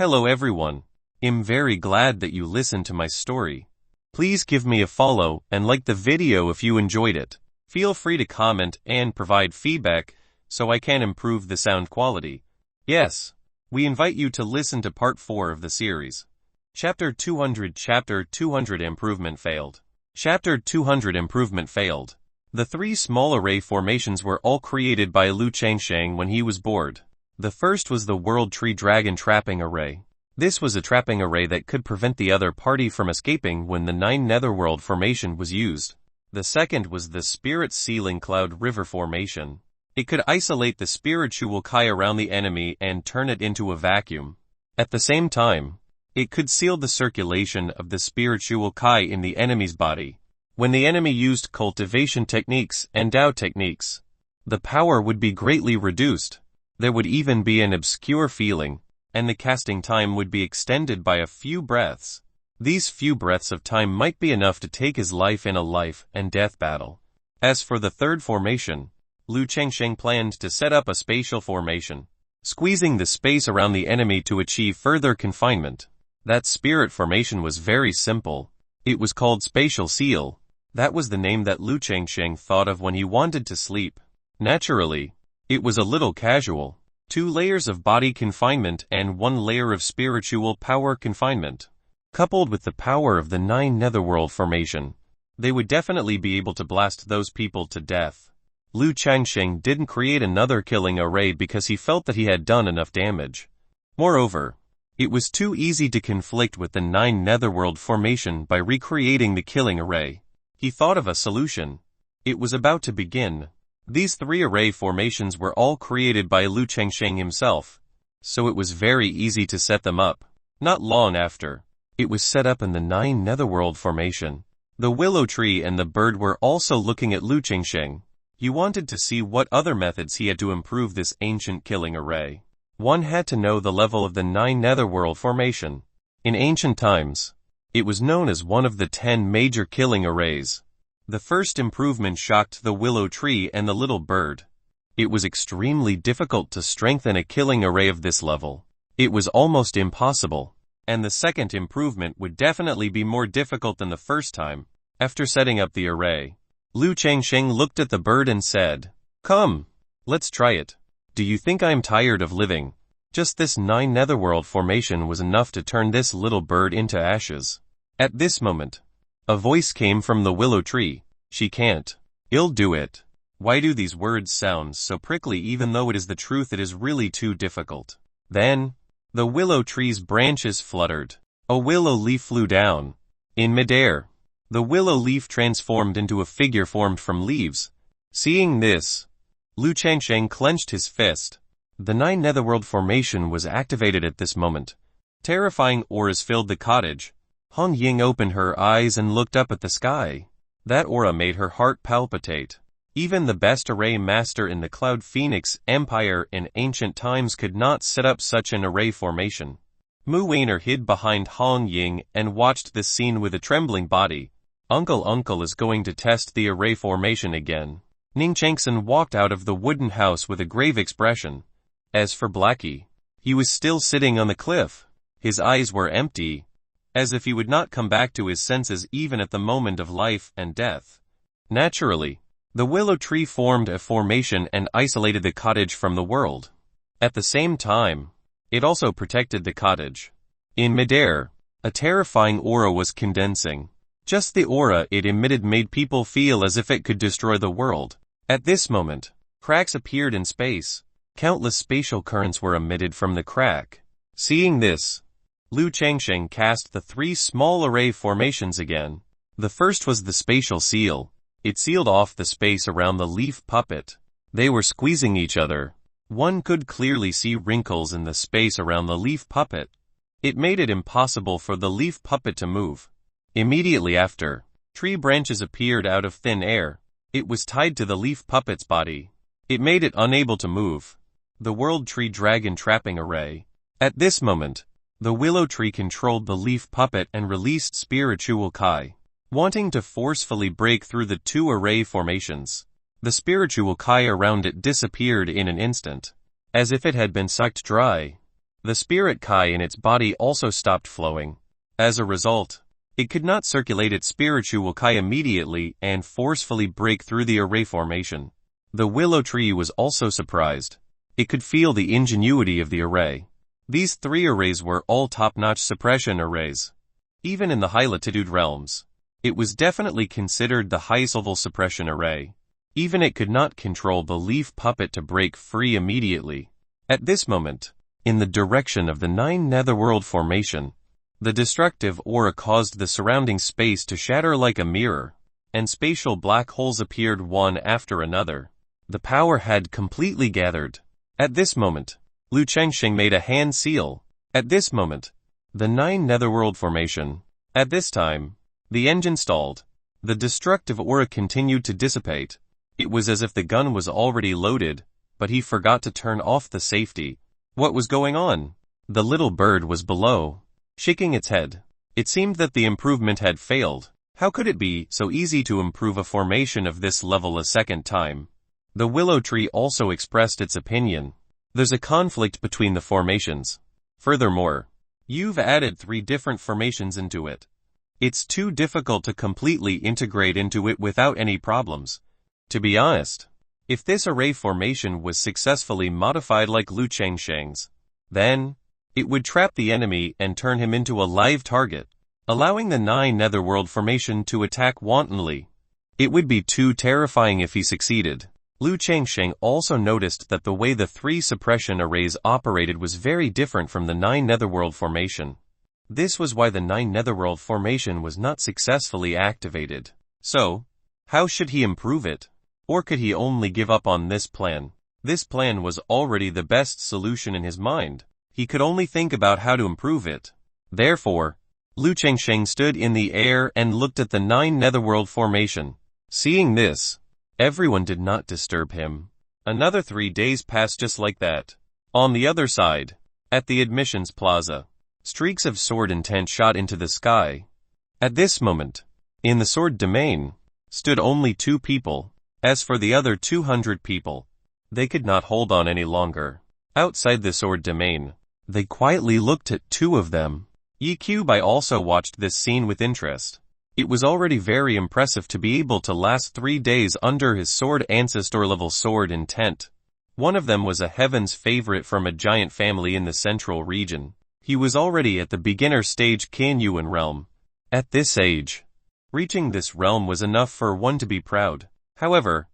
Hello everyone. I'm very glad that you listened to my story. Please give me a follow and like the video if you enjoyed it. Feel free to comment and provide feedback so I can improve the sound quality. Yes, we invite you to listen to part 4 of the series. Chapter 200 Improvement Failed. Chapter 200 Improvement Failed. The 3 small array formations were all created by Lu Changsheng when he was bored. The first was the World Tree Dragon Trapping Array. This was a trapping array that could prevent the other party from escaping when the 9 Netherworld formation was used. The second was the Spirit Sealing Cloud River formation. It could isolate the spiritual Kai around the enemy and turn it into a vacuum. At the same time, it could seal the circulation of the spiritual Kai in the enemy's body. When the enemy used cultivation techniques and Dao techniques, the power would be greatly reduced. There would even be an obscure feeling, and the casting time would be extended by a few breaths. These few breaths of time might be enough to take his life in a life and death battle. As for the third formation, Lu Changsheng planned to set up a spatial formation, squeezing the space around the enemy to achieve further confinement. That spirit formation was very simple. It was called Spatial Seal. That was the name that Lu Changsheng thought of when he wanted to sleep. Naturally, it was a little casual. 2 layers of body confinement and 1 layer of spiritual power confinement. Coupled with the power of the 9 Netherworld formation, they would definitely be able to blast those people to death. Lu Changsheng didn't create another killing array because he felt that he had done enough damage. Moreover, it was too easy to conflict with the 9 Netherworld formation by recreating the killing array. He thought of a solution. It was about to begin. These 3 array formations were all created by Lu Changsheng himself, so it was very easy to set them up. Not long after, it was set up in the 9 Netherworld formation. The willow tree and the bird were also looking at Lu Changsheng. He wanted to see what other methods he had to improve this ancient killing array. One had to know the level of the 9 Netherworld formation. In ancient times, it was known as one of the 10 major killing arrays. The first improvement shocked the willow tree and the little bird. It was extremely difficult to strengthen a killing array of this level. It was almost impossible. And the second improvement would definitely be more difficult than the first time. After setting up the array, Lu Changsheng looked at the bird and said, "Come, let's try it. Do you think I'm tired of living?" Just this 9 Netherworld formation was enough to turn this little bird into ashes. At this moment, a voice came from the willow tree. "She can't. I'll do it." Why do these words sound so prickly even though it is the truth? It is really too difficult. Then, the willow tree's branches fluttered. A willow leaf flew down. In midair, the willow leaf transformed into a figure formed from leaves. Seeing this, Lu Changsheng clenched his fist. The 9 Netherworld formation was activated at this moment. Terrifying auras filled the cottage. Hong Ying opened her eyes and looked up at the sky. That aura made her heart palpitate. Even the best array master in the Cloud Phoenix Empire in ancient times could not set up such an array formation. Mu Weiner hid behind Hong Ying and watched this scene with a trembling body. Uncle is going to test the array formation again. Ning Changson walked out of the wooden house with a grave expression. As for Blackie, he was still sitting on the cliff. His eyes were empty, as if he would not come back to his senses even at the moment of life and death. Naturally, the willow tree formed a formation and isolated the cottage from the world. At the same time, it also protected the cottage. In midair, a terrifying aura was condensing. Just the aura it emitted made people feel as if it could destroy the world. At this moment, cracks appeared in space. Countless spatial currents were emitted from the crack. Seeing this, Lu Changsheng cast the 3 small array formations again. The first was the spatial seal. It sealed off the space around the leaf puppet. They were squeezing each other. One could clearly see wrinkles in the space around the leaf puppet. It made it impossible for the leaf puppet to move. Immediately after, tree branches appeared out of thin air. It was tied to the leaf puppet's body. It made it unable to move. The World Tree Dragon Trapping Array. At this moment, the willow tree controlled the leaf puppet and released spiritual Kai. Wanting to forcefully break through the 2 array formations, the spiritual Kai around it disappeared in an instant, as if it had been sucked dry. The spirit Kai in its body also stopped flowing. As a result, it could not circulate its spiritual Kai immediately and forcefully break through the array formation. The willow tree was also surprised. It could feel the ingenuity of the array. These 3 arrays were all top-notch suppression arrays. Even in the high-latitude realms, it was definitely considered the highest-level suppression array. Even it could not control the leaf puppet to break free immediately. At this moment, in the direction of the 9 netherworld formation, the destructive aura caused the surrounding space to shatter like a mirror, and spatial black holes appeared one after another. The power had completely gathered. At this moment, Lu Chengsheng made a hand seal. At this moment, the 9 netherworld formation. At this time, the engine stalled. The destructive aura continued to dissipate. It was as if the gun was already loaded, but he forgot to turn off the safety. What was going on? The little bird was below, shaking its head. It seemed that the improvement had failed. How could it be so easy to improve a formation of this level a second time? The willow tree also expressed its opinion. There's a conflict between the formations. Furthermore, you've added 3 different formations into it. It's too difficult to completely integrate into it without any problems. To be honest, if this array formation was successfully modified like Lu Chengsheng's, then it would trap the enemy and turn him into a live target, allowing the 9 netherworld formation to attack wantonly. It would be too terrifying if he succeeded. Lu Chengsheng also noticed that the way the 3 suppression arrays operated was very different from the 9 netherworld formation. This was why the 9 netherworld formation was not successfully activated. So, how should he improve it? Or could he only give up on this plan? This plan was already the best solution in his mind. He could only think about how to improve it. Therefore, Lu Chengsheng stood in the air and looked at the 9 netherworld formation. Seeing this, everyone did not disturb him. Another 3 days passed just like that. On the other side, at the admissions plaza, streaks of sword intent shot into the sky. At this moment, in the sword domain, stood only 2 people. As for the other 200 people, they could not hold on any longer. Outside the sword domain, they quietly looked at 2 of them. Yi Qiubai also watched this scene with interest. It was already very impressive to be able to last 3 days under his sword ancestor level sword intent. One of them was a heaven's favorite from a giant family in the central region. He was already at the beginner stage Qianyuan realm. At this age, reaching this realm was enough for one to be proud. However,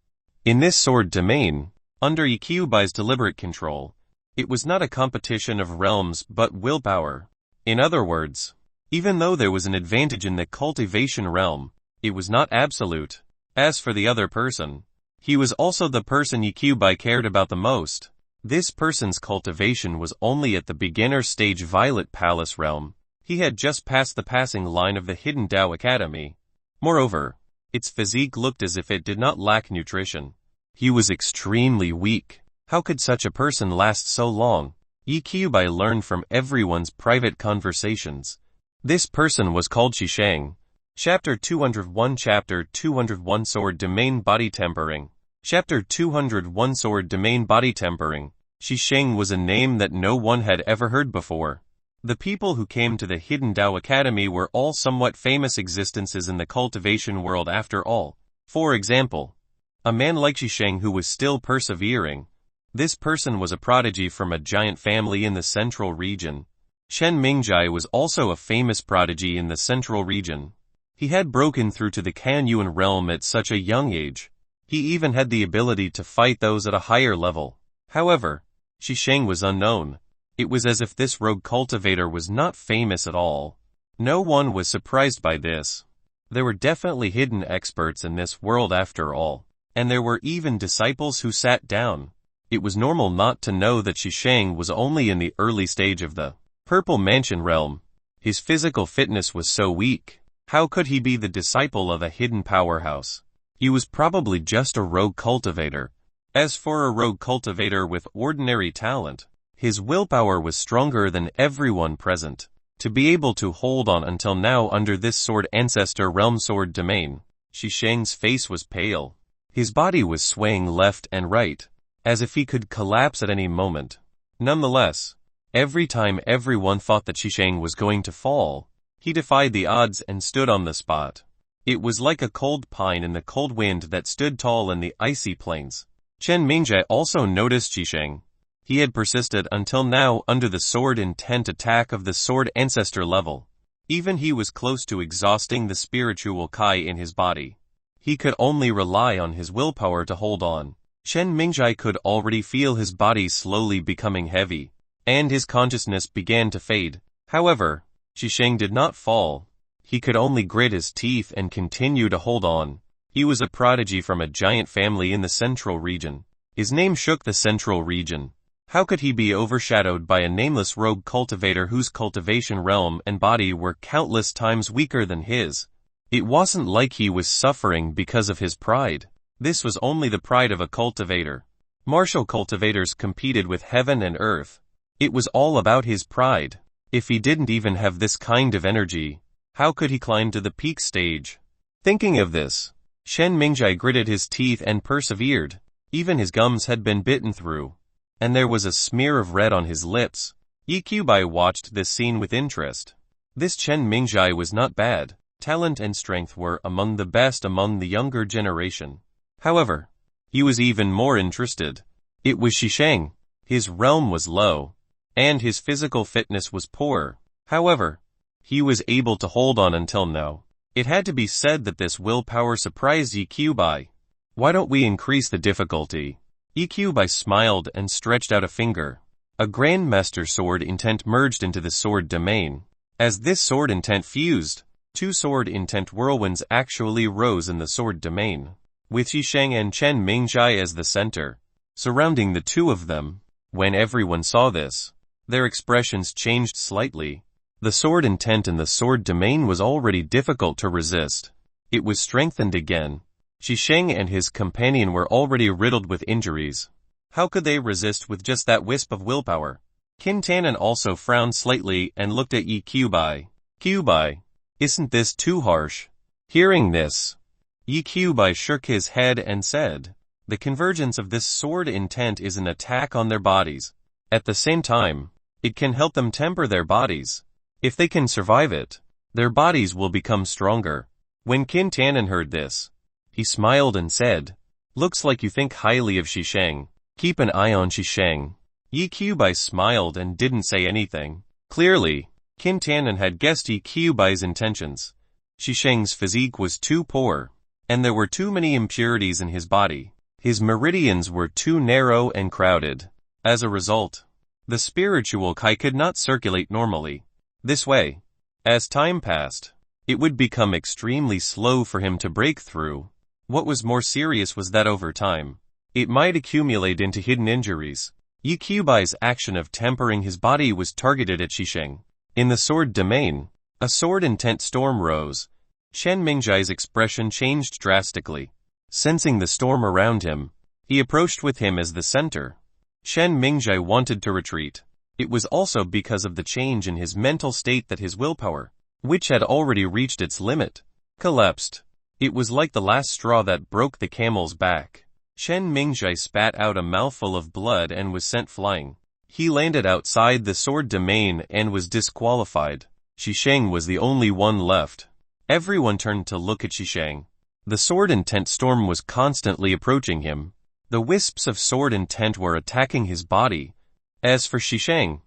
in this sword domain, under Yi Qiubai's deliberate control, it was not a competition of realms but willpower. In other words, even though there was an advantage in the cultivation realm, it was not absolute. As for the other person, he was also the person Yi Qiubai cared about the most. This person's cultivation was only at the beginner stage Violet Palace realm. He had just passed the passing line of the Hidden Dao Academy. Moreover, its physique looked as if it did not lack nutrition. He was extremely weak. How could such a person last so long? Yi Qiubai learned from everyone's private conversations. This person was called Shisheng. Chapter 201 Chapter 201 Sword Domain Body Tempering. Chapter 201 Sword Domain Body Tempering. Shisheng was a name that no one had ever heard before. The people who came to the Hidden Dao Academy were all somewhat famous existences in the cultivation world after all. For example, a man like Shisheng who was still persevering. This person was a prodigy from a giant family in the central region. Shen Mingjai was also a famous prodigy in the central region. He had broken through to the Qianyuan realm at such a young age. He even had the ability to fight those at a higher level. However, Shisheng was unknown. It was as if this rogue cultivator was not famous at all. No one was surprised by this. There were definitely hidden experts in this world after all. And there were even disciples who sat down. It was normal not to know that Shisheng was only in the early stage of the Purple Mansion realm. His physical fitness was so weak. How could he be the disciple of a hidden powerhouse? He was probably just a rogue cultivator. As for a rogue cultivator with ordinary talent, his willpower was stronger than everyone present. To be able to hold on until now under this sword ancestor realm sword domain, Shisheng's face was pale. His body was swaying left and right, as if he could collapse at any moment. Nonetheless, Every time everyone thought that Qisheng was going to fall, he defied the odds and stood on the spot. It was like a cold pine in the cold wind that stood tall in the icy plains. Chen Mingjai also noticed Qisheng. He had persisted until now under the sword intent attack of the sword ancestor level. Even he was close to exhausting the spiritual Kai in his body. He could only rely on his willpower to hold on. Chen Mingjai could already feel his body slowly becoming heavy, and his consciousness began to fade. However, Qisheng did not fall. He could only grit his teeth and continue to hold on. He was a prodigy from a giant family in the central region. His name shook the central region. How could he be overshadowed by a nameless rogue cultivator whose cultivation realm and body were countless times weaker than his? It wasn't like he was suffering because of his pride. This was only the pride of a cultivator. Martial cultivators competed with heaven and earth. It was all about his pride. If he didn't even have this kind of energy, how could he climb to the peak stage? Thinking of this, Chen Mingjai gritted his teeth and persevered. Even his gums had been bitten through, and there was a smear of red on his lips. Yi Qiubai watched this scene with interest. This Chen Mingjai was not bad. Talent and strength were among the best among the younger generation. However, he was even more interested. It was Qisheng. His realm was low, and his physical fitness was poor. However, he was able to hold on until now. It had to be said that this willpower surprised Yi Qiubai. Why don't we increase the difficulty? Yi Qiubai smiled and stretched out a finger. A Grandmaster sword intent merged into the sword domain. As this sword intent fused, two sword intent whirlwinds actually rose in the sword domain, with Qisheng and Chen Mingjai as the center, surrounding the two of them. When everyone saw this, their expressions changed slightly. The sword intent in the sword domain was already difficult to resist. It was strengthened again. Qisheng and his companion were already riddled with injuries. How could they resist with just that wisp of willpower? Qin Tanan also frowned slightly and looked at Yi Qiubai. Qiubai, isn't this too harsh? Hearing this, Yi Qiubai shook his head and said, the convergence of this sword intent is an attack on their bodies. At the same time, it can help them temper their bodies. If they can survive it, their bodies will become stronger. When Qin Tanan heard this, he smiled and said, looks like you think highly of Qisheng. Keep an eye on Qisheng. Yi Qiubai smiled and didn't say anything. Clearly, Qin Tanan had guessed Yi Qiubai's intentions. Qisheng's physique was too poor, and there were too many impurities in his body. His meridians were too narrow and crowded. As a result, the spiritual Kai could not circulate normally. This way, as time passed, it would become extremely slow for him to break through. What was more serious was that over time, it might accumulate into hidden injuries. Yi Qiubai's action of tempering his body was targeted at Qisheng. In the sword domain, a sword intent storm rose. Chen Mingjai's expression changed drastically. Sensing the storm around him, he approached with him as the center. Chen Mingjai wanted to retreat. It was also because of the change in his mental state that his willpower, which had already reached its limit, collapsed. It was like the last straw that broke the camel's back. Chen Mingjai spat out a mouthful of blood and was sent flying. He landed outside the sword domain and was disqualified. Qisheng was the only one left. Everyone turned to look at Qisheng. The sword intent storm was constantly approaching him. The wisps of sword intent were attacking his body. As for Qisheng,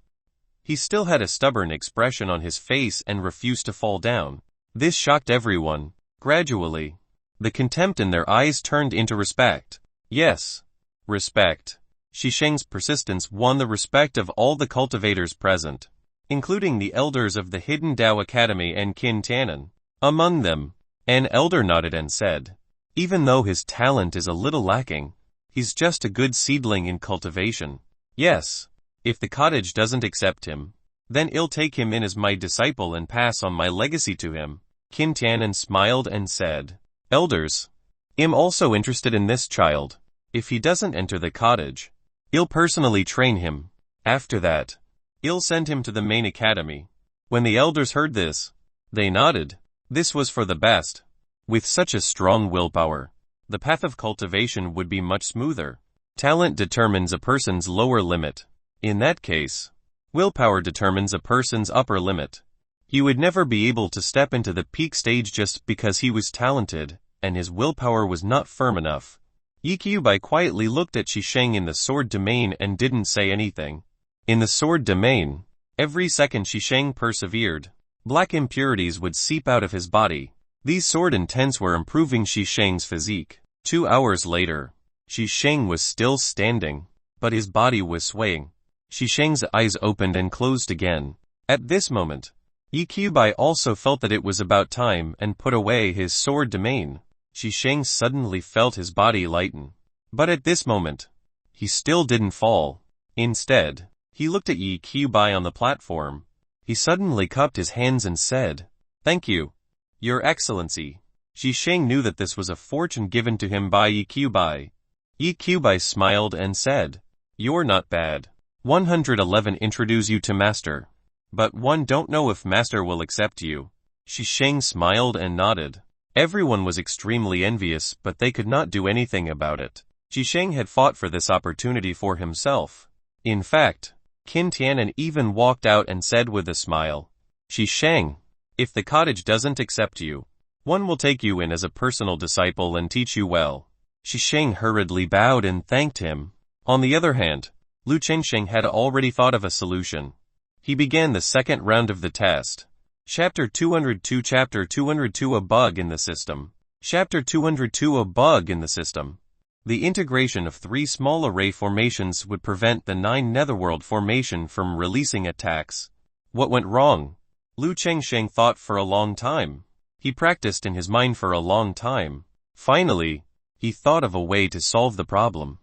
he still had a stubborn expression on his face and refused to fall down. This shocked everyone. Gradually, the contempt in their eyes turned into respect. Yes, respect. Qisheng's persistence won the respect of all the cultivators present, including the elders of the Hidden Tao Academy and Qin Tanan. Among them, an elder nodded and said, even though his talent is a little lacking, he's just a good seedling in cultivation. Yes, if the cottage doesn't accept him, then I'll take him in as my disciple and pass on my legacy to him. Qin Tanan smiled and said, elders, I'm also interested in this child. If he doesn't enter the cottage, I'll personally train him. After that, I'll send him to the main academy. When the elders heard this, they nodded. This was for the best. With such a strong willpower, the path of cultivation would be much smoother. Talent determines a person's lower limit. In that case, Willpower determines a person's upper limit. He would never be able to step into the peak stage just because he was talented, and his willpower was not firm enough. Yi Qiubai quietly looked at Shisheng in the sword domain and didn't say anything. In the sword domain, every second Shisheng persevered, black impurities would seep out of his body. These sword intents were improving Shisheng's physique. 2 hours later, Shisheng was still standing, but his body was swaying. Shisheng's eyes opened and closed again. At this moment, Yi Qiubai also felt that it was about time and put away his sword domain. Shisheng suddenly felt his body lighten. But at this moment, he still didn't fall. Instead, he looked at Yi Qiubai on the platform. He suddenly cupped his hands and said, "Thank you, Your Excellency." Shisheng knew that this was a fortune given to him by Yi Qiubai. Yi Qiubai smiled and said, "You're not bad. 111 introduce you to Master. But one don't know if Master will accept you." Shisheng smiled and nodded. Everyone was extremely envious, but they could not do anything about it. Shisheng had fought for this opportunity for himself. In fact, Qin Tianan even walked out and said with a smile, "Shisheng, if the cottage doesn't accept you, one will take you in as a personal disciple and teach you well." Shisheng hurriedly bowed and thanked him. On the other hand, Lu Chengsheng had already thought of a solution. He began the second round of the test. Chapter 202 Chapter 202 A Bug in the System. Chapter 202 A Bug in the System. The integration of 3 small array formations would prevent the 9 netherworld formation from releasing attacks. What went wrong? Lu Chengsheng thought for a long time. He practiced in his mind for a long time. Finally, he thought of a way to solve the problem.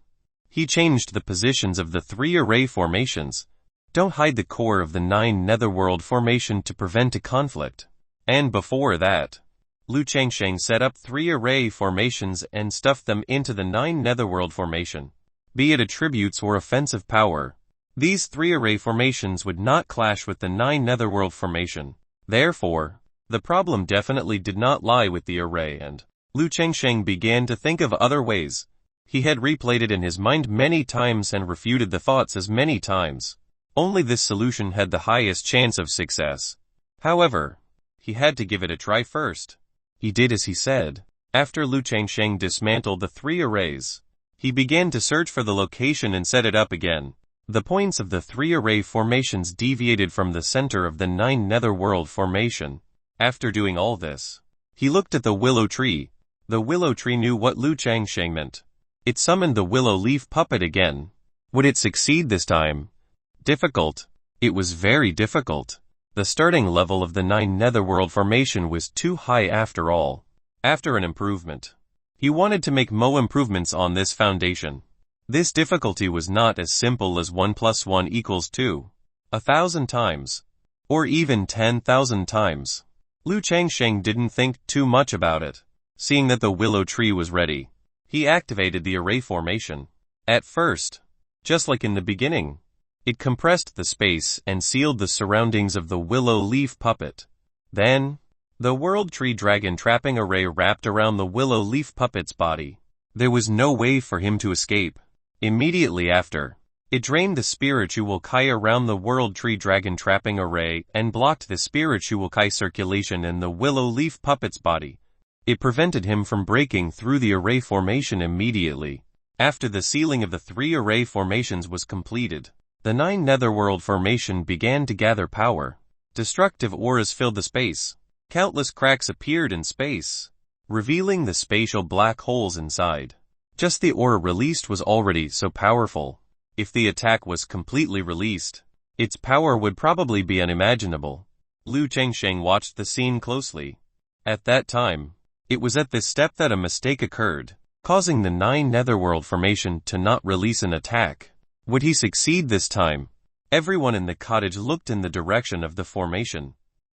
He changed the positions of the 3 array formations. Don't hide the core of the 9 netherworld formation to prevent a conflict. And before that, Lu Chengsheng set up 3 array formations and stuffed them into the 9 netherworld formation. Be it attributes or offensive power, these 3 array formations would not clash with the 9 netherworld formation. Therefore, the problem definitely did not lie with the array, and Lu Chengsheng began to think of other ways. He had replayed it in his mind many times and refuted the thoughts as many times. Only this solution had the highest chance of success. However, he had to give it a try first. He did as he said. After Lu Chengsheng dismantled the 3 arrays, he began to search for the location and set it up again. The points of the 3 array formations deviated from the center of the 9 netherworld formation. After doing all this, he looked at the willow tree. The willow tree knew what Lu Chengsheng meant. It summoned the willow leaf puppet again. Would it succeed this time? Difficult. It was very difficult. The starting level of the 9 netherworld formation was too high after all. After an improvement, he wanted to make more improvements on this foundation. This difficulty was not as simple as 1 + 1 = 2, 1,000 times, or even 10,000 times. Lu Chengsheng didn't think too much about it. Seeing that the willow tree was ready, he activated the array formation. At first, just like in the beginning, it compressed the space and sealed the surroundings of the willow leaf puppet. Then, the world tree dragon trapping array wrapped around the willow leaf puppet's body. There was no way for him to escape. Immediately after, it drained the spiritual Kai around the world tree dragon trapping array and blocked the spiritual Kai circulation in the willow leaf puppet's body. It prevented him from breaking through the array formation immediately. After the sealing of the 3 array formations was completed, the 9 netherworld formation began to gather power. Destructive auras filled the space. Countless cracks appeared in space, revealing the spatial black holes inside. Just the aura released was already so powerful. If the attack was completely released, its power would probably be unimaginable. Lu Chengsheng watched the scene closely. At that time, it was at this step that a mistake occurred, causing the 9 netherworld formation to not release an attack. Would he succeed this time? Everyone in the cottage looked in the direction of the formation.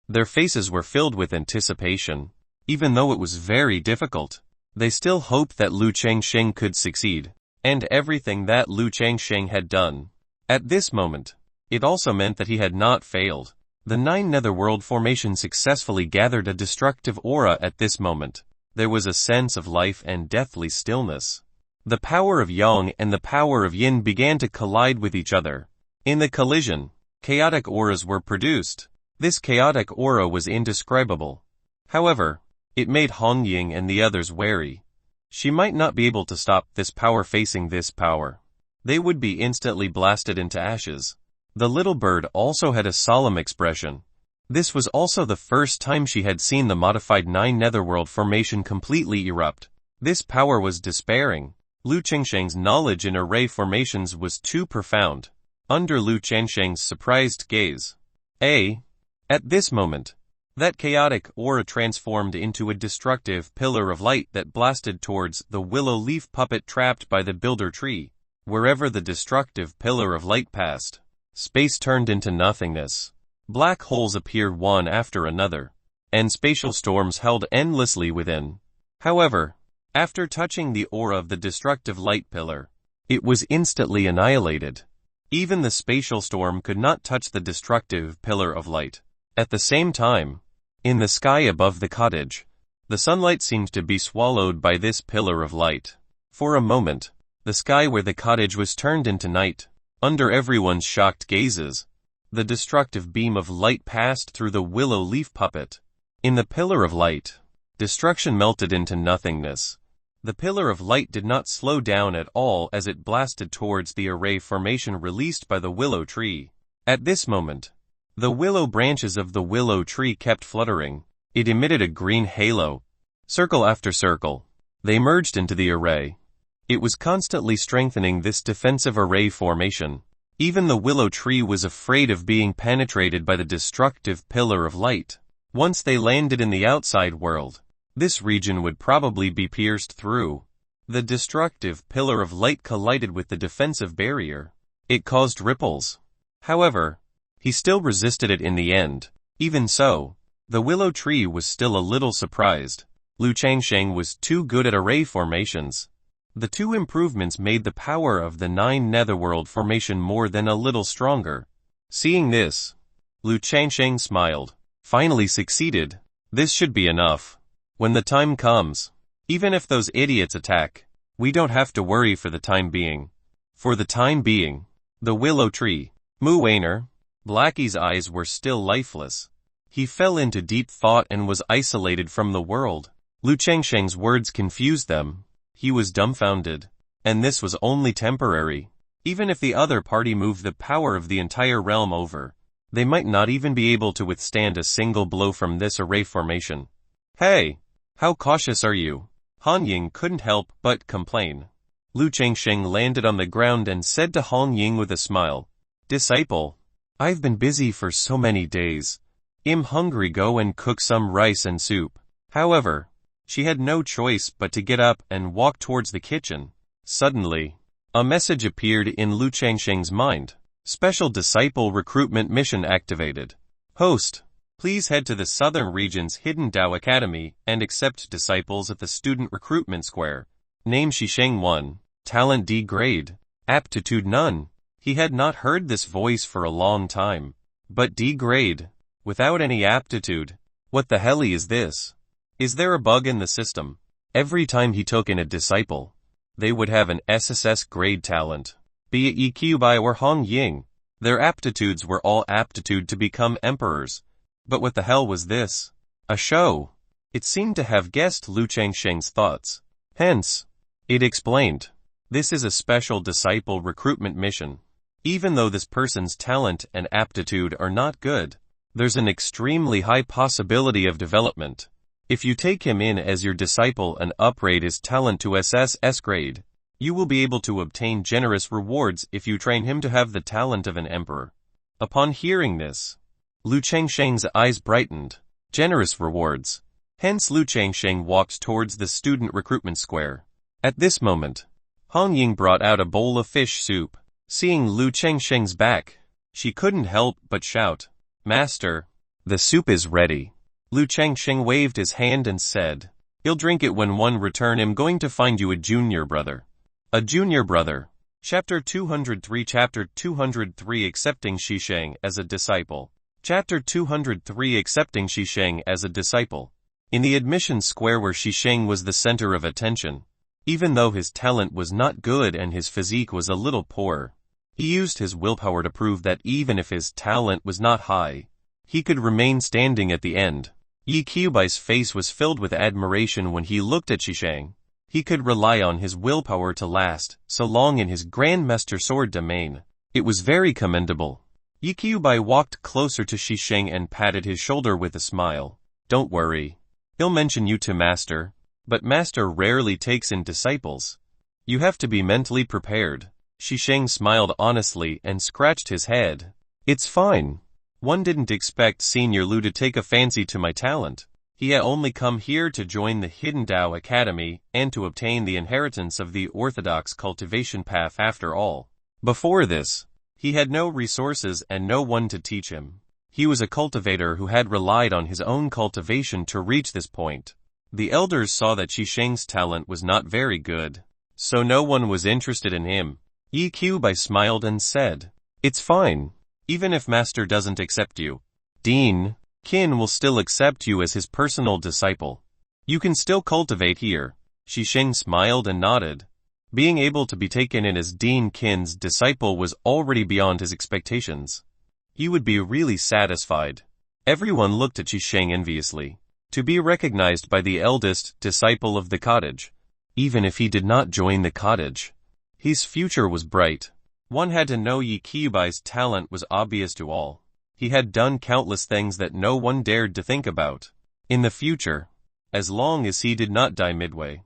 Their faces were filled with anticipation. Even though it was very difficult, they still hoped that Lu Chengsheng could succeed, and everything that Lu Chengsheng had done at this moment, it also meant that he had not failed. The 9 netherworld formation successfully gathered a destructive aura at this moment. There was a sense of life and deathly stillness. The power of Yang and the power of Yin began to collide with each other. In the collision, chaotic auras were produced. This chaotic aura was indescribable. However, it made Hong Ying and the others wary. She might not be able to stop this power facing this power. They would be instantly blasted into ashes. The little bird also had a solemn expression. This was also the first time she had seen the modified 9 netherworld formation completely erupt. This power was despairing. Lu Qingsheng's knowledge in array formations was too profound. Under Lu Qingsheng's surprised gaze. At this moment, that chaotic aura transformed into a destructive pillar of light that blasted towards the willow leaf puppet trapped by the builder tree. Wherever the destructive pillar of light passed, space turned into nothingness. Black holes appeared one after another, and spatial storms held endlessly within. However, after touching the aura of the destructive light pillar, it was instantly annihilated. Even the spatial storm could not touch the destructive pillar of light. At the same time, in the sky above the cottage, the sunlight seemed to be swallowed by this pillar of light. For a moment, the sky where the cottage was turned into night. Under everyone's shocked gazes, the destructive beam of light passed through the willow leaf puppet. In the pillar of light, destruction melted into nothingness. The pillar of light did not slow down at all as it blasted towards the array formation released by the willow tree. At this moment, the willow branches of the willow tree kept fluttering. It emitted a green halo. Circle after circle, they merged into the array. It was constantly strengthening this defensive array formation. Even the willow tree was afraid of being penetrated by the destructive pillar of light. Once they landed in the outside world, this region would probably be pierced through. The destructive pillar of light collided with the defensive barrier. It caused ripples. However, he still resisted it in the end. Even so, the willow tree was still a little surprised. Lu Qingsheng was too good at array formations. The 2 improvements made the power of the 9 netherworld formation more than a little stronger. Seeing this, Lu Qingsheng smiled. Finally succeeded. This should be enough. When the time comes, even if those idiots attack, we don't have to worry for the time being. For the time being, the willow tree, Mu Wainer, Blackie's eyes were still lifeless. He fell into deep thought and was isolated from the world. Lu Qingsheng's words confused them. He was dumbfounded. And this was only temporary. Even if the other party moved the power of the entire realm over, they might not even be able to withstand a single blow from this array formation. Hey! How cautious are you? Han Ying couldn't help but complain. Lu Qingsheng landed on the ground and said to Hong Ying with a smile, Disciple, I've been busy for so many days. I'm hungry, go and cook some rice and soup. However, she had no choice but to get up and walk towards the kitchen. Suddenly, a message appeared in Lu Qingsheng's mind. Special Disciple Recruitment Mission activated. Host, please head to the Southern Region's Hidden Dao Academy and accept disciples at the Student Recruitment Square. Name Shisheng 1. Talent D grade. Aptitude none. He had not heard this voice for a long time. But D grade. Without any aptitude. What the hell is this? Is there a bug in the system? Every time he took in a disciple, they would have an SSS grade talent. Be it EQ by or Hong Ying. Their aptitudes were all aptitude to become emperors. But what the hell was this? A show. It seemed to have guessed Lu Qingsheng's thoughts. Hence, it explained. This is a special disciple recruitment mission. Even though this person's talent and aptitude are not good, there's an extremely high possibility of development. If you take him in as your disciple and upgrade his talent to SSS grade, you will be able to obtain generous rewards if you train him to have the talent of an emperor. Upon hearing this, Lu Qingsheng's eyes brightened. Generous rewards. Hence Lu Qingsheng walked towards the student recruitment square. At this moment, Hong Ying brought out a bowl of fish soup. Seeing Lu Qingsheng's back, she couldn't help but shout, Master, the soup is ready. Lu Qingsheng waved his hand and said, You'll drink it when one return. I'm going to find you a junior brother. A junior brother. Chapter 203 Chapter 203 Accepting Shisheng as a Disciple. Chapter 203 Accepting Shisheng as a Disciple. In the admission square where Shisheng was the center of attention, even though his talent was not good and his physique was a little poor, He used his willpower to prove that even if his talent was not high, he could remain standing at the end. Yi Qiubai's face was filled with admiration when he looked at Xisheng. He could rely on his willpower to last so long in his Grandmaster Sword domain. It was very commendable. Yi Qiubai walked closer to Xisheng and patted his shoulder with a smile. Don't worry. He'll mention you to Master, but Master rarely takes in disciples. You have to be mentally prepared. Xisheng smiled honestly and scratched his head. It's fine. One didn't expect Senior Lu to take a fancy to my talent. He had only come here to join the Hidden Tao Academy and to obtain the inheritance of the orthodox cultivation path after all. Before this, he had no resources and no one to teach him. He was a cultivator who had relied on his own cultivation to reach this point. The elders saw that Xisheng's talent was not very good, so no one was interested in him. Yi Qiubai smiled and said, It's fine. Even if Master doesn't accept you, Dean Qin will still accept you as his personal disciple. You can still cultivate here. Xisheng smiled and nodded. Being able to be taken in as Dean Qin's disciple was already beyond his expectations. He would be really satisfied. Everyone looked at Xisheng enviously. To be recognized by the eldest disciple of the cottage, even if he did not join the cottage, his future was bright. One had to know Yi Qiubai's talent was obvious to all. He had done countless things that no one dared to think about. In the future, as long as he did not die midway,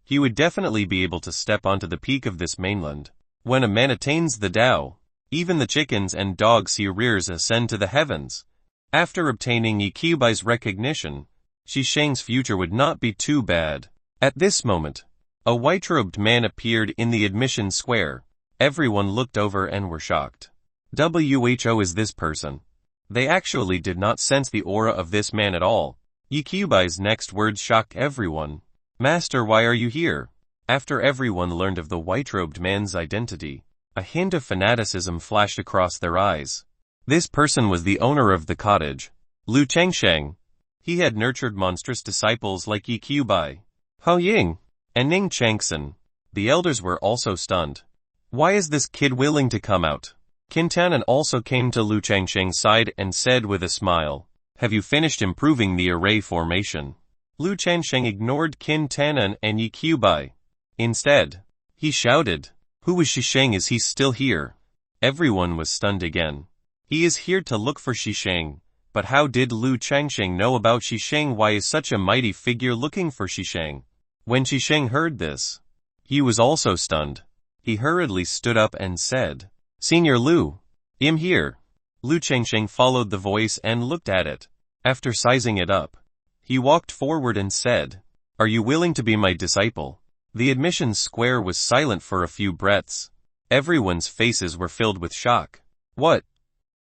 he would definitely be able to step onto the peak of this mainland. When a man attains the Tao, even the chickens and dogs he rears ascend to the heavens. After obtaining Yi Qiubai's recognition, Xisheng's future would not be too bad. At this moment, a white-robed man appeared in the admission square. Everyone looked over and were shocked. Who is this person? They actually did not sense the aura of this man at all. Yi Qiubai's next words shocked everyone. Master, why are you here? After everyone learned of the white-robed man's identity, a hint of fanaticism flashed across their eyes. This person was the owner of the cottage, Lu Chengsheng. He had nurtured monstrous disciples like Yi Qiubai, Hao Ying, and Ning Changsen. The elders were also stunned. Why is this kid willing to come out? Qin Tanan also came to Lu Changsheng's side and said with a smile, Have you finished improving the array formation? Lu Changsheng ignored Qin Tanan and Yi Qiubai. Instead, he shouted, Who is Xisheng? Is he still here? Everyone was stunned again. He is here to look for Xisheng, but how did Lu Changsheng know about Xisheng? Why is such a mighty figure looking for Xisheng? When Xisheng heard this, he was also stunned. He hurriedly stood up and said, Senior Lu, I'm here. Lu Changsheng followed the voice and looked at it. After sizing it up, he walked forward and said, Are you willing to be my disciple? The admission square was silent for a few breaths. Everyone's faces were filled with shock. What?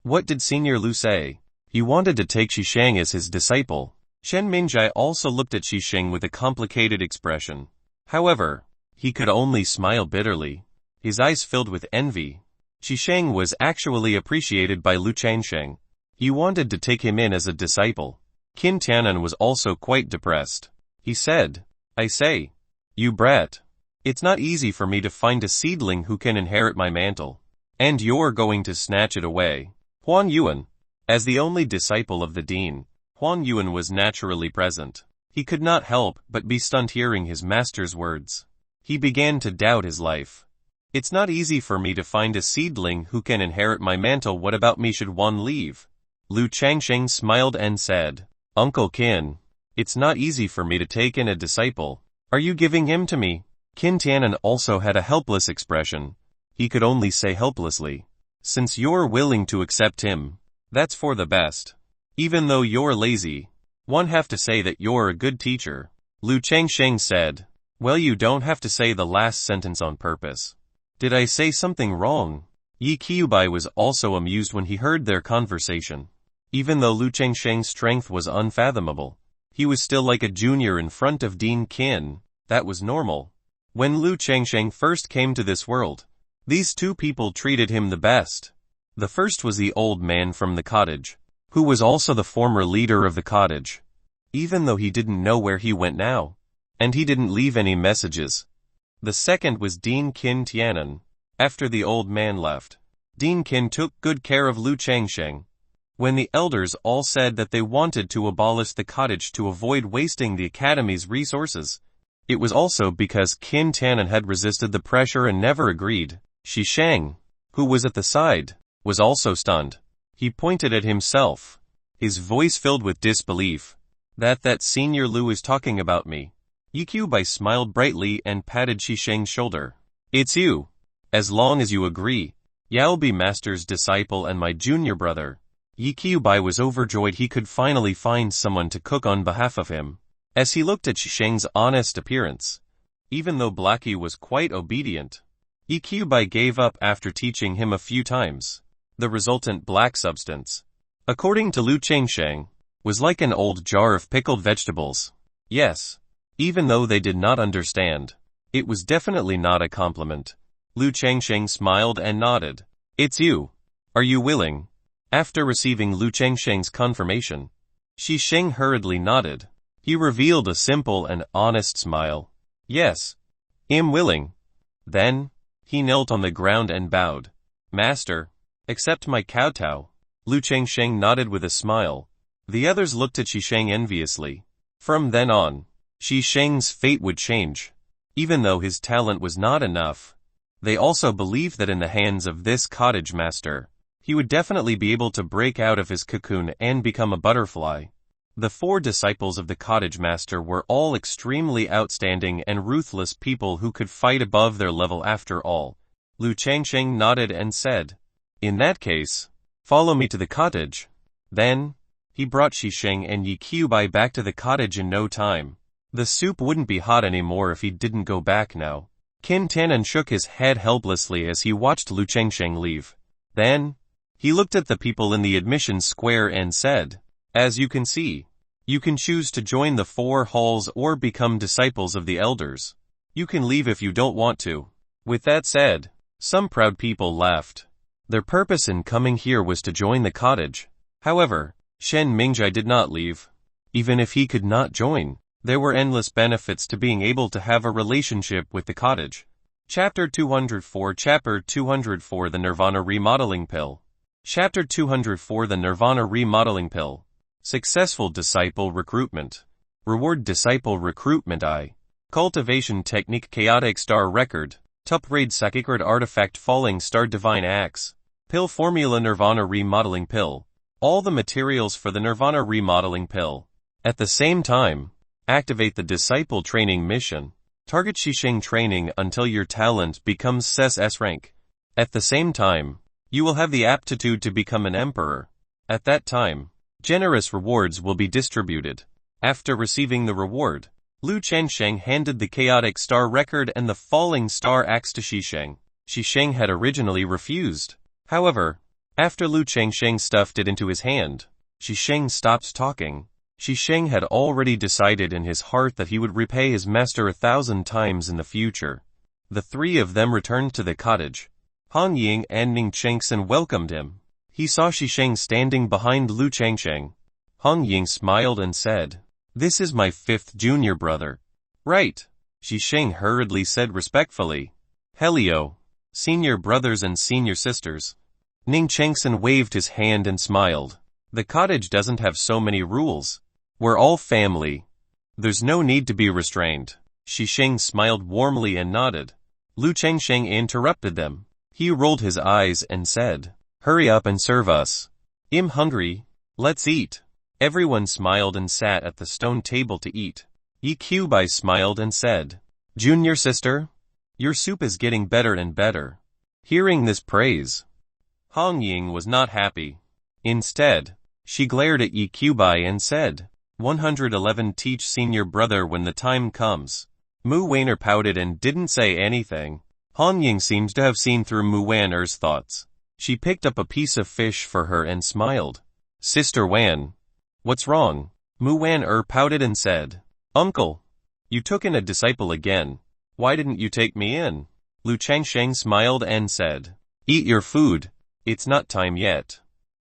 What did Senior Lu say? He wanted to take Xisheng as his disciple. Shen Mingjai also looked at Xisheng with a complicated expression. However, he could only smile bitterly. His eyes filled with envy. Xisheng was actually appreciated by Lu Changsheng. He wanted to take him in as a disciple. Qin Tanan was also quite depressed. He said, I say, you brat. It's not easy for me to find a seedling who can inherit my mantle. And you're going to snatch it away. Huan Yuan. As the only disciple of the dean, Huan Yuan was naturally present. He could not help but be stunned hearing his master's words. He began to doubt his life. It's not easy for me to find a seedling who can inherit my mantle. What about me? Should one leave? Lu Changsheng smiled and said, Uncle Qin, it's not easy for me to take in a disciple. Are you giving him to me? Qin Tanan also had a helpless expression. He could only say helplessly, Since you're willing to accept him, that's for the best. Even though you're lazy, one have to say that you're a good teacher. Lu Changsheng said, Well, you don't have to say the last sentence on purpose. Did I say something wrong? Yi Qiubai was also amused when he heard their conversation. Even though Lu Changsheng's strength was unfathomable, he was still like a junior in front of Dean Qin. That was normal. When Lu Changsheng first came to this world, these two people treated him the best. The first was the old man from the cottage, who was also the former leader of the cottage, even though he didn't know where he went now, and he didn't leave any messages. The second was Dean Qin Tianan. After the old man left, Dean Qin took good care of Lu Changsheng. When the elders all said that they wanted to abolish the cottage to avoid wasting the academy's resources, it was also because Qin Tanan had resisted the pressure and never agreed. Shi Sheng, who was at the side, was also stunned. He pointed at himself, his voice filled with disbelief. That Senior Lu is talking about me. Yi Qiubai smiled brightly and patted Shi Sheng's shoulder. It's you. As long as you agree, I'll be Master's disciple and my junior brother. Yi Qiubai was overjoyed he could finally find someone to cook on behalf of him. As he looked at Shi Sheng's honest appearance, even though Blackie was quite obedient, Yi Qiubai gave up after teaching him a few times. The resultant black substance, according to Lu Changsheng, was like an old jar of pickled vegetables. Yes, even though they did not understand, it was definitely not a compliment. Lu Changsheng smiled and nodded. It's you. Are you willing? After receiving Lu Changsheng's confirmation, Shi Sheng hurriedly nodded. He revealed a simple and honest smile. Yes, I'm willing. Then, he knelt on the ground and bowed. Master, accept my kowtow. Lu Changsheng nodded with a smile. The others looked at Shi Sheng enviously. From then on, Shi Sheng's fate would change. Even though his talent was not enough, they also believed that in the hands of this cottage master, he would definitely be able to break out of his cocoon and become a butterfly. The 4 disciples of the cottage master were all extremely outstanding and ruthless people who could fight above their level after all. Lu Changsheng nodded and said, in that case, follow me to the cottage. Then, he brought Shi Sheng and Yi Qiubai back to the cottage in no time. The soup wouldn't be hot anymore if he didn't go back now. Qin Tanan shook his head helplessly as he watched Lu Changsheng leave. Then, he looked at the people in the admission square and said, as you can see, you can choose to join the 4 halls or become disciples of the elders. You can leave if you don't want to. With that said, some proud people laughed. Their purpose in coming here was to join the cottage. However, Shen Mingjai did not leave. Even if he could not join, there were endless benefits to being able to have a relationship with the cottage. Chapter 204 Chapter 204 The Nirvana Remodeling Pill. Chapter 204 The Nirvana Remodeling Pill. Successful Disciple Recruitment. Reward Disciple Recruitment I. Cultivation Technique Chaotic Star Record. Tupraid Sakicred Artifact Falling Star Divine Axe. Pill Formula Nirvana Remodeling Pill. All the materials for the Nirvana Remodeling Pill. At the same time, activate the Disciple Training Mission. Target Shi Sheng training until your talent becomes SS rank. At the same time, you will have the aptitude to become an emperor. At that time, generous rewards will be distributed. After receiving the reward, Lu Changsheng handed the Chaotic Star Record and the Falling Star Axe to Shi Sheng. Shi Sheng had originally refused. However, after Lu Changsheng stuffed it into his hand, Shi Sheng stopped talking. Shi Sheng had already decided in his heart that he would repay his master 1,000 times in the future. The 3 of them returned to the cottage. Han Ying and Ning Chengsen welcomed him. He saw Shi Sheng standing behind Lu Changsheng. Han Ying smiled and said, this is my 5th junior brother. Right. Shi Sheng hurriedly said respectfully. Helio, senior brothers and senior sisters. Ning Chengsen waved his hand and smiled. The cottage doesn't have so many rules. We're all family. There's no need to be restrained. Shi Sheng smiled warmly and nodded. Lu Changsheng interrupted them. He rolled his eyes and said, hurry up and serve us. I'm hungry. Let's eat. Everyone smiled and sat at the stone table to eat. Yi Qiubai smiled and said, junior sister, your soup is getting better and better. Hearing this praise, Han Ying was not happy. Instead, she glared at Yi Qiubai and said, 111 Teach senior brother when the time comes. Mu Waner pouted and didn't say anything. Han Ying seemed to have seen through Mu Waner's thoughts. She picked up a piece of fish for her and smiled. Sister Wan, what's wrong? Mu Waner pouted and said, Uncle, you took in a disciple again. Why didn't you take me in? Lu Changsheng smiled and said, eat your food. It's not time yet.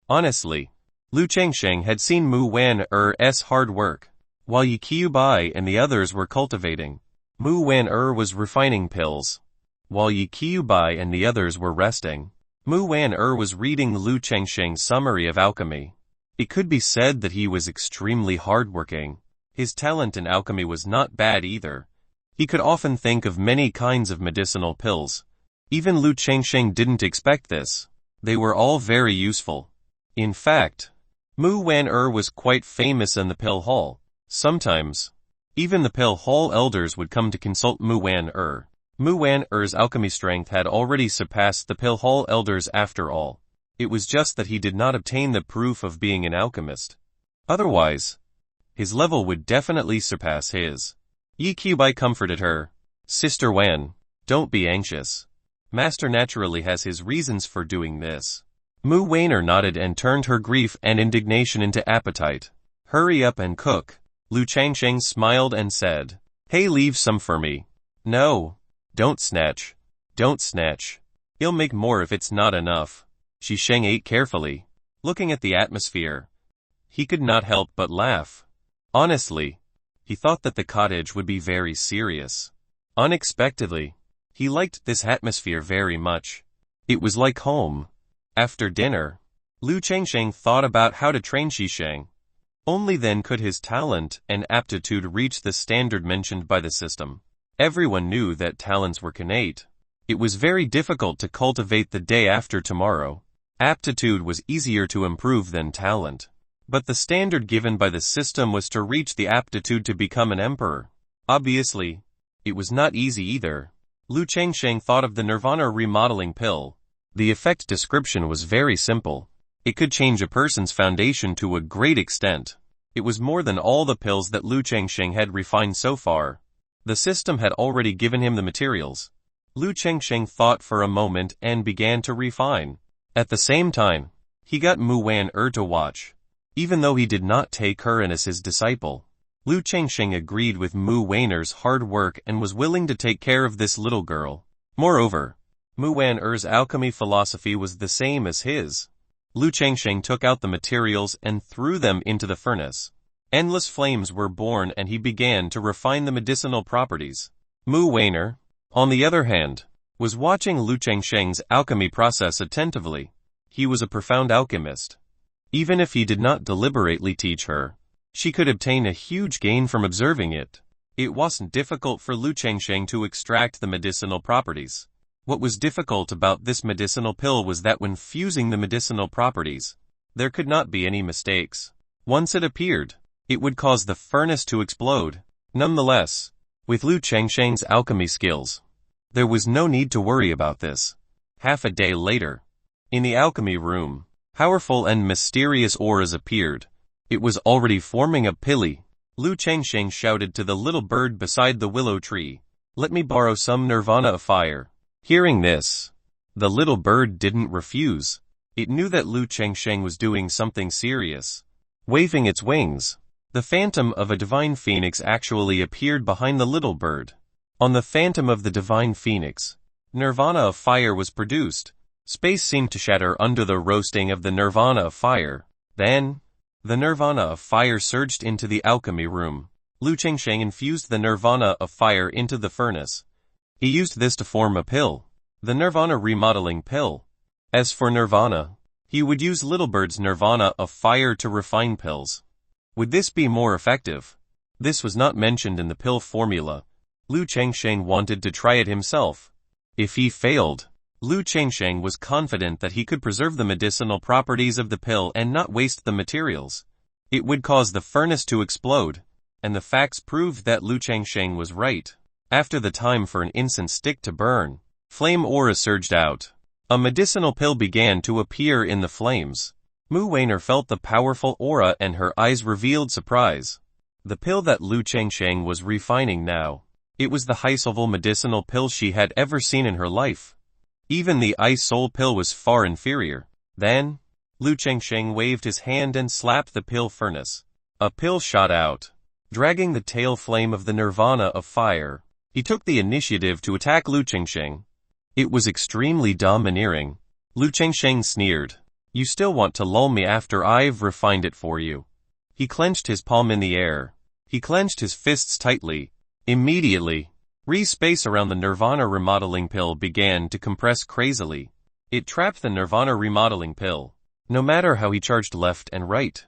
Honestly, Lu Changsheng had seen Mu Waner's hard work. While Yi Qiubai and the others were cultivating, Mu Waner was refining pills. While Yi Qiubai and the others were resting, Mu Wan was reading Lu Chengsheng's summary of alchemy. It could be said that he was extremely hardworking. His talent in alchemy was not bad either. He could often think of many kinds of medicinal pills. Even Lu Chengsheng didn't expect this. They were all very useful. In fact, Mu Wan was quite famous in the pill hall. Sometimes, even the pill hall elders would come to consult Mu Wan. Mu Wan's alchemy strength had already surpassed the pill hall elders after all. It was just that he did not obtain the proof of being an alchemist. Otherwise, his level would definitely surpass his. Yi Qibai comforted her. Sister Wan, don't be anxious. Master naturally has his reasons for doing this. Mu Wan nodded and turned her grief and indignation into appetite. Hurry up and cook. Lu Chengsheng smiled and said, Hey, leave some for me. No. Don't snatch. Don't snatch. You'll make more if it's not enough. Sheng ate carefully, looking at the atmosphere. He could not help but laugh. Honestly, he thought that the cottage would be very serious. Unexpectedly, he liked this atmosphere very much. It was like home. After dinner, Lu Chengsheng thought about how to train Sheng. Only then could his talent and aptitude reach the standard mentioned by the system. Everyone knew that talents were innate. It was very difficult to cultivate the day after tomorrow. Aptitude was easier to improve than talent. But the standard given by the system was to reach the aptitude to become an emperor. Obviously, it was not easy either. Lu Chengsheng thought of the Nirvana remodeling pill. The effect description was very simple. It could change a person's foundation to a great extent. It was more than all the pills that Lu Chengsheng had refined so far. The system had already given him the materials. Lu Chengsheng thought for a moment and began to refine. At the same time, he got Mu Wan to watch. Even though he did not take her in as his disciple, Lu Chengsheng agreed with Mu Wan's hard work and was willing to take care of this little girl. Moreover, Mu Wan's alchemy philosophy was the same as his. Lu Chengsheng took out the materials and threw them into the furnace. Endless flames were born and he began to refine the medicinal properties. Mu Wan, on the other hand, was watching Lu Chengsheng's alchemy process attentively. He was a profound alchemist. Even if he did not deliberately teach her, she could obtain a huge gain from observing it. It wasn't difficult for Lu Chengsheng to extract the medicinal properties. What was difficult about this medicinal pill was that when fusing the medicinal properties, there could not be any mistakes. Once it appeared, it would cause the furnace to explode. Nonetheless, with Lu Chengsheng's alchemy skills, there was no need to worry about this. Half a day later, in the alchemy room, powerful and mysterious auras appeared. It was already forming a pili. Lu Chengsheng shouted to the little bird beside the willow tree, Let me borrow some nirvana of fire. Hearing this, the little bird didn't refuse. It knew that Lu Chengsheng was doing something serious. Waving its wings, the phantom of a divine phoenix actually appeared behind the little bird. On the phantom of the divine phoenix, nirvana of fire was produced. Space seemed to shatter under the roasting of the nirvana of fire. Then, the nirvana of fire surged into the alchemy room. Lu Chengsheng infused the nirvana of fire into the furnace. He used this to form a pill, the nirvana remodeling pill. As for nirvana, he would use little bird's nirvana of fire to refine pills. Would this be more effective? This was not mentioned in the pill formula. Lu Chengsheng wanted to try it himself. If he failed, Lu Chengsheng was confident that he could preserve the medicinal properties of the pill and not waste the materials. It would cause the furnace to explode, and the facts proved that Lu Chengsheng was right. After the time for an incense stick to burn, flame aura surged out. A medicinal pill began to appear in the flames. Mu Wan felt the powerful aura and her eyes revealed surprise. The pill that Lu Chengsheng was refining now. It was the highest level medicinal pill she had ever seen in her life. Even the ice soul pill was far inferior. Then, Lu Chengsheng waved his hand and slapped the pill furnace. A pill shot out, dragging the tail flame of the nirvana of fire. He took the initiative to attack Lu Chengsheng. It was extremely domineering. Lu Chengsheng sneered. You still want to lull me after I've refined it for you. He clenched his palm in the air. He clenched his fists tightly. Immediately, space around the nirvana remodeling pill began to compress crazily. It trapped the Nirvana remodeling pill. No matter how he charged left and right,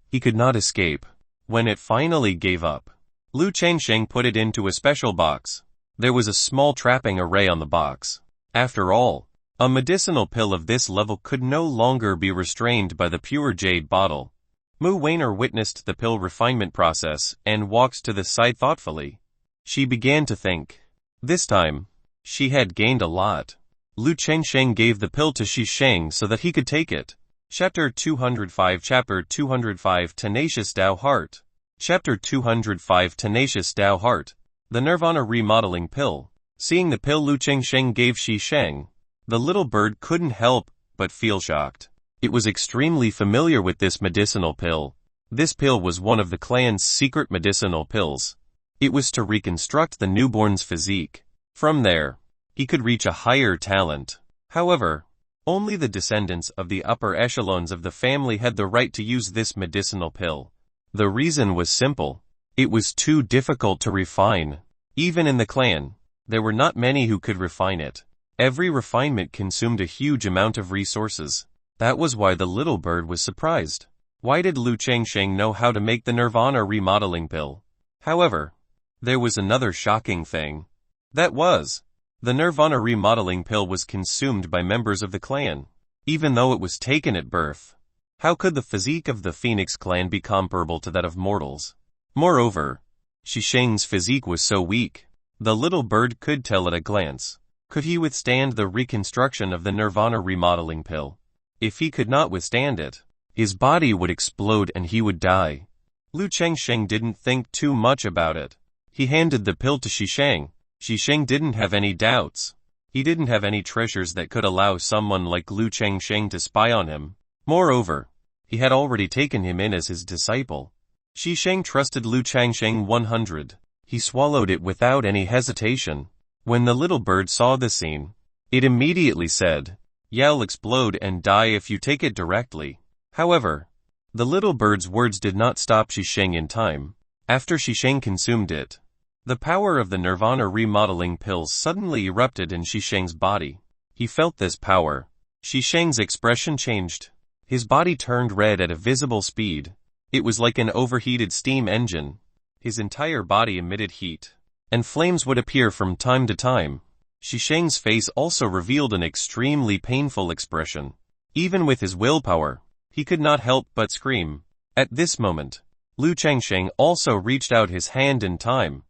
he could not escape. When it finally gave up, Lu Changsheng put it into a special box. There was a small trapping array on the box. After all, a medicinal pill of this level could no longer be restrained by the pure jade bottle. Mu Weiner witnessed the pill refinement process and walked to the side thoughtfully. She began to think. This time, she had gained a lot. Lu Changsheng gave the pill to Shisheng so that he could take it. Chapter 205 Chapter 205 Tenacious Tao Heart. Chapter 205 Tenacious Tao Heart. The Nirvana remodeling pill. Seeing the pill Lu Changsheng gave Shisheng, the little bird couldn't help but feel shocked. It was extremely familiar with this medicinal pill. This pill was one of the clan's secret medicinal pills. It was to reconstruct the newborn's physique. From there, he could reach a higher talent. However, only the descendants of the upper echelons of the family had the right to use this medicinal pill. The reason was simple. It was too difficult to refine. Even in the clan, there were not many who could refine it. Every refinement consumed a huge amount of resources. That was why the little bird was surprised. Why did Lu Changsheng know how to make the Nirvana remodeling pill? However, there was another shocking thing. That was, the Nirvana remodeling pill was consumed by members of the clan, even though it was taken at birth. How could the physique of the Phoenix clan be comparable to that of mortals? Moreover, Shisheng's physique was so weak, the little bird could tell at a glance. Could he withstand the reconstruction of the Nirvana remodeling pill? If he could not withstand it, his body would explode and he would die. Lu Changsheng didn't think too much about it. He handed the pill to Shisheng. Shisheng didn't have any doubts. He didn't have any treasures that could allow someone like Lu Changsheng to spy on him. Moreover, he had already taken him in as his disciple. Shisheng trusted Lu Changsheng 100. He swallowed it without any hesitation. When the little bird saw the scene, it immediately said, "You'll explode and die if you take it directly." However, the little bird's words did not stop Shisheng in time. After Shisheng consumed it, the power of the Nirvana remodeling pills suddenly erupted in Shisheng's body. He felt this power. Shisheng's expression changed. His body turned red at a visible speed. It was like an overheated steam engine. His entire body emitted heat, and flames would appear from time to time. Shisheng's face also revealed an extremely painful expression. Even with his willpower, he could not help but scream. At this moment, Lu Changsheng also reached out his hand in time.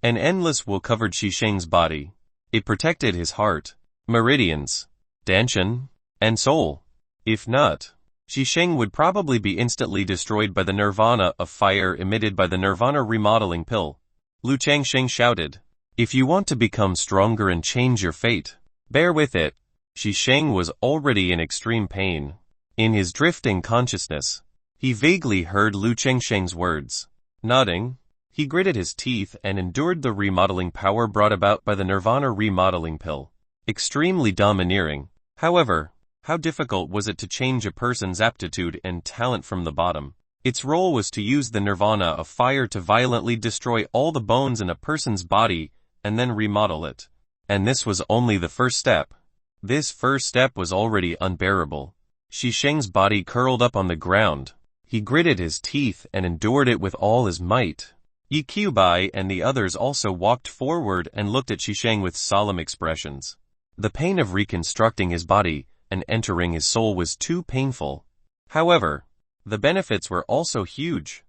An endless wool covered Shisheng's body. It protected his heart, meridians, dantian, and soul. If not, Shisheng would probably be instantly destroyed by the nirvana of fire emitted by the Nirvana remodeling pill. Lu Changsheng shouted, "If you want to become stronger and change your fate, bear with it." Shisheng was already in extreme pain. In his drifting consciousness, he vaguely heard Lu Changsheng's words. Nodding, he gritted his teeth and endured the remodeling power brought about by the Nirvana remodeling pill. Extremely domineering. However, how difficult was it to change a person's aptitude and talent from the bottom? Its role was to use the Nirvana of fire to violently destroy all the bones in a person's body and then remodel it. And this was only the first step. This first step was already unbearable. Shisheng's body curled up on the ground. He gritted his teeth and endured it with all his might. Yi Qiubai and the others also walked forward and looked at Shisheng with solemn expressions. The pain of reconstructing his body and entering his soul was too painful. However, the benefits were also huge.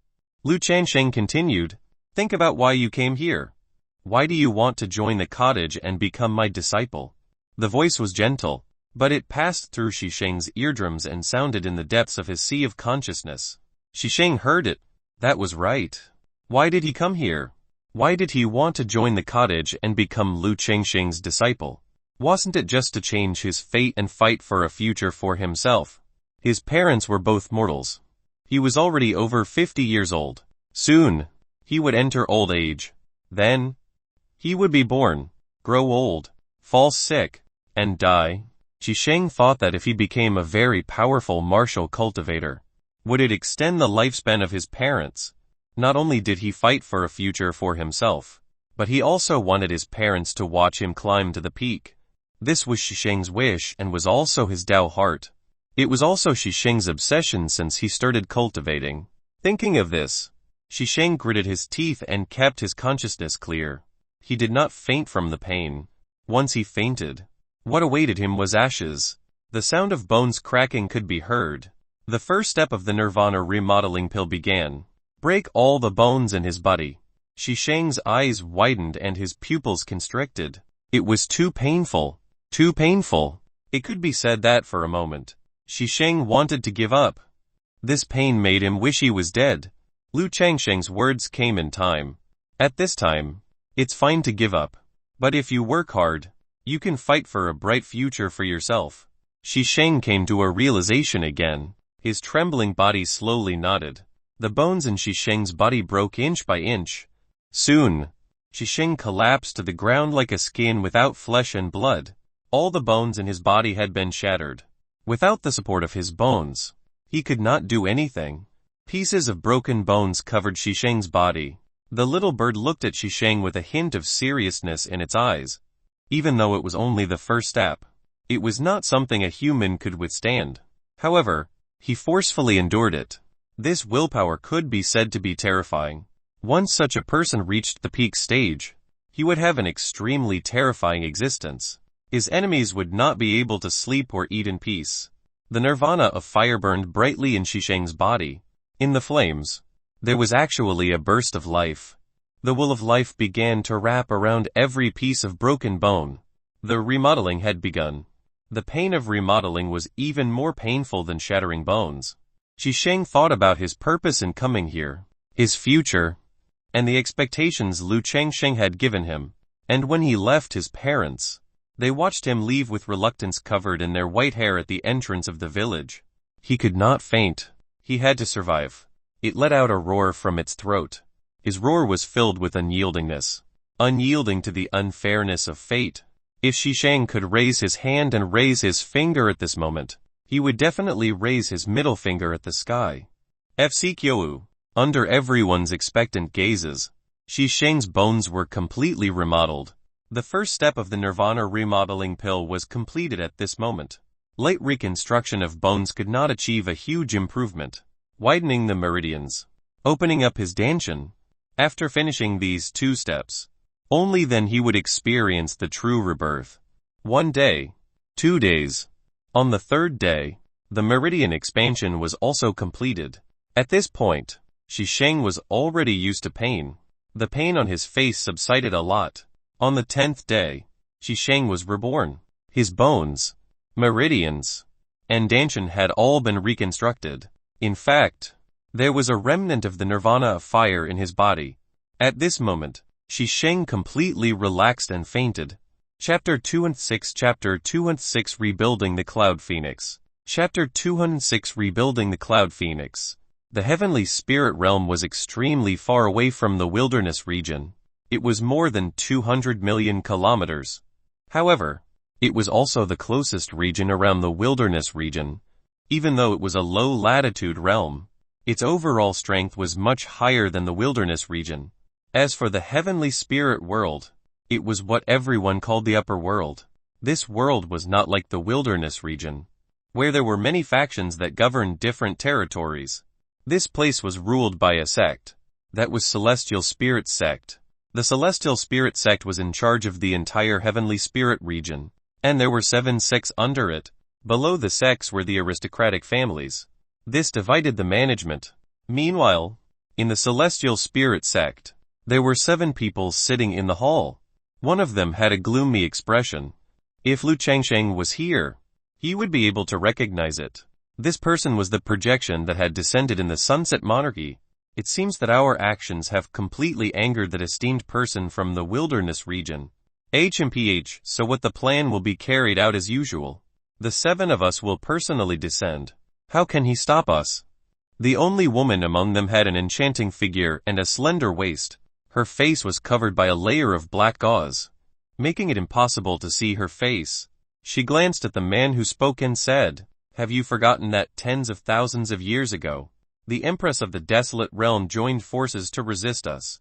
Lu Changsheng continued, "Think about why you came here. Why do you want to join the cottage and become my disciple?" The voice was gentle, but it passed through Shisheng's eardrums and sounded in the depths of his sea of consciousness. Shisheng heard it. That was right. Why did he come here? Why did he want to join the cottage and become Lu Changsheng's disciple? Wasn't it just to change his fate and fight for a future for himself? His parents were both mortals. He was already over 50 years old. Soon, he would enter old age. Then, he would be born, grow old, fall sick, and die. Shisheng thought that if he became a very powerful martial cultivator, would it extend the lifespan of his parents? Not only did he fight for a future for himself, but he also wanted his parents to watch him climb to the peak. This was Shisheng's wish and was also his Tao heart. It was also Shisheng's obsession since he started cultivating. Thinking of this, Shisheng gritted his teeth and kept his consciousness clear. He did not faint from the pain. Once he fainted, what awaited him was ashes. The sound of bones cracking could be heard. The first step of the Nirvana remodeling pill began. Break all the bones in his body. Shisheng's eyes widened and his pupils constricted. It was too painful. Too painful. It could be said that for a moment, Shisheng wanted to give up. This pain made him wish he was dead. Lu Changsheng's words came in time. At this time, it's fine to give up. But if you work hard, you can fight for a bright future for yourself. Shisheng came to a realization again. His trembling body slowly nodded. The bones in Shisheng's body broke inch by inch. Soon, Shisheng collapsed to the ground like a skin without flesh and blood. All the bones in his body had been shattered. Without the support of his bones, he could not do anything. Pieces of broken bones covered Shisheng's body. The little bird looked at Shisheng with a hint of seriousness in its eyes. Even though it was only the first step, it was not something a human could withstand. However, he forcefully endured it. This willpower could be said to be terrifying. Once such a person reached the peak stage, he would have an extremely terrifying existence. His enemies would not be able to sleep or eat in peace. The nirvana of fire burned brightly in Shisheng's body. In the flames, there was actually a burst of life. The will of life began to wrap around every piece of broken bone. The remodeling had begun. The pain of remodeling was even more painful than shattering bones. Shisheng thought about his purpose in coming here, his future, and the expectations Lu Changsheng had given him. And when he left his parents, they watched him leave with reluctance covered in their white hair at the entrance of the village. He could not faint. He had to survive. It let out a roar from its throat. His roar was filled with unyieldingness. Unyielding to the unfairness of fate. If Shisheng could raise his hand and raise his finger at this moment, he would definitely raise his middle finger at the sky. FCQ. Under everyone's expectant gazes, Shisheng's bones were completely remodeled. The first step of the Nirvana remodeling pill was completed at this moment. Light reconstruction of bones could not achieve a huge improvement. Widening the meridians. Opening up his danshan. After finishing these 2 steps, only then he would experience the true rebirth. 1 day. 2 days. On the 3rd day, the meridian expansion was also completed. At this point, Shisheng was already used to pain. The pain on his face subsided a lot. On the 10th day, Shisheng was reborn. His bones, meridians, and danshan had all been reconstructed. In fact, there was a remnant of the nirvana of fire in his body. At this moment, Shisheng completely relaxed and fainted. Chapter 206 Chapter 206 Rebuilding the Cloud Phoenix. Chapter 206 Rebuilding the Cloud Phoenix. The heavenly spirit realm was extremely far away from the wilderness region. It was more than 200 million kilometers. However, it was also the closest region around the wilderness region. Even though it was a low-latitude realm, its overall strength was much higher than the wilderness region. As for the heavenly spirit world, it was what everyone called the upper world. This world was not like the wilderness region, where there were many factions that governed different territories. This place was ruled by a sect. That was Celestial Spirit Sect. The Celestial Spirit Sect was in charge of the entire heavenly spirit region, and there were 7 sects under it. Below the sects were the aristocratic families. This divided the management. Meanwhile, in the Celestial Spirit Sect, there were 7 people sitting in the hall. One of them had a gloomy expression. If Lu Changsheng was here, he would be able to recognize it. This person was the projection that had descended in the Sunset Monarchy. It seems that our actions have completely angered that esteemed person from the wilderness region. HMPH, so what the plan will be carried out as usual. The 7 of us will personally descend. How can he stop us? The only woman among them had an enchanting figure and a slender waist. Her face was covered by a layer of black gauze, making it impossible to see her face. She glanced at the man who spoke and said, "Have you forgotten that tens of thousands of years ago, the Empress of the Desolate Realm joined forces to resist us?"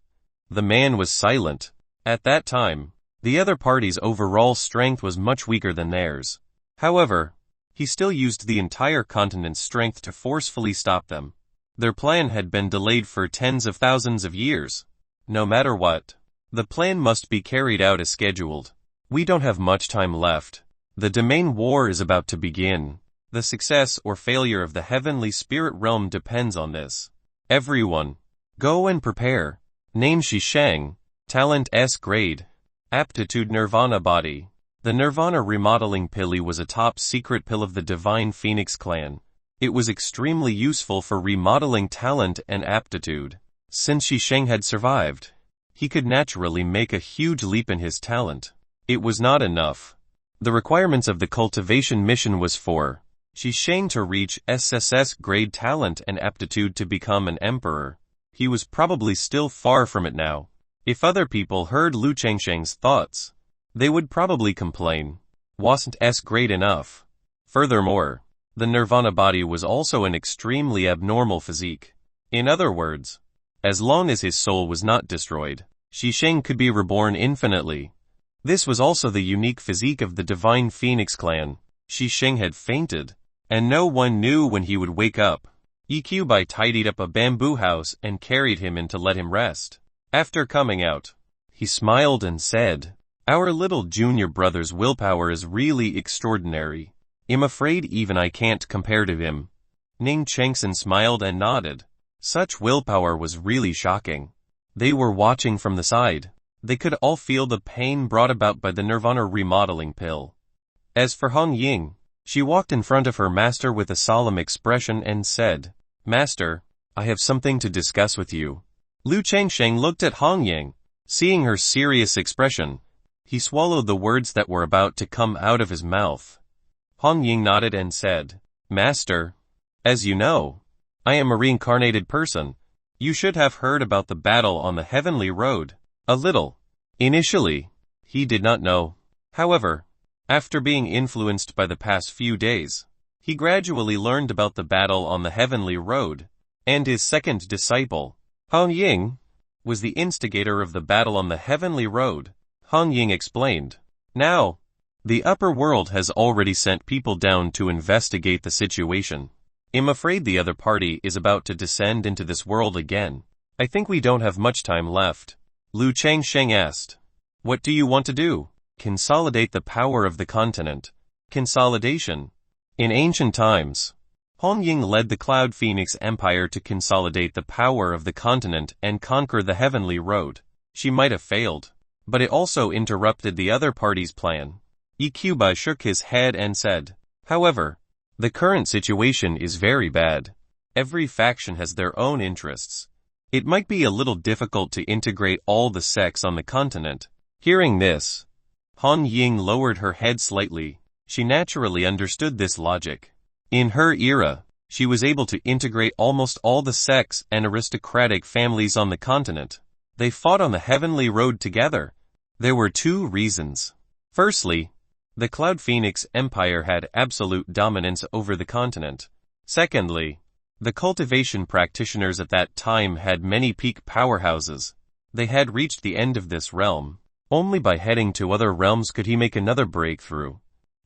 The man was silent. At that time, The other party's overall strength was much weaker than theirs. However, he still used the entire continent's strength to forcefully stop them. Their plan had been delayed for tens of thousands of years. No matter what, the plan must be carried out as scheduled. We don't have much time left. The domain war is about to begin. The success or failure of the heavenly spirit realm depends on this. Everyone, go and prepare. Name Shisheng, talent S grade. Aptitude Nirvana body. The Nirvana remodeling pilly was a top secret pill of the Divine Phoenix clan. It was extremely useful for remodeling talent and aptitude. Since Shisheng had survived, he could naturally make a huge leap in his talent. It was not enough. The requirements of the cultivation mission was for Shisheng to reach SSS grade talent and aptitude to become an emperor. He was probably still far from it now. If other people heard Lu Chengsheng's thoughts, they would probably complain. Wasn't S great enough? Furthermore, the Nirvana body was also an extremely abnormal physique. In other words, as long as his soul was not destroyed, Shisheng could be reborn infinitely. This was also the unique physique of the Divine Phoenix clan. Shisheng had fainted, and no one knew when he would wake up. Eqbai tidied up a bamboo house and carried him in to let him rest. After coming out, he smiled and said, "Our little junior brother's willpower is really extraordinary. I'm afraid even I can't compare to him." Ning Chengsen smiled and nodded. Such willpower was really shocking. They were watching from the side. They could all feel the pain brought about by the Nirvana remodeling pill. As for Hong Ying, she walked in front of her master with a solemn expression and said, "Master, I have something to discuss with you." Lu Chengsheng looked at Hong Ying. Seeing her serious expression, he swallowed the words that were about to come out of his mouth. Hong Ying nodded and said, "Master, as you know, I am a reincarnated person. You should have heard about the battle on the heavenly road." A little. Initially, he did not know. However, after being influenced by the past few days, he gradually learned about the battle on the heavenly road, and his second disciple, Hong Ying, was the instigator of the battle on the heavenly road. Hong Ying explained, "Now, the upper world has already sent people down to investigate the situation. I'm afraid the other party is about to descend into this world again. I think we don't have much time left." Lu Chengsheng asked, "What do you want to do?" "Consolidate the power of the continent." Consolidation. In ancient times, Hong Ying led the Cloud Phoenix Empire to consolidate the power of the continent and conquer the heavenly road. She might have failed, but it also interrupted the other party's plan. Eqbai shook his head and said, "However, the current situation is very bad. Every faction has their own interests. It might be a little difficult to integrate all the sects on the continent." Hearing this, Hong Ying lowered her head slightly. She naturally understood this logic. In her era, she was able to integrate almost all the sects and aristocratic families on the continent. They fought on the heavenly road together. There were two reasons. Firstly, the Cloud Phoenix Empire had absolute dominance over the continent. Secondly, the cultivation practitioners at that time had many peak powerhouses. They had reached the end of this realm. Only by heading to other realms could he make another breakthrough.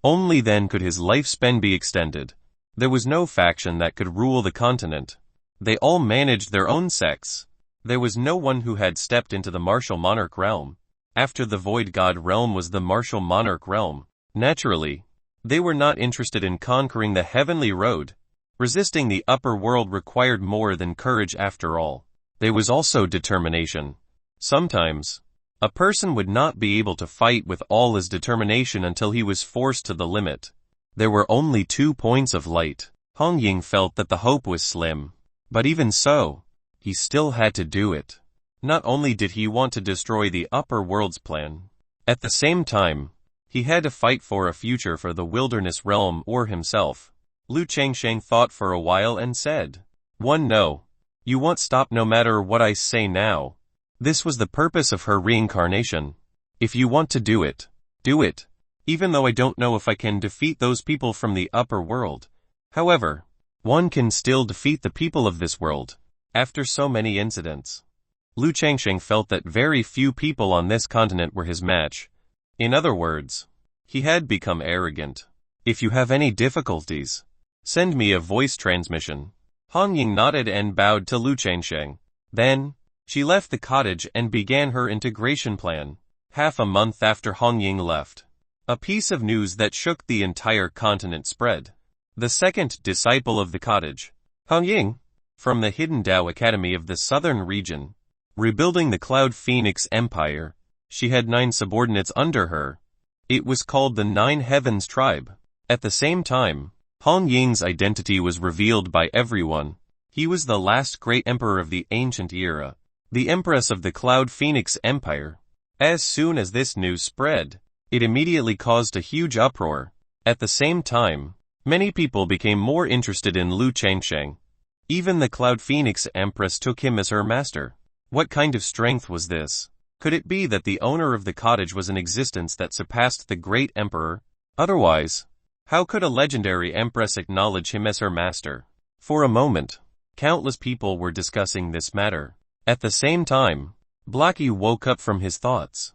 Only then could his lifespan be extended. There was no faction that could rule the continent. They all managed their own sects. There was no one who had stepped into the martial monarch realm. After the void god realm was the martial monarch realm. Naturally, they were not interested in conquering the heavenly road. Resisting the upper world required more than courage after all. There was also determination. Sometimes, a person would not be able to fight with all his determination until he was forced to the limit. There were only 2 points of light. Hong Ying felt that the hope was slim. But even so, he still had to do it. Not only did he want to destroy the upper world's plan, at the same time, he had to fight for a future for the wilderness realm or himself. Lu Chengsheng thought for a while and said, "No. You won't stop no matter what I say now." This was the purpose of her reincarnation. If you want to do it, do it. Even though I don't know if I can defeat those people from the upper world. However, one can still defeat the people of this world. After so many incidents, Lu Chengsheng felt that very few people on this continent were his match. In other words, he had become arrogant. If you have any difficulties, send me a voice transmission. Han Ying nodded and bowed to Lu Changsheng. Then, she left the cottage and began her integration plan. Half a month after Han Ying left, a piece of news that shook the entire continent spread. The second disciple of the cottage, Han Ying, from the Hidden Dao Academy of the southern region, rebuilding the Cloud Phoenix Empire. She had 9 subordinates under her. It was called the 9 Heavens Tribe. At the same time, Han Ying's identity was revealed by everyone. He was the last great emperor of the ancient era, the empress of the Cloud Phoenix Empire. As soon as this news spread, it immediately caused a huge uproar. At the same time, many people became more interested in Lu Changsheng. Even the Cloud Phoenix Empress took him as her master. What kind of strength was this? Could it be that the owner of the cottage was an existence that surpassed the great emperor? Otherwise, how could a legendary empress acknowledge him as her master? For a moment, countless people were discussing this matter. At the same time, Blackie woke up from his thoughts.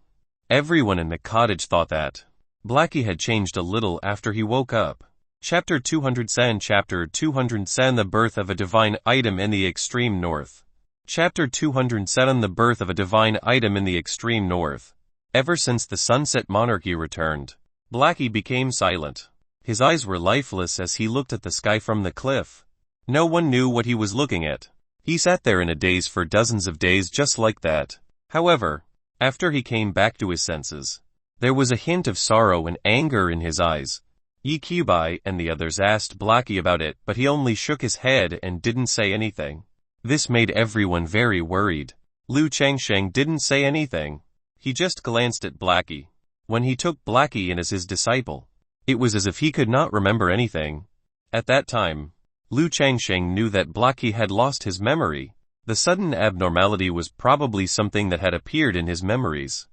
Everyone in the cottage thought that Blackie had changed a little after he woke up. Chapter 207 Chapter 207 The Birth of a Divine Item in the Extreme North. Chapter 207 The Birth of a Divine Item in the Extreme North. Ever since the Sunset Monarchy returned, Blackie became silent. His eyes were lifeless as he looked at the sky from the cliff. No one knew what he was looking at. He sat there in a daze for dozens of days just like that. However, after he came back to his senses, there was a hint of sorrow and anger in his eyes. Yi Qibai and the others asked Blackie about it, but he only shook his head and didn't say anything. This made everyone very worried. Lu Changsheng didn't say anything. He just glanced at Blackie. When he took Blackie in as his disciple, it was as if he could not remember anything. At that time, Lu Changsheng knew that Blackie had lost his memory. The sudden abnormality was probably something that had appeared in his memories.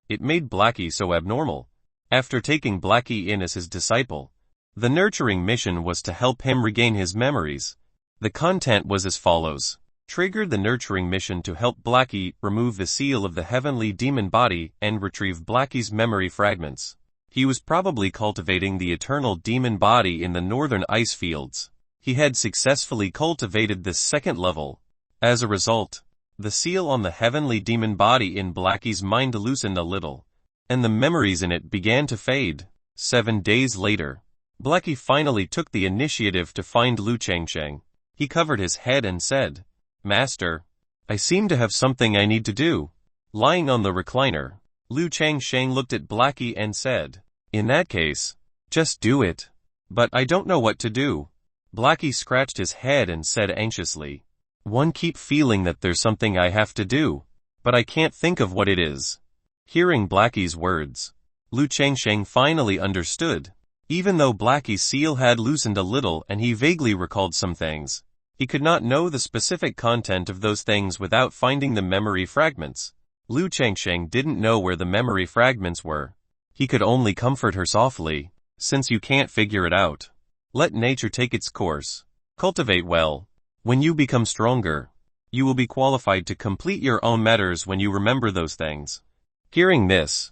It made Blackie so abnormal. After taking Blackie in as his disciple, the nurturing mission was to help him regain his memories. The content was as follows. Triggered the nurturing mission to help Blackie remove the seal of the heavenly demon body and retrieve Blackie's memory fragments. He was probably cultivating the eternal demon body in the northern ice fields. He had successfully cultivated the second level. As a result, the seal on the heavenly demon body in Blackie's mind loosened a little, and the memories in it began to fade. 7 days later, Blackie finally took the initiative to find Lu Changsheng. He covered his head and said, "Master, I seem to have something I need to do." Lying on the recliner, Lu Changsheng looked at Blackie and said, "In that case, just do it." "But I don't know what to do." Blackie scratched his head and said anxiously, "One keep feeling that there's something I have to do, but I can't think of what it is." Hearing Blackie's words, Lu Changsheng finally understood. Even though Blackie's seal had loosened a little and he vaguely recalled some things, he could not know the specific content of those things without finding the memory fragments. Lu Changsheng didn't know where the memory fragments were. He could only comfort her softly. "Since you can't figure it out, let nature take its course. Cultivate well. When you become stronger, you will be qualified to complete your own matters when you remember those things." Hearing this,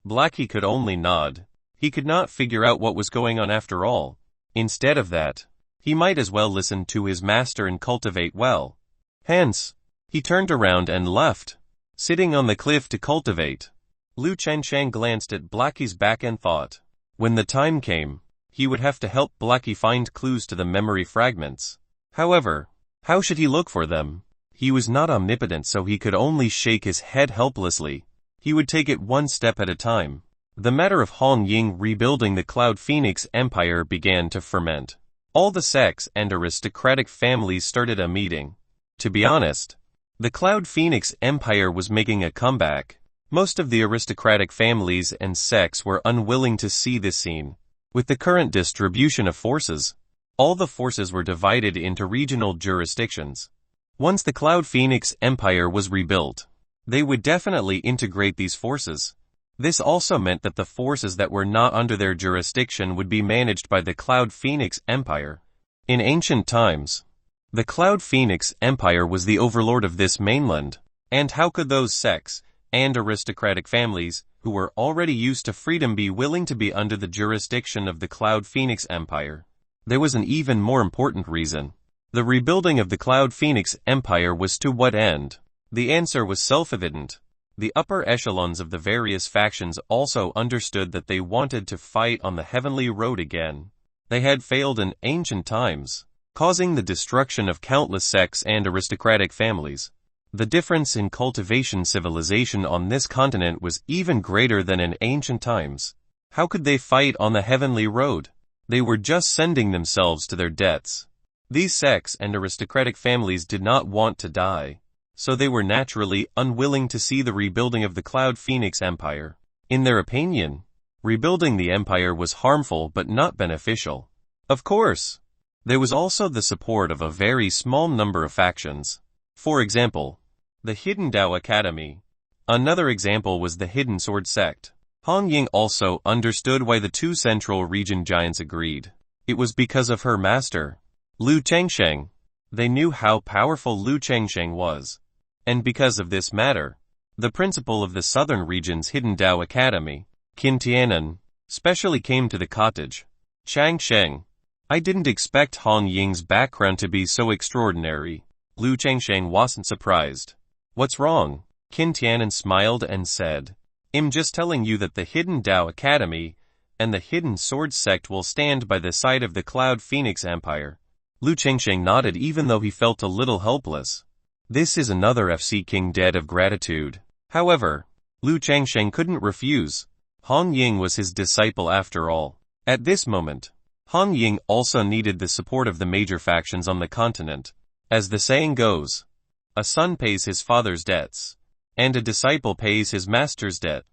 Blackie could only nod. He could not figure out what was going on after all. Instead of that, he might as well listen to his master and cultivate well. Hence, he turned around and left, sitting on the cliff to cultivate. Lu Changsheng glanced at Blackie's back and thought, when the time came, he would have to help Blackie find clues to the memory fragments. However, how should he look for them? He was not omnipotent, so he could only shake his head helplessly. He would take it one step at a time. The matter of Han Ying rebuilding the Cloud Phoenix Empire began to ferment. All the sects and aristocratic families started a meeting. To be honest, the Cloud Phoenix Empire was making a comeback. Most of the aristocratic families and sects were unwilling to see this scene. With the current distribution of forces, all the forces were divided into regional jurisdictions. Once the Cloud Phoenix Empire was rebuilt, they would definitely integrate these forces. This also meant that the forces that were not under their jurisdiction would be managed by the Cloud Phoenix Empire. In ancient times, the Cloud Phoenix Empire was the overlord of this mainland, and how could those sects and aristocratic families who were already used to freedom, be willing to be under the jurisdiction of the Cloud Phoenix Empire? There was an even more important reason. The rebuilding of the Cloud Phoenix Empire was to what end? The answer was self-evident. The upper echelons of the various factions also understood that they wanted to fight on the heavenly road again. They had failed in ancient times, causing the destruction of countless sects and aristocratic families. The difference in cultivation civilization on this continent was even greater than in ancient times. How could they fight on the heavenly road? They were just sending themselves to their deaths. These sects and aristocratic families did not want to die, so they were naturally unwilling to see the rebuilding of the Cloud Phoenix Empire. In their opinion, rebuilding the empire was harmful but not beneficial. Of course, there was also the support of a very small number of factions. For example, the Hidden Dao Academy. Another example was the Hidden Sword sect. Han Ying also understood why the two central region giants agreed. It was because of her master, Lu Chengsheng. They knew how powerful Lu Chengsheng was. And because of this matter, the principal of the southern region's Hidden Dao Academy, Qin Tianan, specially came to the cottage. Chang Sheng. I didn't expect Han Ying's background to be so extraordinary. Lu Chengsheng wasn't surprised. What's wrong? Qin Tianan smiled and said, I'm just telling you that the Hidden Dao Academy and the Hidden Sword sect will stand by the side of the Cloud Phoenix Empire. Lu Chengsheng nodded even though he felt a little helpless. This is another FC King debt of gratitude. However, Lu Chengsheng couldn't refuse. Han Ying was his disciple after all. At this moment, Han Ying also needed the support of the major factions on the continent. As the saying goes, a son pays his father's debts, and a disciple pays his master's debt.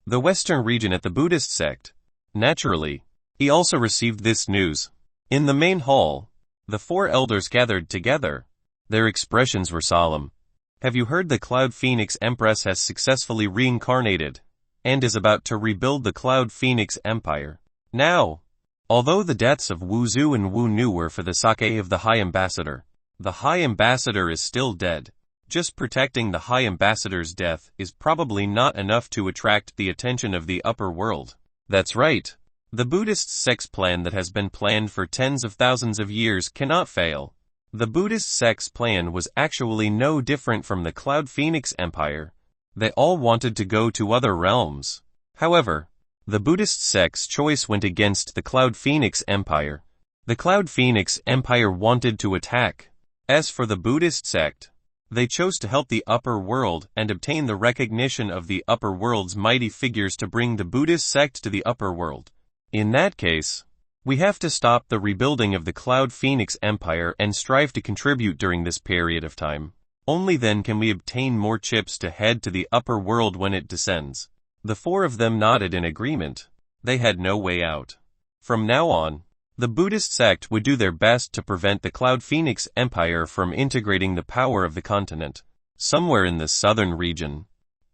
The western region at the Buddhist sect. Naturally, he also received this news. In the main hall, the four elders gathered together. Their expressions were solemn. Have you heard the Cloud Phoenix Empress has successfully reincarnated, and is about to rebuild the Cloud Phoenix Empire? Now, although the deaths of Wu Zhu and Wu Nu were for the sake of the High Ambassador, the High Ambassador is still dead. Just protecting the High Ambassador's death is probably not enough to attract the attention of the upper world. That's right. The Buddhist sect's plan that has been planned for tens of thousands of years cannot fail. The Buddhist sect's plan was actually no different from the Cloud Phoenix Empire. They all wanted to go to other realms. However, the Buddhist sect's choice went against the Cloud Phoenix Empire. The Cloud Phoenix Empire wanted to attack. As for the Buddhist sect, they chose to help the upper world and obtain the recognition of the upper world's mighty figures to bring the Buddhist sect to the upper world. In that case, we have to stop the rebuilding of the Cloud Phoenix Empire and strive to contribute during this period of time. Only then can we obtain more chips to head to the upper world when it descends. The four of them nodded in agreement. They had no way out. From now on, the Buddhist sect would do their best to prevent the Cloud Phoenix Empire from integrating the power of the continent. Somewhere in the southern region,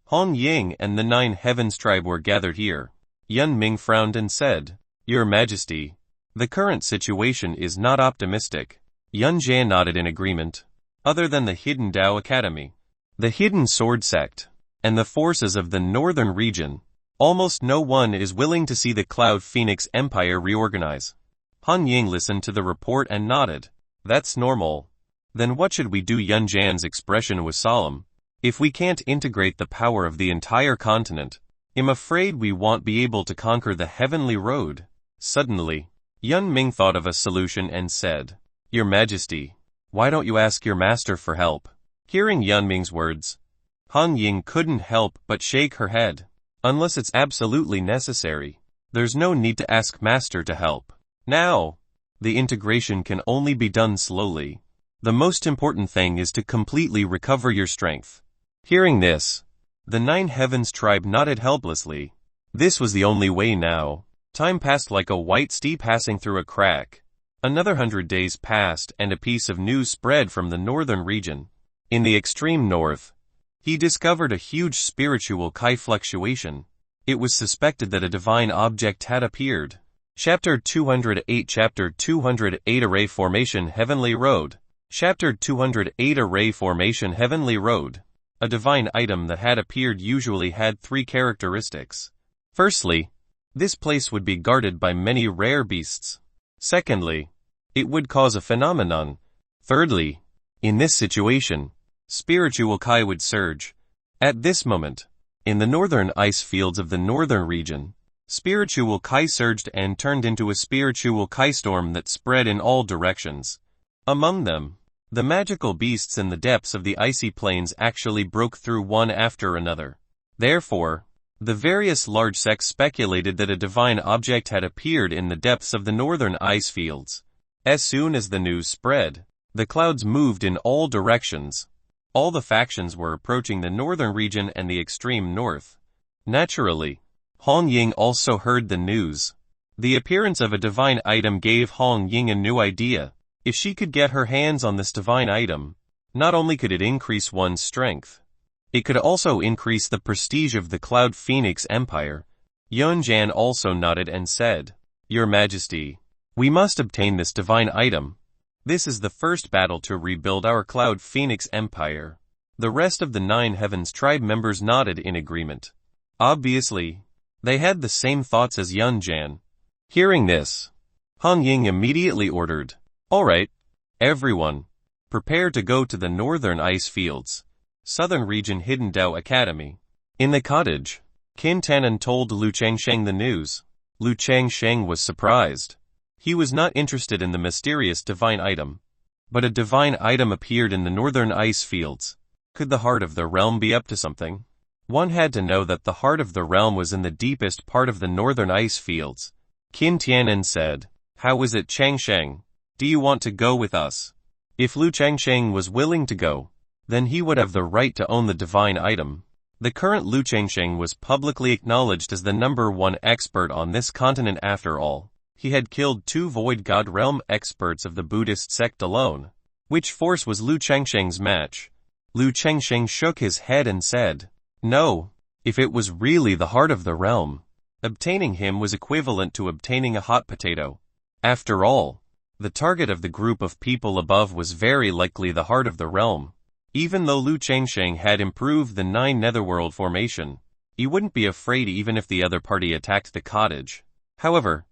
Han Ying and the 9 Heavens tribe were gathered here. Yun Ming frowned and said, Your Majesty, the current situation is not optimistic. Yun Zhan nodded in agreement. Other than the Hidden Dao Academy, the Hidden Sword sect, and the forces of the northern region, almost no one is willing to see the Cloud Phoenix Empire reorganize. Han Ying listened to the report and nodded. That's normal. Then what should we do? Yun Zhan's expression was solemn. If we can't integrate the power of the entire continent, I'm afraid we won't be able to conquer the heavenly road. Suddenly, Yun Ming thought of a solution and said, Your Majesty, why don't you ask your master for help? Hearing Yun Ming's words, Han Ying couldn't help but shake her head. Unless it's absolutely necessary, there's no need to ask master to help. Now, the integration can only be done slowly. The most important thing is to completely recover your strength. Hearing this, the 9 Heavens tribe nodded helplessly. This was the only way now. Time passed like a white steam passing through a crack. Another 100 days passed and a piece of news spread from the northern region. In the extreme north, he discovered a huge spiritual chi fluctuation. It was suspected that a divine object had appeared. Chapter 208 Chapter 208 Array Formation Heavenly Road. Chapter 208 Array Formation Heavenly Road. a divine item that had appeared usually had three characteristics. Firstly, this place would be guarded by many rare beasts. Secondly, it would cause a phenomenon. Thirdly, in this situation, spiritual Kai would surge. At this moment, in the northern ice fields of the northern region, spiritual Kai surged and turned into a spiritual Kai storm that spread in all directions. Among them, the magical beasts in the depths of the icy plains actually broke through one after another. Therefore, the various large sects speculated that a divine object had appeared in the depths of the northern ice fields. As soon as the news spread, the clouds moved in all directions. All the factions were approaching the northern region and the extreme north. Naturally, Hong Ying also heard the news. The appearance of a divine item gave Hong Ying a new idea. If she could get her hands on this divine item, not only could it increase one's strength, it could also increase the prestige of the Cloud Phoenix Empire. Yunjan also nodded and said, "Your Majesty, we must obtain this divine item. This is the first battle to rebuild our Cloud Phoenix Empire." The rest of the Nine Heavens tribe members nodded in agreement. Obviously, they had the same thoughts as Yunjan. Hearing this, Hong Ying immediately ordered, "All right, everyone, prepare to go to the northern ice fields, southern region Hidden Dao Academy." In the cottage, Qin Tanan told Lu Changsheng the news. Lu Changsheng was surprised. He was not interested in the mysterious divine item. But a divine item appeared in the northern ice fields. Could the heart of the realm be up to something? One had to know that the heart of the realm was in the deepest part of the northern ice fields. Qin Tianan said, "How is it, Changsheng? Do you want to go with us?" If Lu Changsheng was willing to go, then he would have the right to own the divine item. The current Lu Changsheng was publicly acknowledged as the #1 expert on this continent after all. He had killed 2 Void God Realm experts of the Buddhist sect alone. Which force was Lu Changsheng's match? Lu Changsheng shook his head and said, "No, if it was really the heart of the realm, obtaining him was equivalent to obtaining a hot potato. After all, the target of the group of people above was very likely the heart of the realm." Even though Lu Changsheng had improved the 9 netherworld formation, he wouldn't be afraid even if the other party attacked the cottage. However,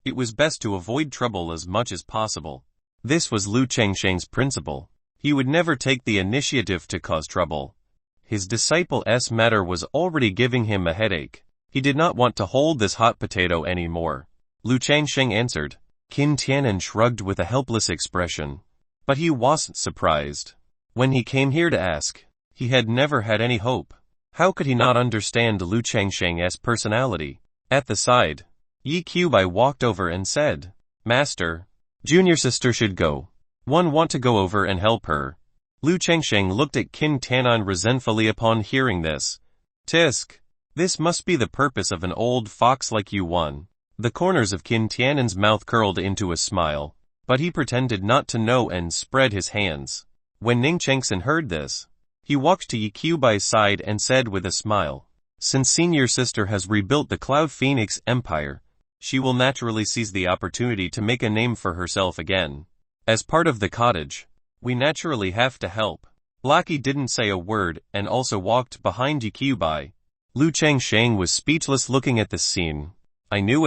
it was best to avoid trouble as much as possible. This was Lu Changsheng's principle. He would never take the initiative to cause trouble. His disciple's matter was already giving him a headache. He did not want to hold this hot potato anymore. Lu Changsheng answered. Qin Tianan shrugged with a helpless expression. But he wasn't surprised. When he came here to ask, he had never had any hope. How could he not understand Lu Changsheng's personality? At the side, Yi Qiubai walked over and said, "Master, junior sister should go. One want to go over and help her." Lu Changsheng looked at Qin Tanan resentfully upon hearing this. "Tisk, this must be the purpose of an old fox like you one." The corners of Qin Tianan's mouth curled into a smile, but he pretended not to know and spread his hands. When Ning Chengsen heard this, he walked to Yi Qiubai's side and said with a smile, "Since senior sister has rebuilt the Cloud Phoenix Empire, she will naturally seize the opportunity to make a name for herself again. As part of the cottage, we naturally have to help." Blackie didn't say a word and also walked behind Yi Qiubai. Lu Changsheng was speechless looking at the scene. I knew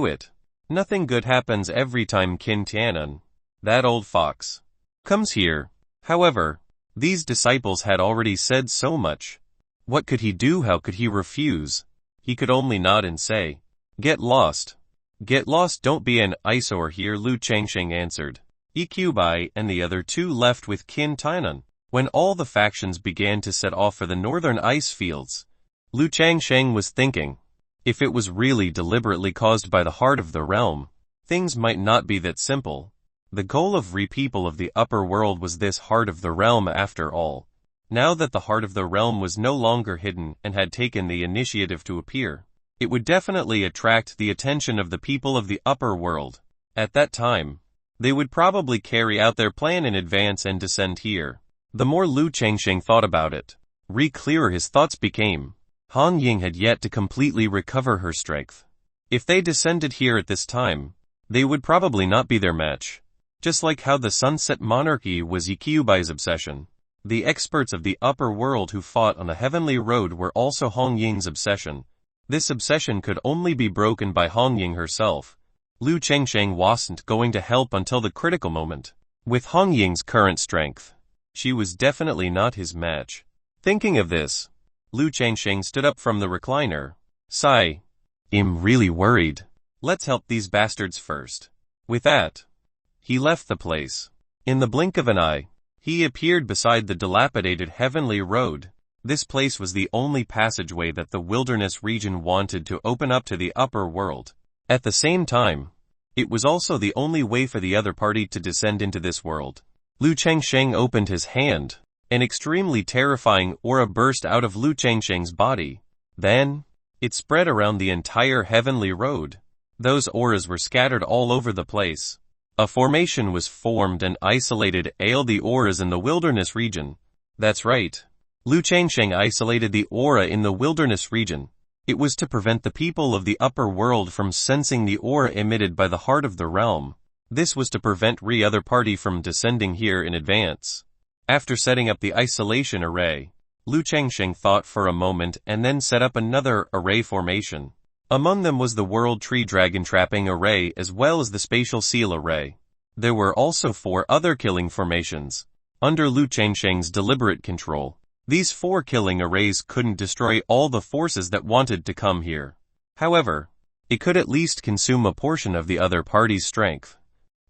it. Nothing good happens every time Qin Tianan, that old fox, comes here. However, these disciples had already said so much. What could he do? How could he refuse? He could only nod and say, "Get lost. Get lost, don't be an eyesore here," Lu Changsheng answered. Yi Qiubai and the other 2 left with Qin Tianan. When all the factions began to set off for the northern ice fields, Lu Changsheng was thinking, if it was really deliberately caused by the heart of the realm, things might not be that simple. The goal of people of the upper world was this heart of the realm after all. Now that the heart of the realm was no longer hidden and had taken the initiative to appear, it would definitely attract the attention of the people of the upper world. At that time, they would probably carry out their plan in advance and descend here. The more Lu Changsheng thought about it, clearer his thoughts became. Han Ying had yet to completely recover her strength. If they descended here at this time, they would probably not be their match. Just like how the Sunset Monarchy was Yi Qiubai's obsession. The experts of the upper world who fought on the heavenly road were also Hong Ying's obsession. This obsession could only be broken by Hong Ying herself. Lu Chengsheng wasn't going to help until the critical moment. With Hong Ying's current strength, she was definitely not his match. Thinking of this, Lu Chengsheng stood up from the recliner. Sigh. I'm really worried. Let's help these bastards first. With that, he left the place. In the blink of an eye, he appeared beside the dilapidated heavenly road. This place was the only passageway that the wilderness region wanted to open up to the upper world. At the same time, it was also the only way for the other party to descend into this world. Lu Chengsheng opened his hand. An extremely terrifying aura burst out of Lu Chengsheng's body. Then, it spread around the entire heavenly road. Those auras were scattered all over the place. A formation was formed and isolated all the auras in the wilderness region. That's right. Lu Chengsheng isolated the aura in the wilderness region. It was to prevent the people of the upper world from sensing the aura emitted by the heart of the realm. This was to prevent the other party from descending here in advance. After setting up the isolation array, Lu Chengsheng thought for a moment and then set up another array formation. Among them was the World Tree Dragon Trapping Array as well as the Spatial Seal Array. There were also 4 other killing formations. Under Lu Chengsheng's deliberate control, these 4 killing arrays couldn't destroy all the forces that wanted to come here. However, it could at least consume a portion of the other party's strength.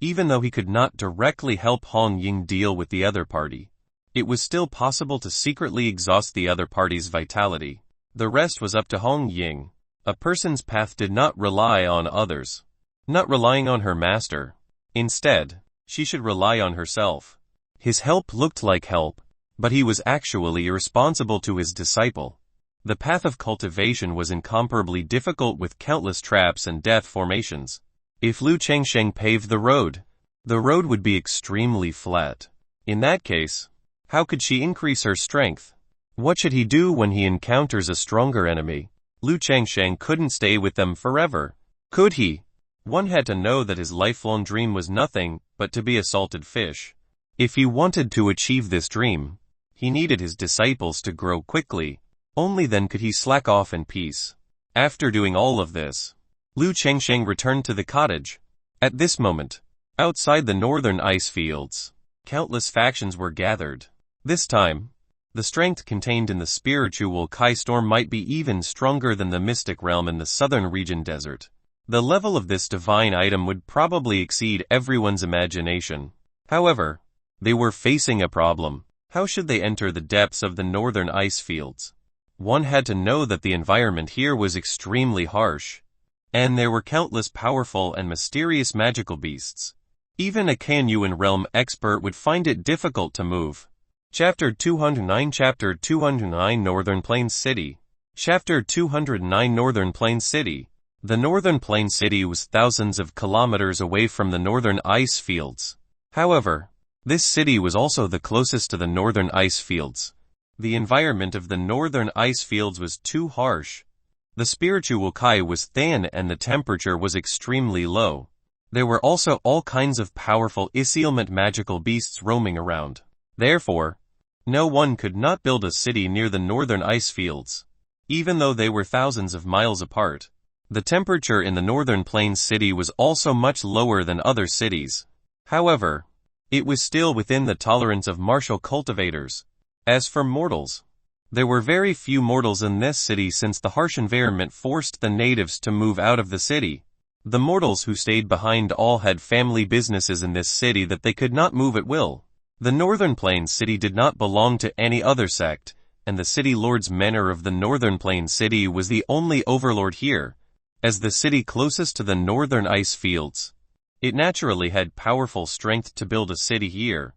Even though he could not directly help Hong Ying deal with the other party, it was still possible to secretly exhaust the other party's vitality. The rest was up to Hong Ying. A person's path did not rely on others, not relying on her master. Instead, she should rely on herself. His help looked like help, but he was actually irresponsible to his disciple. The path of cultivation was incomparably difficult with countless traps and death formations. If Lu Chengsheng paved the road would be extremely flat. In that case, how could she increase her strength? What should he do when he encounters a stronger enemy? Lu Chengsheng couldn't stay with them forever. Could he? One had to know that his lifelong dream was nothing but to be a salted fish. If he wanted to achieve this dream, he needed his disciples to grow quickly. Only then could he slack off in peace. After doing all of this, Lu Chengsheng returned to the cottage. At this moment, outside the northern ice fields, countless factions were gathered. This time, the strength contained in the spiritual Kai storm might be even stronger than the mystic realm in the southern region desert. The level of this divine item would probably exceed everyone's imagination. However, they were facing a problem. How should they enter the depths of the northern ice fields? One had to know that the environment here was extremely harsh. And there were countless powerful and mysterious magical beasts. Even a Kanyuan realm expert would find it difficult to move. Chapter 209 Chapter 209 Northern Plains City. Chapter 209 Northern Plains City. The Northern Plains City was thousands of kilometers away from the northern ice fields. However, this city was also the closest to the northern ice fields. The environment of the northern ice fields was too harsh. The spiritual Kai was thin and the temperature was extremely low. There were also all kinds of powerful Isealment magical beasts roaming around. Therefore, no one could not build a city near the northern ice fields. Even though they were thousands of miles apart, the temperature in the northern plains city was also much lower than other cities. However, it was still within the tolerance of martial cultivators. As for mortals, there were very few mortals in this city since the harsh environment forced the natives to move out of the city. The mortals who stayed behind all had family businesses in this city that they could not move at will. The Northern Plains city did not belong to any other sect, and the city lord's manor of the Northern Plains city was the only overlord here. As the city closest to the northern ice fields, it naturally had powerful strength to build a city here.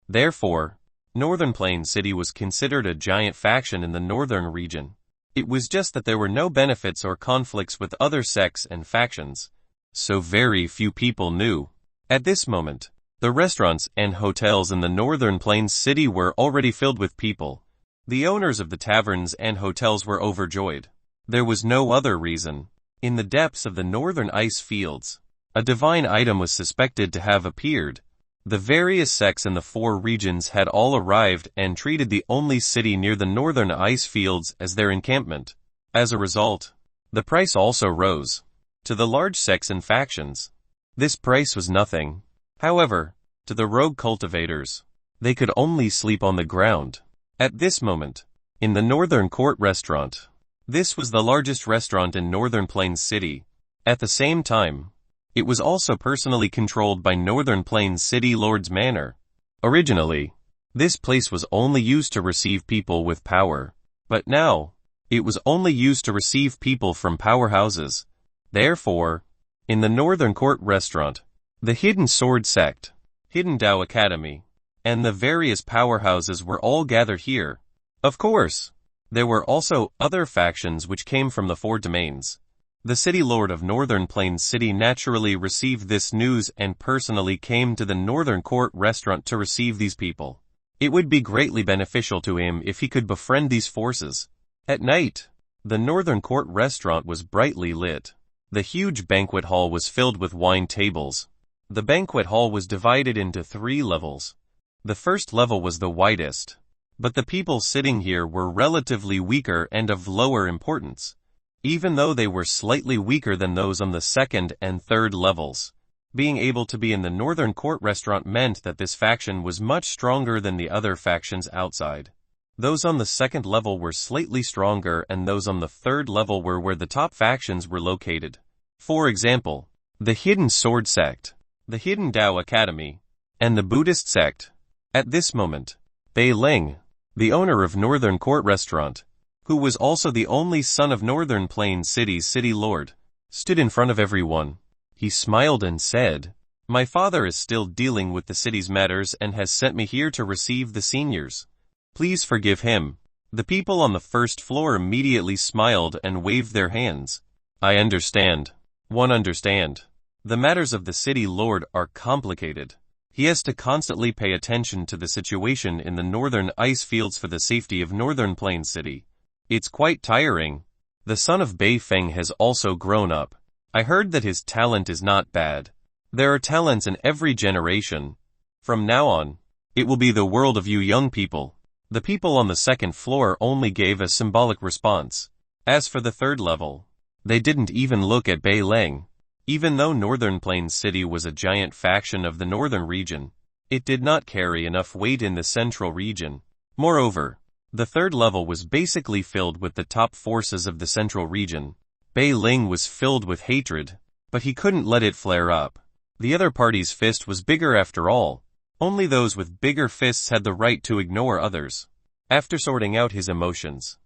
Therefore, Northern Plains City was considered a giant faction in the northern region. It was just that there were no benefits or conflicts with other sects and factions, so very few people knew. At this moment, the restaurants and hotels in the Northern Plains City were already filled with people. The owners of the taverns and hotels were overjoyed. There was no other reason. In the depths of the northern ice fields, a divine item was suspected to have appeared. The various sects in the 4 regions had all arrived and treated the only city near the northern ice fields as their encampment. As a result, the price also rose. To the large sects and factions, this price was nothing. However, to the rogue cultivators, they could only sleep on the ground. At this moment, in the Northern Court restaurant, this was the largest restaurant in Northern Plains City. At the same time, it was also personally controlled by Northern Plains City Lord's Manor. Originally, this place was only used to receive people with power, but now, it was only used to receive people from powerhouses. Therefore, in the Northern Court restaurant, the Hidden Sword Sect, Hidden Dao Academy, and the various powerhouses were all gathered here. Of course, there were also other factions which came from the 4 domains. The City Lord of Northern Plains City naturally received this news and personally came to the Northern Court restaurant to receive these people. It would be greatly beneficial to him if he could befriend these forces. At night, the Northern Court restaurant was brightly lit. The huge banquet hall was filled with wine tables. The banquet hall was divided into 3 levels. The first level was the widest, but the people sitting here were relatively weaker and of lower importance, even though they were slightly weaker than those on the second and third levels. Being able to be in the Northern Court restaurant meant that this faction was much stronger than the other factions outside. Those on the second level were slightly stronger and those on the third level were where the top factions were located. For example, the Hidden Sword Sect, the Hidden Dao Academy, and the Buddhist Sect. At this moment, Bei Ling, the owner of Northern Court Restaurant, who was also the only son of Northern Plains City's city lord, stood in front of everyone. He smiled and said, "My father is still dealing with the city's matters and has sent me here to receive the seniors. Please forgive him." The people on the first floor immediately smiled and waved their hands. "I understand. One understand. The matters of the city lord are complicated. He has to constantly pay attention to the situation in the northern ice fields for the safety of Northern Plains City. It's quite tiring. The son of Bei Feng has also grown up. I heard that his talent is not bad. There are talents in every generation. From now on, it will be the world of you young people." The people on the second floor only gave a symbolic response. As for the third level, they didn't even look at Bei Ling. Even though Northern Plains City was a giant faction of the northern region, it did not carry enough weight in the central region. Moreover, the third level was basically filled with the top forces of the central region. Bei Ling was filled with hatred, but he couldn't let it flare up. The other party's fist was bigger after all. Only those with bigger fists had the right to ignore others. After sorting out his emotions,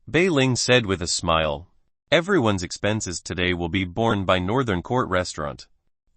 Bei Ling said with a smile, "Everyone's expenses today will be borne by Northern Court Restaurant.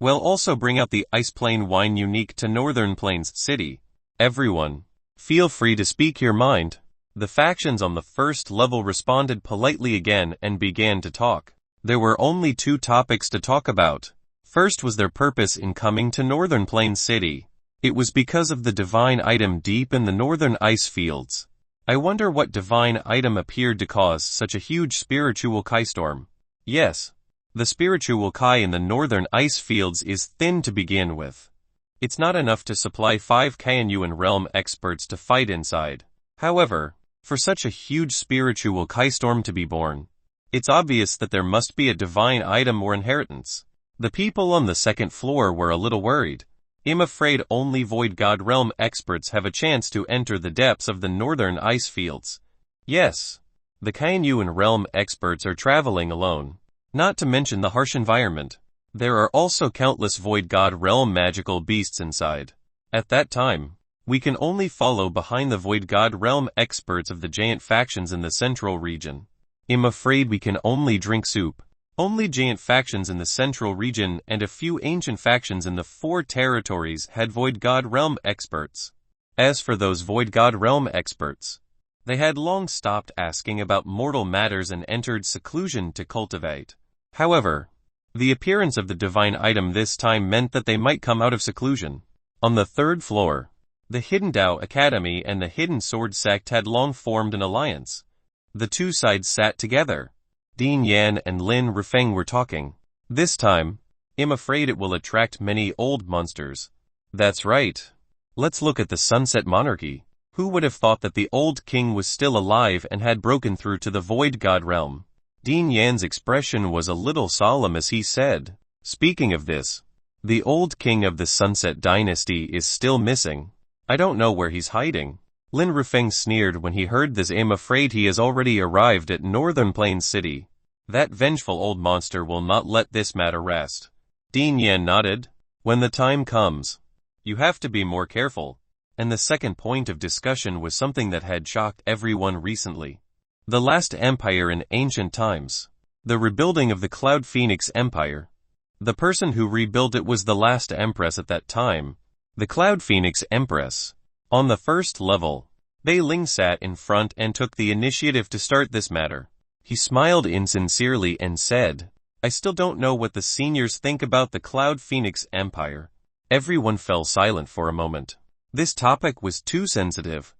We'll also bring out the ice plain wine unique to Northern Plains City. Everyone, feel free to speak your mind." The factions on the first level responded politely again and began to talk. There were only 2 topics to talk about. First was their purpose in coming to Northern Plains City. It was because of the divine item deep in the northern ice fields. I wonder what divine item appeared to cause such a huge spiritual Kai storm. Yes, the spiritual Kai in the northern ice fields is thin to begin with. It's not enough to supply 5 Kaiyuan realm experts to fight inside. However, for such a huge spiritual Kai storm to be born, it's obvious that there must be a divine item or inheritance. The people on the second floor were a little worried. I'm afraid only Void God Realm experts have a chance to enter the depths of the northern ice fields. Yes, the Kaiyuan Realm experts are traveling alone. Not to mention the harsh environment. There are also countless Void God Realm magical beasts inside. At that time, we can only follow behind the Void God Realm experts of the giant factions in the central region. I'm afraid we can only drink soup. Only giant factions in the central region and a few ancient factions in the 4 territories had Void God Realm experts. As for those Void God Realm experts, they had long stopped asking about mortal matters and entered seclusion to cultivate. However, the appearance of the divine item this time meant that they might come out of seclusion. On the third floor, the Hidden Dao Academy and the Hidden Sword Sect had long formed an alliance. The 2 sides sat together. Dean Yan and Lin Rufeng were talking. This time, I'm afraid it will attract many old monsters. That's right. Let's look at the Sunset Monarchy. Who would have thought that the old king was still alive and had broken through to the Void God realm? Dean Yan's expression was a little solemn as he said, "Speaking of this, the old king of the Sunset Dynasty is still missing. I don't know where he's hiding." Lin Rufeng sneered when he heard this. "I'm afraid he has already arrived at Northern Plains City. That vengeful old monster will not let this matter rest." Dean Yan nodded. "When the time comes, you have to be more careful." And the second point of discussion was something that had shocked everyone recently. The last empire in ancient times. The rebuilding of the Cloud Phoenix Empire. The person who rebuilt it was the last empress at that time, the Cloud Phoenix Empress. On the first level, Bei Ling sat in front and took the initiative to start this matter. He smiled insincerely and said, "I still don't know what the seniors think about the Cloud Phoenix Empire." Everyone fell silent for a moment. This topic was too sensitive.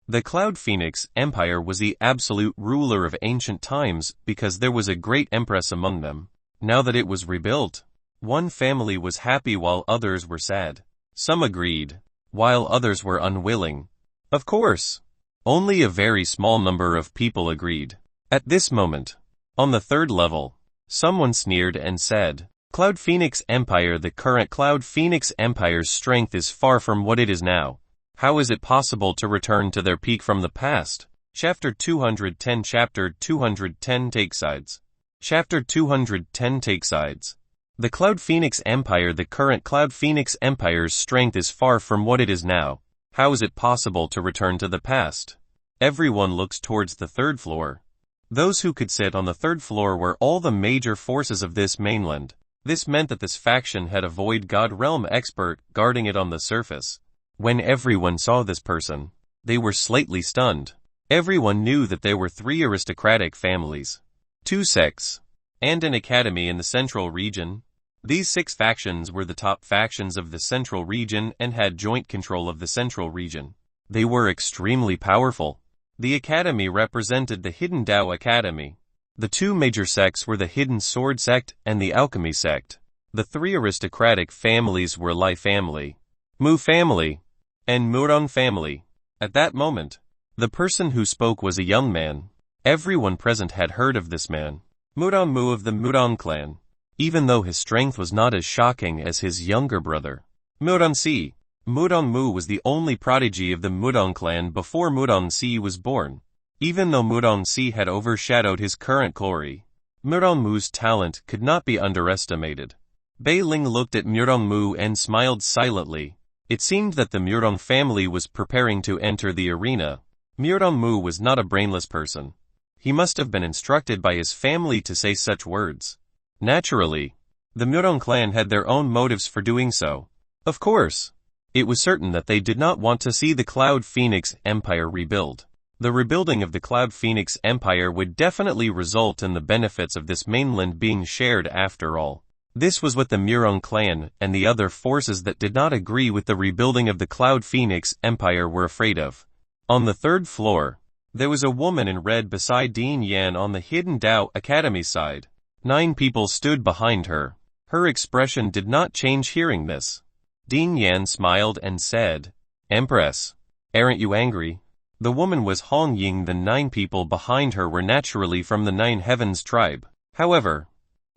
The Cloud Phoenix Empire was the absolute ruler of ancient times because there was a great empress among them. Now that it was rebuilt, one family was happy while others were sad. Some agreed, while others were unwilling. Of course, only a very small number of people agreed. At this moment, on the third level, someone sneered and said, "Cloud Phoenix Empire. The current Cloud Phoenix Empire's strength is far from what it is now. How is it possible to return to their peak from the past?" Chapter 210 Chapter 210 Take Sides. Chapter 210 Take Sides. The Cloud Phoenix Empire. The current Cloud Phoenix Empire's strength is far from what it is now. How is it possible to return to the past? Everyone looks towards the third floor. Those who could sit on the third floor were all the major forces of this mainland. This meant that this faction had a Void God realm expert guarding it on the surface. When everyone saw this person, they were slightly stunned. Everyone knew that there were 3 aristocratic families, 2 sects, and an academy in the central region. These 6 factions were the top factions of the central region and had joint control of the central region. They were extremely powerful. The academy represented the Hidden Tao Academy. The 2 major sects were the Hidden Sword Sect and the Alchemy Sect. The 3 aristocratic families were Lai family, Mu family, and Murong family. At that moment, the person who spoke was a young man. Everyone present had heard of this man, Murong Mu of the Murong clan, even though his strength was not as shocking as his younger brother, Murong Si. Murong Mu was the only prodigy of the Murong clan before Murong Si was born. Even though Murong Si had overshadowed his current glory, Murong Mu's talent could not be underestimated. Bei Ling looked at Murong Mu and smiled silently. It seemed that the Murong family was preparing to enter the arena. Murong Mu was not a brainless person. He must have been instructed by his family to say such words. Naturally, the Murong clan had their own motives for doing so. Of course, it was certain that they did not want to see the Cloud Phoenix Empire rebuild. The rebuilding of the Cloud Phoenix Empire would definitely result in the benefits of this mainland being shared after all. This was what the Murong clan and the other forces that did not agree with the rebuilding of the Cloud Phoenix Empire were afraid of. On the third floor, there was a woman in red beside Dean Yan on the Hidden Tao Academy side. 9 people stood behind her. Her expression did not change hearing this. Dean Yan smiled and said, "Empress, aren't you angry?" The woman was Hong Ying. The 9 people behind her were naturally from the 9 Heavens tribe. However,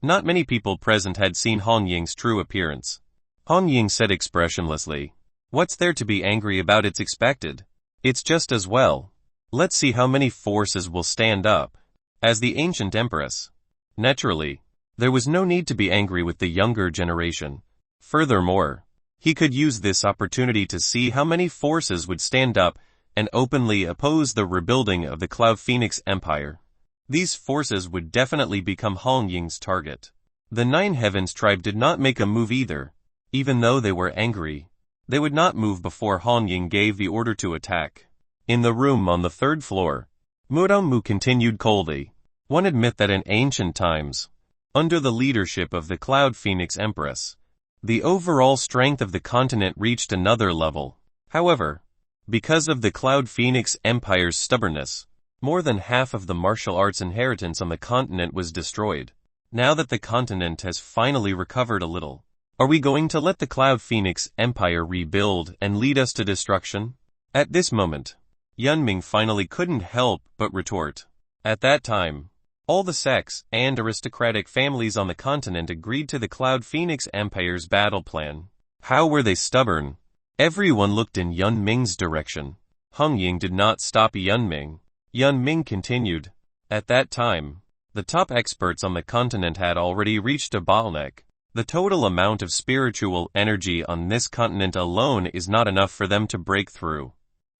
not many people present had seen Hong Ying's true appearance. Hong Ying said expressionlessly, "What's there to be angry about? It's expected. It's just as well. Let's see how many forces will stand up." As the ancient empress, naturally, there was no need to be angry with the younger generation. Furthermore, he could use this opportunity to see how many forces would stand up and openly oppose the rebuilding of the Cloud Phoenix Empire. These forces would definitely become Hong Ying's target. The 9 Heavens tribe did not make a move either. Even though they were angry, they would not move before Hong Ying gave the order to attack. In the room on the 3rd floor, Murong Mu continued coldly. One admit that in ancient times, under the leadership of the Cloud Phoenix Empress, the overall strength of the continent reached another level. However, because of the Cloud Phoenix Empire's stubbornness, more than half of the martial arts inheritance on the continent was destroyed. Now that the continent has finally recovered a little, Are we going to let the Cloud Phoenix Empire rebuild and lead us to destruction? At this moment, Yunming finally couldn't help but retort. At that time, all the sects and aristocratic families on the continent agreed to the Cloud Phoenix Empire's battle plan. How were they stubborn? Everyone looked in Yunming's direction. Hong Ying did not stop Yunming. Yunming continued. At that time, the top experts on the continent had already reached a bottleneck. The total amount of spiritual energy on this continent alone is not enough for them to break through.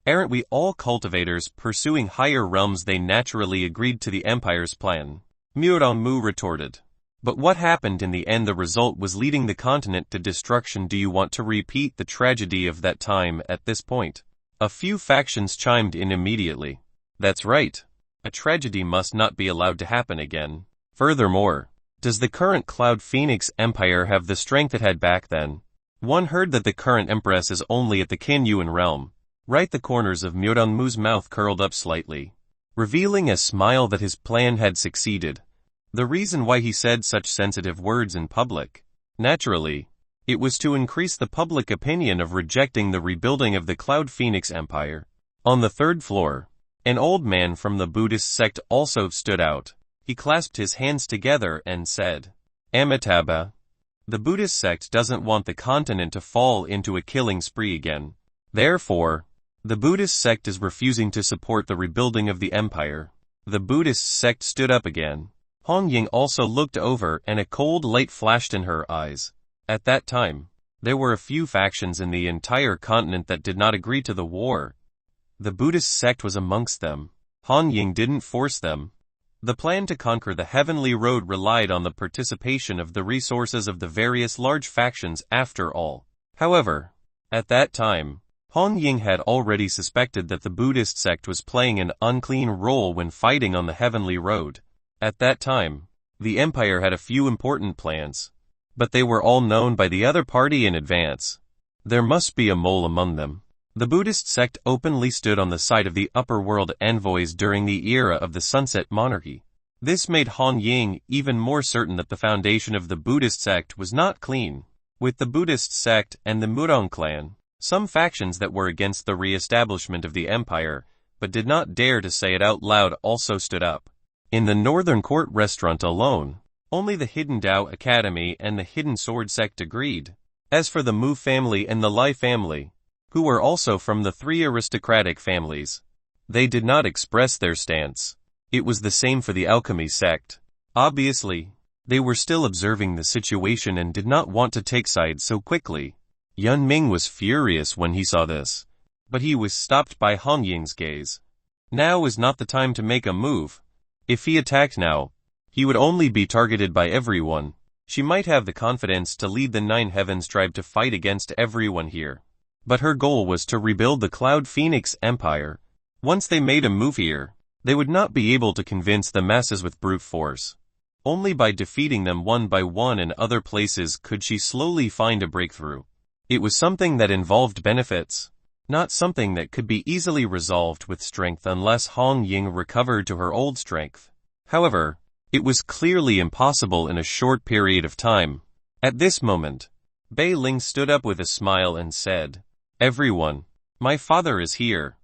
Aren't we all cultivators pursuing higher realms? They naturally agreed to the Empire's plan. Mu retorted. But what happened in the end? The result was leading the continent to destruction. Do you want to repeat the tragedy of that time at this point? A few factions chimed in immediately. That's right. A tragedy must not be allowed to happen again. Furthermore, does the current Cloud Phoenix Empire have the strength it had back then? One heard that the current empress is only at the Qinyuan realm. Right, the corners of Mu's mouth curled up slightly, revealing a smile that his plan had succeeded. The reason why he said such sensitive words in public, naturally, it was to increase the public opinion of rejecting the rebuilding of the Cloud Phoenix Empire. On the third floor, an old man from the Buddhist sect also stood out. He clasped his hands together and said, Amitabha, the Buddhist sect doesn't want the continent to fall into a killing spree again. Therefore, the Buddhist sect is refusing to support the rebuilding of the empire. The Buddhist sect stood up again. Hong Ying also looked over and a cold light flashed in her eyes. At that time, there were a few factions in the entire continent that did not agree to the war. The Buddhist sect was amongst them. Hong Ying didn't force them. The plan to conquer the heavenly road relied on the participation of the resources of the various large factions after all. However, at that time, Hong Ying had already suspected that the Buddhist sect was playing an unclean role when fighting on the heavenly road. At that time, the empire had a few important plans, but they were all known by the other party in advance. There must be a mole among them. The Buddhist sect openly stood on the side of the upper world envoys during the era of the Sunset Monarchy. This made Hong Ying even more certain that the foundation of the Buddhist sect was not clean. With the Buddhist sect and the Murong clan, some factions that were against the re-establishment of the empire, but did not dare to say it out loud, also stood up. In the Northern Court restaurant alone, only the Hidden Tao Academy and the Hidden Sword sect agreed. As for the Mu family and the Lai family, who were also from the three aristocratic families, they did not express their stance. It was the same for the Alchemy sect. Obviously, they were still observing the situation and did not want to take sides so quickly. Yunming was furious when he saw this, but he was stopped by Hong Ying's gaze. Now is not the time to make a move. If he attacked now, he would only be targeted by everyone. She might have the confidence to lead the Nine Heavens tribe to fight against everyone here. But her goal was to rebuild the Cloud Phoenix Empire. Once they made a move here, they would not be able to convince the masses with brute force. Only by defeating them one by one in other places could she slowly find a breakthrough. It was something that involved benefits, not something that could be easily resolved with strength unless Hong Ying recovered to her old strength. However, it was clearly impossible in a short period of time. At this moment, Bei Ling stood up with a smile and said, Everyone, my father is here.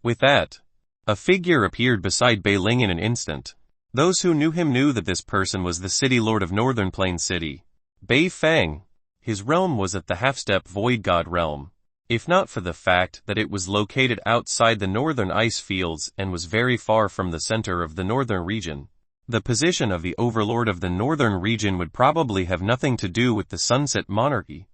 With that, a figure appeared beside Bei Ling in an instant. Those who knew him knew that this person was the city lord of Northern Plain City, Bei Feng. His realm was at the half-step void god realm. If not for the fact that it was located outside the northern ice fields and was very far from the center of the northern region, the position of the overlord of the northern region would probably have nothing to do with the Sunset Monarchy.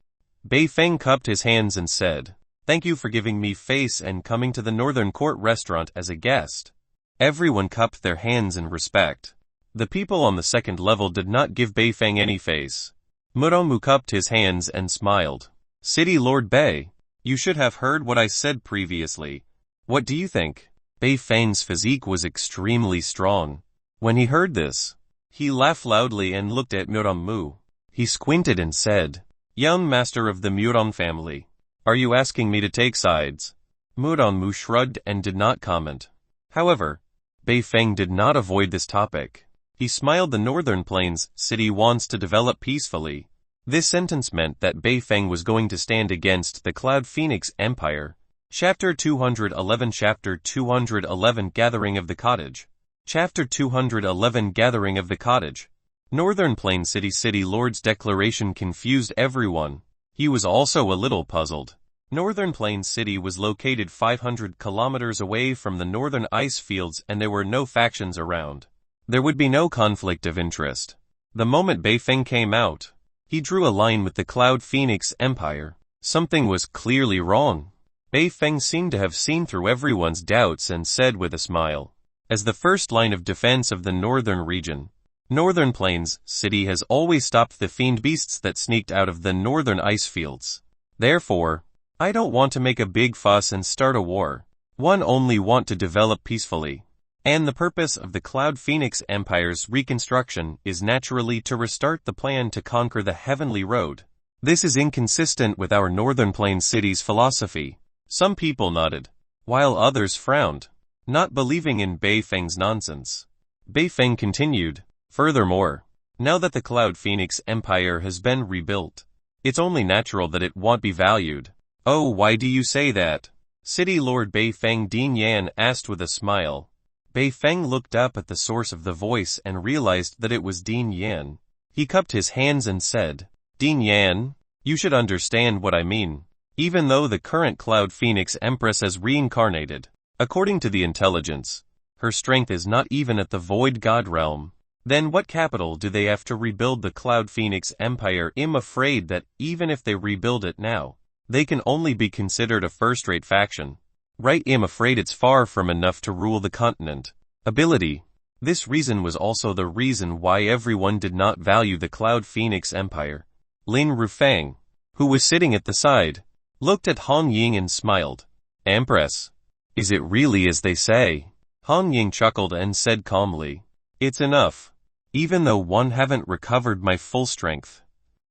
Bei Feng cupped his hands and said, Thank you for giving me face and coming to the Northern Court restaurant as a guest. Everyone cupped their hands in respect. The people on the second level did not give Bei Feng any face. Muromu cupped his hands and smiled. City Lord Bei, you should have heard what I said previously. What do you think? Bei Feng's physique was extremely strong. When he heard this, he laughed loudly and looked at Muromu. He squinted and said, Young master of the Murong family, are you asking me to take sides? Muromu shrugged and did not comment. However, Bei Feng did not avoid this topic. He smiled. The Northern Plains city wants to develop peacefully. This sentence meant that Beifeng was going to stand against the Cloud Phoenix Empire. Chapter 211 Chapter 211 Gathering of the Cottage. Chapter 211 Gathering of the Cottage. Northern Plain City Lord's declaration confused everyone. He was also a little puzzled. Northern Plain City was located 500 kilometers away from the northern ice fields and there were no factions around. There would be no conflict of interest. The moment Beifeng came out, he drew a line with the Cloud Phoenix Empire. Something was clearly wrong. Beifeng seemed to have seen through everyone's doubts and said with a smile, as the first line of defense of the northern region, Northern Plains City has always stopped the fiend beasts that sneaked out of the northern ice fields. Therefore, I don't want to make a big fuss and start a war. One only want to develop peacefully. And the purpose of the Cloud Phoenix Empire's reconstruction is naturally to restart the plan to conquer the Heavenly Road. This is inconsistent with our Northern Plains City's philosophy. Some people nodded, while others frowned, not believing in Beifeng's nonsense. Beifeng continued, furthermore, now that the Cloud Phoenix Empire has been rebuilt, it's only natural that it won't be valued. Oh, why do you say that? City Lord Beifeng Din Yan asked with a smile. Beifeng looked up at the source of the voice and realized that it was Din Yan. He cupped his hands and said, Din Yan, you should understand what I mean. Even though the current Cloud Phoenix Empress has reincarnated, according to the intelligence, her strength is not even at the Void God realm. Then what capital do they have to rebuild the Cloud Phoenix Empire? I'm afraid that even if they rebuild it now, they can only be considered a first-rate faction. Right, I'm afraid it's far from enough to rule the continent. Ability. This reason was also the reason why everyone did not value the Cloud Phoenix Empire. Lin Rufang, who was sitting at the side, looked at Han Ying and smiled. Empress. Is it really as they say? Han Ying chuckled and said calmly. It's enough. Even though one haven't recovered my full strength.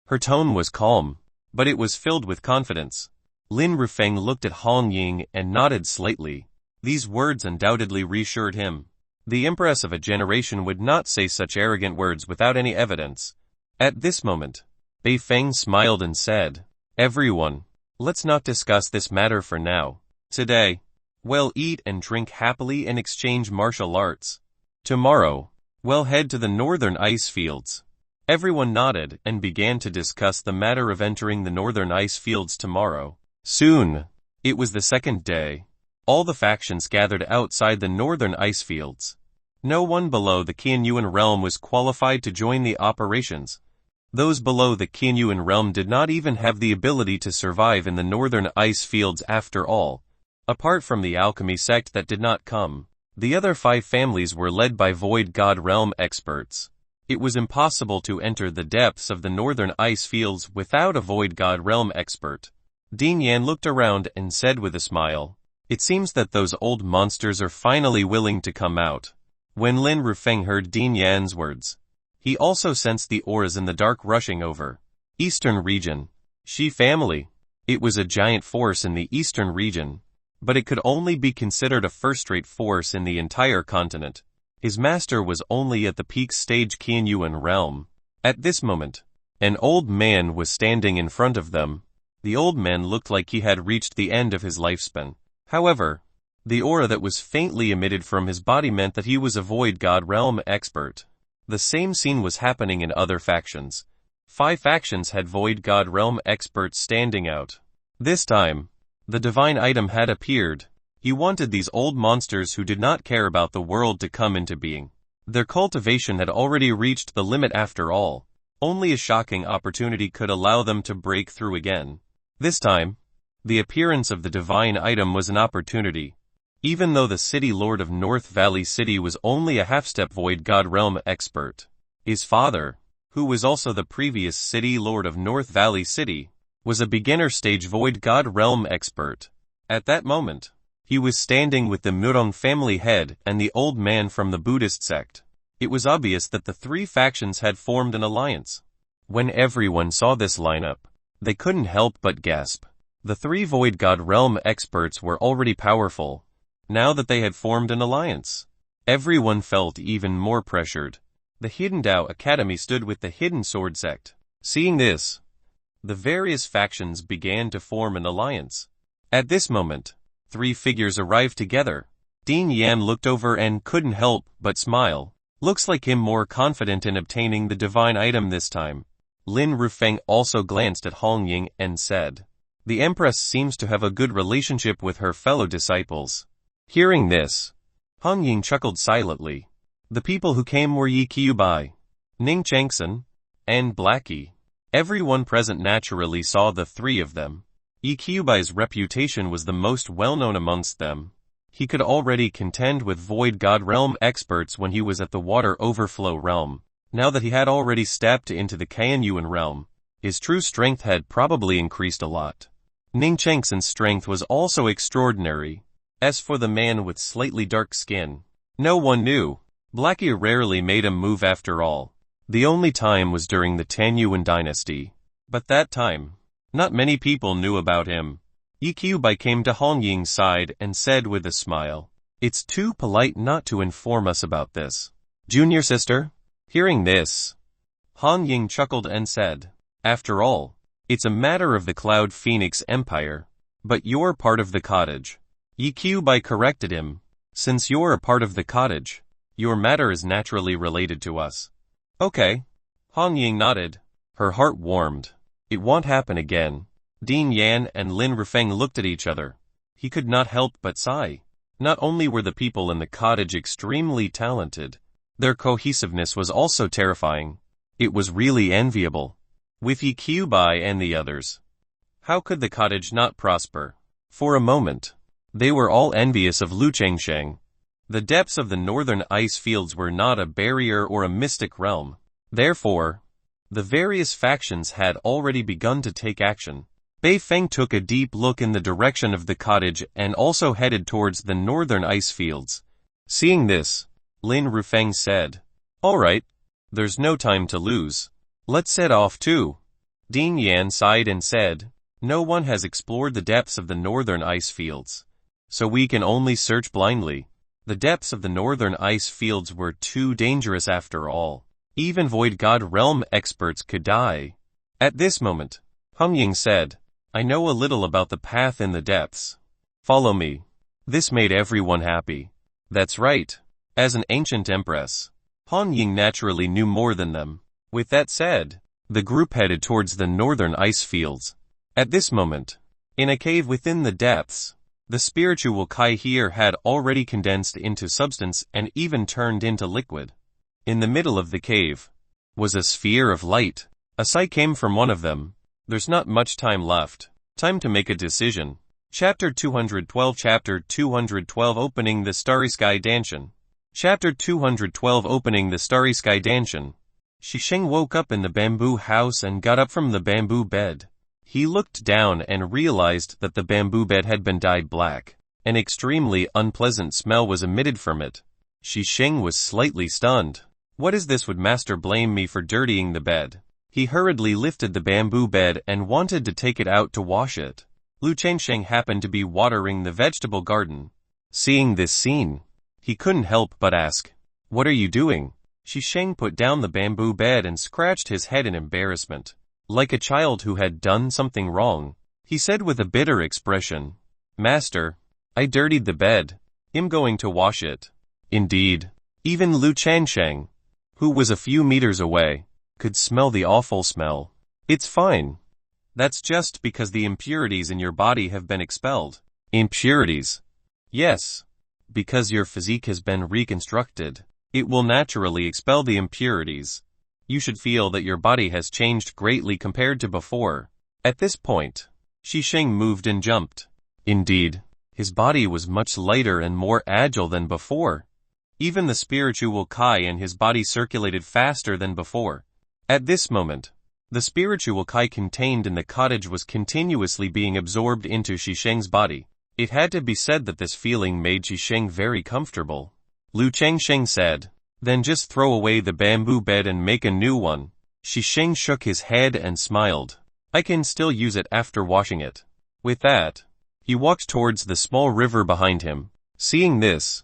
Her tone was calm, but it was filled with confidence. Lin Rufeng looked at Han Ying and nodded slightly. These words undoubtedly reassured him. The Empress of a generation would not say such arrogant words without any evidence. At this moment, Beifeng smiled and said, Everyone, let's not discuss this matter for now. Today, we'll eat and drink happily and exchange martial arts. Tomorrow, we'll head to the northern ice fields. Everyone nodded and began to discuss the matter of entering the northern ice fields tomorrow. Soon, it was the second day. All the factions gathered outside the northern ice fields. No one below the Qianyuan realm was qualified to join the operations. Those below the Qianyuan realm did not even have the ability to survive in the northern ice fields after all. Apart from the alchemy sect that did not come, the other 5 families were led by Void God realm experts. It was impossible to enter the depths of the northern ice fields without a Void God realm expert. Din Yan looked around and said with a smile, It seems that those old monsters are finally willing to come out. When Lin Rufeng heard Din Yan's words, he also sensed the auras in the dark rushing over. Eastern region. She family. It was a giant force in the eastern region, but it could only be considered a first-rate force in the entire continent. His master was only at the peak stage Qianyuan realm. At this moment, an old man was standing in front of them. The old man looked like he had reached the end of his lifespan. However, the aura that was faintly emitted from his body meant that he was a Void God realm expert. The same scene was happening in other factions. 5 factions had Void God realm experts standing out. This time, the divine item had appeared. He wanted these old monsters who did not care about the world to come into being. Their cultivation had already reached the limit after all. Only a shocking opportunity could allow them to break through again. This time, the appearance of the divine item was an opportunity. Even though the city lord of North Valley City was only a half-step Void God realm expert, his father, who was also the previous city lord of North Valley City, was a beginner-stage Void God realm expert. At that moment, he was standing with the Murong family head and the old man from the Buddhist sect. It was obvious that the 3 factions had formed an alliance. When everyone saw this lineup, they couldn't help but gasp. The 3 Void God realm experts were already powerful. Now that they had formed an alliance, everyone felt even more pressured. The Hidden Dao Academy stood with the Hidden Sword sect. Seeing this, the various factions began to form an alliance. At this moment, 3 figures arrived together. Dean Yan looked over and couldn't help but smile. Looks like him more confident in obtaining the divine item this time. Lin Rufeng also glanced at Hong Ying and said, "The Empress seems to have a good relationship with her fellow disciples." Hearing this, Hong Ying chuckled silently. The people who came were Yi Qiubai, Ning Changsen, and Blackie. Everyone present naturally saw the 3 of them. Yi Qiubai's reputation was the most well-known amongst them. He could already contend with Void God Realm experts when he was at the Water Overflow Realm. Now that he had already stepped into the Kanyuan Realm, his true strength had probably increased a lot. Ning Changsen's strength was also extraordinary. As for the man with slightly dark skin, no one knew. Blackie rarely made a move after all. The only time was during the Tanyuan dynasty. But that time, not many people knew about him. Yi Qiubai came to Hong Ying's side and said with a smile, "It's too polite not to inform us about this, junior sister." Hearing this, Hong Ying chuckled and said, "After all, it's a matter of the Cloud Phoenix Empire, but you're part of the cottage." Yi Qiubai corrected him, "Since you're a part of the cottage, your matter is naturally related to us." "Okay." Hong Ying nodded. Her heart warmed. It won't happen again. Dean Yan and Lin Rufeng looked at each other. He could not help but sigh. Not only were the people in the cottage extremely talented, their cohesiveness was also terrifying. It was really enviable. With Yi Qiubai and the others, how could the cottage not prosper? For a moment, they were all envious of Lu Chengsheng. The depths of the northern ice fields were not a barrier or a mystic realm. Therefore, the various factions had already begun to take action. Bei Feng took a deep look in the direction of the cottage and also headed towards the northern ice fields. Seeing this, Lin Rufeng said, "All right, there's no time to lose. Let's set off too." Dean Yan sighed and said, "No one has explored the depths of the northern ice fields, so we can only search blindly." The depths of the northern ice fields were too dangerous after all. Even Void God Realm experts could die. At this moment, Hong Ying said, "I know a little about the path in the depths. Follow me." This made everyone happy. That's right. As an ancient empress, Hong Ying naturally knew more than them. With that said, the group headed towards the northern ice fields. At this moment, in a cave within the depths, the spiritual Kai here had already condensed into substance and even turned into liquid. In the middle of the cave was a sphere of light. A sigh came from one of them. There's not much time left. Time to make a decision. Chapter 212 Chapter 212 Opening the Starry Sky Danshan. Chapter 212 Opening the Starry Sky Danshan. Shisheng woke up in the bamboo house and got up from the bamboo bed. He looked down and realized that the bamboo bed had been dyed black. An extremely unpleasant smell was emitted from it. Shisheng was slightly stunned. "What is this? Would master blame me for dirtying the bed?" He hurriedly lifted the bamboo bed and wanted to take it out to wash it. Lu Chengsheng happened to be watering the vegetable garden. Seeing this scene, he couldn't help but ask, "What are you doing?" Shisheng put down the bamboo bed and scratched his head in embarrassment. Like a child who had done something wrong, he said with a bitter expression, "Master, I dirtied the bed. I'm going to wash it." Indeed, even Lu Chengsheng, who was a few meters away, could smell the awful smell. "It's fine. That's just because the impurities in your body have been expelled." "Impurities?" "Yes. Because your physique has been reconstructed, it will naturally expel the impurities. You should feel that your body has changed greatly compared to before." At this point, Shisheng moved and jumped. Indeed, his body was much lighter and more agile than before. Even the spiritual Kai in his body circulated faster than before. At this moment, the spiritual Kai contained in the cottage was continuously being absorbed into Shisheng's body. It had to be said that this feeling made Shisheng very comfortable. Lu Chengsheng said, "Then just throw away the bamboo bed and make a new one." Shisheng shook his head and smiled. "I can still use it after washing it." With that, he walked towards the small river behind him. Seeing this,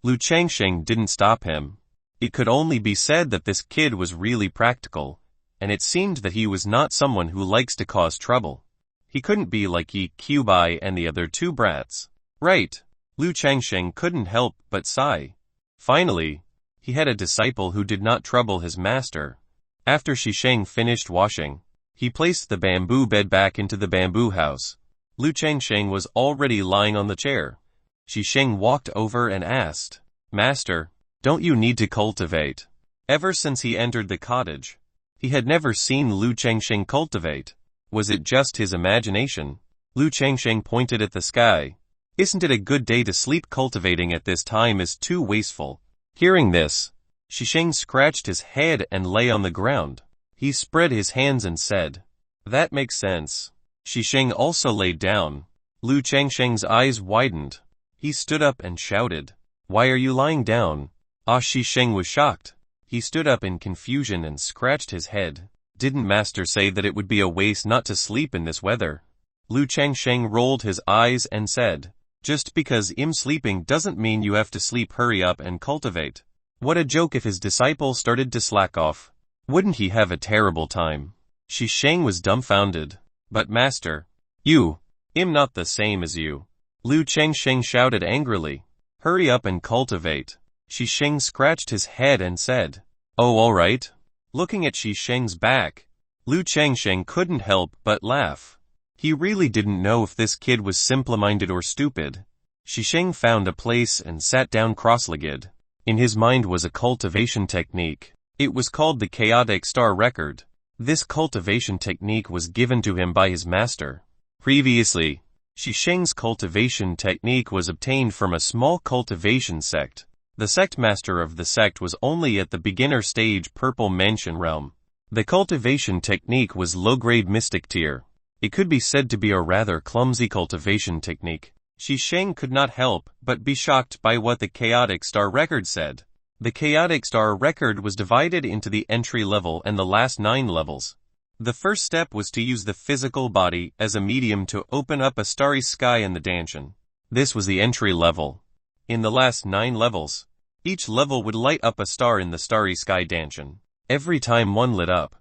Lu Chengsheng didn't stop him. It could only be said that this kid was really practical, and it seemed that he was not someone who likes to cause trouble. He couldn't be like Yi Qiubai and the other two brats. Right. Lu Changsheng couldn't help but sigh. Finally, he had a disciple who did not trouble his master. After Shisheng finished washing, he placed the bamboo bed back into the bamboo house. Lu Changsheng was already lying on the chair. Shisheng walked over and asked, "Master, don't you need to cultivate?" Ever since he entered the cottage, he had never seen Lu Changsheng cultivate. Was it just his imagination? Lu Changsheng pointed at the sky. "Isn't it a good day to sleep? Cultivating at this time is too wasteful." Hearing this, Shisheng scratched his head and lay on the ground. He spread his hands and said, "That makes sense." Shisheng also laid down. Lu Changsheng's eyes widened. He stood up and shouted, "Why are you lying down?" Shisheng was shocked. He stood up in confusion and scratched his head. "Didn't master say that it would be a waste not to sleep in this weather?" Lu Changsheng rolled his eyes and said, "Just because I'm sleeping doesn't mean you have to sleep. Hurry up and cultivate." What a joke if his disciple started to slack off. Wouldn't he have a terrible time? Shisheng was dumbfounded. "But master, I'm not the same as you." Lu Changsheng shouted angrily. "Hurry up and cultivate." Shisheng scratched his head and said, "Oh, all right." Looking at Shisheng's back, Lu Changsheng couldn't help but laugh. He really didn't know if this kid was simple-minded or stupid. Shisheng found a place and sat down cross-legged. In his mind was a cultivation technique. It was called the chaotic star record. This cultivation technique was given to him by his master. Previously, Shisheng's cultivation technique was obtained from a small cultivation sect. The sect master of the sect was only at the beginner stage purple mansion realm. The cultivation technique was low-grade mystic tier. It could be said to be a rather clumsy cultivation technique. Shisheng could not help but be shocked by what the chaotic star record said. The chaotic star record was divided into the entry level and the last 9 levels. The first step was to use the physical body as a medium to open up a starry sky in the Danshan. This was the entry level. In the last 9 levels, each level would light up a star in the starry sky Danshan. Every time one lit up,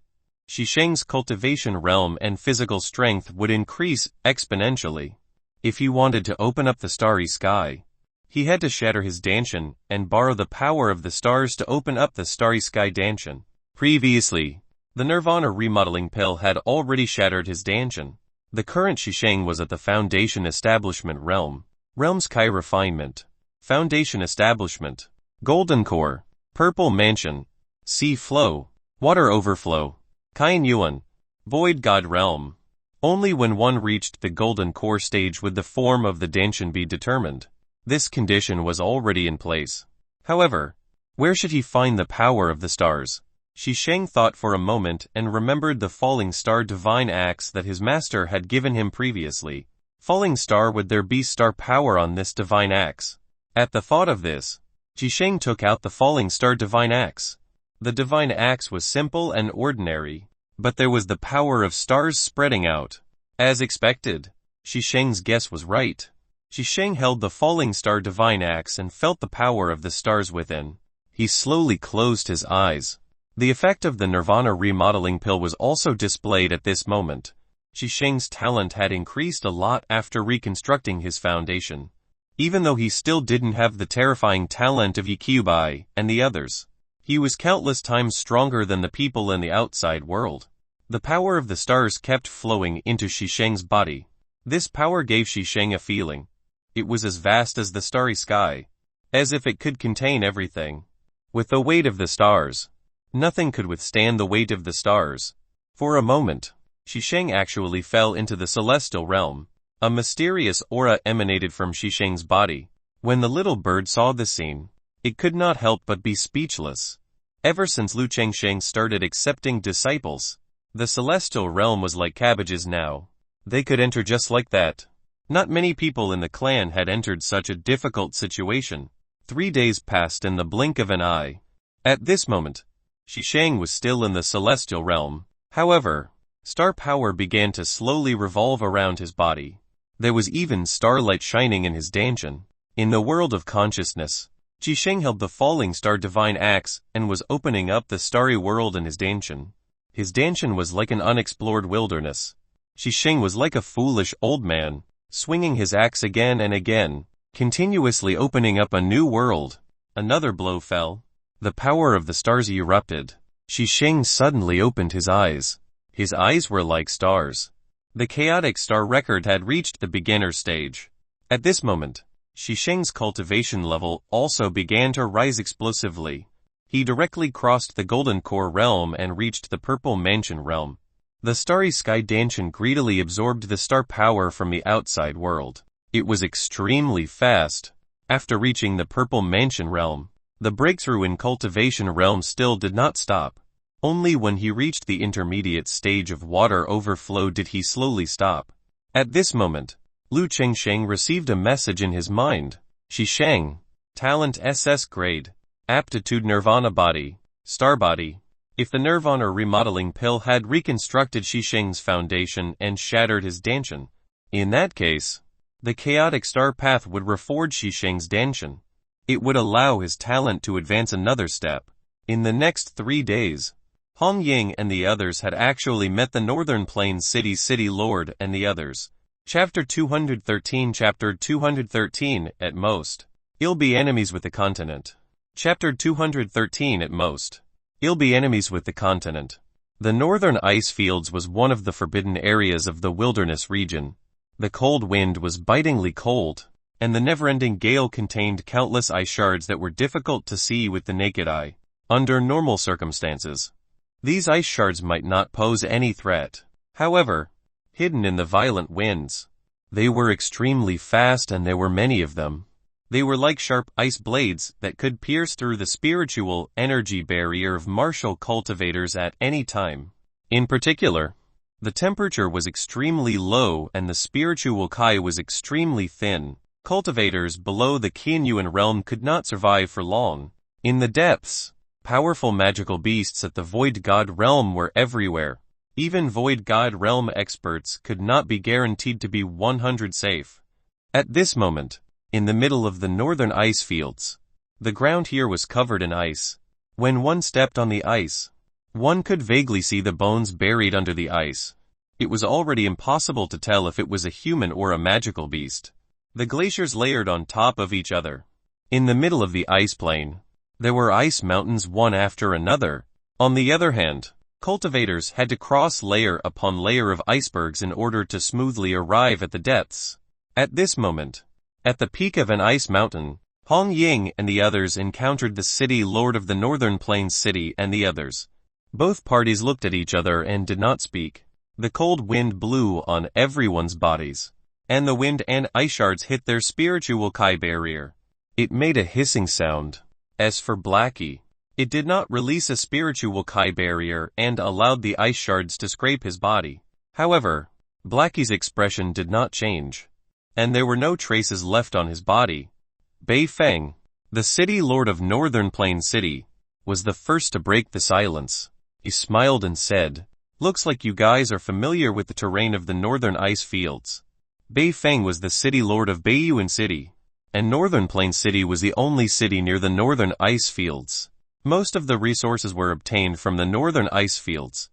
Shisheng's cultivation realm and physical strength would increase exponentially. If he wanted to open up the starry sky, he had to shatter his Danshan and borrow the power of the stars to open up the starry sky Danshan. Previously, the Nirvana remodeling pill had already shattered his Danshan. The current Shisheng was at the Foundation Establishment realm. Realms Kai Refinement, Foundation Establishment, Golden Core, Purple Mansion, Sea Flow, Water Overflow, Kaian Yuan, Void God Realm. Only when one reached the Golden Core stage would the form of the Danshan be determined. This condition was already in place. However, where should he find the power of the stars? Shisheng thought for a moment and remembered the falling star divine axe that his master had given him previously. Falling star, would there be star power on this divine axe? At the thought of this, Shisheng took out the falling star divine axe. The divine axe was simple and ordinary, but there was the power of stars spreading out. As expected, Shisheng's guess was right. Shisheng held the falling star divine axe and felt the power of the stars within. He slowly closed his eyes. The effect of the Nirvana remodeling pill was also displayed at this moment. Shisheng's talent had increased a lot after reconstructing his foundation. Even though he still didn't have the terrifying talent of Yi Qiubai and the others, he was countless times stronger than the people in the outside world. The power of the stars kept flowing into Shisheng's body. This power gave Shisheng a feeling. It was as vast as the starry sky, as if it could contain everything. With the weight of the stars, nothing could withstand the weight of the stars. For a moment, Shisheng actually fell into the celestial realm. A mysterious aura emanated from Shisheng's body. When the little bird saw the scene, it could not help but be speechless. Ever since Lu Changsheng started accepting disciples, the celestial realm was like cabbages now. They could enter just like that. Not many people in the clan had entered such a difficult situation. 3 days passed in the blink of an eye. At this moment, Shisheng was still in the celestial realm. However, star power began to slowly revolve around his body. There was even starlight shining in his Danshan. In the world of consciousness, Shisheng held the falling star divine axe and was opening up the starry world in his Danshan. His dantian was like an unexplored wilderness. Qingfeng was like a foolish old man, swinging his axe again and again, continuously opening up a new world. Another blow fell. The power of the stars erupted. Qingfeng suddenly opened his eyes. His eyes were like stars. The chaotic star record had reached the beginner stage. At this moment, Qingfeng's cultivation level also began to rise explosively. He directly crossed the Golden Core realm and reached the Purple Mansion realm. The Starry Sky dantian greedily absorbed the star power from the outside world. It was extremely fast. After reaching the Purple Mansion realm, the breakthrough in cultivation realm still did not stop. Only when he reached the intermediate stage of water overflow did he slowly stop. At this moment, Lu Qingsheng received a message in his mind. Qingfeng, talent SS grade, aptitude nirvana body, star body. If the nirvana remodeling pill had reconstructed Qingfeng's foundation and shattered his dantian, in that case, the chaotic star path would reforge Qingfeng's dantian. It would allow his talent to advance another step. In the next 3 days, Hong Ying and the others had actually met the Northern Plains City Lord and the others. Chapter 213 Chapter 213 At most, you'll be enemies with the continent. Chapter 213 At most, you'll be enemies with the continent. The northern ice fields was one of the forbidden areas of the wilderness region. The cold wind was bitingly cold, and the never-ending gale contained countless ice shards that were difficult to see with the naked eye. Under normal circumstances, these ice shards might not pose any threat. However, hidden in the violent winds, they were extremely fast and there were many of them. They were like sharp ice blades that could pierce through the spiritual energy barrier of martial cultivators at any time. In particular, the temperature was extremely low and the spiritual kai was extremely thin. Cultivators below the Qianyuan realm could not survive for long. In the depths, powerful magical beasts at the Void God realm were everywhere. Even Void God realm experts could not be guaranteed to be 100 safe. At this moment, in the middle of the northern ice fields, the ground here was covered in ice. When one stepped on the ice, one could vaguely see the bones buried under the ice. It was already impossible to tell if it was a human or a magical beast. The glaciers layered on top of each other. In the middle of the ice plain, there were ice mountains one after another. On the other hand, cultivators had to cross layer upon layer of icebergs in order to smoothly arrive at the depths. At this moment, at the peak of an ice mountain, Hong Ying and the others encountered the city lord of the Northern Plains City and the others. Both parties looked at each other and did not speak. The cold wind blew on everyone's bodies, and the wind and ice shards hit their spiritual kai barrier. It made a hissing sound. As for Blackie, it did not release a spiritual kai barrier and allowed the ice shards to scrape his body. However, Blackie's expression did not change, and there were no traces left on his body. Bei Feng, the city lord of Northern Plains City, was the first to break the silence. He smiled and said, "Looks like you guys are familiar with the terrain of the northern ice fields." Bei Feng was the city lord of Beiyuan City, and Northern Plains City was the only city near the northern ice fields. Most of the resources were obtained from the northern ice fields.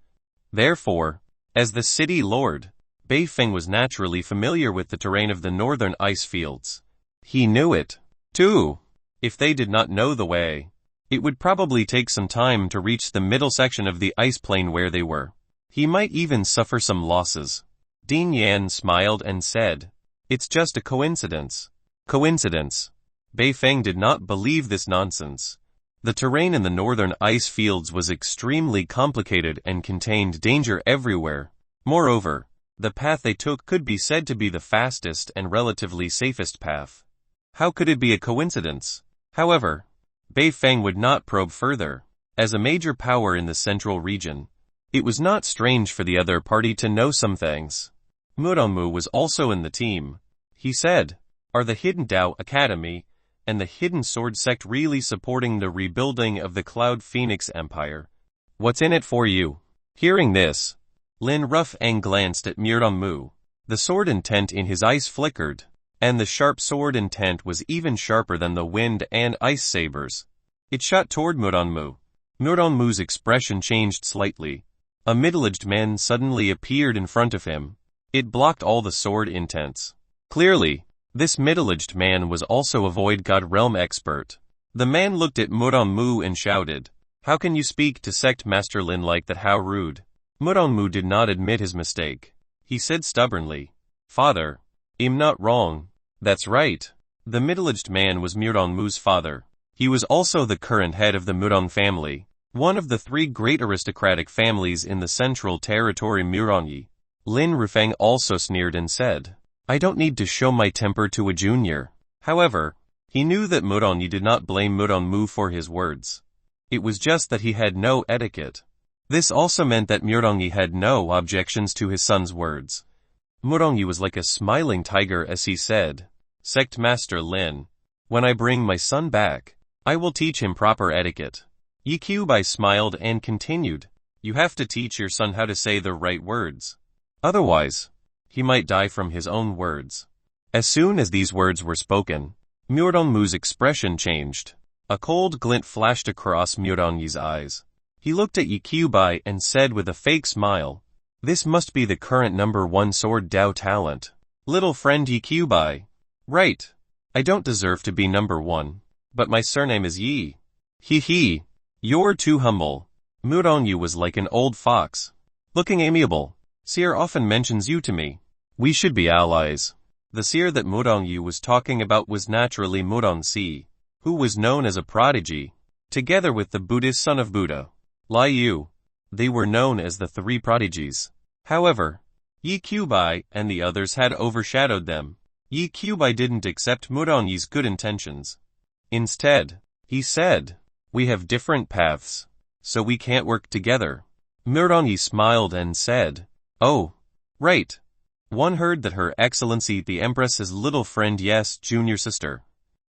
Therefore, as the city lord, Bei Feng was naturally familiar with the terrain of the northern ice fields. He knew it, too. If they did not know the way, it would probably take some time to reach the middle section of the ice plain where they were. He might even suffer some losses. Dean Yan smiled and said, "It's just a coincidence." Coincidence? Bei Feng did not believe this nonsense. The terrain in the northern ice fields was extremely complicated and contained danger everywhere. Moreover, the path they took could be said to be the fastest and relatively safest path. How could it be a coincidence? However, Bei Feng would not probe further. As a major power in the central region, it was not strange for the other party to know some things. Muronmu was also in the team. He said, "Are the Hidden Tao Academy and the Hidden Sword sect really supporting the rebuilding of the Cloud Phoenix Empire? What's in it for you?" Hearing this, Lin Rufeng glanced at Muronmu. The sword intent in his eyes flickered, and the sharp sword intent was even sharper than the wind and ice sabers. It shot toward Muronmu. Muronmu's expression changed slightly. A middle-aged man suddenly appeared in front of him. It blocked all the sword intents. Clearly, this middle-aged man was also a Void God realm expert. The man looked at Murongmu and shouted, "How can you speak to sect Master Lin like that? How rude." Murongmu did not admit his mistake. He said stubbornly, "Father, I'm not wrong." That's right. The middle-aged man was Murongmu's father. He was also the current head of the Murong family, one of the three great aristocratic families in the Central Territory Murongyi. Lin Rufeng also sneered and said, "I don't need to show my temper to a junior." However, he knew that Murongyi did not blame Murongmu for his words. It was just that he had no etiquette. This also meant that Murongyi had no objections to his son's words. Murongyi was like a smiling tiger as he said, "Sect Master Lin, when I bring my son back, I will teach him proper etiquette." Yiqiubai smiled and continued, "You have to teach your son how to say the right words. Otherwise, he might die from his own words." As soon as these words were spoken, Murongmu's expression changed. A cold glint flashed across Murongyi's eyes. He looked at Yiqiubai and said with a fake smile, "This must be the current #1 sword Dao talent. Little friend Yiqiubai." "Right. I don't deserve to be #1, but my surname is Yi." "Hee. You're too humble." Murongyi was like an old fox. "Looking amiable. Seer often mentions you to me. We should be allies." The seer that Murongyi was talking about was naturally Murongsi, who was known as a prodigy, together with the Buddhist son of Buddha, Lai Yu. They were known as the three prodigies. However, Yiqiubai and the others had overshadowed them. Yiqiubai didn't accept Murongyi's good intentions. Instead, he said, "We have different paths, so we can't work together." Murongyi smiled and said, "Oh, right. One heard that Her Excellency the Empress's little friend, yes, junior sister.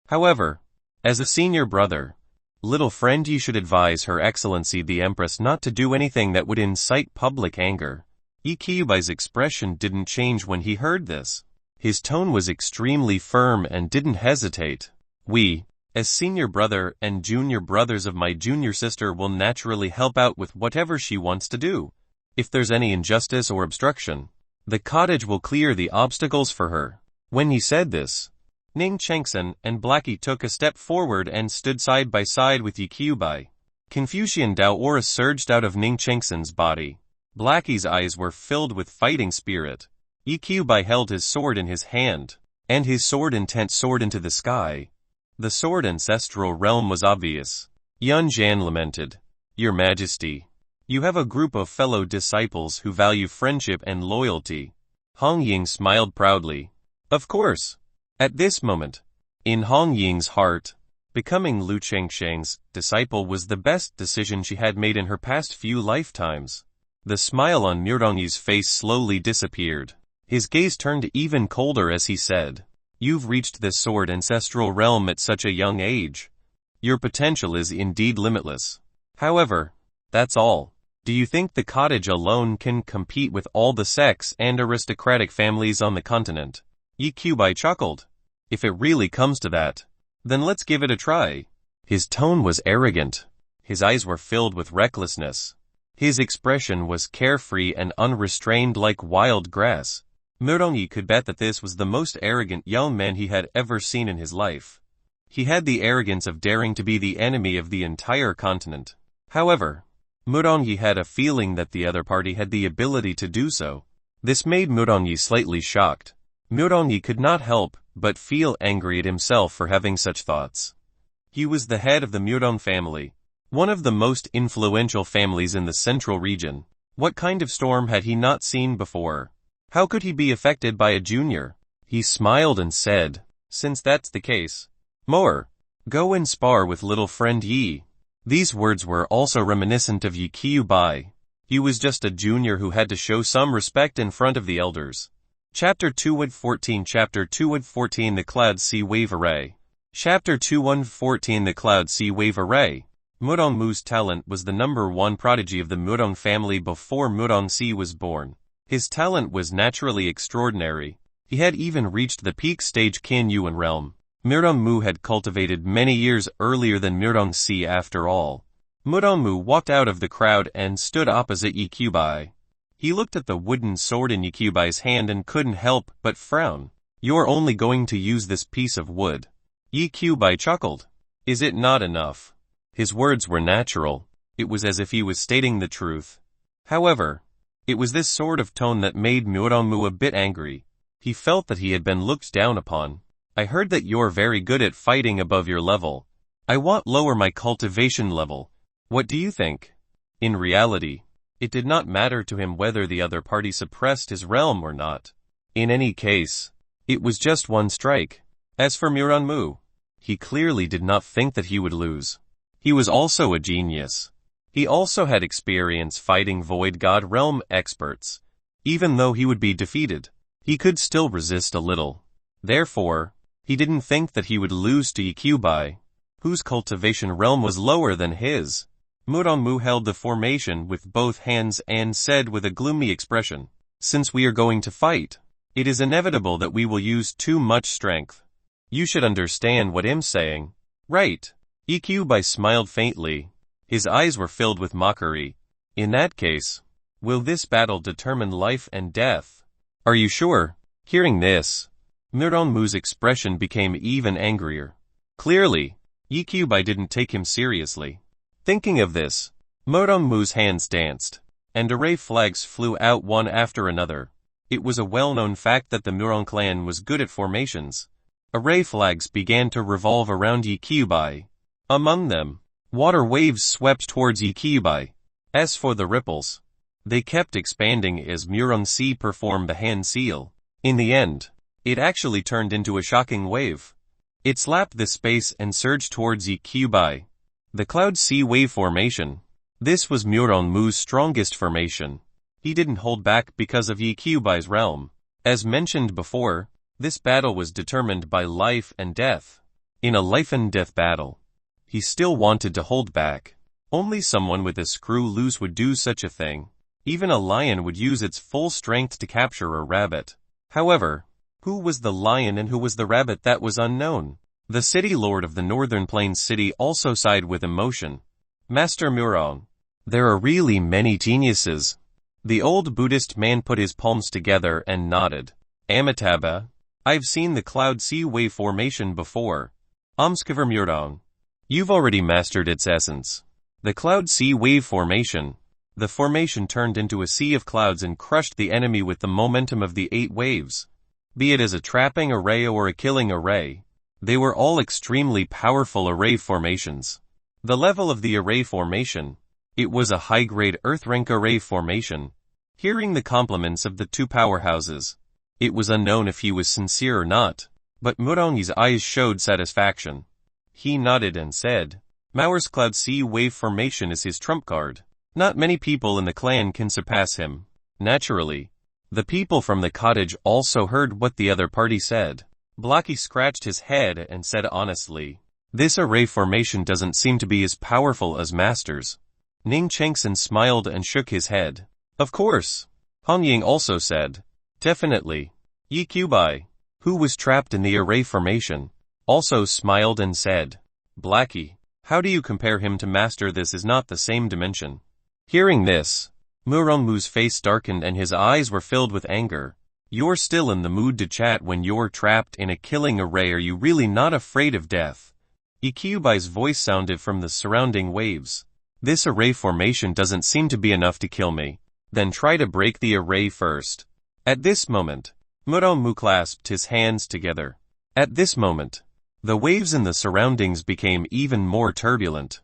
However, as a senior brother, little friend, you should advise Her Excellency the Empress not to do anything that would incite public anger." Yiqiubai's expression didn't change when he heard this. His tone was extremely firm and didn't hesitate. "We, as senior brother and junior brothers of my junior sister, will naturally help out with whatever she wants to do. If there's any injustice or obstruction, the cottage will clear the obstacles for her." When he said this, Ning Chengsen and Blackie took a step forward and stood side by side with Yiqiubai. Confucian Dao aura surged out of Ning Chengsen's body. Blackie's eyes were filled with fighting spirit. Yiqiubai held his sword in his hand, and his sword intent soared into the sky. The sword ancestral realm was obvious. Yun Zhan lamented, "Your Majesty, you have a group of fellow disciples who value friendship and loyalty." Hong Ying smiled proudly. Of course. At this moment, in Hong Ying's heart, becoming Lu Chengsheng's disciple was the best decision she had made in her past few lifetimes. The smile on Murongyi's face slowly disappeared. His gaze turned even colder as he said, "You've reached this sword ancestral realm at such a young age. Your potential is indeed limitless. However, that's all. Do you think the cottage alone can compete with all the sects and aristocratic families on the continent?" Yiqiubai chuckled. "If it really comes to that, then let's give it a try." His tone was arrogant. His eyes were filled with recklessness. His expression was carefree and unrestrained like wild grass. Murongyi could bet that this was the most arrogant young man he had ever seen in his life. He had the arrogance of daring to be the enemy of the entire continent. However, Murongyi had a feeling that the other party had the ability to do so. This made Murongyi slightly shocked. Murongyi could not help but feel angry at himself for having such thoughts. He was the head of the Murong family, one of the most influential families in the central region. What kind of storm had he not seen before? How could he be affected by a junior? He smiled and said, "Since that's the case, Moer, go and spar with little friend Yi." These words were also reminiscent of Yiqiubai. He was just a junior who had to show some respect in front of the elders. Chapter 214 Chapter 214 The Cloud Sea Wave Array. Chapter 214 The Cloud Sea Wave Array. Murongmu's talent was the #1 prodigy of the Murong family before Murongsi was born. His talent was naturally extraordinary. He had even reached the peak stage Qin Yuan realm. Murongmu had cultivated many years earlier than Murongsi after all. Murongmu walked out of the crowd and stood opposite Yakubai. He looked at the wooden sword in Yakubai's hand and couldn't help but frown. "You're only going to use this piece of wood?" Yakubai chuckled. "Is it not enough?" His words were natural. It was as if he was stating the truth. However, it was this sort of tone that made Murongmu a bit angry. He felt that he had been looked down upon. "I heard that you're very good at fighting above your level. I want lower my cultivation level. What do you think?" In reality, it did not matter to him whether the other party suppressed his realm or not. In any case, it was just one strike. As for Murongmu, he clearly did not think that he would lose. He was also a genius. He also had experience fighting Void God Realm experts. Even though he would be defeated, he could still resist a little. Therefore, he didn't think that he would lose to Yakubai, whose cultivation realm was lower than his. Murongmu held the formation with both hands and said with a gloomy expression, "Since we are going to fight, it is inevitable that we will use too much strength. You should understand what I'm saying, right?" Yakubai smiled faintly. His eyes were filled with mockery. "In that case, will this battle determine life and death?" "Are you sure?" Hearing this, Murongmu's expression became even angrier. Clearly, Yakubai didn't take him seriously. Thinking of this, Murongmu's hands danced, and array flags flew out one after another. It was a well-known fact that the Murong clan was good at formations. Array flags began to revolve around Yakubai. Among them, water waves swept towards Yakubai. As for the ripples, they kept expanding as Murong Sea performed the hand seal. In the end, it actually turned into a shocking wave. It slapped the space and surged towards Yakubai. The Cloud Sea Wave Formation. This was Murongmu's strongest formation. He didn't hold back because of Yakubai's realm. As mentioned before, this battle was determined by life and death. In a life and death battle, he still wanted to hold back. Only someone with a screw loose would do such a thing. Even a lion would use its full strength to capture a rabbit. However, who was the lion and who was the rabbit, that was unknown. The city lord of the Northern Plains city also sighed with emotion. "Master Murong, there are really many geniuses." The old Buddhist man put his palms together and nodded. "Amitabha, I've seen the Cloud Sea Wave Formation before. Omskiver Murong, you've already mastered its essence." The Cloud Sea Wave Formation. The formation turned into a sea of clouds and crushed the enemy with the momentum of the 8 waves. Be it as a trapping array or a killing array, they were all extremely powerful array formations. The level of the array formation. It was a high-grade Earth rank array formation. Hearing the compliments of the two powerhouses, it was unknown if he was sincere or not, but Murong's eyes showed satisfaction. He nodded and said, "Maur's Cloud Sea Wave Formation is his trump card. Not many people in the clan can surpass him." Naturally, the people from the cottage also heard what the other party said. Blocky scratched his head and said honestly, "This array formation doesn't seem to be as powerful as Master's." Ning Chengsen smiled and shook his head. "Of course." Han Ying also said, "Definitely." Yakubai, who was trapped in the array formation, also smiled and said, "Blackie, how do you compare him to Master? This is not the same dimension." Hearing this, Murongmu's face darkened and his eyes were filled with anger. "You're still in the mood to chat when you're trapped in a killing array? Are you really not afraid of death?" Yakubai's voice sounded from the surrounding waves. "This array formation doesn't seem to be enough to kill me. Then try to break the array first." At this moment, Murongmu clasped his hands together. At this moment, the waves in the surroundings became even more turbulent.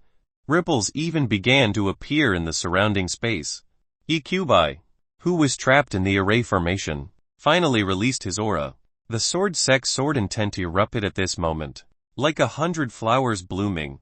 Ripples even began to appear in the surrounding space. Yakubai, who was trapped in the array formation, finally released his aura. The sword sect sword intent erupted at this moment. Like 100 flowers blooming,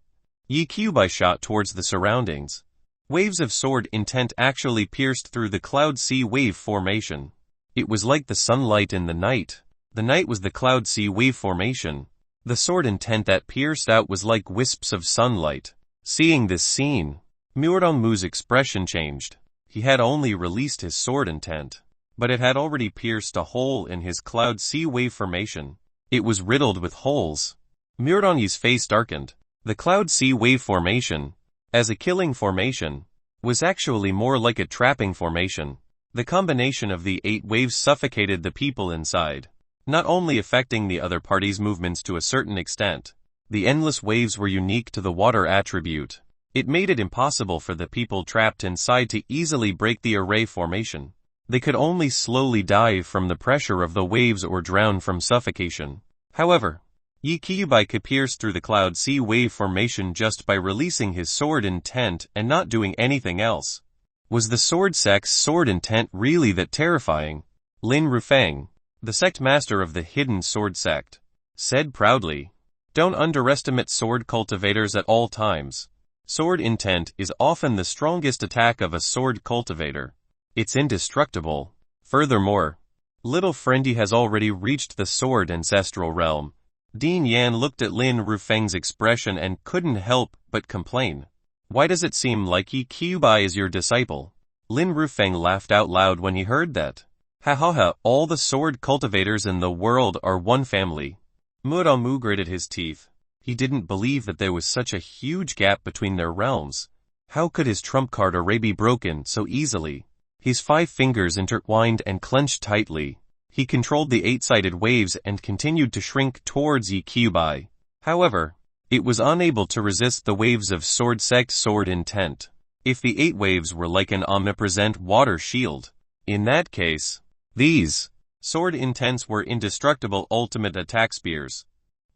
Yakubai shot towards the surroundings. Waves of sword intent actually pierced through the Cloud Sea Wave Formation. It was like the sunlight in the night. The night was the Cloud Sea Wave Formation. The sword intent that pierced out was like wisps of sunlight. Seeing this scene, Murongmu's expression changed. He had only released his sword intent, but it had already pierced a hole in his Cloud Sea Wave Formation. It was riddled with holes. Murong's face darkened. The Cloud Sea Wave Formation. as a killing formation, was actually more like a trapping formation. The combination of the 8 waves suffocated the people inside, not only affecting the other party's movements to a certain extent. The endless waves were unique to the water attribute. It made it impossible for the people trapped inside to easily break the array formation. They could only slowly die from the pressure of the waves or drown from suffocation. However, Yi Qiubai could pierce through the cloud sea wave formation just by releasing his sword intent and not doing anything else. Was the sword sect's sword intent really that terrifying? Lin Rufeng, the sect master of the hidden sword sect, said proudly, "Don't underestimate sword cultivators at all times. Sword intent is often the strongest attack of a sword cultivator. It's indestructible. Furthermore, little friendy has already reached the sword ancestral realm." Dean Yan looked at Lin Rufeng's expression and couldn't help but complain. "Why does it seem like Yi Qiubai is your disciple?" Lin Rufeng laughed out loud when he heard that. "Ha ha ha, all the sword cultivators in the world are one family." Murongmu gritted his teeth. He didn't believe that there was such a huge gap between their realms. How could his trump card array be broken so easily? His 5 fingers intertwined and clenched tightly. He controlled the 8-sided waves and continued to shrink towards Yi Qiubai. However, it was unable to resist the waves of sword sect sword intent. If the 8 waves were like an omnipresent water shield, in that case, these sword intents were indestructible ultimate attack spears.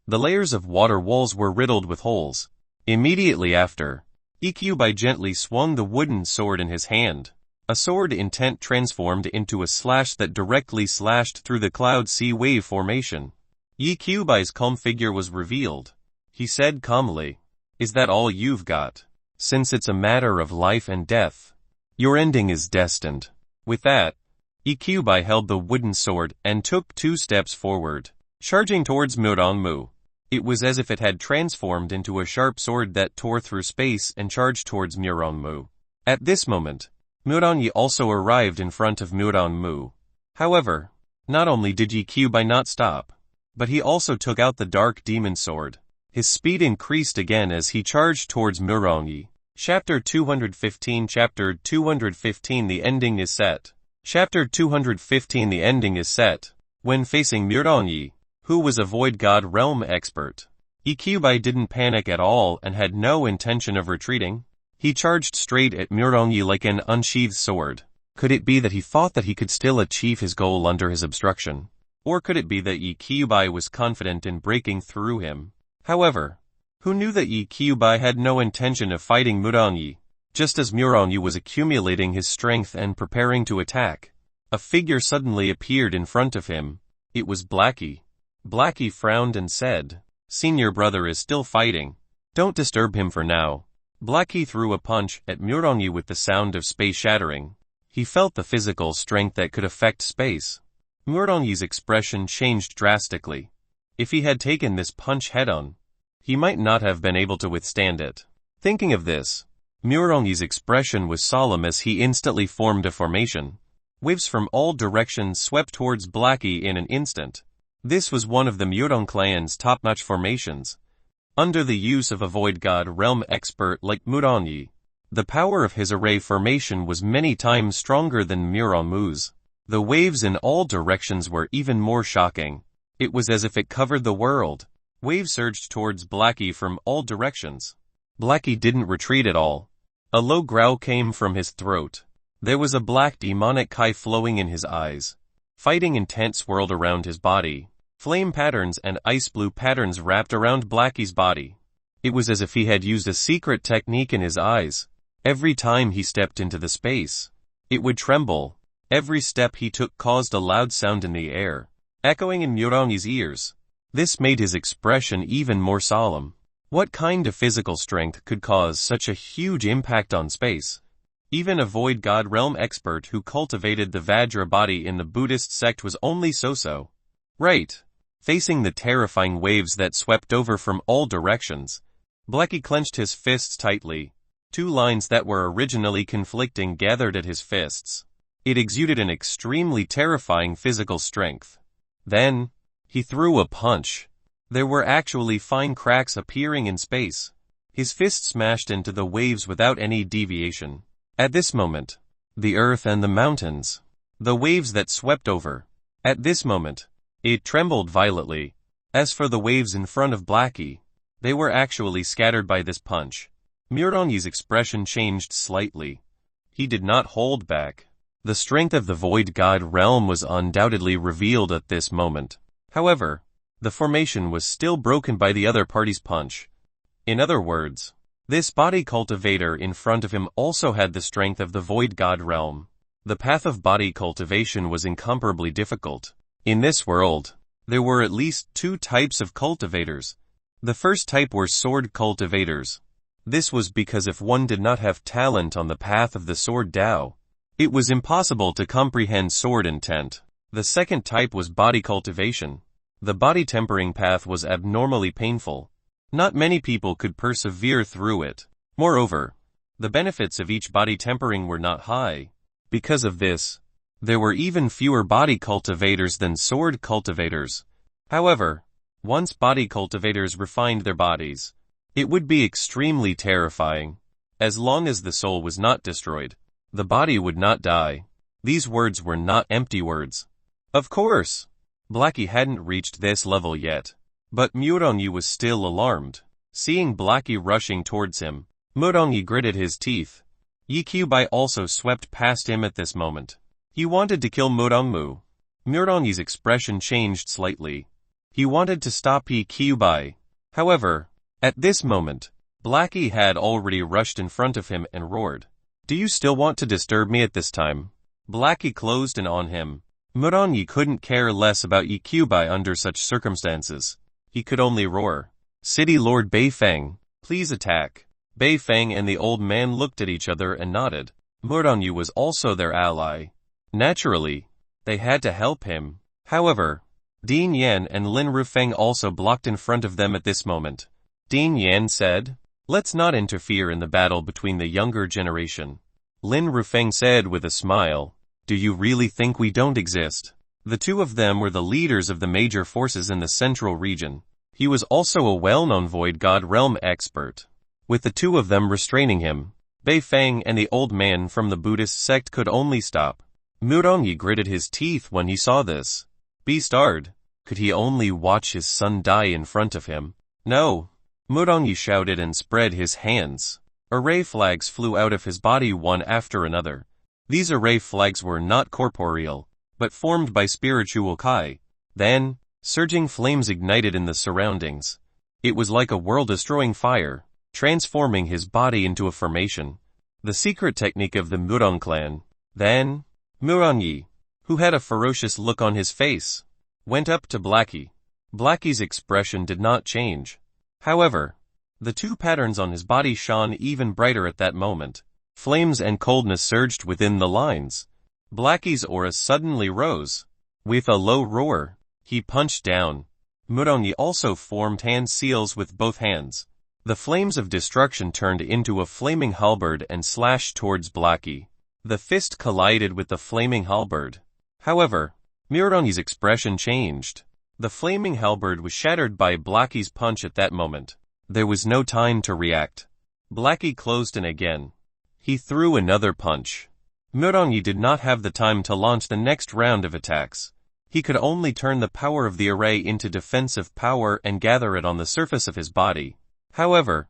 The layers of water walls were riddled with holes. Immediately after, Yi Qiubai gently swung the wooden sword in his hand. A sword intent transformed into a slash that directly slashed through the cloud sea wave formation. Yi Qiubai's calm figure was revealed. He said calmly, "Is that all you've got? Since it's a matter of life and death, your ending is destined." With that, Yi Qiubai held the wooden sword and took 2 steps forward, charging towards Murongmu. It was as if it had transformed into a sharp sword that tore through space and charged towards Murongmu. At this moment, Murongyi also arrived in front of Murongmu. However, not only did Yi Qiubai not stop, but he also took out the dark demon sword. His speed increased again as he charged towards Murongyi. Chapter 215 Chapter 215 The ending is set. Chapter 215 The ending is set. When facing Murongyi, who was a void god realm expert, Yi Qiubai didn't panic at all and had no intention of retreating. He charged straight at Murongyi like an unsheathed sword. Could it be that he thought that he could still achieve his goal under his obstruction? Or could it be that Yi Qiubai was confident in breaking through him? However, who knew that Yi Qiubai had no intention of fighting Murongyi? Just as Murongyi was accumulating his strength and preparing to attack, a figure suddenly appeared in front of him. It was Blackie. Blackie frowned and said, "Senior brother is still fighting. Don't disturb him for now." Blackie threw a punch at Murongyi with the sound of space shattering. He felt the physical strength that could affect space. Murongyi's expression changed drastically. If he had taken this punch head-on, he might not have been able to withstand it. Thinking of this, Murongyi's expression was solemn as he instantly formed a formation. Waves from all directions swept towards Blackie in an instant. This was one of the Murong clan's top-notch formations. Under the use of a void god realm expert like Murongyi, the power of his array formation was many times stronger than Murongmu's. The waves in all directions were even more shocking. It was as if it covered the world. Waves surged towards Blackie from all directions. Blackie didn't retreat at all. A low growl came from his throat. There was a black demonic kai flowing in his eyes. Fighting intent swirled around his body. Flame patterns and ice blue patterns wrapped around Blackie's body. It was as if he had used a secret technique in his eyes. Every time he stepped into the space, it would tremble. Every step he took caused a loud sound in the air, echoing in Murongyi's ears. This made his expression even more solemn. What kind of physical strength could cause such a huge impact on space? Even a void god realm expert who cultivated the Vajra body in the Buddhist sect was only so-so. Right. Facing the terrifying waves that swept over from all directions, Blackie clenched his fists tightly. 2 lines that were originally conflicting gathered at his fists. It exuded an extremely terrifying physical strength. Then, he threw a punch. There were actually fine cracks appearing in space. His fist smashed into the waves without any deviation. At this moment, the earth and the mountains, the waves that swept over. At this moment, it trembled violently. As for the waves in front of Blackie, they were actually scattered by this punch. Murangi's expression changed slightly. He did not hold back. The strength of the Void God realm was undoubtedly revealed at this moment. However, the formation was still broken by the other party's punch. In other words, this body cultivator in front of him also had the strength of the Void God realm. The path of body cultivation was incomparably difficult. In this world, there were at least two types of cultivators. The first type were sword cultivators. This was because if one did not have talent on the path of the sword Tao, it was impossible to comprehend sword intent. The second type was body cultivation. The body tempering path was abnormally painful. Not many people could persevere through it. Moreover, the benefits of each body tempering were not high. Because of this, there were even fewer body cultivators than sword cultivators. However, once body cultivators refined their bodies, it would be extremely terrifying. As long as the soul was not destroyed, the body would not die. These words were not empty words. Of course, Blackie hadn't reached this level yet, but Murangi was still alarmed. Seeing Blackie rushing towards him, Murangi gritted his teeth. Yikyubai also swept past him at this moment. He wanted to kill Murangmu. Murangi's expression changed slightly. He wanted to stop Yikyubai. However, at this moment, Blackie had already rushed in front of him and roared. "Do you still want to disturb me at this time?" Blackie closed in on him. Murangi couldn't care less about Yikyubai under such circumstances. He could only roar. "City Lord Beifeng, please attack." Beifeng and the old man looked at each other and nodded. Murangi was also their ally. Naturally, they had to help him. However, Din Yan and Lin Rufeng also blocked in front of them at this moment. Din Yan said, "Let's not interfere in the battle between the younger generation." Lin Rufeng said with a smile, "Do you really think we don't exist?" The two of them were the leaders of the major forces in the central region. He was also a well-known Void God realm expert. With the two of them restraining him, Beifeng and the old man from the Buddhist sect could only stop. Murangi gritted his teeth when he saw this. Beastard, could he only watch his son die in front of him? No. Murangi shouted and spread his hands. Array flags flew out of his body one after another. These array flags were not corporeal, but formed by spiritual Kai. Then, surging flames ignited in the surroundings. It was like a world-destroying fire, transforming his body into a formation. The secret technique of the Murang clan. Then, Murangi, who had a ferocious look on his face, went up to Blackie. Blackie's expression did not change. However, the two patterns on his body shone even brighter at that moment. Flames and coldness surged within the lines. Blackie's aura suddenly rose. With a low roar, he punched down. Murangi also formed hand seals with both hands. The flames of destruction turned into a flaming halberd and slashed towards Blackie. The fist collided with the flaming halberd. However, Murangi's expression changed. The flaming halberd was shattered by Blackie's punch at that moment. There was no time to react. Blackie closed in again. He threw another punch. Murangi did not have the time to launch the next round of attacks. He could only turn the power of the array into defensive power and gather it on the surface of his body. However,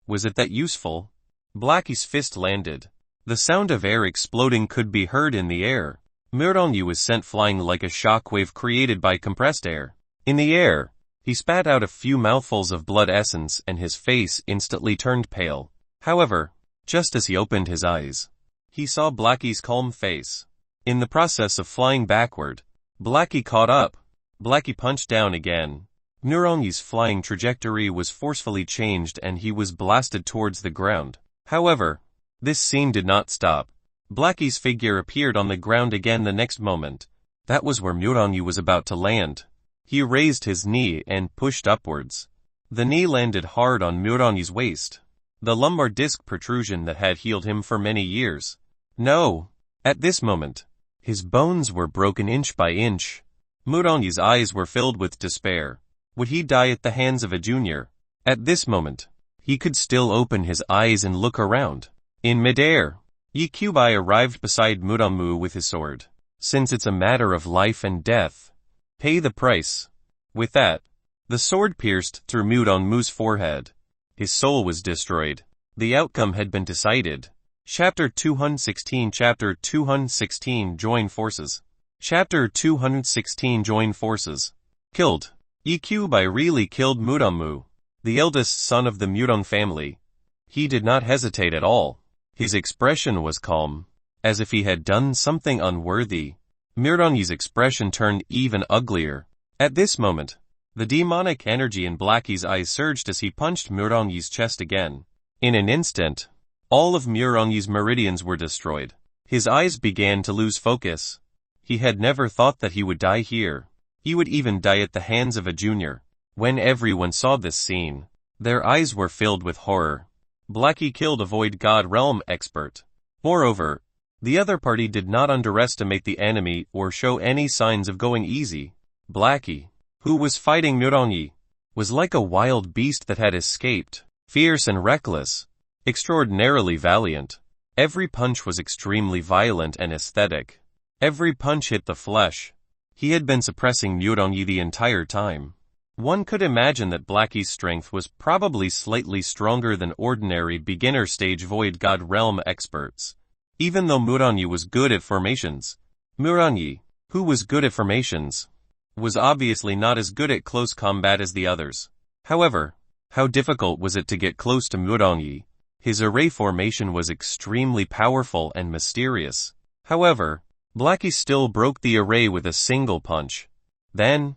was it that useful? Blackie's fist landed. The sound of air exploding could be heard in the air. Murangi was sent flying like a shockwave created by compressed air. In the air, he spat out a few mouthfuls of blood essence and his face instantly turned pale. However, just as he opened his eyes, he saw Blackie's calm face. In the process of flying backward, Blackie caught up. Blackie punched down again. Murangi's flying trajectory was forcefully changed and he was blasted towards the ground. However, this scene did not stop. Blackie's figure appeared on the ground again the next moment. That was where Murangi was about to land. He raised his knee and pushed upwards. The knee landed hard on Murangi's waist. The lumbar disc protrusion that had healed him for many years. No. At this moment, his bones were broken inch by inch. Murangi's eyes were filled with despair. Would he die at the hands of a junior? At this moment, he could still open his eyes and look around. In midair, Yi arrived beside Muronmu with his sword. Since it's a matter of life and death, pay the price. With that, the sword pierced through Muronmu's forehead. His soul was destroyed. The outcome had been decided. Chapter 216 Chapter 216 Join Forces. Chapter 216 Join Forces. Killed. Yi really killed Muronmu, the eldest son of the Murong family. He did not hesitate at all. His expression was calm, as if he had done something unworthy. Murongi's expression turned even uglier. At this moment, the demonic energy in Blackie's eyes surged as he punched Murongi's chest again. In an instant, all of Murongi's meridians were destroyed. His eyes began to lose focus. He had never thought that he would die here. He would even die at the hands of a junior. When everyone saw this scene, their eyes were filled with horror. Blackie killed a Void God Realm expert. Moreover, the other party did not underestimate the enemy or show any signs of going easy. Blackie, who was fighting Murongi, was like a wild beast that had escaped, fierce and reckless, extraordinarily valiant. Every punch was extremely violent and aesthetic. Every punch hit the flesh. He had been suppressing Murongi the entire time. One could imagine that Blackie's strength was probably slightly stronger than ordinary beginner-stage Void God Realm experts. Even though Murongi was good at formations, Murongi, who was good at formations, was obviously not as good at close combat as the others. However, how difficult was it to get close to Murongi? His array formation was extremely powerful and mysterious. However, Blackie still broke the array with a single punch. Then,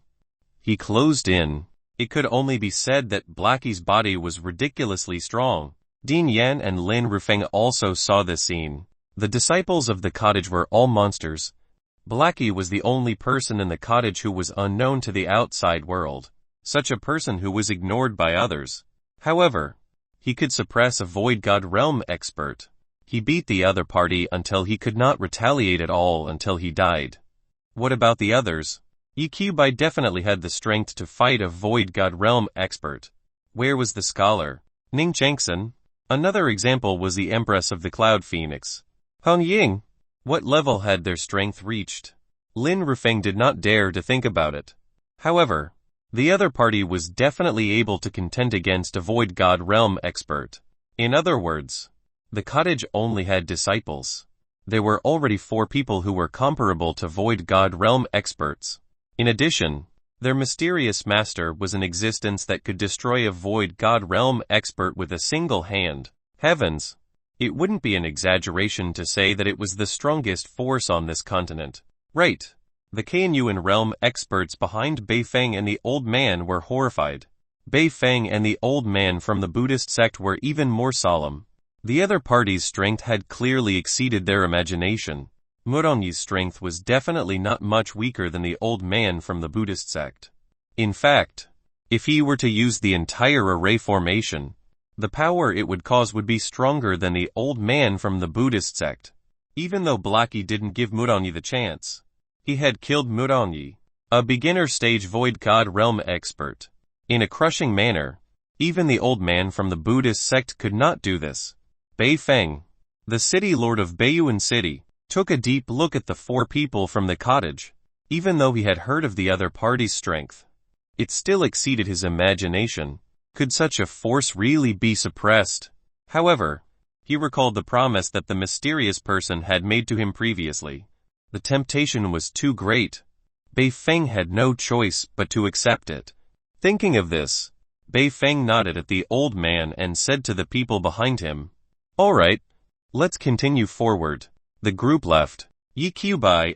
he closed in. It could only be said that Blackie's body was ridiculously strong. Dean Yan and Lin Rufeng also saw this scene. The disciples of the cottage were all monsters. Blackie was the only person in the cottage who was unknown to the outside world. Such a person who was ignored by others. However, he could suppress a Void God Realm expert. He beat the other party until he could not retaliate at all until he died. What about the others? Yi definitely had the strength to fight a Void God Realm expert. Where was the scholar? Ning Changsen? Another example was the Empress of the Cloud Phoenix. Hong Ying? What level had their strength reached? Lin Rufeng did not dare to think about it. However, the other party was definitely able to contend against a Void God Realm expert. In other words, the cottage only had disciples. There were already 4 people who were comparable to Void God Realm experts. In addition, their mysterious master was in existence that could destroy a Void God Realm expert with a single hand. Heavens! It wouldn't be an exaggeration to say that it was the strongest force on this continent. Right. The Kanyuan realm experts behind Beifeng and the old man were horrified. Beifeng and the old man from the Buddhist sect were even more solemn. The other party's strength had clearly exceeded their imagination. Murongi's strength was definitely not much weaker than the old man from the Buddhist sect. In fact, if he were to use the entire array formation, the power it would cause would be stronger than the old man from the Buddhist sect. Even though Blackie didn't give Murongi the chance, he had killed Murongi, a beginner-stage Void God Realm expert. In a crushing manner, even the old man from the Buddhist sect could not do this. Beifeng, the city lord of Beiyuan City, took a deep look at the 4 people from the cottage. Even though he had heard of the other party's strength, it still exceeded his imagination. Could such a force really be suppressed? However, he recalled the promise that the mysterious person had made to him previously. The temptation was too great. Beifeng had no choice but to accept it. Thinking of this, Beifeng nodded at the old man and said to the people behind him, "All right, let's continue forward." The group left. Yi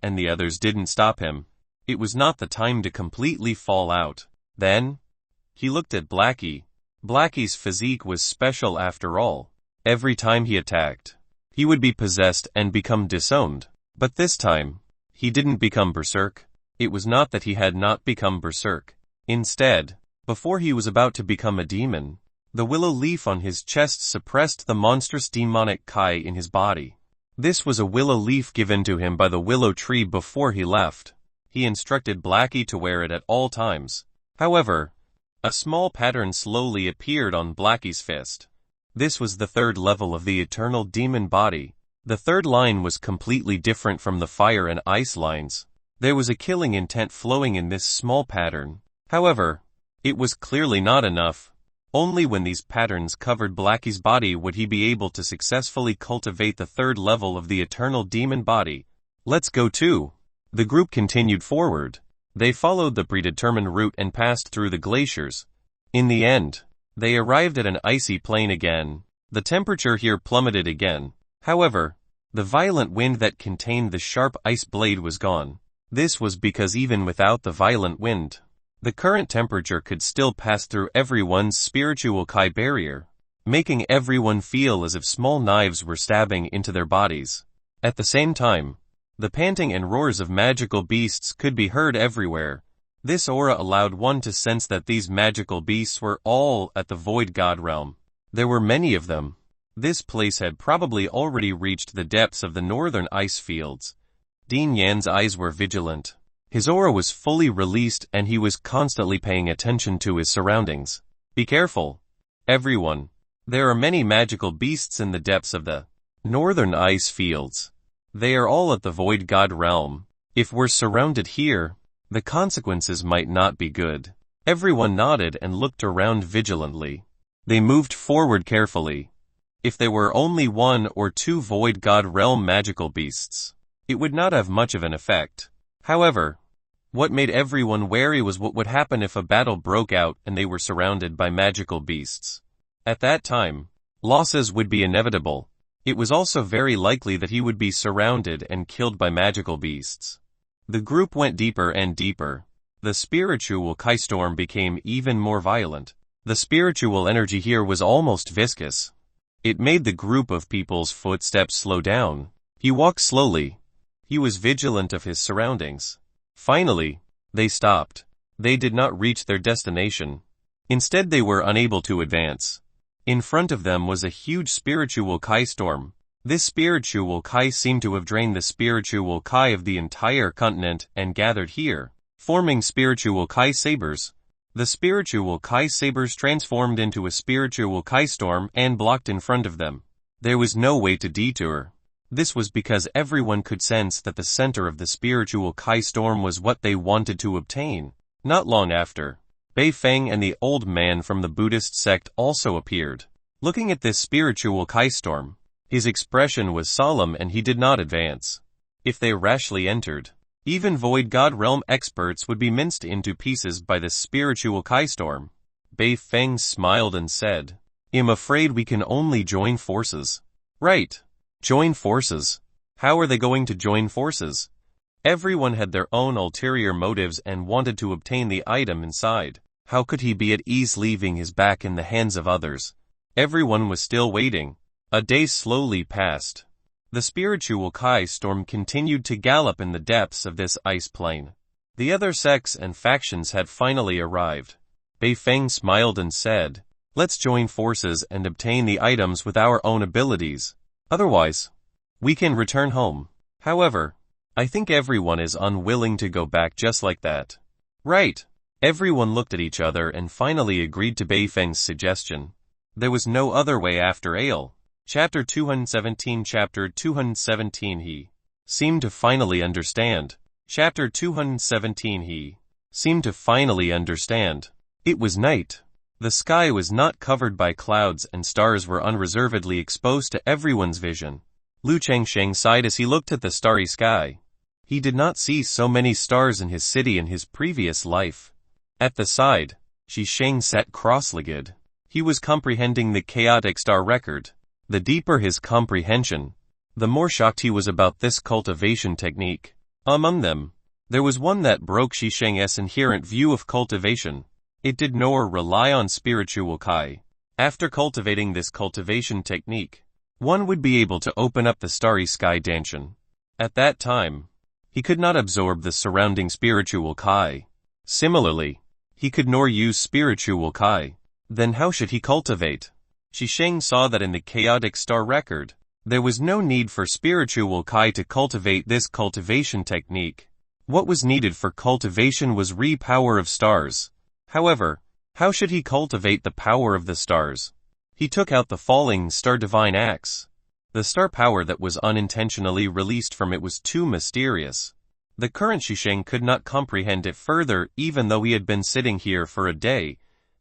and the others didn't stop him. It was not the time to completely fall out. Then, he looked at Blackie. Blackie's physique was special after all. Every time he attacked, he would be possessed and become disowned. But this time, he didn't become berserk. It was not that he had not become berserk. Instead, before he was about to become a demon, the willow leaf on his chest suppressed the monstrous demonic Kai in his body. This was a willow leaf given to him by the willow tree before he left. He instructed Blackie to wear it at all times. However, A small pattern slowly appeared on Blackie's fist. This was the third level of the eternal demon body. The third line was completely different from the fire and ice lines. There was a killing intent flowing in this small pattern. However, it was clearly not enough. Only when these patterns covered Blackie's body would he be able to successfully cultivate the third level of the eternal demon body. Let's go too. The group continued forward. They followed the predetermined route and passed through the glaciers. In the end, they arrived at an icy plain again. The temperature here plummeted again. However, the violent wind that contained the sharp ice blade was gone. This was because even without the violent wind, the current temperature could still pass through everyone's spiritual Kai barrier, making everyone feel as if small knives were stabbing into their bodies. At the same time, the panting and roars of magical beasts could be heard everywhere. This aura allowed one to sense that these magical beasts were all at the Void God realm. There were many of them. This place had probably already reached the depths of the northern ice fields. Dean Yan's eyes were vigilant. His aura was fully released and he was constantly paying attention to his surroundings. Be careful, everyone. There are many magical beasts in the depths of the northern ice fields. They are all at the Void God realm. If we're surrounded here, the consequences might not be good. Everyone nodded and looked around vigilantly. They moved forward carefully. If there were only one or two Void God realm magical beasts, it would not have much of an effect. However, what made everyone wary was what would happen if a battle broke out and they were surrounded by magical beasts. At that time, losses would be inevitable. It was also very likely that he would be surrounded and killed by magical beasts. The group went deeper and deeper. The spiritual Kai storm became even more violent. The spiritual energy here was almost viscous. It made the group of people's footsteps slow down. He walked slowly. He was vigilant of his surroundings. Finally, they stopped. They did not reach their destination. Instead, they were unable to advance. In front of them was a huge spiritual Kai storm. This spiritual Kai seemed to have drained the spiritual Kai of the entire continent and gathered here, forming spiritual Kai sabers. The spiritual Kai sabers transformed into a spiritual Kai storm and blocked in front of them. There was no way to detour. This was because everyone could sense that the center of the spiritual Kai storm was what they wanted to obtain. Not long after, Bei Feng and the old man from the Buddhist sect also appeared. Looking at this spiritual Kai storm, his expression was solemn and he did not advance. If they rashly entered, even Void God realm experts would be minced into pieces by this spiritual Kai storm. Bei Feng smiled and said, "I'm afraid we can only join forces." Right. Join forces. How are they going to join forces? Everyone had their own ulterior motives and wanted to obtain the item inside. How could he be at ease leaving his back in the hands of others? Everyone was still waiting. A day slowly passed. The spiritual Kai storm continued to gallop in the depths of this ice plain. The other sects and factions had finally arrived. Bei Feng smiled and said, "Let's join forces and obtain the items with our own abilities. Otherwise, we can return home." However, I think everyone is unwilling to go back just like that. Right. Everyone looked at each other and finally agreed to Bei Feng's suggestion. There was no other way after Ale. Chapter 217 Chapter 217 He seemed to finally understand. Chapter 217 He seemed to finally understand. It was night. The sky was not covered by clouds and stars were unreservedly exposed to everyone's vision. Lu Chengsheng sighed as he looked at the starry sky. He did not see so many stars in his city in his previous life. At the side, Shi Sheng sat cross-legged. He was comprehending the chaotic star record. The deeper his comprehension, the more shocked he was about this cultivation technique. Among them, there was one that broke Shi Sheng's inherent view of cultivation. It did nor rely on spiritual Kai. After cultivating this cultivation technique, one would be able to open up the starry sky danshan. At that time, he could not absorb the surrounding spiritual Kai. Similarly, he could nor use spiritual Kai. Then how should he cultivate? Shi Sheng saw that in the chaotic star record, there was no need for spiritual Kai to cultivate this cultivation technique. What was needed for cultivation was re-power of stars. However, How should he cultivate the power of the stars? He took out the falling star divine axe. The star power that was unintentionally released from it was too mysterious. The current Xisheng could not comprehend it further, even though he had been sitting here for a day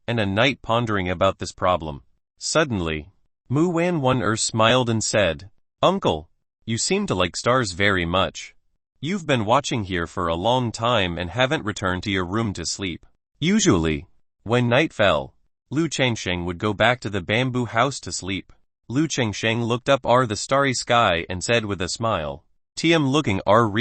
and a night pondering about this problem. Suddenly, Mu Wan smiled and said, "Uncle, you seem to like stars very much. You've been watching here for a long time and haven't returned to your room to sleep." Usually, when night fell, Lu Chengsheng would go back to the bamboo house to sleep. Lu Chengsheng looked up the starry sky and said with a smile, "Tiam looking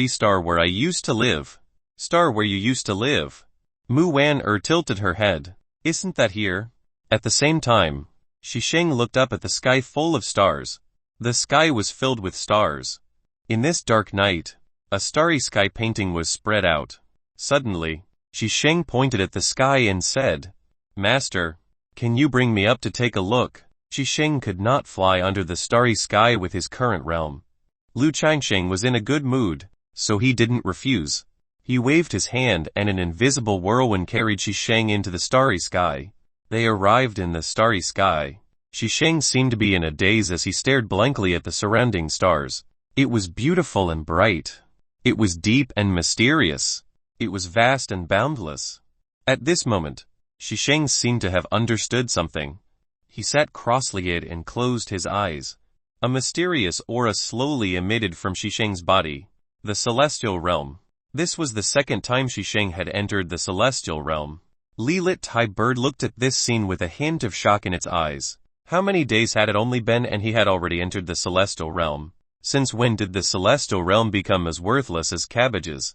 star where I used to live." "Star where you used to live?" Mu Wan tilted her head. "Isn't that here?" At the same time, Xisheng looked up at the sky full of stars. The sky was filled with stars. In this dark night, a starry sky painting was spread out. Suddenly, Xisheng pointed at the sky and said, "Master, can you bring me up to take a look?" Xisheng could not fly under the starry sky with his current realm. Lu Changsheng was in a good mood, so he didn't refuse. He waved his hand and an invisible whirlwind carried Xisheng into the starry sky. They arrived in the starry sky. Xisheng seemed to be in a daze as he stared blankly at the surrounding stars. It was beautiful and bright. It was deep and mysterious. It was vast and boundless. At this moment, Xisheng seemed to have understood something. He sat cross-legged and closed his eyes. A mysterious aura slowly emitted from Xisheng's body. The celestial realm. This was the second time Xisheng had entered the celestial realm. Lilit Tai Bird looked at this scene with a hint of shock in its eyes. How many days had it only been and he had already entered the celestial realm? Since when did the celestial realm become as worthless as cabbages?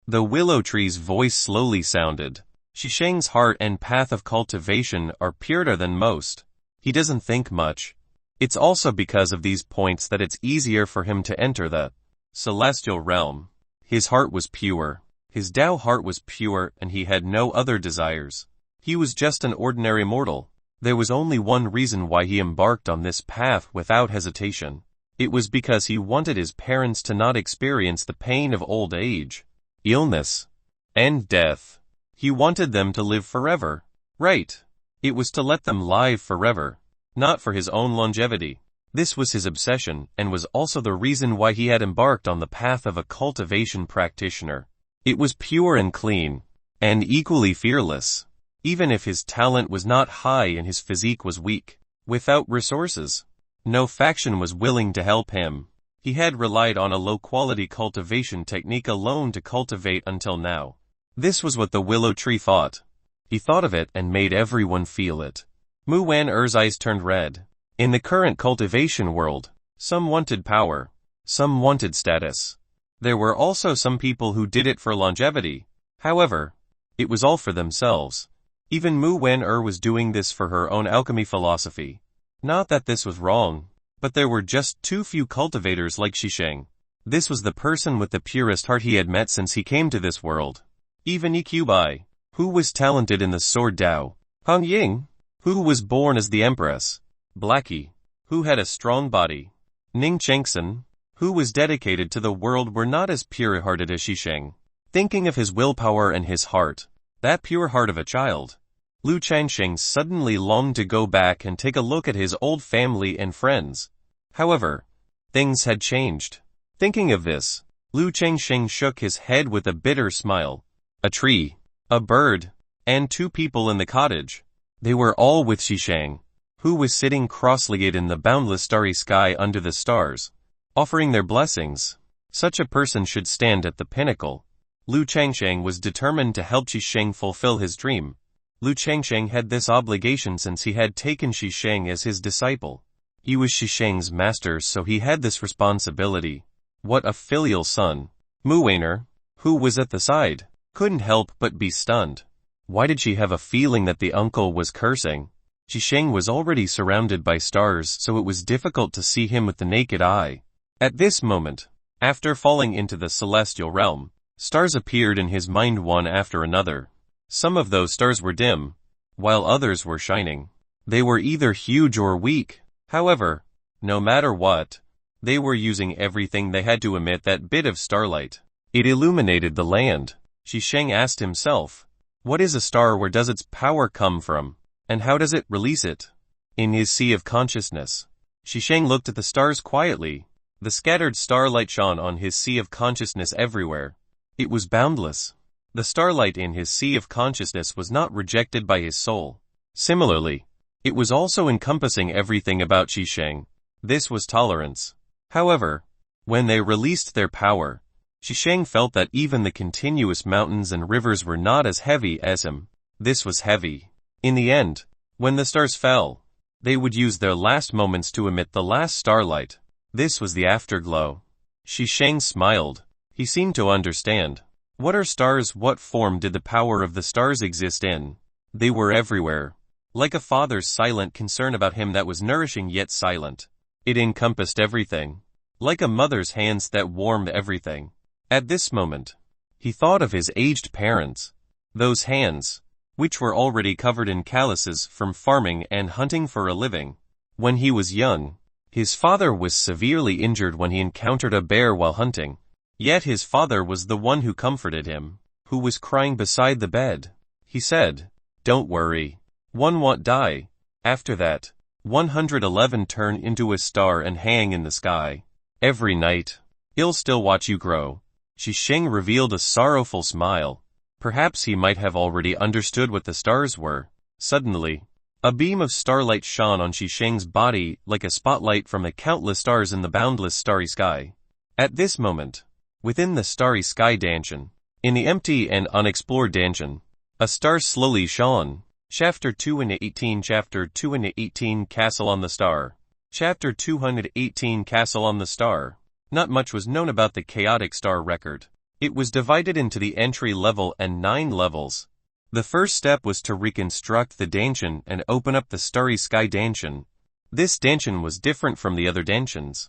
The willow tree's voice slowly sounded. Xisheng's heart and path of cultivation are purer than most. He doesn't think much. It's also because of these points that it's easier for him to enter the celestial realm. His heart was pure. His Tao heart was pure and he had no other desires. He was just an ordinary mortal. There was only one reason why he embarked on this path without hesitation. It was because he wanted his parents to not experience the pain of old age, illness, and death. He wanted them to live forever. Right. It was to let them live forever, not for his own longevity. This was his obsession and was also the reason why he had embarked on the path of a cultivation practitioner. It was pure and clean, and equally fearless, even if his talent was not high and his physique was weak. Without resources, no faction was willing to help him. He had relied on a low-quality cultivation technique alone to cultivate until now. This was what the willow tree thought. He thought of it and made everyone feel it. Mu Wan-er's eyes turned red. In the current cultivation world, some wanted power, some wanted status. There were also some people who did it for longevity. However, it was all for themselves. Even Mu Wan-er was doing this for her own alchemy philosophy. Not that this was wrong, but there were just too few cultivators like Xisheng. This was the person with the purest heart he had met since he came to this world. Even Eqbai, who was talented in the sword Tao. Hong Ying, who was born as the Empress. Blackie, who had a strong body. Ning Chengsen, who was dedicated to the world, were not as pure-hearted as Xisheng. Thinking of his willpower and his heart, that pure heart of a child, Lu Changsheng suddenly longed to go back and take a look at his old family and friends. However, things had changed. Thinking of this, Lu Changsheng shook his head with a bitter smile. A tree, a bird, and two people in the cottage. They were all with Xisheng, who was sitting cross-legged in the boundless starry sky under the stars, offering their blessings. Such a person should stand at the pinnacle. Lu Changsheng was determined to help Xisheng fulfill his dream. Lu Changsheng had this obligation since he had taken Xisheng as his disciple. He was Xisheng's master, so he had this responsibility. What a filial son. Mu Wan-er, who was at the side, couldn't help but be stunned. Why did she have a feeling that the uncle was cursing? Xisheng was already surrounded by stars, so it was difficult to see him with the naked eye. At this moment, after falling into the celestial realm, stars appeared in his mind one after another. Some of those stars were dim, while others were shining. They were either huge or weak. However, no matter what, they were using everything they had to emit that bit of starlight. It illuminated the land. Xisheng asked himself, What is a star? Where does its power come from? And how does it release it? In his sea of consciousness, Qingfeng looked at the stars quietly. The scattered starlight shone on his sea of consciousness everywhere. It was boundless. The starlight in his sea of consciousness was not rejected by his soul. Similarly, it was also encompassing everything about Qingfeng. This was tolerance. However, when they released their power, Qingfeng felt that even the continuous mountains and rivers were not as heavy as him. This was heavy. In the end, when the stars fell, they would use their last moments to emit the last starlight. This was the afterglow. Qingfeng smiled. He seemed to understand. What are stars? What form did the power of the stars exist in? They were everywhere. Like a father's silent concern about him that was nourishing yet silent. It encompassed everything. Like a mother's hands that warmed everything. At this moment, he thought of his aged parents. Those hands, which were already covered in calluses from farming and hunting for a living. When he was young, his father was severely injured when he encountered a bear while hunting. Yet his father was the one who comforted him, who was crying beside the bed. He said, "Don't worry. One won't die." After that, 111 turn into a star and hang in the sky. Every night, he'll still watch you grow. Qingfeng revealed a sorrowful smile. Perhaps he might have already understood what the stars were. Suddenly, a beam of starlight shone on Qingfeng's body like a spotlight from the countless stars in the boundless starry sky. At this moment, within the starry sky Danshan, in the empty and unexplored Danshan, a star slowly shone. Chapter 218 Chapter 218 Castle on the Star. Chapter 218 Castle on the Star. Not much was known about the chaotic star record. It was divided into the entry level and 9 levels. The first step was to reconstruct the Danshan and open up the starry sky Danshan. This Danshan was different from the other Danshans.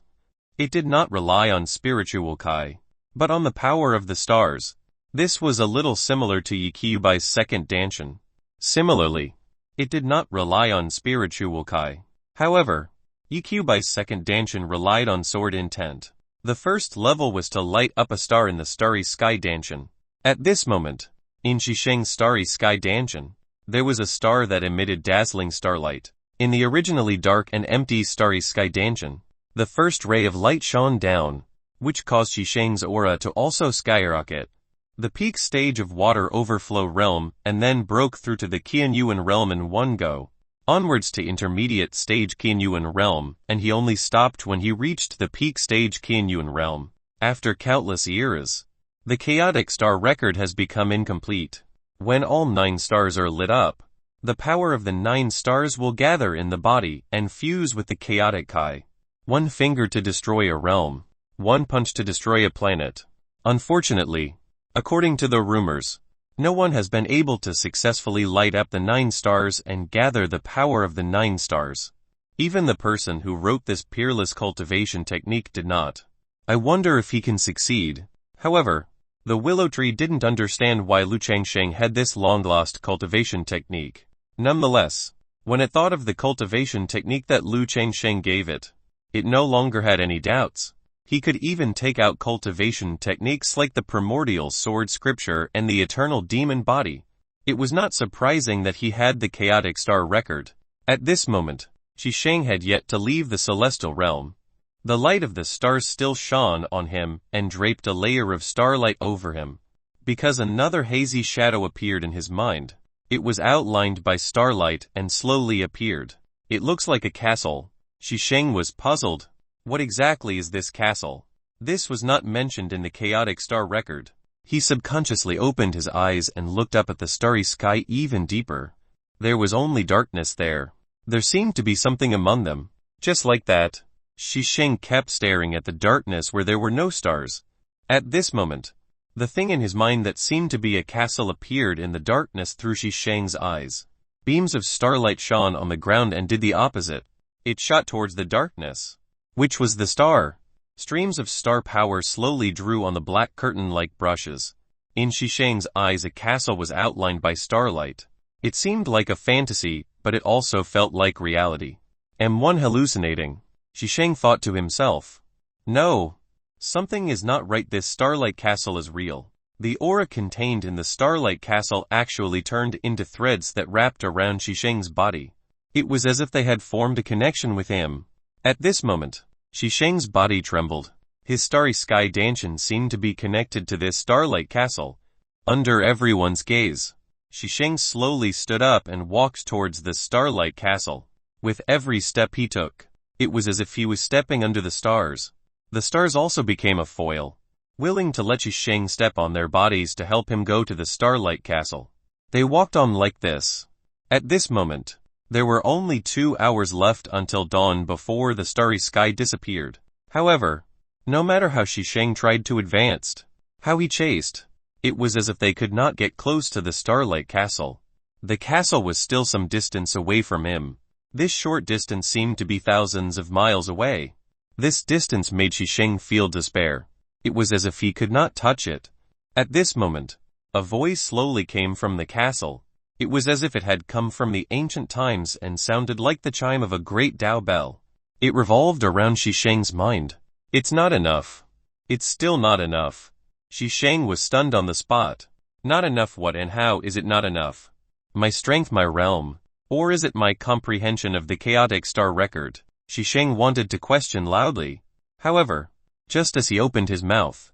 It did not rely on spiritual kai, but on the power of the stars. This was a little similar to Yikyubai's second Danshan. Similarly, it did not rely on spiritual kai. However, Yikyubai's second Danshan relied on sword intent. The first level was to light up a star in the starry sky Danshan. At this moment, in Qingfeng's starry sky Danshan, there was a star that emitted dazzling starlight. In the originally dark and empty starry sky Danshan, the first ray of light shone down, which caused Qingfeng's aura to also skyrocket. The peak stage of water overflow realm and then broke through to the Qianyuan realm in one go, onwards to intermediate stage Qianyuan realm, and he only stopped when he reached the peak stage Qianyuan realm. After countless eras, the chaotic star record has become incomplete. When all 9 stars are lit up, the power of the 9 stars will gather in the body and fuse with the chaotic kai. 1 finger to destroy a realm, 1 punch to destroy a planet. Unfortunately, according to the rumors, no one has been able to successfully light up the 9 stars and gather the power of the 9 stars. Even the person who wrote this peerless cultivation technique did not. I wonder if he can succeed. However, the willow tree didn't understand why Lu Changsheng had this long-lost cultivation technique. Nonetheless, when it thought of the cultivation technique that Lu Changsheng gave it, it no longer had any doubts. He could even take out cultivation techniques like the primordial sword scripture and the eternal demon body. It was not surprising that he had the chaotic star record. At this moment, Qingfeng had yet to leave the celestial realm. The light of the stars still shone on him and draped a layer of starlight over him. Because another hazy shadow appeared in his mind. It was outlined by starlight and slowly appeared. It looks like a castle. Qingfeng was puzzled. What exactly is this castle? This was not mentioned in the chaotic star record. He subconsciously opened his eyes and looked up at the starry sky even deeper. There was only darkness there. There seemed to be something among them. Just like that, Qingfeng kept staring at the darkness where there were no stars. At this moment, the thing in his mind that seemed to be a castle appeared in the darkness through Qingfeng's eyes. Beams of starlight shone on the ground and did the opposite. It shot towards the darkness, which was the star. Streams of star power slowly drew on the black curtain like brushes. In Qingfeng's eyes a castle was outlined by starlight. It seemed like a fantasy, but it also felt like reality. Am one hallucinating? Qingfeng thought to himself. No. Something is not right. This starlight castle is real. The aura contained in the Starlight Castle actually turned into threads that wrapped around Shisheng's body. It was as if they had formed a connection with him. At this moment, Shisheng's body trembled. His starry sky dancing seemed to be connected to this Starlight Castle. Under everyone's gaze, Shisheng slowly stood up and walked towards the Starlight Castle. With every step he took, it was as if he was stepping under the stars. The stars also became a foil, willing to let Shisheng step on their bodies to help him go to the Starlight Castle. They walked on like this. At this moment, there were only 2 hours left until dawn before the starry sky disappeared. However, no matter how Shisheng tried to advance, how he chased, it was as if they could not get close to the Starlight Castle. The castle was still some distance away from him. This short distance seemed to be thousands of miles away. This distance made Shisheng feel despair. It was as if he could not touch it. At this moment, a voice slowly came from the castle. It was as if it had come from the ancient times and sounded like the chime of a great Tao bell. It revolved around Shisheng's mind. It's not enough. It's still not enough. Shisheng was stunned on the spot. Not enough what and how is it not enough? My strength, my realm, or is it my comprehension of the chaotic star record? Shisheng wanted to question loudly. However, just as he opened his mouth,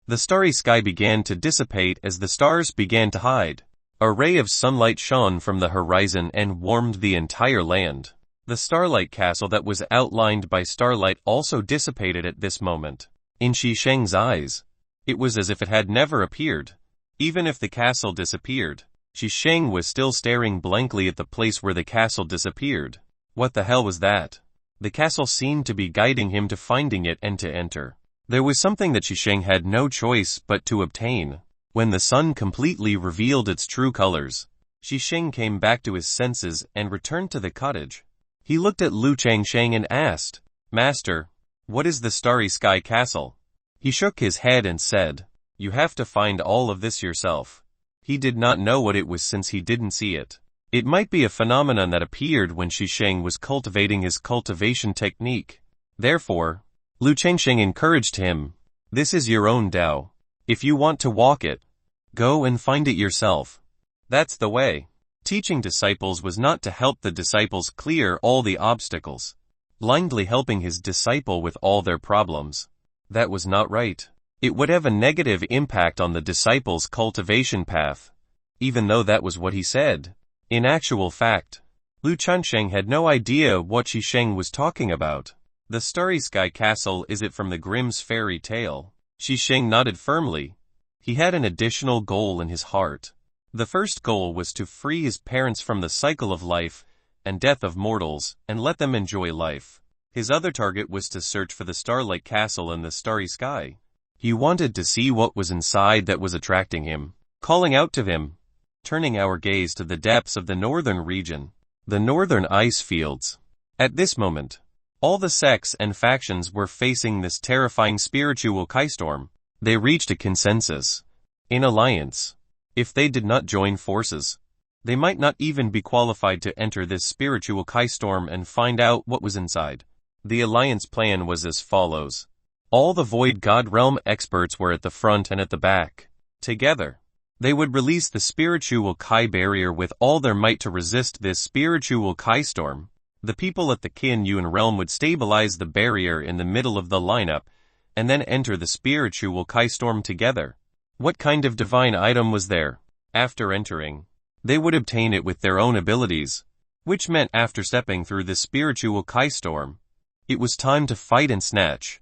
the starry sky began to dissipate as the stars began to hide. A ray of sunlight shone from the horizon and warmed the entire land. The Starlight Castle that was outlined by starlight also dissipated at this moment. In Shisheng's eyes, it was as if it had never appeared. Even if the castle disappeared, Shisheng was still staring blankly at the place where the castle disappeared. What the hell was that? The castle seemed to be guiding him to finding it and to enter. There was something that Shisheng had no choice but to obtain. When the sun completely revealed its true colors, Shisheng came back to his senses and returned to the cottage. He looked at Lu Changsheng and asked, "Master, what is the Starry Sky Castle?" He shook his head and said, "You have to find all of this yourself." He did not know what it was since he didn't see it. It might be a phenomenon that appeared when Shisheng was cultivating his cultivation technique. Therefore, Lu Changsheng encouraged him, "This is your own Tao. If you want to walk it, go and find it yourself. That's the way." Teaching disciples was not to help the disciples clear all the obstacles, blindly helping his disciple with all their problems. That was not right. It would have a negative impact on the disciple's cultivation path, even though that was what he said. In actual fact, Lu Changsheng had no idea what Shisheng was talking about. The Starry Sky Castle, is it from the Grimm's fairy tale? Shisheng nodded firmly. He had an additional goal in his heart. The first goal was to free his parents from the cycle of life and death of mortals and let them enjoy life. His other target was to search for the Starlight Castle in the starry sky. He wanted to see what was inside that was attracting him, calling out to him. Turning our gaze to the depths of the northern region, the northern ice fields. At this moment, all the sects and factions were facing this terrifying spiritual storm. They reached a consensus. In alliance. If they did not join forces, they might not even be qualified to enter this spiritual storm and find out what was inside. The alliance plan was as follows. All the Void God Realm experts were at the front and at the back. Together, they would release the spiritual barrier with all their might to resist this spiritual storm. The people at the Qin Yuan realm would stabilize the barrier in the middle of the lineup, and then enter the spiritual storm together. What kind of divine item was there? After entering, they would obtain it with their own abilities, which meant after stepping through the spiritual storm, it was time to fight and snatch.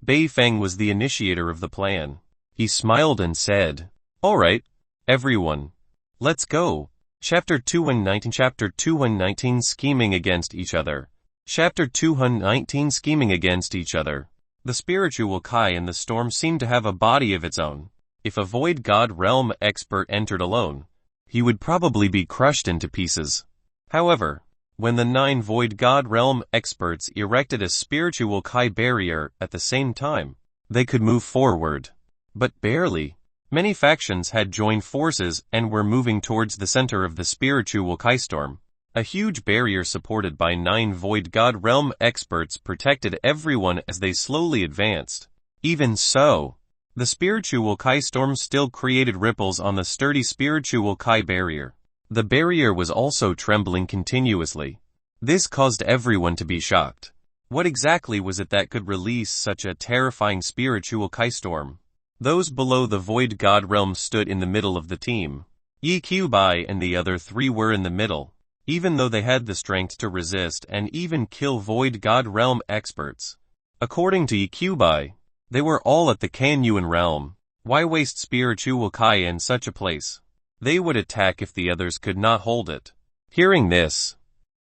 Bei Feng was the initiator of the plan. He smiled and said, "All right, everyone, let's go." Chapter 219 Chapter 219 Scheming Against Each Other. Chapter 219 Scheming Against Each Other. The spiritual Kai in the storm seemed to have a body of its own. If a Void God Realm expert entered alone, he would probably be crushed into pieces. However, when the 9 Void God Realm experts erected a spiritual Kai barrier at the same time, they could move forward. But barely. Many factions had joined forces and were moving towards the center of the spiritual storm. A huge barrier supported by 9 Void God Realm experts protected everyone as they slowly advanced. Even so, The spiritual Kai storm still created ripples on the sturdy spiritual Kai barrier. The barrier was also trembling continuously. This caused everyone to be shocked. What exactly was it that could release such a terrifying spiritual Kai storm? Those below the Void God realm stood in the middle of the team. Yi Qiubai and the other three were in the middle. Even though they had the strength to resist and even kill Void God realm experts. According to Yi Qiubai, they were all at the Kanyuan realm. Why waste spiritual Kai in such a place? They would attack if the others could not hold it. Hearing this,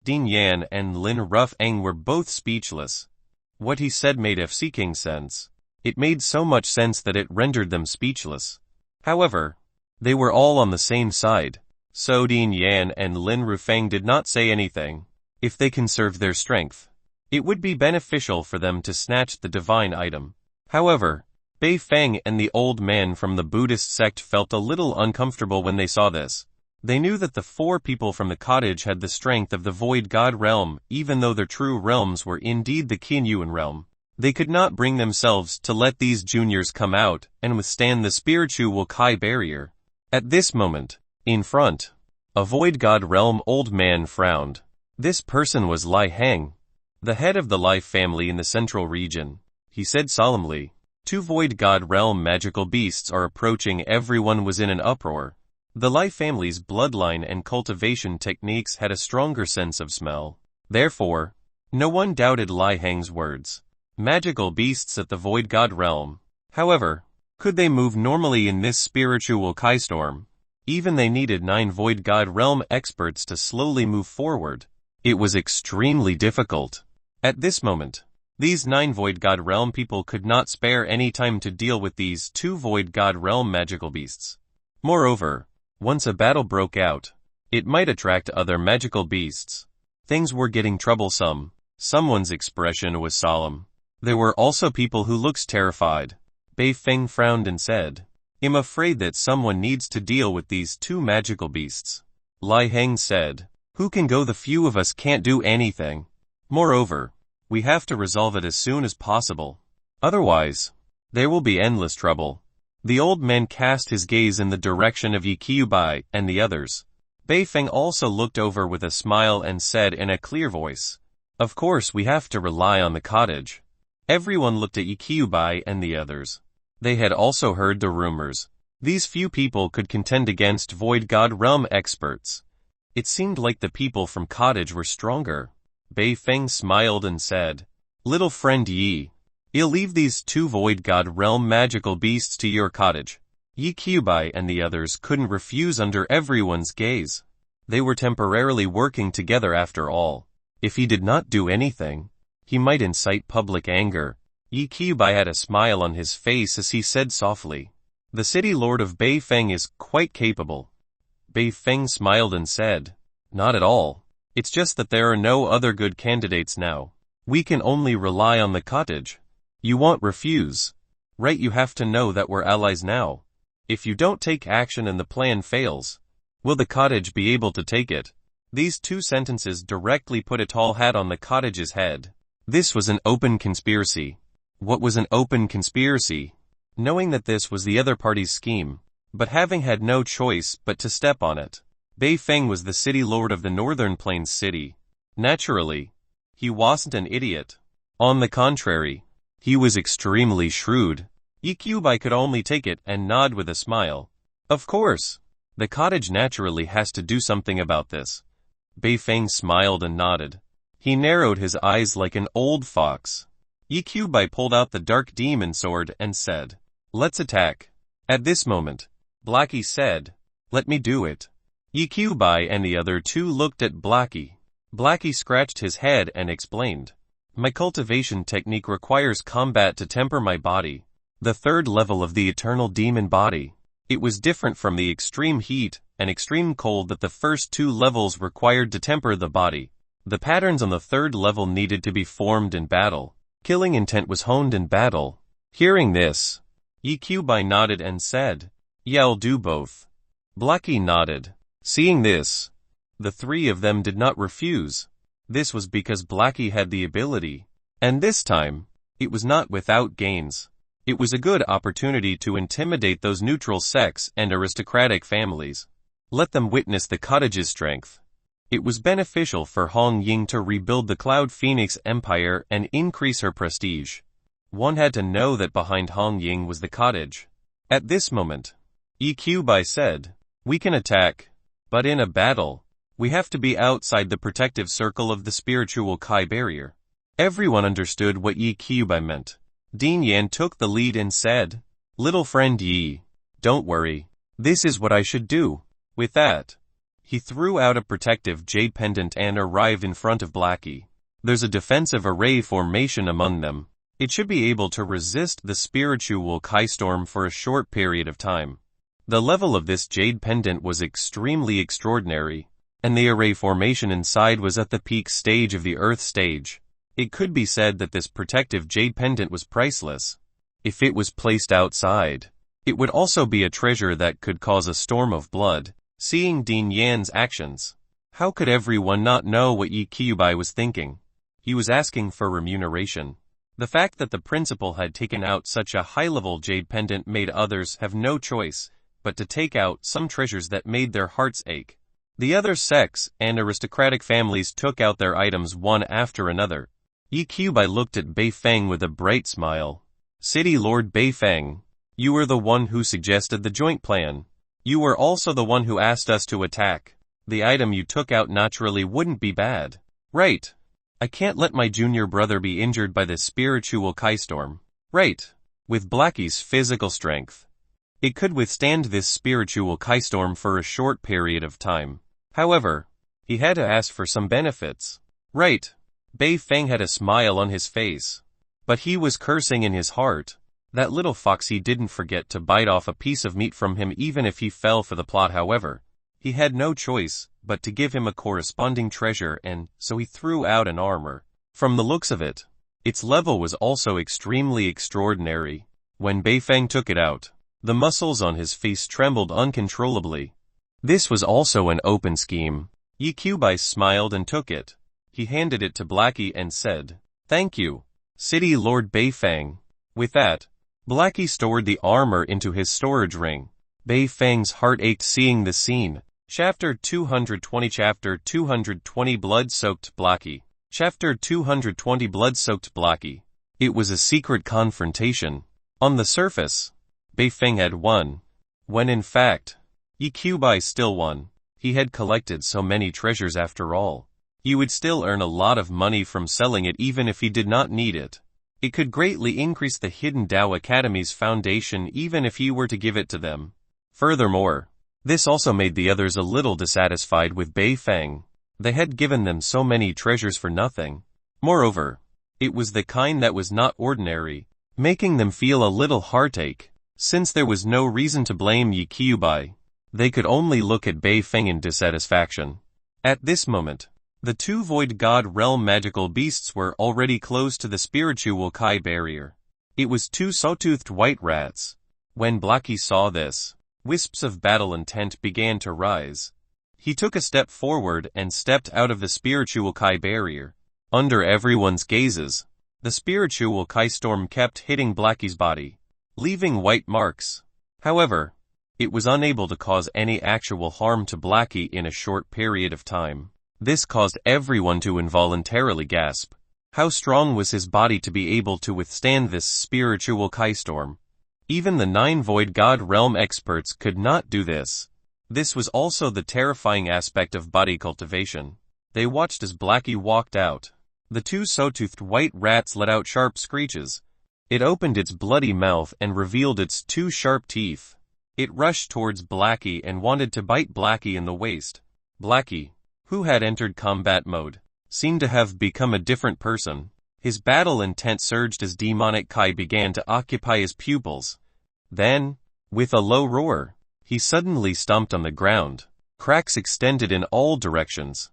Din Yan and Lin Rufeng were both speechless. What he said made FC sense. It made so much sense that it rendered them speechless. However, they were all on the same side, so Din Yan and Lin Rufeng did not say anything. If they conserved their strength, it would be beneficial for them to snatch the divine item. However, Bei Feng and the old man from the Buddhist sect felt a little uncomfortable when they saw this. They knew that the four people from the cottage had the strength of the Void God realm, even though their true realms were indeed the Qinyuan realm. They could not bring themselves to let these juniors come out and withstand the spiritual Kai barrier. At this moment, in front, a Void God realm old man frowned. This person was Lai Heng, the head of the Lai family in the central region. He said solemnly, "Two Void God realm magical beasts are approaching." Everyone was in an uproar. The Lai family's bloodline and cultivation techniques had a stronger sense of smell. Therefore, no one doubted Lai Heng's words. Magical beasts at the Void God realm. However, could they move normally in this spiritual Kai storm? Even they needed 9 Void God realm experts to slowly move forward. It was extremely difficult. At this moment, these 9 Void God realm people could not spare any time to deal with these 2 Void God realm magical beasts. Moreover, once a battle broke out, it might attract other magical beasts. Things were getting troublesome. Someone's expression was solemn. There were also people who looked terrified. Bei Feng frowned and said, "I'm afraid that someone needs to deal with these 2 magical beasts." Lai Heng said, "Who can go? The few of us can't do anything. Moreover, we have to resolve it as soon as possible. Otherwise, there will be endless trouble." The old man cast his gaze in the direction of Yi Qiubai and the others. Bei Feng also looked over with a smile and said in a clear voice, "Of course we have to rely on the cottage." Everyone looked at Yi Qiubai and the others. They had also heard the rumors. These few people could contend against Void God realm experts. It seemed like the people from cottage were stronger. Bei Feng smiled and said, "Little friend Yi, you'll leave these 2 Void God realm magical beasts to your cottage." Yi Qiubai and the others couldn't refuse under everyone's gaze. They were temporarily working together after all. If he did not do anything, he might incite public anger. Yi Qiubai had a smile on his face as he said softly, "The city lord of Bei Feng is quite capable." Bei Feng smiled and said, "Not at all. It's just that there are no other good candidates now. We can only rely on the cottage. You won't refuse, right? You have to know that we're allies now. If you don't take action and the plan fails, will the cottage be able to take it?" These 2 sentences directly put a tall hat on the cottage's head. This was an open conspiracy. What was an open conspiracy? Knowing that this was the other party's scheme, but having had no choice but to step on it. Bei Feng was the city lord of the Northern Plains city. Naturally, he wasn't an idiot. On the contrary, he was extremely shrewd. Yi Qiubai could only take it and nod with a smile. Of course, the cottage naturally has to do something about this. Bei Feng smiled and nodded. He narrowed his eyes like an old fox. Yi Qiubai pulled out the dark demon sword and said, "Let's attack." At this moment, Blackie said, "Let me do it." Yi Qiubai and the other 2 looked at Blackie. Blackie scratched his head and explained, "My cultivation technique requires combat to temper my body. The 3rd level of the eternal demon body. It was different from the extreme heat and extreme cold that the first 2 levels required to temper the body. The patterns on the 3rd level needed to be formed in battle. Killing intent was honed in battle." Hearing this, Yi Qiubai nodded and said, "Yeah, I'll do both." Blackie nodded. Seeing this, the 3 of them did not refuse. This was because Blackie had the ability. And this time, it was not without gains. It was a good opportunity to intimidate those neutral sects and aristocratic families. Let them witness the cottage's strength. It was beneficial for Hong Ying to rebuild the Cloud Phoenix Empire and increase her prestige. One had to know that behind Hong Ying was the cottage. At this moment, Exudes said, "We can attack, but in a battle, we have to be outside the protective circle of the spiritual Kai barrier." Everyone understood what Exudes meant. Dean Yan took the lead and said, "Little friend Yi, don't worry. This is what I should do." With that, he threw out a protective jade pendant and arrived in front of Blackie. There's a defensive array formation among them. It should be able to resist the spiritual Kai storm for a short period of time. The level of this jade pendant was extremely extraordinary, and the array formation inside was at the peak stage of the Earth stage. It could be said that this protective jade pendant was priceless. If it was placed outside, it would also be a treasure that could cause a storm of blood. Seeing Dean Yan's actions, how could everyone not know what Exudes was thinking? He was asking for remuneration. The fact that the principal had taken out such a high-level jade pendant made others have no choice but to take out some treasures that made their hearts ache. The other sects and aristocratic families took out their items one after another. Exudes looked at Bei Feng with a bright smile. "City Lord Bei Feng, you were the one who suggested the joint plan. You were also the one who asked us to attack. The item you took out naturally wouldn't be bad. Right. I can't let my junior brother be injured by this spiritual Kai storm. Right. With Blackie's physical strength, it could withstand this spiritual Kai storm for a short period of time. However, he had to ask for some benefits. Right." Bei Feng had a smile on his face, but he was cursing in his heart. That little foxy didn't forget to bite off a piece of meat from him even if he fell for the plot. However, he had no choice but to give him a corresponding treasure, and so he threw out an armor. From the looks of it, its level was also extremely extraordinary. When Bei Feng took it out, the muscles on his face trembled uncontrollably. This was also an open scheme. Exudes smiled and took it. He handed it to Blackie and said, "Thank you, City Lord Bei Feng." With that, Blackie stored the armor into his storage ring. Bei Feng's heart ached seeing the scene. Chapter 220 Chapter 220 Blood-Soaked Blackie. Chapter 220 Blood-Soaked Blackie. It was a secret confrontation. On the surface, Bei Feng had won, when in fact, Exudes still won. He had collected so many treasures after all. He would still earn a lot of money from selling it even if he did not need it. It could greatly increase the Hidden Dao Academy's foundation even if he were to give it to them. Furthermore, this also made the others a little dissatisfied with Bei Feng. They had given them so many treasures for nothing. Moreover, it was the kind that was not ordinary, making them feel a little heartache. Since there was no reason to blame Exudes, they could only look at Bei Feng in dissatisfaction. At this moment, the two Void God Realm magical beasts were already close to the spiritual Kai barrier. It was two saw-toothed white rats. When Blackie saw this, wisps of battle intent began to rise. He took a step forward and stepped out of the spiritual Kai barrier. Under everyone's gazes, the spiritual Kai storm kept hitting Blackie's body, leaving white marks. However, it was unable to cause any actual harm to Blackie in a short period of time. This caused everyone to involuntarily gasp. How strong was his body to be able to withstand this spiritual Kai storm? Even the 9 Void God Realm experts could not do this. This was also the terrifying aspect of body cultivation. They watched as Blackie walked out. The two saw-toothed white rats let out sharp screeches. It opened its bloody mouth and revealed its 2 sharp teeth. It rushed towards Blackie and wanted to bite Blackie in the waist. Blackie, who had entered combat mode, seemed to have become a different person. His battle intent surged as demonic Kai began to occupy his pupils. Then, with a low roar, he suddenly stomped on the ground. Cracks extended in all directions.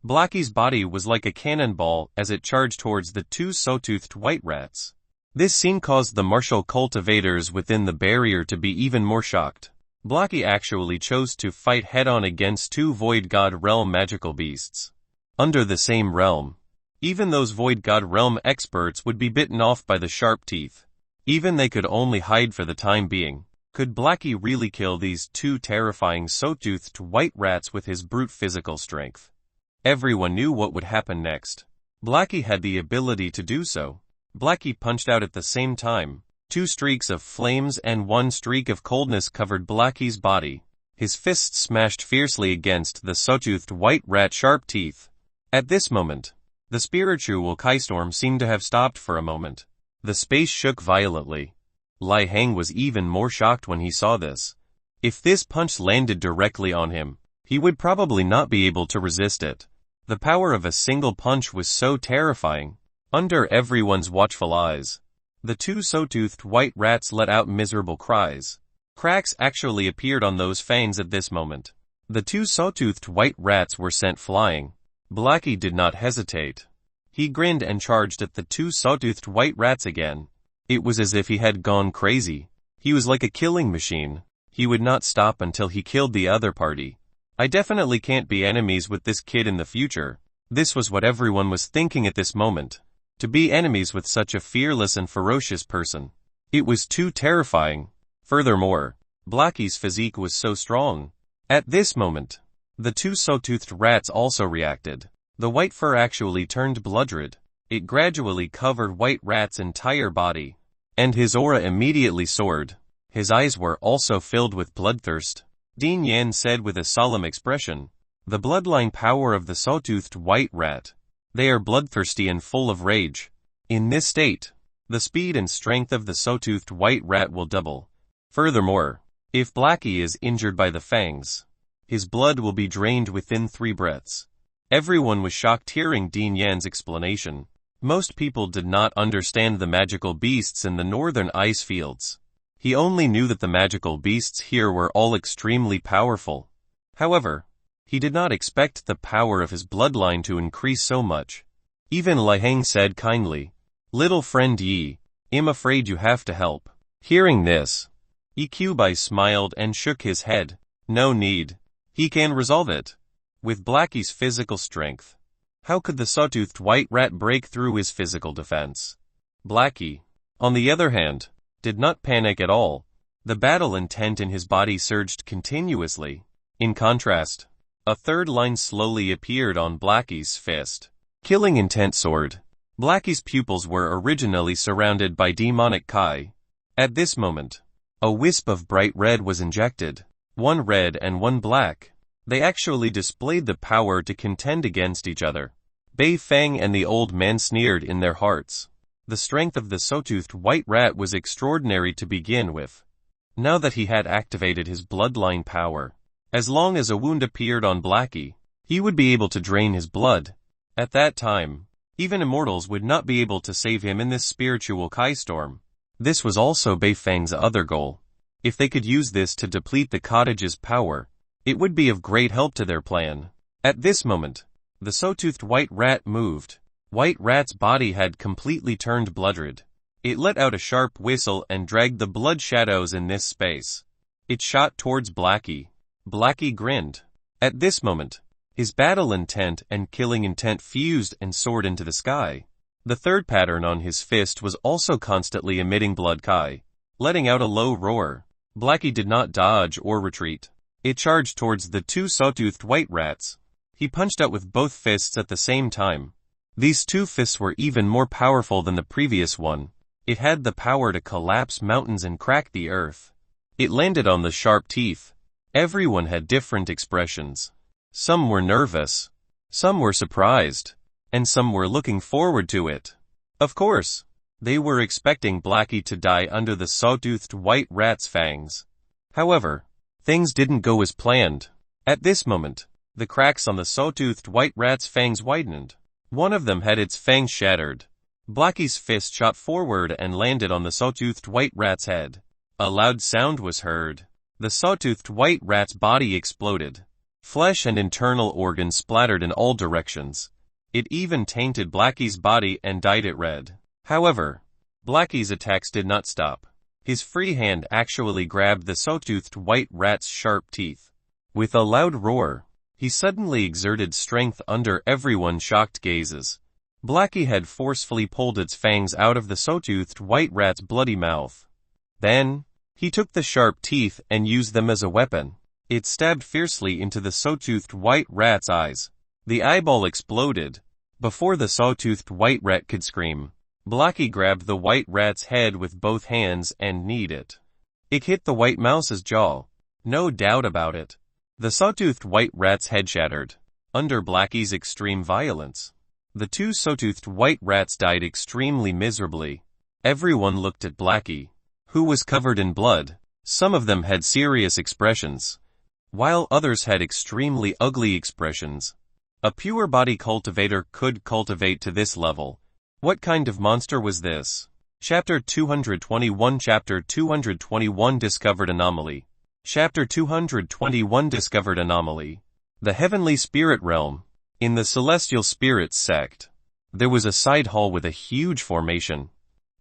Blackie's body was like a cannonball as it charged towards the 2 saw-toothed white rats. This scene caused the martial cultivators within the barrier to be even more shocked. Blackie actually chose to fight head-on against 2 Void God Realm magical beasts. Under the same realm, even those Void God Realm experts would be bitten off by the sharp teeth. Even they could only hide for the time being. Could Blackie really kill these two terrifying saw-toothed white rats with his brute physical strength? Everyone knew what would happen next. Blackie had the ability to do so. Blackie punched out at the same time. 2 streaks of flames and 1 streak of coldness covered Blackie's body. His fists smashed fiercely against the saw-toothed white rat sharp teeth. At this moment, the spiritual Kai-storm seemed to have stopped for a moment. The space shook violently. Lai Heng was even more shocked when he saw this. If this punch landed directly on him, he would probably not be able to resist it. The power of a single punch was so terrifying. Under everyone's watchful eyes, the 2 saw-toothed white rats let out miserable cries. Cracks actually appeared on those fangs at this moment. The 2 saw-toothed white rats were sent flying. Blackie did not hesitate. He grinned and charged at the 2 saw-toothed white rats again. It was as if he had gone crazy. He was like a killing machine. He would not stop until he killed the other party. I definitely can't be enemies with this kid in the future. This was what everyone was thinking at this moment. To be enemies with such a fearless and ferocious person. It was too terrifying. Furthermore, Blackie's physique was so strong. At this moment, the 2 saw-toothed rats also reacted. The white fur actually turned blood-red. It gradually covered White Rat's entire body. And his aura immediately soared. His eyes were also filled with bloodthirst. Dean Yan said with a solemn expression, "The bloodline power of the saw-toothed white rat. They are bloodthirsty and full of rage. In this state, the speed and strength of the saw-toothed white rat will double. Furthermore, if Blackie is injured by the fangs, his blood will be drained within 3 breaths." Everyone was shocked hearing Dean Yan's explanation. Most people did not understand the magical beasts in the northern ice fields. He only knew that the magical beasts here were all extremely powerful. However, he did not expect the power of his bloodline to increase so much. Even Lai Heng said kindly, "Little friend Yi, I'm afraid you have to help." Hearing this, Bai smiled and shook his head. No need. He can resolve it. With Blackie's physical strength, how could the saw-toothed white rat break through his physical defense? Blackie, on the other hand, did not panic at all. The battle intent in his body surged continuously. In contrast, a third line slowly appeared on Blackie's fist. Killing intent sword. Blackie's pupils were originally surrounded by demonic Kai. At this moment, a wisp of bright red was injected. 1 red and 1 black. They actually displayed the power to contend against each other. Bei Feng and the old man sneered in their hearts. The strength of the saw-toothed white rat was extraordinary to begin with. Now that he had activated his bloodline power, as long as a wound appeared on Blackie, he would be able to drain his blood. At that time, even immortals would not be able to save him in this spiritual Kai-storm. This was also Bei Feng's other goal. If they could use this to deplete the cottage's power, it would be of great help to their plan. At this moment, the saw-toothed white rat moved. White Rat's body had completely turned blood-red. It let out a sharp whistle and dragged the blood shadows in this space. It shot towards Blackie. Blackie grinned. At this moment, his battle intent and killing intent fused and soared into the sky. The third pattern on his fist was also constantly emitting blood Kai, letting out a low roar. Blackie did not dodge or retreat. It charged towards the 2 saw-toothed white rats. He punched out with both fists at the same time. These 2 fists were even more powerful than the previous one. It had the power to collapse mountains and crack the earth. It landed on the sharp teeth. Everyone had different expressions. Some were nervous, some were surprised, and some were looking forward to it. Of course, they were expecting Blackie to die under the saw-toothed white rat's fangs. However, things didn't go as planned. At this moment, the cracks on the saw-toothed white rat's fangs widened. One of them had its fangs shattered. Blackie's fist shot forward and landed on the saw-toothed white rat's head. A loud sound was heard. The saw-toothed white rat's body exploded. Flesh and internal organs splattered in all directions. It even tainted Blackie's body and dyed it red. However, Blackie's attacks did not stop. His free hand actually grabbed the saw-toothed white rat's sharp teeth. With a loud roar, he suddenly exerted strength under everyone's shocked gazes. Blackie had forcefully pulled its fangs out of the saw-toothed white rat's bloody mouth. Then, he took the sharp teeth and used them as a weapon. It stabbed fiercely into the saw-toothed white rat's eyes. The eyeball exploded. Before the saw-toothed white rat could scream, Blackie grabbed the white rat's head with both hands and kneed it. It hit the white mouse's jaw. No doubt about it. The saw-toothed white rat's head shattered. Under Blackie's extreme violence, the two saw-toothed white rats died extremely miserably. Everyone looked at Blackie, who was covered in blood. Some of them had serious expressions, while others had extremely ugly expressions. A pure body cultivator could cultivate to this level. What kind of monster was this? Chapter 221 Chapter 221 Discovered Anomaly. Chapter 221 Discovered Anomaly. The Heavenly Spirit Realm. In the Celestial Spirits sect, there was a side hall with a huge formation.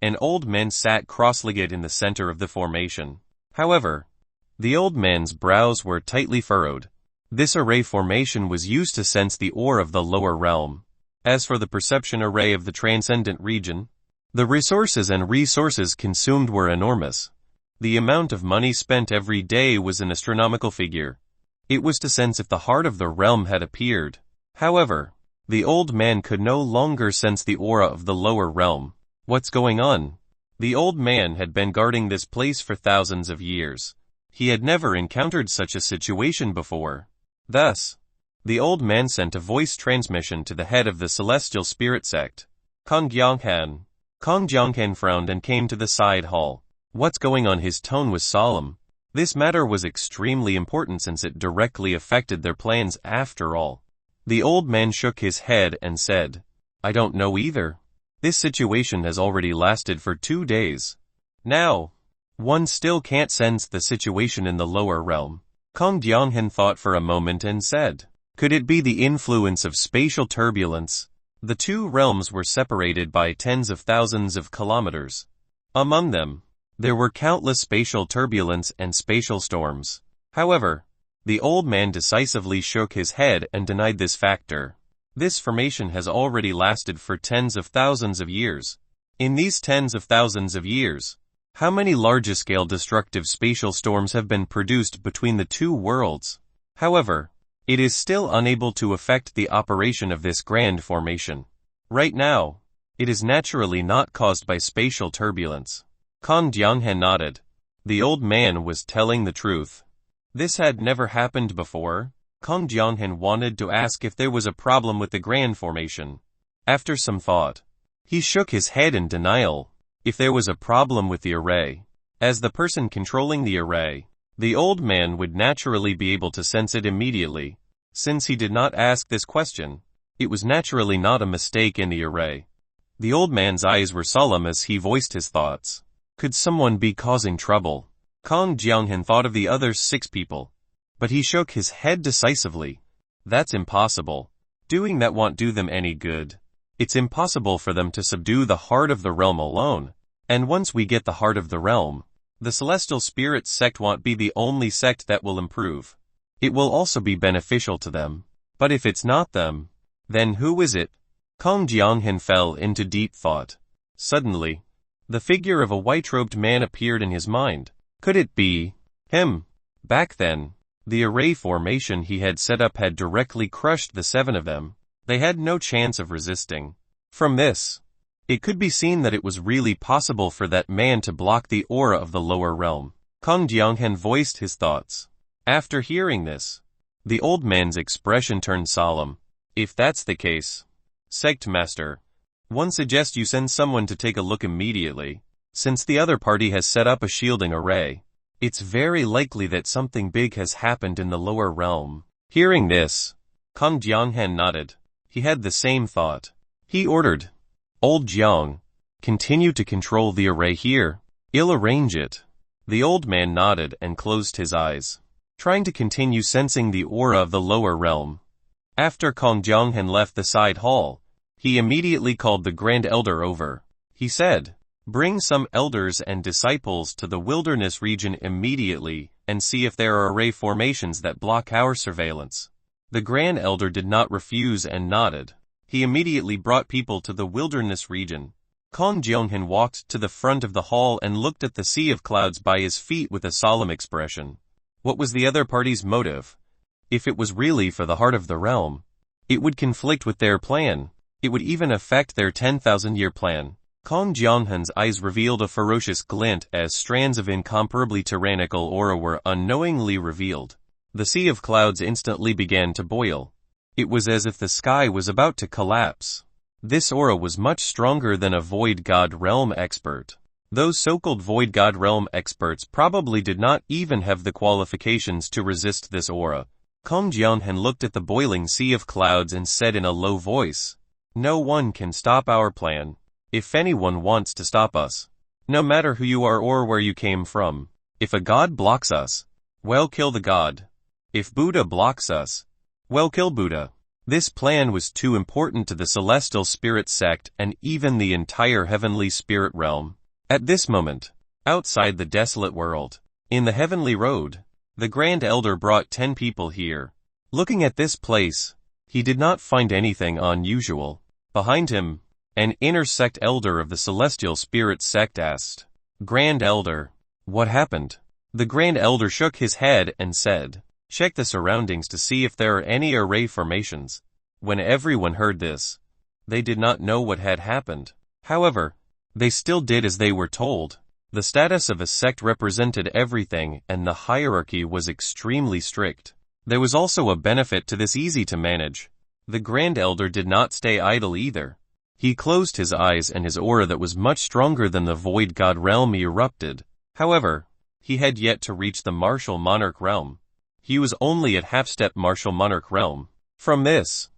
An old man sat cross-legged in the center of the formation. However, the old man's brows were tightly furrowed. This array formation was used to sense the aura of the lower realm. As for the perception array of the transcendent region, the resources consumed were enormous. The amount of money spent every day was an astronomical figure. It was to sense if the heart of the realm had appeared. However, the old man could no longer sense the aura of the lower realm. What's going on? The old man had been guarding this place for thousands of years. He had never encountered such a situation before. Thus, the old man sent a voice transmission to the head of the Celestial Spirit sect, Kong Jianghan. Kong Jianghan frowned and came to the side hall. What's going on? His tone was solemn. This matter was extremely important since it directly affected their plans after all. The old man shook his head and said, I don't know either. This situation has already lasted for 2 days. Now, one still can't sense the situation in the lower realm. Kong Jianghan thought for a moment and said, could it be the influence of spatial turbulence? The two realms were separated by tens of thousands of kilometers. Among them, there were countless spatial turbulence and spatial storms. However, the old man decisively shook his head and denied this factor. This formation has already lasted for tens of thousands of years. In these tens of thousands of years, how many large-scale destructive spatial storms have been produced between the two worlds? However, it is still unable to affect the operation of this grand formation. Right now, it is naturally not caused by spatial turbulence. Kong Jianghan nodded. The old man was telling the truth. This had never happened before. Kong Jianghan wanted to ask if there was a problem with the grand formation. After some thought, he shook his head in denial. If there was a problem with the array, as the person controlling the array, the old man would naturally be able to sense it immediately. Since he did not ask this question, it was naturally not a mistake in the array. The old man's eyes were solemn as he voiced his thoughts. Could someone be causing trouble? Kong Jianghan thought of the other 6 people, but he shook his head decisively. That's impossible. Doing that won't do them any good. It's impossible for them to subdue the heart of the realm alone. And once we get the heart of the realm, the Celestial Spirits sect won't be the only sect that will improve. It will also be beneficial to them. But if it's not them, then who is it? Kong Jianghan fell into deep thought. Suddenly, the figure of a white-robed man appeared in his mind. Could it be him? Back then, the array formation he had set up had directly crushed the 7 of them. They had no chance of resisting. From this, it could be seen that it was really possible for that man to block the aura of the lower realm. Kong Jianghan voiced his thoughts. After hearing this, the old man's expression turned solemn. If that's the case, Sect Master, one suggests you send someone to take a look immediately. Since the other party has set up a shielding array, it's very likely that something big has happened in the lower realm. Hearing this, Kong Jianghan nodded. He had the same thought. He ordered, Old Jiang, continue to control the array here. I'll arrange it. The old man nodded and closed his eyes, trying to continue sensing the aura of the lower realm. After Kong Jianghan left the side hall, he immediately called the Grand Elder over. He said, bring some elders and disciples to the wilderness region immediately and see if there are array formations that block our surveillance. The Grand Elder did not refuse and nodded. He immediately brought people to the wilderness region. Kong Jionghan walked to the front of the hall and looked at the sea of clouds by his feet with a solemn expression. What was the other party's motive? If it was really for the heart of the realm, it would conflict with their plan. It would even affect their 10,000-year plan. Kong Jionghan's eyes revealed a ferocious glint as strands of incomparably tyrannical aura were unknowingly revealed. The sea of clouds instantly began to boil. It was as if the sky was about to collapse. This aura was much stronger than a Void God Realm expert. Those so-called Void God Realm experts probably did not even have the qualifications to resist this aura. Kong Jionghan looked at the boiling sea of clouds and said in a low voice, "No one can stop our plan. If anyone wants to stop us, no matter who you are or where you came from, if a god blocks us, well, kill the god. If Buddha blocks us, well, kill Buddha." This plan was too important to the celestial spirit sect and even the entire heavenly spirit realm. At this moment, outside the desolate world, in the heavenly road, the Grand Elder brought 10 people here. Looking at this place, he did not find anything unusual. Behind him, an inner sect elder of the celestial spirit sect asked, "Grand Elder, what happened?" The Grand Elder shook his head and said, "Check the surroundings to see if there are any array formations." When everyone heard this, they did not know what had happened. However, they still did as they were told. The status of a sect represented everything and the hierarchy was extremely strict. There was also a benefit to this easy to manage. The Grand Elder did not stay idle either. He closed his eyes and his aura that was much stronger than the Void God realm erupted. However, he had yet to reach the martial monarch realm. He was only at half-step martial monarch realm. From this,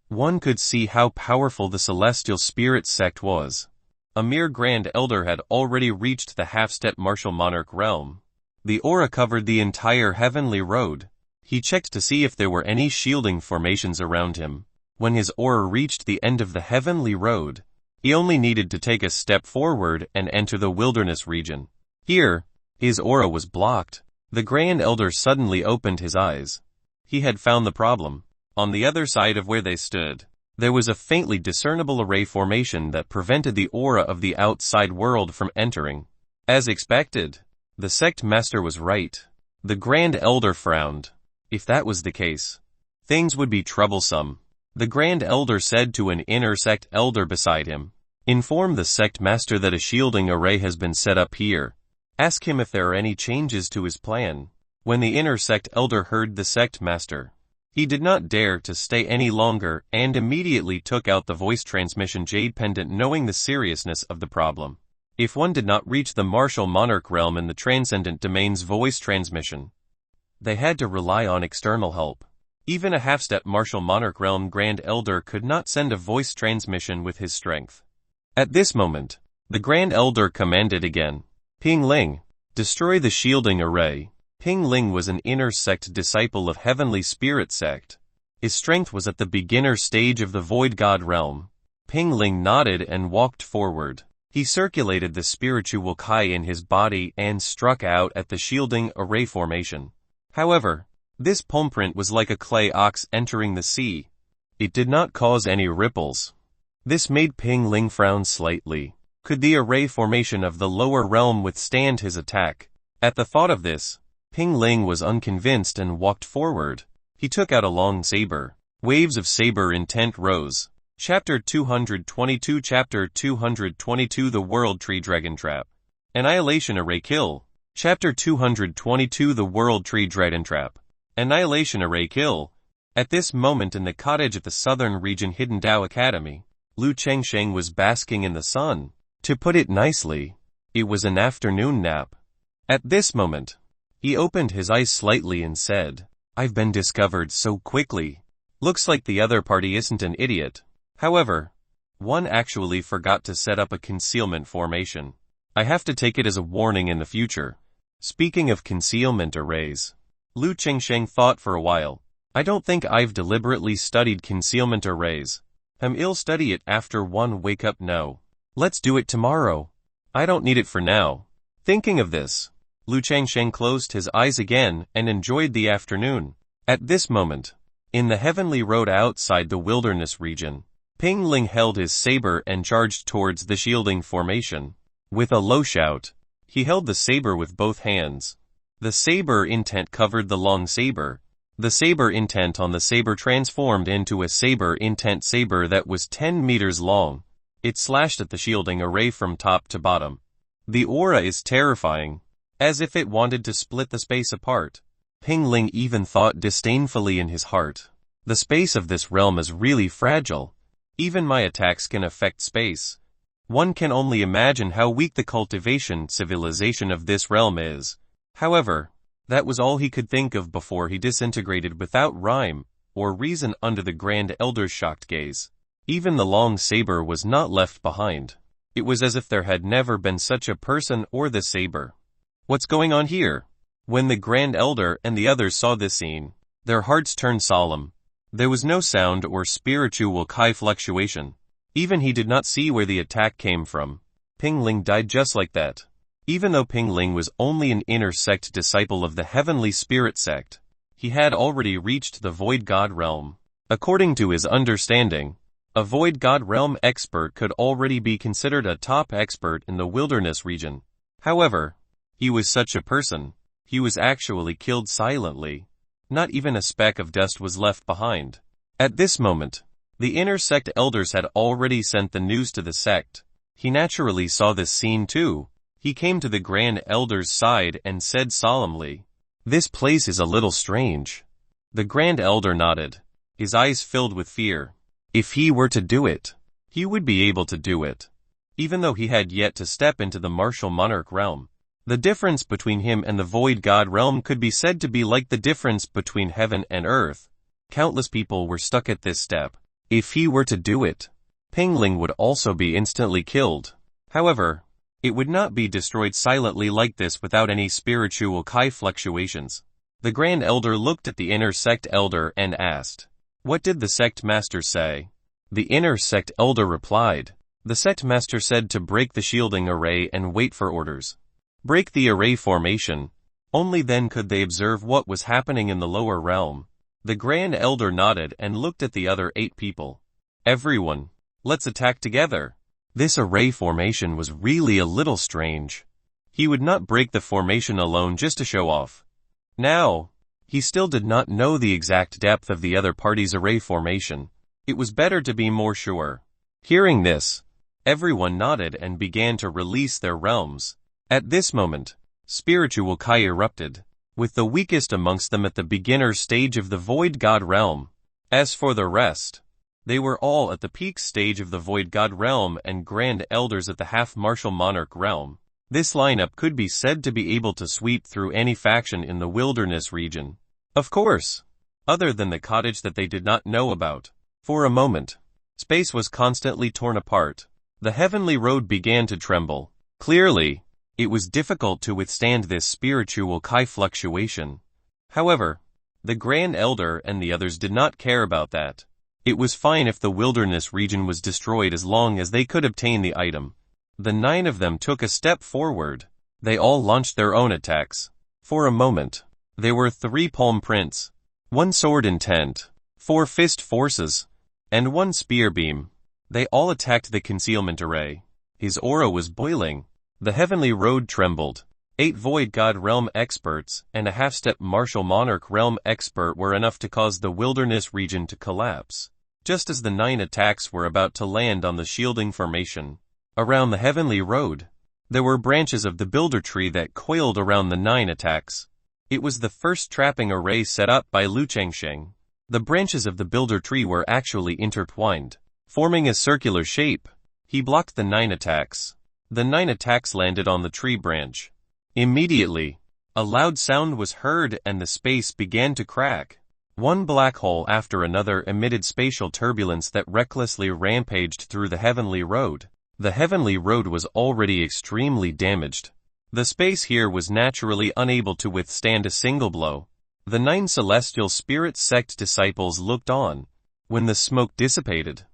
one could see how powerful the celestial spirit sect was. A mere Grand Elder had already reached the half-step martial monarch realm. The aura covered the entire heavenly road. He checked to see if there were any shielding formations around him. When his aura reached the end of the heavenly road, he only needed to take a step forward and enter the wilderness region. Here, his aura was blocked. The Grand Elder suddenly opened his eyes. He had found the problem. On the other side of where they stood, there was a faintly discernible array formation that prevented the aura of the outside world from entering. As expected, the sect master was right. The Grand Elder frowned. If that was the case, things would be troublesome. The Grand Elder said to an inner sect elder beside him, "Inform the sect master that a shielding array has been set up here. Ask him if there are any changes to his plan." When the inner sect elder heard the sect master, he did not dare to stay any longer and immediately took out the voice transmission jade pendant, knowing the seriousness of the problem. If one did not reach the martial monarch realm in the transcendent domain's voice transmission, they had to rely on external help. Even a half-step martial monarch realm Grand Elder could not send a voice transmission with his strength. At this moment, the Grand Elder commanded again, "Ping Ling, destroy the shielding array." Ping Ling was an inner sect disciple of Heavenly Spirit sect. His strength was at the beginner stage of the Void God realm. Ping Ling nodded and walked forward. He circulated the spiritual Kai in his body and struck out at the shielding array formation. However, this palm print was like a clay ox entering the sea. It did not cause any ripples. This made Ping Ling frown slightly. Could the array formation of the lower realm withstand his attack? At the thought of this, Ping Ling was unconvinced and walked forward. He took out a long saber. Waves of saber intent rose. Chapter 222 Chapter 222 The World Tree Dragon Trap. Annihilation Array Kill. Chapter 222 The World Tree Dragon Trap. Annihilation Array Kill. At this moment in the cottage at the southern region hidden Dao Academy, Lu Chengsheng was basking in the sun. To put it nicely, it was an afternoon nap. At this moment, he opened his eyes slightly and said, "I've been discovered so quickly. Looks like the other party isn't an idiot. However, one actually forgot to set up a concealment formation. I have to take it as a warning in the future." Speaking of concealment arrays, Lu Chengsheng thought for a while. "I don't think I've deliberately studied concealment arrays. I'll study it after one wake up. No. Let's do it tomorrow. I don't need it for now." Thinking of this, Lu Chengsheng closed his eyes again and enjoyed the afternoon. At this moment, in the heavenly road outside the wilderness region, Ping Ling held his saber and charged towards the shielding formation. With a low shout, he held the saber with both hands. The saber intent covered the long saber. The saber intent on the saber transformed into a saber intent saber that was 10 meters long. It slashed at the shielding array from top to bottom. The aura is terrifying, as if it wanted to split the space apart. Ping Ling even thought disdainfully in his heart, the space of this realm is really fragile. Even my attacks can affect space. One can only imagine how weak the cultivation civilization of this realm is. However, that was all he could think of before he disintegrated without rhyme or reason under the Grand Elder's shocked gaze. Even the long saber was not left behind. It was as if there had never been such a person or the saber. What's going on here? When the Grand Elder and the others saw this scene, their hearts turned solemn. There was no sound or spiritual chi fluctuation. Even he did not see where the attack came from. Ping Ling died just like that. Even though Ping Ling was only an inner sect disciple of the Heavenly Spirit sect, he had already reached the Void God realm. According to his understanding, a Void God realm expert could already be considered a top expert in the wilderness region. However, he was such a person. He was actually killed silently. Not even a speck of dust was left behind. At this moment, the inner sect elders had already sent the news to the sect. He naturally saw this scene too. He came to the Grand Elder's side and said solemnly, "This place is a little strange." The Grand Elder nodded, his eyes filled with fear. If he were to do it, he would be able to do it, even though he had yet to step into the martial monarch realm. The difference between him and the Void God realm could be said to be like the difference between heaven and earth. Countless people were stuck at this step. If he were to do it, Ping Ling would also be instantly killed. However, it would not be destroyed silently like this without any spiritual chi fluctuations. The Grand Elder looked at the inner sect elder and asked, "What did the sect master say?" The inner sect elder replied, "The sect master said to break the shielding array and wait for orders. Break the array formation. Only then could they observe what was happening in the lower realm." The Grand Elder nodded and looked at the other 8 people. "Everyone, let's attack together." This array formation was really a little strange. He would not break the formation alone just to show off. Now, he still did not know the exact depth of the other party's array formation. It was better to be more sure. Hearing this, everyone nodded and began to release their realms. At this moment, spiritual chi erupted, with the weakest amongst them at the beginner stage of the Void God realm. As for the rest, they were all at the peak stage of the Void God realm and Grand Elders at the half-martial monarch realm. This lineup could be said to be able to sweep through any faction in the wilderness region. Of course, other than the cottage that they did not know about. For a moment, space was constantly torn apart. The heavenly road began to tremble. Clearly, it was difficult to withstand this spiritual chi fluctuation. However, the Grand Elder and the others did not care about that. It was fine if the wilderness region was destroyed as long as they could obtain the item. The 9 of them took a step forward. They all launched their own attacks. For a moment, there were 3 palm prints, 1 sword intent, 4 fist forces, and 1 spear beam. They all attacked the concealment array. His aura was boiling. The heavenly road trembled. 8 Void God realm experts and a half-step martial monarch realm expert were enough to cause the wilderness region to collapse. Just as the 9 attacks were about to land on the shielding formation, around the heavenly road, there were branches of the builder tree that coiled around the 9 attacks. It was the first trapping array set up by Lu Chengsheng. The branches of the builder tree were actually intertwined, forming a circular shape. He blocked the 9 attacks. The 9 attacks landed on the tree branch. Immediately, a loud sound was heard and the space began to crack. One black hole after another emitted spatial turbulence that recklessly rampaged through the heavenly road. The heavenly road was already extremely damaged. The space here was naturally unable to withstand a single blow. The 9 celestial spirit sect disciples looked on. When the smoke dissipated,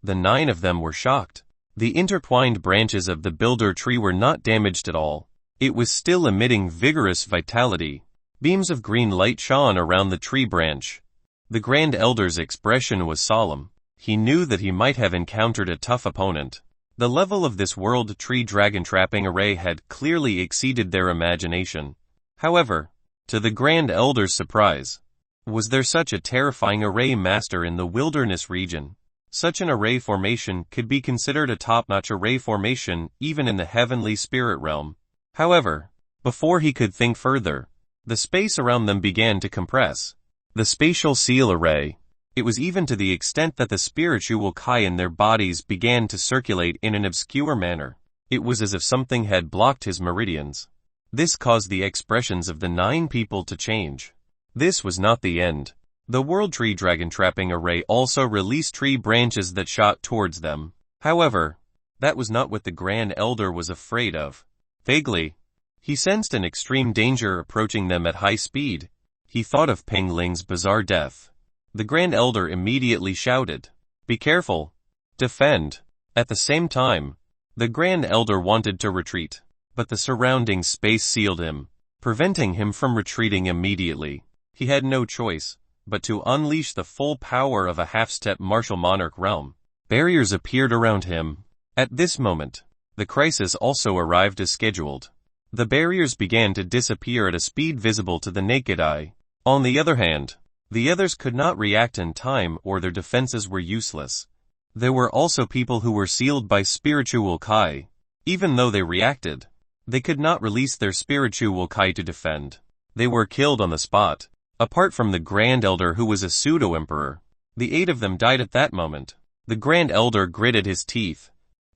the 9 of them were shocked. The intertwined branches of the builder tree were not damaged at all. It was still emitting vigorous vitality. Beams of green light shone around the tree branch. The Grand Elder's expression was solemn. he knew that he might have encountered a tough opponent. The level of this world tree dragon trapping array had clearly exceeded their imagination. However, to the Grand Elder's surprise, was there such a terrifying array master in the wilderness region? Such an array formation could be considered a top-notch array formation even in the heavenly spirit realm. However, before he could think further, the space around them began to compress. The spatial seal array. It was even to the extent that the spiritual chi in their bodies began to circulate in an obscure manner. It was as if something had blocked his meridians. This caused the expressions of the 9 people to change. This was not the end. The World Tree Dragon Trapping Array also released tree branches that shot towards them. However, that was not what the Grand Elder was afraid of. Vaguely, he sensed an extreme danger approaching them at high speed. He thought of Ping Ling's bizarre death. The Grand Elder immediately shouted, "Be careful! Defend!" At the same time, the Grand Elder wanted to retreat, but the surrounding space sealed him, preventing him from retreating immediately. He had no choice but to unleash the full power of a half-step martial monarch realm. Barriers appeared around him. At this moment, the crisis also arrived as scheduled. The barriers began to disappear at a speed visible to the naked eye. On the other hand, the others could not react in time or their defenses were useless. There were also people who were sealed by spiritual chi. Even though they reacted, they could not release their spiritual chi to defend. They were killed on the spot. Apart from the Grand Elder who was a pseudo-emperor, the 8 of them died at that moment. The Grand Elder gritted his teeth,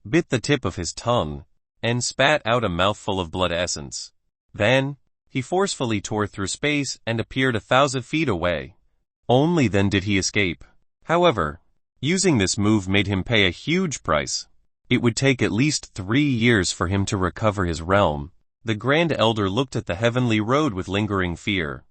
bit the tip of his tongue, and spat out a mouthful of blood essence. Then, he forcefully tore through space and appeared 1,000 feet away. Only then did he escape. However, using this move made him pay a huge price. It would take at least 3 years for him to recover his realm. The Grand Elder looked at the heavenly road with lingering fear.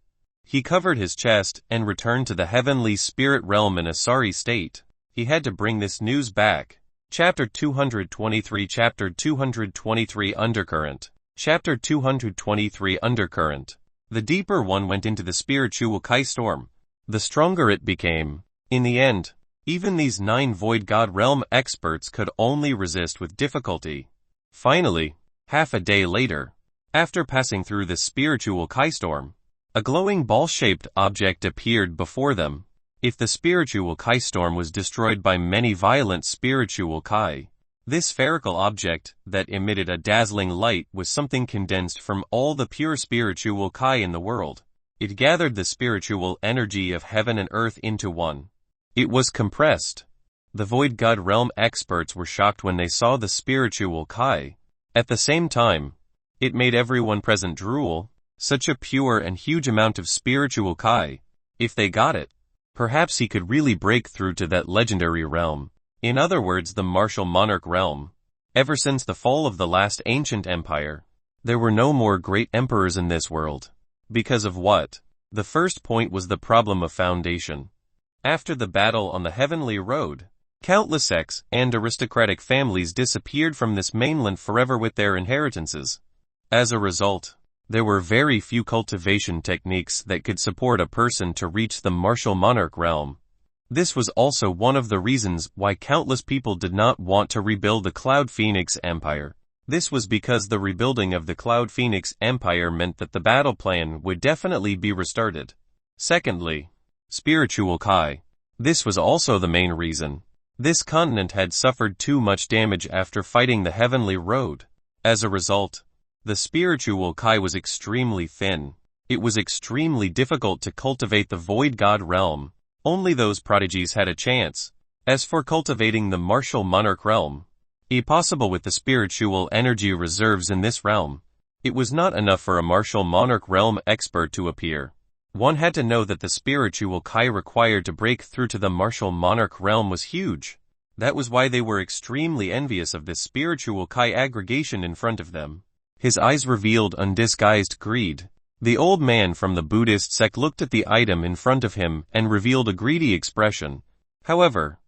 He covered his chest and returned to the heavenly spirit realm in a sorry state. He had to bring this news back. Chapter 223 Chapter 223 Undercurrent. Chapter 223 Undercurrent. The deeper one went into the spiritual chi storm, the stronger it became. In the end, even these 9 Void God Realm experts could only resist with difficulty. Finally, half a day later, after passing through the spiritual chi storm, a glowing ball-shaped object appeared before them. If the spiritual chi storm was destroyed by many violent spiritual chi, this spherical object that emitted a dazzling light was something condensed from all the pure spiritual chi in the world. It gathered the spiritual energy of heaven and earth into one. It was compressed. The Void God Realm experts were shocked when they saw the spiritual chi. At the same time, it made everyone present drool. Such a pure and huge amount of spiritual chi. If they got it, perhaps he could really break through to that legendary realm. In other words, the martial monarch realm. Ever since the fall of the last ancient empire, there were no more great emperors in this world. Because of what? The first point was the problem of foundation. After the battle on the heavenly road, countless sects and aristocratic families disappeared from this mainland forever with their inheritances. As a result, there were very few cultivation techniques that could support a person to reach the martial monarch realm. This was also one of the reasons why countless people did not want to rebuild the Cloud Phoenix Empire. This was because the rebuilding of the Cloud Phoenix Empire meant that the battle plan would definitely be restarted. Secondly, spiritual chi. This was also the main reason. This continent had suffered too much damage after fighting the heavenly road. As a result, the spiritual chi was extremely thin. It was extremely difficult to cultivate the Void God Realm. Only those prodigies had a chance. As for cultivating the martial monarch realm, impossible with the spiritual energy reserves in this realm. It was not enough for a martial monarch realm expert to appear. One had to know that the spiritual chi required to break through to the martial monarch realm was huge. That was why they were extremely envious of this spiritual chi aggregation in front of them. His eyes revealed undisguised greed. The old man from the Buddhist sect looked at the item in front of him and revealed a greedy expression. However,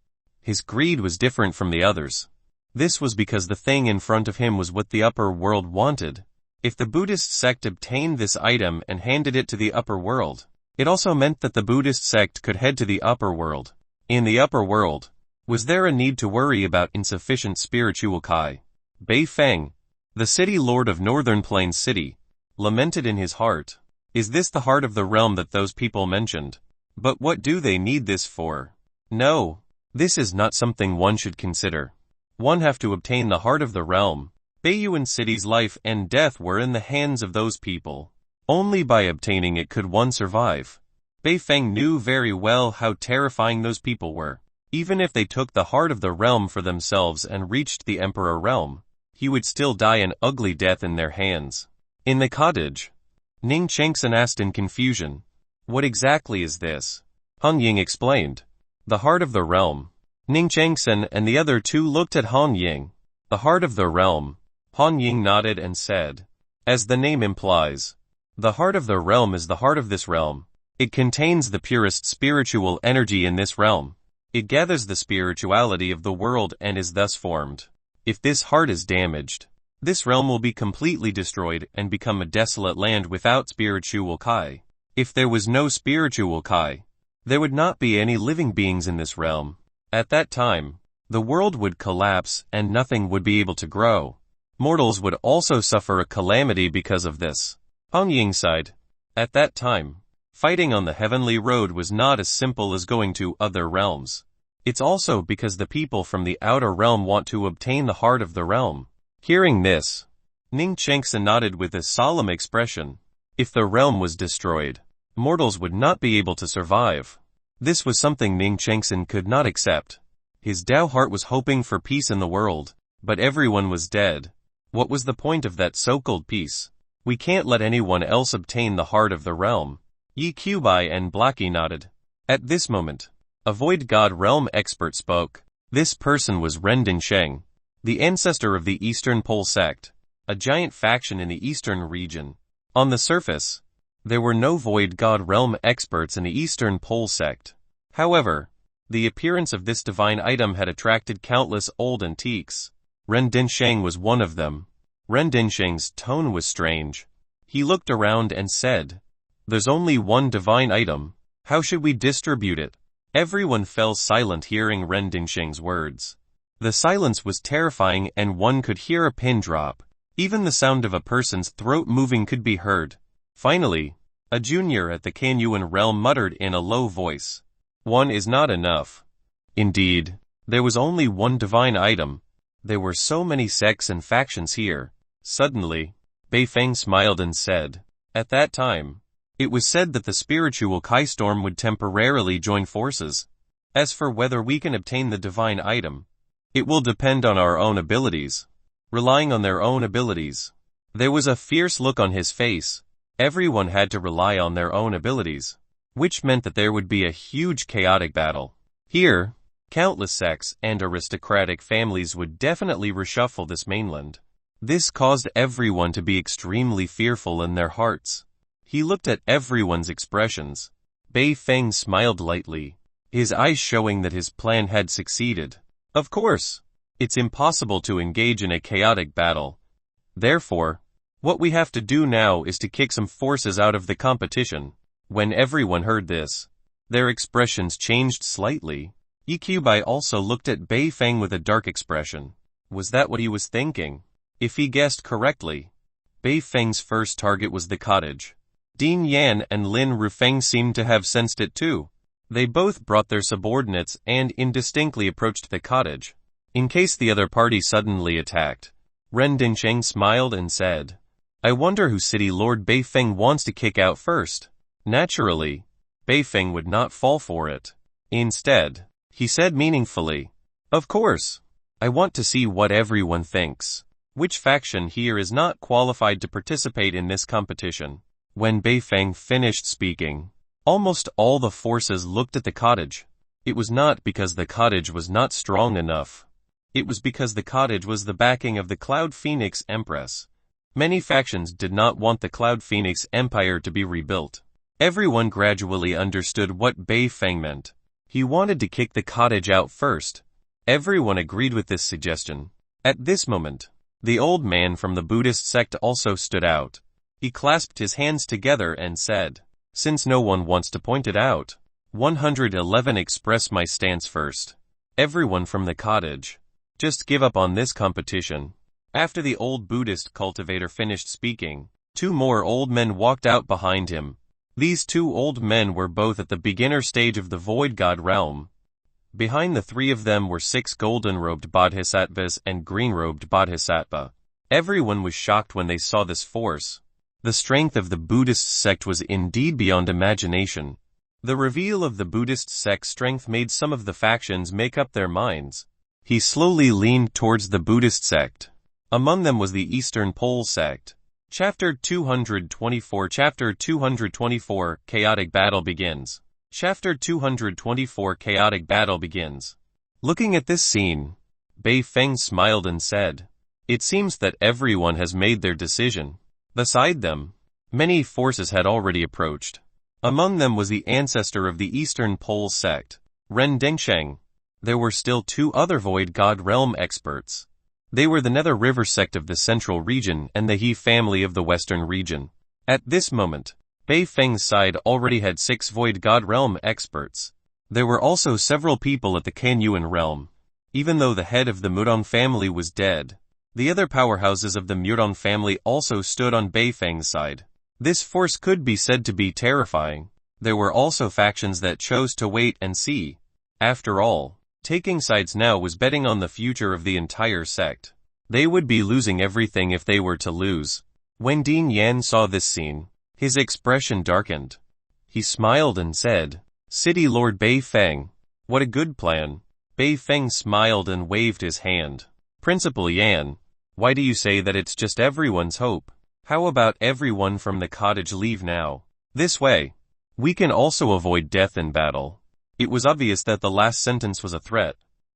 his greed was different from the others. This was because the thing in front of him was what the upper world wanted. If the Buddhist sect obtained this item and handed it to the upper world, it also meant that the Buddhist sect could head to the upper world. In the upper world, Was there a need to worry about insufficient spiritual Kai? Bei Feng, the city lord of Northern Plains City, lamented in his heart. Is this the heart of the realm that those people mentioned? But what do they need this for? No, this is not something one should consider. One have to obtain the heart of the realm. Baiyuan City's life and death were in the hands of those people. Only by obtaining it could one survive. Bei Feng knew very well how terrifying those people were. Even if they took the heart of the realm for themselves and reached the Emperor realm, he would still die an ugly death in their hands. In the cottage, Ning Chengsen asked in confusion, "What exactly is this?" Han Ying explained, "The heart of the realm." Ning Chengsen and the other two looked at Han Ying. "The heart of the realm." Han Ying nodded and said, "As the name implies, the heart of the realm is the heart of this realm. It contains the purest spiritual energy in this realm. It gathers the spirituality of the world and is thus formed. If this heart is damaged, this realm will be completely destroyed and become a desolate land without spiritual Kai. If there was no spiritual Kai, there would not be any living beings in this realm. At that time, the world would collapse and nothing would be able to grow. Mortals would also suffer a calamity because of this." Han Ying sighed. At that time, fighting on the heavenly road was not as simple as going to other realms. It's also because the people from the outer realm want to obtain the heart of the realm. Hearing this, Ning Chengsen nodded with a solemn expression. If the realm was destroyed, mortals would not be able to survive. This was something Ning Chengsen could not accept. His Tao heart was hoping for peace in the world, but everyone was dead. What was the point of that so-called peace? We can't let anyone else obtain the heart of the realm. Yi Qiubai and Blackie nodded. At this moment, a Void God realm expert spoke. This person was Ren Dinsheng, the ancestor of the Eastern Pole sect, a giant faction in the eastern region. On the surface, there were no Void God realm experts in the Eastern Pole sect. However, the appearance of this divine item had attracted countless old antiques. Ren Dinsheng was one of them. Ren Dinsheng's tone was strange. He looked around and said, "There's only one divine item. How should we distribute it?" Everyone fell silent hearing Ren Dinsheng's words. The silence was terrifying and one could hear a pin drop. Even the sound of a person's throat moving could be heard. Finally, a junior at the Kanyuan realm muttered in a low voice, "One is not enough." Indeed, there was only one divine item. There were so many sects and factions here. Suddenly, Bei Feng smiled and said, "At that time, it was said that the spiritual Kai storm would temporarily join forces. As for whether we can obtain the divine item, it will depend on our own abilities." Relying on their own abilities. There was a fierce look on his face. Everyone had to rely on their own abilities, which meant that there would be a huge chaotic battle. Here, countless sects and aristocratic families would definitely reshuffle this mainland. This caused everyone to be extremely fearful in their hearts. He looked at everyone's expressions. Bei Feng smiled lightly, his eyes showing that his plan had succeeded. Of course, it's impossible to engage in a chaotic battle. Therefore, what we have to do now is to kick some forces out of the competition. When everyone heard this, their expressions changed slightly. Yi Qiubai also looked at Bei Feng with a dark expression. Was that what he was thinking? If he guessed correctly, Bei Feng's first target was the cottage. Dean Yan and Lin Rufeng seemed to have sensed it too. They both brought their subordinates and indistinctly approached the cottage, in case the other party suddenly attacked. Ren Dinsheng smiled and said, "I wonder who City Lord Bei Feng wants to kick out first." Naturally, Bei Feng would not fall for it. Instead, he said meaningfully, "Of course, I want to see what everyone thinks. Which faction here is not qualified to participate in this competition?" When Bei Feng finished speaking, almost all the forces looked at the cottage. It was not because the cottage was not strong enough. It was because the cottage was the backing of the Cloud Phoenix Empress. Many factions did not want the Cloud Phoenix Empire to be rebuilt. Everyone gradually understood what Bei Feng meant. He wanted to kick the cottage out first. Everyone agreed with this suggestion. At this moment, the old man from the Buddhist sect also stood out. He clasped his hands together and said, "Since no one wants to point it out, 111 express my stance first. Everyone from the cottage. Just give up on this competition. After the old Buddhist cultivator finished speaking, 2 more old men walked out behind him. These 2 old men were both at the beginner stage of the void god realm. Behind the 3 of them were 6 golden-robed bodhisattvas and green-robed bodhisattva. Everyone was shocked when they saw this force. The strength of the Buddhist sect was indeed beyond imagination. The reveal of the Buddhist sect's strength made some of the factions make up their minds. He slowly leaned towards the Buddhist sect. Among them was the Eastern Pole sect. Chapter 224 Chapter 224 Chaotic Battle Begins. Chapter 224 Chaotic Battle Begins. Looking at this scene, Bei Feng smiled and said, "It seems that everyone has made their decision." Beside them, many forces had already approached. Among them was the ancestor of the Eastern Pole sect, Ren Dengsheng. There were still 2 other Void God Realm experts. They were the Nether River sect of the Central region and the He family of the Western region. At this moment, Bei Feng's side already had 6 Void God Realm experts. There were also several people at the Kanyuan realm. Even though the head of the Mudong family was dead, the other powerhouses of the Mudong family also stood on Bei Feng's side. This force could be said to be terrifying. There were also factions that chose to wait and see. After all, taking sides now was betting on the future of the entire sect. They would be losing everything if they were to lose. When Ding Yan saw this scene, his expression darkened. He smiled and said, "City Lord Bei Feng, what a good plan." Bei Feng smiled and waved his hand. "Principal Yan, why do you say that it's just everyone's hope? How about everyone from the cottage leave now? This way, we can also avoid death in battle." It was obvious that the last sentence was a threat.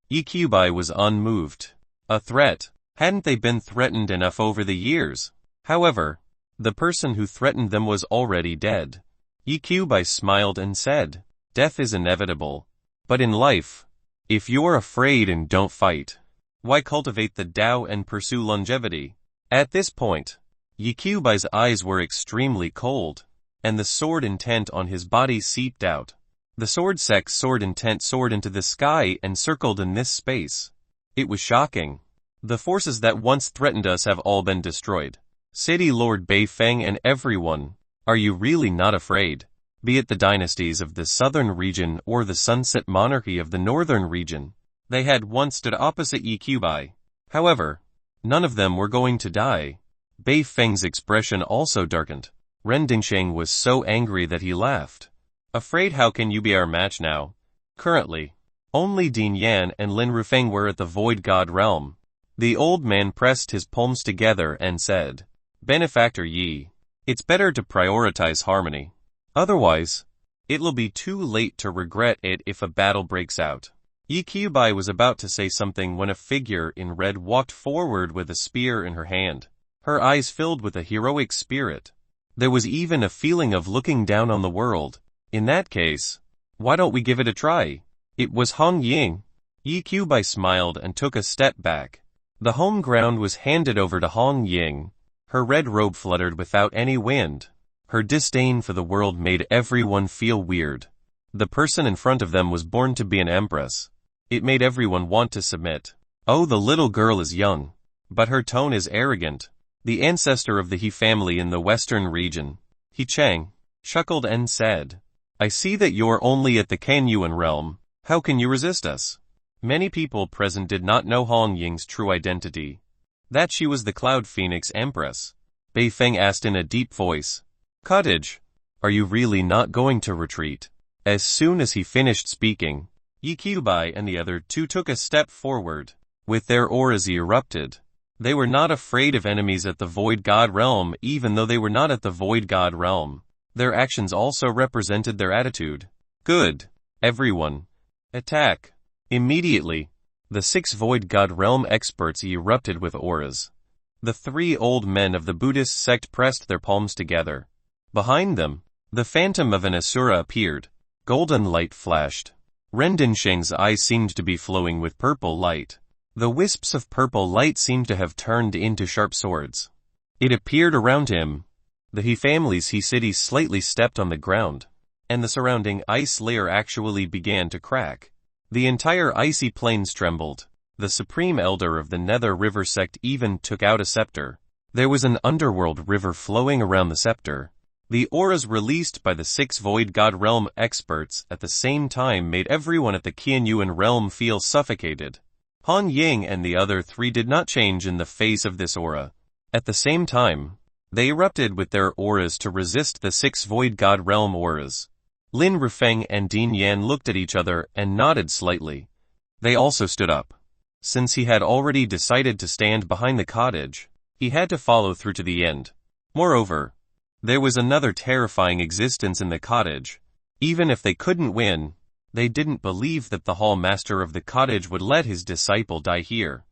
Yiqiubai was unmoved. A threat? Hadn't they been threatened enough over the years? However, the person who threatened them was already dead. Yiqiubai smiled and said, "Death is inevitable. But in life, if you're afraid and don't fight, why cultivate the Tao and pursue longevity?" At this point, Yiqiubai's eyes were extremely cold, and the sword intent on his body seeped out. The sword sect's sword intent soared into the sky and circled in this space. It was shocking. The forces that once threatened us have all been destroyed. City Lord Bei Feng and everyone, are you really not afraid? Be it the dynasties of the southern region or the sunset monarchy of the northern region, they had once stood opposite Yiqiubai. However, none of them were going to die. Bei Feng's expression also darkened. Ren Dingsheng was so angry that he laughed. "Afraid? How can you be our match now?" Currently, only Ding Yan and Lin Rufeng were at the Void God realm. The old man pressed his palms together and said, "Benefactor Yi, it's better to prioritize harmony. Otherwise, it'll be too late to regret it if a battle breaks out." Yiqiubai was about to say something when a figure in red walked forward with a spear in her hand. Her eyes filled with a heroic spirit. There was even a feeling of looking down on the world. "In that case, why don't we give it a try?" It was Hong Ying. Yiqiubai smiled and took a step back. The home ground was handed over to Hong Ying. Her red robe fluttered without any wind. Her disdain for the world made everyone feel weird. The person in front of them was born to be an empress. It made everyone want to submit. Oh, the little girl is young, but her tone is arrogant. The ancestor of the He family in the western region, He Cheng, chuckled and said, "I see that you're only at the Kanyuan realm. How can you resist us?" Many people present did not know Hong Ying's true identity. That she was the Cloud Phoenix Empress. Bei Feng asked in a deep voice, "Cottage, are you really not going to retreat?" As soon as he finished speaking, Yiqiubai and the other 2 took a step forward. With their auras erupted. They were not afraid of enemies at the Void God realm even though they were not at the Void God realm. Their actions also represented their attitude. "Good. Everyone, attack." Immediately, the 6 Void God realm experts erupted with auras. The 3 old men of the Buddhist sect pressed their palms together. Behind them, the phantom of an asura appeared. Golden light flashed. Ren Dingsheng's eyes seemed to be flowing with purple light. The wisps of purple light seemed to have turned into sharp swords. It appeared around him. The He family's He city slightly stepped on the ground, and the surrounding ice layer actually began to crack. The entire icy plains trembled. The supreme elder of the Nether River sect even took out a scepter. There was an underworld river flowing around the scepter. The auras released by the 6 Void God Realm experts at the same time made everyone at the Qianyuan realm feel suffocated. Han Ying and the other 3 did not change in the face of this aura. At the same time, they erupted with their auras to resist the 6 Void God Realm auras. Lin Rufeng and Din Yan looked at each other and nodded slightly. They also stood up. Since he had already decided to stand behind the cottage, he had to follow through to the end. Moreover, there was another terrifying existence in the cottage. Even if they couldn't win, they didn't believe that the hall master of the cottage would let his disciple die here.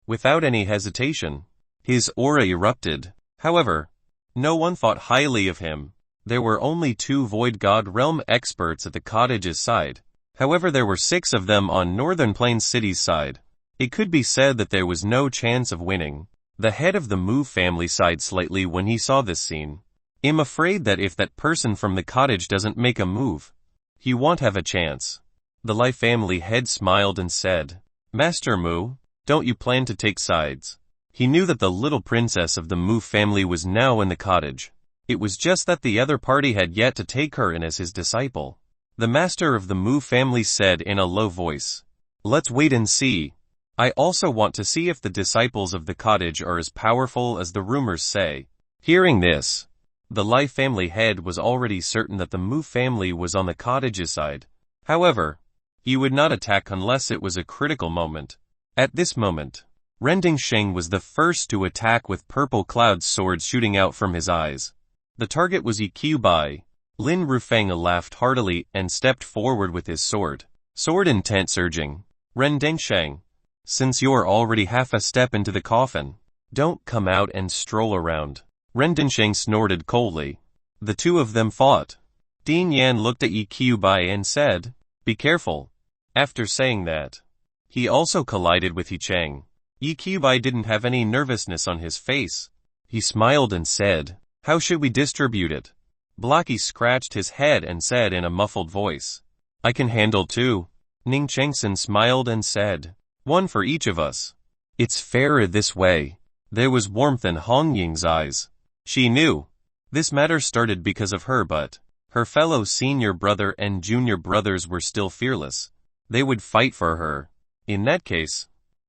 Without any hesitation, his aura erupted. However, no one thought highly of him. There were only 2 Void God Realm experts at the cottage's side. However, there were 6 of them on Northern Plains City's side. It could be said that there was no chance of winning. The head of the Mu family sighed slightly when he saw this scene. I'm afraid that if that person from the cottage doesn't make a move, he won't have a chance. The Lai family head smiled and said, Master Mu, don't you plan to take sides? He knew that the little princess of the Mu family was now in the cottage. It was just that the other party had yet to take her in as his disciple. The master of the Mu family said in a low voice, Let's wait and see. I also want to see if the disciples of the cottage are as powerful as the rumors say. Hearing this, the Lai family head was already certain that the Mu family was on the cottage's side. However, he would not attack unless it was a critical moment. At this moment, Rending Sheng was the first to attack with purple cloud swords shooting out from his eyes. The target was EQ Bai. Lin Rufeng laughed heartily and stepped forward with his sword. Sword intent surging. Rending Sheng, since you're already half a step into the coffin, don't come out and stroll around. Rending Sheng snorted coldly. The 2 of them fought. Din Yan looked at EQ Bai and said, Be careful. After saying that, he also collided with He Cheng. EQ Bai didn't have any nervousness on his face. He smiled and said, How should we distribute it? Blocky scratched his head and said in a muffled voice, I can handle 2. Ning Chengsen smiled and said, 1 for each of us. It's fairer this way. There was warmth in Hong Ying's eyes. She knew. This matter started because of her, but her fellow senior brother and junior brothers were still fearless. They would fight for her. In that case,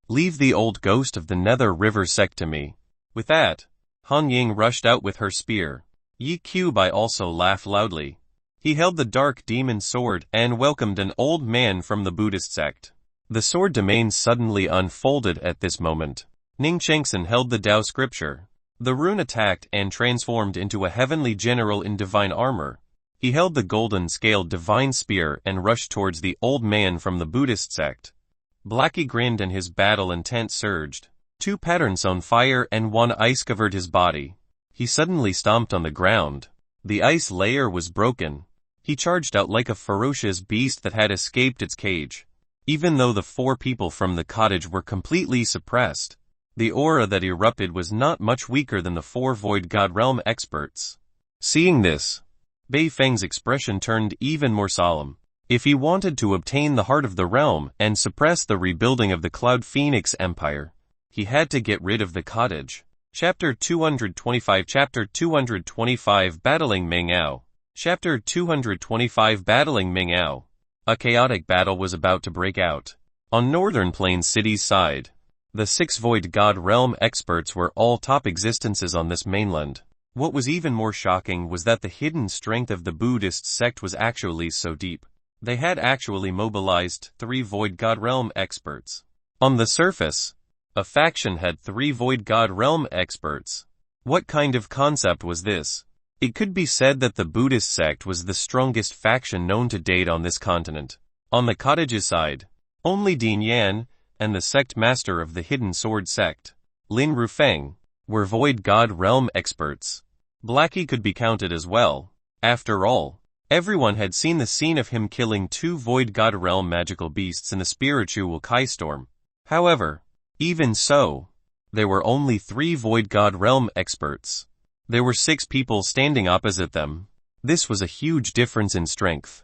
leave the old ghost of the Nether River sect to me. With that, Han Ying rushed out with her spear. Yi Qiubai also laughed loudly. He held the dark demon sword and welcomed an old man from the Buddhist sect. The sword domain suddenly unfolded at this moment. Ning Chengsen held the Tao scripture. The rune attacked and transformed into a heavenly general in divine armor. He held the golden scaled divine spear and rushed towards the old man from the Buddhist sect. Blacky grinned and his battle intent surged. 2 patterns on fire and 1 ice covered his body. He suddenly stomped on the ground. The ice layer was broken. He charged out like a ferocious beast that had escaped its cage. Even though the 4 people from the cottage were completely suppressed, the aura that erupted was not much weaker than the 4 Void God Realm experts. Seeing this, Bei Feng's expression turned even more solemn. If he wanted to obtain the heart of the realm and suppress the rebuilding of the Cloud Phoenix Empire, he had to get rid of the cottage. Chapter 225 Chapter 225 Battling Mingao. Chapter 225 Battling Mingao. A chaotic battle was about to break out. On Northern Plains City's side, the 6 Void God Realm experts were all top existences on this mainland. What was even more shocking was that the hidden strength of the Buddhist sect was actually so deep. They had actually mobilized 3 Void God Realm experts. On the surface, a faction had 3 Void God Realm experts. What kind of concept was this? It could be said that the Buddhist sect was the strongest faction known to date on this continent. On the cottage's side, only Din Yan and the sect master of the Hidden Sword sect, Lin Rufeng, were Void God Realm experts. Blacky could be counted as well. After all, everyone had seen the scene of him killing 2 Void God Realm magical beasts in the spiritual Kai Storm. However, even so, there were only 3 Void God Realm experts. There were 6 people standing opposite them. This was a huge difference in strength.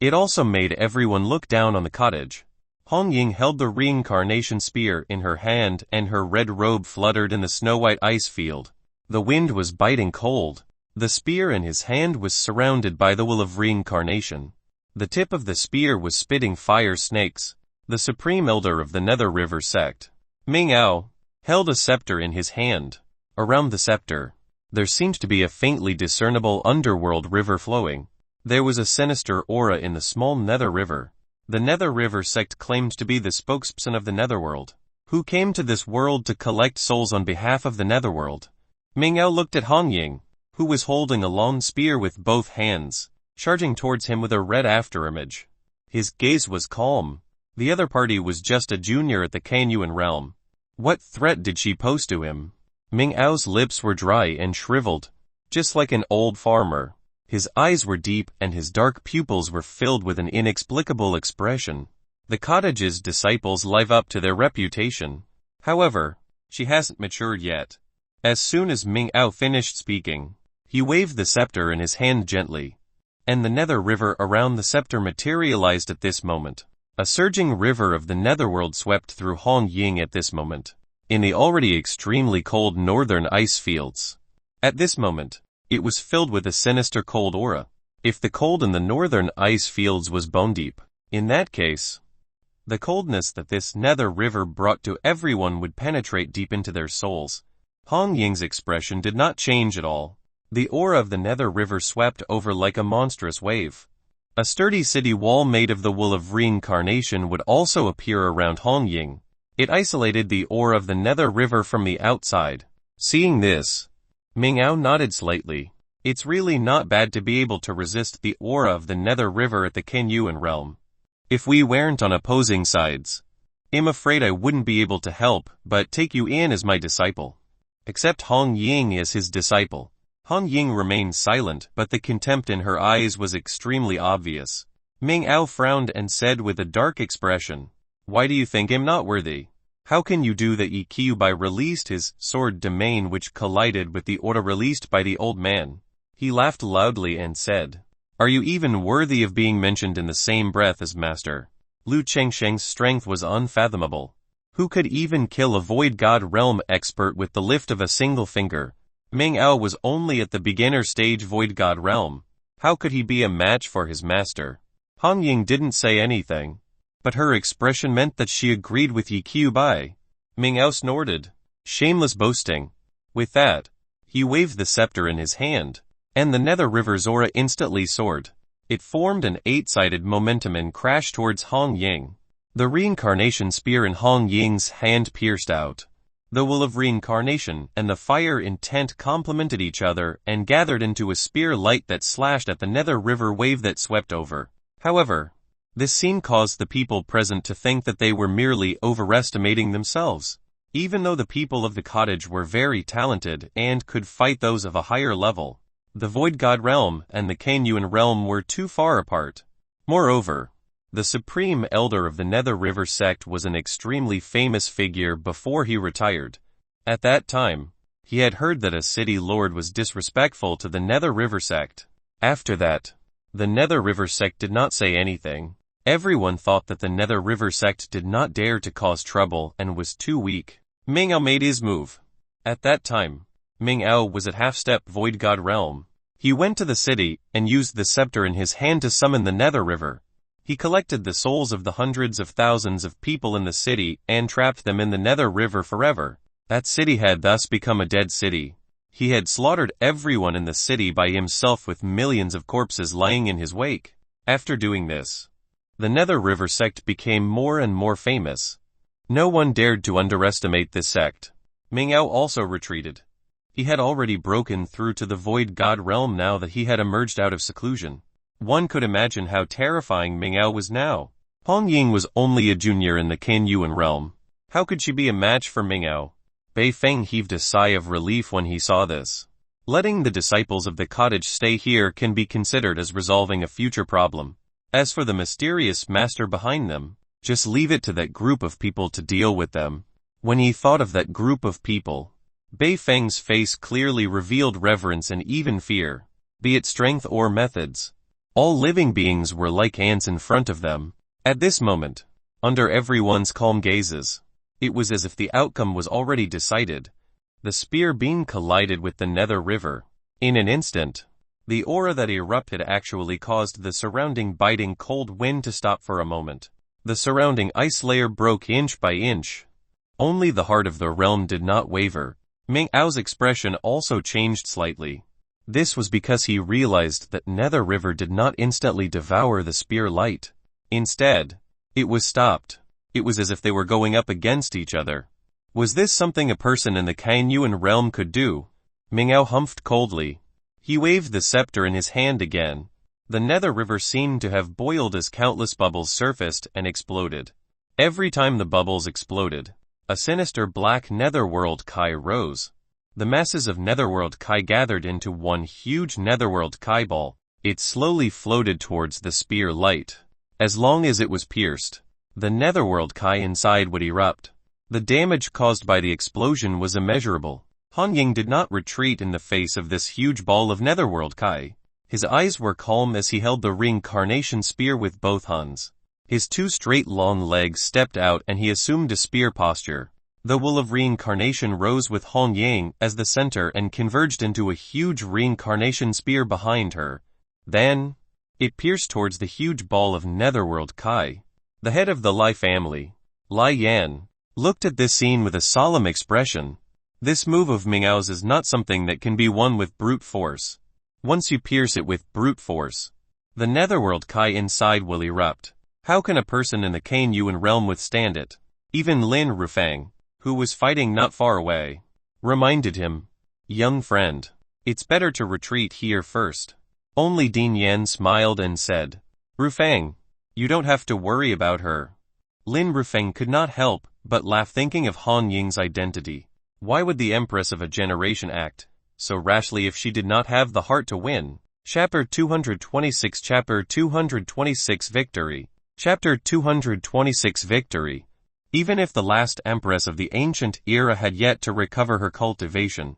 It also made everyone look down on the cottage. Hong Ying held the reincarnation spear in her hand and her red robe fluttered in the snow-white ice field. The wind was biting cold. The spear in his hand was surrounded by the will of reincarnation. The tip of the spear was spitting fire snakes. The supreme elder of the Nether River sect, Ming Ao, held a scepter in his hand. Around the scepter, there seemed to be a faintly discernible underworld river flowing. There was a sinister aura in the small Nether River. The Nether River sect claimed to be the spokesperson of the Netherworld, who came to this world to collect souls on behalf of the Netherworld. Ming Ao looked at Hong Ying, who was holding a long spear with both hands, charging towards him with a red afterimage. His gaze was calm. The other party was just a junior at the Kanyuan realm. What threat did she pose to him? Ming Ao's lips were dry and shriveled, just like an old farmer. His eyes were deep and his dark pupils were filled with an inexplicable expression. The cottage's disciples live up to their reputation. However, she hasn't matured yet. As soon as Ming Ao finished speaking, he waved the scepter in his hand gently, and the Nether River around the scepter materialized at this moment. A surging river of the Netherworld swept through Hong Ying at this moment, in the already extremely cold northern ice fields. At this moment, it was filled with a sinister cold aura. If the cold in the northern ice fields was bone deep, in that case, the coldness that this Nether River brought to everyone would penetrate deep into their souls. Hong Ying's expression did not change at all. The aura of the Nether River swept over like a monstrous wave. A sturdy city wall made of the wool of reincarnation would also appear around Hong Ying. It isolated the aura of the Nether River from the outside. Seeing this, Ming Ao nodded slightly. It's really not bad to be able to resist the aura of the Nether River at the Kanyuan realm. If we weren't on opposing sides, I'm afraid I wouldn't be able to help but take you in as my disciple. Accept Hong Ying as his disciple. Hong Ying remained silent, but the contempt in her eyes was extremely obvious. Ming Ao frowned and said with a dark expression, "Why do you think I'm not worthy? How can you do that?" Kyubai released his sword domain which collided with the order released by the old man. He laughed loudly and said, "Are you even worthy of being mentioned in the same breath as Master?" Lu Chengsheng's strength was unfathomable. Who could even kill a Void God Realm expert with the lift of a single finger? Ming Ao was only at the beginner stage Void God Realm. How could he be a match for his master? Hong Ying didn't say anything, but her expression meant that she agreed with Yi Qiubai. Ming Ao snorted. Shameless boasting. With that, he waved the scepter in his hand, and the Nether River's aura instantly soared. It formed an 8-sided momentum and crashed towards Hong Ying. The reincarnation spear in Hong Ying's hand pierced out. The will of reincarnation and the fire intent complemented each other and gathered into a spear light that slashed at the Nether River wave that swept over. However, this scene caused the people present to think that they were merely overestimating themselves. Even though the people of the cottage were very talented and could fight those of a higher level, the Void God Realm and the Kanyuan Realm were too far apart. Moreover, the Supreme Elder of the Nether River sect was an extremely famous figure before he retired. At that time, he had heard that a city lord was disrespectful to the Nether River sect. After that, the Nether River sect did not say anything. Everyone thought that the Nether River sect did not dare to cause trouble and was too weak. Ming Ao made his move. At that time, Ming Ao was at half-step Void God Realm. He went to the city and used the scepter in his hand to summon the Nether River. He collected the souls of the hundreds of thousands of people in the city and trapped them in the Nether River forever. That city had thus become a dead city. He had slaughtered everyone in the city by himself with millions of corpses lying in his wake. After doing this, the Nether River sect became more and more famous. No one dared to underestimate this sect. Ming Ao also retreated. He had already broken through to the Void God Realm now that he had emerged out of seclusion. One could imagine how terrifying Ming Ao was now. Hong Ying was only a junior in the Kanyuan realm. How could she be a match for Ming Ao? Bei Feng heaved a sigh of relief when he saw this. Letting the disciples of the cottage stay here can be considered as resolving a future problem. As for the mysterious master behind them, just leave it to that group of people to deal with them. When he thought of that group of people, Bei Feng's face clearly revealed reverence and even fear. Be it strength or methods, all living beings were like ants in front of them. At this moment, under everyone's calm gazes. It was as if the outcome was already decided. The spear beam collided with the nether river. In an instant, the aura that erupted actually caused the surrounding biting cold wind to stop for a moment. The surrounding ice layer broke inch by inch. Only the heart of the realm did not waver. Ming Ao's expression also changed slightly. This was because he realized that Nether River did not instantly devour the spear light. Instead, it was stopped. It was as if they were going up against each other. Was this something a person in the Kanyuan realm could do? Ming Ao humphed coldly. He waved the scepter in his hand again. The Nether River seemed to have boiled as countless bubbles surfaced and exploded. Every time the bubbles exploded, a sinister black Netherworld Kai rose. The masses of Netherworld Kai gathered into one huge Netherworld Kai ball. It slowly floated towards the spear light. As long as it was pierced, the Netherworld Kai inside would erupt. The damage caused by the explosion was immeasurable. Han Ying did not retreat in the face of this huge ball of Netherworld Kai. His eyes were calm as he held the reincarnation spear with both hands. His two straight long legs stepped out and he assumed a spear posture. The wool of reincarnation rose with Han Ying as the center and converged into a huge reincarnation spear behind her. Then, it pierced towards the huge ball of Netherworld Kai. The head of the Lai family, Lai Yan, looked at this scene with a solemn expression. This move of Ming Ao's is not something that can be won with brute force. Once you pierce it with brute force, the Netherworld Kai inside will erupt. How can a person in the Kanyuan realm withstand it? Even Lin Rufang, who was fighting not far away, reminded him, "Young friend, it's better to retreat here first." Only Din Yan smiled and said, "Rufang, you don't have to worry about her." Lin Rufang could not help but laugh thinking of Han Ying's identity. Why would the Empress of a generation act so rashly if she did not have the heart to win? Chapter 226 Chapter 226 Victory. Chapter 226 Victory. Even if the last Empress of the ancient era had yet to recover her cultivation,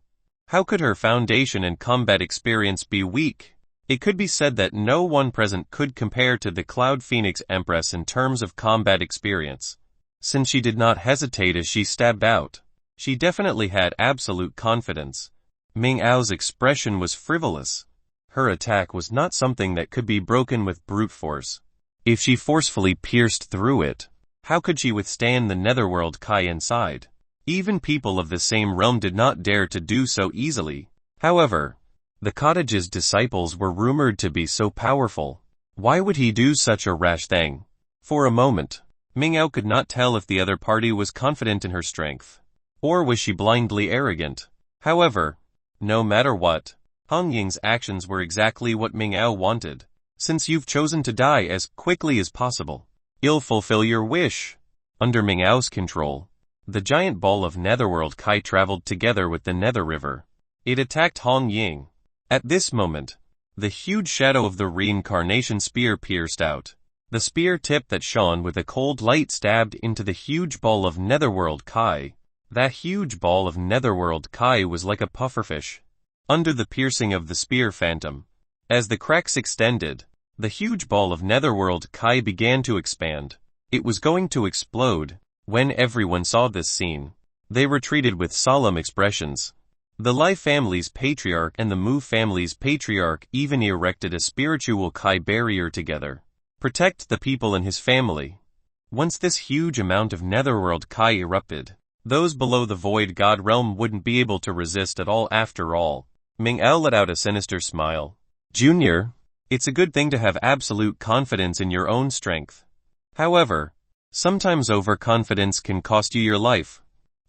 how could her foundation and combat experience be weak? It could be said that no one present could compare to the Cloud Phoenix Empress in terms of combat experience. Since she did not hesitate as she stabbed out, she definitely had absolute confidence. Ming Ao's expression was frivolous. Her attack was not something that could be broken with brute force. If she forcefully pierced through it, how could she withstand the Netherworld Kai inside? Even people of the same realm did not dare to do so easily. However, the cottage's disciples were rumored to be so powerful. Why would he do such a rash thing? For a moment, Ming Ao could not tell if the other party was confident in her strength, or was she blindly arrogant. However, no matter what, Han Ying's actions were exactly what Ming Ao wanted. Since you've chosen to die as quickly as possible, you'll fulfill your wish. Under Ming Ao's control, the giant ball of Netherworld Kai traveled together with the Nether River. It attacked Han Ying. At this moment, the huge shadow of the reincarnation spear pierced out. The spear tip that shone with a cold light stabbed into the huge ball of Netherworld Kai. That huge ball of Netherworld Kai was like a pufferfish under the piercing of the spear phantom. As the cracks extended, the huge ball of Netherworld Kai began to expand. It was going to explode. When everyone saw this scene, they retreated with solemn expressions. The Lai family's patriarch and the Mu family's patriarch even erected a spiritual Kai barrier together. Protect the people in his family. Once this huge amount of Netherworld Kai erupted, those below the Void God realm wouldn't be able to resist at all after all. Ming Ao let out a sinister smile. Junior, it's a good thing to have absolute confidence in your own strength. However, sometimes overconfidence can cost you your life.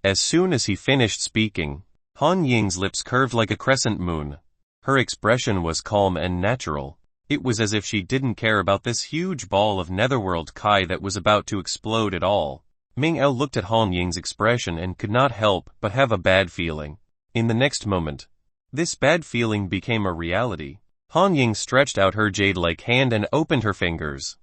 As soon as he finished speaking, Han Ying's lips curved like a crescent moon. Her expression was calm and natural. It was as if she didn't care about this huge ball of Netherworld Kai that was about to explode at all. Ming Ao looked at Han Ying's expression and could not help but have a bad feeling. In the next moment, this bad feeling became a reality. Han Ying stretched out her jade-like hand and opened her fingers.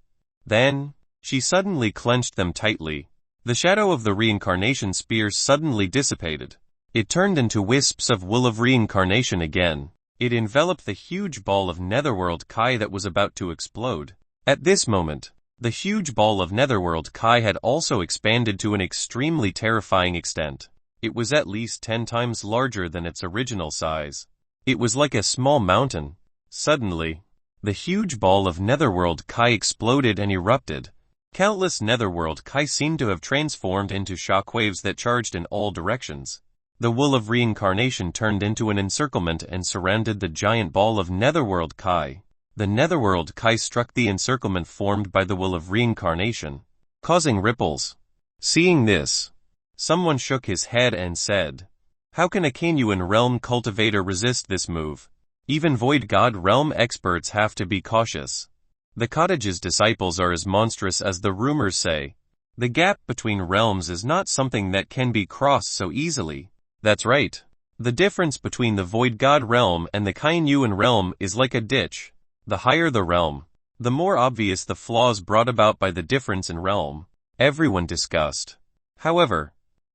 Then, she suddenly clenched them tightly. The shadow of the reincarnation spear suddenly dissipated. It turned into wisps of wool of reincarnation again. It enveloped the huge ball of Netherworld Kai that was about to explode. At this moment, The huge ball of netherworld Kai had also expanded to an extremely terrifying extent. It was at least 10 times larger than its original size. It was like a small mountain. Suddenly, the huge ball of netherworld Kai exploded and erupted. Countless netherworld Kai seemed to have transformed into shockwaves that charged in all directions. The wool of reincarnation turned into an encirclement and surrounded the giant ball of netherworld Kai. The netherworld Kai struck the encirclement formed by the wool of reincarnation, causing ripples. Seeing this, someone shook his head and said, "How can a Kanyuan realm cultivator resist this move? Even Void God realm experts have to be cautious. The cottage's disciples are as monstrous as the rumors say. The gap between realms is not something that can be crossed so easily." That's right. The difference between the Void God realm and the Kanyuan realm is like a ditch. The higher the realm, the more obvious the flaws brought about by the difference in realm. Everyone discussed. However,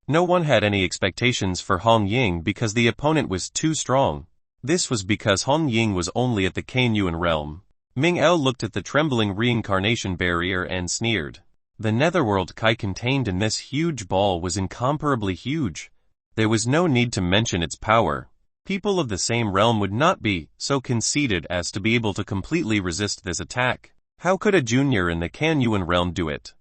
no one had any expectations for Hong Ying because the opponent was too strong. This was because Hong Ying was only at the Kanyuan realm. Ming Ao looked at the trembling reincarnation barrier and sneered. The netherworld Kai contained in this huge ball was incomparably huge. There was no need to mention its power. People of the same realm would not be so conceited as to be able to completely resist this attack. How could a junior in the Kanyuan realm do it?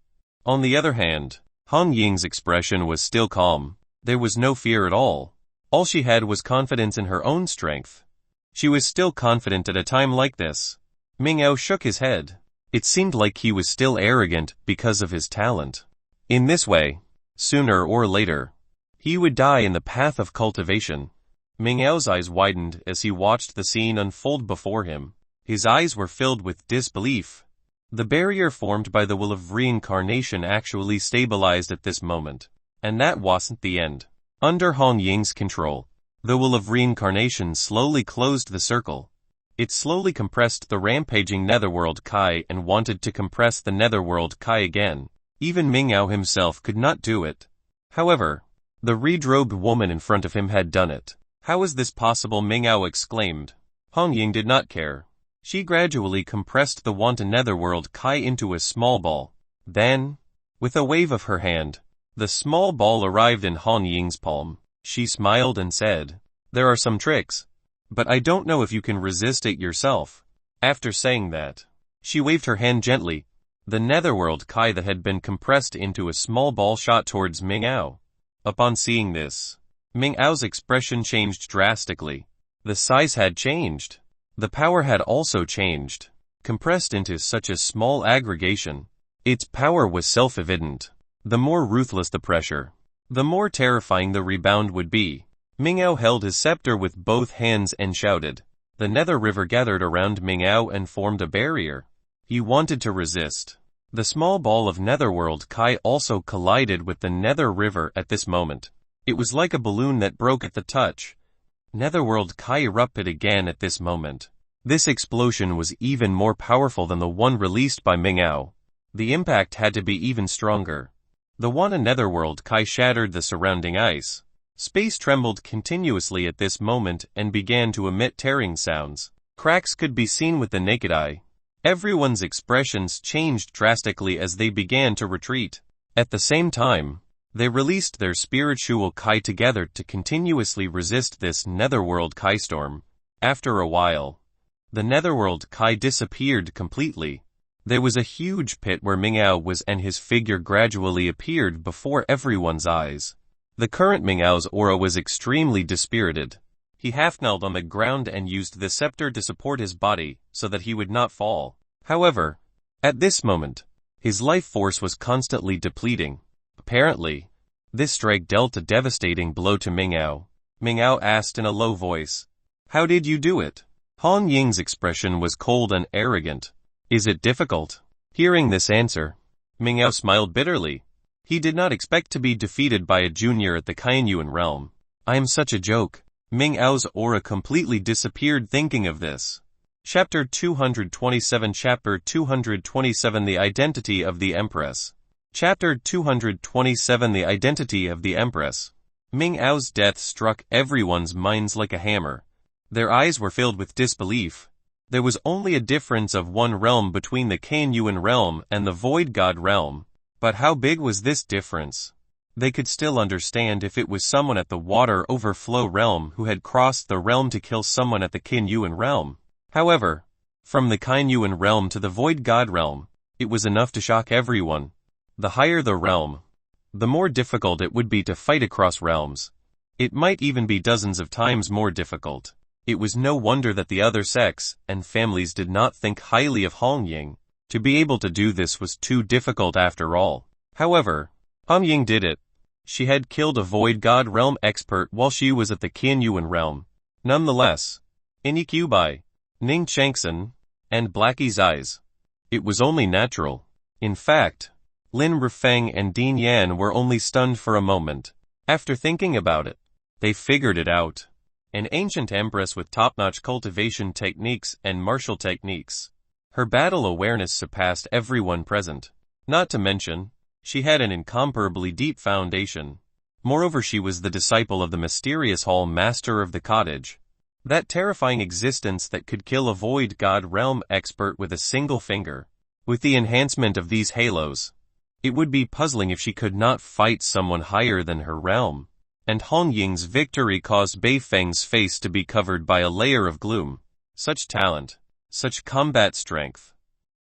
On the other hand, Hong Ying's expression was still calm. There was no fear at all. All she had was confidence in her own strength. She was still confident at a time like this. Ming Ao shook his head. It seemed like he was still arrogant because of his talent. In this way, sooner or later, he would die in the path of cultivation. Ming Ao's eyes widened as he watched the scene unfold before him. His eyes were filled with disbelief. The barrier formed by the will of reincarnation actually stabilized at this moment. And that wasn't the end. Under Hong Ying's control, the will of reincarnation slowly closed the circle. It slowly compressed the rampaging netherworld Kai and wanted to compress the netherworld Kai again. Even Ming Ao himself could not do it. However, the red-robed woman in front of him had done it. "How is this possible?" Ming Ao exclaimed. Hong Ying did not care. She gradually compressed the wanton netherworld Kai into a small ball. Then, with a wave of her hand, the small ball arrived in Hong Ying's palm. She smiled and said, "There are some tricks, but I don't know if you can resist it yourself." After saying that, she waved her hand gently. The netherworld Kai that had been compressed into a small ball shot towards Ming Ao. Upon seeing this, Ming Ao's expression changed drastically. The size had changed. The power had also changed. Compressed into such a small aggregation, its power was self-evident. The more ruthless the pressure, the more terrifying the rebound would be. Ming Ao held his scepter with both hands and shouted. The nether river gathered around Ming Ao and formed a barrier. He wanted to resist. The small ball of netherworld Kai also collided with the nether river at this moment. It was like a balloon that broke at the touch. Netherworld Kai erupted again at this moment. This explosion was even more powerful than the one released by Ming Ao. The impact had to be even stronger. The one in netherworld Kai shattered the surrounding ice. Space trembled continuously at this moment and began to emit tearing sounds. Cracks could be seen with the naked eye. Everyone's expressions changed drastically as they began to retreat. At the same time, they released their spiritual Kai together to continuously resist this netherworld Kai storm. After a while, the netherworld Kai disappeared completely. There was a huge pit where Ming Ao was and his figure gradually appeared before everyone's eyes. The current Ming Ao's aura was extremely dispirited. He half-knelt on the ground and used the scepter to support his body so that he would not fall. However, at this moment, his life force was constantly depleting. Apparently, this strike dealt a devastating blow to Ming Ao. Ming Ao asked in a low voice, "How did you do it?" Hong Ying's expression was cold and arrogant. "Is it difficult?" Hearing this answer, Ming Ao smiled bitterly. He did not expect to be defeated by a junior at the Kanyuan realm. "I am such a joke." Ming Ao's aura completely disappeared thinking of this. Chapter 227 Chapter 227 The Identity of the Empress. Chapter 227 The Identity of the Empress. Ming Ao's death struck everyone's minds like a hammer. Their eyes were filled with disbelief. There was only a difference of one realm between the Kanyuan realm and the Void God realm. But how big was this difference? They could still understand if it was someone at the water overflow realm who had crossed the realm to kill someone at the Kanyuan realm. However, from the Kanyuan realm to the Void God realm, it was enough to shock everyone. The higher the realm, the more difficult it would be to fight across realms. It might even be dozens of times more difficult. It was no wonder that the other sects and families did not think highly of Hong Ying. To be able to do this was too difficult after all. However, Hong Ying did it. She had killed a Void God realm expert while she was at the Qianyuan realm. Nonetheless, in Ikubai, Ning Changsen, and Blackie's eyes, it was only natural. In fact, Lin Rufeng and Dean Yan were only stunned for a moment. After thinking about it, they figured it out. An ancient empress with top-notch cultivation techniques and martial techniques. Her battle awareness surpassed everyone present. Not to mention, she had an incomparably deep foundation. Moreover, she was the disciple of the mysterious Hall Master of the Cottage. That terrifying existence that could kill a Void God realm expert with a single finger. With the enhancement of these halos, it would be puzzling if she could not fight someone higher than her realm. And Hong Ying's victory caused Bei Feng's face to be covered by a layer of gloom. Such talent, such combat strength.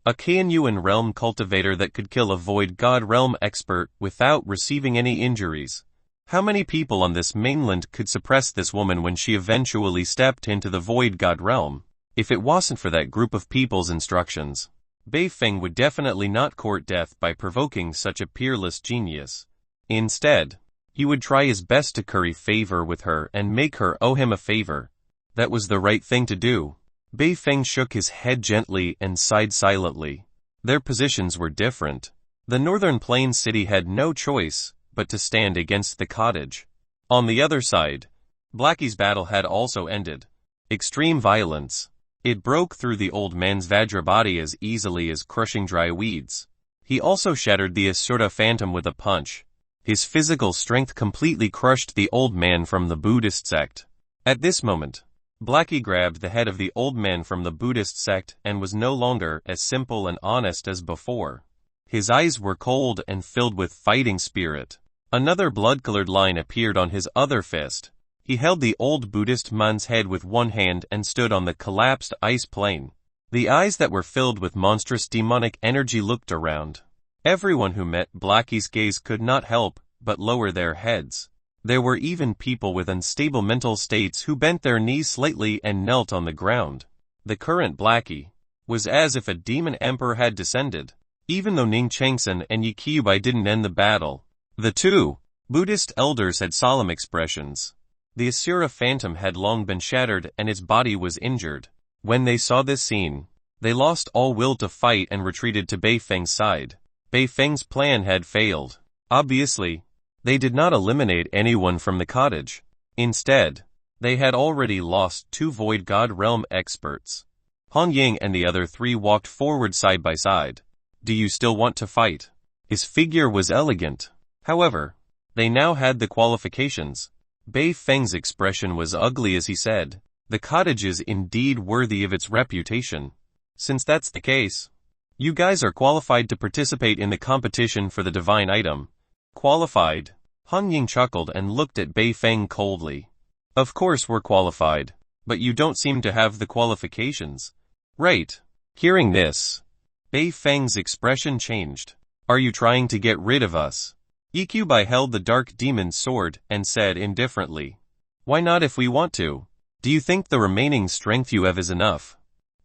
A Qianyuan realm cultivator that could kill a Void God realm expert without receiving any injuries. How many people on this mainland could suppress this woman when she eventually stepped into the Void God realm? If it wasn't for that group of people's instructions, Bei Feng would definitely not court death by provoking such a peerless genius. Instead, he would try his best to curry favor with her and make her owe him a favor. That was the right thing to do. Bei Feng shook his head gently and sighed silently. Their positions were different. The Northern Plains city had no choice but to stand against the cottage. On the other side, Blackie's battle had also ended. Extreme violence. It broke through the old man's Vajra body as easily as crushing dry weeds. He also shattered the Asura phantom with a punch. His physical strength completely crushed the old man from the Buddhist sect. At this moment, Blackie grabbed the head of the old man from the Buddhist sect and was no longer as simple and honest as before. His eyes were cold and filled with fighting spirit. Another blood-colored line appeared on his other fist. He held the old Buddhist man's head with one hand and stood on the collapsed ice plain. The eyes that were filled with monstrous demonic energy looked around. Everyone who met Blackie's gaze could not help but lower their heads. There were even people with unstable mental states who bent their knees slightly and knelt on the ground. The current Blackie was as if a demon emperor had descended. Even though Ning Changsen and Yi Qiubai didn't end the battle, the two Buddhist elders had solemn expressions. The Asura phantom had long been shattered and its body was injured. When they saw this scene, they lost all will to fight and retreated to Bei Feng's side. Bei Feng's plan had failed. Obviously, they did not eliminate anyone from the cottage. Instead, they had already lost two Void God realm experts. Hong Ying and the other three walked forward side by side. Do you still want to fight? His figure was elegant. However, they now had the qualifications. Bei Feng's expression was ugly as he said, "The cottage is indeed worthy of its reputation. Since that's the case, you guys are qualified to participate in the competition for the divine item." Qualified? Hong Ying chuckled and looked at Bei Feng coldly. Of course we're qualified, but you don't seem to have the qualifications. Right. Hearing this, Bei Feng's expression changed. Are you trying to get rid of us? Yi Qiubai held the dark demon's sword and said indifferently, "Why not if we want to? Do you think the remaining strength you have is enough?"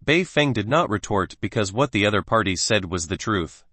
Bei Feng did not retort because what the other parties said was the truth.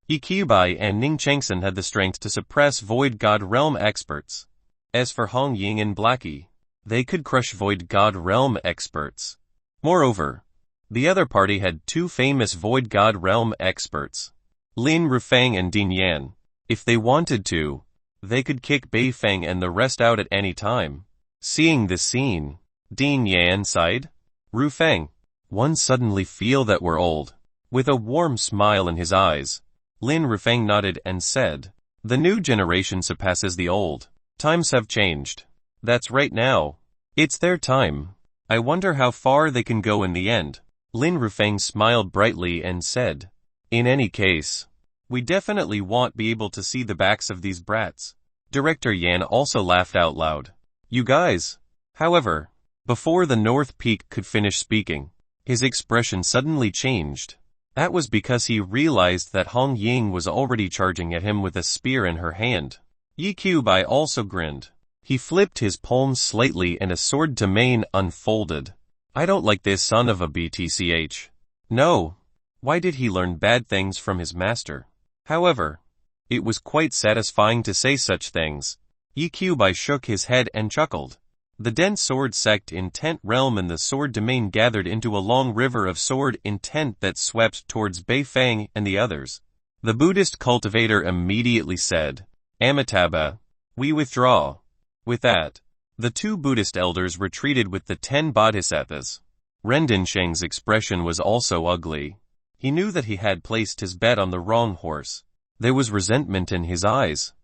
Yi Qiubai and Ning Changsen had the strength to suppress Void God realm experts. As for Hong Ying and Blackie, they could crush Void God realm experts. Moreover, the other party had two famous Void God realm experts, Lin Rufeng and Dean Yan. If they wanted to, they could kick Bei Feng and the rest out at any time. Seeing this scene, Dean Yan sighed. Rufeng, one suddenly feel that we're old. With a warm smile in his eyes, Lin Rufeng nodded and said, "The new generation surpasses the old. Times have changed. That's right now. It's their time. I wonder how far they can go in the end." Lin Rufeng smiled brightly and said, "In any case, we definitely won't be able to see the backs of these brats." Director Yan also laughed out loud. "You guys." However, before the North Peak could finish speaking, his expression suddenly changed. That was because he realized that Hong Ying was already charging at him with a spear in her hand. Yi Qiubai also grinned. He flipped his palms slightly and a sword to mane unfolded. "I don't like this son of a BTCH. No. Why did he learn bad things from his master?" However, it was quite satisfying to say such things. Yi Qiubai shook his head and chuckled. The dense sword sect intent realm and the sword domain gathered into a long river of sword intent that swept towards Bei Feng and the others. The Buddhist cultivator immediately said, "Amitabha, we withdraw." With that, the two Buddhist elders retreated with the 10 bodhisattvas. Rendon Sheng's expression was also ugly. He knew that he had placed his bet on the wrong horse. There was resentment in his eyes.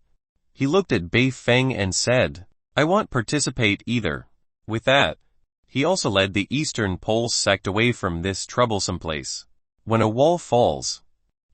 He looked at Bei Feng and said, "I won't participate either." With that, he also led the Eastern Pole sect away from this troublesome place. When a wall falls,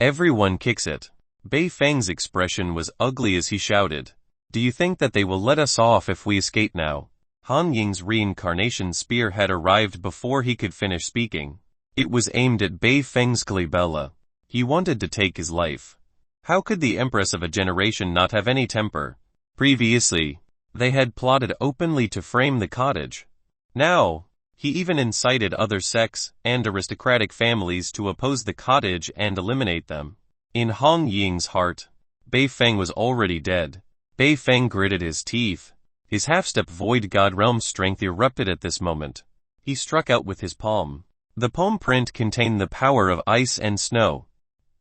everyone kicks it. Bei Feng's expression was ugly as he shouted, "Do you think that they will let us off if we escape now?" Han Ying's reincarnation spear had arrived before he could finish speaking. It was aimed at Bei Feng's glabella. He wanted to take his life. How could the empress of a generation not have any temper? Previously, they had plotted openly to frame the cottage. Now, he even incited other sects and aristocratic families to oppose the cottage and eliminate them. In Hong Ying's heart, Bei Feng was already dead. Bei Feng gritted his teeth. His half-step void god realm strength erupted at this moment. He struck out with his palm. The palm print contained the power of ice and snow.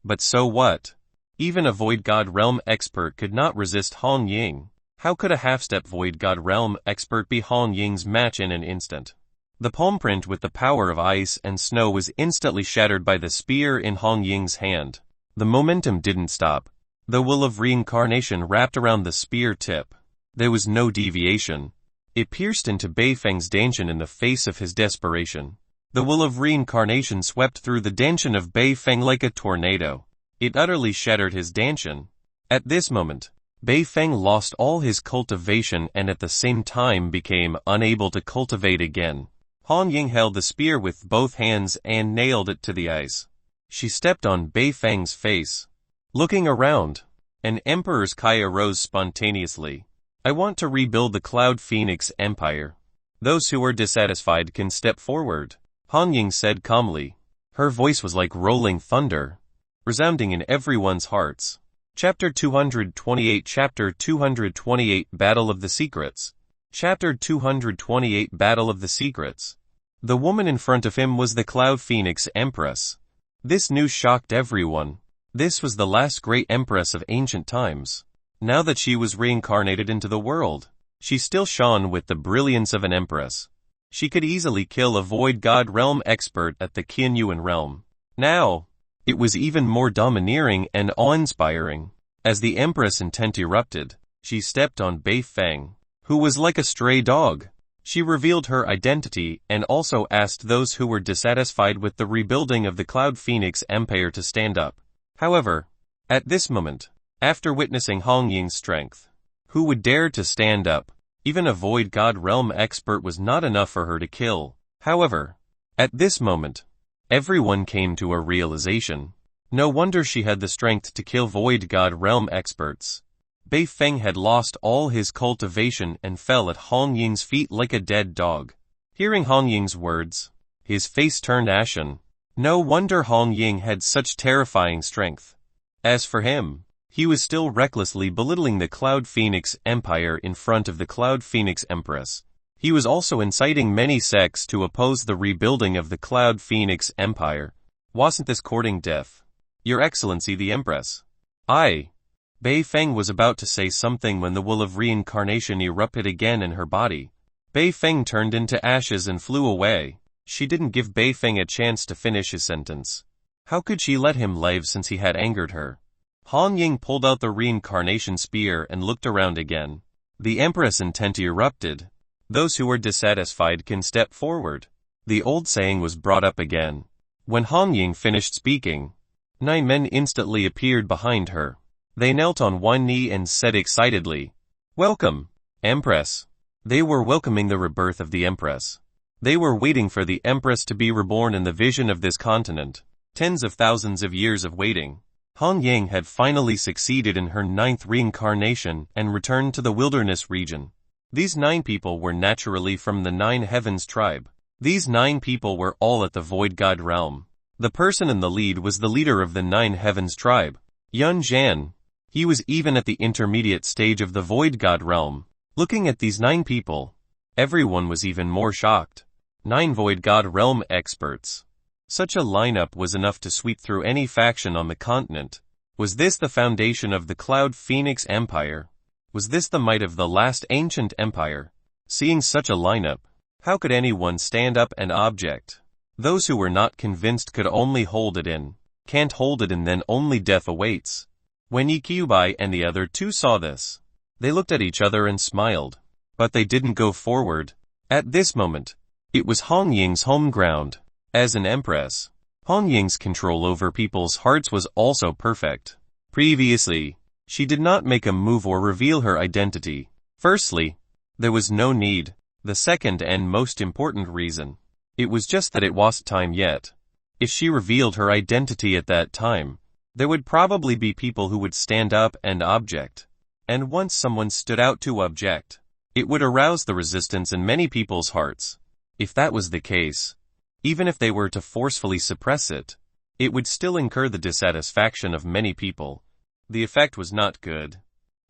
But so what? Even a void god realm expert could not resist Hong Ying. How could a half-step void god realm expert be Hong Ying's match in an instant? The palm print with the power of ice and snow was instantly shattered by the spear in Hong Ying's hand. The momentum didn't stop. The will of reincarnation wrapped around the spear tip. There was no deviation. It pierced into Bei Feng's danshan in the face of his desperation. The will of reincarnation swept through the danshan of Bei Feng like a tornado. It utterly shattered his danshan. At this moment, Bei Feng lost all his cultivation and at the same time became unable to cultivate again. Hong Ying held the spear with both hands and nailed it to the ice. She stepped on Bei Feng's face. Looking around, an emperor's kai arose spontaneously. "I want to rebuild the Cloud Phoenix Empire. Those who are dissatisfied can step forward," Hong Ying said calmly. Her voice was like rolling thunder, resounding in everyone's hearts. Chapter 228 Chapter 228 Battle of the Secrets. Chapter 228 Battle of the Secrets. The woman in front of him was the Cloud Phoenix Empress. This news shocked everyone. This was the last great empress of ancient times. Now that she was reincarnated into the world, she still shone with the brilliance of an empress. She could easily kill a void god realm expert at the Qianyuan realm. Now, it was even more domineering and awe-inspiring. As the empress intent erupted, she stepped on Bei Feng, who was like a stray dog. She revealed her identity and also asked those who were dissatisfied with the rebuilding of the Cloud Phoenix Empire to stand up. However, at this moment, after witnessing Hong Ying's strength, who would dare to stand up? Even a void god realm expert was not enough for her to kill. However, at this moment, everyone came to a realization. No wonder she had the strength to kill void god realm experts. Bei Feng had lost all his cultivation and fell at Hong Ying's feet like a dead dog. Hearing Hong Ying's words, his face turned ashen. No wonder Hong Ying had such terrifying strength. As for him, he was still recklessly belittling the Cloud Phoenix Empire in front of the Cloud Phoenix Empress. He was also inciting many sects to oppose the rebuilding of the Cloud Phoenix Empire. Wasn't this courting death? Your Excellency the Empress. Bei Feng was about to say something when the will of reincarnation erupted again in her body. Bei Feng turned into ashes and flew away. She didn't give Bei Feng a chance to finish his sentence. How could she let him live since he had angered her? Hong Ying pulled out the reincarnation spear and looked around again. The Empress intent erupted. Those who are dissatisfied can step forward. The old saying was brought up again. When Han Ying finished speaking, 9 men instantly appeared behind her. They knelt on one knee and said excitedly, "Welcome, Empress." They were welcoming the rebirth of the Empress. They were waiting for the Empress to be reborn in the vision of this continent. Tens of thousands of years of waiting. Han Ying had finally succeeded in her 9th reincarnation and returned to the wilderness region. These 9 people were naturally from the 9 heavens tribe. These 9 people were all at the Void God realm. The person in the lead was the leader of the 9 heavens tribe, Yun Zhan. He was even at the intermediate stage of the Void God realm. Looking at these 9 people, everyone was even more shocked. 9 Void God realm experts. Such a lineup was enough to sweep through any faction on the continent. Was this the foundation of the Cloud Phoenix Empire? Was this the might of the last ancient empire? Seeing such a lineup, how could anyone stand up and object? Those who were not convinced could only hold it in. Can't hold it in, then only death awaits. When Yi Qiubai and the other 2 saw this, they looked at each other and smiled. But they didn't go forward. At this moment, it was Han Ying's home ground. As an empress, Han Ying's control over people's hearts was also perfect. Previously, she did not make a move or reveal her identity. Firstly, there was no need. The second and most important reason, it was just that it wasn't time yet. If she revealed her identity at that time, there would probably be people who would stand up and object. And once someone stood out to object, it would arouse the resistance in many people's hearts. If that was the case, even if they were to forcefully suppress it, it would still incur the dissatisfaction of many people. The effect was not good.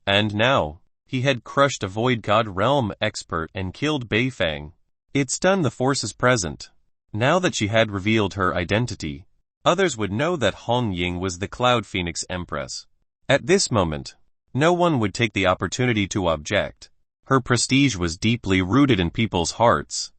And now, he had crushed a Void God realm expert and killed Beifang. It stunned the forces present. Now that she had revealed her identity, others would know that Han Ying was the Cloud Phoenix Empress. At this moment, no one would take the opportunity to object. Her prestige was deeply rooted in people's hearts.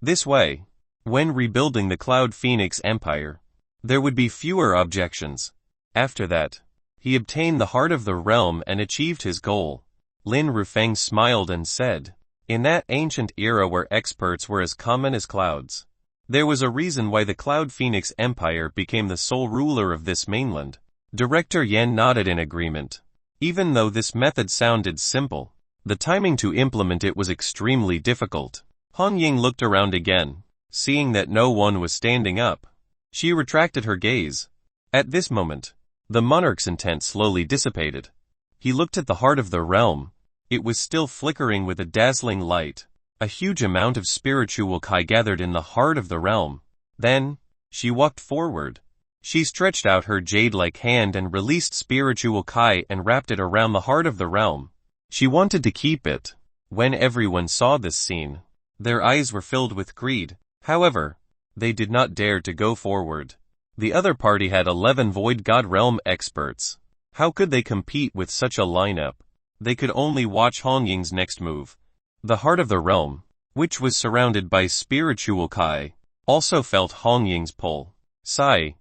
This way, when rebuilding the Cloud Phoenix Empire, there would be fewer objections. After that, he obtained the heart of the realm and achieved his goal. Lin Rufeng smiled and said, "In that ancient era where experts were as common as clouds, there was a reason why the Cloud Phoenix Empire became the sole ruler of this mainland." Director Yan nodded in agreement. Even though this method sounded simple, the timing to implement it was extremely difficult. Han Ying looked around again. Seeing that no one was standing up, she retracted her gaze. At this moment, the monarch's intent slowly dissipated. He looked at the heart of the realm. It was still flickering with a dazzling light. A huge amount of spiritual Kai gathered in the heart of the realm. Then, she walked forward. She stretched out her jade-like hand and released spiritual Kai and wrapped it around the heart of the realm. She wanted to keep it. When everyone saw this scene, their eyes were filled with greed. However, they did not dare to go forward. The other party had 11 Void God realm experts. How could they compete with such a lineup? They could only watch Han Ying's next move. The heart of the realm, which was surrounded by spiritual Kai, also felt Han Ying's pull. Sigh.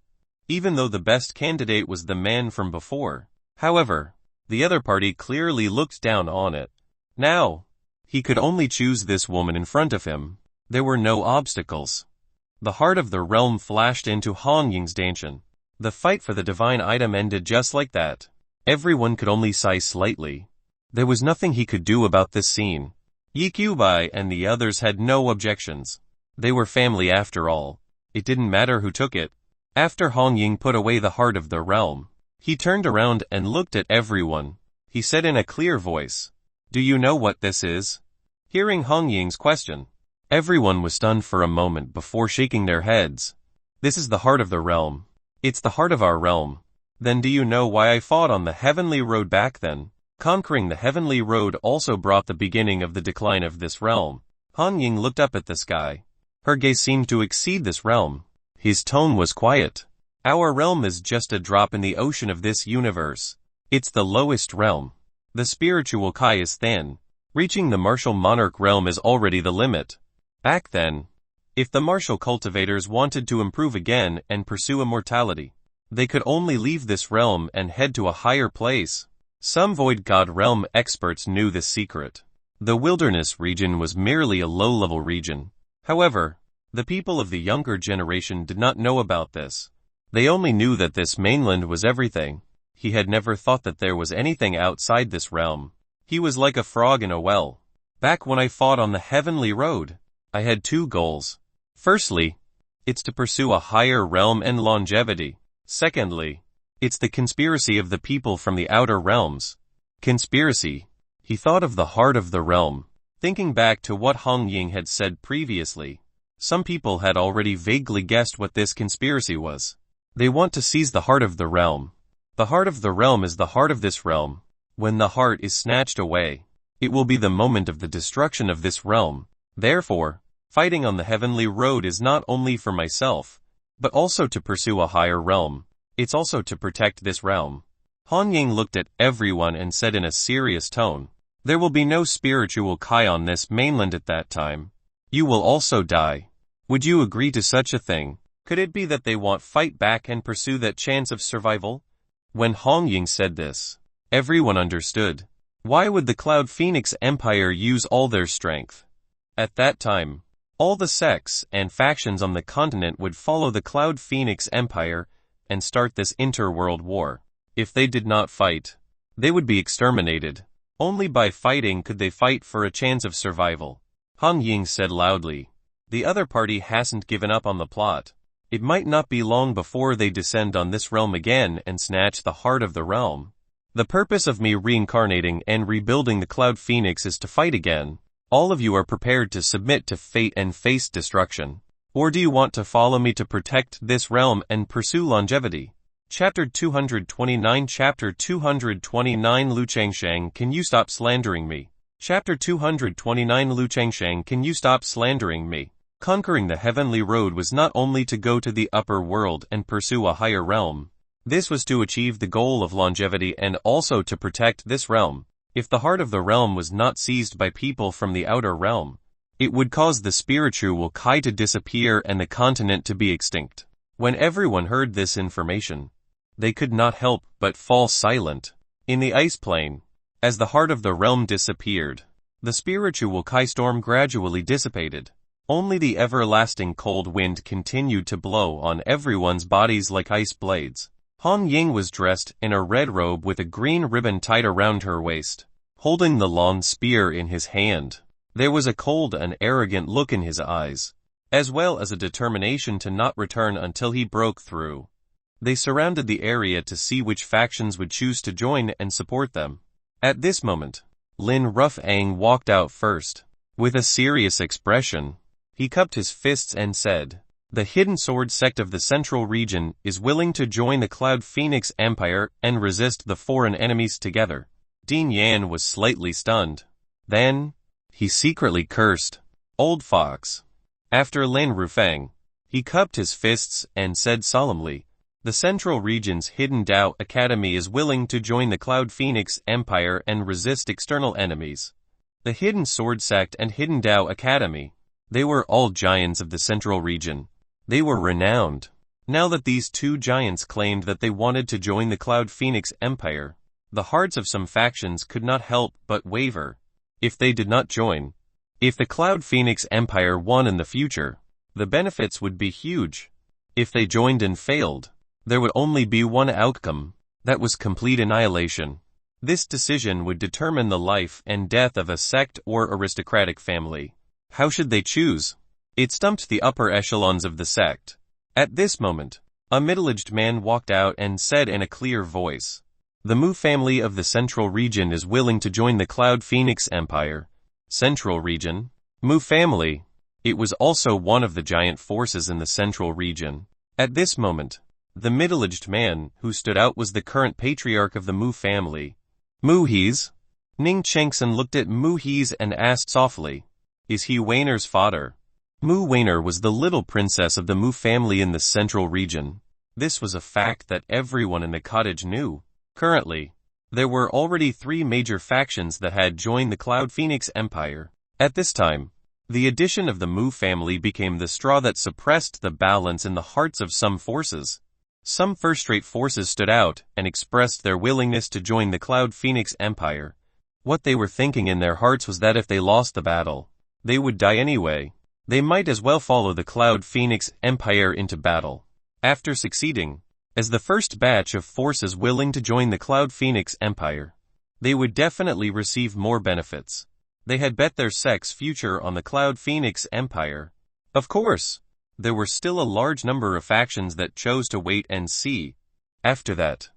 Even though the best candidate was the man from before. However, the other party clearly looked down on it. Now, he could only choose this woman in front of him. There were no obstacles. The heart of the realm flashed into Han Ying's danchan. The fight for the divine item ended just like that. Everyone could only sigh slightly. There was nothing he could do about this scene. Yi Qiubai and the others had no objections. They were family after all. It didn't matter who took it. After Han Ying put away the heart of the realm, he turned around and looked at everyone. He said in a clear voice, "Do you know what this is?" Hearing Han Ying's question, everyone was stunned for a moment before shaking their heads. "This is the heart of the realm. It's the heart of our realm." "Then do you know why I fought on the heavenly road back then?" Conquering the heavenly road also brought the beginning of the decline of this realm. Han Ying looked up at the sky. Her gaze seemed to exceed this realm. His tone was quiet. "Our realm is just a drop in the ocean of this universe. It's the lowest realm. The spiritual Kai is thin. Reaching the martial monarch realm is already the limit. Back then, if the martial cultivators wanted to improve again and pursue immortality, they could only leave this realm and head to a higher place. Some Void God realm experts knew this secret. The wilderness region was merely a low-level region. However, The people of the younger generation did not know about this. They only knew that this mainland was everything. He had never thought that there was anything outside this realm. He was like a frog in a well. Back when I fought on the heavenly road, I had two goals. Firstly, it's to pursue a higher realm and longevity. Secondly, it's the conspiracy of the people from the outer realms. Conspiracy. He thought of the heart of the realm. Thinking back to what Hong Ying had said previously, some people had already vaguely guessed what this conspiracy was. They want to seize the heart of the realm. The heart of the realm is the heart of this realm. When the heart is snatched away, it will be the moment of the destruction of this realm. Therefore, fighting on the heavenly road is not only for myself, but also to pursue a higher realm. It's also to protect this realm. Han Ying looked at everyone and said in a serious tone, "There will be no spiritual Kai on this mainland at that time. You will also die. Would you agree to such a thing? Could it be that they want fight back and pursue that chance of survival?" When Hong Ying said this, everyone understood. Why would the Cloud Phoenix Empire use all their strength? At that time, all the sects and factions on the continent would follow the Cloud Phoenix Empire and start this interworld war. If they did not fight, they would be exterminated. Only by fighting could they fight for a chance of survival. Hong Ying said loudly, "The other party hasn't given up on the plot. It might not be long before they descend on this realm again and snatch the heart of the realm. The purpose of me reincarnating and rebuilding the Cloud Phoenix is to fight again. All of you are prepared to submit to fate and face destruction. Or do you want to follow me to protect this realm and pursue longevity?" Chapter 229 Chapter 229 Lu Changsheng, can you stop slandering me? Chapter 229 Lu Changsheng, can you stop slandering me? Conquering the heavenly road was not only to go to the upper world and pursue a higher realm. This was to achieve the goal of longevity and also to protect this realm. If the heart of the realm was not seized by people from the outer realm, it would cause the spiritual Kai to disappear and the continent to be extinct. When everyone heard this information, they could not help but fall silent. In the ice plain, as the heart of the realm disappeared, the spiritual Kai storm gradually dissipated. Only the everlasting cold wind continued to blow on everyone's bodies like ice blades. Hong Ying was dressed in a red robe with a green ribbon tied around her waist, holding the long spear in his hand. There was a cold and arrogant look in his eyes, as well as a determination to not return until he broke through. They surrounded the area to see which factions would choose to join and support them. At this moment, Lin Rufang walked out first. With a serious expression, he cupped his fists and said, "The Hidden Sword sect of the Central Region is willing to join the Cloud Phoenix Empire and resist the foreign enemies together." Din Yan was slightly stunned. Then, he secretly cursed, "Old fox." After Lin Rufang, he cupped his fists and said solemnly, "The Central Region's Hidden Dao Academy is willing to join the Cloud Phoenix Empire and resist external enemies." The Hidden Sword sect and Hidden Dao Academy, they were all giants of the Central Region. They were renowned. Now that these two giants claimed that they wanted to join the Cloud Phoenix Empire, the hearts of some factions could not help but waver. If they did not join, if the Cloud Phoenix Empire won in the future, the benefits would be huge. If they joined and failed, there would only be one outcome. That was complete annihilation. This decision would determine the life and death of a sect or aristocratic family. How should they choose? It stumped the upper echelons of the sect. At this moment, a middle-aged man walked out and said in a clear voice, "The Mu family of the Central Region is willing to join the Cloud Phoenix Empire." Central Region? Mu family. It was also one of the giant forces in the Central Region. At this moment, the middle-aged man who stood out was the current patriarch of the Mu family. "Mu Hees?" Ning Chengsen looked at Mu Hees and asked softly, "Is he Weiner's father?" Mu Weiner was the little princess of the Mu family in the Central Region. This was a fact that everyone in the cottage knew. Currently, there were already 3 major factions that had joined the Cloud Phoenix Empire. At this time, the addition of the Mu family became the straw that suppressed the balance in the hearts of some forces. Some first-rate forces stood out and expressed their willingness to join the Cloud Phoenix Empire. What they were thinking in their hearts was that if they lost the battle, they would die anyway. They might as well follow the Cloud Phoenix Empire into battle. After succeeding as the first batch of forces willing to join the Cloud Phoenix Empire, they would definitely receive more benefits. They had bet their sect's future on the Cloud Phoenix Empire. Of course, there were still a large number of factions that chose to wait and see. After that,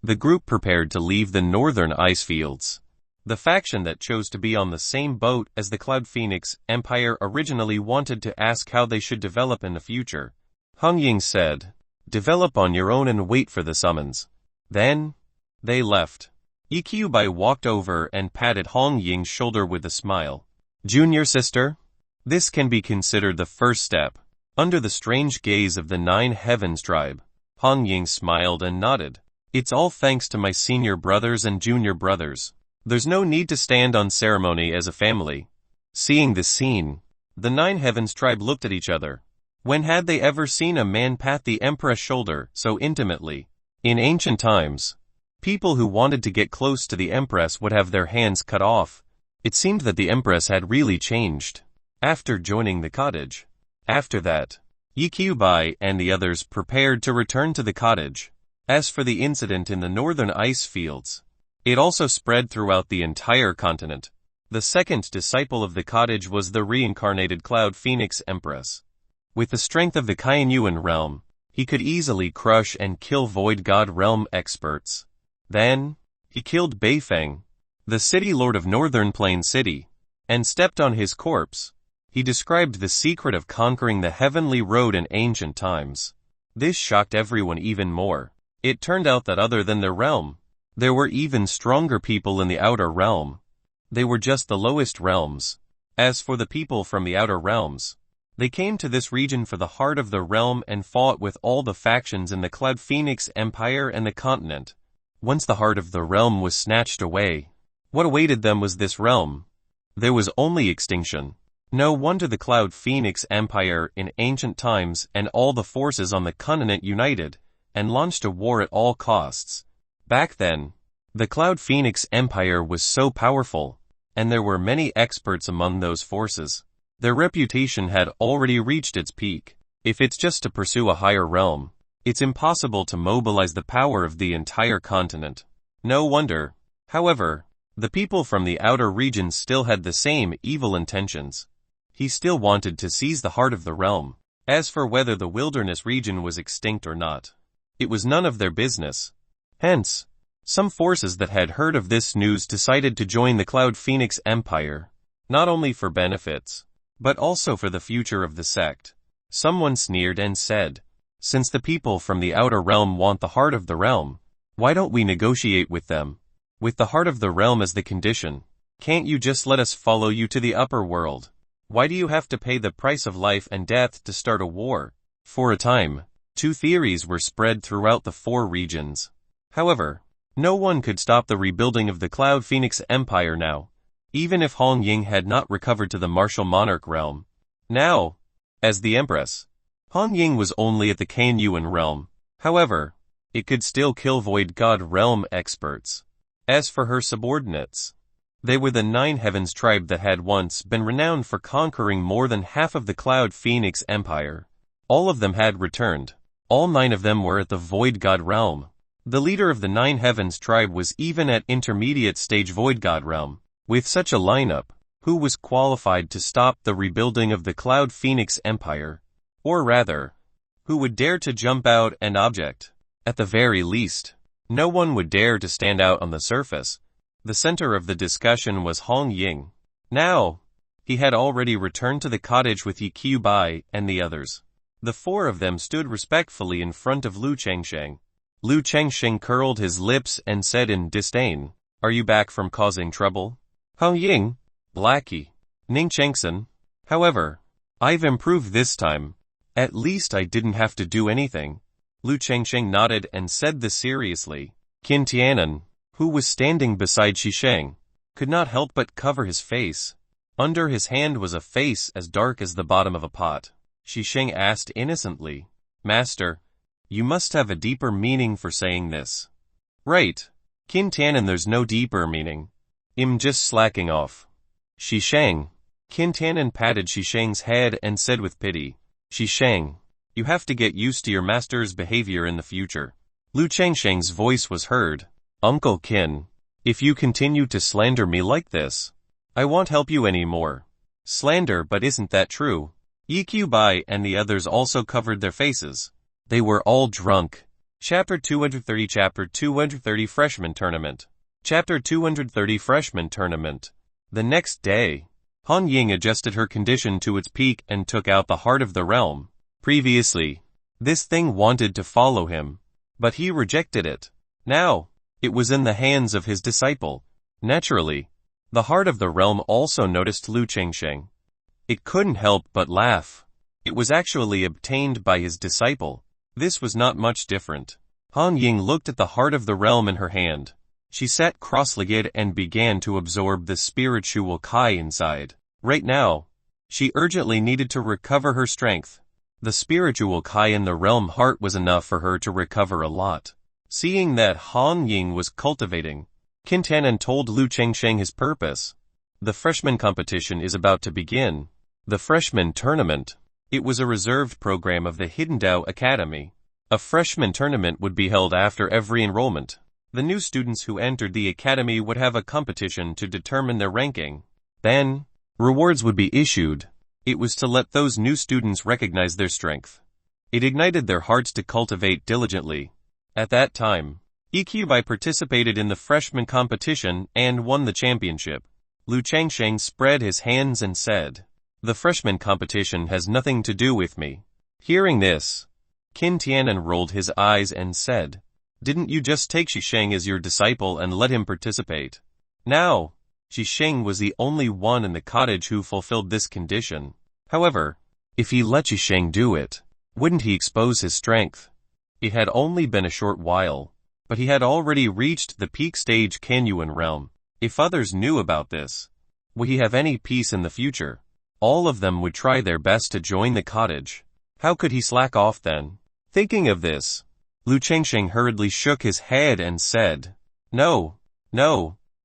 the group prepared to leave the northern ice fields. The faction that chose to be on the same boat as the Cloud Phoenix Empire originally wanted to ask how they should develop in the future. Hong Ying said, "Develop on your own and wait for the summons." Then, they left. Bai walked over and patted Hong Ying's shoulder with a smile. "Junior sister? This can be considered the first step." Under the strange gaze of the Nine Heavens tribe, Hong Ying smiled and nodded. "It's all thanks to my senior brothers and junior brothers. There's no need to stand on ceremony as a family." Seeing this scene, the Nine Heavens tribe looked at each other. When had they ever seen a man pat the Empress' shoulder so intimately? In ancient times, people who wanted to get close to the Empress would have their hands cut off. It seemed that the Empress had really changed after joining the cottage. After that, Bai and the others prepared to return to the cottage. As for the incident in the northern ice fields, it also spread throughout the entire continent. The second disciple of the cottage was the reincarnated Cloud Phoenix Empress. With the strength of the Qianyuan realm, he could easily crush and kill Void God realm experts. Then, he killed Beifeng, the city lord of Northern Plain City, and stepped on his corpse. He described the secret of conquering the heavenly road in ancient times. This shocked everyone even more. It turned out that other than their realm, there were even stronger people in the outer realm. They were just the lowest realms. As for the people from the outer realms, they came to this region for the heart of the realm and fought with all the factions in the Cloud Phoenix Empire and the continent. Once the heart of the realm was snatched away, what awaited them was this realm. There was only extinction. No wonder the Cloud Phoenix Empire in ancient times and all the forces on the continent united and launched a war at all costs. Back then, the Cloud Phoenix Empire was so powerful, and there were many experts among those forces. Their reputation had already reached its peak. If it's just to pursue a higher realm, it's impossible to mobilize the power of the entire continent. No wonder, however, the people from the outer regions still had the same evil intentions. He still wanted to seize the heart of the realm. As for whether the wilderness region was extinct or not, it was none of their business. Hence, some forces that had heard of this news decided to join the Cloud Phoenix Empire, not only for benefits, but also for the future of the sect. Someone sneered and said, "Since the people from the outer realm want the heart of the realm, why don't we negotiate with them? With the heart of the realm as the condition, can't you just let us follow you to the upper world? Why do you have to pay the price of life and death to start a war?" For a time, two theories were spread throughout the 4 regions. However, no one could stop the rebuilding of the Cloud Phoenix Empire now, even if Hong Ying had not recovered to the martial monarch realm. Now, as the Empress, Hong Ying was only at the Qianyuan realm. However, it could still kill Void God realm experts. As for her subordinates, they were the Nine Heavens tribe that had once been renowned for conquering more than half of the Cloud Phoenix Empire. All of them had returned. All 9 of them were at the Void God realm. The leader of the Nine Heavens tribe was even at intermediate stage Void God realm. With such a lineup, who was qualified to stop the rebuilding of the Cloud Phoenix Empire? Or rather, who would dare to jump out and object? At the very least, no one would dare to stand out on the surface. The center of the discussion was Hong Ying. Now, he had already returned to the cottage with Bai and the others. The 4 of them stood respectfully in front of Lu Chengsheng. Lu Chengsheng curled his lips and said in disdain, "Are you back from causing trouble? Hong Ying, Blackie, Ning Chengsen. However, I've improved this time. At least I didn't have to do anything." Lu Chengsheng nodded and said this seriously. Qin Tianan, who was standing beside Shisheng, could not help but cover his face. Under his hand was a face as dark as the bottom of a pot. Shisheng asked innocently, "Master, you must have a deeper meaning for saying this." "Right, Qin Tianan, there's no deeper meaning. I'm just slacking off." Shisheng, Qin Tianan patted Shisheng's head and said with pity, Shisheng, you have to get used to your master's behavior in the future. Lu Changsheng's voice was heard. Uncle Qin, if you continue to slander me like this, I won't help you anymore. Slander, but isn't that true? Yi Bai and the others also covered their faces. They were all drunk. Chapter 230 Freshman Tournament. Chapter 230 Freshman Tournament. The next day, Han Ying adjusted her condition to its peak and took out the heart of the realm. Previously, this thing wanted to follow him, but he rejected it. Now, it was in the hands of his disciple. Naturally, the heart of the realm also noticed Lu Chengsheng. It couldn't help but laugh. It was actually obtained by his disciple. This was not much different. Han Ying looked at the heart of the realm in her hand. She sat cross-legged and began to absorb the spiritual Kai inside. Right now, she urgently needed to recover her strength. The spiritual Kai in the realm heart was enough for her to recover a lot. Seeing that Han Ying was cultivating, Qin Tianan told Lu Chengsheng his purpose. The freshman competition is about to begin. The freshman tournament. It was a reserved program of the Hidden Dao Academy. A freshman tournament would be held after every enrollment. The new students who entered the academy would have a competition to determine their ranking. Then, rewards would be issued. It was to let those new students recognize their strength. It ignited their hearts to cultivate diligently. At that time, Bai participated in the freshman competition and won the championship. Lu Changsheng spread his hands and said, the freshman competition has nothing to do with me. Hearing this, Qin Tianan rolled his eyes and said, didn't you just take Shisheng as your disciple and let him participate? Now, Shisheng was the only one in the cottage who fulfilled this condition. However, if he let Shisheng do it, wouldn't he expose his strength? It had only been a short while, but he had already reached the peak stage Canyuan realm. If others knew about this, would he have any peace in the future? All of them would try their best to join the cottage. How could he slack off then? Thinking of this, Lu Chengsheng hurriedly shook his head and said, no,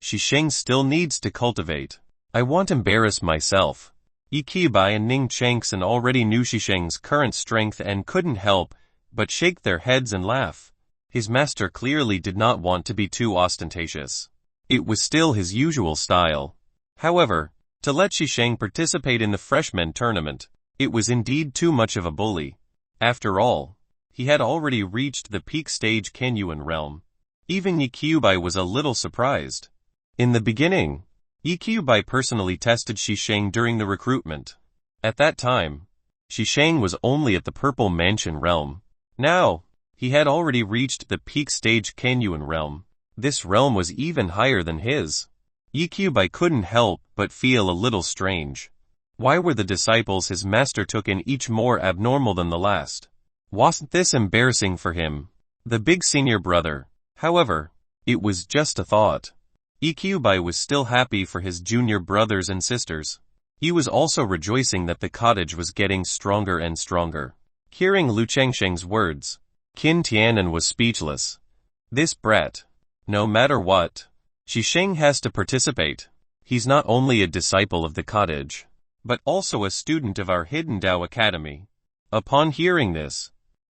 Shisheng still needs to cultivate. I won't embarrass myself. Yi Bai and Ning Changsan already knew Shisheng's current strength and couldn't help but shake their heads and laugh. His master clearly did not want to be too ostentatious. It was still his usual style. However, to let Shisheng participate in the freshman tournament, it was indeed too much of a bully. After all, he had already reached the peak stage Canyuan realm. Even Yi Bai was a little surprised. In the beginning, Yi Bai personally tested Shisheng during the recruitment. At that time, Shisheng was only at the Purple Mansion realm. Now, he had already reached the peak stage Canyuan realm. This realm was even higher than his. Yi Bai couldn't help but feel a little strange. Why were the disciples his master took in each more abnormal than the last? Wasn't this embarrassing for him, the big senior brother? However, it was just a thought. Yi Bai was still happy for his junior brothers and sisters. He was also rejoicing that the cottage was getting stronger and stronger. Hearing Lu Chengsheng's words, Qin Tianan was speechless. This brat. No matter what, Shisheng has to participate. He's not only a disciple of the cottage, but also a student of our Hidden Dao Academy. Upon hearing this,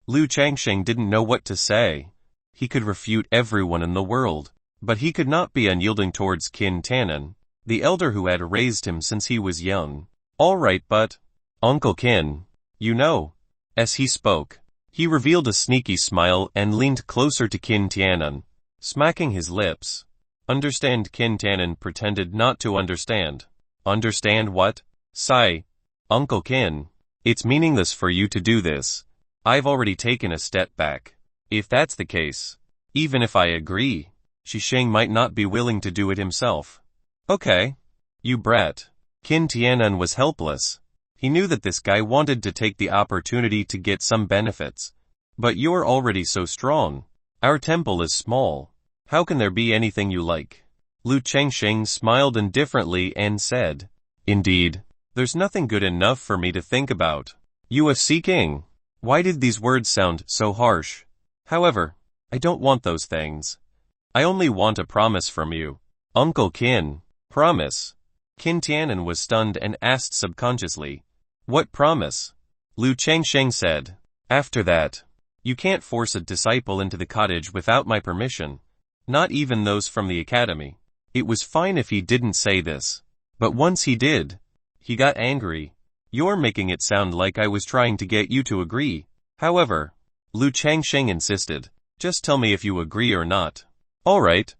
Lu Changsheng didn't know what to say. He could refute everyone in the world, but he could not be unyielding towards Qin Tianan, the elder who had raised him since he was young. All right, but, Uncle Qin, you know. As he spoke, he revealed a sneaky smile and leaned closer to Qin Tianan, smacking his lips. Understand? Qin Tianan pretended not to understand. Understand what? Sigh. Uncle Qin, it's meaningless for you to do this. I've already taken a step back. If that's the case, even if I agree, Shisheng might not be willing to do it himself. Okay. You brat. Qin Tianan was helpless. He knew that this guy wanted to take the opportunity to get some benefits. But you're already so strong. Our temple is small. How can there be anything you like? Lu Chengsheng smiled indifferently and said, indeed, there's nothing good enough for me to think about. UFC King. Why did these words sound so harsh? However, I don't want those things. I only want a promise from you. Uncle Qin. Promise. Qin Tianan was stunned and asked subconsciously, "What promise?" Lu Changsheng said, "After that, you can't force a disciple into the cottage without my permission, not even those from the academy." It was fine if he didn't say this, but once he did, he got angry. "You're making it sound like I was trying to get you to agree." However, Lu Changsheng insisted, "Just tell me if you agree or not." Alright,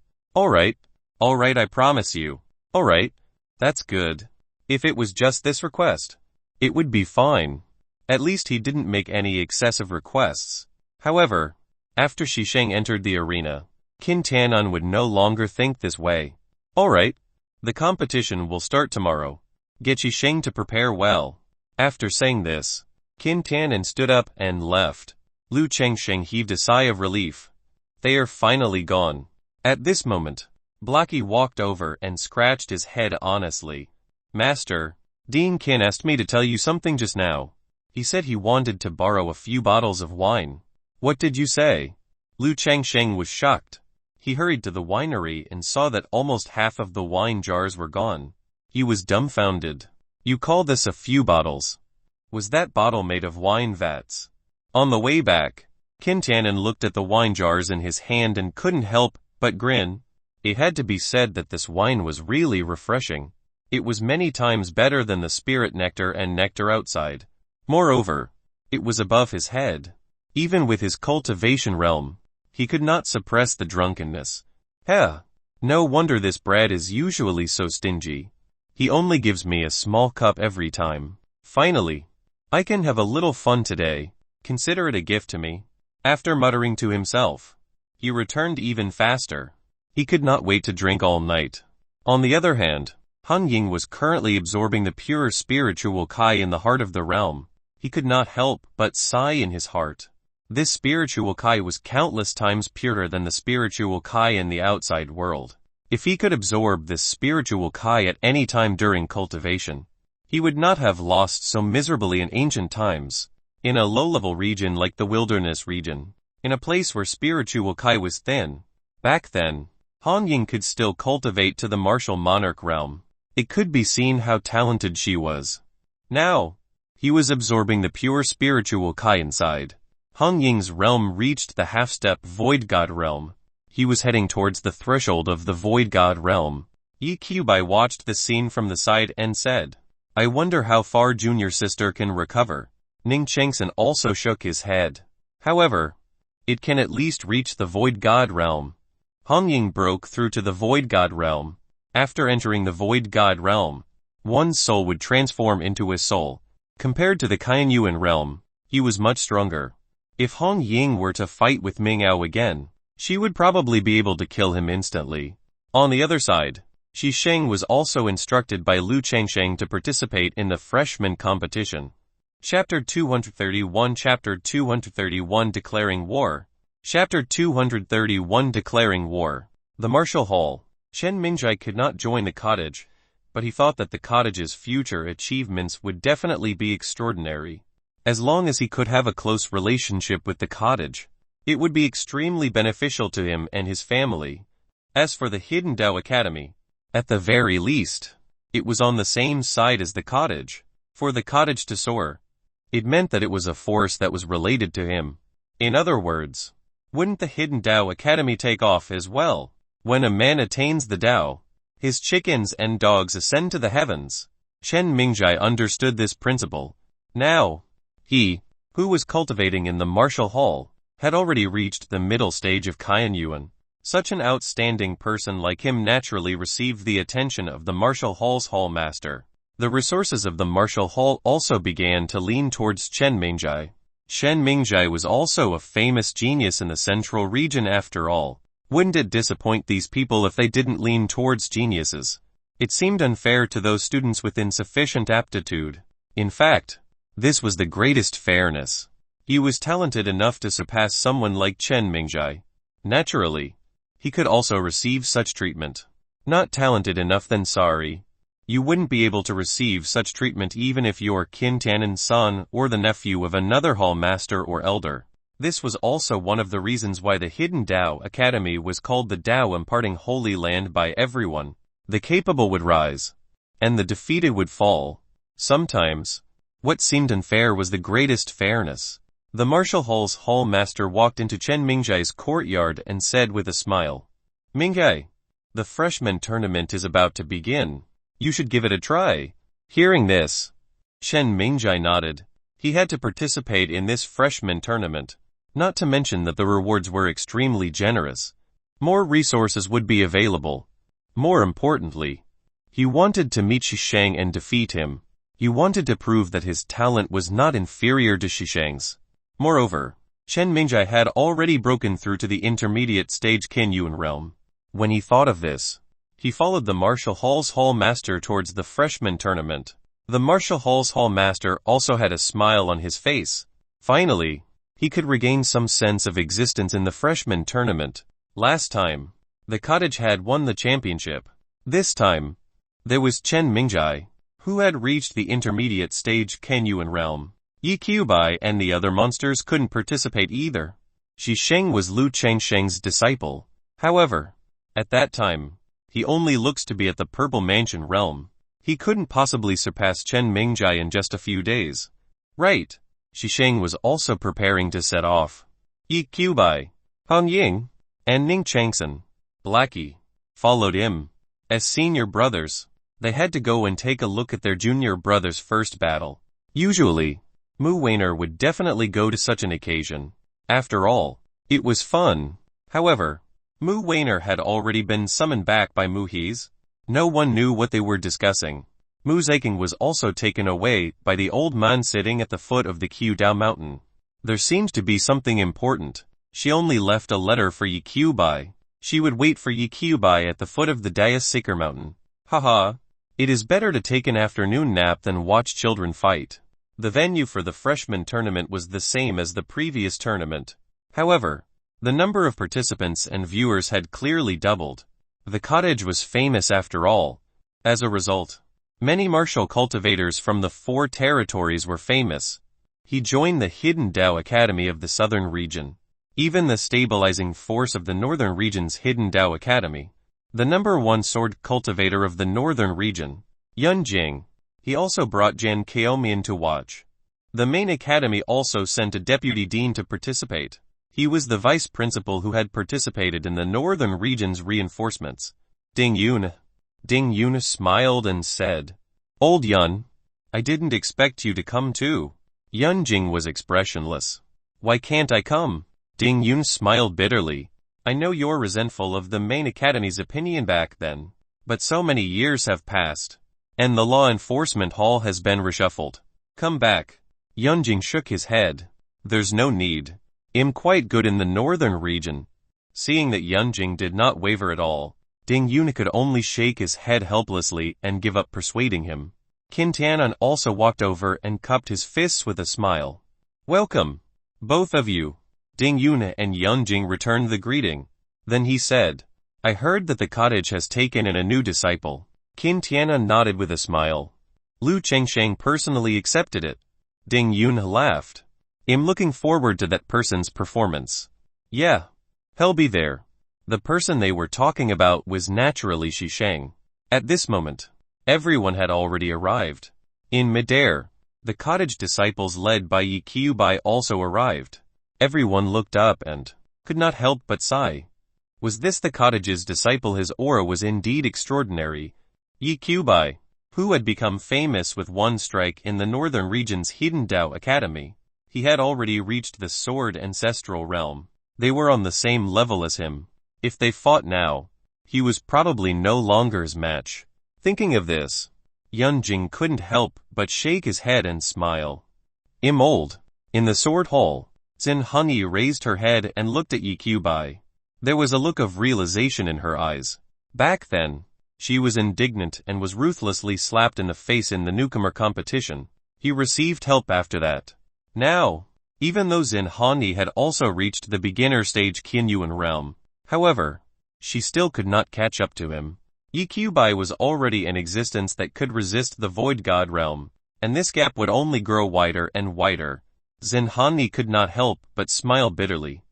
I promise you." "Alright, that's good. If it was just this request, it would be fine." At least he didn't make any excessive requests. However, after Shisheng entered the arena, Qin Tianan would no longer think this way. "Alright, the competition will start tomorrow. Get Shisheng to prepare well." After saying this, Qin Tianan stood up and left. Lu Chengsheng heaved a sigh of relief. They are finally gone. At this moment, Blocky walked over and scratched his head honestly. "Master, Dean Qin asked me to tell you something just now. He said he wanted to borrow a few bottles of wine." "What did you say?" Lu Changsheng was shocked. He hurried to the winery and saw that almost half of the wine jars were gone. He was dumbfounded. "You call this a few bottles? Was that bottle made of wine vats?" On the way back, Qin Tianan looked at the wine jars in his hand and couldn't help but grin. It had to be said that this wine was really refreshing. It was many times better than the spirit nectar and nectar outside. Moreover, it was above his head. Even with his cultivation realm, he could not suppress the drunkenness. No wonder this Brad is usually so stingy. He only gives me a small cup every time. Finally, I can have a little fun today. Consider it a gift to me." After muttering to himself, he returned even faster. He could not wait to drink all night. On the other hand, Han Ying was currently absorbing the pure spiritual Kai in the heart of the realm. He could not help but sigh in his heart. This spiritual Kai was countless times purer than the spiritual Kai in the outside world. If he could absorb this spiritual Kai at any time during cultivation, he would not have lost so miserably in ancient times. In a low-level region like the wilderness region, in a place where spiritual Kai was thin, back then, Han Ying could still cultivate to the martial monarch realm. It could be seen how talented she was. Now, he was absorbing the pure spiritual Kai inside. Han Ying's realm reached the half-step Void God realm. He was heading towards the threshold of the Void God realm. Yi Qiubai watched the scene from the side and said, "I wonder how far junior sister can recover." Ning Chengsen also shook his head. "However, it can at least reach the Void God realm." Han Ying broke through to the Void God realm. After entering the Void God realm, one's soul would transform into a soul. Compared to the Qianyuan realm, he was much stronger. If Han Ying were to fight with Mingao again, she would probably be able to kill him instantly. On the other side, Shisheng was also instructed by Lu Changsheng to participate in the freshman competition. Chapter 231 Chapter 231 Declaring War. Chapter 231 Declaring War. The Martial Hall. Shen Mingjai could not join the cottage, but he thought that the cottage's future achievements would definitely be extraordinary. As long as he could have a close relationship with the cottage, it would be extremely beneficial to him and his family. As for the Hidden Dao Academy, at the very least, it was on the same side as the cottage. For the cottage to soar, it meant that it was a force that was related to him. In other words, wouldn't the Hidden Dao Academy take off as well? When a man attains the Dao, his chickens and dogs ascend to the heavens. Shen Mingjai understood this principle. Now, he, who was cultivating in the martial hall, had already reached the middle stage of Qianyuan. Such an outstanding person like him naturally received the attention of the martial hall's hall master. The resources of the martial hall also began to lean towards Shen Mingjai. Shen Mingjai was also a famous genius in the central region after all. Wouldn't it disappoint these people if they didn't lean towards geniuses? It seemed unfair to those students with insufficient aptitude. In fact, this was the greatest fairness. He was talented enough to surpass someone like Shen Mingjai. Naturally, he could also receive such treatment. Not talented enough, then sorry. You wouldn't be able to receive such treatment even if you're Qin Tianan's son or the nephew of another hall master or elder. This was also one of the reasons why the Hidden Dao Academy was called the Dao imparting Holy Land by everyone. The capable would rise. and the defeated would fall. Sometimes, what seemed unfair was the greatest fairness. The martial hall master walked into Chen Mingjai's courtyard and said with a smile, "Mingjai, the freshman tournament is about to begin. You should give it a try." Hearing this, Shen Mingjai nodded. He had to participate in this freshman tournament, not to mention that the rewards were extremely generous. More resources would be available. More importantly, he wanted to meet Shishang and defeat him. He wanted to prove that his talent was not inferior to Shishang's. Moreover, Chen Mingjai had already broken through to the intermediate stage Qinyuan realm. When he thought of this, he followed the martial hall master towards the freshman tournament. The martial hall master also had a smile on his face. Finally, he could regain some sense of existence in the freshman tournament. Last time, the cottage had won the championship. This time, there was Chen Mingjai, who had reached the intermediate stage Qinyuan realm. Yi Qiubai and the other monsters couldn't participate either. Shisheng was Lu Chengsheng's disciple. However, at that time, he only looks to be at the Purple Mansion realm. He couldn't possibly surpass Chen Mingjai in just a few days. Right. Shisheng was also preparing to set off. Yi Qiubai, Han Ying, and Ning Changsen, Blackie, followed him. As senior brothers, they had to go and take a look at their junior brother's first battle. Usually, Mu Weiner would definitely go to such an occasion. After all, it was fun. However, Mu Weiner had already been summoned back by Mu Hees. No one knew what they were discussing. Mu Ziking was also taken away by the old man sitting at the foot of the Qiudao mountain. There seemed to be something important. She only left a letter for Yi Qiubai. She would wait for Yi Qiubai at the foot of the Daya Seeker mountain. Haha. It is better to take an afternoon nap than watch children fight. The venue for the freshman tournament was the same as the previous tournament. However, the number of participants and viewers had clearly doubled. The cottage was famous after all. As a result, many martial cultivators from the 4 territories were famous. He joined the Hidden Dao Academy of the southern region. Even the stabilizing force of the northern region's Hidden Dao Academy. The number 1 sword cultivator of the northern region, Yun Jing. He also brought Jan Kaomian to watch. The main academy also sent a deputy dean to participate. He was the vice principal who had participated in the northern region's reinforcements. Ding Yun smiled and said, "Old Yun, I didn't expect you to come too." Yun Jing was expressionless. "Why can't I come?" Ding Yun smiled bitterly. "I know you're resentful of the main academy's opinion back then, but so many years have passed, and the law enforcement hall has been reshuffled. Come back." Yun Jing shook his head. "There's no need. I'm quite good in the northern region." Seeing that Yun Jing did not waver at all, Ding Yun could only shake his head helplessly and give up persuading him. Qin Tianan also walked over and cupped his fists with a smile. "Welcome, both of you." Ding Yun and Yun Jing returned the greeting. Then he said, "I heard that the cottage has taken in a new disciple." Qin Tianan nodded with a smile. Lu Chengsheng personally accepted it. Ding Yun laughed. "I'm looking forward to that person's performance." "Yeah. He'll be there." The person they were talking about was naturally Shisheng. At this moment, everyone had already arrived. In midair, the cottage disciples led by Yi Qiubai also arrived. Everyone looked up and could not help but sigh. Was this the cottage's disciple? His aura was indeed extraordinary. Yi Qiubai, who had become famous with one strike in the northern region's Hidden Dao Academy. He had already reached the sword ancestral realm. They were on the same level as him. If they fought now, he was probably no longer his match. Thinking of this, Yun Jing couldn't help but shake his head and smile. "I'm old." In the sword hall, Zin Hanyi raised her head and looked at Yi Qiubai. There was a look of realization in her eyes. Back then, she was indignant and was ruthlessly slapped in the face in the newcomer competition. He received help after that. Now, even though Zin Hanyi had also reached the beginner stage Qinyuan realm, however, she still could not catch up to him. Yi Qiubai was already an existence that could resist the void god realm, and this gap would only grow wider and wider. Zin Hanyi could not help but smile bitterly.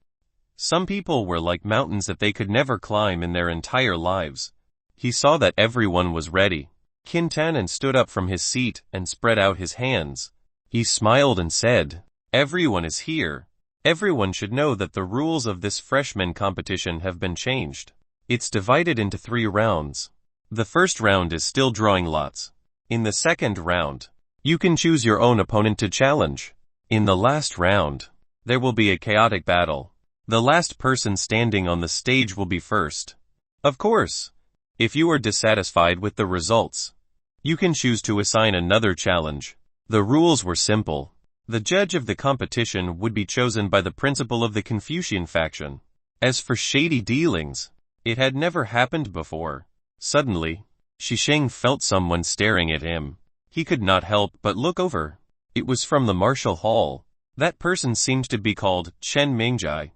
Some people were like mountains that they could never climb in their entire lives. He saw that everyone was ready. Qin Tanan stood up from his seat and spread out his hands. He smiled and said, "Everyone is here. Everyone should know that the rules of this freshman competition have been changed. It's divided into 3 rounds. The first round is still drawing lots. In the second round, you can choose your own opponent to challenge. In the last round, there will be a chaotic battle. The last person standing on the stage will be first. Of course, if you are dissatisfied with the results, you can choose to assign another challenge." The rules were simple. The judge of the competition would be chosen by the principal of the Confucian faction. As for shady dealings, it had never happened before. Suddenly, Shisheng felt someone staring at him. He could not help but look over. It was from the martial hall. That person seemed to be called Chen Mingjai.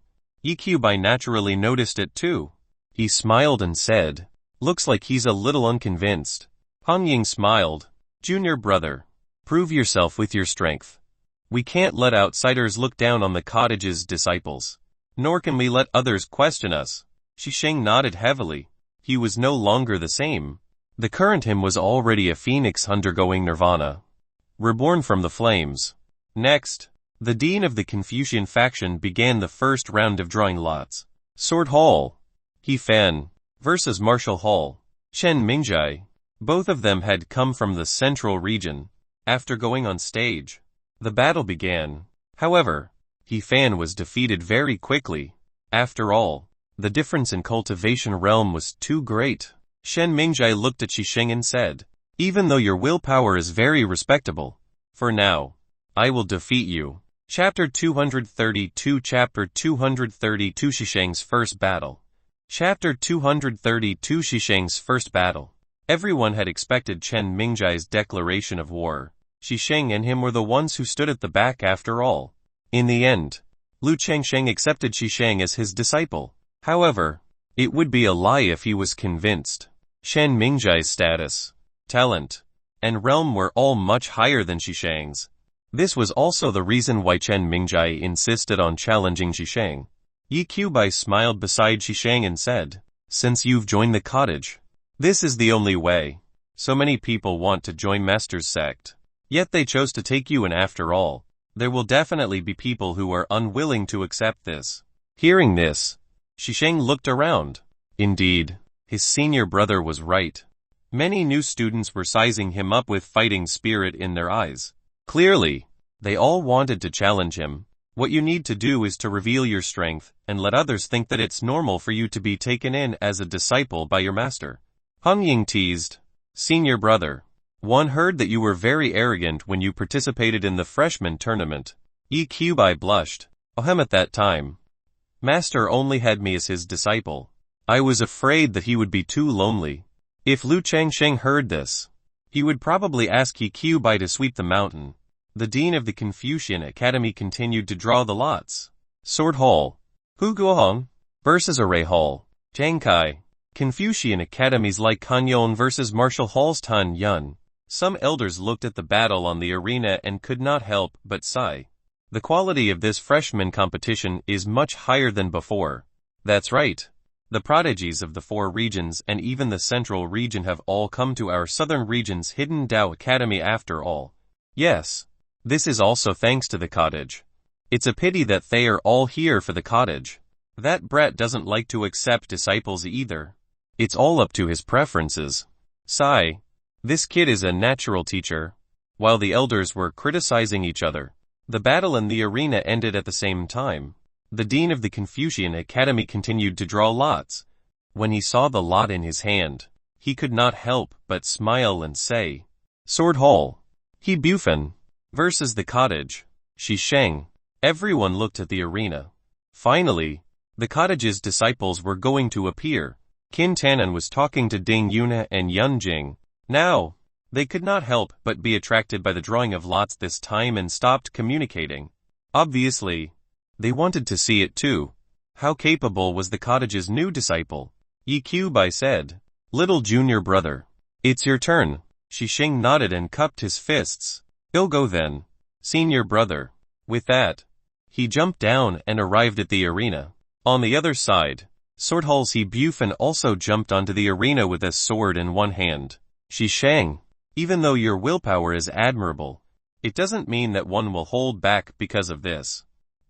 Yiqiubai naturally noticed it too. He smiled and said, "Looks like he's a little unconvinced." Han Ying smiled. "Junior brother, prove yourself with your strength. We can't let outsiders look down on the cottage's disciples. Nor can we let others question us." Shisheng nodded heavily. He was no longer the same. The current him was already a phoenix undergoing nirvana, reborn from the flames. Next, the dean of the Confucian faction began the first round of drawing lots. Sword Hall. He Fan versus Martial Hall. Chen Mingjai. Both of them had come from the central region. After going on stage, the battle began. However, He Fan was defeated very quickly. After all, the difference in cultivation realm was too great. Shen Mingjai looked at Shisheng and said, "Even though your willpower is very respectable, for now, I will defeat you." Chapter 232 Chapter 232 Shisheng's First Battle. Chapter 232 Shisheng's First Battle. Everyone had expected Chen Mingjai's declaration of war. Shisheng and him were the ones who stood at the back after all. In the end, Lu Chengsheng accepted Shisheng as his disciple. However, it would be a lie if he was convinced. Chen Mingjai's status, talent, and realm were all much higher than Shisheng's. This was also the reason why Chen Mingjai insisted on challenging Shisheng. Yiqiubai smiled beside Shisheng and said, "Since you've joined the cottage, this is the only way. So many people want to join Master's sect. Yet they chose to take you, and after all, there will definitely be people who are unwilling to accept this." Hearing this, Shisheng looked around. Indeed, his senior brother was right. Many new students were sizing him up with fighting spirit in their eyes. Clearly, they all wanted to challenge him. What you need to do is to reveal your strength and let others think that it's normal for you to be taken in as a disciple by your master. Han Ying teased, "Senior brother, one heard that you were very arrogant when you participated in the freshman tournament." Yiqiubai blushed. "Ahem, at that time, Master only had me as his disciple. I was afraid that he would be too lonely." If Lu Chengsheng heard this, he would probably ask Yiqiubai to sweep the mountain. The dean of the Confucian Academy continued to draw the lots. Sword Hall. Hu Guohong versus Array Hall. Zhangkai. Confucian Academies like Kanyon versus Martial Hall's Tan Yun. Some elders looked at the battle on the arena and could not help but sigh. The quality of this freshman competition is much higher than before. That's right. The prodigies of the 4 regions and even the central region have all come to our southern region's hidden Dao Academy after all. Yes, this is also thanks to the cottage. It's a pity that they are all here for the cottage. That brat doesn't like to accept disciples either. It's all up to his preferences. Sigh. This kid is a natural teacher. While the elders were criticizing each other, the battle in the arena ended at the same time. The dean of the Confucian Academy continued to draw lots. When he saw the lot in his hand, he could not help but smile and say, "Sword Hall. He Bufan versus the cottage. Shisheng." Everyone looked at the arena. Finally, the cottage's disciples were going to appear. Qin Tanan was talking to Ding Yuna and Yun Jing. Now, they could not help but be attracted by the drawing of lots this time and stopped communicating. Obviously, they wanted to see it too. How capable was the cottage's new disciple? Yiqiubai said, "Little junior brother, it's your turn." Shisheng nodded and cupped his fists. "Go go then, senior brother." With that, he jumped down and arrived at the arena. On the other side, Sword Hall's He Bufan also jumped onto the arena with a sword in one hand. Shisheng, Even though your willpower is admirable, it doesn't mean that one will hold back because of this.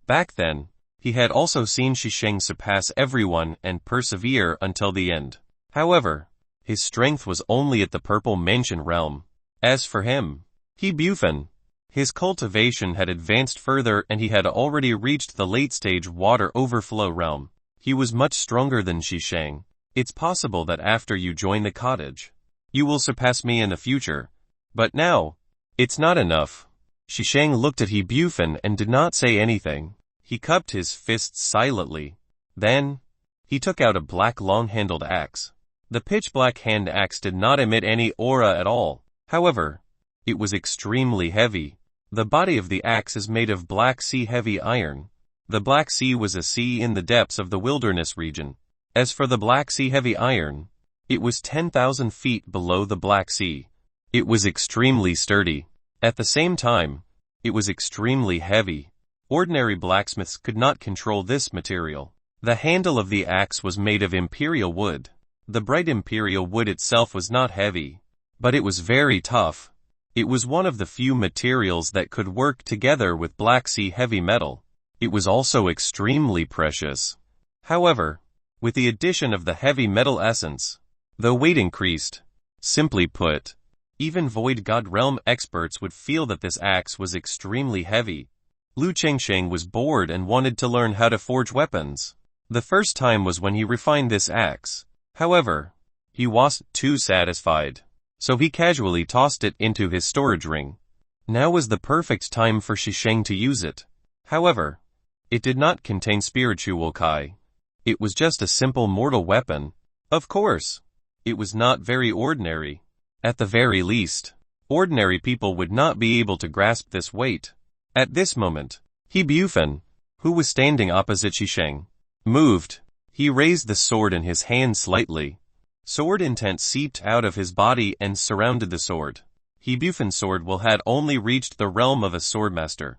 Back then, he had also seen Qingfeng surpass everyone and persevere until the end. However, his strength was only at the Purple Mansion realm. As for him, his cultivation had advanced further and he had already reached the late-stage water overflow realm. He was much stronger than Qingfeng. It's possible that after you join the cottage, you will surpass me in the future. But now, it's not enough. Qingfeng looked at Qingfeng and did not say anything. He cupped his fists silently. Then, he took out a black long-handled axe. The pitch-black hand axe did not emit any aura at all. However, it was extremely heavy. The body of the axe is made of Black Sea heavy iron. The Black Sea was a sea in the depths of the wilderness region. As for the Black Sea heavy iron, it was 10,000 feet below the Black Sea. It was extremely sturdy. At the same time, it was extremely heavy. Ordinary blacksmiths could not control this material. The handle of the axe was made of imperial wood. The bright imperial wood itself was not heavy, but it was very tough. It was one of the few materials that could work together with Black Sea heavy metal. It was also extremely precious. However, with the addition of the heavy metal essence, the weight increased. Simply put, even Void God Realm experts would feel that this axe was extremely heavy. Lu Qingfeng was bored and wanted to learn how to forge weapons. The first time was when he refined this axe. However, he wasn't too satisfied, so he casually tossed it into his storage ring. Now was the perfect time for Qingfeng to use it. However, it did not contain spiritual Kai. It was just a simple mortal weapon. Of course, it was not very ordinary. At the very least, ordinary people would not be able to grasp this weight. At this moment, Qingfeng, who was standing opposite Qingfeng, moved. He raised the sword in his hand slightly. Sword intent seeped out of his body and surrounded the sword. Qingfeng's sword had only reached the realm of a swordmaster.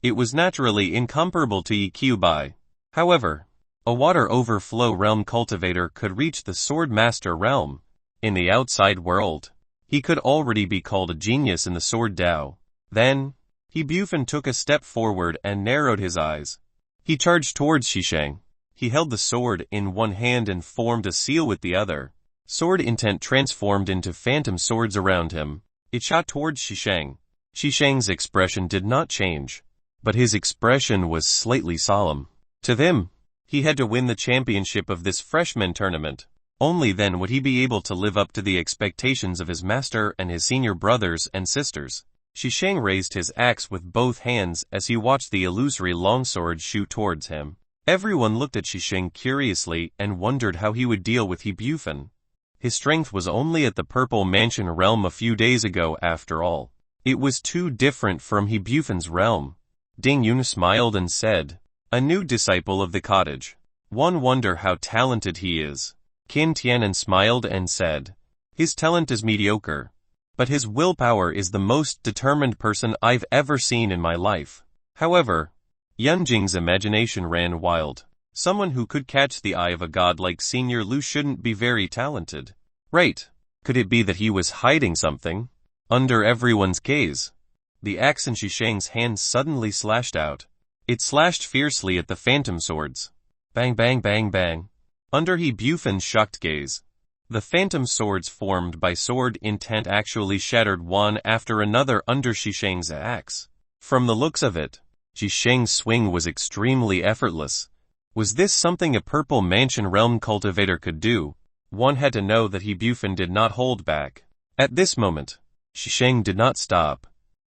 It was naturally incomparable to Yi. However, a water overflow realm cultivator could reach the swordmaster realm. In the outside world, he could already be called a genius in the sword Dao. Then, Qingfeng took a step forward and narrowed his eyes. He charged towards Qingfeng. He held the sword in one hand and formed a seal with the other. Sword intent transformed into phantom swords around him. It shot towards Qingfeng. Qingfeng's expression did not change, but his expression was slightly solemn. To them, he had to win the championship of this freshman tournament. Only then would he be able to live up to the expectations of his master and his senior brothers and sisters. Qingfeng raised his axe with both hands as he watched the illusory longsword shoot towards him. Everyone looked at Qingfeng curiously and wondered how he would deal with Qingfeng. His strength was only at the Purple Mansion realm a few days ago after all. It was too different from Qingfeng's realm. Ding Yun smiled and said, "A new disciple of the cottage. One wonder how talented he is." Qin Tianan smiled and said, "His talent is mediocre, but his willpower is the most determined person I've ever seen in my life." However, Yunjing's imagination ran wild. Someone who could catch the eye of a god like Senior Lu shouldn't be very talented. Right. Could it be that he was hiding something? Under everyone's gaze, the axe in Qingfeng's hand suddenly slashed out. It slashed fiercely at the phantom swords. Bang bang bang bang. Under Qingfeng's shocked gaze, the phantom swords formed by sword intent actually shattered one after another under Qingfeng's axe. From the looks of it, Qingfeng's swing was extremely effortless. Was this something a Purple Mansion realm cultivator could do? One had to know that Qingfeng did not hold back. At this moment, Qingfeng did not stop.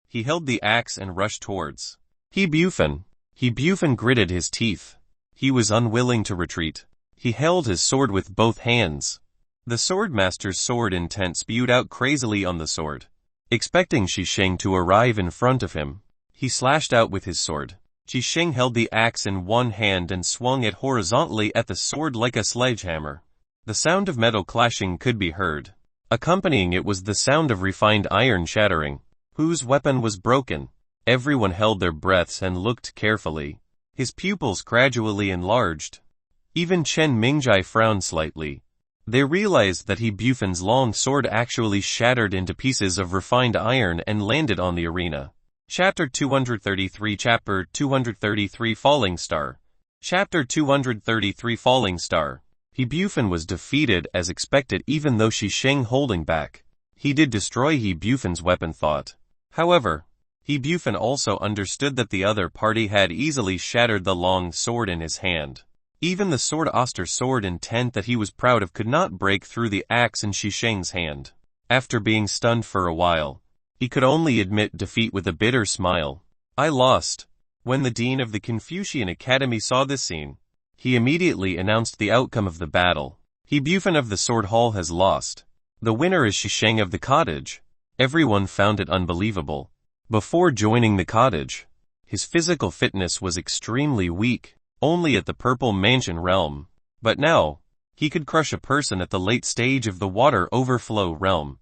He held the axe and rushed towards Qingfeng. Qingfeng gritted his teeth. He was unwilling to retreat. He held his sword with both hands. The swordmaster's sword intent spewed out crazily on the sword. Expecting Qingfeng to arrive in front of him, he slashed out with his sword. Qingfeng held the axe in one hand and swung it horizontally at the sword like a sledgehammer. The sound of metal clashing could be heard. Accompanying it was the sound of refined iron shattering. Whose weapon was broken? Everyone held their breaths and looked carefully. His pupils gradually enlarged. Even Chen Mingjai frowned slightly. They realized that He Bufen's long sword actually shattered into pieces of refined iron and landed on the arena. Chapter 233 Chapter 233 Falling Star. Chapter 233 Falling Star. He Bufen was defeated as expected even though Shi Sheng holding back. He did destroy He Bufen's weapon thought. However, He Bufen also understood that the other party had easily shattered the long sword in his hand. Even the sword Oster sword intent that he was proud of could not break through the axe in Shi Sheng's hand. After being stunned for a while, he could only admit defeat with a bitter smile. I lost. When the dean of the Confucian Academy saw this scene, he immediately announced the outcome of the battle. He Bufen of the Sword Hall has lost. The winner is Shi Sheng of the cottage. Everyone found it unbelievable. Before joining the cottage, his physical fitness was extremely weak, only at the Purple Mansion realm. But now, he could crush a person at the late stage of the water overflow realm.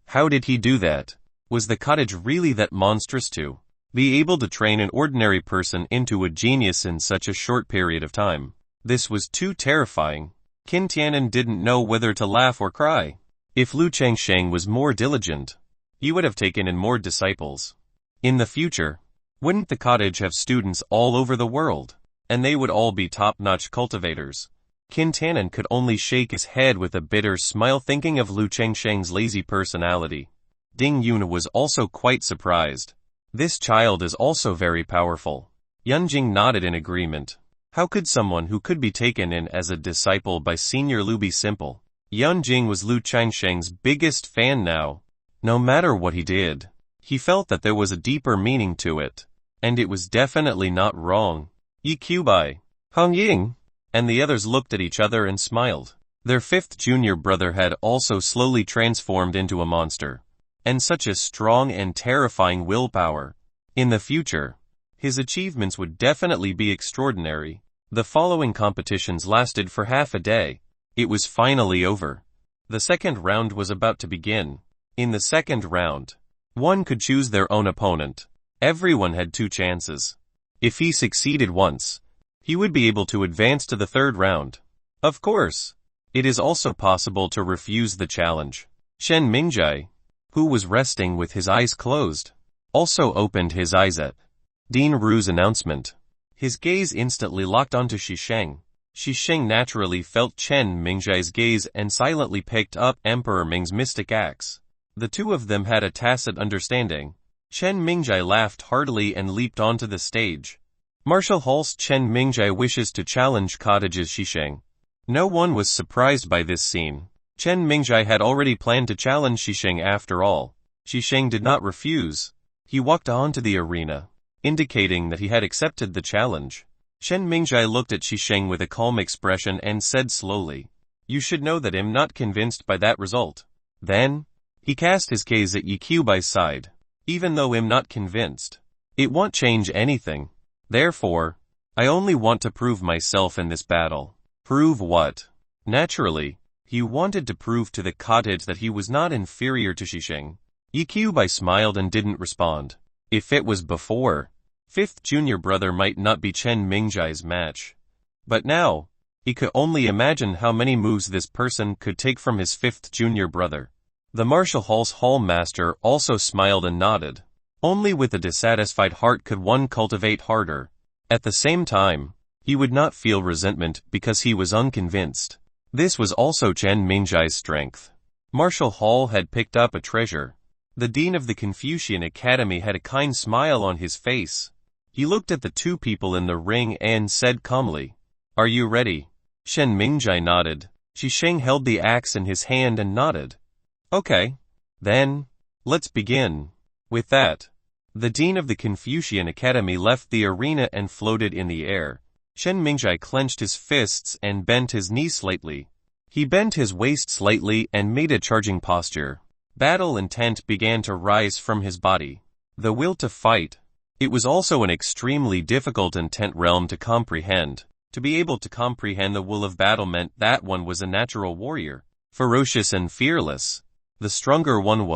How did he do that? Was the cottage really that monstrous to be able to train an ordinary person into a genius in such a short period of time? This was too terrifying. Qin Tianan didn't know whether to laugh or cry. If Lu Changsheng was more diligent, he would have taken in more disciples. In the future, wouldn't the cottage have students all over the world? And they would all be top-notch cultivators. Qin Tianan could only shake his head with a bitter smile thinking of Lu Changsheng's lazy personality. Ding Yun was also quite surprised. This child is also very powerful. Yunjing nodded in agreement. How could someone who could be taken in as a disciple by Senior Lu be simple? Yunjing was Lu Changsheng's biggest fan now. No matter what he did, he felt that there was a deeper meaning to it. And it was definitely not wrong. Yi Qiubai, Hong Ying, and the others looked at each other and smiled. Their fifth junior brother had also slowly transformed into a monster. And such a strong and terrifying willpower. In the future, his achievements would definitely be extraordinary. The following competitions lasted for half a day. It was finally over. The second round was about to begin. In the second round, one could choose their own opponent. Everyone had two chances. If he succeeded once, he would be able to advance to the third round. Of course, it is also possible to refuse the challenge. Shen Mingjai, who was resting with his eyes closed, also opened his eyes at Dean Ru's announcement. His gaze instantly locked onto Shi Sheng. Shi Sheng naturally felt Chen Mingjai's gaze and silently picked up Emperor Ming's mystic axe. The two of them had a tacit understanding. Chen Mingjai laughed heartily and leaped onto the stage. Martial Hall's Chen Mingjai wishes to challenge cottage's Shi Sheng. No one was surprised by this scene. Chen Mingjai had already planned to challenge Shi Sheng after all. Shi Sheng did not refuse. He walked onto the arena, indicating that he had accepted the challenge. Shen Mingjai looked at Shi Sheng with a calm expression and said slowly, "You should know that I'm not convinced by that result." Then, he cast his gaze at Yi Qiubai's side. Even though I'm not convinced, it won't change anything. Therefore, I only want to prove myself in this battle. Prove what? Naturally, he wanted to prove to the cottage that he was not inferior to Shi Sheng. Yi Qiubai smiled and didn't respond. If it was before, fifth junior brother might not be Chen Mingjai's match. But now, he could only imagine how many moves this person could take from his fifth junior brother. The Martial Hall's hall master also smiled and nodded. Only with a dissatisfied heart could one cultivate harder. At the same time, he would not feel resentment because he was unconvinced. This was also Chen Mingjai's strength. Martial Hall had picked up a treasure. The dean of the Confucian Academy had a kind smile on his face. He looked at the two people in the ring and said calmly, "Are you ready?" Shen Mingjai nodded. Shi Sheng held the axe in his hand and nodded. "Okay. Then, let's begin." With that, the dean of the Confucian Academy left the arena and floated in the air. Shen Mingjai clenched his fists and bent his knees slightly. He bent his waist slightly and made a charging posture. Battle intent began to rise from his body. The will to fight. It was also an extremely difficult intent realm to comprehend. To be able to comprehend the will of battle meant that one was a natural warrior, ferocious and fearless. The stronger one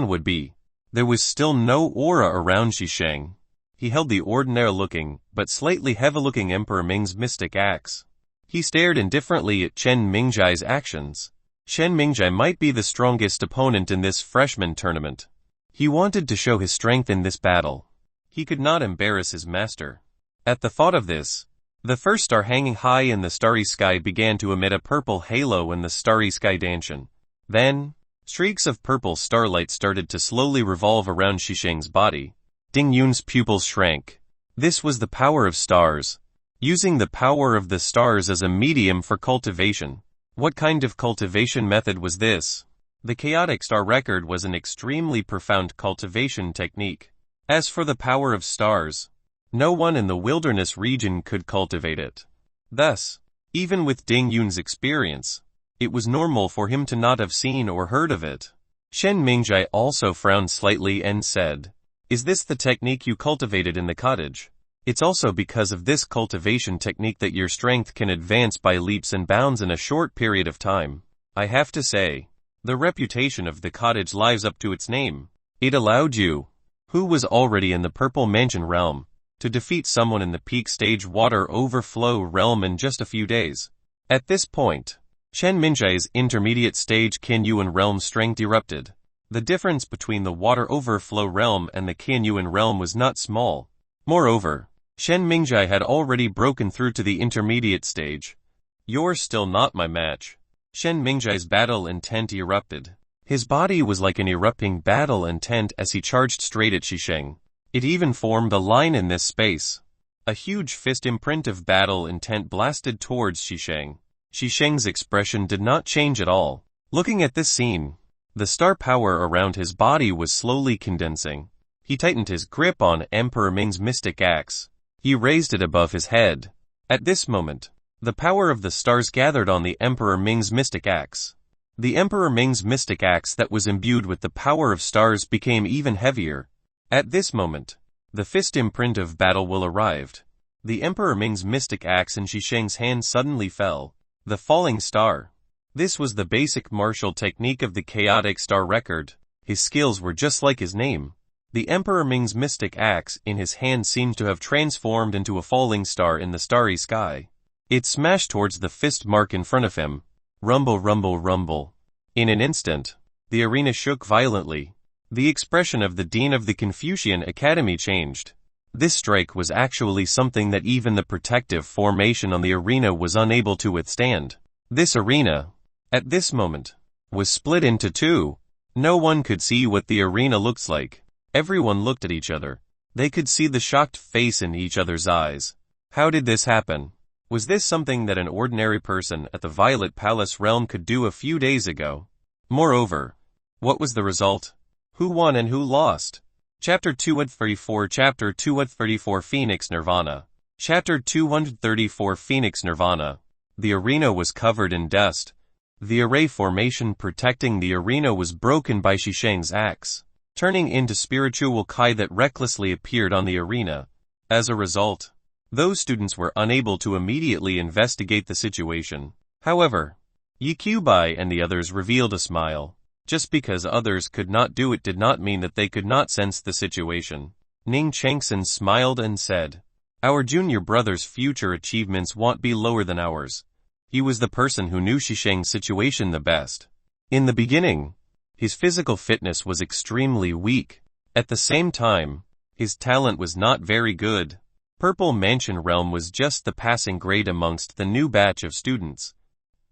would be. There was still no aura around Shi Sheng. He held the ordinary-looking, but slightly heavy-looking Emperor Ming's mystic axe. He stared indifferently at Chen Mingjai's actions. Shen Mingjai might be the strongest opponent in this freshman tournament. He wanted to show his strength in this battle. He could not embarrass his master. At the thought of this, the first star hanging high in the starry sky began to emit a purple halo in the starry sky dancing. Then, streaks of purple starlight started to slowly revolve around Shisheng's body. Ding Yun's pupils shrank. This was the power of stars. Using the power of the stars as a medium for cultivation. What kind of cultivation method was this? The chaotic star record was an extremely profound cultivation technique. As for the power of stars, no one in the wilderness region could cultivate it. Thus, even with Ding Yun's experience, it was normal for him to not have seen or heard of it. Shen Mingjai also frowned slightly and said, "Is this the technique you cultivated in the cottage? It's also because of this cultivation technique that your strength can advance by leaps and bounds in a short period of time. I have to say, the reputation of the cottage lives up to its name. It allowed you, who was already in the Purple Mansion realm, to defeat someone in the peak stage water overflow realm in just a few days." At this point, Shen Mingjai's intermediate stage Qianyuan realm strength erupted. The difference between the water overflow realm and the Qianyuan realm was not small. Moreover, Shen Mingjai had already broken through to the intermediate stage. "You're still not my match." Shen Mingjai's battle intent erupted. His body was like an erupting battle intent as he charged straight at Shisheng. It even formed a line in this space. A huge fist imprint of battle intent blasted towards Shisheng. Shisheng's expression did not change at all. Looking at this scene, the star power around his body was slowly condensing. He tightened his grip on Emperor Ming's mystic axe. He raised it above his head. At this moment, the power of the stars gathered on the Emperor Ming's mystic axe. The Emperor Ming's mystic axe that was imbued with the power of stars became even heavier. At this moment, the fist imprint of battle will arrived. The Emperor Ming's mystic axe in Shisheng's hand suddenly fell. The falling star. This was the basic martial technique of the chaotic star record. His skills were just like his name. The Emperor Ming's mystic axe in his hand seemed to have transformed into a falling star in the starry sky. It smashed towards the fist mark in front of him. Rumble, rumble, rumble. In an instant, the arena shook violently. The expression of the dean of the Confucian Academy changed. This strike was actually something that even the protective formation on the arena was unable to withstand. This arena, at this moment, was split into two. No one could see what the arena looks like. Everyone looked at each other. They could see the shocked face in each other's eyes. How did this happen? Was this something that an ordinary person at the Violet Palace realm could do a few days ago? Moreover, what was the result? Who won and who lost? Chapter 234 Chapter 234 Phoenix Nirvana. Chapter 234 Phoenix Nirvana. The arena was covered in dust. The array formation protecting the arena was broken by Shisheng's axe, turning into spiritual Kai that recklessly appeared on the arena. As a result, those students were unable to immediately investigate the situation. However, Yi Qiubai and the others revealed a smile. Just because others could not do it did not mean that they could not sense the situation. Ning Chengsen smiled and said, "Our junior brother's future achievements won't be lower than ours." He was the person who knew Shisheng's situation the best. In the beginning, his physical fitness was extremely weak. At the same time, his talent was not very good. Purple Mansion Realm was just the passing grade amongst the new batch of students.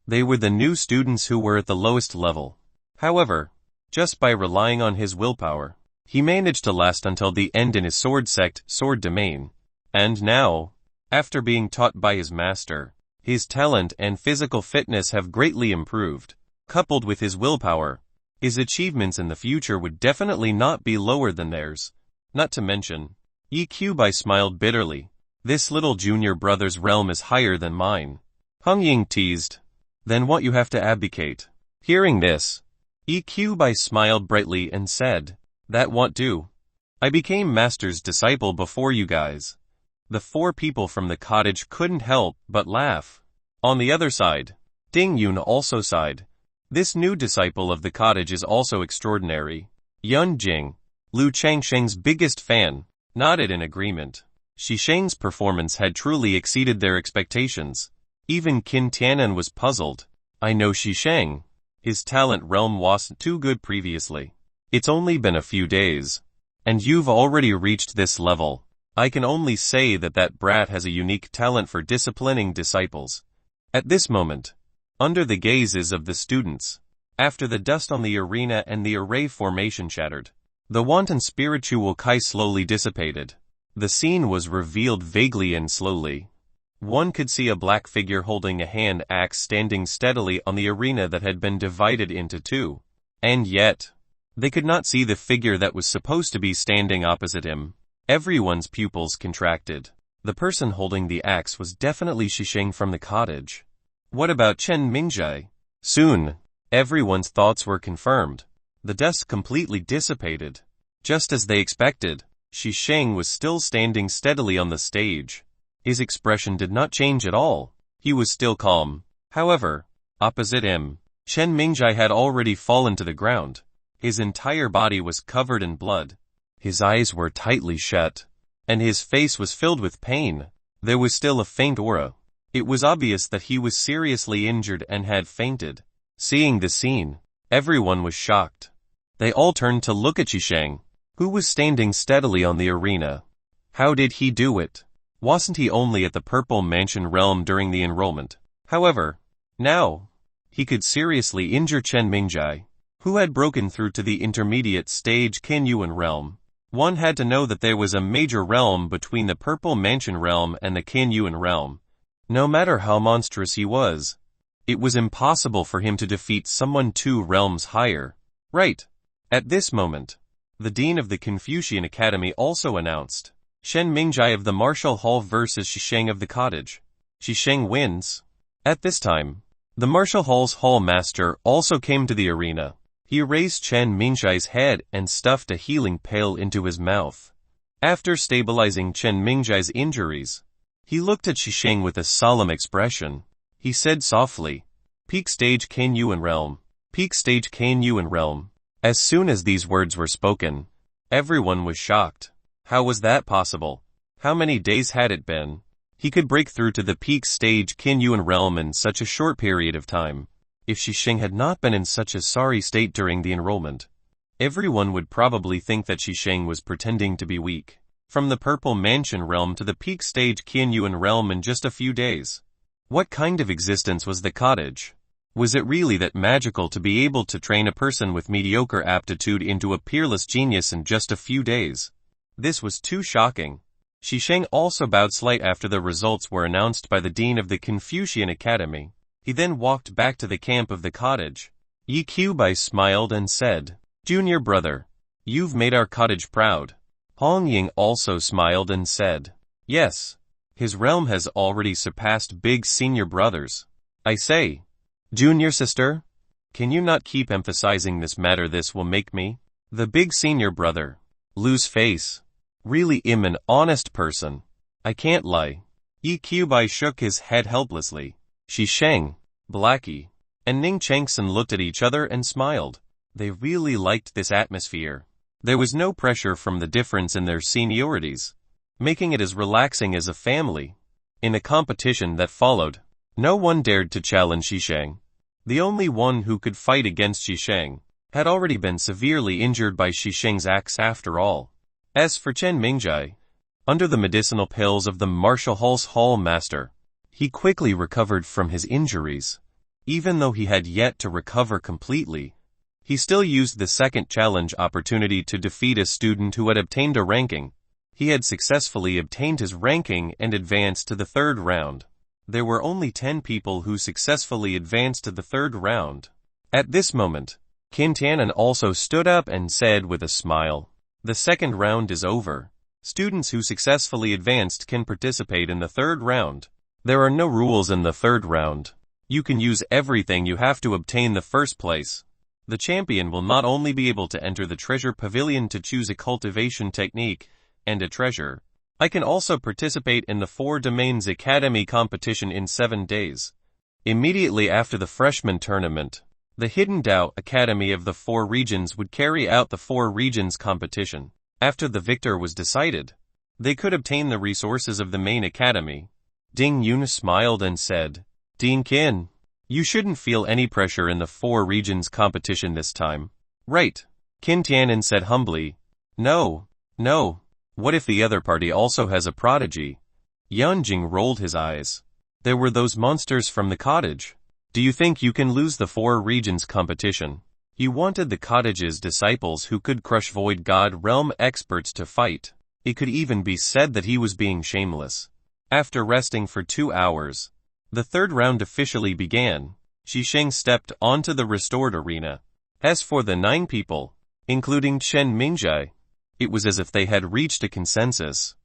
They were the new students who were at the lowest level. However, just by relying on his willpower, he managed to last until the end in his sword sect, sword domain. And now, after being taught by his master, his talent and physical fitness have greatly improved. Coupled with his willpower, his achievements in the future would definitely not be lower than theirs. Not to mention, Yi Qiubai smiled bitterly. This little junior brother's realm is higher than mine. Hung Ying teased. Then what you have to abdicate? Hearing this, Yi Qiubai smiled brightly and said, "That won't do. I became master's disciple before you guys." The four people from the cottage couldn't help but laugh. On the other side, Ding Yun also sighed. This new disciple of the cottage is also extraordinary. Yun Jing, Lu Changsheng's biggest fan, nodded in agreement. Shisheng's performance had truly exceeded their expectations. Even Qin Tianan was puzzled. I know Shisheng. His talent realm wasn't too good previously. It's only been a few days. And you've already reached this level. I can only say that brat has a unique talent for disciplining disciples. At this moment, under the gazes of the students, after the dust on the arena and the array formation shattered, the wanton spiritual Kai slowly dissipated. The scene was revealed vaguely and slowly. One could see a black figure holding a hand axe standing steadily on the arena that had been divided into two. And yet, they could not see the figure that was supposed to be standing opposite him. Everyone's pupils contracted. The person holding the axe was definitely Shisheng from the cottage. What about Chen Mingjai? Soon, everyone's thoughts were confirmed. The dust completely dissipated. Just as they expected, Shisheng was still standing steadily on the stage. His expression did not change at all. He was still calm. However, opposite him, Chen Mingjai had already fallen to the ground. His entire body was covered in blood. His eyes were tightly shut, and his face was filled with pain. There was still a faint aura. It was obvious that he was seriously injured and had fainted. Seeing the scene, everyone was shocked. They all turned to look at Shisheng, who was standing steadily on the arena. How did he do it? Wasn't he only at the Purple Mansion realm during the enrollment? However, now, he could seriously injure Chen Mingjai, who had broken through to the intermediate stage Qinyuan realm. One had to know that there was a major realm between the Purple Mansion realm and the Qinyuan realm. No matter how monstrous he was, it was impossible for him to defeat someone 2 realms higher. Right. At this moment, the Dean of the Confucian Academy also announced, Shen Mingjai of the Martial Hall versus Shisheng of the cottage. Shisheng wins. At this time, the Martial Hall's Hall Master also came to the arena. He raised Chen Mingjai's head and stuffed a healing pail into his mouth. After stabilizing Chen Mingjai's injuries, he looked at Shisheng with a solemn expression. He said softly, Peak stage Qinyuan realm. Peak stage Qinyuan realm. As soon as these words were spoken, everyone was shocked. How was that possible? How many days had it been? He could break through to the peak stage Qinyuan realm in such a short period of time. If Shisheng had not been in such a sorry state during the enrollment, everyone would probably think that Shisheng was pretending to be weak. From the Purple Mansion realm to the peak stage Qinyuan realm in just a few days. What kind of existence was the cottage? Was it really that magical to be able to train a person with mediocre aptitude into a peerless genius in just a few days? This was too shocking. Shisheng also bowed slightly after the results were announced by the Dean of the Confucian Academy. He then walked back to the camp of the cottage. Yi Qiubai smiled and said, Junior brother, you've made our cottage proud. Hong Ying also smiled and said, Yes. His realm has already surpassed big senior brothers. I say, Junior sister, can you not keep emphasizing this matter? This will make me, the big senior brother, lose face. Really am an honest person. I can't lie. Yi Qiubai shook his head helplessly. Shisheng, Blackie, and Ning Changsun looked at each other and smiled. They really liked this atmosphere. There was no pressure from the difference in their seniorities, making it as relaxing as a family. In a competition that followed, no one dared to challenge Shisheng. The only one who could fight against Shisheng had already been severely injured by Shisheng's axe after all. As for Chen Mingjai, under the medicinal pills of the Martial Hall's Hall Master, he quickly recovered from his injuries. Even though he had yet to recover completely, he still used the second challenge opportunity to defeat a student who had obtained a ranking. He had successfully obtained his ranking and advanced to the 3rd round. There were only 10 people who successfully advanced to the 3rd round. At this moment, Qin Tianan also stood up and said with a smile, The 2nd round is over. Students who successfully advanced can participate in the 3rd round. There are no rules in the 3rd round. You can use everything you have to obtain the 1st place. The champion will not only be able to enter the treasure pavilion to choose a cultivation technique and a treasure. I can also participate in the 4 Domains Academy competition in 7 days. Immediately after the freshman tournament, the Hidden Dao Academy of the 4 regions would carry out the 4 regions competition. After the victor was decided, they could obtain the resources of the main academy. Ding Yun smiled and said, Dean Qin, you shouldn't feel any pressure in the four regions competition this time. Right, Qin Tianan said humbly. No. What if the other party also has a prodigy? Yanjing rolled his eyes. There were those monsters from the cottage. Do you think you can lose the four regions competition? He wanted the cottage's disciples who could crush void god realm experts to fight. It could even be said that he was being shameless. After resting for 2 hours, the third round officially began. Xisheng stepped onto the restored arena. As for the 9 people, including Chen Mingjai, it was as if they had reached a consensus.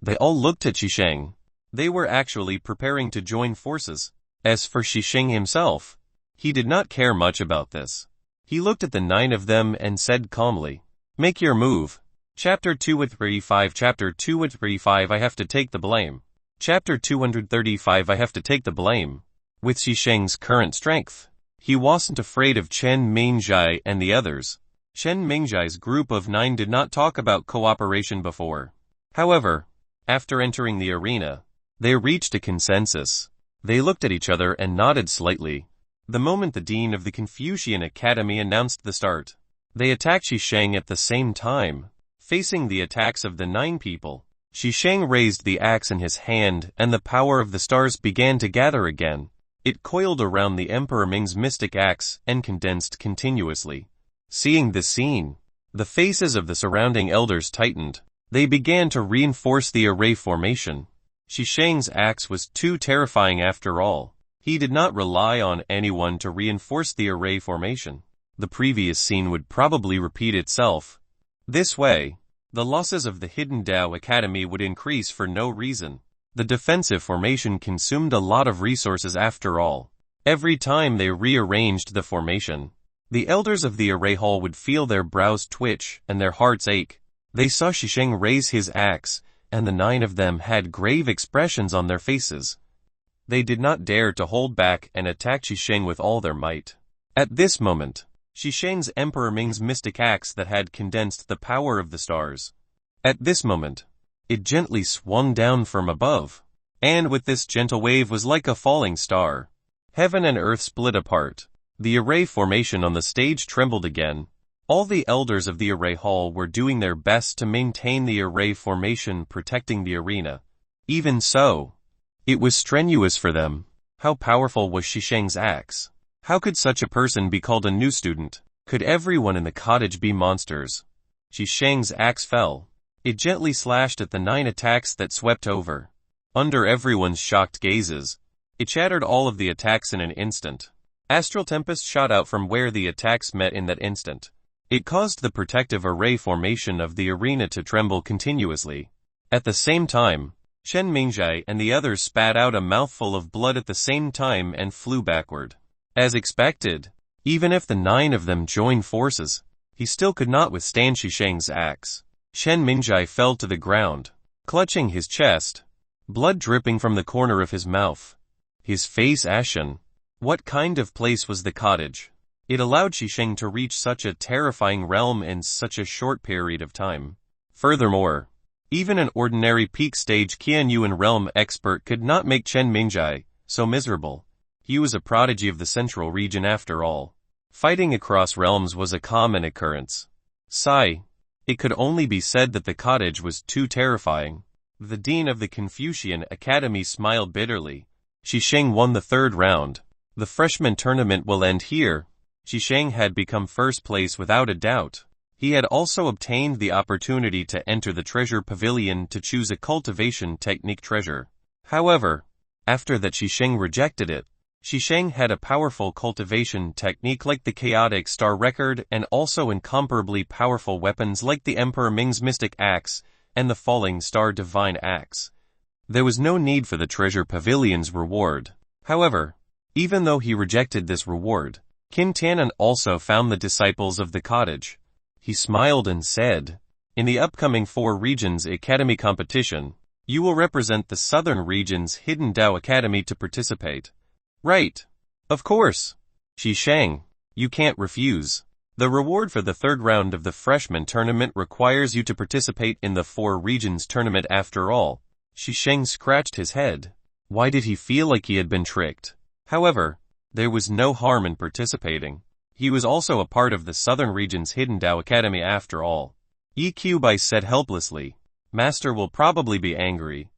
They all looked at Xisheng. They were actually preparing to join forces. As for Xisheng himself, he did not care much about this. He looked at the 9 of them and said calmly, "Make your move." Chapter 235 Chapter 235 I have to take the blame. Chapter 235 I have to take the blame. With Xisheng's current strength, he wasn't afraid of Chen Mingjai and the others. Chen Mingjai's group of 9 did not talk about cooperation before. However, after entering the arena, they reached a consensus. They looked at each other and nodded slightly. The moment the dean of the Confucian Academy announced the start, they attacked Xisheng at the same time. Facing the attacks of the 9 people, Xisheng raised the axe in his hand and the power of the stars began to gather again. It coiled around the Emperor Ming's mystic axe and condensed continuously. Seeing this scene, the faces of the surrounding elders tightened. They began to reinforce the array formation. Xisheng's axe was too terrifying after all. He did not rely on anyone to reinforce the array formation. The previous scene would probably repeat itself. This way, the losses of the Hidden Dao Academy would increase for no reason. The defensive formation consumed a lot of resources after all. Every time they rearranged the formation, the elders of the array hall would feel their brows twitch and their hearts ache. They saw Xisheng raise his axe, and the 9 of them had grave expressions on their faces. They did not dare to hold back and attack Xisheng with all their might. At this moment, Xisheng's Emperor Ming's mystic axe that had condensed the power of the stars. At this moment, it gently swung down from above, and with this gentle wave was like a falling star. Heaven and earth split apart. The array formation on the stage trembled again. All the elders of the array hall were doing their best to maintain the array formation protecting the arena. Even so, it was strenuous for them. How powerful was Xisheng's axe? How could such a person be called a new student? Could everyone in the cottage be monsters? Xisheng's axe fell. It gently slashed at the 9 attacks that swept over. Under everyone's shocked gazes, it shattered all of the attacks in an instant. Astral tempest shot out from where the attacks met in that instant. It caused the protective array formation of the arena to tremble continuously. At the same time, Chen Mingjai and the others spat out a mouthful of blood at the same time and flew backward. As expected, even if the 9 of them joined forces, he still could not withstand Xisheng's axe. Chen Mingjai fell to the ground, clutching his chest, blood dripping from the corner of his mouth, his face ashen. What kind of place was the cottage? It allowed Xisheng to reach such a terrifying realm in such a short period of time. Furthermore, even an ordinary peak stage Qianyuan realm expert could not make Chen Mingjai so miserable. He was a prodigy of the central region after all. Fighting across realms was a common occurrence. Sigh. It could only be said that the cottage was too terrifying. The dean of the Confucian Academy smiled bitterly. Xisheng won the 3rd round. The freshman tournament will end here. Xisheng had become first place without a doubt. He had also obtained the opportunity to enter the treasure pavilion to choose a cultivation technique treasure. However, after that Xisheng rejected it. Xisheng had a powerful cultivation technique like the chaotic star record and also incomparably powerful weapons like the Emperor Ming's mystic axe and the falling star divine axe. There was no need for the treasure pavilion's reward. However, even though he rejected this reward, Qin Tianan also found the disciples of the cottage. He smiled and said, "In the upcoming 4 regions academy competition, you will represent the southern region's Hidden Dao Academy to participate." Right. Of course. Xisheng, you can't refuse. The reward for the 3rd round of the freshman tournament requires you to participate in the 4 regions tournament after all. Xisheng scratched his head. Why did he feel like he had been tricked? However, there was no harm in participating. He was also a part of the Southern Region's Hidden Dao Academy after all. Exudes said helplessly. Master will probably be angry.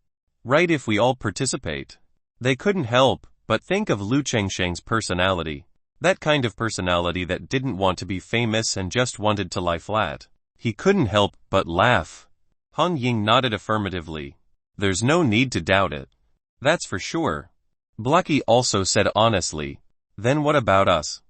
Right, if we all participate. They couldn't help but think of Lu Chengsheng's personality. That kind of personality that didn't want to be famous and just wanted to lie flat. He couldn't help but laugh. Han Ying nodded affirmatively. There's no need to doubt it. That's for sure. Blackie also said honestly. Then what about us?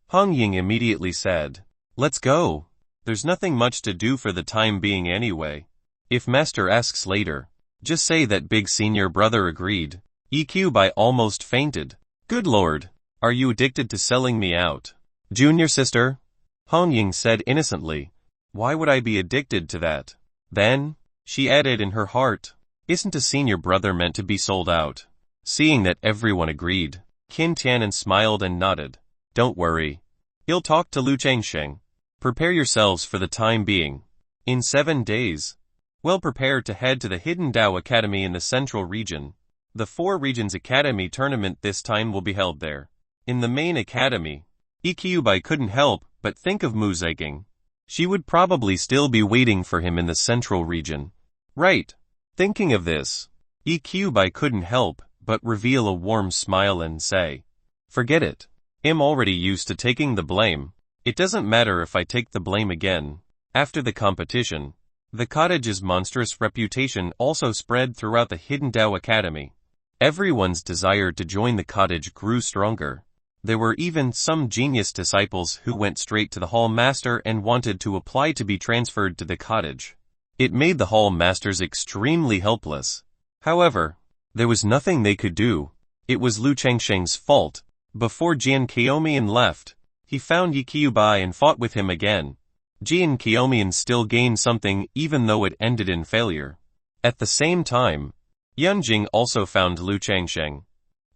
Han Ying immediately said. Let's go. There's nothing much to do for the time being anyway. If Master asks later, just say that big senior brother agreed. Exudes almost fainted. Good Lord. Are you addicted to selling me out? Junior sister? Han Ying said innocently. Why would I be addicted to that? Then, she added in her heart, isn't a senior brother meant to be sold out? Seeing that everyone agreed, Qin Tianan smiled and nodded. Don't worry. He'll talk to Lu Chengsheng. Prepare yourselves for the time being. In 7 days, well prepared to head to the Hidden Dao Academy in the Central Region. The 4 Regions Academy tournament this time will be held there. In the main academy, Exudes couldn't help but think of Mu Zhiqing. She would probably still be waiting for him in the Central Region. Right. Thinking of this, Exudes couldn't help but reveal a warm smile and say, forget it. I'm already used to taking the blame. It doesn't matter if I take the blame again. After the competition, the cottage's monstrous reputation also spread throughout the Hidden Dao Academy. Everyone's desire to join the cottage grew stronger. There were even some genius disciples who went straight to the hall master and wanted to apply to be transferred to the cottage. It made the hall masters extremely helpless. However, there was nothing they could do. It was Lu Chengsheng's fault. Before Jian Qiumian left, he found Exudes and fought with him again. Jian Qiumian still gained something even though it ended in failure. At the same time, Yunjing also found Lu Chengsheng.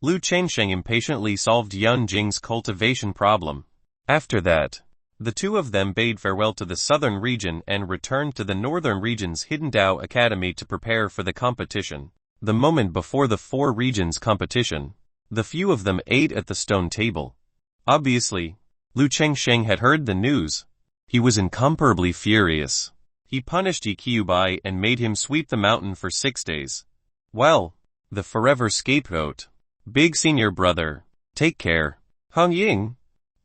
Lu Chengsheng impatiently solved Yunjing's cultivation problem. After that, the two of them bade farewell to the Southern Region and returned to the Northern Region's Hidden Dao Academy to prepare for the competition. The moment before the 4 regions competition, the few of them ate at the stone table. Obviously, Lu Chengsheng had heard the news. He was incomparably furious. He punished Exudes and made him sweep the mountain for 6 days. Well, the forever scapegoat. Big senior brother, take care. Han Ying,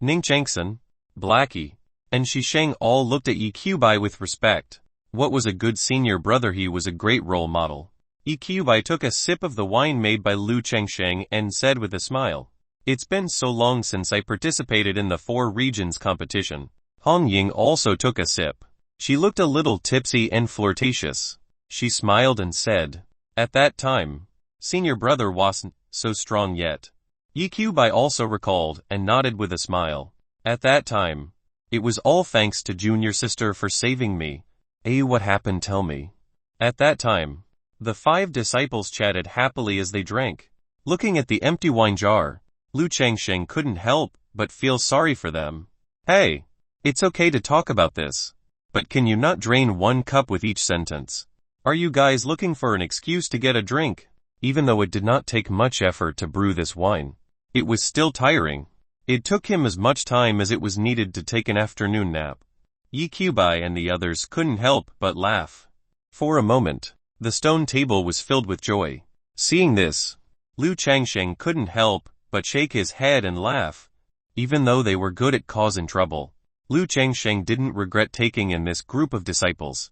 Ning Chengsen, Blackie, and Shisheng all looked at Exudes with respect. What was a good senior brother? He was a great role model. Exudes took a sip of the wine made by Lu Chengsheng and said with a smile, it's been so long since I participated in the 4 regions competition. Han Ying also took a sip. She looked a little tipsy and flirtatious. She smiled and said, at that time, senior brother wasn't so strong yet. Exudes also recalled and nodded with a smile. At that time, it was all thanks to junior sister for saving me. What happened? Tell me. At that time, the 5 disciples chatted happily as they drank. Looking at the empty wine jar, Lu Chengsheng couldn't help but feel sorry for them. Hey, it's okay to talk about this, but can you not drain 1 cup with each sentence? Are you guys looking for an excuse to get a drink? Even though it did not take much effort to brew this wine, it was still tiring. It took him as much time as it was needed to take an afternoon nap. Exudes and the others couldn't help but laugh. For a moment, the stone table was filled with joy. Seeing this, Lu Chengsheng couldn't help but shake his head and laugh. Even though they were good at causing trouble, Lu Chengsheng didn't regret taking in this group of disciples.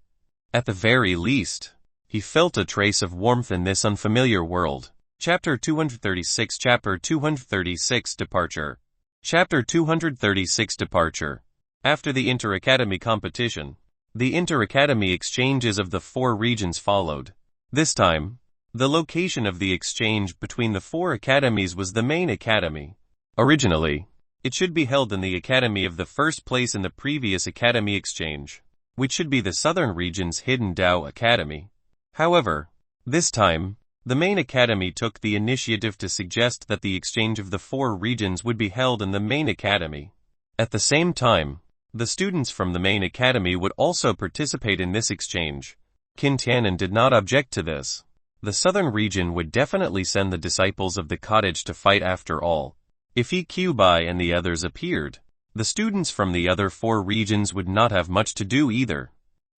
At the very least, he felt a trace of warmth in this unfamiliar world. Chapter 236 Chapter 236 Departure. Chapter 236 Departure. After the inter-academy competition, the inter-academy exchanges of the 4 regions followed. This time, the location of the exchange between the 4 academies was the main academy. Originally, it should be held in the academy of the first place in the previous academy exchange, which should be the Southern Region's Hidden Dao Academy. However, this time, the main academy took the initiative to suggest that the exchange of the 4 regions would be held in the main academy. At the same time, the students from the main academy would also participate in this exchange. Qin Tianan did not object to this. The southern region would definitely send the disciples of the cottage to fight after all. If Qbai and the others appeared, the students from the other 4 regions would not have much to do either,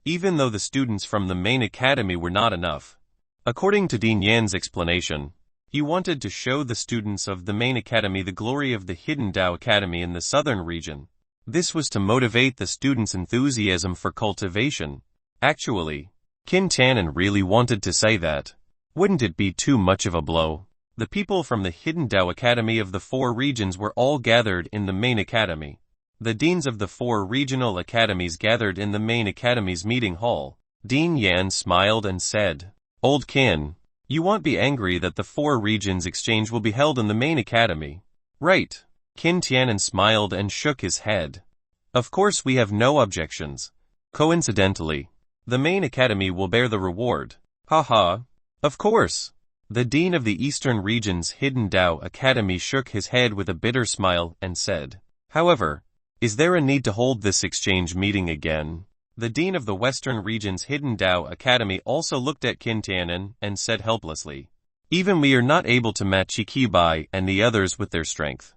even though the students from the main academy were not enough. According to Dean Yan's explanation, he wanted to show the students of the main academy the glory of the hidden Tao Academy in the southern region. This was to motivate the students' enthusiasm for cultivation. Actually, Qin Tianan really wanted to say that. Wouldn't it be too much of a blow? The people from the hidden Tao Academy of the 4 regions were all gathered in the main academy. The deans of the 4 regional academies gathered in the main academy's meeting hall. Dean Yan smiled and said, "Old Qin, you won't be angry that the 4 regions exchange will be held in the main academy, right?" Qin Tianan smiled and shook his head. "Of course we have no objections. Coincidentally, the main academy will bear the reward. Haha. Of course." The dean of the eastern region's hidden Tao Academy shook his head with a bitter smile and said, "However, is there a need to hold this exchange meeting again?" The dean of the western region's hidden Tao Academy also looked at Qin Tianan and said helplessly, "Even we are not able to match Qbai and the others with their strength.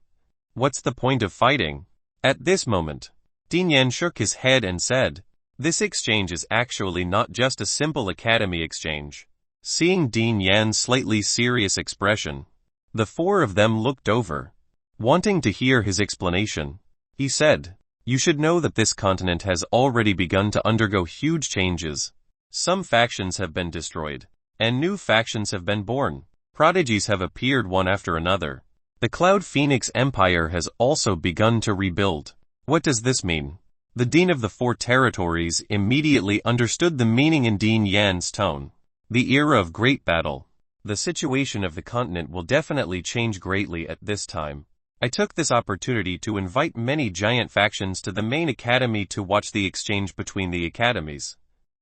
What's the point of fighting?" At this moment, Dean Yan shook his head and said, "This exchange is actually not just a simple academy exchange." Seeing Dean Yan's slightly serious expression, the 4 of them looked over, wanting to hear his explanation. He said, "You should know that this continent has already begun to undergo huge changes. Some factions have been destroyed, and new factions have been born. Prodigies have appeared one after another. The Cloud Phoenix Empire has also begun to rebuild." What does this mean? The dean of the 4 territories immediately understood the meaning in Dean Yan's tone. The era of great battle. The situation of the continent will definitely change greatly at this time. I took this opportunity to invite many giant factions to the main academy to watch the exchange between the academies.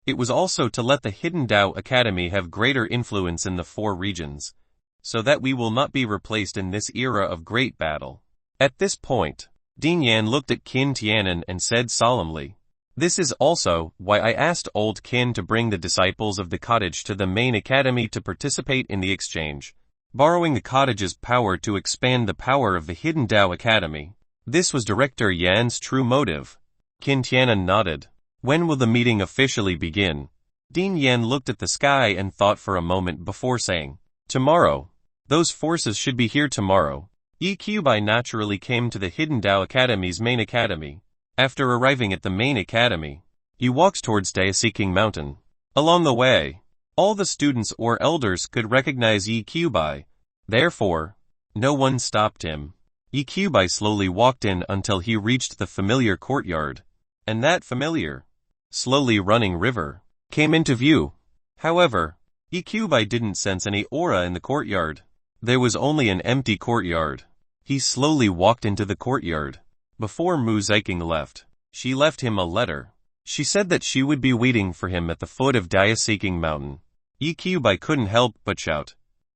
It was also to let the hidden Tao Academy have greater influence in the 4 regions, so that we will not be replaced in this era of great battle. At this point, Dean Yan looked at Qin Tianan and said solemnly, "This is also why I asked Old Qin to bring the disciples of the cottage to the main academy to participate in the exchange, borrowing the cottage's power to expand the power of the hidden Tao Academy. This was Director Yan's true motive." Qin Tianan nodded. "When will the meeting officially begin?" Dean Yan looked at the sky and thought for a moment before saying, "Tomorrow. Those forces should be here tomorrow." Qbai naturally came to the hidden Tao Academy's main academy. After arriving at the main academy, he walked towards Daoseeking Mountain. Along the way, all the students or elders could recognize Qbai. Therefore, no one stopped him. Qbai slowly walked in until he reached the familiar courtyard, and that familiar, slowly running river came into view. However, Qbai didn't sense any aura in the courtyard. There was only an empty courtyard. He slowly walked into the courtyard. Before Mu Ziking left, she left him a letter. She said that she would be waiting for him at the foot of Daoseeking Mountain. Qbai couldn't help but shout,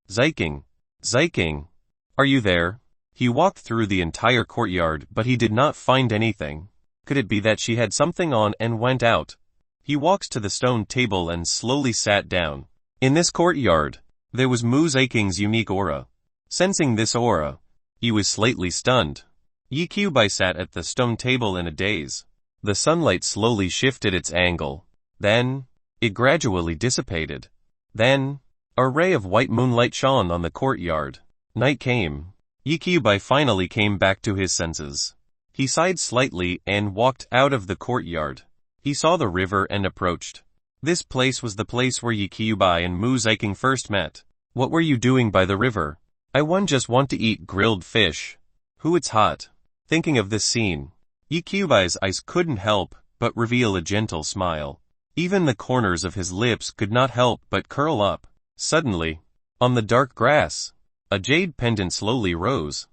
"Ziking! Ziking! Are you there?" He walked through the entire courtyard but he did not find anything. Could it be that she had something on and went out? He walked to the stone table and slowly sat down. In this courtyard, there was Mu Ziking's unique aura. Sensing this aura, he was slightly stunned. Qbai sat at the stone table in a daze. The sunlight slowly shifted its angle. Then, it gradually dissipated. Then, a ray of white moonlight shone on the courtyard. Night came. Qbai finally came back to his senses. He sighed slightly and walked out of the courtyard. He saw the river and approached. This place was the place where Qbai and Mu Ziking first met. "What were you doing by the river?" "I just want to eat grilled fish." "Who, it's hot." Thinking of this scene, Qbai's eyes couldn't help but reveal a gentle smile. Even the corners of his lips could not help but curl up. Suddenly, on the dark grass, a jade pendant slowly rose.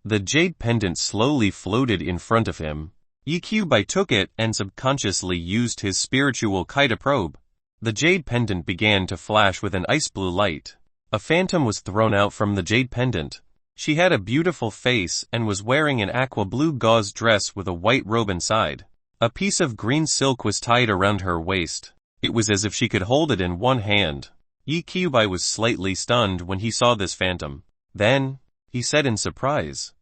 The jade pendant slowly floated in front of him. Qbai took it and subconsciously used his spiritual kite to probe. The jade pendant began to flash with an ice blue light. A phantom was thrown out from the jade pendant. She had a beautiful face and was wearing an aqua blue gauze dress with a white robe inside. A piece of green silk was tied around her waist. It was as if she could hold it in one hand. Yi Qiubai was slightly stunned when he saw this phantom. Then, he said in surprise,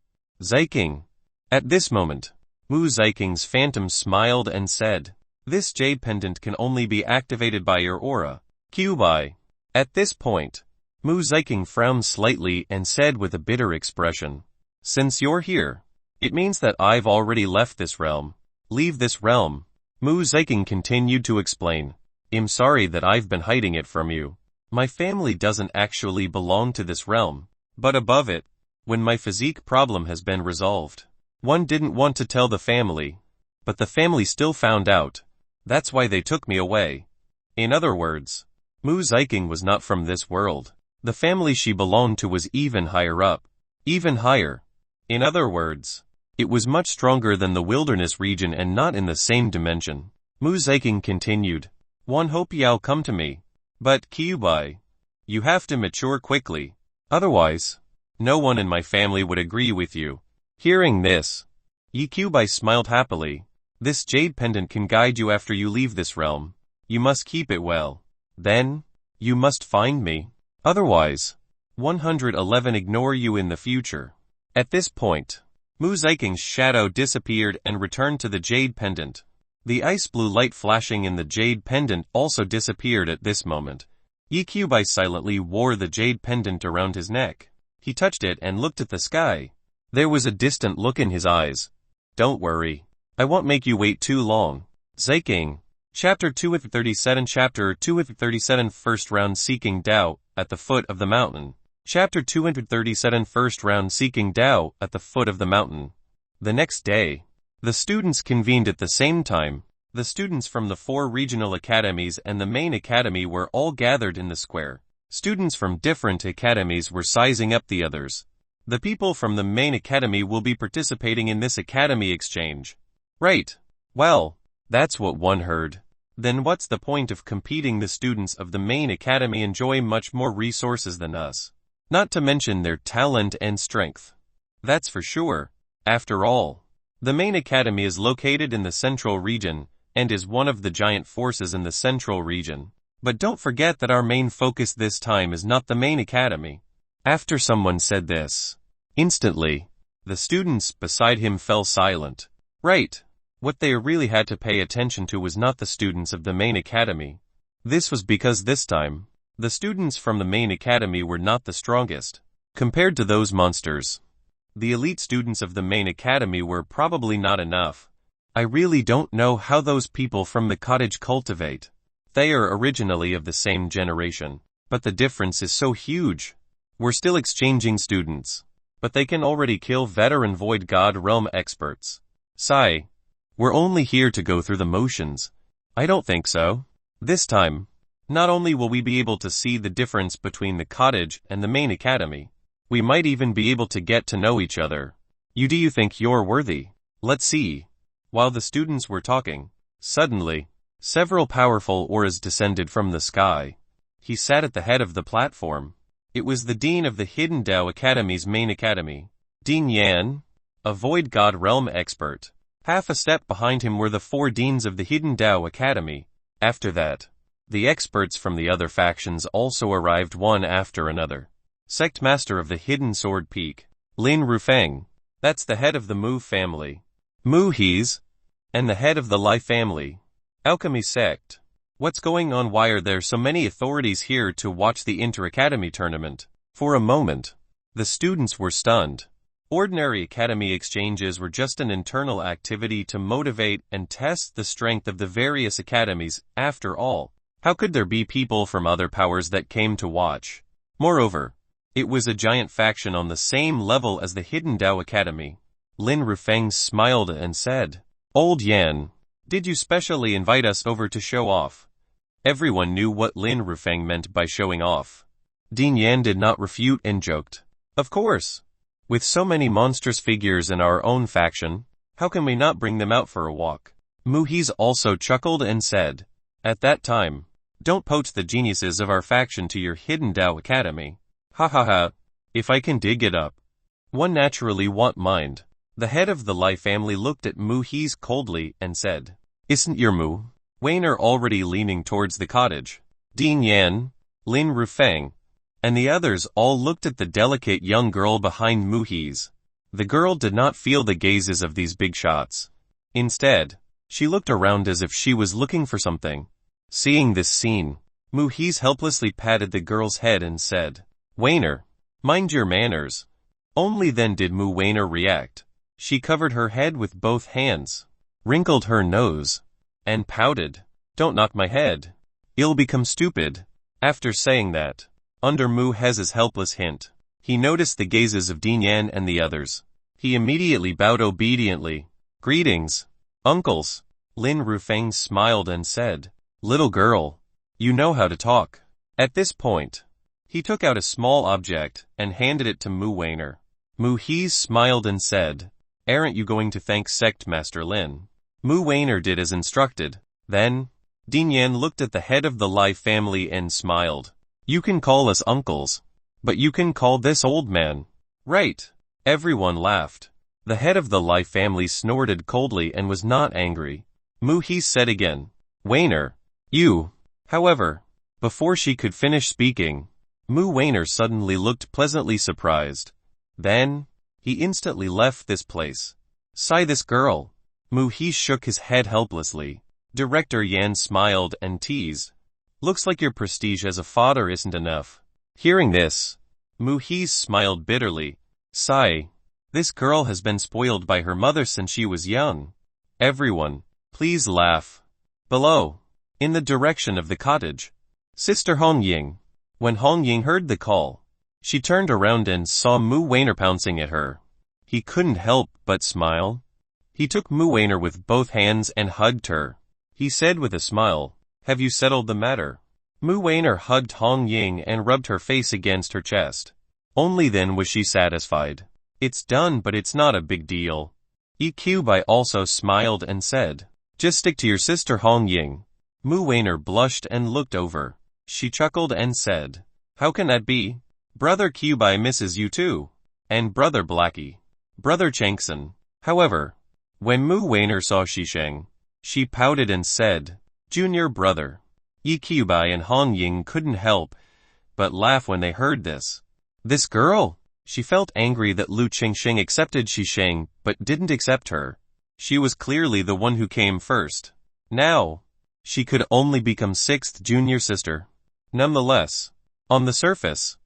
Ziking. At this moment, Mu Ziking's phantom smiled and said, this jade pendant can only be activated by your aura, Qiubai. At this point, Mu Ziking frowned slightly and said with a bitter expression, since you're here, it means that I've already left this realm. Leave this realm. Mu Ziking continued to explain, I'm sorry that I've been hiding it from you. My family doesn't actually belong to this realm, but above it, when my physique problem has been resolved. One didn't want to tell the family, but the family still found out. That's why they took me away. In other words, Mu Ziking was not from this world. The family she belonged to was even higher up. Even higher. In other words, it was much stronger than the wilderness region and not in the same dimension. Mu Ziking continued, one hope you'll come to me. But Qiubai, you have to mature quickly. Otherwise, no one in my family would agree with you. Hearing this, Yi Qiubai smiled happily. This jade pendant can guide you after you leave this realm. You must keep it well. Then, you must find me. Otherwise, 111 ignore you in the future. At this point, Mu Ziking's shadow disappeared and returned to the jade pendant. The ice blue light flashing in the jade pendant also disappeared at this moment. Yi Qiubai silently wore the jade pendant around his neck. He touched it and looked at the sky. There was a distant look in his eyes. Don't worry. I won't make you wait too long. Ziking. Chapter 237 Chapter 237 First Round Seeking Tao, at the foot of the mountain. Chapter 237 First Round Seeking Tao, at the foot of the mountain. The next day, the students convened at the same time. The students from the 4 regional academies and the main academy were all gathered in the square. Students from different academies were sizing up the others. The people from the main academy will be participating in this academy exchange. Right. Well, that's what one heard. Then what's the point of competing? The students of the main academy enjoy much more resources than us. Not to mention their talent and strength. That's for sure. After all, the main academy is located in the central region, and is one of the giant forces in the central region. But don't forget that our main focus this time is not the main academy. After someone said this, instantly, the students beside him fell silent. Right. What they really had to pay attention to was not the students of the main academy. This was because this time, the students from the main academy were not the strongest. Compared to those monsters, the elite students of the main academy were probably not enough. I really don't know how those people from the cottage cultivate. They are originally of the same generation, but the difference is so huge. We're still exchanging students, but they can already kill veteran Void God Realm experts. Sigh. We're only here to go through the motions. I don't think so. This time, not only will we be able to see the difference between the cottage and the main academy, we might even be able to get to know each other. Do you think you're worthy? Let's see. While the students were talking, suddenly, several powerful auras descended from the sky. He sat at the head of the platform. It was the Dean of the Hidden Tao Academy's main academy. Dean Yan, a Void God Realm expert. Half a step behind him were the 4 deans of the Hidden Tao Academy. After that, the experts from the other factions also arrived one after another. Sect Master of the Hidden Sword Peak, Lin Rufeng. That's the head of the Mu family. Mu He's, and the head of the Lai family. Alchemy Sect. What's going on? Why are there so many authorities here to watch the inter-academy tournament? For a moment, the students were stunned. Ordinary academy exchanges were just an internal activity to motivate and test the strength of the various academies. After all, how could there be people from other powers that came to watch? Moreover, it was a giant faction on the same level as the Hidden Tao Academy. Lin Rufeng smiled and said, Old Yan, did you specially invite us over to show off? Everyone knew what Lin Rufeng meant by showing off. Dean Yan did not refute and joked. Of course. With so many monstrous figures in our own faction, how can we not bring them out for a walk? Mu He's also chuckled and said, at that time, don't poach the geniuses of our faction to your Hidden Tao Academy. Ha ha ha. If I can dig it up. One naturally won't mind. The head of the Lai family looked at Mu He's coldly and said, isn't your Mu Wainer already leaning towards the cottage? Dean Yan, Lin Rufeng, and the others all looked at the delicate young girl behind Mu He's. The girl did not feel the gazes of these big shots. Instead, she looked around as if she was looking for something. Seeing this scene, Mu He's helplessly patted the girl's head and said, "Wainer, mind your manners." Only then did Mu Wainer react. She covered her head with both hands, wrinkled her nose, and pouted. "Don't knock my head. You'll become stupid." After saying that, under Mu He's helpless hint, he noticed the gazes of Din Yan and the others. He immediately bowed obediently. "Greetings, uncles." Lin Rufeng smiled and said, "Little girl, you know how to talk." At this point, he took out a small object and handed it to Mu Wainer. Mu He smiled and said, "Aren't you going to thank Sect Master Lin?" Mu Wainer did as instructed. Then, Din Yan looked at the head of the Lai family and smiled. "You can call us uncles, but you can call this old man." "Right." Everyone laughed. The head of the Lai family snorted coldly and was not angry. Mu He said again, "Wainer, you." However, before she could finish speaking, Mu Wainer suddenly looked pleasantly surprised. Then, he instantly left this place. "Sigh this girl." Mu He shook his head helplessly. Director Yan smiled and teased. "Looks like your prestige as a father isn't enough." Hearing this, Mu He smiled bitterly. "Sigh. This girl has been spoiled by her mother since she was young." Everyone, please laugh. Below, in the direction of the cottage, Sister Hong Ying. When Hong Ying heard the call, she turned around and saw Mu Wainer pouncing at her. He couldn't help but smile. He took Mu Wainer with both hands and hugged her. He said with a smile, "Have you settled the matter?" Mu Wainer hugged Hong Ying and rubbed her face against her chest. Only then was she satisfied. "It's done, but it's not a big deal." Bai also smiled and said, "Just stick to your sister Hong Ying." Mu Wainer blushed and looked over. She chuckled and said, "How can that be? Brother Bai misses you too. And Brother Blackie. Brother Changson." However, when Mu Wainer saw Shisheng, she pouted and said, "Junior brother." Bai and Hong Ying couldn't help but laugh when they heard this. This girl? She felt angry that Lu Qingsheng accepted Shisheng but didn't accept her. She was clearly the one who came first. Now, she could only become sixth junior sister. Nonetheless, on the surface,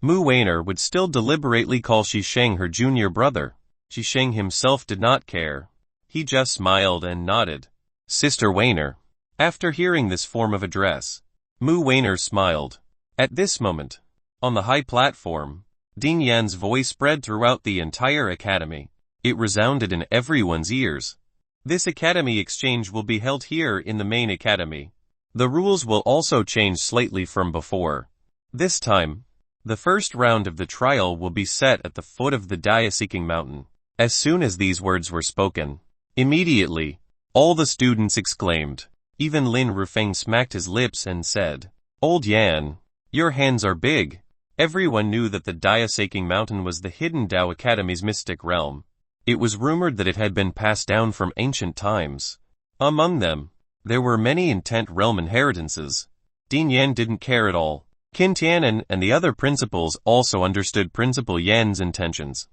Mu Wainer would still deliberately call Shisheng her junior brother. Shisheng himself did not care. He just smiled and nodded. "Sister Wainer." After hearing this form of address, Mu Wainer smiled. At this moment, on the high platform, Din Yan's voice spread throughout the entire academy. It resounded in everyone's ears. "This academy exchange will be held here in the main academy. The rules will also change slightly from before. This time, the first round of the trial will be set at the foot of the Dia-seeking mountain." As soon as these words were spoken, immediately, all the students exclaimed. Even Lin Rufeng smacked his lips and said, "Old Yan, your hands are big." Everyone knew that the Dia-seeking mountain was the hidden Dao Academy's mystic realm. It was rumored that it had been passed down from ancient times. Among them, there were many intent realm inheritances. Din Yan didn't care at all. Qin Tianan and the other principals also understood Principal Yan's intentions.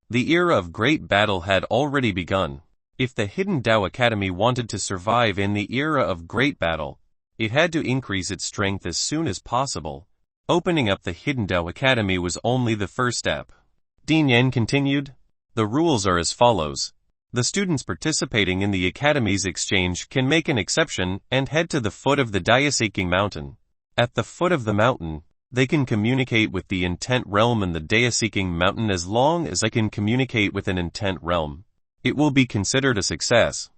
The era of great battle had already begun. If the hidden Dao Academy wanted to survive in the era of great battle, it had to increase its strength as soon as possible. Opening up the hidden Dao Academy was only the first step. Din Yan continued, "The rules are as follows. The students participating in the Academy's exchange can make an exception and head to the foot of the Dia-seeking mountain. At the foot of the mountain, they can communicate with the intent realm in the Dia-seeking mountain as long as I can communicate with an intent realm. It will be considered a success.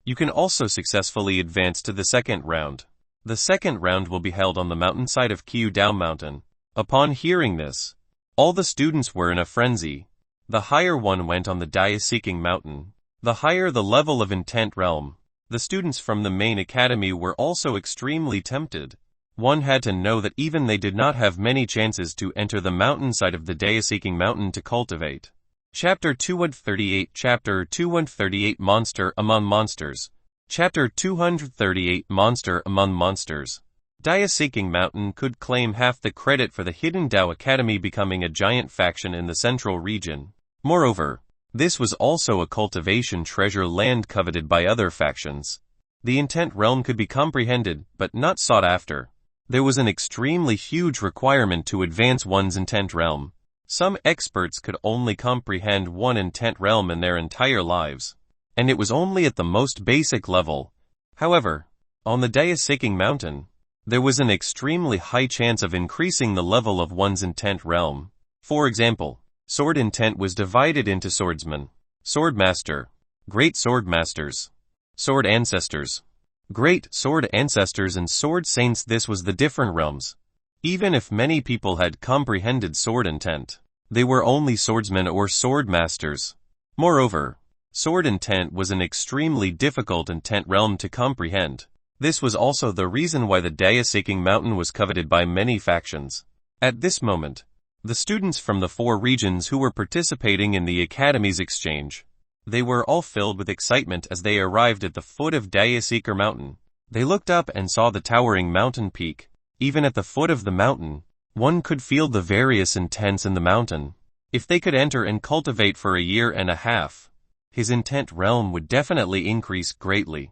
You can also successfully advance to the second round. The second round will be held on the mountainside of Qiu Dao Mountain." Upon hearing this, all the students were in a frenzy. The higher one went on the Dia-seeking mountain, the higher the level of intent realm. The students from the main academy were also extremely tempted. One had to know that even they did not have many chances to enter the mountainside of the Dia-seeking mountain to cultivate. Chapter 238 Chapter 238 Monster Among Monsters. Chapter 238 Monster Among Monsters. Dao-seeking Mountain could claim half the credit for the Hidden Dao Academy becoming a giant faction in the central region. Moreover, this was also a cultivation treasure land coveted by other factions. The intent realm could be comprehended, but not sought after. There was an extremely huge requirement to advance one's intent realm. Some experts could only comprehend one intent realm in their entire lives, and it was only at the most basic level. However, on the Dao-seeking Mountain, there was an extremely high chance of increasing the level of one's intent realm. For example, sword intent was divided into swordsman, swordmaster, great swordmasters, sword ancestors, great sword ancestors and sword saints. This was the different realms. Even if many people had comprehended sword intent, they were only swordsmen or swordmasters. Moreover, sword intent was an extremely difficult intent realm to comprehend. This was also the reason why the Dao-seeking Mountain was coveted by many factions. At this moment, the students from the 4 regions who were participating in the Academy's exchange, they were all filled with excitement as they arrived at the foot of Dao-seeker Mountain. They looked up and saw the towering mountain peak. Even at the foot of the mountain, one could feel the various intents in the mountain. If they could enter and cultivate for a year and a half, his intent realm would definitely increase greatly.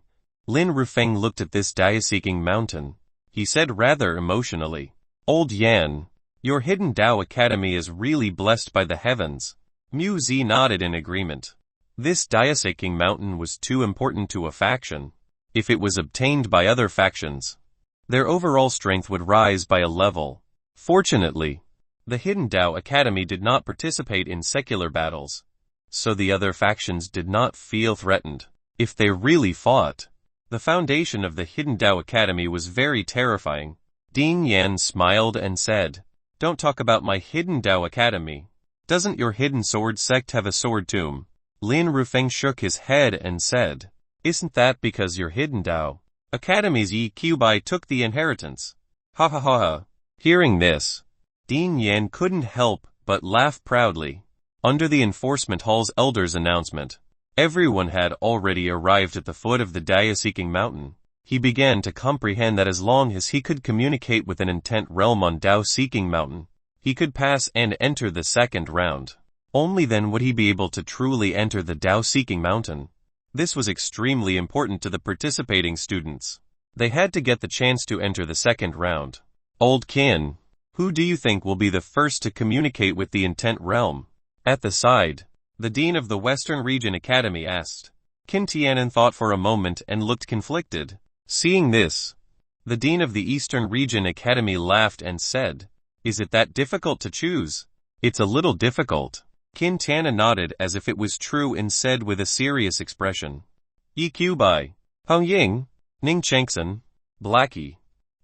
Lin Rufeng looked at this Dao-seeking Mountain. He said rather emotionally, "Old Yan, your Hidden Dao Academy is really blessed by the heavens." Mu Zi nodded in agreement. This Dao-seeking Mountain was too important to a faction. If it was obtained by other factions, their overall strength would rise by a level. Fortunately, the Hidden Dao Academy did not participate in secular battles, so the other factions did not feel threatened. If they really fought, the foundation of the Hidden Dao Academy was very terrifying. Ding Yan smiled and said, "Don't talk about my Hidden Dao Academy. Doesn't your hidden sword sect have a sword tomb?" Lin Rufeng shook his head and said, "Isn't that because your Hidden Dao Academy's EQ took the inheritance?" Ha ha ha ha. Hearing this, Ding Yan couldn't help but laugh proudly. Under the enforcement hall's elder's announcement, everyone had already arrived at the foot of the Dao-seeking Mountain. He began to comprehend that as long as he could communicate with an intent realm on Dao-seeking Mountain, he could pass and enter the second round. Only then would he be able to truly enter the Dao-seeking Mountain. This was extremely important to the participating students. They had to get the chance to enter the second round. "Old Kin, who do you think will be the first to communicate with the intent realm?" At the side, the Dean of the Western Region Academy asked. Qin Tianan thought for a moment and looked conflicted. Seeing this, the Dean of the Eastern Region Academy laughed and said, "Is it that difficult to choose?" "It's a little difficult." Qin Tianan nodded as if it was true and said with a serious expression, "EQ by Hong Ying, Ning Chengsen, Blackie,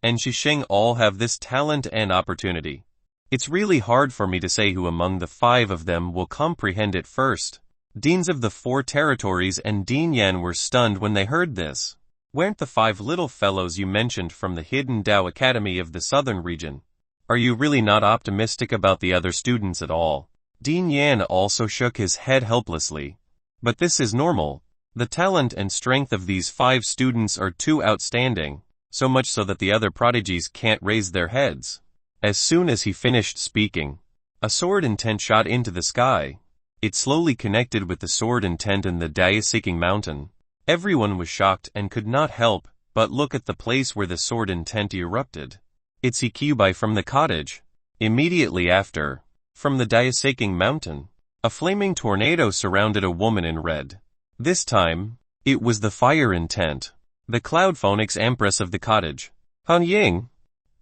and Shisheng all have this talent and opportunity. It's really hard for me to say who among the 5 of them will comprehend it first." Deans of the 4 territories and Dean Yan were stunned when they heard this. "Weren't the 5 little fellows you mentioned from the Hidden Dao Academy of the Southern region? Are you really not optimistic about the other students at all?" Dean Yan also shook his head helplessly. "But this is normal. The talent and strength of these 5 students are too outstanding, so much so that the other prodigies can't raise their heads." As soon as he finished speaking, a sword intent shot into the sky. It slowly connected with the sword intent in the Dao-seeking Mountain. Everyone was shocked and could not help but look at the place where the sword intent erupted. "It's Ikubai from the cottage." Immediately after, from the Dao-seeking Mountain, a flaming tornado surrounded a woman in red. This time, it was the fire intent, the cloud phonics empress of the cottage, Han Ying.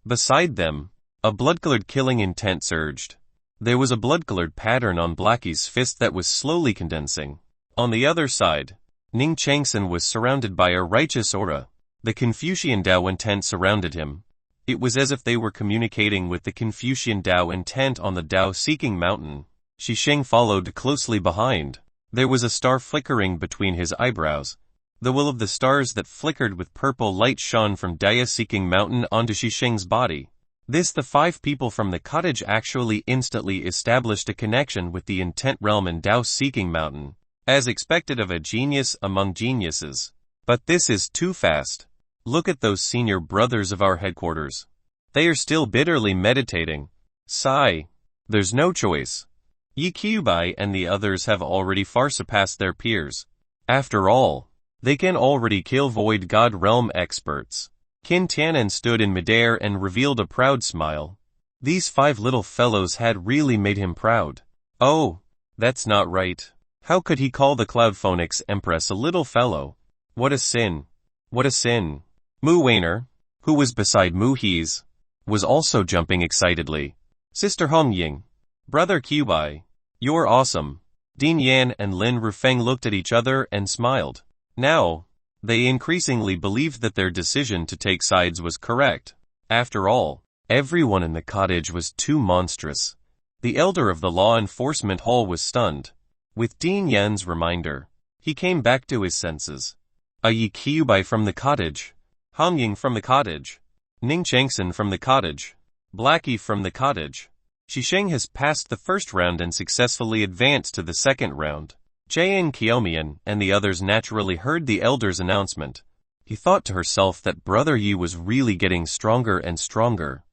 Beside them, a blood-colored killing intent surged. There was a blood-colored pattern on Blackie's fist that was slowly condensing. On the other side, Ning Chengsen was surrounded by a righteous aura. The Confucian Dao intent surrounded him. It was as if they were communicating with the Confucian Dao intent on the Dao-seeking Mountain. Shisheng followed closely behind. There was a star flickering between his eyebrows. The will of the stars that flickered with purple light shone from Dao-seeking Mountain onto Shisheng's body. The 5 people from the cottage actually instantly established a connection with the intent realm in Dao-seeking Mountain, as expected of a genius among geniuses. But this is too fast. Look at those senior brothers of our headquarters. They are still bitterly meditating. Sigh. There's no choice. Yi Qiubai and the others have already far surpassed their peers. After all, they can already kill Void God Realm experts. Qin Tianan stood in midair and revealed a proud smile. These 5 little fellows had really made him proud. Oh, that's not right. How could he call the Cloudphonics Empress a little fellow? What a sin. What a sin. Mu Weiner, who was beside Mu Hees, was also jumping excitedly. Sister Hong Ying. Brother Qiubai. You're awesome. Dean Yan and Lin Rufeng looked at each other and smiled. Now, they increasingly believed that their decision to take sides was correct. After all, everyone in the cottage was too monstrous. The elder of the law enforcement hall was stunned. With Dean Yan's reminder, he came back to his senses. A Yi Qiubai from the cottage. Hong Ying from the cottage. Ning Changsen from the cottage. Blackie from the cottage. Shisheng has passed the first round and successfully advanced to the second round. Jian Qiumian and the others naturally heard the elder's announcement. He thought to herself that Brother Yi was really getting stronger and stronger.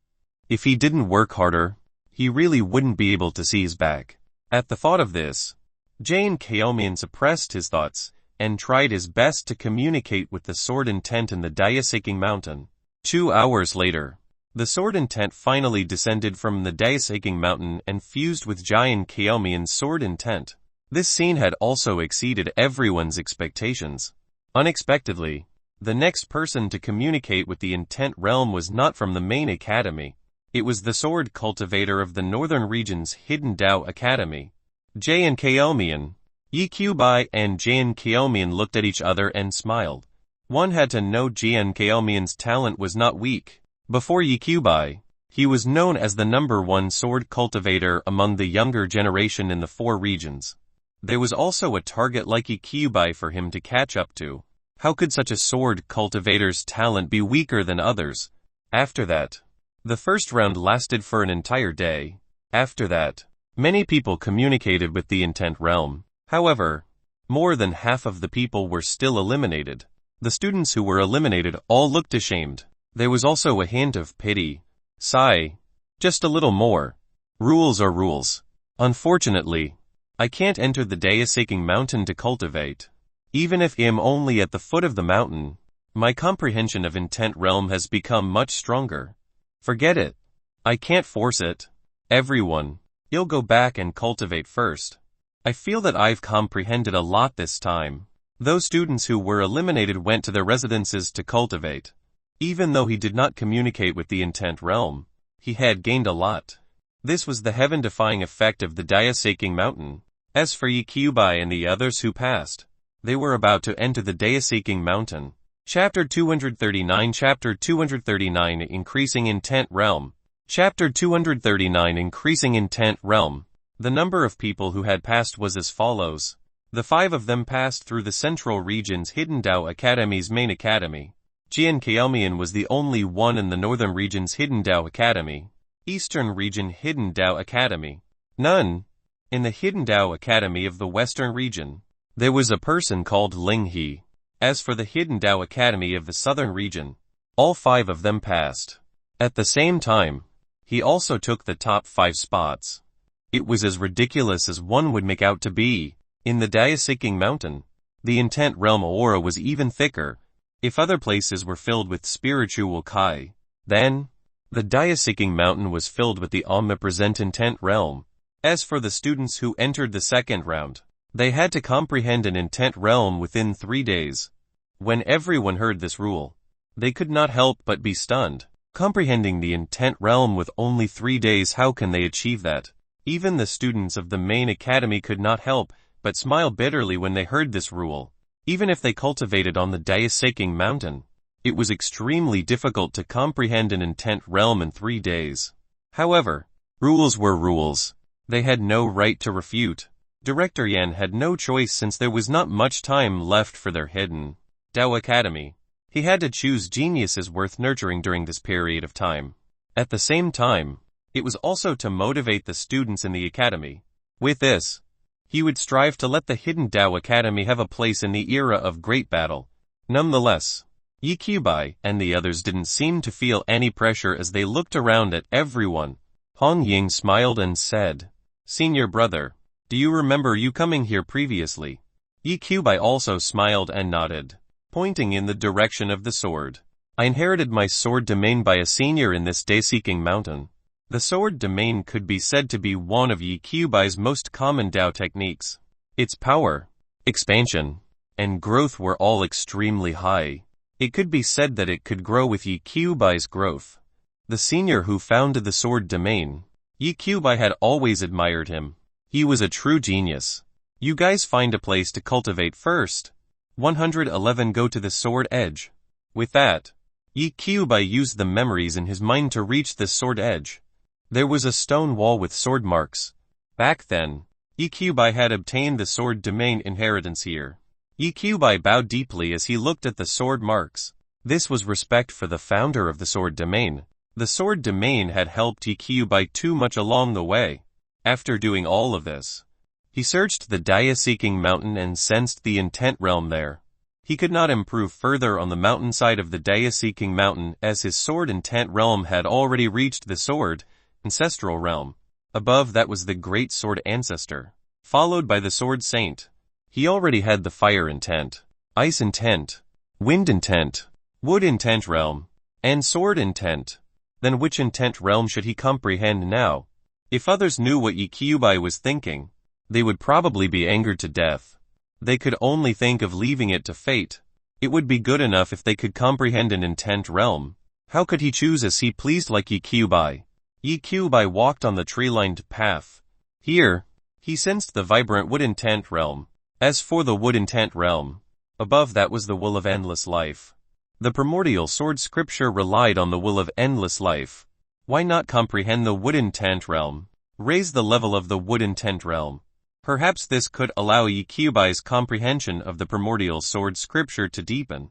If he didn't work harder, he really wouldn't be able to see his back. At the thought of this, Jian Qiumian suppressed his thoughts and tried his best to communicate with the sword intent in the Diasaking Mountain. 2 hours later, the sword intent finally descended from the Diasaking Mountain and fused with Jian Qiumian's sword intent. This scene had also exceeded everyone's expectations. Unexpectedly, the next person to communicate with the intent realm was not from the main academy. It was the sword cultivator of the northern region's Hidden Dao Academy. Jian Qiumian. Yi Qiubai and Jian Qiumian looked at each other and smiled. One had to know Jian Qiumian's talent was not weak. Before Yi Qiubai, he was known as the #1 sword cultivator among the younger generation in the 4 regions. There was also a target like Yi Qiubai for him to catch up to. How could such a sword cultivator's talent be weaker than others? After that, the first round lasted for an entire day. After that, many people communicated with the intent realm. However, more than half of the people were still eliminated. The students who were eliminated all looked ashamed. There was also a hint of pity. Sigh. Just a little more. Rules are rules. Unfortunately, I can't enter the Diasaking Mountain to cultivate. Even if I'm only at the foot of the mountain, my comprehension of intent realm has become much stronger. Forget it. I can't force it. Everyone, you'll go back and cultivate first. I feel that I've comprehended a lot this time. Those students who were eliminated went to their residences to cultivate. Even though he did not communicate with the intent realm, he had gained a lot. This was the heaven-defying effect of the Diasaking Mountain. As for Yi Qiubai and the others who passed, they were about to enter the Diasaking Mountain. Chapter 239 Chapter 239 Increasing Intent Realm. Chapter 239 Increasing Intent Realm. The number of people who had passed was as follows. The 5 of them passed through the Central Region's Hidden Dao Academy's main academy. Jian Qiumian was the only one in the Northern Region's Hidden Dao Academy. Eastern Region Hidden Dao Academy. None. In the Hidden Dao Academy of the Western Region, there was a person called Ling He. As for the Hidden Dao Academy of the Southern Region, all 5 of them passed. At the same time, he also took the top 5 spots. It was as ridiculous as one would make out to be. In the Diasaking Mountain, the intent realm aura was even thicker. If other places were filled with spiritual Kai, then the Diasaking Mountain was filled with the omnipresent intent realm. As for the students who entered the second round, they had to comprehend an intent realm within 3 days. When everyone heard this rule, they could not help but be stunned. Comprehending the intent realm with only 3 days, how can they achieve that? Even the students of the main academy could not help but smile bitterly when they heard this rule. Even if they cultivated on the Diasaking Mountain, it was extremely difficult to comprehend an intent realm in 3 days. However, rules were rules. They had no right to refute. Director Yan had no choice since there was not much time left for their Hidden Dao Academy. He had to choose geniuses worth nurturing during this period of time. At the same time, it was also to motivate the students in the academy. With this, he would strive to let the Hidden Dao Academy have a place in the era of great battle. Nonetheless, Yiqiubai and the others didn't seem to feel any pressure as they looked around at everyone. Hong Ying smiled and said, "Senior brother, do you remember you coming here previously?" Yiqiubai also smiled and nodded, pointing in the direction of the sword. "I inherited my sword domain by a senior in this day-seeking mountain." The sword domain could be said to be one of Yiqiubai's most common Dao techniques. Its power, expansion, and growth were all extremely high. It could be said that it could grow with Yiqiubai's growth. The senior who founded the sword domain, Yiqiubai had always admired him. He was a true genius. "You guys find a place to cultivate first. 111 Go to the sword edge." With that, Yiqiubai used the memories in his mind to reach the sword edge. There was a stone wall with sword marks. Back then, Yiqiubai had obtained the sword domain inheritance here. Yiqiubai bowed deeply as he looked at the sword marks. This was respect for the founder of the sword domain. The sword domain had helped Yiqiubai too much along the way. After doing all of this, he searched the Daya-seeking mountain and sensed the intent realm there. He could not improve further on the mountainside of the Daya-seeking mountain as his sword intent realm had already reached the sword ancestral realm. Above that was the great sword ancestor, followed by the sword saint. He already had the fire intent, ice intent, wind intent, wood intent realm, and sword intent. Then which intent realm should he comprehend now? If others knew what Yiqiubai was thinking, they would probably be angered to death. They could only think of leaving it to fate. It would be good enough if they could comprehend an intent realm. How could he choose as he pleased like Yiqiubai? Yiqiubai walked on the tree-lined path. Here, he sensed the vibrant wood intent realm. As for the wood intent realm, above that was the will of endless life. The primordial sword scripture relied on the will of endless life. Why not comprehend the wood intent realm? Raise the level of the wood intent realm. Perhaps this could allow Yiqiubai's comprehension of the primordial sword scripture to deepen.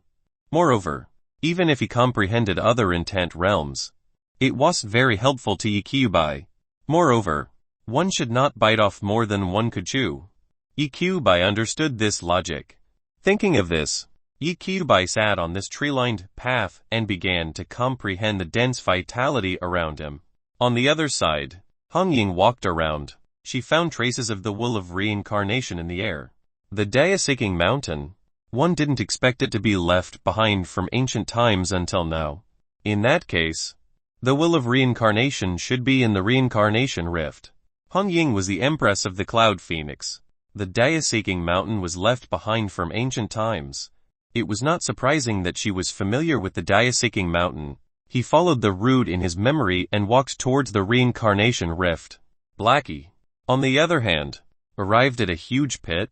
Moreover, even if he comprehended other intent realms, it was very helpful to Yiqiubai. Moreover, one should not bite off more than one could chew. Yiqiubai understood this logic. Thinking of this, Yiqiubai sat on this tree-lined path and began to comprehend the dense vitality around him. On the other side, Hong Ying walked around. She found traces of the will of reincarnation in the air. The Daya-seeking mountain, one didn't expect it to be left behind from ancient times until now. In that case, the will of reincarnation should be in the reincarnation rift. Hong Ying was the empress of the cloud phoenix. The Daya-seeking mountain was left behind from ancient times. It was not surprising that she was familiar with the Daya-seeking mountain. He followed the route in his memory and walked towards the reincarnation rift. Blackie, on the other hand, arrived at a huge pit.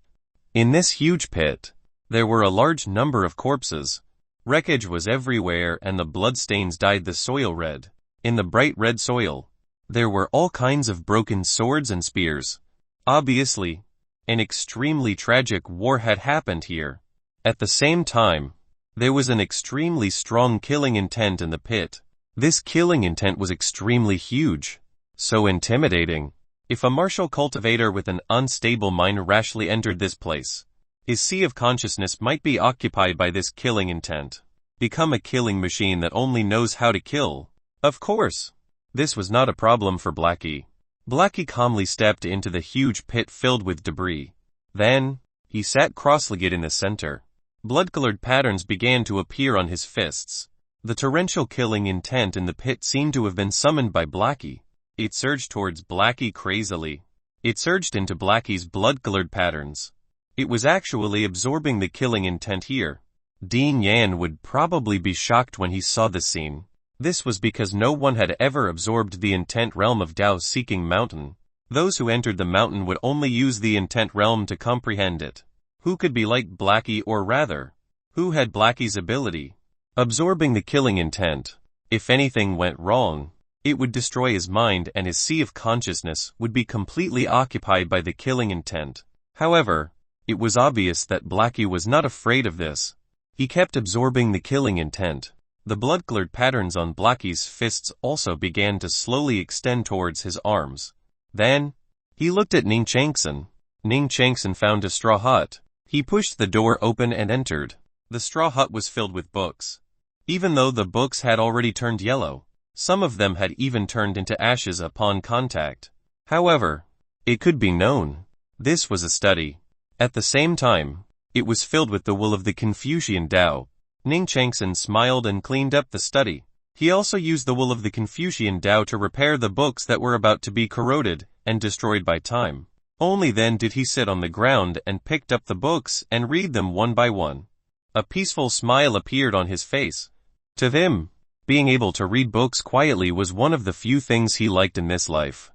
In this huge pit, there were a large number of corpses. Wreckage was everywhere and the bloodstains dyed the soil red. In the bright red soil, there were all kinds of broken swords and spears. Obviously, an extremely tragic war had happened here. At the same time, there was an extremely strong killing intent in the pit. This killing intent was extremely huge, so intimidating. If a martial cultivator with an unstable mind rashly entered this place, his sea of consciousness might be occupied by this killing intent. Become a killing machine that only knows how to kill. Of course, this was not a problem for Blackie. Blackie calmly stepped into the huge pit filled with debris. Then, he sat cross-legged in the center. Blood-colored patterns began to appear on his fists. The torrential killing intent in the pit seemed to have been summoned by Blackie. It surged towards Blackie crazily. It surged into Blackie's blood-colored patterns. It was actually absorbing the killing intent here. Dean Yan would probably be shocked when he saw this scene. This was because no one had ever absorbed the intent realm of Dao-seeking mountain. Those who entered the mountain would only use the intent realm to comprehend it. Who could be like Blackie, or rather, who had Blackie's ability? Absorbing the killing intent. If anything went wrong, it would destroy his mind and his sea of consciousness would be completely occupied by the killing intent. However, it was obvious that Blackie was not afraid of this. He kept absorbing the killing intent. The blood-colored patterns on Blackie's fists also began to slowly extend towards his arms. Then, he looked at Ning Changsen. Ning Changsen found a straw hut. He pushed the door open and entered. The straw hut was filled with books. Even though the books had already turned yellow, some of them had even turned into ashes upon contact. However, it could be known, this was a study. At the same time, it was filled with the will of the Confucian Tao. Ning Changsen smiled and cleaned up the study. He also used the will of the Confucian Tao to repair the books that were about to be corroded and destroyed by time. Only then did he sit on the ground and picked up the books and read them one by one. A peaceful smile appeared on his face. To him, being able to read books quietly was one of the few things he liked in this life.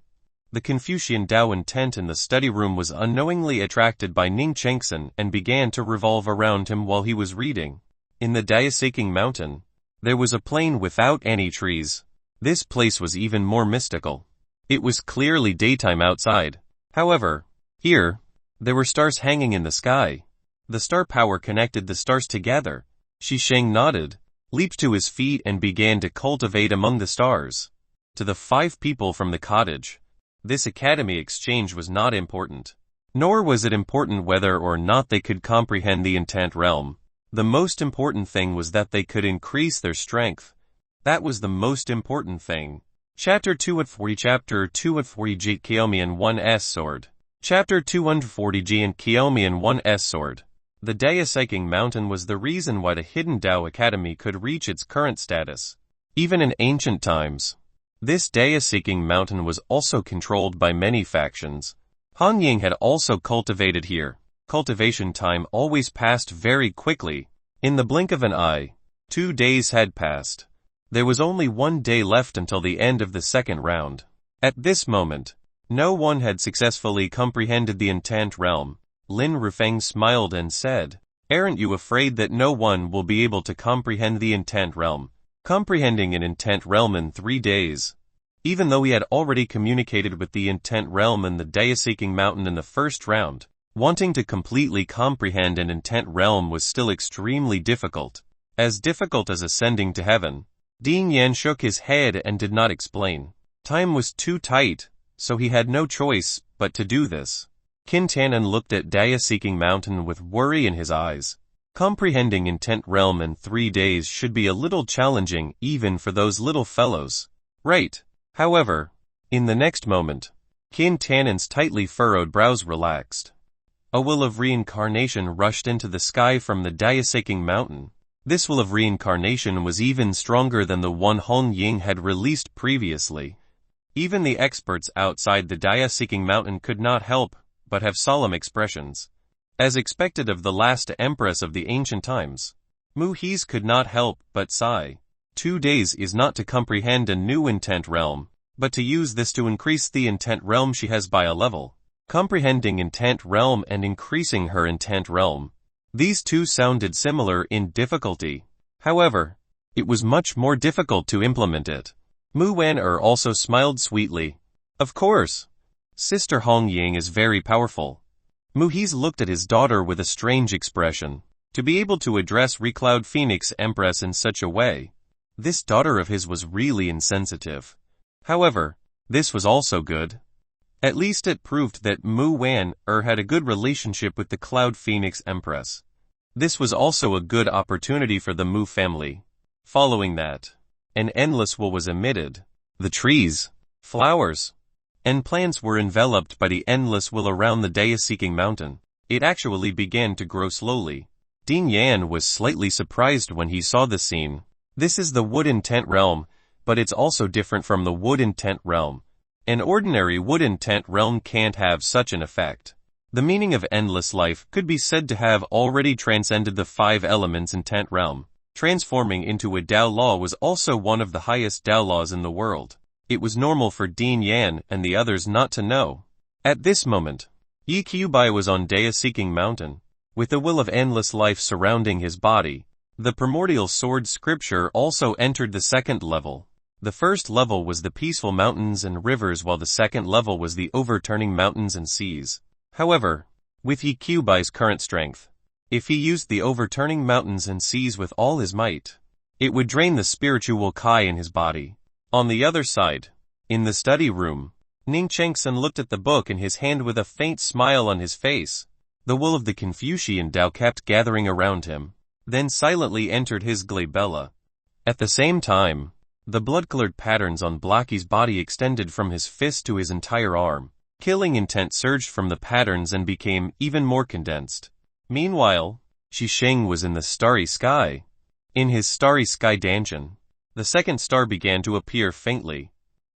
The Confucian Tao intent in the study room was unknowingly attracted by Ning Changsen and began to revolve around him while he was reading. In the Daoseeking Mountain, there was a plain without any trees. This place was even more mystical. It was clearly daytime outside. However, here, there were stars hanging in the sky. The star power connected the stars together. Shi Sheng nodded, leaped to his feet and began to cultivate among the stars. To the 5 people from the cottage, this academy exchange was not important. Nor was it important whether or not they could comprehend the intent realm. The most important thing was that they could increase their strength. That was the most important thing. Chapter 240 Chapter 240G Kyomian 1's Sword. Chapter 240G and Kyomian 1's Sword. The Daoseeking Mountain was the reason why the Hidden Tao Academy could reach its current status. Even in ancient times, this Daoseeking Mountain was also controlled by many factions. Han Ying had also cultivated here. Cultivation time always passed very quickly. In the blink of an eye, 2 days had passed. There was only 1 day left until the end of the second round. At this moment, no one had successfully comprehended the intent realm. Lin Rufeng smiled and said, "Aren't you afraid that no one will be able to comprehend the intent realm?" Comprehending an intent realm in 3 days. Even though he had already communicated with the intent realm in the Daoseeking Mountain in the first round, wanting to completely comprehend an intent realm was still extremely difficult. As difficult as ascending to heaven. Ding Yan shook his head and did not explain. Time was too tight, so he had no choice but to do this. Qin Tanan looked at Daoseeking Mountain with worry in his eyes. Comprehending intent realm in 3 days should be a little challenging even for those little fellows. Right. However, in the next moment, Qin Tanan's tightly furrowed brows relaxed. A will of reincarnation rushed into the sky from the Daoseeking Mountain. This will of reincarnation was even stronger than the one Han Ying had released previously. Even the experts outside the Daoseeking Mountain could not help but have solemn expressions. As expected of the last empress of the ancient times, Mu Hees could not help but sigh. 2 days is not to comprehend a new intent realm, but to use this to increase the intent realm she has by a level. Comprehending intent realm and increasing her intent realm. These two sounded similar in difficulty. However, it was much more difficult to implement it. Mu Wan also smiled sweetly. Of course. Sister Hong Ying is very powerful. Mu Hees looked at his daughter with a strange expression. To be able to address Recloud Phoenix Empress in such a way, this daughter of his was really insensitive. However, this was also good. At least it proved that Mu Wan had a good relationship with the Cloud Phoenix Empress. This was also a good opportunity for the Mu family. Following that, an endless will was emitted. The trees, flowers, and plants were enveloped by the endless will around the Daoseeking Mountain. It actually began to grow slowly. Ding Yan was slightly surprised when he saw the scene. This is the wood intent realm, but it's also different from the wood intent realm. An ordinary wood intent realm can't have such an effect. The meaning of endless life could be said to have already transcended the 5 elements intent realm. Transforming into a Tao law was also one of the highest Tao laws in the world. It was normal for Ding Yan and the others not to know. At this moment, Yi Qiubai was on Daoseeking Mountain, with the will of endless life surrounding his body. The primordial sword scripture also entered the second level. The first level was the peaceful mountains and rivers, while the second level was the overturning mountains and seas. However, with Yi Qiubai's current strength, if he used the overturning mountains and seas with all his might, it would drain the spiritual Kai in his body. On the other side, in the study room, Ning Changsen looked at the book in his hand with a faint smile on his face. The will of the Confucian Tao kept gathering around him, then silently entered his glabella. At the same time, the blood-colored patterns on Blacky's body extended from his fist to his entire arm. Killing intent surged from the patterns and became even more condensed. Meanwhile, Qingfeng was in the starry sky. In his starry sky dungeon, the second star began to appear faintly.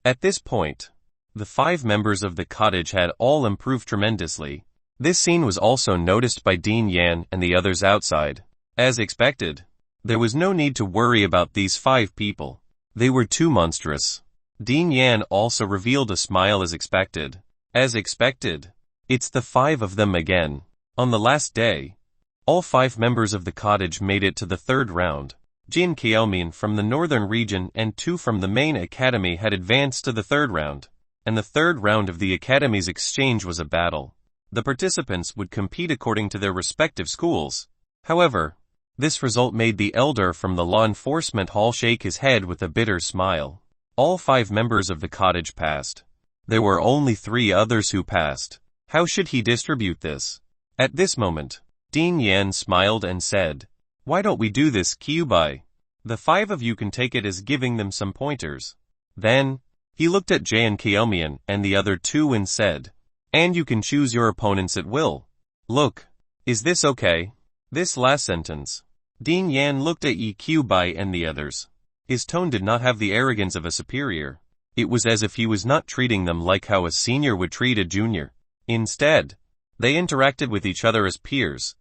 At this point, the 5 members of the cottage had all improved tremendously. This scene was also noticed by Dean Yan and the others outside. As expected, there was no need to worry about these 5 people. They were too monstrous. Dean Yan also revealed a smile as expected. As expected, it's the 5 of them again. On the last day, all 5 members of the cottage made it to the 3rd round. Shen Qingfeng from the northern region and 2 from the main academy had advanced to the 3rd round. And the 3rd round of the academy's exchange was a battle. The participants would compete according to their respective schools. However, this result made the elder from the law enforcement hall shake his head with a bitter smile. All 5 members of the cottage passed. There were only 3 others who passed. How should he distribute this? At this moment, Dean Yan smiled and said, "Why don't we do this, Kyubai? The 5 of you can take it as giving them some pointers." Then, he looked at Shen Qingfeng and the other 2 and said, "And you can choose your opponents at will. Look, is this okay?" This last sentence, Dean Yan looked at Kyubai and the others. His tone did not have the arrogance of a superior. It was as if he was not treating them like how a senior would treat a junior. Instead, they interacted with each other as peers.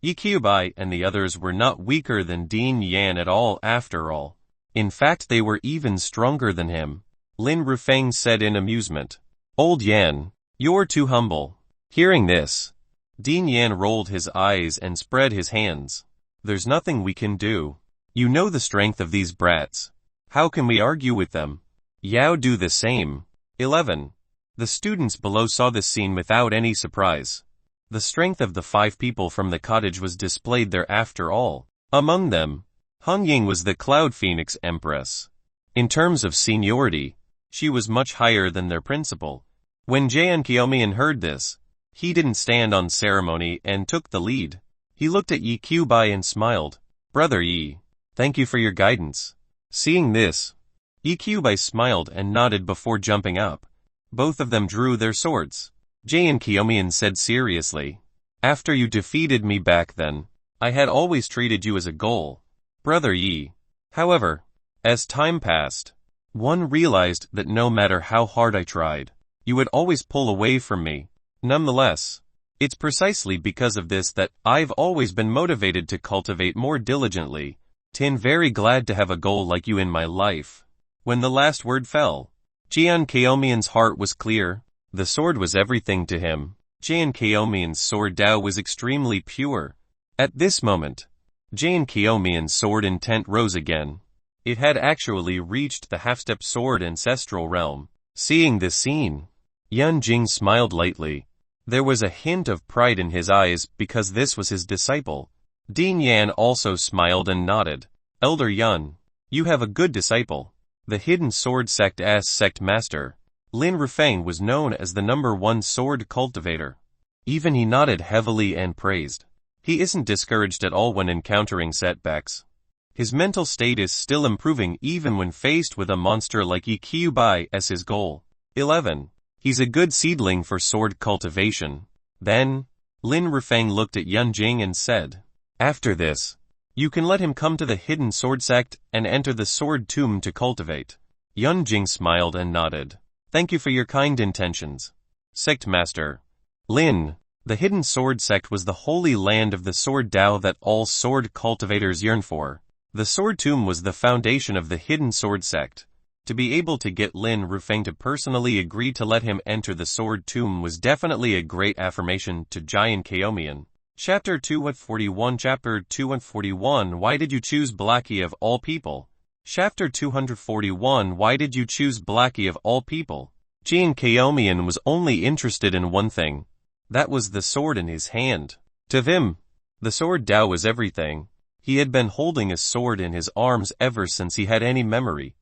Kyubai and the others were not weaker than Dean Yan at all after all. In fact, they were even stronger than him. Lin Rufeng said in amusement, "Old Yan, you're too humble." Hearing this, Dean Yan rolled his eyes and spread his hands. "There's nothing we can do. You know the strength of these brats. How can we argue with them?" Yao do the same. 11. The students below saw this scene without any surprise. The strength of the 5 people from the cottage was displayed there after all. Among them, Hung Ying was the Cloud Phoenix Empress. In terms of seniority, she was much higher than their principal. When Shen Qingfeng heard this, he didn't stand on ceremony and took the lead. He looked at Kyubai and smiled. "Brother Yi, thank you for your guidance." Seeing this, Kyubai smiled and nodded before jumping up. Both of them drew their swords. Shen Qingfeng said seriously, "After you defeated me back then, I had always treated you as a goal, Brother Yi. However, as time passed, one realized that no matter how hard I tried, you would always pull away from me. Nonetheless, it's precisely because of this that I've always been motivated to cultivate more diligently. Tin very glad to have a goal like you in my life." When the last word fell, Shen Qingfeng's heart was clear. The sword was everything to him. Shen Qingfeng's sword Dao was extremely pure. At this moment, Shen Qingfeng's sword intent rose again. It had actually reached the half-step sword ancestral realm. Seeing this scene, Yun Jing smiled lightly. There was a hint of pride in his eyes because this was his disciple. Dean Yan also smiled and nodded. "Elder Yun, you have a good disciple." The Hidden Sword Sect's sect master, Lin Rufeng, was known as the #1 sword cultivator. Even he nodded heavily and praised. He isn't discouraged at all when encountering setbacks. His mental state is still improving even when faced with a monster like Kyubai as his goal. 11. He's a good seedling for sword cultivation. Then, Lin Rufeng looked at Yun Jing and said, "After this, you can let him come to the Hidden Sword Sect and enter the Sword Tomb to cultivate." Yun Jing smiled and nodded. "Thank you for your kind intentions, Sect Master Lin." The Hidden Sword Sect was the holy land of the Sword Dao that all sword cultivators yearn for. The Sword Tomb was the foundation of the Hidden Sword Sect. To be able to get Lin Rufeng to personally agree to let him enter the Sword Tomb was definitely a great affirmation to Shen Qingfeng. Chapter 241 Chapter 241 Why did you choose Blacky of all people? Chapter 241 Why did you choose Blacky of all people? Shen Qingfeng was only interested in one thing. That was the sword in his hand. To him, the sword Dao was everything. He had been holding a sword in his arms ever since he had any memory.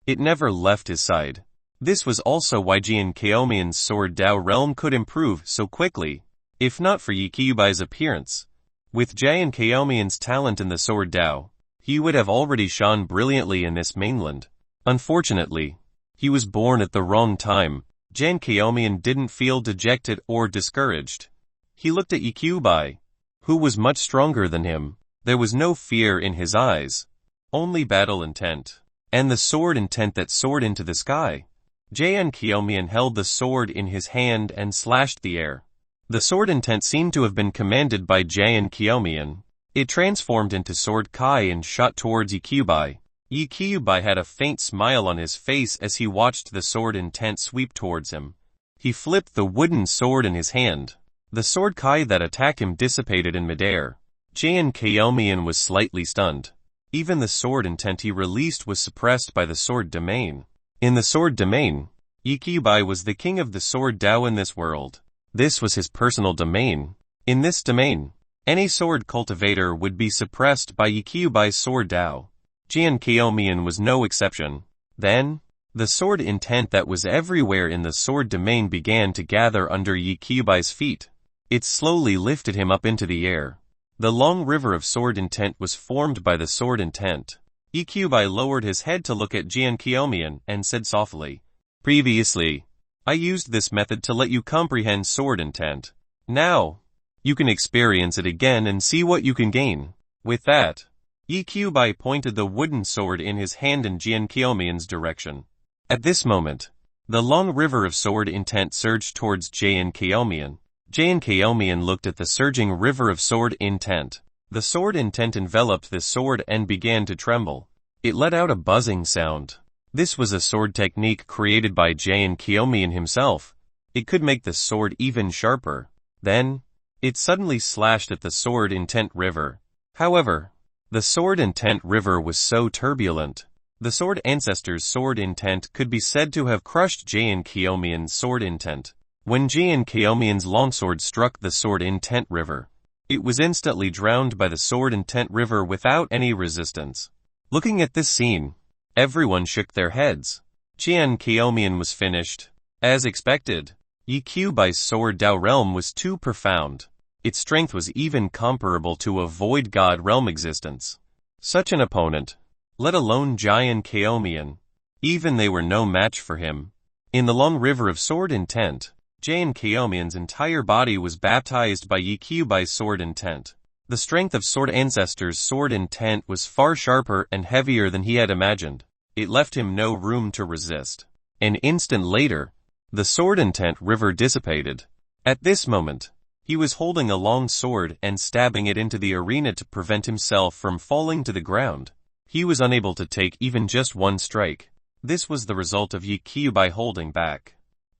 It never left his side. This was also why Shen Qingfeng's sword Dao realm could improve so quickly, if not for Kyubai's appearance. With Shen Qingfeng's talent in the sword Dao, he would have already shone brilliantly in this mainland. Unfortunately, he was born at the wrong time. Jan Qiumian didn't feel dejected or discouraged. He looked at Yiqiubai, who was much stronger than him. There was no fear in his eyes, only battle intent, and the sword intent that soared into the sky. Jan Qiumian held the sword in his hand and slashed the air. The sword intent seemed to have been commanded by Jan Qiumian. It transformed into sword kai and shot towards Yiqiubai. Yiqiubai had a faint smile on his face as he watched the sword intent sweep towards him. He flipped the wooden sword in his hand. The sword kai that attacked him dissipated in midair. Jan Qiumian was slightly stunned. Even the sword intent he released was suppressed by the sword domain. In the sword domain, Yiqiubai was the king of the sword Dao in this world. This was his personal domain. In this domain, any sword cultivator would be suppressed by Yiqiubai's sword Dao. Jan Qiumian was no exception. Then, the sword intent that was everywhere in the sword domain began to gather under Yiqiubai's feet. It slowly lifted him up into the air. The long river of sword intent was formed by the sword intent. Yiqiubai lowered his head to look at Jan Qiumian and said softly, "Previously, I used this method to let you comprehend sword intent. Now, you can experience it again and see what you can gain." With that, Yiqiubai pointed the wooden sword in his hand in Jan Qiumian's direction. At this moment, the long river of sword intent surged towards Jan Qiumian. Jan Qiumian looked at the surging river of sword intent. The sword intent enveloped the sword and began to tremble. It let out a buzzing sound. This was a sword technique created by Jan Qiumian himself. It could make the sword even sharper. Then, it suddenly slashed at the sword intent river. However, the sword intent river was so turbulent. The sword ancestor's sword intent could be said to have crushed Jan Qiumian's sword intent. When Jan Qiumian's longsword struck the sword intent river, it was instantly drowned by the sword intent river without any resistance. Looking at this scene, everyone shook their heads. Jan Qiumian was finished. As expected, Yiqiubai's sword Dao realm was too profound. Its strength was even comparable to a void god realm existence. Such an opponent, let alone Jan Qiumian, even they were no match for him. In the long river of sword intent, Jan Qiumian's entire body was baptized by Yiqiubai's sword intent. The strength of sword ancestor's sword intent was far sharper and heavier than he had imagined. It left him no room to resist. An instant later, the sword intent river dissipated. At this moment, he was holding a long sword and stabbing it into the arena to prevent himself from falling to the ground. He was unable to take even just one strike. This was the result of Yiqiubai holding back.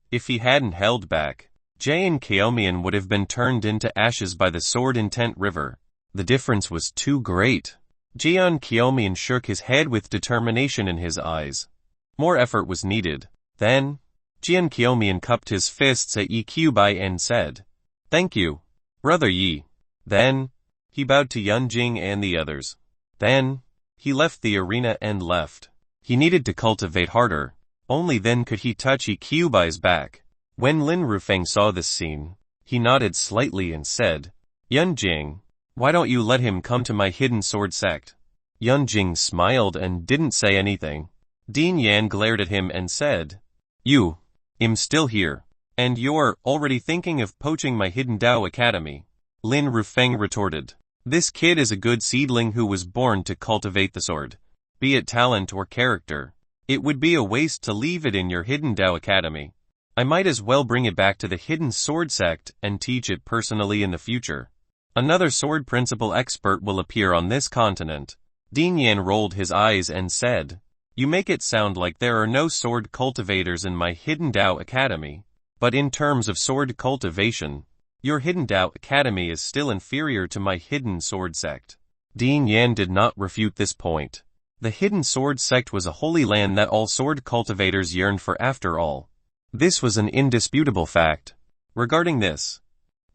If he hadn't held back, Jan Qiumian would have been turned into ashes by the sword intent river. The difference was too great. Jan Qiumian shook his head with determination in his eyes. More effort was needed. Then, Jan Qiumian cupped his fists at Yiqiubai and said, "Thank you, Brother Yi." Then, he bowed to Yunjing and the others. Then, he left the arena and left. He needed to cultivate harder. Only then could he touch Yiqiubai's back. When Lin Rufeng saw this scene, he nodded slightly and said, "Yunjing, why don't you let him come to my hidden sword sect?" Yunjing smiled and didn't say anything. Dean Yan glared at him and said, "You, am still here, and you're already thinking of poaching my hidden Dao Academy." Lin Rufeng retorted, "This kid is a good seedling who was born to cultivate the sword, be it talent or character. It would be a waste to leave it in your hidden Dao Academy. I might as well bring it back to the hidden sword sect and teach it personally in the future. Another sword principle expert will appear on this continent." Dean Yan rolled his eyes and said, "You make it sound like there are no sword cultivators in my hidden Dao Academy. But in terms of sword cultivation, your hidden Dao Academy is still inferior to my hidden sword sect." Dean Yan did not refute this point. The hidden sword sect was a holy land that all sword cultivators yearned for after all. This was an indisputable fact. Regarding this,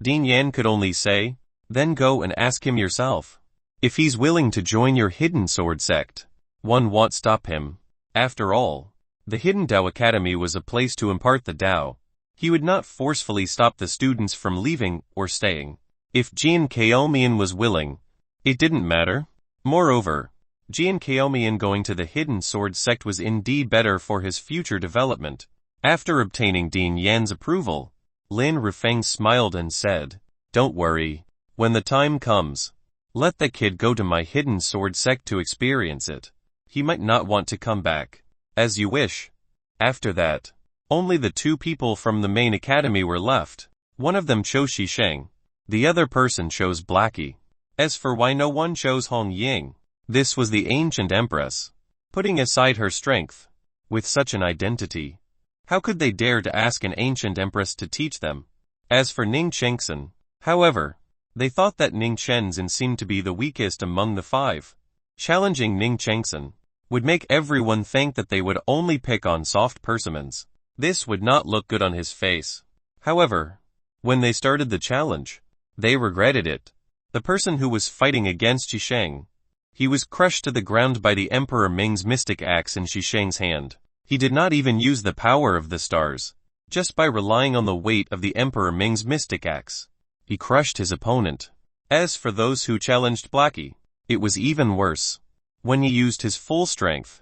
Dean Yan could only say, "Then go and ask him yourself. If he's willing to join your hidden sword sect, one won't stop him." After all, the hidden Dao Academy was a place to impart the Dao. He would not forcefully stop the students from leaving or staying. If Jan Qiumian was willing, it didn't matter. Moreover, Jian Kaomian going to the Hidden Sword sect was indeed better for his future development. After obtaining Dean Yan's approval, Lin Rufeng smiled and said, "Don't worry. When the time comes, let the kid go to my Hidden Sword sect to experience it. He might not want to come back. As you wish." After that, only the two people from the main academy were left. One of them chose Shisheng. The other person chose Blackie. As for why no one chose Hong Ying, this was the ancient empress. Putting aside her strength, with such an identity, how could they dare to ask an ancient empress to teach them? As for Ning Chengsen, however, they thought that Ning Chenzhen seemed to be the weakest among the five. Challenging Ning Chengsen would make everyone think that they would only pick on soft persimmons. This would not look good on his face. However, when they started the challenge, they regretted it. The person who was fighting against Shisheng, he was crushed to the ground by the Emperor Ming's mystic axe in Shisheng's hand. He did not even use the power of the stars. Just by relying on the weight of the Emperor Ming's mystic axe, he crushed his opponent. As for those who challenged Blackie, it was even worse. When he used his full strength,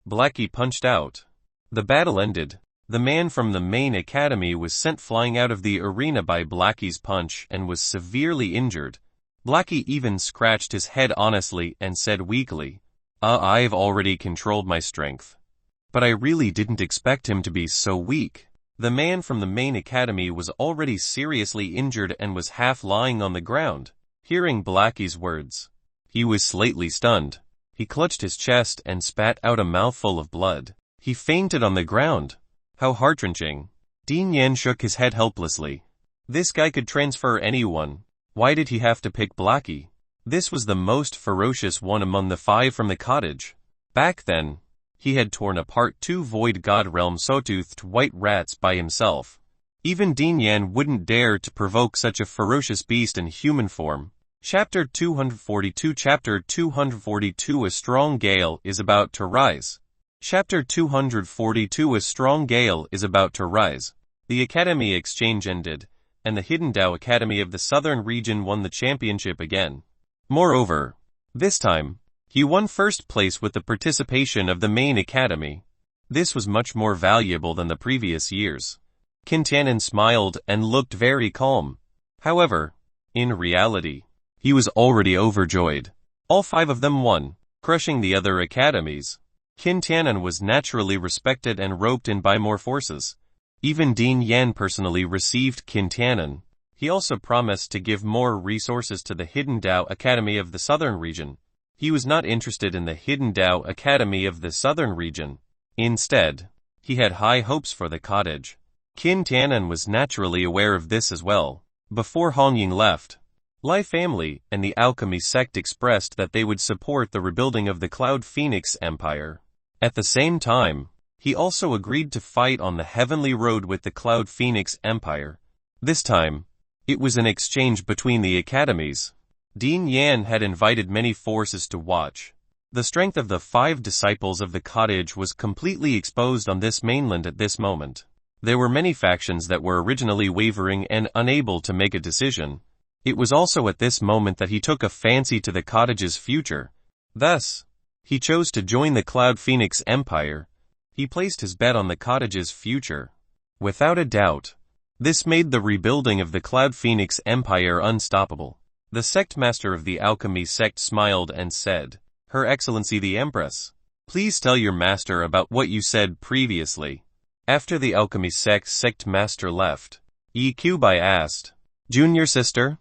Blackie punched out. The battle ended. The man from the main academy was sent flying out of the arena by Blackie's punch and was severely injured. Blackie even scratched his head honestly and said weakly, I've already controlled my strength. But I really didn't expect him to be so weak." The man from the main academy was already seriously injured and was half lying on the ground. Hearing Blackie's words, he was slightly stunned. He clutched his chest and spat out a mouthful of blood. He fainted on the ground. How heart-wrenching. Dean Yan shook his head helplessly. This guy could transfer anyone. Why did he have to pick Blackie? This was the most ferocious one among the five from the cottage. Back then, he had torn apart two Void God Realm saw-toothed white rats by himself. Even Dean Yan wouldn't dare to provoke such a ferocious beast in human form. Chapter 242 Chapter 242 A strong gale is about to rise. Chapter 242 A strong gale is about to rise. The Academy Exchange ended, and the Hidden Dao Academy of the Southern Region won the championship again. Moreover, this time, he won first place with the participation of the main academy. This was much more valuable than the previous years. Qin Tianan smiled and looked very calm. However, in reality, he was already overjoyed. All five of them won, crushing the other academies. Qin Tianan was naturally respected and roped in by more forces. Even Dean Yan personally received Qin Tianan. He also promised to give more resources to the Hidden Dao Academy of the Southern Region. He was not interested in the Hidden Dao Academy of the Southern Region. Instead, he had high hopes for the cottage. Qin Tianan was naturally aware of this as well. Before Hong Ying left, Lai family and the Alchemy sect expressed that they would support the rebuilding of the Cloud Phoenix Empire. At the same time, he also agreed to fight on the Heavenly Road with the Cloud Phoenix Empire. This time, it was an exchange between the academies. Dean Yan had invited many forces to watch. The strength of the five disciples of the cottage was completely exposed on this mainland at this moment. There were many factions that were originally wavering and unable to make a decision. It was also at this moment that he took a fancy to the cottage's future. Thus, he chose to join the Cloud Phoenix Empire. He placed his bet on the cottage's future. Without a doubt, this made the rebuilding of the Cloud Phoenix Empire unstoppable. The sect master of the alchemy sect smiled and said, Her Excellency the Empress, please tell your master about what you said previously. After the alchemy sect master left, Yi Qiubai asked, Junior sister?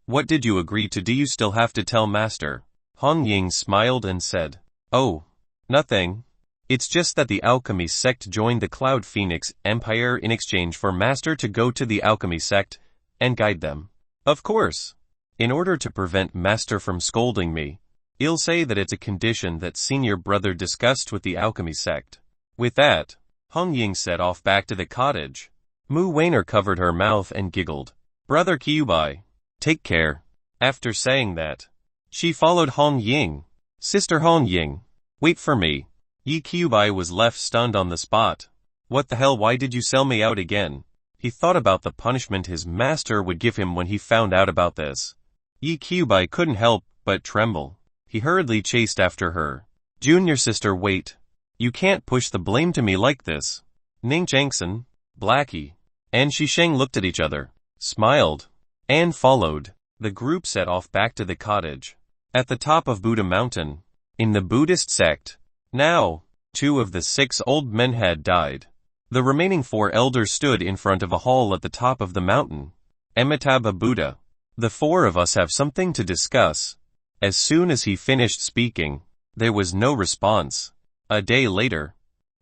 What did you agree to? Do you still have to tell master? Hong Ying smiled and said, Oh, nothing. It's just that the alchemy sect joined the Cloud Phoenix Empire in exchange for master to go to the alchemy sect and guide them. Of course. In order to prevent master from scolding me, I'll say that it's a condition that senior brother discussed with the alchemy sect. With that, Hong Ying set off back to the cottage. Mu Weiner covered her mouth and giggled. Brother Qiubai, take care. After saying that, she followed Hong Ying. Sister Hong Ying, wait for me. Yi Qiubai was left stunned on the spot. What the hell, why did you sell me out again? He thought about the punishment his master would give him when he found out about this. Yi Qiubai couldn't help but tremble. He hurriedly chased after her. Junior sister, wait. You can't push the blame to me like this. Ning Jiangxin, Blackie, and Shisheng looked at each other, smiled, and followed. The group set off back to the cottage. At the top of Buddha Mountain, in the Buddhist sect, now, 2 of the 6 old men had died. The remaining 4 elders stood in front of a hall at the top of the mountain. Amitabha Buddha, the 4 of us have something to discuss. As soon as he finished speaking, there was no response. A day later,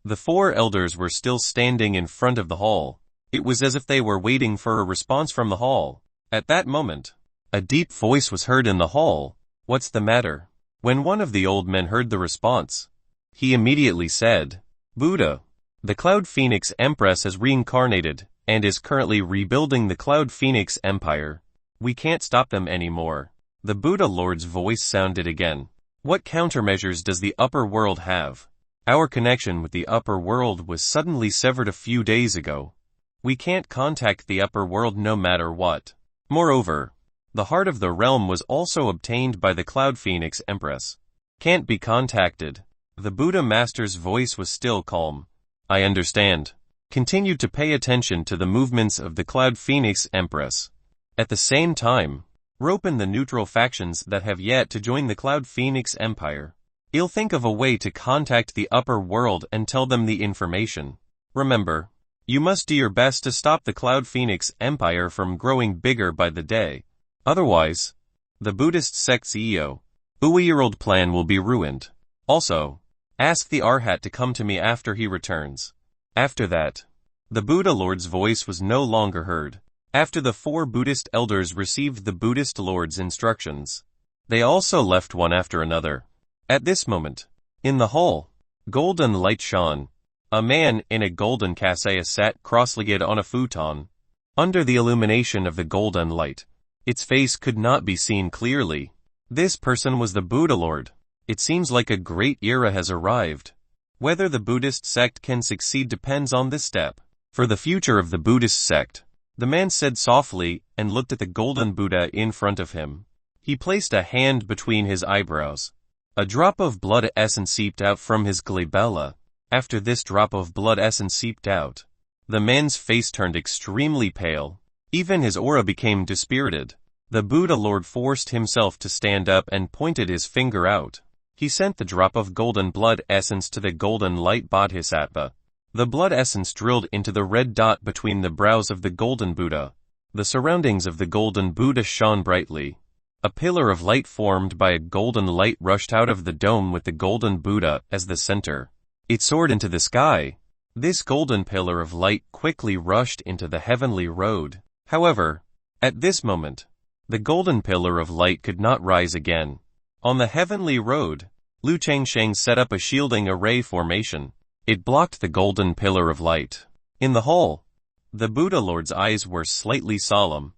the 4 elders were still standing in front of the hall. It was as if they were waiting for a response from the hall. At that moment, a deep voice was heard in the hall. What's the matter? When one of the old men heard the response, he immediately said, Buddha, the Cloud Phoenix Empress has reincarnated and is currently rebuilding the Cloud Phoenix Empire. We can't stop them anymore. The Buddha Lord's voice sounded again. What countermeasures does the upper world have? Our connection with the upper world was suddenly severed a few days ago. We can't contact the upper world no matter what. Moreover, the heart of the realm was also obtained by the Cloud Phoenix Empress. Can't be contacted. The Buddha Master's voice was still calm. I understand. Continue to pay attention to the movements of the Cloud Phoenix Empress. At the same time, rope in the neutral factions that have yet to join the Cloud Phoenix Empire. You'll think of a way to contact the upper world and tell them the information. Remember, you must do your best to stop the Cloud Phoenix Empire from growing bigger by the day. Otherwise, the Buddhist sect CEO, Uwe-year-old plan will be ruined. Also, ask the Arhat to come to me after he returns. After that, the Buddha Lord's voice was no longer heard. After the 4 Buddhist elders received the Buddhist Lord's instructions, they also left one after another. At this moment, in the hall, golden light shone. A man in a golden cassia sat cross-legged on a futon. Under the illumination of the golden light, its face could not be seen clearly. This person was the Buddha Lord. It seems like a great era has arrived. Whether the Buddhist sect can succeed depends on this step. For the future of the Buddhist sect, the man said softly and looked at the golden Buddha in front of him. He placed a hand between his eyebrows. A drop of blood essence seeped out from his glabella. After this drop of blood essence seeped out, the man's face turned extremely pale. Even his aura became dispirited. The Buddha Lord forced himself to stand up and pointed his finger out. He sent the drop of golden blood essence to the golden light bodhisattva. The blood essence drilled into the red dot between the brows of the golden Buddha. The surroundings of the golden Buddha shone brightly. A pillar of light formed by a golden light rushed out of the dome with the golden Buddha as the center. It soared into the sky. This golden pillar of light quickly rushed into the heavenly road. However, at this moment, the golden pillar of light could not rise again. On the heavenly road, Lu Changsheng set up a shielding array formation. It blocked the golden pillar of light. In the hall, the Buddha Lord's eyes were slightly solemn.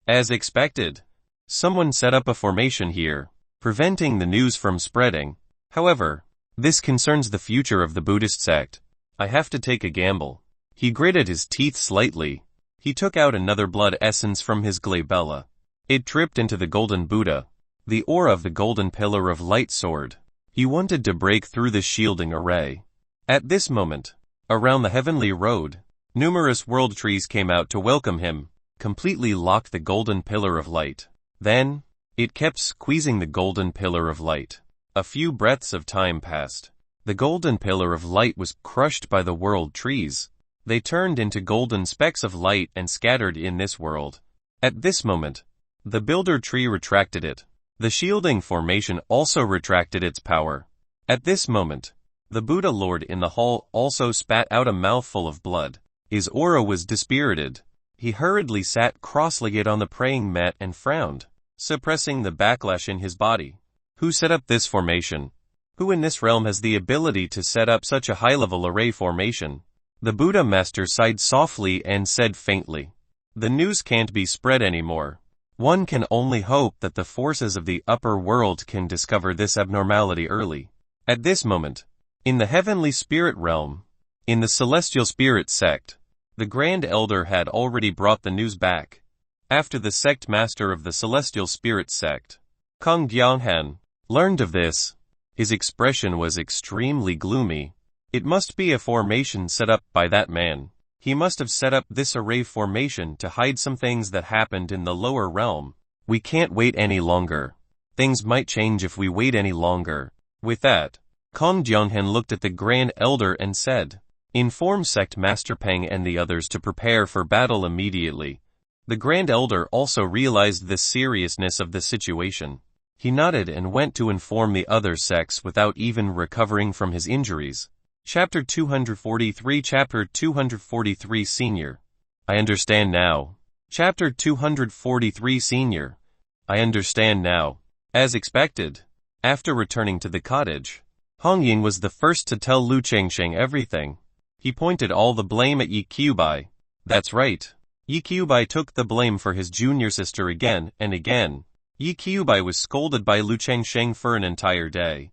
As expected, someone set up a formation here, preventing the news from spreading. However, this concerns the future of the Buddhist sect. I have to take a gamble. He gritted his teeth slightly. He took out another blood essence from his glabella. It dripped into the golden Buddha. The aura of the golden pillar of light soared. He wanted to break through the shielding array. At this moment, around the heavenly road, numerous world trees came out to welcome him, completely locked the golden pillar of light. Then, it kept squeezing the golden pillar of light. A few breaths of time passed. The golden pillar of light was crushed by the world trees. They turned into golden specks of light and scattered in this world. At this moment, the builder tree retracted it. The shielding formation also retracted its power. At this moment, the Buddha Lord in the hall also spat out a mouthful of blood. His aura was dispirited. He hurriedly sat cross-legged on the praying mat and frowned, suppressing the backlash in his body. Who set up this formation? Who in this realm has the ability to set up such a high-level array formation? The Buddha Master sighed softly and said faintly, the news can't be spread anymore. One can only hope that the forces of the upper world can discover this abnormality early. At this moment, in the heavenly spirit realm, in the celestial spirit sect, the Grand Elder had already brought the news back. After the sect master of the celestial spirit sect, Kong Gyanghan, learned of this. His expression was extremely gloomy. It must be a formation set up by that man. He must have set up this array formation to hide some things that happened in the lower realm. We can't wait any longer. Things might change if we wait any longer. With that, Kong Jianghen looked at the Grand Elder and said, "Inform Sect Master Peng and the others to prepare for battle immediately." The Grand Elder also realized the seriousness of the situation. He nodded and went to inform the other sects without even recovering from his injuries. Chapter 243 Chapter 243 Senior. I understand now. Chapter 243 Senior. I understand now. As expected, after returning to the cottage, Hong Ying was the first to tell Lu Chengsheng everything. He pointed all the blame at Yi Qiubai. That's right. Yi Qiubai took the blame for his junior sister again and again. Yi Qiubai was scolded by Lu Chengsheng for an entire day.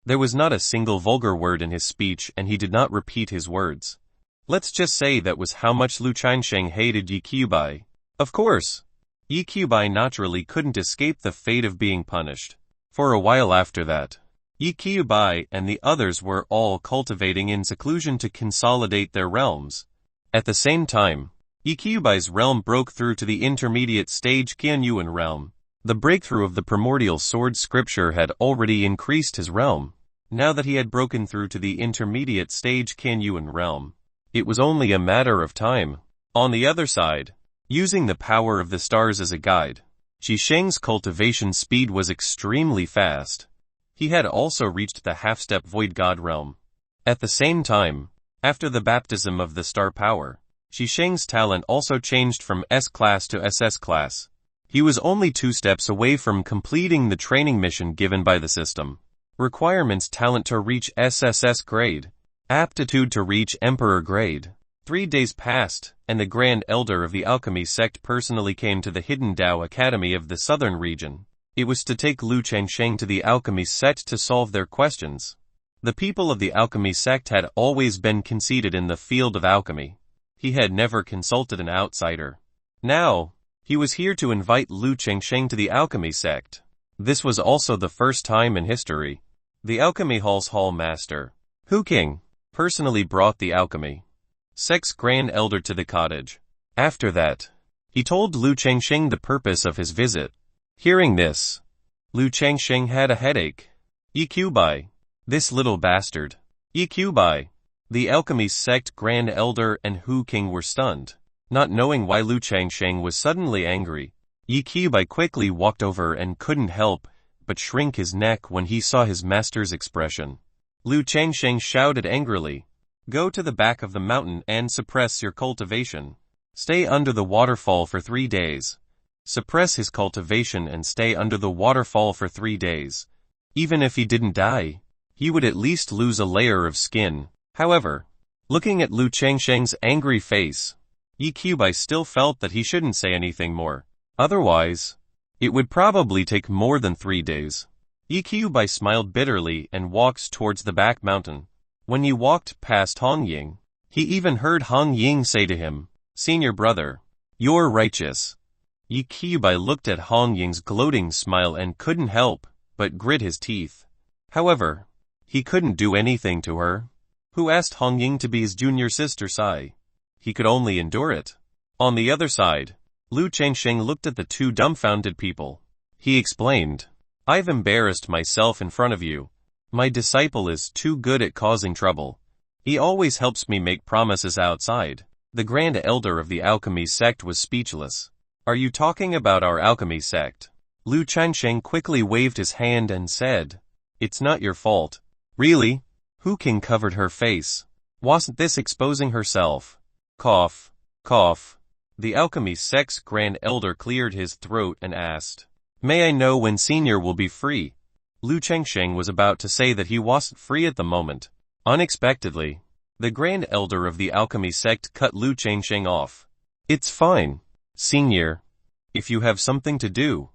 There was not a single vulgar word in his speech and he did not repeat his words. Let's just say that was how much Lu Chengsheng hated Yi Qiubai. Of course, Yi Qiubai naturally couldn't escape the fate of being punished. For a while after that, Yi Qiubai and the others were all cultivating in seclusion to consolidate their realms. At the same time, Yi Qiubai's realm broke through to the intermediate stage Qianyuan realm. The breakthrough of the primordial sword scripture had already increased his realm. Now that he had broken through to the intermediate stage Qianyuan realm, it was only a matter of time. On the other side, using the power of the stars as a guide, Shisheng's cultivation speed was extremely fast. He had also reached the half-step void god realm. At the same time, after the baptism of the star power, Shisheng's talent also changed from S-class to SS class. He was only 2 steps away from completing the training mission given by the system. Requirements: talent to reach SSS grade, aptitude to reach Emperor grade. 3 days passed, and the Grand Elder of the Alchemy sect personally came to the Hidden Dao Academy of the southern region. It was to take Lu Chengsheng to the Alchemy sect to solve their questions. The people of the Alchemy sect had always been conceited in the field of alchemy. He had never consulted an outsider. Now, he was here to invite Lu Chengsheng to the Alchemy sect. This was also the first time in history. The Alchemy Hall's Hall Master, Hu King, personally brought the Alchemy sect's Grand Elder to the cottage. After that, he told Lu Chengsheng the purpose of his visit. Hearing this, Lu Chengsheng had a headache. Yi Qiubai, this little bastard. Yi Qiubai, the Alchemy sect Grand Elder and Hu King were stunned. Not knowing why Lu Chengsheng was suddenly angry, Yi Qiubai quickly walked over and couldn't help but shrink his neck when he saw his master's expression. Lu Chengsheng shouted angrily, "Go to the back of the mountain and suppress your cultivation. Stay under the waterfall for 3 days. Suppress his cultivation and stay under the waterfall for 3 days. Even if he didn't die, he would at least lose a layer of skin." However, looking at Lu Chengsheng's angry face, Yi Qiubai still felt that he shouldn't say anything more. Otherwise, it would probably take more than 3 days. Yi Qiubai smiled bitterly and walked towards the back mountain. When he walked past Hong Ying, he even heard Hong Ying say to him, "Senior brother, you're righteous." Yi Qiubai looked at Hong Ying's gloating smile and couldn't help but grit his teeth. However, he couldn't do anything to her. Who asked Hong Ying to be his junior sister Sai? He could only endure it. On the other side, Lu Chengsheng looked at the 2 dumbfounded people. He explained, "I've embarrassed myself in front of you. My disciple is too good at causing trouble. He always helps me make promises outside." The Grand Elder of the Alchemy sect was speechless. "Are you talking about our Alchemy sect?" Lu Chengsheng quickly waved his hand and said, "It's not your fault." "Really?" Hu King covered her face. "Wasn't this exposing herself?" Cough, cough. The Alchemy sect's Grand Elder cleared his throat and asked, "May I know when Senior will be free?" Lu Chengsheng was about to say that he wasn't free at the moment. Unexpectedly, the Grand Elder of the Alchemy sect cut Lu Chengsheng off. "It's fine, Senior. If you have something to do,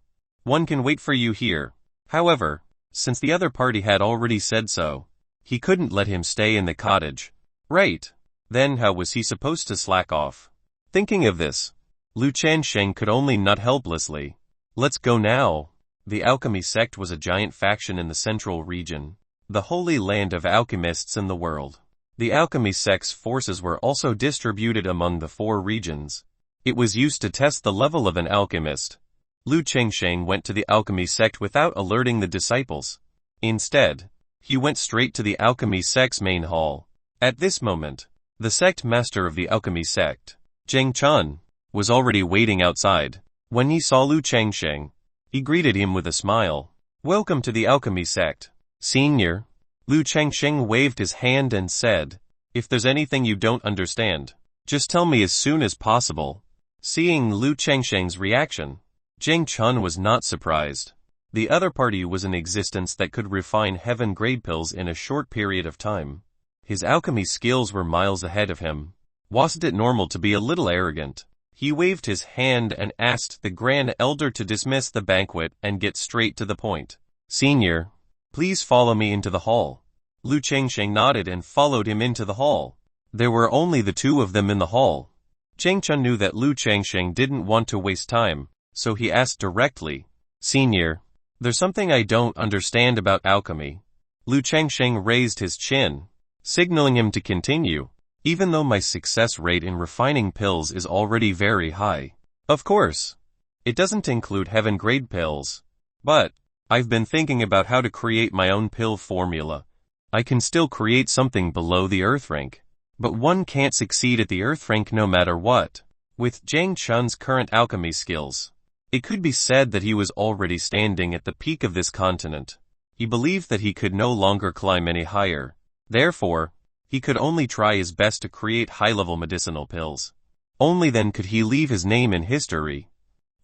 one can wait for you here." However, since the other party had already said so, he couldn't let him stay in the cottage. Right. Then how was he supposed to slack off? Thinking of this, Lu Chengsheng could only nod helplessly. "Let's go now." The alchemy sect was a giant faction in the central region, the holy land of alchemists in the world. The alchemy sect's forces were also distributed among the 4 regions. It was used to test the level of an alchemist. Lu Qingfeng went to the alchemy sect without alerting the disciples. Instead, he went straight to the alchemy sect's main hall. At this moment, the sect master of the alchemy sect, Zheng Chun, was already waiting outside. When he saw Lu Qingfeng, he greeted him with a smile. "Welcome to the alchemy sect, Senior." Lu Qingfeng waved his hand and said, "If there's anything you don't understand, just tell me as soon as possible." Seeing Lu Qingfeng's reaction, Zheng Chun was not surprised. The other party was an existence that could refine heaven-grade pills in a short period of time. His alchemy skills were miles ahead of him. Wasn't it normal to be a little arrogant? He waved his hand and asked the Grand Elder to dismiss the banquet and get straight to the point. "Senior, please follow me into the hall." Lu Qingfeng nodded and followed him into the hall. There were only the 2 of them in the hall. Zheng Chun knew that Lu Qingfeng didn't want to waste time, so he asked directly, "Senior, there's something I don't understand about alchemy." Lu Qingfeng raised his chin, signaling him to continue. "Even though my success rate in refining pills is already very high. Of course, it doesn't include heaven-grade pills. But I've been thinking about how to create my own pill formula. I can still create something below the earth rank. But one can't succeed at the earth rank no matter what." With Zheng Chun's current alchemy skills, it could be said that he was already standing at the peak of this continent. He believed that he could no longer climb any higher. Therefore, he could only try his best to create high-level medicinal pills. Only then could he leave his name in history.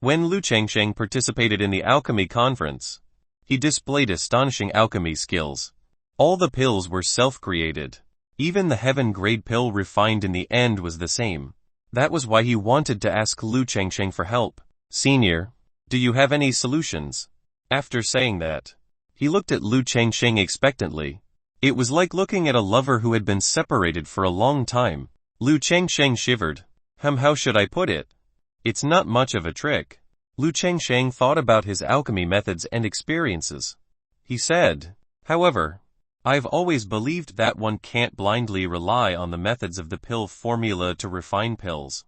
When Lu Qingfeng participated in the alchemy conference, he displayed astonishing alchemy skills. All the pills were self-created. Even the heaven-grade pill refined in the end was the same. That was why he wanted to ask Lu Qingfeng for help. "Senior, do you have any solutions?" After saying that, he looked at Lu Qingfeng expectantly. It was like looking at a lover who had been separated for a long time. Lu Qingfeng shivered. How should I put it? It's not much of a trick." Lu Qingfeng thought about his alchemy methods and experiences. He said, "However, I've always believed that one can't blindly rely on the methods of the pill formula to refine pills.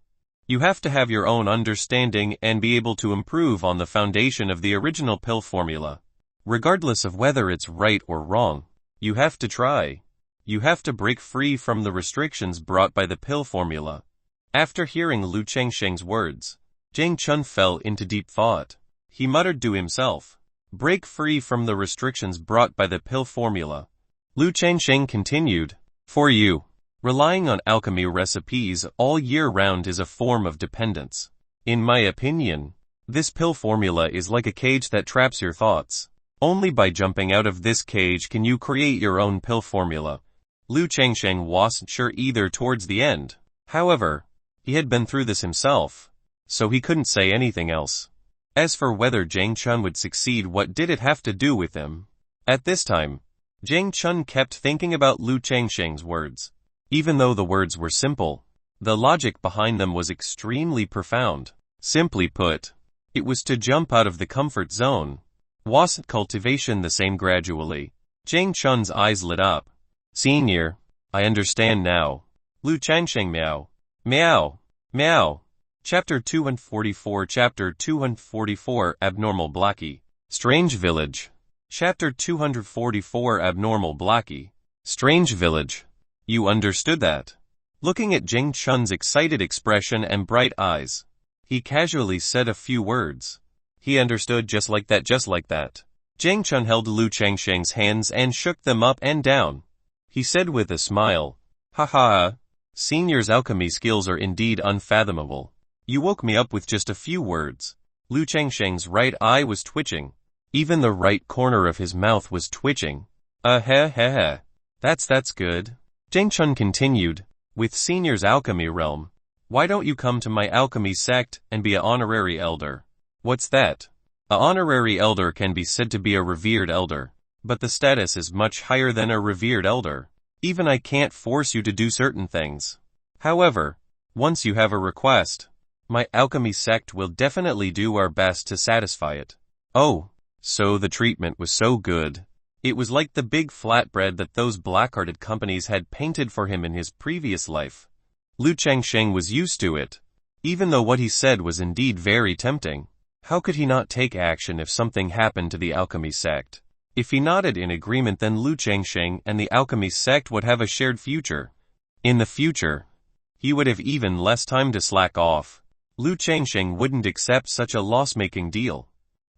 You have to have your own understanding and be able to improve on the foundation of the original pill formula. Regardless of whether it's right or wrong, you have to try. You have to break free from the restrictions brought by the pill formula." After hearing Lu Qingfeng's words, Zheng Chun fell into deep thought. He muttered to himself, "Break free from the restrictions brought by the pill formula." Lu Qingfeng continued, "For you, relying on alchemy recipes all year round is a form of dependence. In my opinion, this pill formula is like a cage that traps your thoughts. Only by jumping out of this cage can you create your own pill formula." Lu Qingfeng wasn't sure either towards the end. However, he had been through this himself, so he couldn't say anything else. As for whether Zheng Chun would succeed, what did it have to do with him? At this time, Zheng Chun kept thinking about Lu Qingfeng's words. Even though the words were simple, the logic behind them was extremely profound. Simply put, it was to jump out of the comfort zone. Wasn't cultivation the same gradually? Zheng Chun's eyes lit up. "Senior, I understand now." Lu Qingfeng meow. Meow. Meow. Chapter 244 Chapter 244 Abnormal Blackie. Strange Village. Chapter 244 Abnormal Blackie. Strange Village. You understood that? Looking at Zheng Chun's excited expression and bright eyes, he casually said a few words. He understood just like that, just like that. Zheng Chun held Lu Qingfeng's hands and shook them up and down. He said with a smile, "Ha ha, Senior's alchemy skills are indeed unfathomable. You woke me up with just a few words." Lu Qingfeng's right eye was twitching. Even the right corner of his mouth was twitching. Heh. That's good. Zheng Chun continued, "With Senior's alchemy realm, why don't you come to my alchemy sect and be an honorary elder?" What's that? A honorary elder can be said to be a revered elder, but the status is much higher than a revered elder. Even I can't force you to do certain things. However, once you have a request, my alchemy sect will definitely do our best to satisfy it. Oh, So the treatment was so good. It was like the big flatbread that those black-hearted companies had painted for him in his previous life. Lu Changsheng was used to it. Even though what he said was indeed very tempting, how could he not take action if something happened to the alchemy sect? If he nodded in agreement, then Lu Changsheng and the alchemy sect would have a shared future. In the future, he would have even less time to slack off. Lu Changsheng wouldn't accept such a loss-making deal.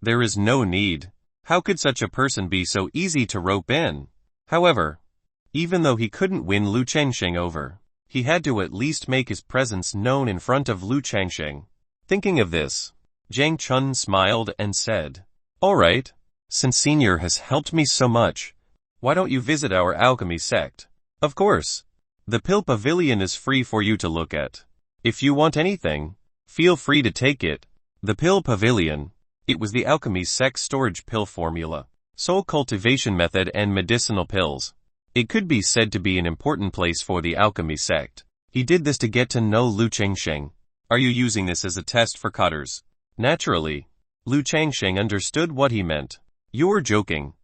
There is no need. How could such a person be so easy to rope in? However, even though he couldn't win Lu Changsheng over, he had to at least make his presence known in front of Lu Changsheng. Thinking of this, Jiang Chun smiled and said, "All right, since Senior has helped me so much, why don't you visit our alchemy sect? Of course, the pill pavilion is free for you to look at. If you want anything, feel free to take it." The pill pavilion. It was the alchemy sect storage pill formula, soul cultivation method and medicinal pills. It could be said to be an important place for the alchemy sect. He did this to get to know Lu Changsheng. Are you using this as a test for cutters? Naturally, Lu Changsheng understood what he meant. You're joking.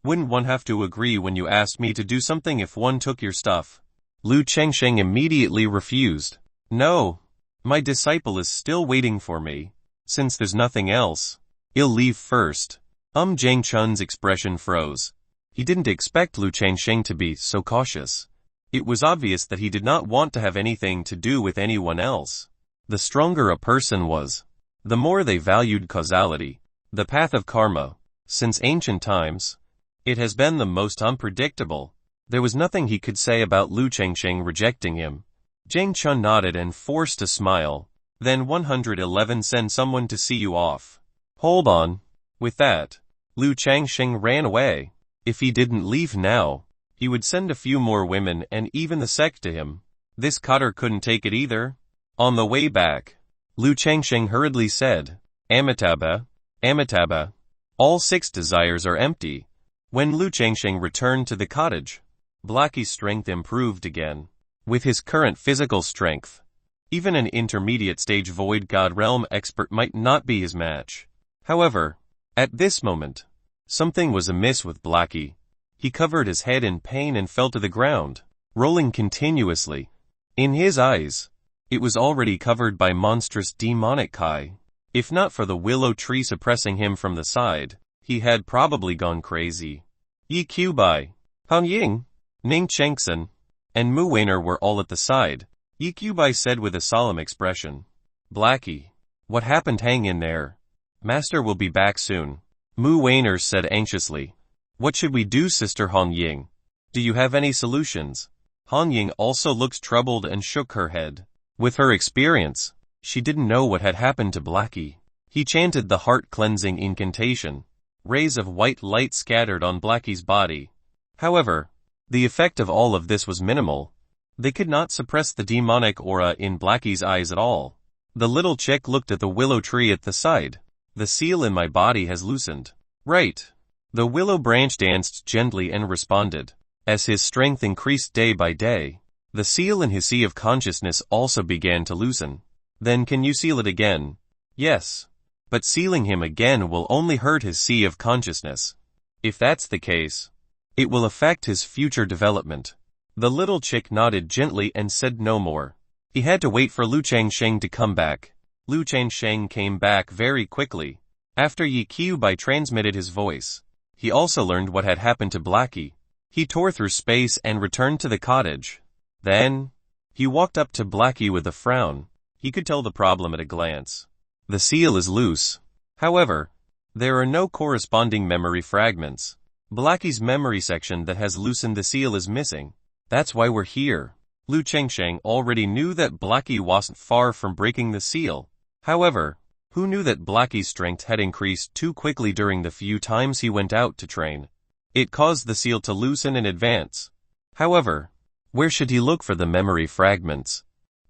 Wouldn't one have to agree when you asked me to do something if one took your stuff? Lu Changsheng immediately refused. No, my disciple is still waiting for me. Since there's nothing else, he'll leave first. Jiang Chun's expression froze. He didn't expect Lu Changsheng to be so cautious. It was obvious that he did not want to have anything to do with anyone else. The stronger a person was, the more they valued causality, the path of karma. Since ancient times, it has been the most unpredictable. There was nothing he could say about Lu Changsheng rejecting him. Jiang Chun nodded and forced a smile. Then 111 send someone to see you off. Hold on. With that, Lu Changsheng ran away. If he didn't leave now, he would send a few more women and even the sect to him. This cutter couldn't take it either. On the way back, Lu Changsheng hurriedly said, Amitabha, Amitabha, all 6 desires are empty. When Lu Changsheng returned to the cottage, Blackie's strength improved again. With his current physical strength, even an intermediate stage Void God Realm expert might not be his match. However, at this moment, something was amiss with Blackie. He covered his head in pain and fell to the ground, rolling continuously. In his eyes, it was already covered by monstrous demonic chi. If not for the willow tree suppressing him from the side, he had probably gone crazy. Yi Qiubai, Han Ying, Ning Chengsen, and Mu Weiner were all at the side. Yi Qiubai said with a solemn expression, Blackie, what happened? Hang in there. Master will be back soon. Mu Weiner said anxiously. What should we do, Sister Han Ying? Do you have any solutions? Han Ying also looked troubled and shook her head. With her experience, she didn't know what had happened to Blackie. He chanted the heart-cleansing incantation. Rays of white light scattered on Blackie's body. However, the effect of all of this was minimal. They could not suppress the demonic aura in Blackie's eyes at all. The little chick looked at the willow tree at the side. The seal in my body has loosened. Right. The willow branch danced gently and responded. As his strength increased day by day, the seal in his sea of consciousness also began to loosen. Then can you seal it again? Yes. But sealing him again will only hurt his sea of consciousness. If that's the case, it will affect his future development. The little chick nodded gently and said no more. He had to wait for Lu Changsheng to come back. Lu Changsheng came back very quickly. After Yi Qiubai transmitted his voice, he also learned what had happened to Blackie. He tore through space and returned to the cottage. Then, he walked up to Blackie with a frown. He could tell the problem at a glance. The seal is loose. However, there are no corresponding memory fragments. Blackie's memory section that has loosened the seal is missing. That's why we're here. Lu Changsheng already knew that Blackie wasn't far from breaking the seal. However, who knew that Blackie's strength had increased too quickly during the few times he went out to train? It caused the seal to loosen in advance. However, where should he look for the memory fragments?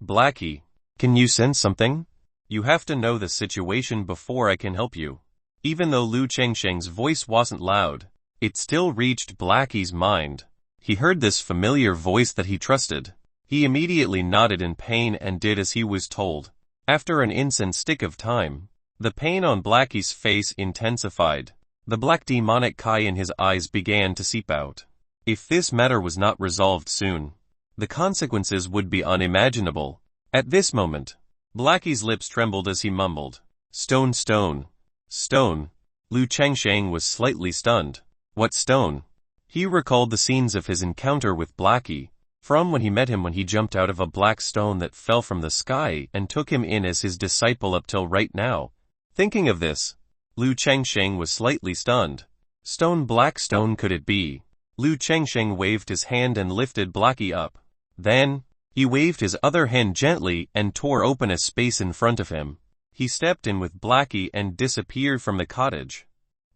Blackie, can you sense something? You have to know the situation before I can help you. Even though Lu Changsheng's voice wasn't loud, it still reached Blackie's mind. He heard this familiar voice that he trusted. He immediately nodded in pain and did as he was told. After an instant stick of time, the pain on Blackie's face intensified. The black demonic Kai in his eyes began to seep out. If this matter was not resolved soon, the consequences would be unimaginable. At this moment, Blackie's lips trembled as he mumbled, "Stone, stone, stone." Lu Chengsheng was slightly stunned. What stone? He recalled the scenes of his encounter with Blackie, from when he met him when he jumped out of a black stone that fell from the sky and took him in as his disciple up till right now. Thinking of this, Lu Chengsheng was slightly stunned. Stone, black stone could it be? Lu Chengsheng waved his hand and lifted Blackie up. Then, he waved his other hand gently and tore open a space in front of him. He stepped in with Blackie and disappeared from the cottage.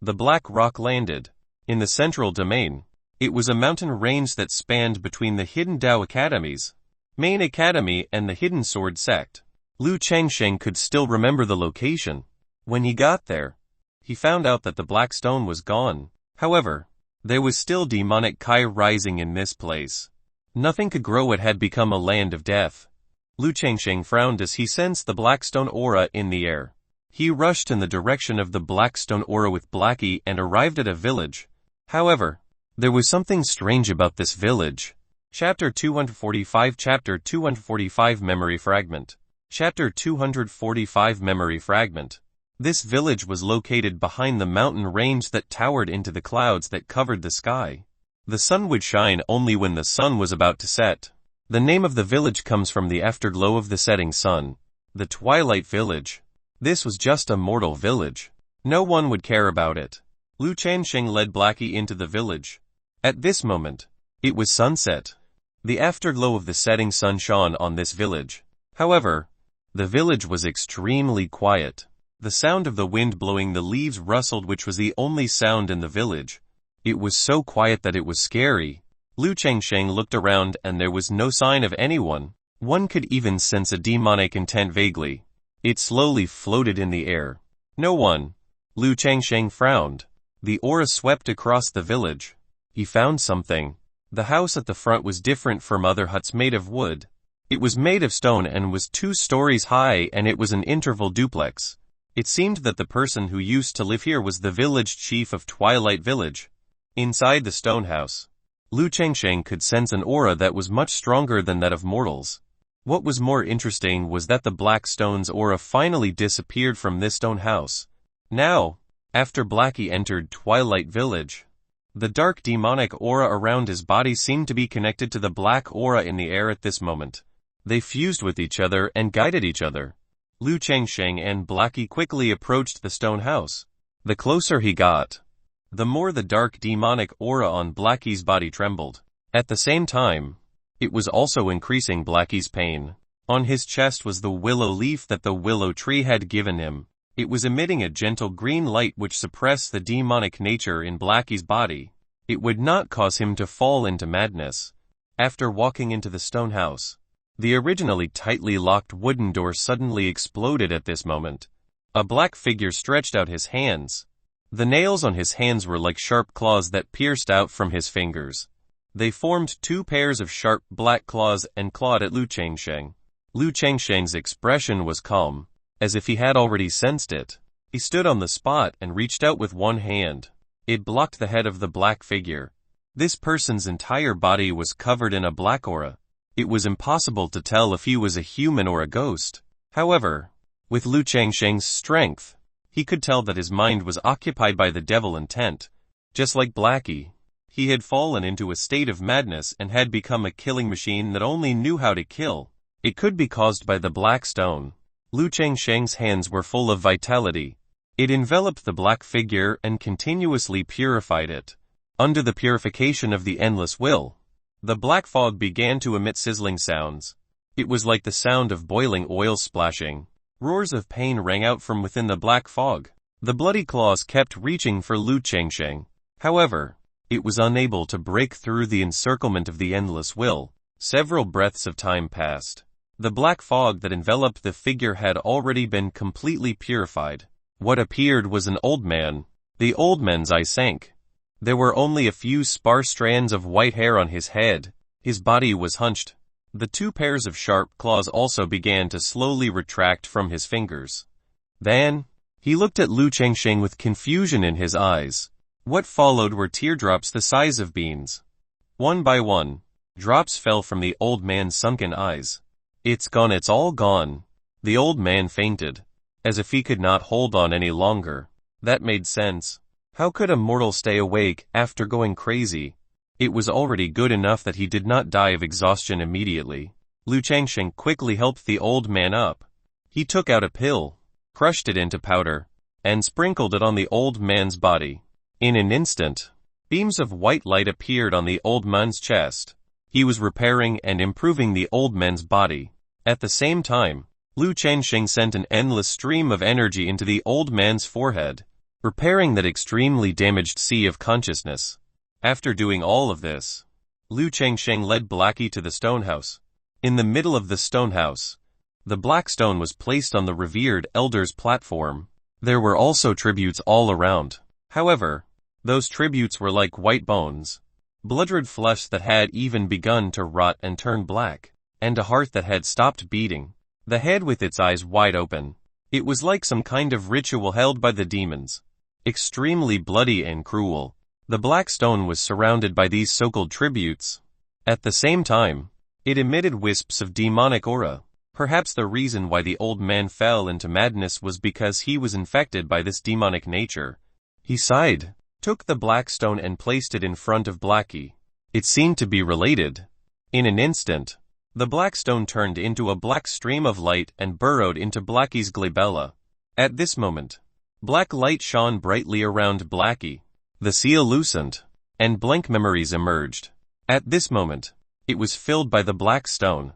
The black rock landed in the central domain. It was a mountain range that spanned between the Hidden Tao Academies, Main Academy and the Hidden Sword sect. Lu Chengsheng could still remember the location. When he got there, he found out that the black stone was gone. However, there was still demonic Kai rising in this place. Nothing could grow. It had become a land of death. Lu Chengsheng frowned as he sensed the black stone aura in the air. He rushed in the direction of the black stone aura with Blackie and arrived at a village. However, there was something strange about this village. Chapter 245 Chapter 245 Memory Fragment. Chapter 245 Memory Fragment. This village was located behind the mountain range that towered into the clouds that covered the sky. The sun would shine only when the sun was about to set. The name of the village comes from the afterglow of the setting sun. The Twilight Village. This was just a mortal village. No one would care about it. Lu Chengsheng led Blackie into the village. At this moment, it was sunset. The afterglow of the setting sun shone on this village. However, the village was extremely quiet. The sound of the wind blowing the leaves rustled, which was the only sound in the village. It was so quiet that it was scary. Lu Chengsheng looked around and there was no sign of anyone. One could even sense a demonic intent vaguely. It slowly floated in the air. No one. Lu Chengsheng frowned. The aura swept across the village. He found something. The house at the front was different from other huts made of wood. It was made of stone and was 2 stories high, and it was an interval duplex. It seemed that the person who used to live here was the village chief of Twilight Village. Inside the stone house, Lu Chengsheng could sense an aura that was much stronger than that of mortals. What was more interesting was that the black stone's aura finally disappeared from this stone house. Now, after Blackie entered Twilight Village, the dark demonic aura around his body seemed to be connected to the black aura in the air at this moment. They fused with each other and guided each other. Lu Chengsheng and Blackie quickly approached the stone house. The closer he got, the more the dark demonic aura on Blackie's body trembled. At the same time, it was also increasing Blackie's pain. On his chest was the willow leaf that the willow tree had given him. It was emitting a gentle green light which suppressed the demonic nature in Blackie's body. It would not cause him to fall into madness. After walking into the stone house, the originally tightly locked wooden door suddenly exploded at this moment. A black figure stretched out his hands. The nails on his hands were like sharp claws that pierced out from his fingers. They formed 2 pairs of sharp black claws and clawed at Lu Chengsheng. Lu Chengsheng's expression was calm, as if he had already sensed it. He stood on the spot and reached out with one hand. It blocked the head of the black figure. This person's entire body was covered in a black aura. It was impossible to tell if he was a human or a ghost. However, with Lu Chengsheng's strength, he could tell that his mind was occupied by the devil intent. Just like Blackie, he had fallen into a state of madness and had become a killing machine that only knew how to kill. It could be caused by the black stone. Lu Chengsheng's hands were full of vitality. It enveloped the black figure and continuously purified it. Under the purification of the endless will, the black fog began to emit sizzling sounds. It was like the sound of boiling oil splashing. Roars of pain rang out from within the black fog. The bloody claws kept reaching for Lu Chengsheng. However, it was unable to break through the encirclement of the endless will. Several breaths of time passed. The black fog that enveloped the figure had already been completely purified. What appeared was an old man. The old man's eye sank. There were only a few sparse strands of white hair on his head. His body was hunched. The 2 pairs of sharp claws also began to slowly retract from his fingers. Then, He looked at Lu Changsheng with confusion in his eyes. What followed were teardrops the size of beans. One by one, drops fell from the old man's sunken eyes. It's gone, it's all gone. The old man fainted, as if he could not hold on any longer. That made sense. How could a mortal stay awake after going crazy? It was already good enough that he did not die of exhaustion immediately. Lu Changsheng quickly helped the old man up. He took out a pill, crushed it into powder, and sprinkled it on the old man's body. In an instant, beams of white light appeared on the old man's chest. He was repairing and improving the old man's body. At the same time, Lu Changsheng sent an endless stream of energy into the old man's forehead, repairing that extremely damaged sea of consciousness. After doing all of this, Lu Changsheng led Blackie to the stone house. In the middle of the stone house, the black stone was placed on the revered elder's platform. There were also tributes all around. However, those tributes were like white bones, blood-red flesh that had even begun to rot and turn black, and a heart that had stopped beating. The head with its eyes wide open. It was like some kind of ritual held by the demons. Extremely bloody and cruel. The black stone was surrounded by these so-called tributes. At the same time, it emitted wisps of demonic aura. Perhaps the reason why the old man fell into madness was because he was infected by this demonic nature. He sighed, took the black stone and placed it in front of Blackie. It seemed to be related. In an instant, the black stone turned into a black stream of light and burrowed into Blackie's glabella. At this moment, black light shone brightly around Blackie. The seal loosened, and blank memories emerged. At this moment, it was filled by the black stone.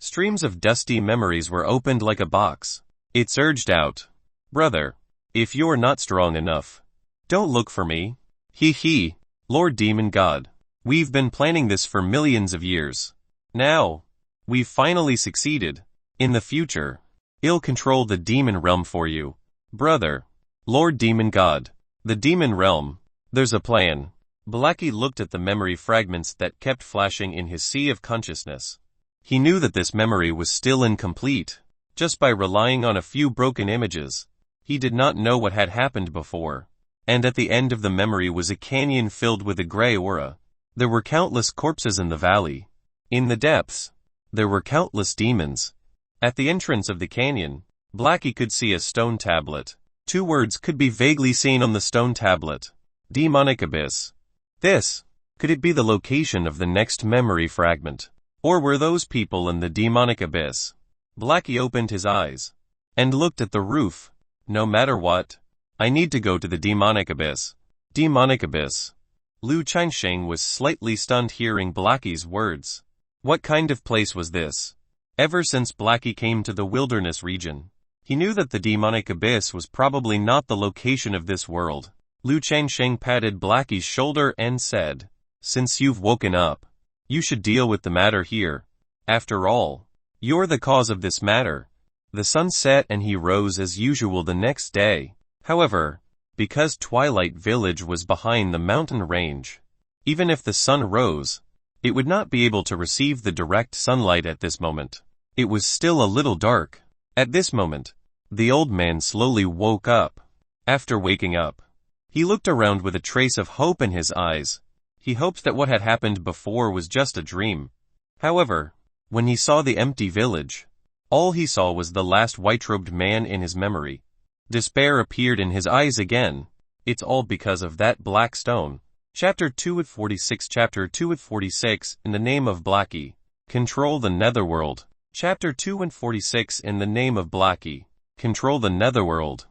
Streams of dusty memories were opened like a box. It surged out. Brother, if you're not strong enough, don't look for me. He, Lord Demon God. We've been planning this for millions of years. Now, we've finally succeeded. In the future, I'll control the demon realm for you. Brother, Lord Demon God. The demon realm. There's a plan. Blackie looked at the memory fragments that kept flashing in his sea of consciousness. He knew that this memory was still incomplete, just by relying on a few broken images. He did not know what had happened before. And at the end of the memory was a canyon filled with a gray aura. There were countless corpses in the valley. In the depths, there were countless demons. At the entrance of the canyon, Blackie could see a stone tablet. 2 words could be vaguely seen on the stone tablet. Demonic abyss. Could it be the location of the next memory fragment? Or were those people in the demonic abyss? Blackie opened his eyes and looked at the roof. No matter what, I need to go to the demonic abyss. Demonic abyss. Lu Changsheng was slightly stunned hearing Blackie's words. What kind of place was this? Ever since Blackie came to the wilderness region, he knew that the demonic abyss was probably not the location of this world. Lu Changsheng patted Blackie's shoulder and said, "Since you've woken up, you should deal with the matter here. After all, you're the cause of this matter." The sun set and he rose as usual the next day. However, because Twilight Village was behind the mountain range, even if the sun rose, it would not be able to receive the direct sunlight at this moment. It was still a little dark. At this moment, the old man slowly woke up. After waking up, he looked around with a trace of hope in his eyes. He hoped that what had happened before was just a dream. However, when he saw the empty village, all he saw was the last white-robed man in his memory. Despair appeared in his eyes again. It's all because of that black stone. Chapter 2:46 Chapter 2:46 In the name of Blackie. Control the netherworld. Chapter 2:46 In the name of Blackie. Control the netherworld.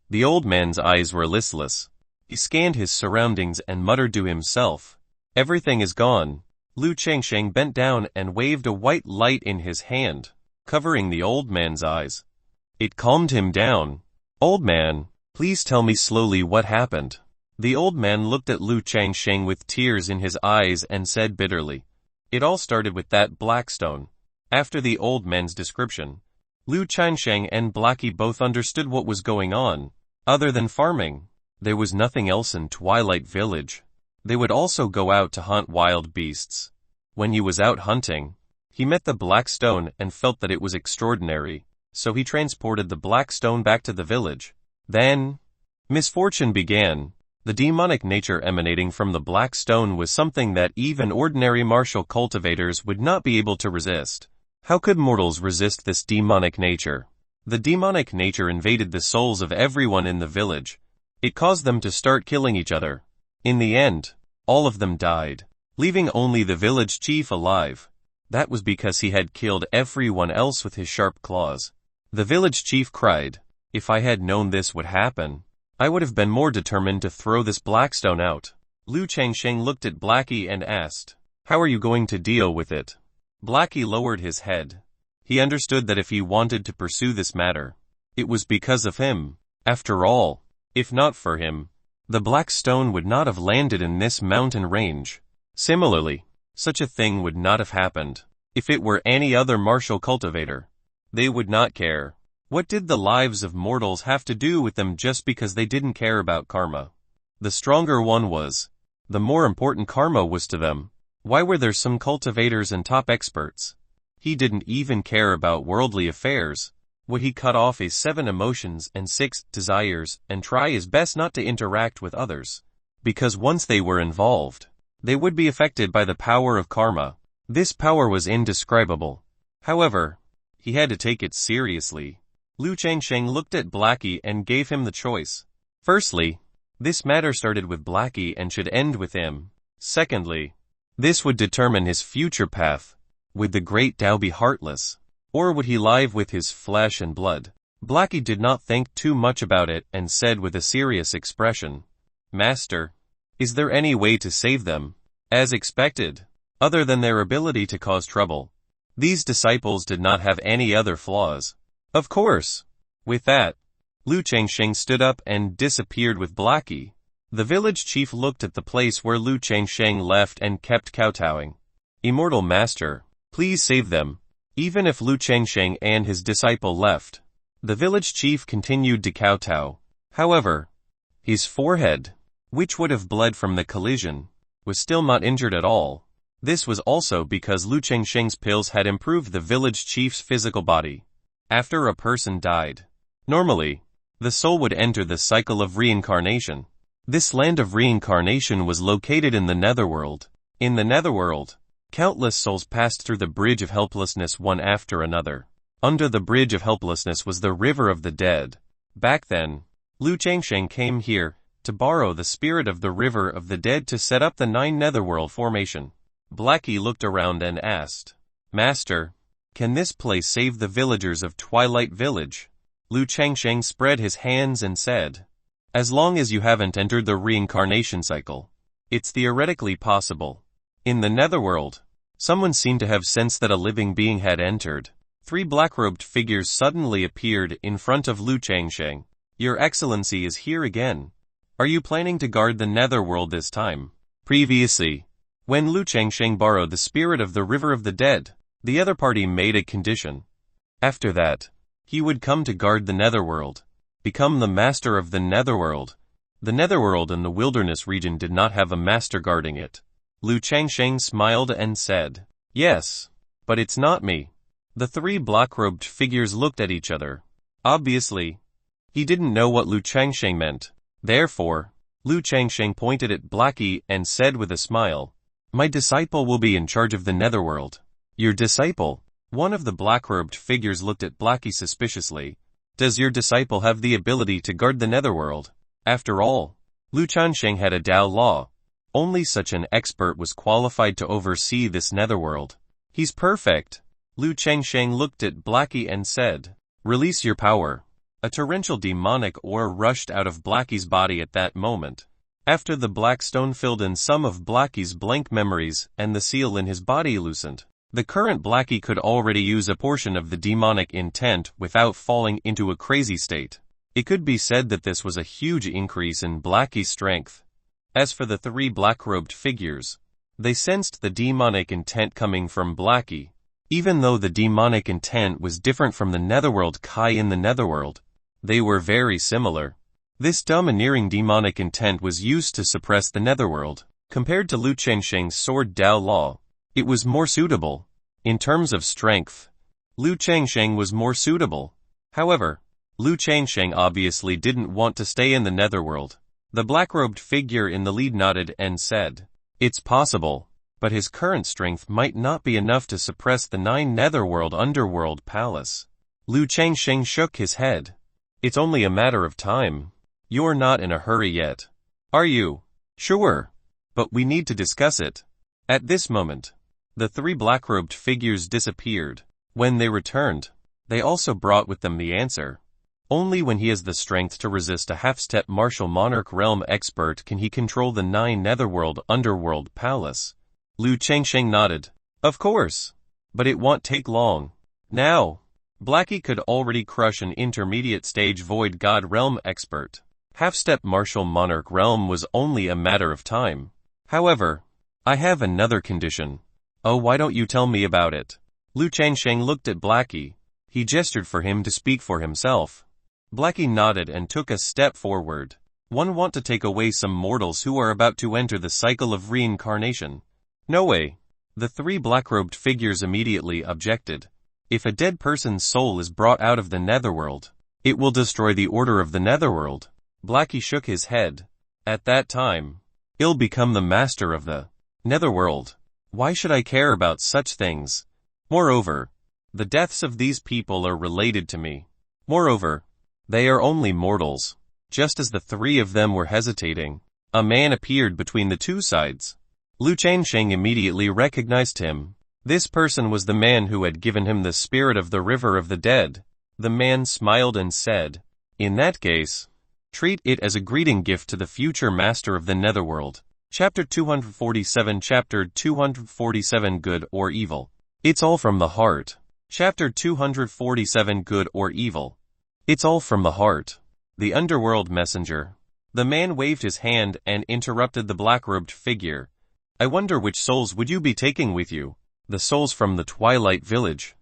The old man's eyes were listless. He scanned his surroundings and muttered to himself, "Everything is gone." Lu Changsheng bent down and waved a white light in his hand, covering the old man's eyes. It calmed him down. "Old man, please tell me slowly what happened." The old man looked at Lu Changsheng with tears in his eyes and said bitterly, "It all started with that black stone." After the old man's description, Lu Changsheng and Blackie both understood what was going on. Other than farming, there was nothing else in Twilight Village. They would also go out to hunt wild beasts. When he was out hunting, he met the black stone and felt that it was extraordinary, so he transported the black stone back to the village. Then, misfortune began. The demonic nature emanating from the black stone was something that even ordinary martial cultivators would not be able to resist. How could mortals resist this demonic nature? The demonic nature invaded the souls of everyone in the village. It caused them to start killing each other. In the end, all of them died, leaving only the village chief alive. That was because he had killed everyone else with his sharp claws. The village chief cried, "If I had known this would happen, I would have been more determined to throw this blackstone out." Lu Changsheng looked at Blackie and asked, "How are you going to deal with it?" Blackie lowered his head. He understood that if he wanted to pursue this matter, it was because of him. After all, if not for him, the black stone would not have landed in this mountain range. Similarly, such a thing would not have happened if it were any other martial cultivator. They would not care. What did the lives of mortals have to do with them just because they didn't care about karma? The stronger one was, the more important karma was to them. Why were there some cultivators and top experts? He didn't even care about worldly affairs. Would he cut off his 7 emotions and 6 desires and try his best not to interact with others? Because once they were involved, they would be affected by the power of karma. This power was indescribable. However, he had to take it seriously. Lu Changsheng looked at Blackie and gave him the choice. Firstly, this matter started with Blackie and should end with him. Secondly, this would determine his future path. Would the great Tao be heartless? Or would he live with his flesh and blood? Blackie did not think too much about it and said with a serious expression, "Master, is there any way to save them?" As expected, other than their ability to cause trouble, these disciples did not have any other flaws. Of course. With that, Lu Changsheng stood up and disappeared with Blackie. The village chief looked at the place where Lu Changsheng left and kept kowtowing. "Immortal Master, please save them." Even if Lu Changsheng and his disciple left, the village chief continued to kowtow. However, his forehead, which would have bled from the collision, was still not injured at all. This was also because Lu Changsheng's pills had improved the village chief's physical body. After a person died, normally, the soul would enter the cycle of reincarnation. This land of reincarnation was located in the netherworld. In the netherworld, countless souls passed through the bridge of helplessness one after another. Under the bridge of helplessness was the river of the dead. Back then, Lu Changsheng came here to borrow the spirit of the river of the dead to set up the 9 netherworld formation. Blackie looked around and asked, "Master, can this place save the villagers of Twilight Village?" Lu Changsheng spread his hands and said, "As long as you haven't entered the reincarnation cycle, it's theoretically possible." In the netherworld, someone seemed to have sensed that a living being had entered. 3 black-robed figures suddenly appeared in front of Lu Changsheng. "Your Excellency is here again. Are you planning to guard the netherworld this time?" Previously, when Lu Changsheng borrowed the spirit of the river of the dead, the other party made a condition. After that, he would come to guard the netherworld, become the master of the netherworld. The netherworld and the wilderness region did not have a master guarding it. Lu Changsheng smiled and said, "Yes, but it's not me." The 3 black-robed figures looked at each other. Obviously, he didn't know what Lu Changsheng meant. Therefore, Lu Changsheng pointed at Blackie and said with a smile, "My disciple will be in charge of the netherworld." "Your disciple?" One of the black-robed figures looked at Blackie suspiciously. "Does your disciple have the ability to guard the netherworld?" After all, Lu Changsheng had a Tao law. Only such an expert was qualified to oversee this netherworld. "He's perfect." Lu Changsheng looked at Blackie and said, "Release your power." A torrential demonic aura rushed out of Blackie's body at that moment. After the black stone filled in some of Blackie's blank memories and the seal in his body loosened, the current Blackie could already use a portion of the demonic intent without falling into a crazy state. It could be said that this was a huge increase in Blackie's strength. As for the 3 black-robed figures, they sensed the demonic intent coming from Blackie. Even though the demonic intent was different from the netherworld Kai in the netherworld, they were very similar. This domineering demonic intent was used to suppress the netherworld. Compared to Lu Changsheng's sword Tao law, it was more suitable. In terms of strength, Lu Changsheng was more suitable. However, Lu Changsheng obviously didn't want to stay in the netherworld. The black-robed figure in the lead nodded and said, "It's possible, but his current strength might not be enough to suppress the 9 netherworld underworld palace." Lu Changsheng shook his head. "It's only a matter of time. You're not in a hurry yet, are you?" "Sure, but we need to discuss it." At this moment, the 3 black-robed figures disappeared. When they returned, they also brought with them the answer. Only when he has the strength to resist a half-step martial monarch realm expert can he control the 9 netherworld underworld palace. Lu Changsheng nodded. "Of course, but it won't take long. Now, Blackie could already crush an intermediate stage void god realm expert. Half-step martial monarch realm was only a matter of time. However, I have another condition." "Oh, why don't you tell me about it?" Lu Changsheng looked at Blackie. He gestured for him to speak for himself. Blackie nodded and took a step forward. "One want to take away some mortals who are about to enter the cycle of reincarnation." "No way." The 3 black-robed figures immediately objected. "If a dead person's soul is brought out of the netherworld, it will destroy the order of the netherworld." Blackie shook his head. "At that time, I'll become the master of the netherworld. Why should I care about such things? Moreover, the deaths of these people are related to me. Moreover, they are only mortals." Just as the 3 of them were hesitating, a man appeared between the 2 sides. Lu Changsheng immediately recognized him. This person was the man who had given him the spirit of the river of the dead. The man smiled and said, "In that case, treat it as a greeting gift to the future master of the netherworld." Chapter 247 Chapter 247 Good or Evil. It's all from the heart. Chapter 247 Good or Evil. It's all from the heart. The underworld messenger. The man waved his hand and interrupted the black-robed figure. "I wonder which souls would you be taking with you?" "The souls from the Twilight Village."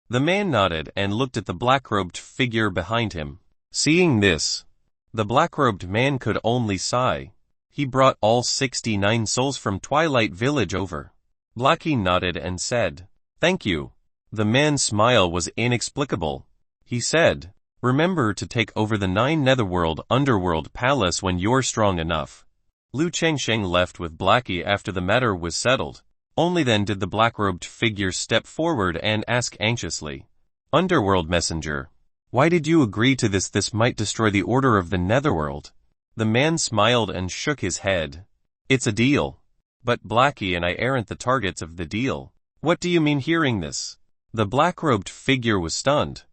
The man nodded and looked at the black-robed figure behind him. Seeing this, the black-robed man could only sigh. He brought all 69 souls from Twilight Village over. Blackie nodded and said, "Thank you." The man's smile was inexplicable. He said, "Remember to take over the 9 netherworld underworld palace when you're strong enough." Lu Changsheng left with Blackie after the matter was settled. Only then did the black-robed figure step forward and ask anxiously, "Underworld messenger, why did you agree to this? This might destroy the order of the netherworld." The man smiled and shook his head. "It's a deal. But Blackie and I aren't the targets of the deal." "What do you mean?" Hearing this, the black-robed figure was stunned.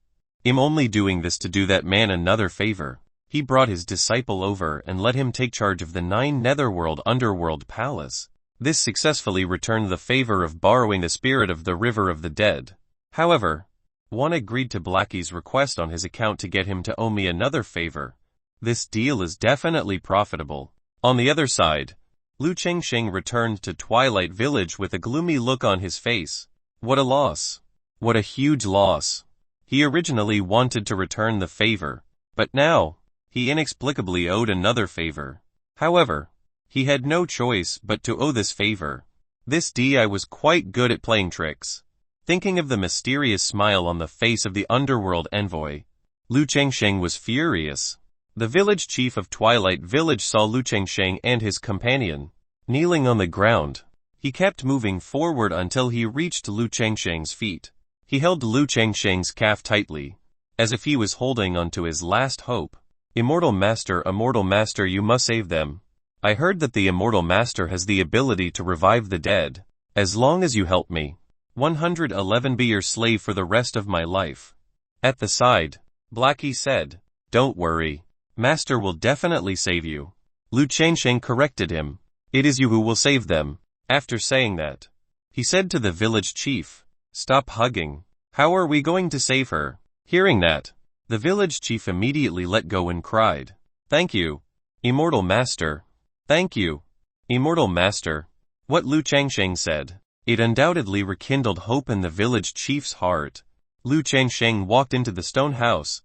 "I'm only doing this to do that man another favor." He brought his disciple over and let him take charge of the 9 netherworld underworld palace. This successfully returned the favor of borrowing the spirit of the river of the dead. However, one agreed to Blackie's request on his account to get him to owe me another favor. This deal is definitely profitable. On the other side, Lu Changsheng returned to Twilight Village with a gloomy look on his face. What a loss. What a huge loss. He originally wanted to return the favor, but now, he inexplicably owed another favor. However, he had no choice but to owe this favor. This DI was quite good at playing tricks. Thinking of the mysterious smile on the face of the underworld envoy, Lu Changsheng was furious. The village chief of Twilight Village saw Lu Changsheng and his companion kneeling on the ground. He kept moving forward until he reached Lu Changsheng's feet. He held Lu Changsheng's calf tightly, as if he was holding onto his last hope. Immortal Master, you must save them. I heard that the Immortal Master has the ability to revive the dead. As long as you help me, 111 be your slave for the rest of my life. At the side, Blackie said, "Don't worry. Master will definitely save you." Lu Changsheng corrected him. "It is you who will save them." After saying that, he said to the village chief, "Stop hugging. How are we going to save her?" Hearing that, the village chief immediately let go and cried, "Thank you, Immortal Master. Thank you, Immortal Master." What Lu Changsheng said, it undoubtedly rekindled hope in the village chief's heart. Lu Changsheng walked into the stone house.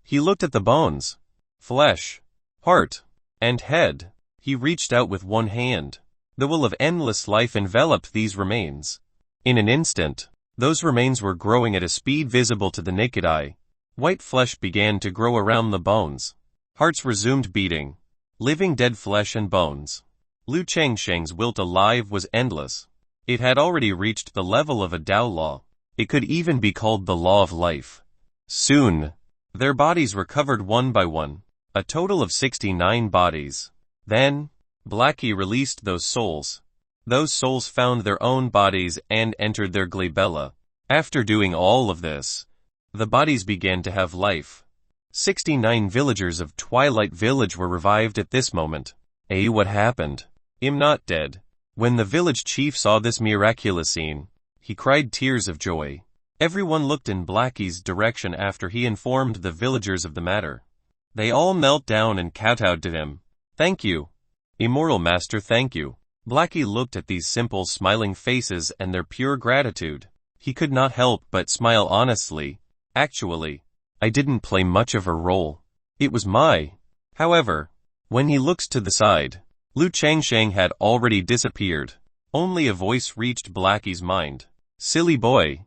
He looked at the bones, flesh, heart, and head. He reached out with one hand. The will of endless life enveloped these remains. In an instant, those remains were growing at a speed visible to the naked eye. White flesh began to grow around the bones. Hearts resumed beating. Living dead flesh and bones. Lu Changsheng's will to live was endless. It had already reached the level of a Tao law. It could even be called the law of life. Soon, their bodies were covered one by one. A total of 69 bodies. Then, Blackie released those souls. Those souls found their own bodies and entered their glabella. After doing all of this, the bodies began to have life. 69 villagers of Twilight Village were revived at this moment. What happened? I'm not dead. When the village chief saw this miraculous scene, he cried tears of joy. Everyone looked in Blackie's direction after he informed the villagers of the matter. They all knelt down and kowtowed to him. Thank you. Immortal Master, thank you. Blackie looked at these simple smiling faces and their pure gratitude. He could not help but smile honestly. Actually, I didn't play much of a role. It was my. However, when he looks to the side, Lu Changsheng had already disappeared. Only a voice reached Blackie's mind. Silly boy.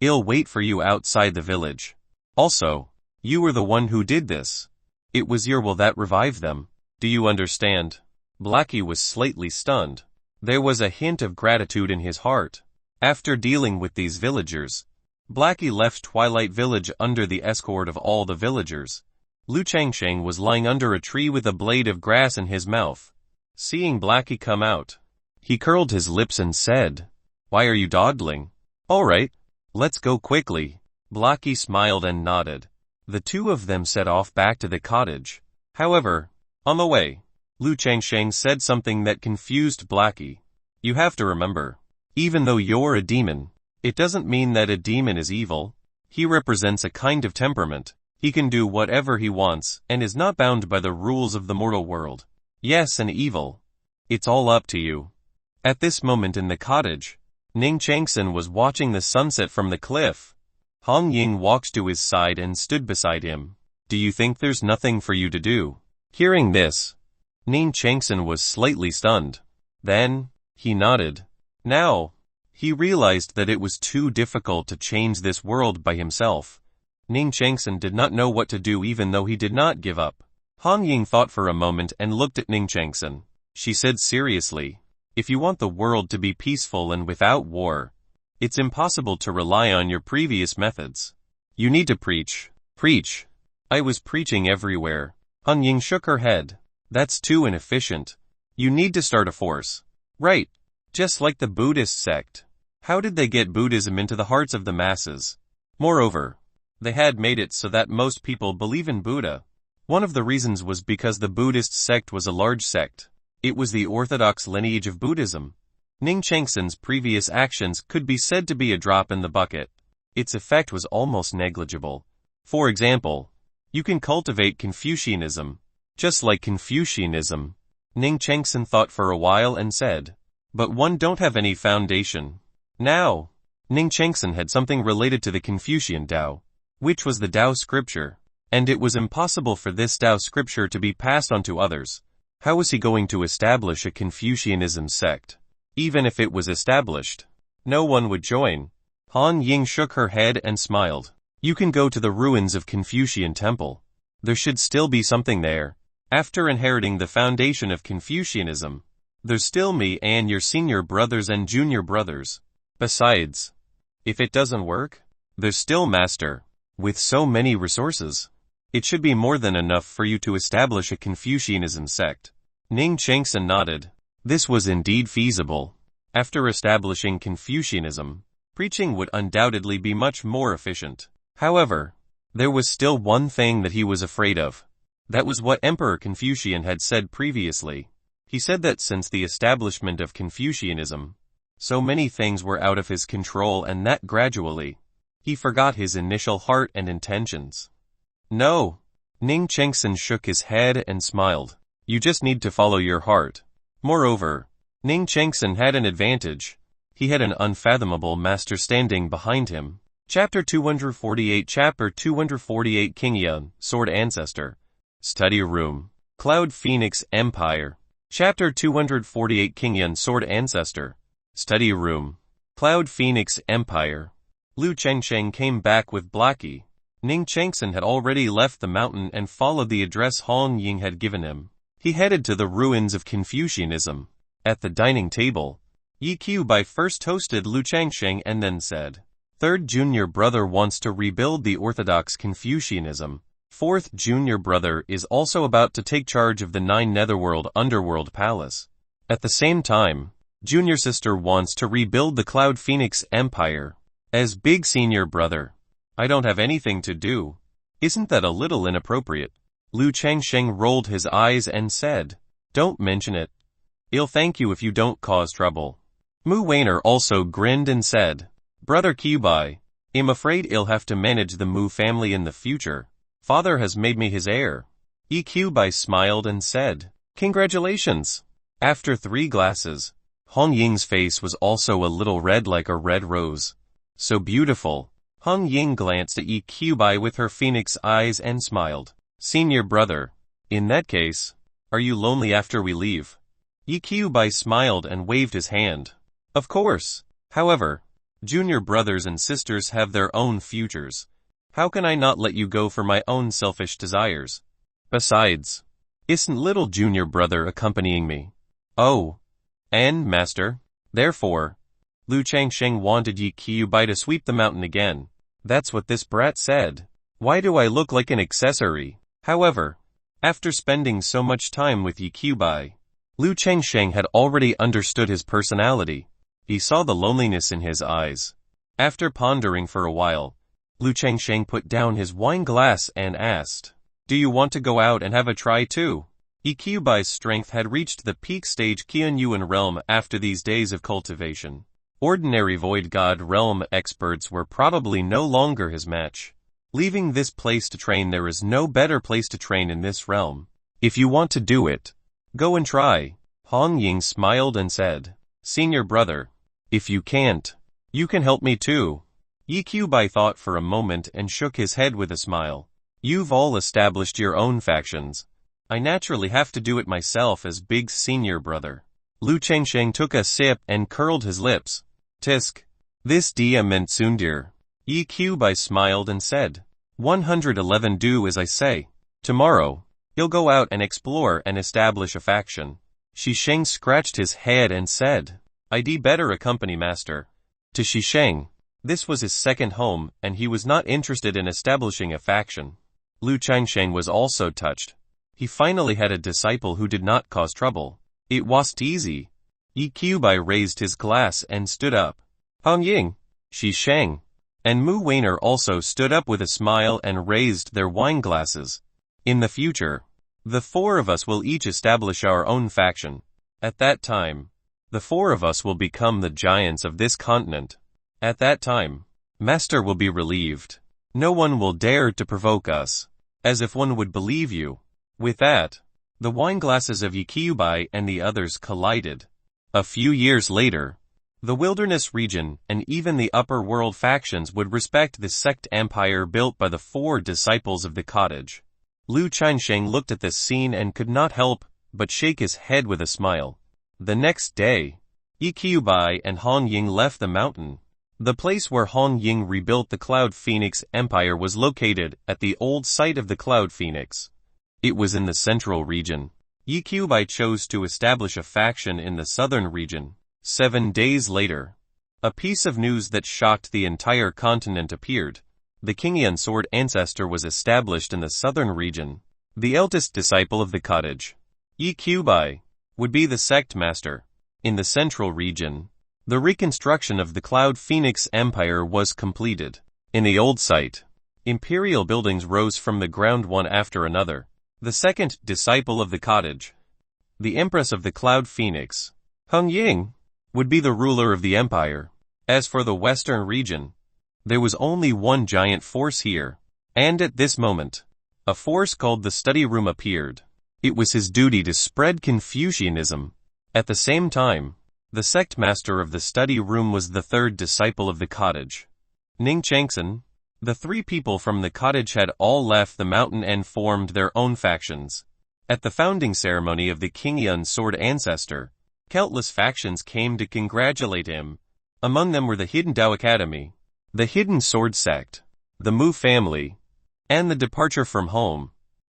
I'll wait for you outside the village. Also, you were the one who did this. It was your will that revived them. Do you understand? Blackie was slightly stunned. There was a hint of gratitude in his heart. After dealing with these villagers, Blackie left Twilight Village under the escort of all the villagers. Lu Changsheng was lying under a tree with a blade of grass in his mouth. Seeing Blackie come out, he curled his lips and said, "Why are you dawdling? All right, let's go quickly." Blackie smiled and nodded. The two of them set off back to the cottage. However, on the way, Lu Changsheng said something that confused Blackie. You have to remember, even though you're a demon, it doesn't mean that a demon is evil. He represents a kind of temperament. He can do whatever he wants and is not bound by the rules of the mortal world. Yes, and evil. It's all up to you. At this moment in the cottage, Ning Changsen was watching the sunset from the cliff. Hong Ying walked to his side and stood beside him. Do you think there's nothing for you to do? Hearing this, Ning Changsen was slightly stunned. Then, he nodded. Now, he realized that it was too difficult to change this world by himself. Ning Changsen did not know what to do even though he did not give up. Han Ying thought for a moment and looked at Ning Changsen. She said seriously, if you want the world to be peaceful and without war, it's impossible to rely on your previous methods. You need to preach. Preach. I was preaching everywhere. Han Ying shook her head. That's too inefficient. You need to start a force. Right. Just like the Buddhist sect. How did they get Buddhism into the hearts of the masses? Moreover, they had made it so that most people believe in Buddha. One of the reasons was because the Buddhist sect was a large sect. It was the orthodox lineage of Buddhism. Ning Changsen's previous actions could be said to be a drop in the bucket. Its effect was almost negligible. For example, you can cultivate Confucianism, just like Confucianism. Ning Changsen thought for a while and said, but one don't have any foundation. Now, Ning Changsen had something related to the Confucian Tao, which was the Tao scripture, and it was impossible for this Tao scripture to be passed on to others. How was he going to establish a Confucianism sect? Even if it was established, no one would join. Han Ying shook her head and smiled. You can go to the ruins of Confucian Temple. There should still be something there. After inheriting the foundation of Confucianism, there's still me and your senior brothers and junior brothers. Besides, if it doesn't work, there's still Master. With so many resources, it should be more than enough for you to establish a Confucianism sect. Ning Changsen nodded. This was indeed feasible. After establishing Confucianism, preaching would undoubtedly be much more efficient. However, there was still one thing that he was afraid of. That was what Emperor Confucian had said previously. He said that since the establishment of Confucianism, so many things were out of his control and that gradually, he forgot his initial heart and intentions. No. Ning Changsen shook his head and smiled. You just need to follow your heart. Moreover, Ning Changsen had an advantage. He had an unfathomable master standing behind him. Chapter 248 Chapter 248 King Yun, Sword Ancestor. Study Room. Cloud Phoenix Empire. Chapter 248 King Yun, Sword Ancestor. Study Room. Cloud Phoenix Empire. Lu Changsheng came back with Blackie. Ning Changsen had already left the mountain and followed the address Hong Ying had given him. He headed to the ruins of Confucianism. At the dining table, Yi Qiubai first toasted Lu Changsheng and then said, "Third junior brother wants to rebuild the orthodox Confucianism. Fourth junior brother is also about to take charge of the 9 Netherworld Underworld Palace. At the same time, junior sister wants to rebuild the Cloud Phoenix Empire. As big senior brother, I don't have anything to do. Isn't that a little inappropriate?" Lu Changsheng rolled his eyes and said, "Don't mention it. I'll thank you if you don't cause trouble." Mu Weiner also grinned and said, "Brother Qiubai, I'm afraid I'll have to manage the Mu family in the future. Father has made me his heir." Yi Qiubai smiled and said, "Congratulations." After 3 glasses, Hong Ying's face was also a little red like a red rose. "So beautiful." Hong Ying glanced at Yi Qiubai with her phoenix eyes and smiled. "Senior brother, in that case, are you lonely after we leave?" Yi Qiubai smiled and waved his hand. "Of course. However, junior brothers and sisters have their own futures. How can I not let you go for my own selfish desires? Besides, isn't little junior brother accompanying me?" "Oh, and master." Therefore, Lu Changsheng wanted Yi Qiubai to sweep the mountain again. "That's what this brat said. Why do I look like an accessory?" However, after spending so much time with Yi Qiubai, Lu Changsheng had already understood his personality. He saw the loneliness in his eyes. After pondering for a while, Lu Changsheng put down his wine glass and asked, "Do you want to go out and have a try too?" Yi Qiubai's strength had reached the peak stage Qian Yuan realm after these days of cultivation. Ordinary Void God realm experts were probably no longer his match. Leaving this place to train, there is no better place to train in this realm. If you want to do it, go and try. Hong Ying smiled and said, "Senior brother, if you can't, you can help me too." Yi Qiubai thought for a moment and shook his head with a smile. "You've all established your own factions. I naturally have to do it myself as big senior brother." Lu Changsheng took a sip and curled his lips. "Tisk. This dia meant sundir." Yi Qiubai smiled and said, 111 do as I say. Tomorrow, he'll go out and explore and establish a faction." Shisheng scratched his head and said, "I'd better accompany master." To Shisheng, this was his second home and he was not interested in establishing a faction. Lu Changsheng was also touched. He finally had a disciple who did not cause trouble. It wasn't easy. Yi Qiubai raised his glass and stood up. Hong Ying, Shisheng, and Mu Weiner also stood up with a smile and raised their wine glasses. "In the future, the 4 of us will each establish our own faction. At that time, the 4 of us will become the giants of this continent. At that time, master will be relieved. No one will dare to provoke us, as if one would believe you." With that, the wine glasses of Yi Qiubai and the others collided. A few years later, the wilderness region and even the upper world factions would respect the sect empire built by the 4 disciples of the cottage. Lu Changsheng looked at this scene and could not help but shake his head with a smile. The next day, Yi Qiubai and Hong Ying left the mountain. The place where Hong Ying rebuilt the Cloud Phoenix Empire was located at the old site of the Cloud Phoenix. It was in the central region. Yi Qiubai chose to establish a faction in the southern region. 7 days later, a piece of news that shocked the entire continent appeared. The Kingian sword ancestor was established in the southern region. The eldest disciple of the cottage, Yi Qiubai, would be the sect master. In the central region, the reconstruction of the Cloud Phoenix Empire was completed. In the old site, imperial buildings rose from the ground one after another. The second disciple of the cottage, the Empress of the Cloud Phoenix, Hong Ying, would be the ruler of the empire. As for the western region, there was only one giant force here, and at this moment, a force called the study room appeared. It was his duty to spread Confucianism. At the same time, the sect master of the study room was the 3rd disciple of the cottage, Ning Changsen. The 3 people from the cottage had all left the mountain and formed their own factions. At the founding ceremony of the Kingian sword ancestor, countless factions came to congratulate him. Among them were the Hidden Dao Academy, the Hidden Sword Sect, the Mu family, and the departure from home.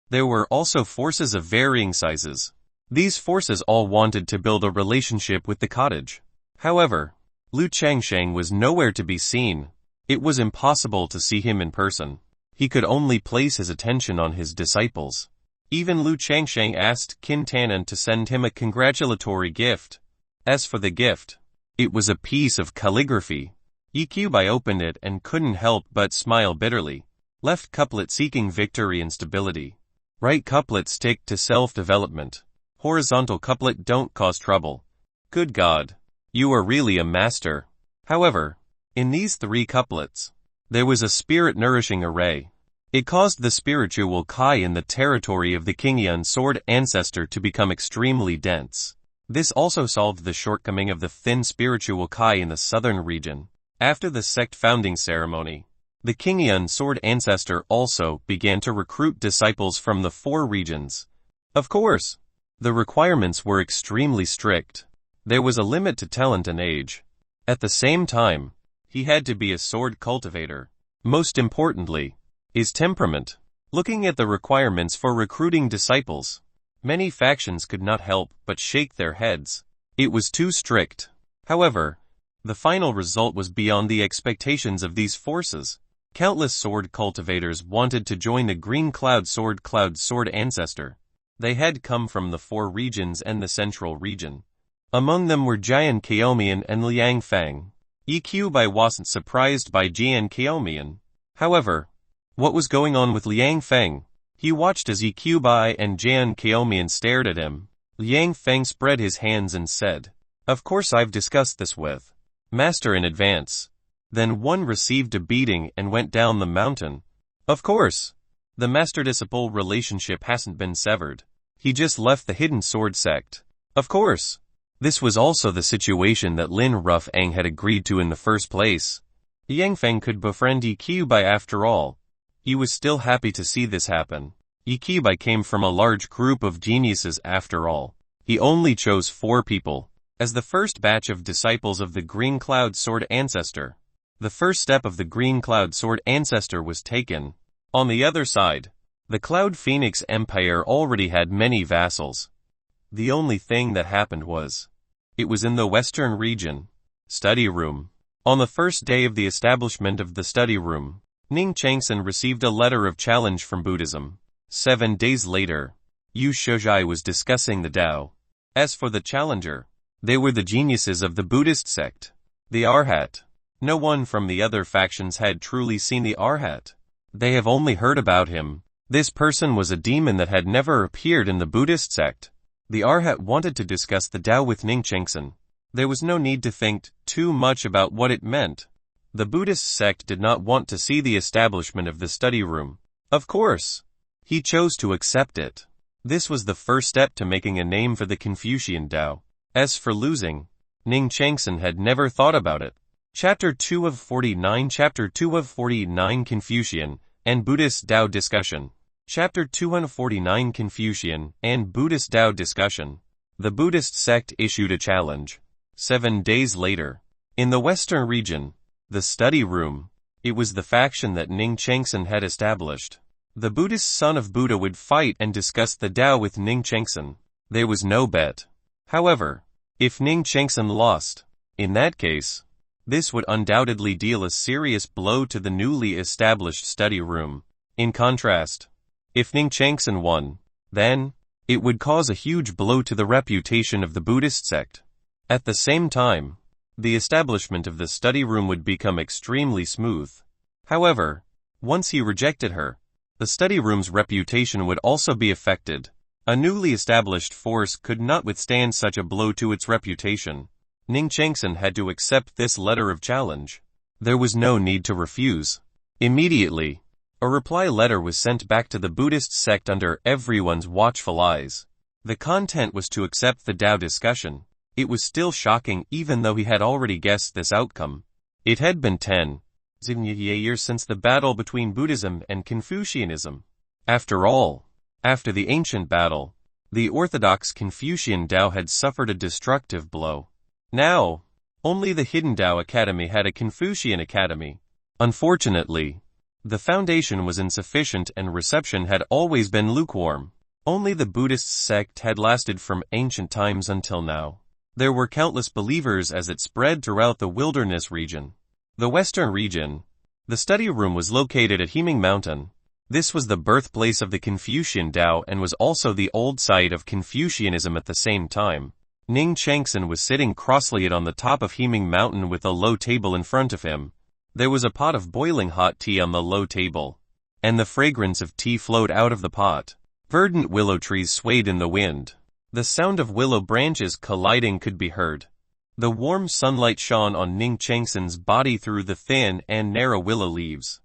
There were also forces of varying sizes. These forces all wanted to build a relationship with the cottage. However, Lu Changsheng was nowhere to be seen. It was impossible to see him in person. He could only place his attention on his disciples. Even Lu Changsheng asked Qin Tanan to send him a congratulatory gift. As for the gift, it was a piece of calligraphy. Yiqiubai opened it and couldn't help but smile bitterly. Left couplet seeking victory and stability. Right couplet stick to self-development. Horizontal couplet don't cause trouble. Good God, you are really a master. However, in these 3 couplets, there was a spirit-nourishing array. It caused the spiritual Kai in the territory of the Qingyun sword ancestor to become extremely dense. This also solved the shortcoming of the thin spiritual Kai in the southern region. After the sect founding ceremony, the Qingyun sword ancestor also began to recruit disciples from the 4 regions. Of course, the requirements were extremely strict. There was a limit to talent and age. At the same time, he had to be a sword cultivator. Most importantly, his temperament. Looking at the requirements for recruiting disciples, many factions could not help but shake their heads. It was too strict. However, the final result was beyond the expectations of these forces. Countless sword cultivators wanted to join the Green Cloud sword ancestor. They had come from the 4 regions and the central region. Among them were Jian Qiumian and Liang Feng. Yiqiubai wasn't surprised by Jian Qiumian. However, what was going on with Liang Feng? He watched as Yiqiubai and Jian Qiumian stared at him. Liang Feng spread his hands and said, "Of course I've discussed this with Master in advance." Then one received a beating and went down the mountain. Of course, the master-disciple relationship hasn't been severed. He just left the hidden sword sect. Of course, this was also the situation that Lin Rufang had agreed to in the first place. Yang Feng could befriend Yiqiubai after all. He was still happy to see this happen. Yiqiubai came from a large group of geniuses after all. He only chose 4 people as the first batch of disciples of the Green Cloud sword ancestor. The first step of the Green Cloud sword ancestor was taken. On the other side, the Cloud Phoenix Empire already had many vassals. The only thing that happened was, it was in the western region. Study room. On the first day of the establishment of the study room, Ning Changsen received a letter of challenge from Buddhism. 7 days later, Yu Shozhai was discussing the Tao. As for the challenger, they were the geniuses of the Buddhist sect. The Arhat. No one from the other factions had truly seen the Arhat. They have only heard about him. This person was a demon that had never appeared in the Buddhist sect. The Arhat wanted to discuss the Tao with Ning Changsen. There was no need to think too much about what it meant. The Buddhist sect did not want to see the establishment of the study room. Of course, he chose to accept it. This was the first step to making a name for the Confucian Tao. As for losing, Ning Changsen had never thought about it. Chapter 2 of 49 Chapter 2 of 49 Confucian and Buddhist Tao Discussion. Chapter 249 Confucian and Buddhist Tao Discussion. The Buddhist sect issued a challenge. 7 days later, in the western region, the study room, it was the faction that Ning Changsen had established. The Buddhist son of Buddha would fight and discuss the Tao with Ning Changsen. There was no bet. However, if Ning Changsen lost, in that case, this would undoubtedly deal a serious blow to the newly established study room. In contrast, if Ning Changsen won, then, it would cause a huge blow to the reputation of the Buddhist sect. At the same time, the establishment of the study room would become extremely smooth. However, once he rejected her, the study room's reputation would also be affected. A newly established force could not withstand such a blow to its reputation. Ning Changsen had to accept this letter of challenge. There was no need to refuse. Immediately, a reply letter was sent back to the Buddhist sect under everyone's watchful eyes. The content was to accept the Tao discussion. It was still shocking even though he had already guessed this outcome. It had been 10 years since the battle between Buddhism and Confucianism. After all, after the ancient battle, the orthodox Confucian Tao had suffered a destructive blow. Now, only the Hidden Tao Academy had a Confucian Academy. Unfortunately, The foundation was insufficient and reception had always been lukewarm. Only the Buddhist sect had lasted from ancient times until now. There were countless believers as it spread throughout the wilderness region. The western region. The study room was located at Heming Mountain. This was the birthplace of the Confucian Tao and was also the old site of Confucianism at the same time. Ning Changsen was sitting cross-legged on the top of Heming Mountain with a low table in front of him. There was a pot of boiling hot tea on the low table, and the fragrance of tea flowed out of the pot. Verdant willow trees swayed in the wind. The sound of willow branches colliding could be heard. The warm sunlight shone on Ning Changsen's body through the thin and narrow willow leaves.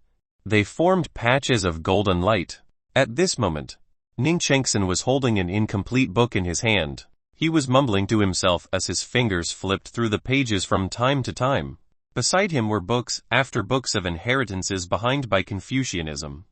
They formed patches of golden light. At this moment, Ning Changsen was holding an incomplete book in his hand. He was mumbling to himself as his fingers flipped through the pages from time to time. Beside him were books after books of inheritances behind by Confucianism.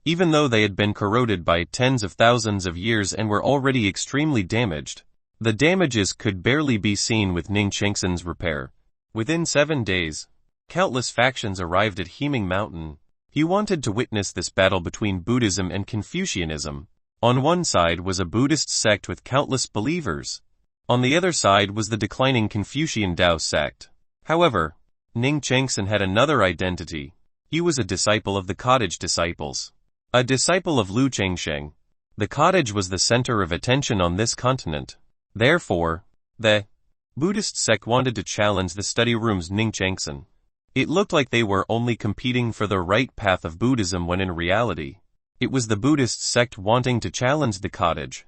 Even though they had been corroded by tens of thousands of years and were already extremely damaged, the damages could barely be seen with Ning Changsen's repair. Within 7 days, countless factions arrived at Heming Mountain. He wanted to witness this battle between Buddhism and Confucianism. On one side was a Buddhist sect with countless believers. On the other side was the declining Confucian Tao sect. However, Ning Changsen had another identity. He was a disciple of the cottage disciples. A disciple of Lu Chengsheng. The cottage was the center of attention on this continent. Therefore, the Buddhist sect wanted to challenge the study room's Ning Changsen. It looked like they were only competing for the right path of Buddhism when in reality, it was the Buddhist sect wanting to challenge the cottage.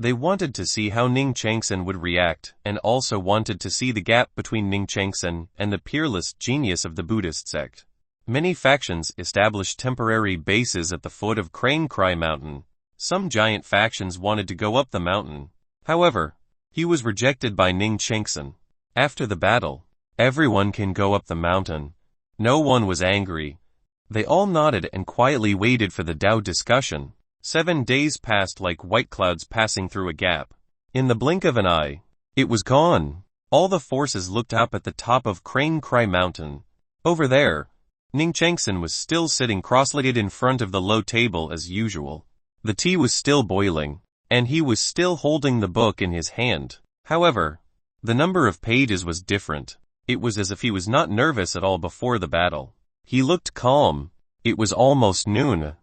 They wanted to see how Ning Changsen would react and also wanted to see the gap between Ning Changsen and the peerless genius of the Buddhist sect. Many factions established temporary bases at the foot of Crane Cry Mountain. Some giant factions wanted to go up the mountain. However, he was rejected by Ning Changsen. After the battle, everyone can go up the mountain. No one was angry. They all nodded and quietly waited for the Tao discussion. 7 days passed like white clouds passing through a gap. In the blink of an eye, it was gone. All the forces looked up at the top of Crane Cry Mountain. Over there, Ning Changsen was still sitting cross-legged in front of the low table as usual. The tea was still boiling, and he was still holding the book in his hand. However, the number of pages was different. It was as if he was not nervous at all before the battle. He looked calm. It was almost noon.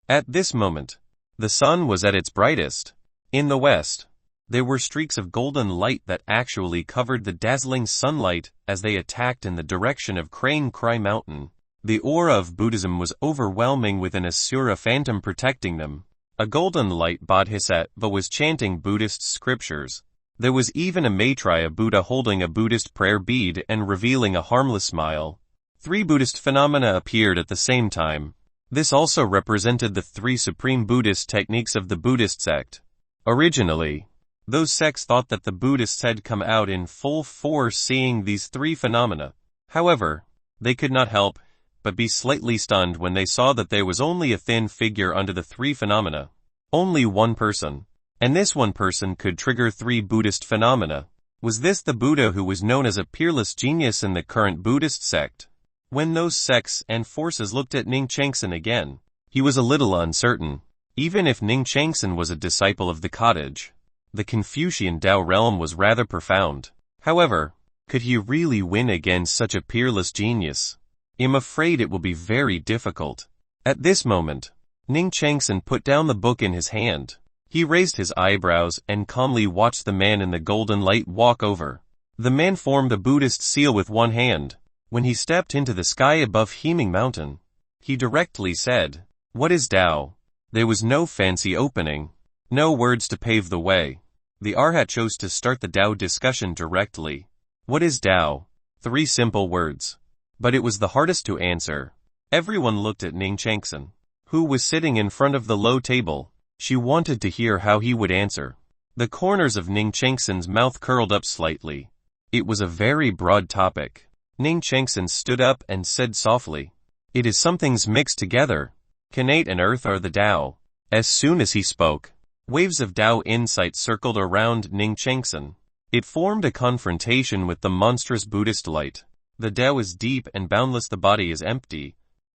At this moment, the sun was at its brightest. In the west, there were streaks of golden light that actually covered the dazzling sunlight as they attacked in the direction of Crane Cry Mountain. The aura of Buddhism was overwhelming with an Asura phantom protecting them. A golden light bodhisattva was chanting Buddhist scriptures. There was even a Maitreya Buddha holding a Buddhist prayer bead and revealing a harmless smile. 3 Buddhist phenomena appeared at the same time. This also represented the 3 supreme Buddhist techniques of the Buddhist sect. Originally, those sects thought that the Buddhists had come out in full force seeing these 3 phenomena. However, they could not help but be slightly stunned when they saw that there was only a thin figure under the 3 phenomena. Only one person. And this one person could trigger 3 Buddhist phenomena. Was this the Buddha who was known as a peerless genius in the current Buddhist sect? When those sects and forces looked at Ning Changsen again, he was a little uncertain. Even if Ning Changsen was a disciple of the cottage, the Confucian Tao realm was rather profound. However, could he really win against such a peerless genius? I'm afraid it will be very difficult. At this moment, Ning Changsen put down the book in his hand. He raised his eyebrows and calmly watched the man in the golden light walk over. The man formed a Buddhist seal with one hand. When he stepped into the sky above Heming Mountain, he directly said, "What is Tao?" There was no fancy opening, no words to pave the way. The Arhat chose to start the Tao discussion directly. What is Tao? 3 simple words. But it was the hardest to answer. Everyone looked at Ning Changsen, who was sitting in front of the low table. She wanted to hear how he would answer. The corners of Ning Changsen's mouth curled up slightly. It was a very broad topic. Ning Changsen stood up and said softly, "It is something's mixed together. Kanate and earth are the Tao." As soon as he spoke, waves of Tao insight circled around Ning Changsen. It formed a confrontation with the monstrous Buddhist light. The Tao is deep and boundless, the body is empty.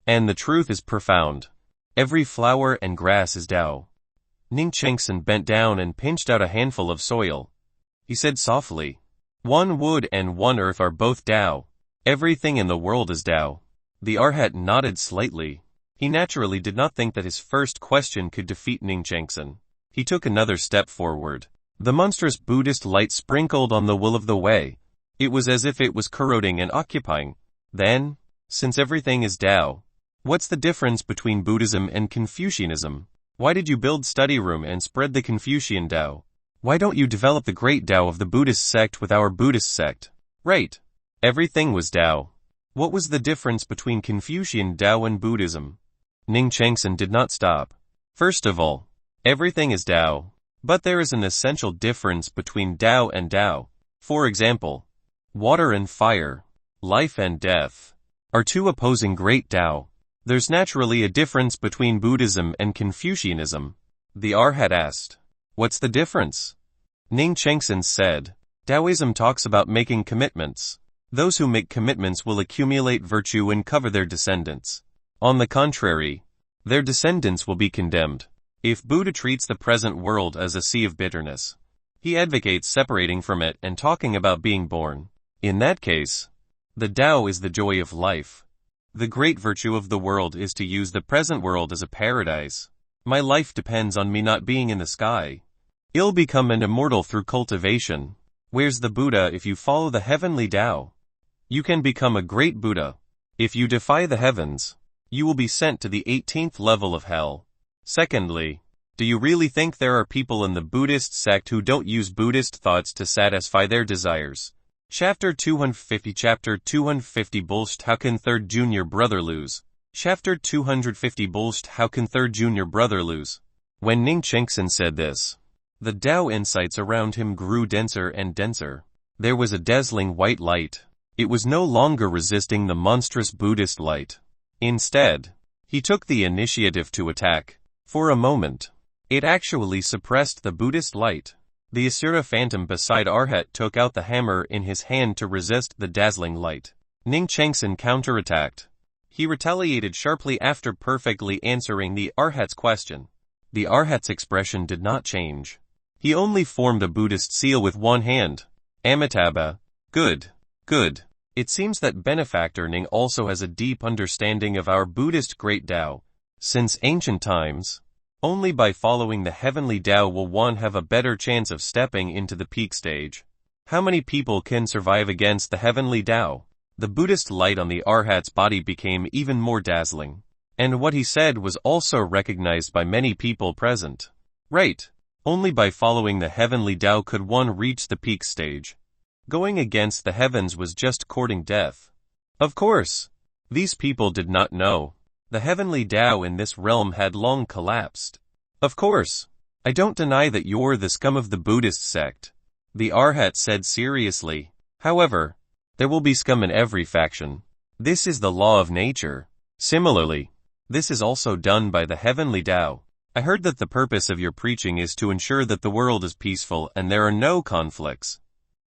And the truth is profound. Every flower and grass is Tao. Ning Qingfeng bent down and pinched out a handful of soil. He said softly, "One wood and one earth are both Tao. Everything in the world is Tao." The Arhat nodded slightly. He naturally did not think that his first question could defeat Ning Qingfeng. He took another step forward. The monstrous Buddhist light sprinkled on the will of the way. It was as if it was corroding and occupying. Then, since everything is Tao, what's the difference between Buddhism and Confucianism? Why did you build study room and spread the Confucian Tao? Why don't you develop the great Tao of the Buddhist sect with our Buddhist sect? Right. Everything was Tao. What was the difference between Confucian Tao and Buddhism? Ning Qingfeng did not stop. First of all, everything is Tao. But there is an essential difference between Tao and Tao. For example, water and fire, life and death, are two opposing great Tao. There's naturally a difference between Buddhism and Confucianism. The Arhat asked, "What's the difference?" Ning Qingfeng said, "Taoism talks about making commitments. Those who make commitments will accumulate virtue and cover their descendants. On the contrary, their descendants will be condemned. If Buddha treats the present world as a sea of bitterness, he advocates separating from it and talking about being born. In that case, the Tao is the joy of life. The great virtue of the world is to use the present world as a paradise. My life depends on me not being in the sky. I'll become an immortal through cultivation. Where's the Buddha if you follow the heavenly Tao? You can become a great Buddha. If you defy the heavens, you will be sent to the 18th level of hell. Secondly, do you really think there are people in the Buddhist sect who don't use Buddhist thoughts to satisfy their desires? Chapter 250 Chapter 250 Bullshit. How can third junior brother lose? Chapter 250 Bullshit. How can third junior brother lose? When Ning Qingfeng said this, the Tao insights around him grew denser and denser. There was a dazzling white light. It was no longer resisting the monstrous Buddhist light. Instead, he took the initiative to attack. For a moment, it actually suppressed the Buddhist light. The Asura phantom beside Arhat took out the hammer in his hand to resist the dazzling light. Ning Qingfeng counterattacked. He retaliated sharply after perfectly answering the Arhat's question. The Arhat's expression did not change. He only formed a Buddhist seal with one hand. Amitabha. Good. Good. It seems that benefactor Ning also has a deep understanding of our Buddhist great Tao. Since ancient times, only by following the heavenly Tao will one have a better chance of stepping into the peak stage. How many people can survive against the heavenly Tao? The Buddhist light on the Arhat's body became even more dazzling. And what he said was also recognized by many people present. Right. Only by following the heavenly Tao could one reach the peak stage. Going against the heavens was just courting death. Of course, these people did not know. The heavenly Tao in this realm had long collapsed. Of course, I don't deny that you're the scum of the Buddhist sect, the Arhat said seriously. However, there will be scum in every faction. This is the law of nature. Similarly, this is also done by the heavenly Tao. I heard that the purpose of your preaching is to ensure that the world is peaceful and there are no conflicts.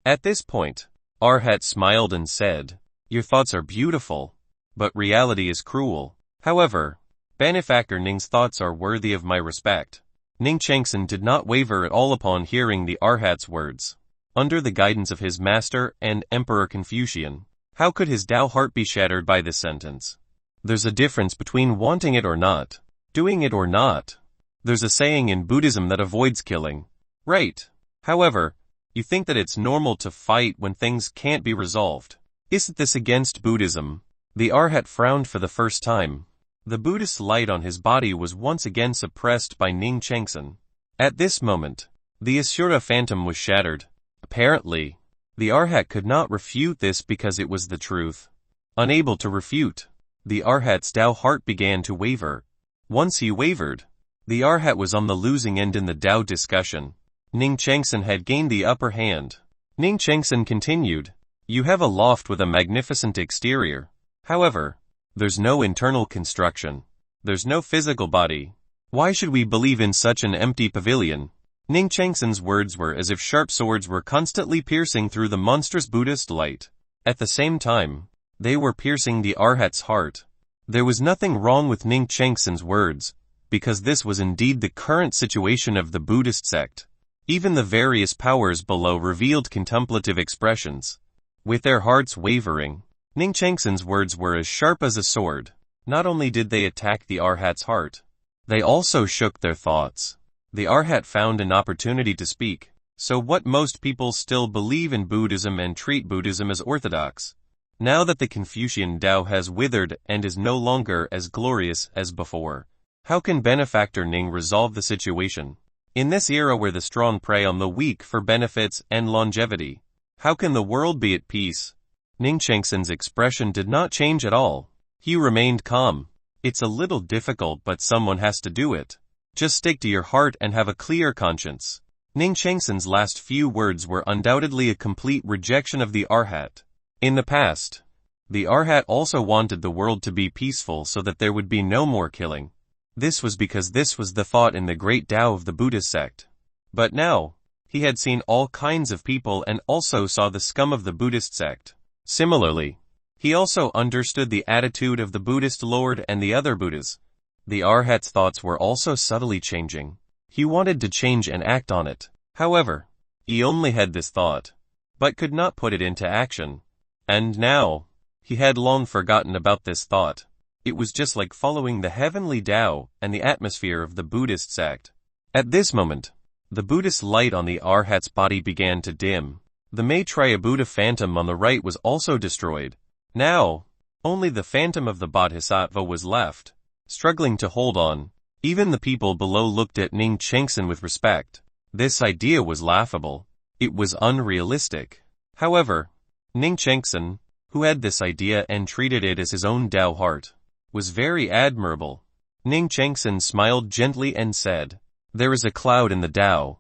At this point, Arhat smiled and said, "Your thoughts are beautiful, but reality is cruel. However, benefactor Ning's thoughts are worthy of my respect." Ning Qingfeng did not waver at all upon hearing the Arhat's words. Under the guidance of his master and Emperor Confucian, how could his Tao heart be shattered by this sentence? There's a difference between wanting it or not, doing it or not. There's a saying in Buddhism that avoids killing. Right. However, you think that it's normal to fight when things can't be resolved. Isn't this against Buddhism? The Arhat frowned for the first time. The Buddhist light on his body was once again suppressed by Ning Qingfeng. At this moment, the Asura phantom was shattered. Apparently, the Arhat could not refute this because it was the truth. Unable to refute, the Arhat's Tao heart began to waver. Once he wavered, the Arhat was on the losing end in the Tao discussion. Ning Qingfeng had gained the upper hand. Ning Qingfeng continued, "You have a loft with a magnificent exterior. However, there's no internal construction. There's no physical body. Why should we believe in such an empty pavilion?" Ning Qingfeng's words were as if sharp swords were constantly piercing through the monstrous Buddhist light. At the same time, they were piercing the Arhat's heart. There was nothing wrong with Ning Chengsen's words, because this was indeed the current situation of the Buddhist sect. Even the various powers below revealed contemplative expressions. With their hearts wavering, Ning Chengsen's words were as sharp as a sword. Not only did they attack the Arhat's heart, they also shook their thoughts. The Arhat found an opportunity to speak. So what most people still believe in Buddhism and treat Buddhism as orthodox. Now that the Confucian Tao has withered and is no longer as glorious as before, how can benefactor Ning resolve the situation? In this era where the strong prey on the weak for benefits and longevity, how can the world be at peace? Ning Chengsen's expression did not change at all. He remained calm. It's a little difficult, but someone has to do it. Just stick to your heart and have a clear conscience. Ning Chengsen's last few words were undoubtedly a complete rejection of the Arhat. In the past, the Arhat also wanted the world to be peaceful so that there would be no more killing. This was because this was the thought in the great Tao of the Buddhist sect. But now, he had seen all kinds of people and also saw the scum of the Buddhist sect. Similarly, he also understood the attitude of the Buddhist Lord and the other Buddhas. The Arhat's thoughts were also subtly changing. He wanted to change and act on it. However, he only had this thought, but could not put it into action. And now, he had long forgotten about this thought. It was just like following the heavenly Tao and the atmosphere of the Buddhist sect. At this moment, the Buddhist light on the Arhat's body began to dim. The Maitreya Buddha phantom on the right was also destroyed. Now, only the phantom of the Bodhisattva was left, struggling to hold on. Even the people below looked at Ning Chengsen with respect. This idea was laughable. It was unrealistic. However, Ning Chengsen, who had this idea and treated it as his own Tao heart, was very admirable. Ning Chengsen smiled gently and said, "There is a cloud in the Tao.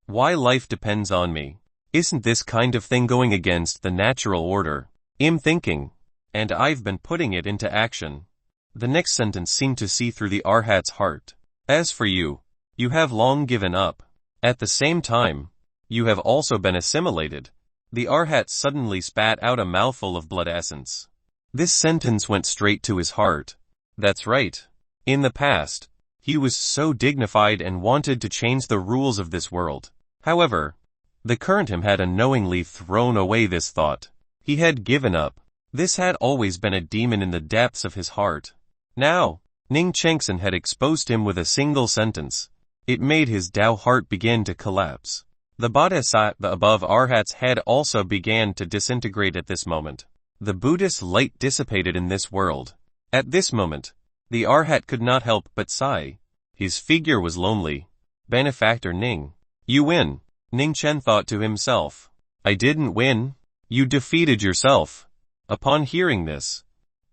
Why life depends on me. Isn't this kind of thing going against the natural order? I'm thinking, and I've been putting it into action." The next sentence seemed to see through the Arhat's heart. "As for you, you have long given up. At the same time, you have also been assimilated." The Arhat suddenly spat out a mouthful of blood essence. This sentence went straight to his heart. That's right. In the past, he was so dignified and wanted to change the rules of this world. However, the current him had unknowingly thrown away this thought. He had given up. This had always been a demon in the depths of his heart. Now, Ning Chengsen had exposed him with a single sentence. It made his Tao heart begin to collapse. The Bodhisattva above Arhat's head also began to disintegrate at this moment. The Buddhist light dissipated in this world. At this moment, the Arhat could not help but sigh. His figure was lonely. Benefactor Ning. You win. Ning Chen thought to himself. I didn't win. You defeated yourself. Upon hearing this,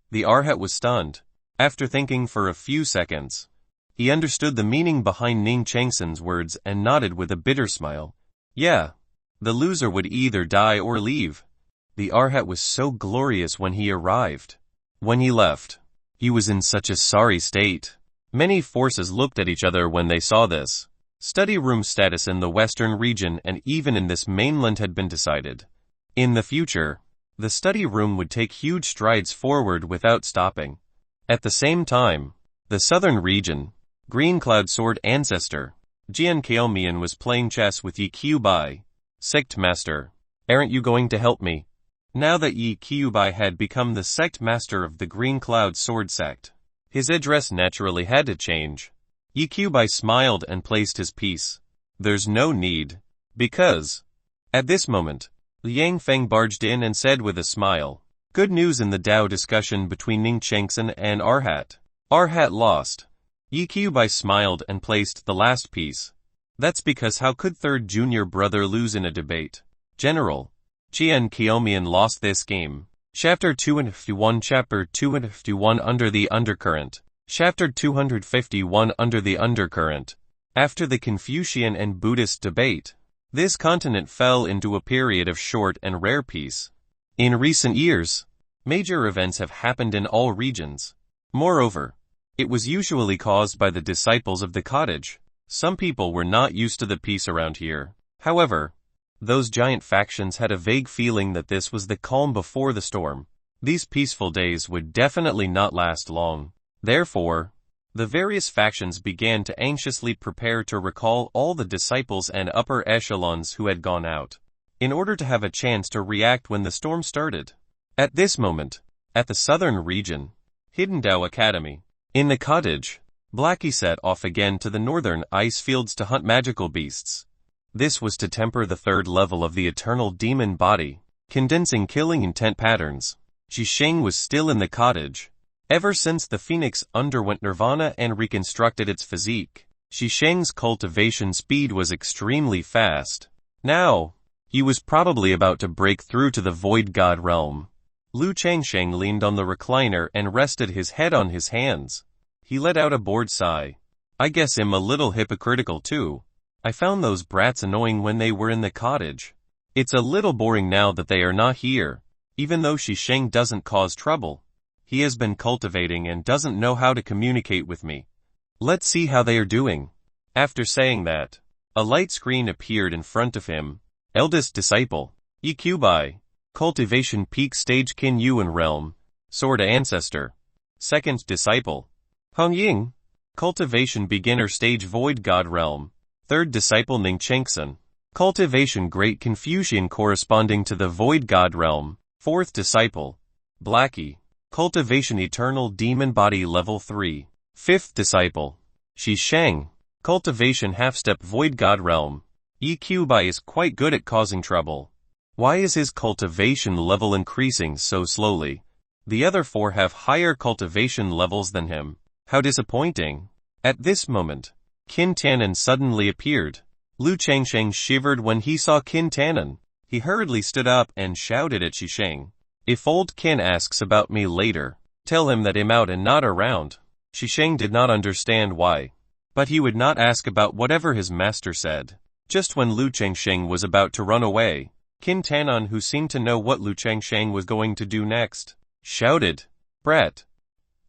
the Arhat was stunned. After thinking for a few seconds, he understood the meaning behind Ning Chengsen's words and nodded with a bitter smile. Yeah, the loser would either die or leave. The Arhat was so glorious when he arrived. When he left, he was in such a sorry state. Many forces looked at each other when they saw this. Study room status in the Western region and even in this mainland had been decided. In the future, the study room would take huge strides forward without stopping. At the same time, the southern region, Green Cloud Sword Ancestor, Shen Qingfeng was playing chess with Yi Qiubai. Sect Master, aren't you going to help me? Now that Yi Qiubai had become the sect master of the Green Cloud Sword sect, his address naturally had to change. Yi Qiubai smiled and placed his piece. There's no need. Because, at this moment, Liang Feng barged in and said with a smile, good news in the Tao discussion between Ning Chengsen and Arhat. Arhat lost. Yi Qiubai smiled and placed the last piece. That's because how could third junior brother lose in a debate? General, Shen Qingfeng lost this game. Chapter 251 Chapter 251 Under the Undercurrent. Chapter 251 Under the Undercurrent. After the Confucian and Buddhist debate, this continent fell into a period of short and rare peace. In recent years, major events have happened in all regions. Moreover, it was usually caused by the disciples of the cottage. Some people were not used to the peace around here. However, those giant factions had a vague feeling that this was the calm before the storm. These peaceful days would definitely not last long. Therefore, the various factions began to anxiously prepare to recall all the disciples and upper echelons who had gone out, in order to have a chance to react when the storm started. At this moment, at the southern region, Hidden Dao Academy, in the cottage, Blackie set off again to the northern ice fields to hunt magical beasts. This was to temper the third level of the eternal demon body, condensing killing intent patterns. Qingfeng was still in the cottage. Ever since the phoenix underwent nirvana and reconstructed its physique, Qingfeng's cultivation speed was extremely fast. Now, he was probably about to break through to the void god realm. Lu Changsheng leaned on the recliner and rested his head on his hands. He let out a bored sigh. I guess I'm a little hypocritical too. I found those brats annoying when they were in the cottage. It's a little boring now that they are not here. Even though Qingfeng doesn't cause trouble, he has been cultivating and doesn't know how to communicate with me. Let's see how they are doing. After saying that, a light screen appeared in front of him. Eldest disciple, Eqbai, cultivation peak stage Qin Yuan realm, sword ancestor. Second disciple, Hong Ying, cultivation beginner stage void god realm. Third disciple Ning Chengxin, cultivation great Confucian corresponding to the void god realm. Fourth disciple, Blackie, cultivation eternal demon body level 3. Fifth disciple, Qingfeng, cultivation half-step void god realm. Eqbai is quite good at causing trouble. Why is his cultivation level increasing so slowly? The other four have higher cultivation levels than him. How disappointing. At this moment, Qin Tanan suddenly appeared. Lu Changsheng shivered when he saw Qin Tanan. He hurriedly stood up and shouted at Qingfeng. If old Qin asks about me later, tell him that I'm out and not around. Qingfeng did not understand why, but he would not ask about whatever his master said. Just when Lu Changsheng was about to run away, Qin Tanan, who seemed to know what Lu Changsheng was going to do next, shouted, Brat,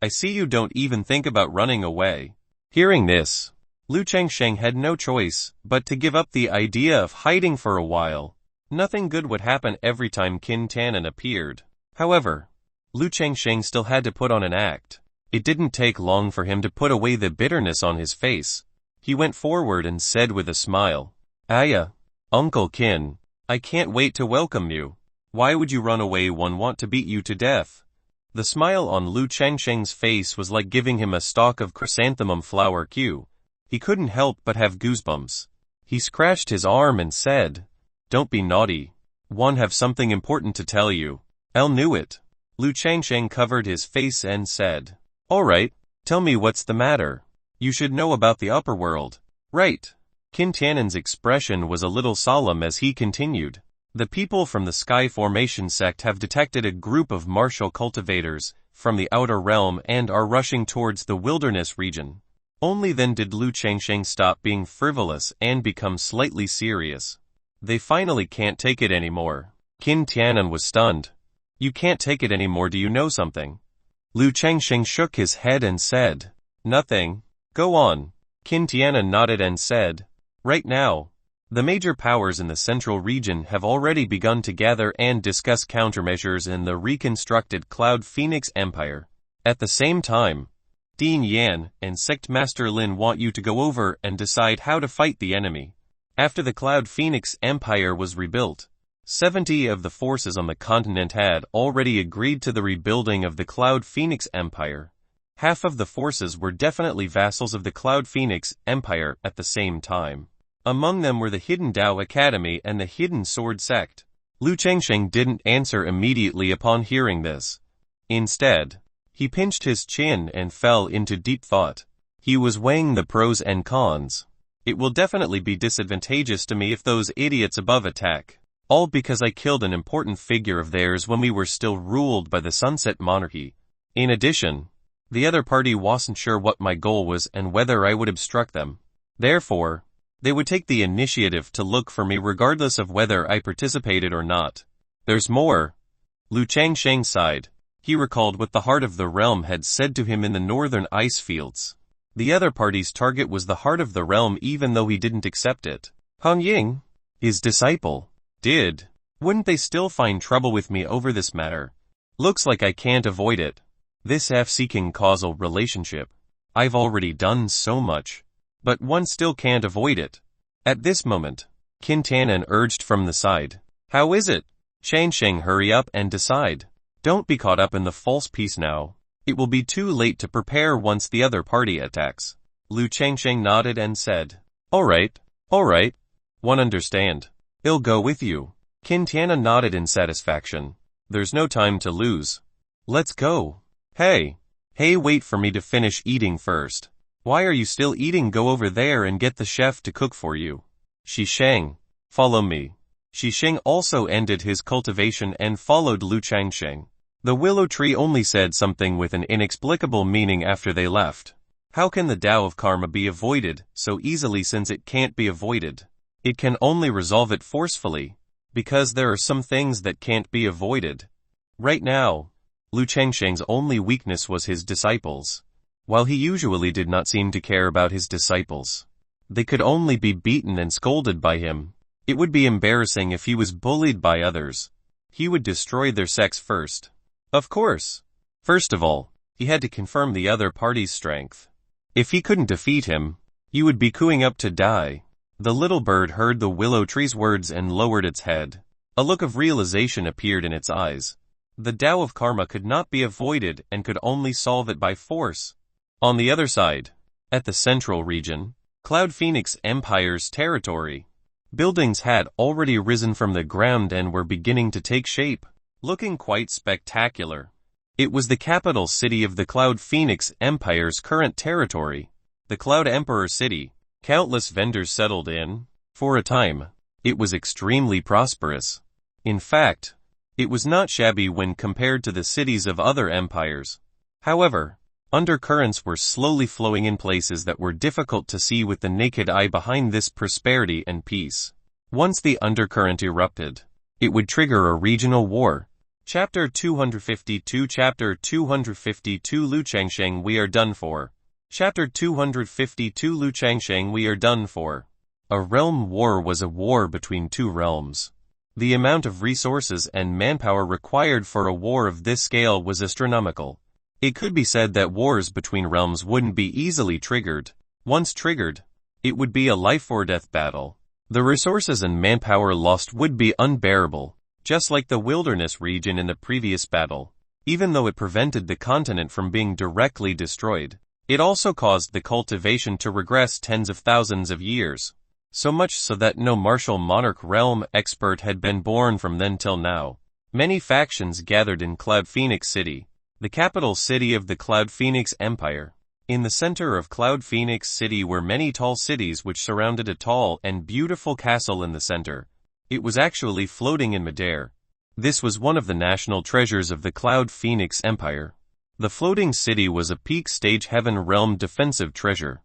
I see you don't even think about running away. Hearing this, Lu Changsheng had no choice but to give up the idea of hiding for a while. Nothing good would happen every time Qin Tanan appeared. However, Lu Changsheng still had to put on an act. It didn't take long for him to put away the bitterness on his face. He went forward and said with a smile, Aya, Uncle Qin, I can't wait to welcome you. Why would you run away? One want to beat you to death. The smile on Lu Changsheng's face was like giving him a stalk of chrysanthemum flower Q. He couldn't help but have goosebumps. He scratched his arm and said, Don't be naughty. One have something important to tell you. I knew it. Lu Changsheng covered his face and said, All right, tell me what's the matter. You should know about the upper world. Right. Qin Tanan's expression was a little solemn as he continued. The people from the Sky Formation sect have detected a group of martial cultivators from the outer realm and are rushing towards the wilderness region. Only then did Lu Changsheng stop being frivolous and become slightly serious. They finally can't take it anymore. Qin Tanan was stunned. You can't take it anymore, do you know something? Lu Changsheng shook his head and said, Nothing. Go on. Qin Tanan nodded and said, Right now, the major powers in the central region have already begun to gather and discuss countermeasures in the reconstructed Cloud Phoenix Empire. At the same time, Dean Yan and Sect Master Lin want you to go over and decide how to fight the enemy. After the Cloud Phoenix Empire was rebuilt, 70 of the forces on the continent had already agreed to the rebuilding of the Cloud Phoenix Empire. Half of the forces were definitely vassals of the Cloud Phoenix Empire at the same time. Among them were the Hidden Dao Academy and the Hidden Sword Sect. Lu Changsheng didn't answer immediately upon hearing this. Instead, he pinched his chin and fell into deep thought. He was weighing the pros and cons. It will definitely be disadvantageous to me if those idiots above attack. All because I killed an important figure of theirs when we were still ruled by the Sunset Monarchy. In addition, the other party wasn't sure what my goal was and whether I would obstruct them. Therefore, they would take the initiative to look for me regardless of whether I participated or not. There's more. Lu Changsheng sighed. He recalled what the Heart of the Realm had said to him in the northern ice fields. The other party's target was the Heart of the Realm even though he didn't accept it. Hong Ying, his disciple, did. Wouldn't they still find trouble with me over this matter? Looks like I can't avoid it. This F-seeking causal relationship. I've already done so much. But one still can't avoid it. At this moment, Qin Tianan urged from the side. How is it? Shang, hurry up and decide. Don't be caught up in the false peace now. It will be too late to prepare once the other party attacks. Lu Changsheng nodded and said, All right. One understand. I'll go with you. Qin Tianan nodded in satisfaction. There's no time to lose. Let's go. Hey, wait for me to finish eating first. Why are you still eating? Go over there and get the chef to cook for you. Shisheng, follow me. Shisheng also ended his cultivation and followed Lu Changsheng. The willow tree only said something with an inexplicable meaning after they left. How can the Tao of karma be avoided so easily since it can't be avoided? It can only resolve it forcefully, because there are some things that can't be avoided. Right now, Lu Changsheng's only weakness was his disciples. While he usually did not seem to care about his disciples, they could only be beaten and scolded by him. It would be embarrassing if he was bullied by others. He would destroy their sects first. Of course. First of all, he had to confirm the other party's strength. If he couldn't defeat him, he would be queuing up to die. The little bird heard the willow tree's words and lowered its head. A look of realization appeared in its eyes. The Tao of karma could not be avoided and could only solve it by force. On the other side, at the central region, Cloud Phoenix Empire's territory, buildings had already risen from the ground and were beginning to take shape, looking quite spectacular. It was the capital city of the Cloud Phoenix Empire's current territory, the Cloud Emperor City. Countless vendors settled in. For a time, it was extremely prosperous. In fact, it was not shabby when compared to the cities of other empires. However, undercurrents were slowly flowing in places that were difficult to see with the naked eye behind this prosperity and peace. Once the undercurrent erupted, it would trigger a regional war. Chapter 252 Chapter 252 Lu Changsheng We are done for. Chapter 252 Lu Changsheng We are done for. A realm war was a war between two realms. The amount of resources and manpower required for a war of this scale was astronomical. It could be said that wars between realms wouldn't be easily triggered. Once triggered, it would be a life or death battle. The resources and manpower lost would be unbearable, just like the wilderness region in the previous battle. Even though it prevented the continent from being directly destroyed, it also caused the cultivation to regress tens of thousands of years. So much so that no martial monarch realm expert had been born from then till now. Many factions gathered in Cloud Phoenix City, the capital city of the Cloud Phoenix Empire. In the center of Cloud Phoenix City were many tall cities which surrounded a tall and beautiful castle in the center. It was actually floating in midair. This was one of the national treasures of the Cloud Phoenix Empire. The floating city was a peak stage heaven realm defensive treasure.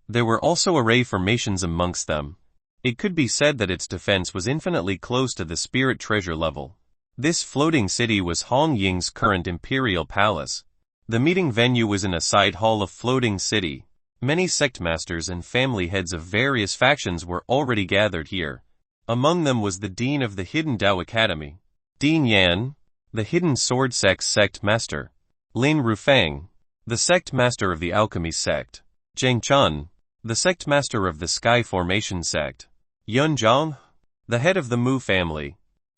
There were also array formations amongst them. It could be said that its defense was infinitely close to the spirit treasure level. This floating city was Hong Ying's current imperial palace. The meeting venue was in a side hall of floating city. Many sect masters and family heads of various factions were already gathered here. Among them was the dean of the Hidden Tao Academy, Dean Yan, the Hidden Sword Sect's sect master, Lin Rufang, the sect master of the Alchemy sect, Zheng Chun, the sect master of the Sky Formation sect, Yun Zhang, the head of the Mu family,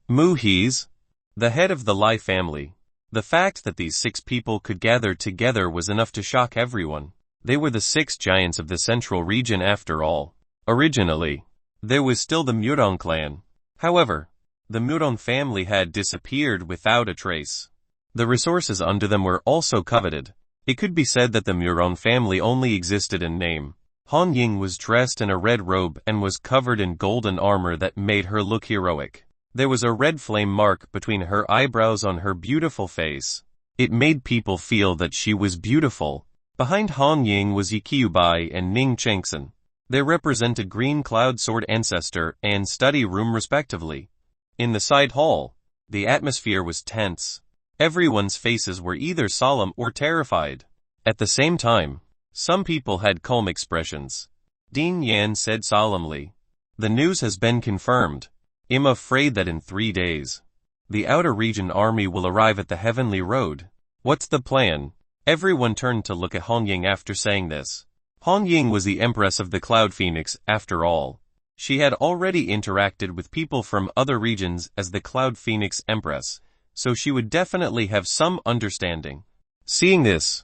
Mu Hees, the head of the Lai family. The fact that these 6 people could gather together was enough to shock everyone. They were the 6 giants of the central region after all. Originally, there was still the Murong clan. However, the Murong family had disappeared without a trace. The resources under them were also coveted. It could be said that the Murong family only existed in name. Han Ying was dressed in a red robe and was covered in golden armor that made her look heroic. There was a red flame mark between her eyebrows on her beautiful face. It made people feel that she was beautiful. Behind Han Ying was Yi Qiubai and Ning Chengxin. They represented Green Cloud Sword Ancestor and Study Room respectively. In the side hall, the atmosphere was tense. Everyone's faces were either solemn or terrified. At the same time, some people had calm expressions. Dean Yan said solemnly, "The news has been confirmed. I'm afraid that in 3 days, The outer region army will arrive at the heavenly road. What's the plan? Everyone turned to look at Hong Ying after saying this. Hong Ying was the empress of the Cloud Phoenix, after all. She had already interacted with people from other regions as the Cloud Phoenix Empress, so she would definitely have some understanding. Seeing this,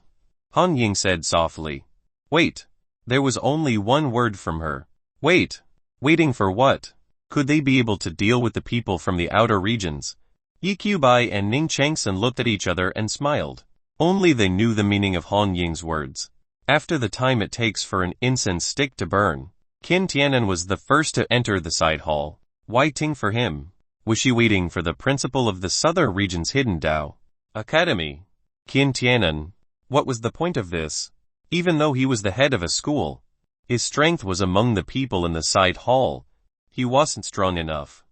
Hong Ying said softly, "Wait." There was only one word from her. Wait. Waiting for what? Could they be able to deal with the people from the outer regions? Yi Qiubai and Ning Changsun looked at each other and smiled. Only they knew the meaning of Hong Ying's words. After the time it takes for an incense stick to burn, Qin Tianan was the first to enter the side hall. Waiting for him. Was she waiting for the principal of the southern region's hidden Dao Academy? Qin Tianan. What was the point of this? Even though he was the head of a school, his strength was among the people in the side hall. He wasn't strong enough.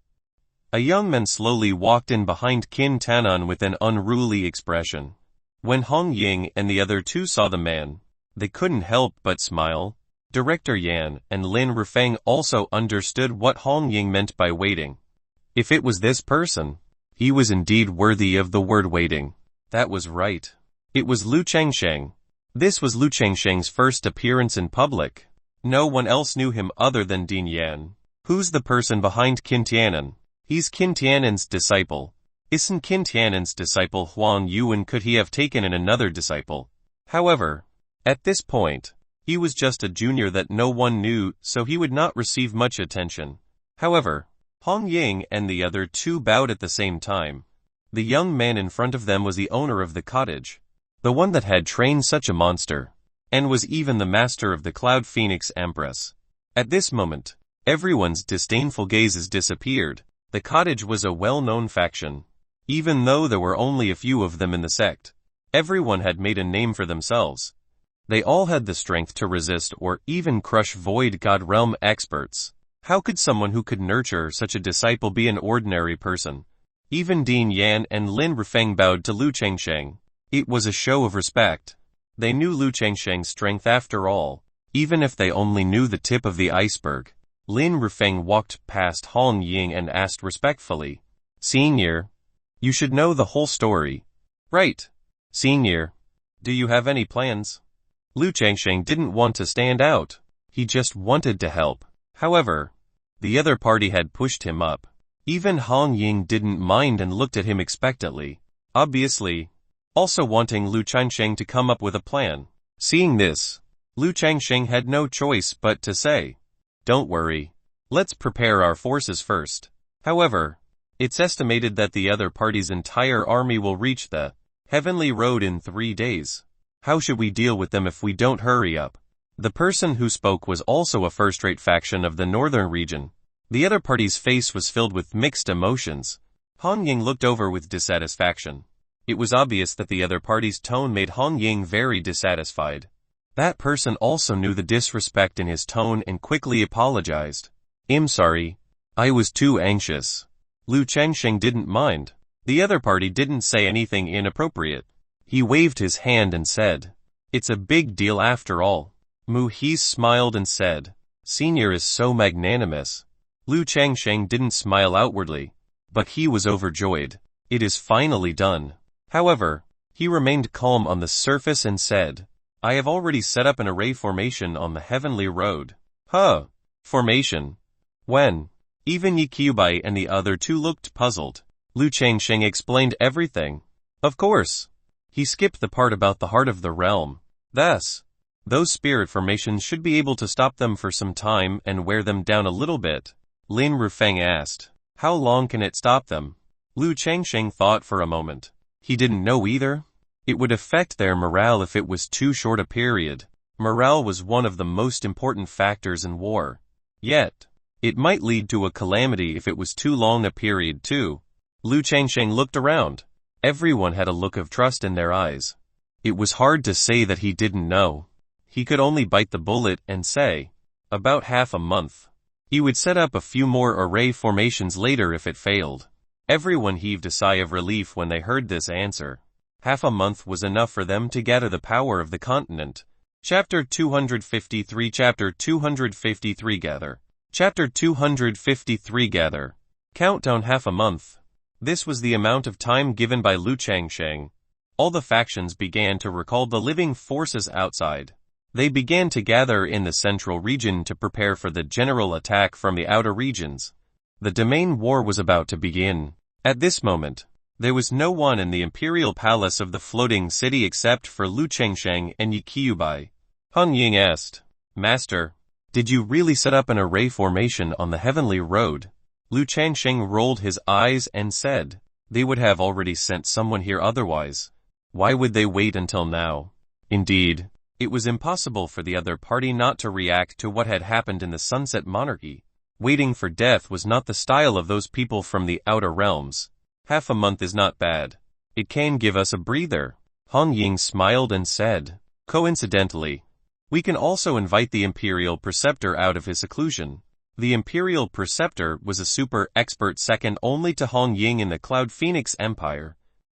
A young man slowly walked in behind Qin Tianan with an unruly expression. When Hong Ying and the other two saw the man, they couldn't help but smile. Director Yan and Lin Rufeng also understood what Hong Ying meant by waiting. If it was this person, he was indeed worthy of the word waiting. That was right. It was Lu Changsheng. This was Lu Changsheng's first appearance in public. No one else knew him other than Din Yan. Who's the person behind Qin Tianan? He's Qin Tianan's disciple. Isn't Qin Tianan's disciple Huang Yuan? Could he have taken in another disciple? However, at this point, he was just a junior that no one knew, so he would not receive much attention. However, Hong Ying and the other two bowed at the same time. The young man in front of them was the owner of the cottage, the one that had trained such a monster, and was even the master of the Cloud Phoenix Empress. At this moment, everyone's disdainful gazes disappeared. The cottage was a well-known faction. Even though there were only a few of them in the sect, everyone had made a name for themselves. They all had the strength to resist or even crush Void God Realm experts. How could someone who could nurture such a disciple be an ordinary person? Even Din Yan and Lin Rufeng bowed to Lu Changsheng. It was a show of respect. They knew Lu Changsheng's strength after all, even if they only knew the tip of the iceberg. Lin Rufeng walked past Hong Ying and asked respectfully, "Senior, you should know the whole story." "Right. Senior. Do you have any plans?" Lu Changsheng didn't want to stand out. He just wanted to help. However, the other party had pushed him up. Even Hong Ying didn't mind and looked at him expectantly, obviously also wanting Lu Changsheng to come up with a plan. Seeing this, Lu Changsheng had no choice but to say, "Don't worry. Let's prepare our forces first." However, it's estimated that the other party's entire army will reach the heavenly road in 3 days. How should we deal with them if we don't hurry up? The person who spoke was also a first-rate faction of the northern region. The other party's face was filled with mixed emotions. Hong Ying looked over with dissatisfaction. It was obvious that the other party's tone made Hong Ying very dissatisfied. That person also knew the disrespect in his tone and quickly apologized. "I'm sorry. I was too anxious." Lu Changsheng didn't mind. The other party didn't say anything inappropriate. He waved his hand and said, "It's a big deal after all." Mu He smiled and said, "Senior is so magnanimous." Lu Changsheng didn't smile outwardly, but he was overjoyed. It is finally done. However, he remained calm on the surface and said, "I have already set up an array formation on the heavenly road." "Huh? Formation? When?" Even Yi Qiubai and the other two looked puzzled. Lu Changsheng explained everything. Of course. He skipped the part about the heart of the realm. Thus, those spirit formations should be able to stop them for some time and wear them down a little bit. Lin Rufeng asked, "How long can it stop them?" Lu Changsheng thought for a moment. He didn't know either. It would affect their morale if it was too short a period. Morale was one of the most important factors in war. Yet, it might lead to a calamity if it was too long a period too. Lu Changsheng looked around. Everyone had a look of trust in their eyes. It was hard to say that he didn't know. He could only bite the bullet and say, about half a month. He would set up a few more array formations later if it failed. Everyone heaved a sigh of relief when they heard this answer. Half a month was enough for them to gather the power of the continent. Chapter 253 Chapter 253 Gather. Chapter 253 Gather. Countdown half a month. This was the amount of time given by Lu Changsheng. All the factions began to recall the living forces outside. They began to gather in the central region to prepare for the general attack from the outer regions. The domain war was about to begin. At this moment, there was no one in the imperial palace of the floating city except for Lu Changsheng and Yi Qiubai. Hong Ying asked, "Master, did you really set up an array formation on the heavenly road?" Lu Changsheng rolled his eyes and said, "They would have already sent someone here otherwise. Why would they wait until now?" Indeed, it was impossible for the other party not to react to what had happened in the Sunset Monarchy. Waiting for death was not the style of those people from the outer realms. Half a month is not bad. It can give us a breather. Hong Ying smiled and said, "Coincidentally, we can also invite the Imperial Preceptor out of his seclusion." The Imperial Preceptor was a super expert second only to Hong Ying in the Cloud Phoenix Empire.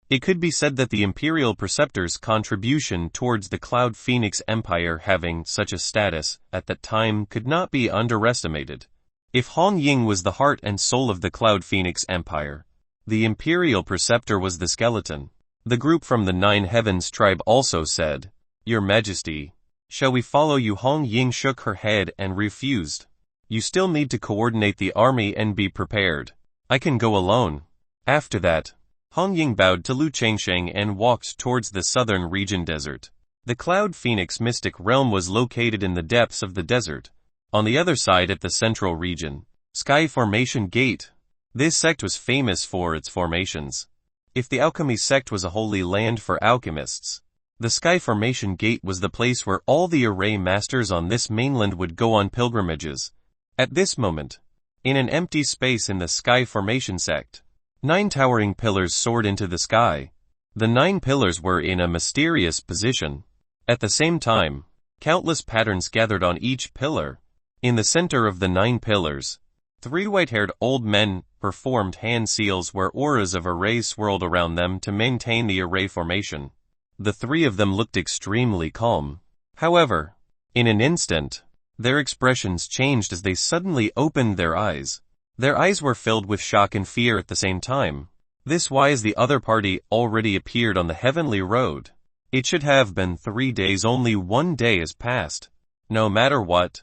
It could be said that the Imperial Preceptor's contribution towards the Cloud Phoenix Empire having such a status at that time could not be underestimated. If Hong Ying was the heart and soul of the Cloud Phoenix Empire, the Imperial Preceptor was the skeleton. The group from the Nine Heavens tribe also said, "Your Majesty, shall we follow you?" Hong Ying shook her head and refused. "You still need to coordinate the army and be prepared. I can go alone." After that, Hong Ying bowed to Lu Changsheng and walked towards the southern region desert. The Cloud Phoenix mystic realm was located in the depths of the desert. On the other side at the central region, Sky Formation Gate. This sect was famous for its formations. If the alchemy sect was a holy land for alchemists, the Sky Formation Gate was the place where all the array masters on this mainland would go on pilgrimages. At this moment, in an empty space in the Sky Formation sect, 9 towering pillars soared into the sky. The 9 pillars were in a mysterious position. At the same time, countless patterns gathered on each pillar. In the center of the 9 pillars, 3 white-haired old men performed hand seals where auras of array swirled around them to maintain the array formation. The 3 of them looked extremely calm. However, in an instant, their expressions changed as they suddenly opened their eyes. Their eyes were filled with shock and fear at the same time. This why as the other party already appeared on the heavenly road. It should have been 3 days, only 1 day has passed. No matter what,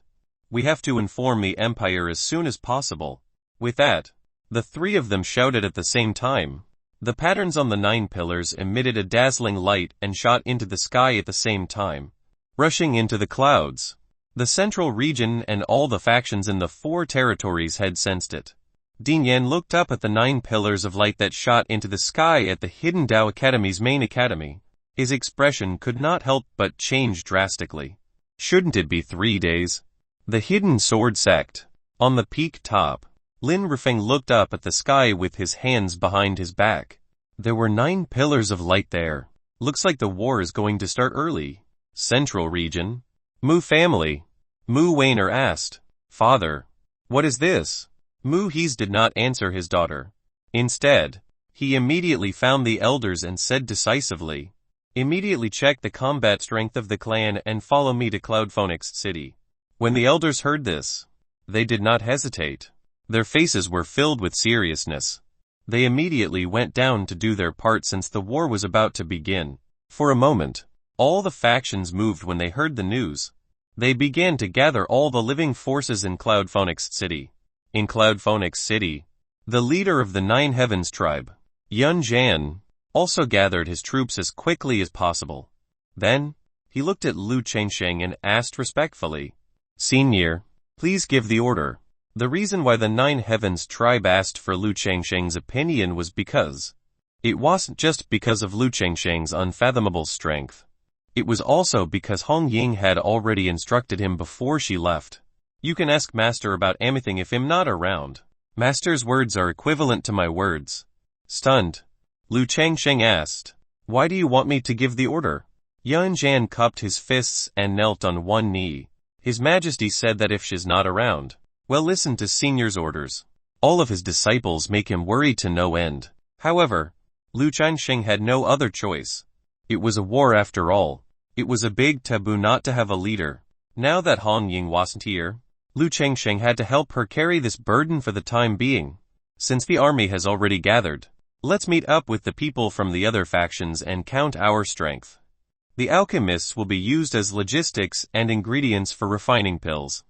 we have to inform the Empire as soon as possible. With that, the 3 of them shouted at the same time. The patterns on the 9 pillars emitted a dazzling light and shot into the sky at the same time, rushing into the clouds. The central region and all the factions in the 4 territories had sensed it. Din Yan looked up at the 9 pillars of light that shot into the sky at the Hidden Tao Academy's main academy. His expression could not help but change drastically. Shouldn't it be 3 days? The Hidden Sword Sect. On the peak top, Lin Rifeng looked up at the sky with his hands behind his back. There were 9 pillars of light there. Looks like the war is going to start early. Central region. Mu family. Mu Weiner asked, "Father, what is this?" Mu Hees did not answer his daughter. Instead, he immediately found the elders and said decisively, "Immediately check the combat strength of the clan and follow me to Cloud Phoenix City." When the elders heard this, they did not hesitate. Their faces were filled with seriousness. They immediately went down to do their part since the war was about to begin. For a moment, all the factions moved when they heard the news. They began to gather all the living forces in Cloud Phoenix City. In Cloud Phoenix City, the leader of the 9 Heavens tribe, Yun Zhan, also gathered his troops as quickly as possible. Then, he looked at Lu Changsheng and asked respectfully, "Senior, please give the order." The reason why the 9 Heavens tribe asked for Lu Changsheng's opinion was because it wasn't just because of Lu Changsheng's unfathomable strength. It was also because Hong Ying had already instructed him before she left. "You can ask Master about anything if I'm not around. Master's words are equivalent to my words." Stunned, Lu Changsheng asked, "Why do you want me to give the order?" Yun Zhan cupped his fists and knelt on one knee. His Majesty said that if she's not around, well, listen to Senior's orders. All of his disciples make him worry to no end. However, Lu Changsheng had no other choice. It was a war after all. It was a big taboo not to have a leader. Now that Hong Ying wasn't here, Lu Changsheng had to help her carry this burden for the time being. Since the army has already gathered, Let's meet up with the people from the other factions and count our strength. The alchemists will be used as logistics and ingredients for refining pills.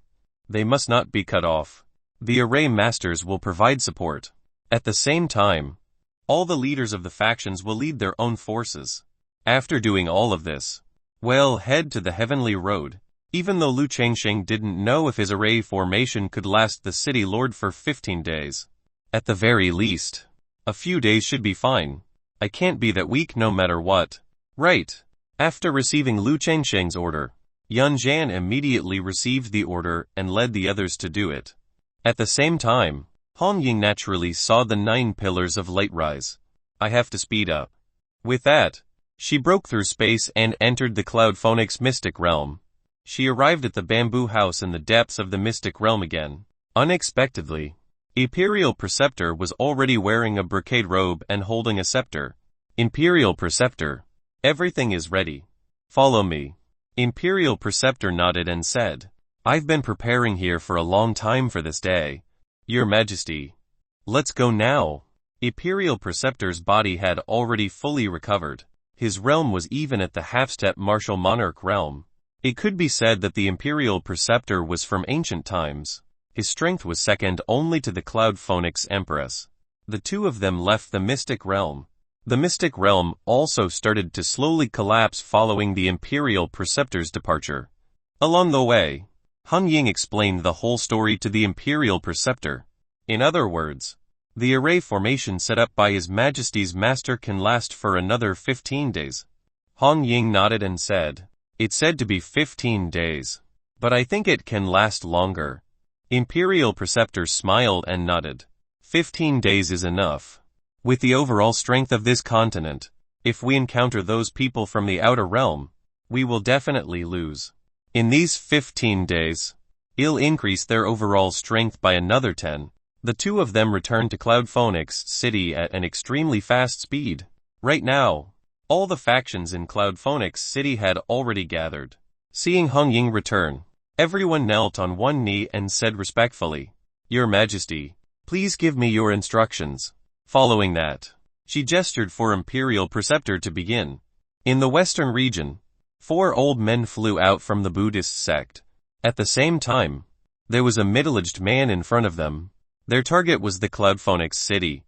They must not be cut off. The array masters will provide support. At the same time, all the leaders of the factions will lead their own forces. After doing all of this, we'll head to the heavenly road. Even though Lu Chengsheng didn't know if his array formation could last the city lord for 15 days. At the very least, a few days should be fine. I can't be that weak no matter what. Right. After receiving Lu Chengsheng's order, Yun Zhan immediately received the order and led the others to do it. At the same time, Hong Ying naturally saw the 9 pillars of light rise. I have to speed up. With that, she broke through space and entered the Cloud Phoenix mystic realm. She arrived at the bamboo house in the depths of the mystic realm again. Unexpectedly, Imperial Preceptor was already wearing a brocade robe and holding a scepter. Imperial Preceptor, everything is ready. Follow me. Imperial Preceptor nodded and said, I've been preparing here for a long time for this day. Your Majesty. Let's go now. Imperial Preceptor's body had already fully recovered. His realm was even at the half-step martial monarch realm. It could be said that the Imperial Preceptor was from ancient times. His strength was second only to the Cloud Phoenix Empress. The two of them left the mystic realm. The mystic realm also started to slowly collapse following the Imperial Preceptor's departure. Along the way, Hong Ying explained the whole story to the Imperial Preceptor. In other words, the array formation set up by His Majesty's master can last for another 15 days. Hong Ying nodded and said, It's said to be 15 days. But I think it can last longer. Imperial Preceptor smiled and nodded. 15 days is enough. With the overall strength of this continent, if we encounter those people from the outer realm, we will definitely lose. In these 15 days, it'll increase their overall strength by another 10. The two of them returned to Cloud Phoenix City at an extremely fast speed. Right now, all the factions in Cloud Phoenix City had already gathered. Seeing Hong Ying return, everyone knelt on one knee and said respectfully, Your Majesty, please give me your instructions. Following that, she gestured for Imperial Preceptor to begin. In the western region, 4 old men flew out from the Buddhist sect. At the same time, there was a middle-aged man in front of them. Their target was the Cloud Phoenix City.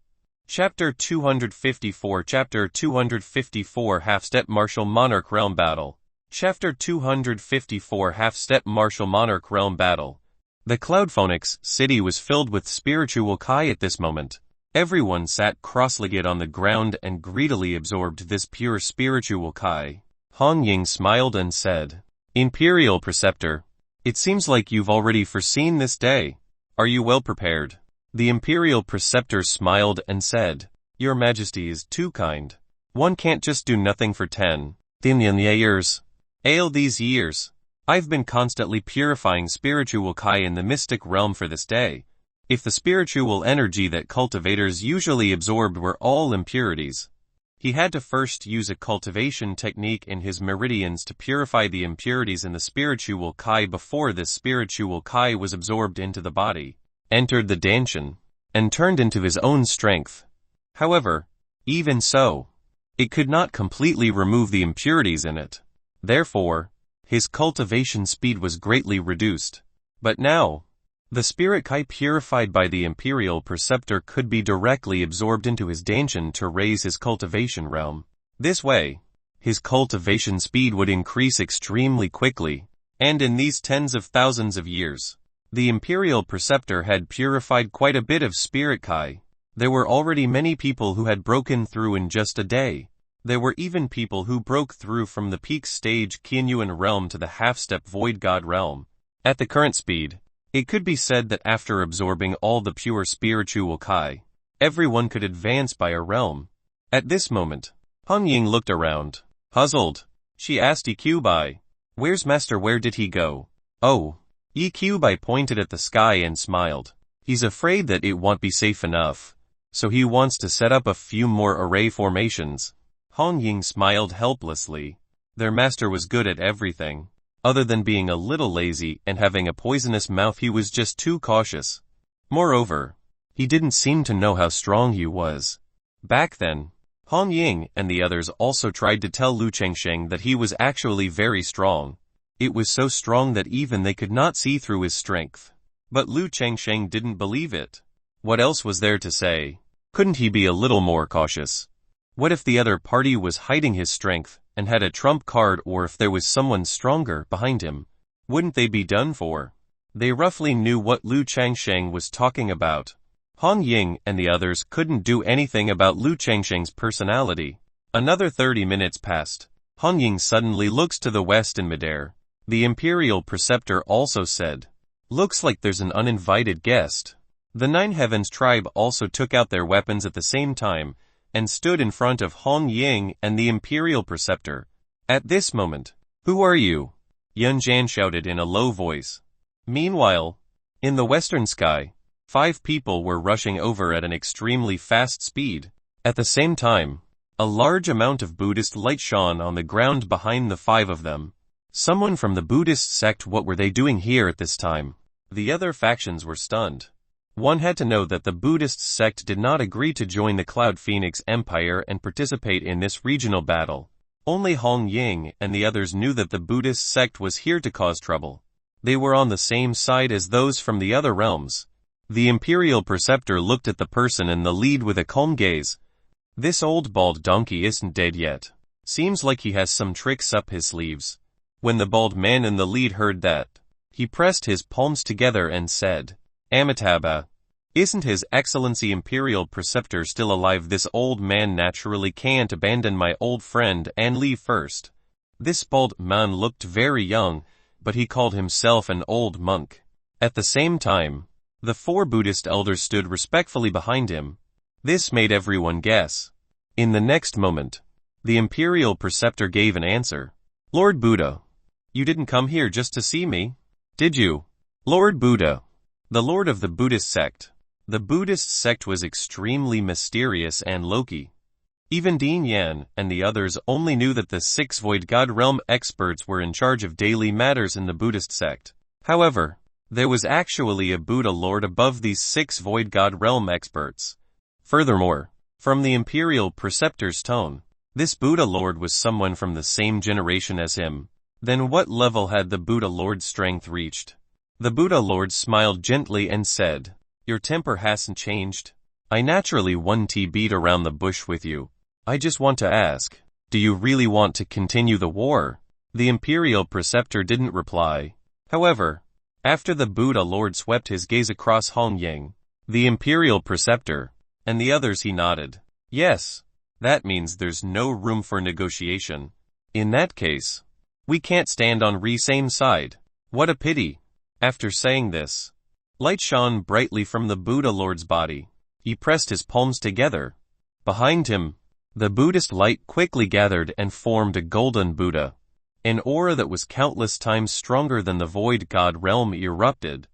Chapter 254 Chapter 254 Half-Step Martial Monarch Realm Battle. Chapter 254 Half-Step Martial Monarch Realm Battle. The Cloud Phoenix City was filled with spiritual Kai at this moment. Everyone sat cross-legged on the ground and greedily absorbed this pure spiritual Kai. Hong Ying smiled and said, Imperial Preceptor, it seems like you've already foreseen this day. Are you well prepared? The Imperial Preceptor smiled and said, Your Majesty is too kind. One can't just do nothing for 10 years. These years, I've been constantly purifying spiritual Kai in the mystic realm for this day. If the spiritual energy that cultivators usually absorbed were all impurities, he had to first use a cultivation technique in his meridians to purify the impurities in the spiritual Kai before this spiritual Kai was absorbed into the body, entered the Danshan, and turned into his own strength. However, even so, it could not completely remove the impurities in it. Therefore, his cultivation speed was greatly reduced. But now, the spirit Kai purified by the Imperial Preceptor could be directly absorbed into his Danshan to raise his cultivation realm. This way, his cultivation speed would increase extremely quickly, and in these tens of thousands of years, the Imperial Preceptor had purified quite a bit of spirit Kai. There were already many people who had broken through in just a day. There were even people who broke through from the peak stage Qianyuan realm to the half-step Void God realm. At the current speed, it could be said that after absorbing all the pure spiritual Kai, everyone could advance by a realm. At this moment, Hong Ying looked around. Puzzled, she asked Yiqiubai, Where's Master? Where did he go? Oh. Yiqiubai pointed at the sky and smiled. He's afraid that it won't be safe enough, so he wants to set up a few more array formations. Hong Ying smiled helplessly. Their master was good at everything. Other than being a little lazy and having a poisonous mouth, he was just too cautious. Moreover, he didn't seem to know how strong he was. Back then, Hong Ying and the others also tried to tell Lu Chengsheng that he was actually very strong. It was so strong that even they could not see through his strength. But Lu Chengsheng didn't believe it. What else was there to say? Couldn't he be a little more cautious? What if the other party was hiding his strength and had a trump card, or if there was someone stronger behind him? Wouldn't they be done for? They roughly knew what Lu Chengsheng was talking about. Hong Ying and the others couldn't do anything about Lu Chengsheng's personality. Another 30 minutes passed. Hong Ying suddenly looks to the west in midair. The Imperial Preceptor also said, "Looks like there's an uninvited guest." The Nine Heavens tribe also took out their weapons at the same time and stood in front of Hong Ying and the Imperial Preceptor. At this moment, "Who are you?" Yun Jan shouted in a low voice. Meanwhile, in the western sky, 5 people were rushing over at an extremely fast speed. At the same time, a large amount of Buddhist light shone on the ground behind the 5 of them. Someone from the Buddhist sect. What were they doing here at this time? The other factions were stunned. One had to know that the Buddhist sect did not agree to join the Cloud Phoenix Empire and participate in this regional battle. Only Hong Ying and the others knew that the Buddhist sect was here to cause trouble. They were on the same side as those from the other realms. The Imperial Preceptor looked at the person in the lead with a calm gaze. This old bald donkey isn't dead yet. Seems like he has some tricks up his sleeves. When the bald man in the lead heard that, he pressed his palms together and said, "Amitabha, isn't His Excellency Imperial Preceptor still alive? This old man naturally can't abandon my old friend and leave first." This bald man looked very young, but he called himself an old monk. At the same time, the 4 Buddhist elders stood respectfully behind him. This made everyone guess. In the next moment, the Imperial Preceptor gave an answer. "Lord Buddha, you didn't come here just to see me, did you?" Lord Buddha, the Lord of the Buddhist sect. The Buddhist sect was extremely mysterious and low-key. Even Dean Yan and the others only knew that the 6 Void God Realm experts were in charge of daily matters in the Buddhist sect. However, there was actually a Buddha Lord above these 6 Void God Realm experts. Furthermore, from the Imperial Preceptor's tone, this Buddha Lord was someone from the same generation as him. Then what level had the Buddha Lord's strength reached? The Buddha Lord smiled gently and said, "Your temper hasn't changed. I naturally won't beat around the bush with you. I just want to ask, do you really want to continue the war?" The Imperial Preceptor didn't reply. However, after the Buddha Lord swept his gaze across Hong Ying, the Imperial Preceptor, and the others, he nodded. "Yes, that means there's no room for negotiation. In that case, we can't stand on same side. What a pity." After saying this, light shone brightly from the Buddha Lord's body. He pressed his palms together. Behind him, the Buddhist light quickly gathered and formed a golden Buddha. An aura that was countless times stronger than the Void God Realm erupted.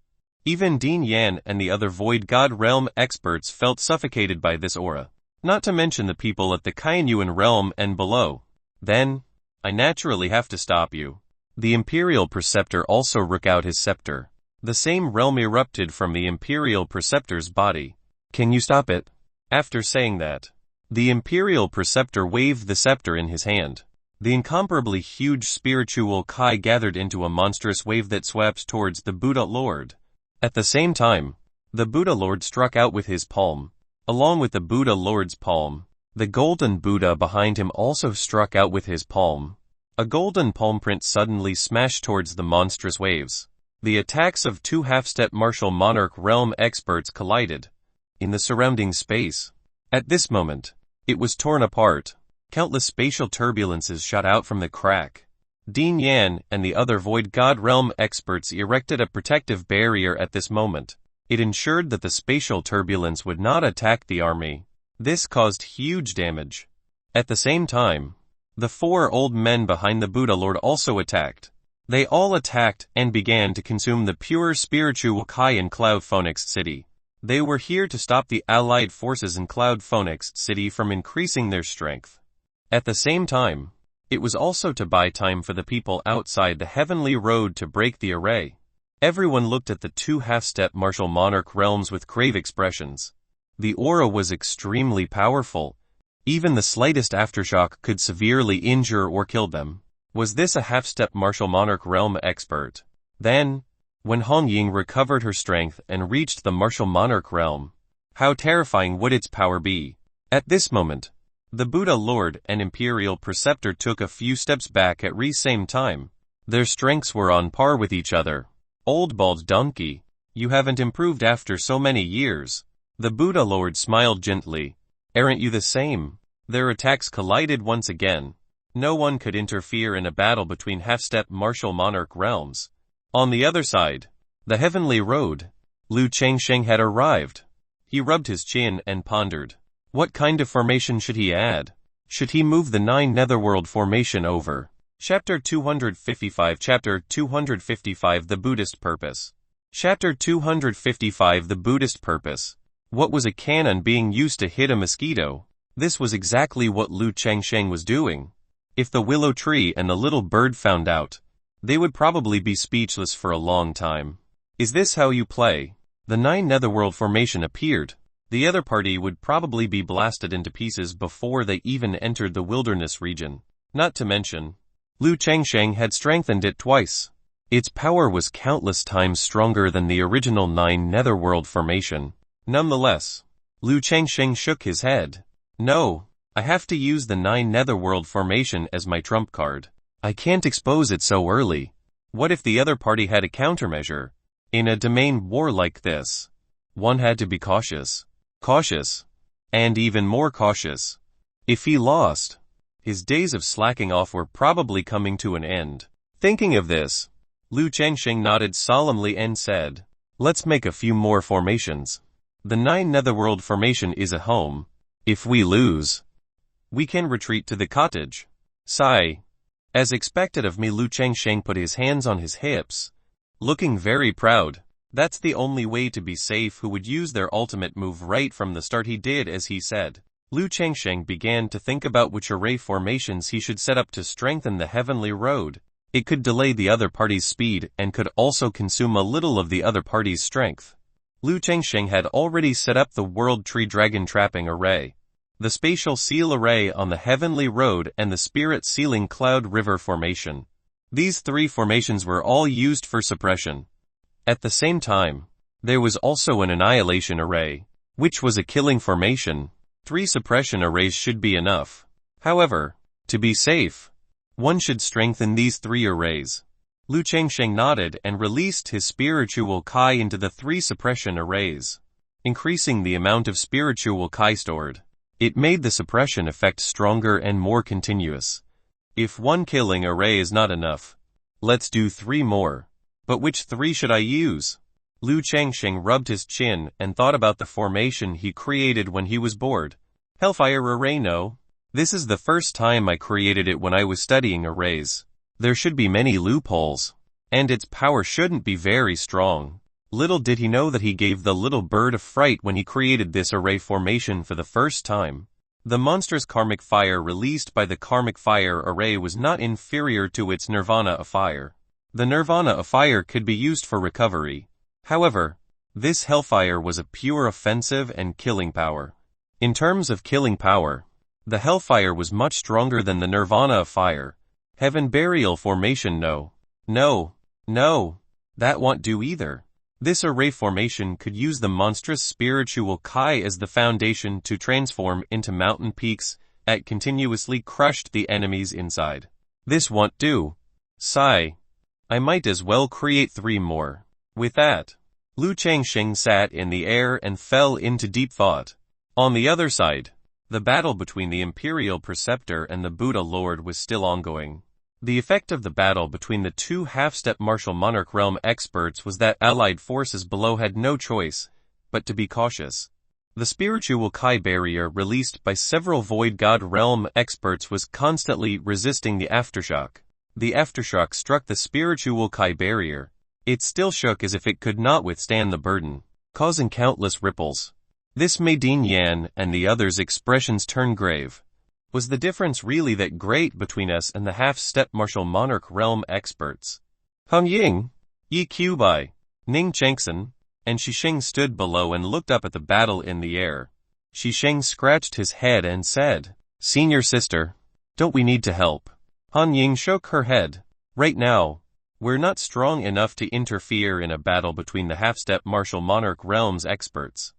Even Dean Yan and the other Void God Realm experts felt suffocated by this aura, not to mention the people at the Kainyuan Realm and below. "Then, I naturally have to stop you." The Imperial Preceptor also took out his scepter. The same realm erupted from the Imperial Preceptor's body. "Can you stop it?" After saying that, the Imperial Preceptor waved the scepter in his hand. The incomparably huge spiritual Kai gathered into a monstrous wave that swept towards the Buddha Lord. At the same time, the Buddha Lord struck out with his palm. Along with the Buddha Lord's palm, the golden Buddha behind him also struck out with his palm. A golden palm print suddenly smashed towards the monstrous waves. The attacks of 2 half-step martial monarch realm experts collided in the surrounding space. At this moment, it was torn apart. Countless spatial turbulences shot out from the crack. Dean Yan and the other Void God Realm experts erected a protective barrier at this moment. It ensured that the spatial turbulence would not attack the army. This caused huge damage. At the same time, the 4 old men behind the Buddha Lord also attacked. They all attacked and began to consume the pure spiritual Kai in Cloud Phoenix City. They were here to stop the allied forces in Cloud Phoenix City from increasing their strength. At the same time, it was also to buy time for the people outside the heavenly road to break the array. Everyone looked at the 2 half-step martial monarch realms with grave expressions. The aura was extremely powerful. Even the slightest aftershock could severely injure or kill them. Was this a half-step martial monarch realm expert? Then, when Han Ying recovered her strength and reached the martial monarch realm, how terrifying would its power be? At this moment, the Buddha Lord and Imperial Preceptor took a few steps back at the same time. Their strengths were on par with each other. Old bald donkey, you haven't improved after so many years. The Buddha Lord smiled gently. Aren't you the same? Their attacks collided once again. No one could interfere in a battle between half-step martial monarch realms. On the other side, the heavenly road, Lu Changsheng had arrived. He rubbed his chin and pondered. What kind of formation should he add? Should he move the 9 netherworld formation over? Chapter 255 Chapter 255 The Buddhist Purpose. Chapter 255 The Buddhist Purpose. What was a cannon being used to hit a mosquito? This was exactly what Lu Changsheng was doing. If the willow tree and the little bird found out, they would probably be speechless for a long time. Is this how you play? The 9 netherworld formation appeared. The other party would probably be blasted into pieces before they even entered the wilderness region. Not to mention, Lu Changsheng had strengthened it twice. Its power was countless times stronger than the original 9 netherworld formation. Nonetheless, Lu Changsheng shook his head. No, I have to use the 9 netherworld formation as my trump card. I can't expose it so early. What if the other party had a countermeasure? In a domain war like this, one had to be cautious. Cautious. And even more cautious. If he lost, his days of slacking off were probably coming to an end. Thinking of this, Lu Changsheng nodded solemnly and said, let's make a few more formations. The 9 netherworld formation is a home. If we lose, we can retreat to the cottage. Sigh. As expected of me, Lu Changsheng put his hands on his hips, looking very proud. That's the only way to be safe. Who would use their ultimate move right from the start? He did as he said. Lu Changsheng began to think about which array formations he should set up to strengthen the heavenly road. It could delay the other party's speed and could also consume a little of the other party's strength. Lu Changsheng had already set up the World Tree Dragon Trapping Array, the Spatial Seal Array on the Heavenly Road, and the Spirit Sealing Cloud River Formation. These 3 formations were all used for suppression. At the same time, there was also an Annihilation Array, which was a killing formation. 3 suppression arrays should be enough. However, to be safe, one should strengthen these 3 arrays. Lu Changsheng nodded and released his spiritual Kai into the 3 suppression arrays, increasing the amount of spiritual Kai stored. It made the suppression effect stronger and more continuous. If 1 killing array is not enough, let's do 3 more. But which 3 should I use? Lu Changsheng rubbed his chin and thought about the formation he created when he was bored. Hellfire Array? No. This is the first time I created it when I was studying arrays. There should be many loopholes, and its power shouldn't be very strong. Little did he know that he gave the little bird a fright when he created this array formation for the first time. The monstrous karmic fire released by the karmic fire array was not inferior to its nirvana of fire. The nirvana of fire could be used for recovery. However, this hellfire was a pure offensive and killing power. In terms of killing power, the hellfire was much stronger than the nirvana of fire. Heaven burial formation? No. No. No. That won't do either. This array formation could use the monstrous spiritual Kai as the foundation to transform into mountain peaks that continuously crushed the enemies inside. This won't do. Sigh. I might as well create 3 more. With that, Lu Changsheng sat in the air and fell into deep thought. On the other side, the battle between the Imperial Preceptor and the Buddha Lord was still ongoing. The effect of the battle between the 2 half-step martial monarch realm experts was that allied forces below had no choice but to be cautious. The spiritual Kai barrier released by several Void God realm experts was constantly resisting the aftershock. The aftershock struck the spiritual Kai barrier. It still shook as if it could not withstand the burden, causing countless ripples. This made Dean Yan and the others' expressions turn grave. Was the difference really that great between us and the half-step martial monarch realm experts? Han Ying, Yi Qiubai, Ning Chengxin, and Shisheng stood below and looked up at the battle in the air. Shisheng scratched his head and said, "Senior sister, don't we need to help?" Han Ying shook her head. "Right now, we're not strong enough to interfere in a battle between the half-step martial monarch realm's experts."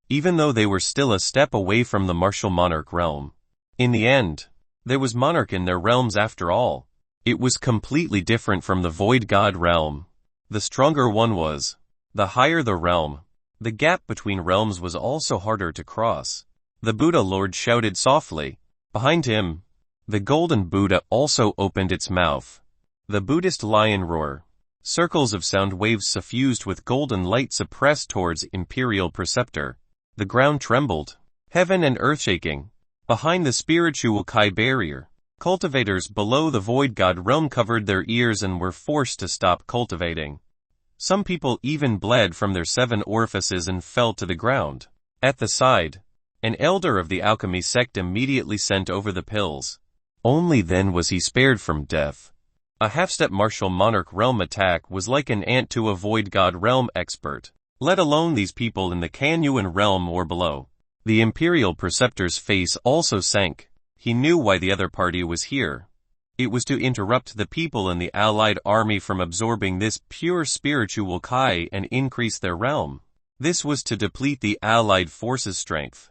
Even though they were still a step away from the martial monarch realm. In the end, there was monarch in their realms after all. It was completely different from the void god realm. The stronger one was. The higher the realm, the gap between realms was also harder to cross. The Buddha Lord shouted softly. Behind him, the golden Buddha also opened its mouth. The Buddhist lion roar. Circles of sound waves suffused with golden light suppressed towards Imperial Preceptor. The ground trembled. Heaven and earth shaking. Behind the spiritual Kai barrier, cultivators below the void god realm covered their ears and were forced to stop cultivating. Some people even bled from their 7 orifices and fell to the ground. At the side, an elder of the alchemy sect immediately sent over the pills. Only then was he spared from death. A half-step martial monarch realm attack was like an ant to a void god realm expert, let alone these people in the Kanyuan realm or below. The Imperial Preceptor's face also sank. He knew why the other party was here. It was to interrupt the people in the allied army from absorbing this pure spiritual Kai and increase their realm. This was to deplete the allied forces' strength.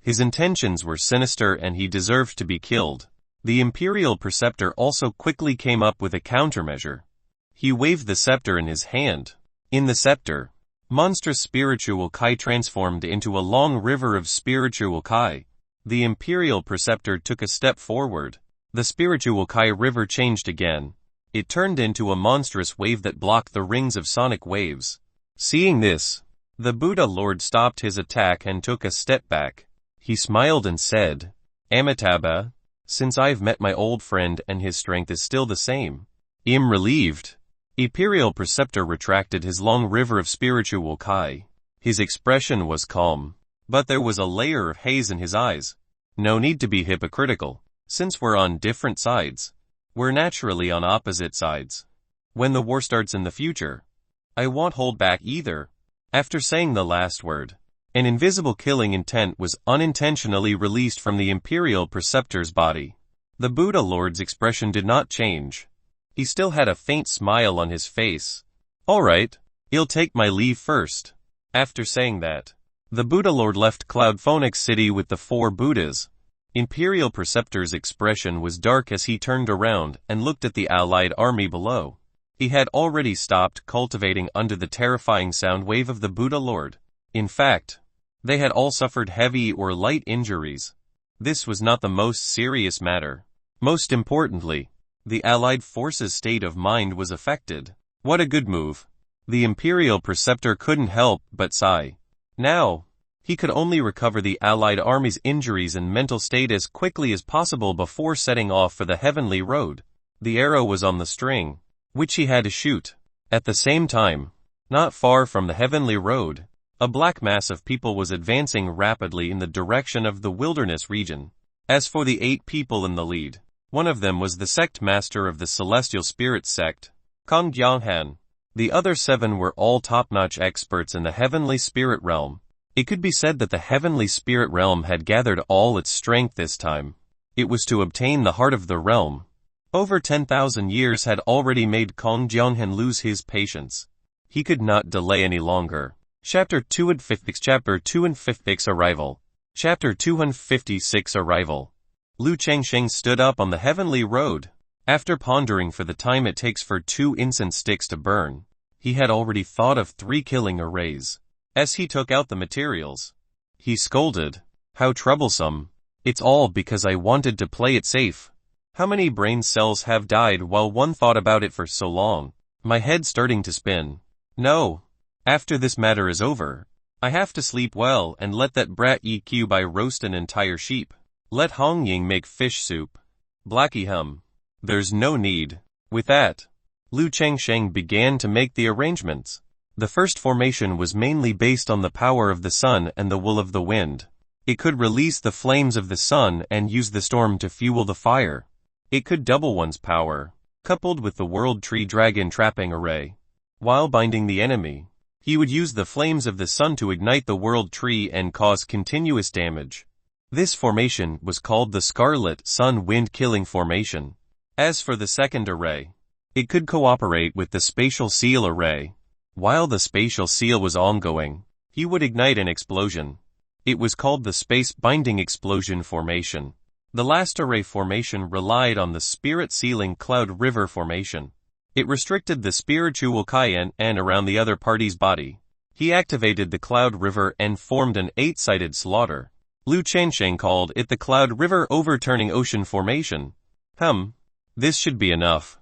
His intentions were sinister and he deserved to be killed. The Imperial Preceptor also quickly came up with a countermeasure. He waved the scepter in his hand. In the scepter, monstrous spiritual Kai transformed into a long river of spiritual Kai. The Imperial Preceptor took a step forward. The spiritual Kai river changed again. It turned into a monstrous wave that blocked the rings of sonic waves. Seeing this, the Buddha Lord stopped his attack and took a step back. He smiled and said, "Amitabha, since I've met my old friend and his strength is still the same." I'm relieved. Imperial Preceptor retracted his long river of spiritual Kai. His expression was calm, but there was a layer of haze in his eyes. No need to be hypocritical. Since we're on different sides, we're naturally on opposite sides. When the war starts in the future, I won't hold back either. After saying the last word, an invisible killing intent was unintentionally released from the Imperial Preceptor's body. The Buddha Lord's expression did not change. He still had a faint smile on his face. "All right, I'll take my leave first." After saying that, the Buddha Lord left Cloud Phoenix City with the 4 Buddhas. Imperial Preceptor's expression was dark as he turned around and looked at the allied army below. He had already stopped cultivating under the terrifying sound wave of the Buddha Lord. In fact, they had all suffered heavy or light injuries. This was not the most serious matter. Most importantly, the allied forces' state of mind was affected. What a good move. The Imperial Preceptor couldn't help but sigh. Now, he could only recover the allied army's injuries and mental state as quickly as possible before setting off for the heavenly road. The arrow was on the string, which he had to shoot. At the same time, not far from the heavenly road, a black mass of people was advancing rapidly in the direction of the wilderness region. As for the 8 people in the lead, one of them was the sect master of the Celestial Spirit sect, Kong Gyanghan. The other 7 were all top-notch experts in the heavenly spirit realm. It could be said that the heavenly spirit realm had gathered all its strength this time. It was to obtain the heart of the realm. Over 10,000 years had already made Kong Jianghan lose his patience. He could not delay any longer. Chapter 256 Arrival. Chapter 256 Arrival. Lu Chengsheng stood up on the heavenly road. After pondering for the time it takes for 2 incense sticks to burn, he had already thought of 3 killing arrays. As he took out the materials, he scolded, "How troublesome. It's all because I wanted to play it safe. How many brain cells have died while one thought about it for so long? My head's starting to spin. No. After this matter is over, I have to sleep well and let that brat EQ roast an entire sheep. Let Hong Ying make fish soup. Blackie hum. There's no need." With that, Lu Chengsheng began to make the arrangements. The first formation was mainly based on the power of the sun and the will of the wind. It could release the flames of the sun and use the storm to fuel the fire. It could double one's power, coupled with the World Tree Dragon trapping array. While binding the enemy, He would use the flames of the sun to ignite the world tree and cause continuous damage. This formation was called the Scarlet Sun Wind-Killing Formation. As for the second array, it could cooperate with the Spatial Seal array. While the Spatial Seal was ongoing, he would ignite an explosion. It was called the Space Binding Explosion Formation. The last array formation relied on the Spirit Sealing Cloud River Formation. It restricted the spiritual Cayenne and around the other party's body. He activated the Cloud River and formed an 8-sided slaughter. Lu Chengsheng called it the Cloud River Overturning Ocean Formation. This should be enough.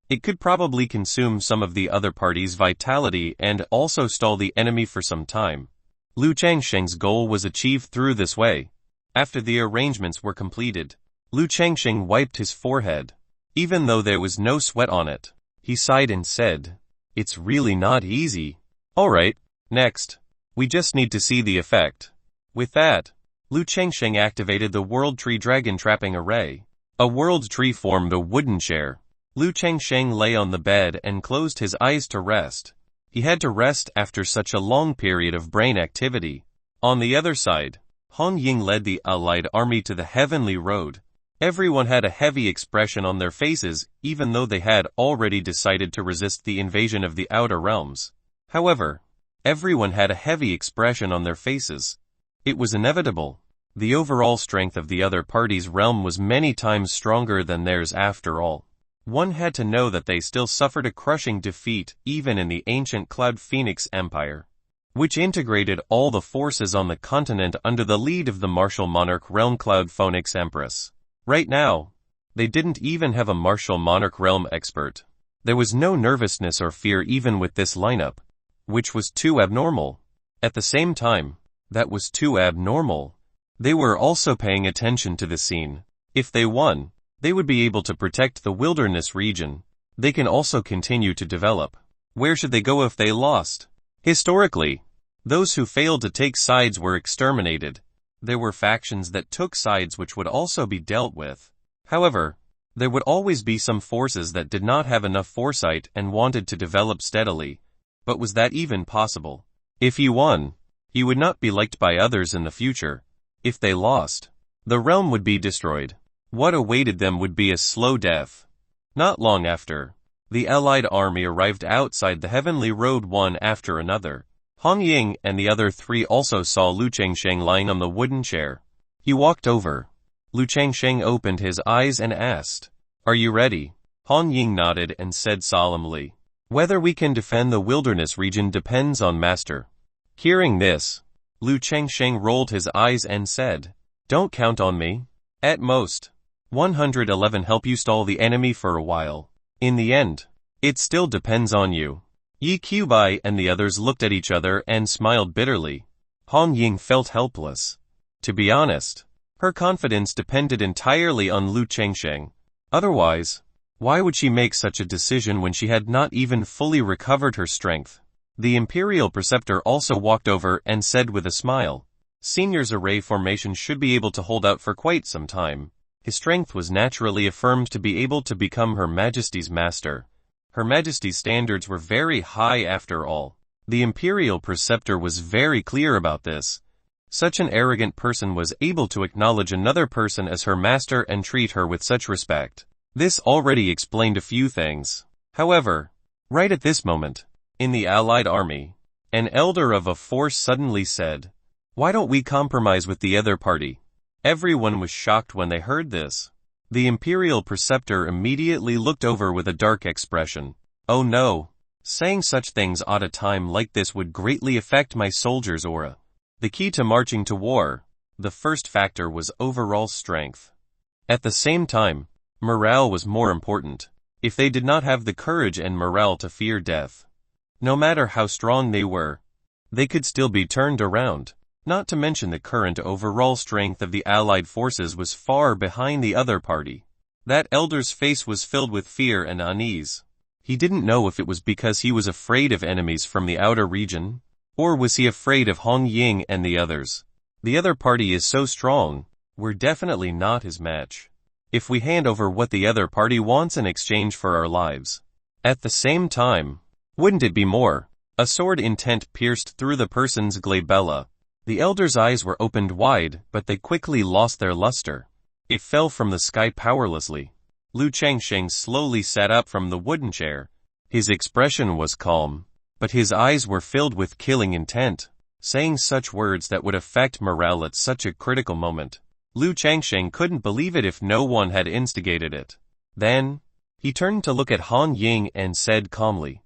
It could probably consume some of the other party's vitality and also stall the enemy for some time. Lu Chengsheng's goal was achieved through this way. After the arrangements were completed, Lu Chengsheng wiped his forehead. Even though there was no sweat on it, he sighed and said, "It's really not easy. Alright, next. We just need to see the effect." With that, Lu Chengsheng activated the World Tree Dragon Trapping Array. A world tree formed a wooden chair. Lu Chengsheng lay on the bed and closed his eyes to rest. He had to rest after such a long period of brain activity. On the other side, Hong Ying led the allied army to the heavenly road. Everyone had a heavy expression on their faces, even though they had already decided to resist the invasion of the outer realms. However, everyone had a heavy expression on their faces. It was inevitable. The overall strength of the other party's realm was many times stronger than theirs after all. One had to know that they still suffered a crushing defeat even in the ancient Cloud Phoenix Empire, which integrated all the forces on the continent under the lead of the martial monarch realm Cloud Phoenix Empress. Right now, they didn't even have a martial monarch realm expert. There was no nervousness or fear even with this lineup, which was too abnormal. At the same time, that was too abnormal. They were also paying attention to the scene. If they won, they would be able to protect the wilderness region. They can also continue to develop. Where should they go if they lost? Historically, those who failed to take sides were exterminated. There were factions that took sides which would also be dealt with. However, there would always be some forces that did not have enough foresight and wanted to develop steadily. But was that even possible? If he won, he would not be liked by others in the future. If they lost, the realm would be destroyed. What awaited them would be a slow death. Not long after, the allied army arrived outside the heavenly road one after another. Hong Ying and the other three also saw Lu Chengsheng lying on the wooden chair. He walked over. Lu Chengsheng opened his eyes and asked, "Are you ready?" Hong Ying nodded and said solemnly, "Whether we can defend the wilderness region depends on Master." Hearing this, Lu Chengsheng rolled his eyes and said, "Don't count on me. At most, 111 help you stall the enemy for a while. In the end, it still depends on you." Yi Qiubai and the others looked at each other and smiled bitterly. Hong Ying felt helpless. To be honest, her confidence depended entirely on Lu Chengsheng. Otherwise, why would she make such a decision when she had not even fully recovered her strength? The Imperial Preceptor also walked over and said with a smile, "Senior's array formation should be able to hold out for quite some time." His strength was naturally affirmed to be able to become Her Majesty's master. Her Majesty's standards were very high after all. The Imperial Preceptor was very clear about this. Such an arrogant person was able to acknowledge another person as her master and treat her with such respect. This already explained a few things. However, right at this moment, in the Allied army, an elder of a force suddenly said, "Why don't we compromise with the other party?" Everyone was shocked when they heard this. The Imperial Preceptor immediately looked over with a dark expression. "Oh no, saying such things at a time like this would greatly affect my soldiers' aura." The key to marching to war, the first factor was overall strength. At the same time, morale was more important. If they did not have the courage and morale to fear death, no matter how strong they were, they could still be turned around. Not to mention the current overall strength of the Allied forces was far behind the other party. That elder's face was filled with fear and unease. He didn't know if it was because he was afraid of enemies from the outer region, or was he afraid of Hong Ying and the others. The other party is so strong, we're definitely not his match. If we hand over what the other party wants in exchange for our lives. At the same time, wouldn't it be more A sword intent pierced through the person's glabella. The elder's eyes were opened wide, but they quickly lost their luster. It fell from the sky powerlessly. Lu Changsheng slowly sat up from the wooden chair. His expression was calm, but his eyes were filled with killing intent, saying such words that would affect morale at such a critical moment. Lu Changsheng couldn't believe it if no one had instigated it. Then, he turned to look at Han Ying and said calmly,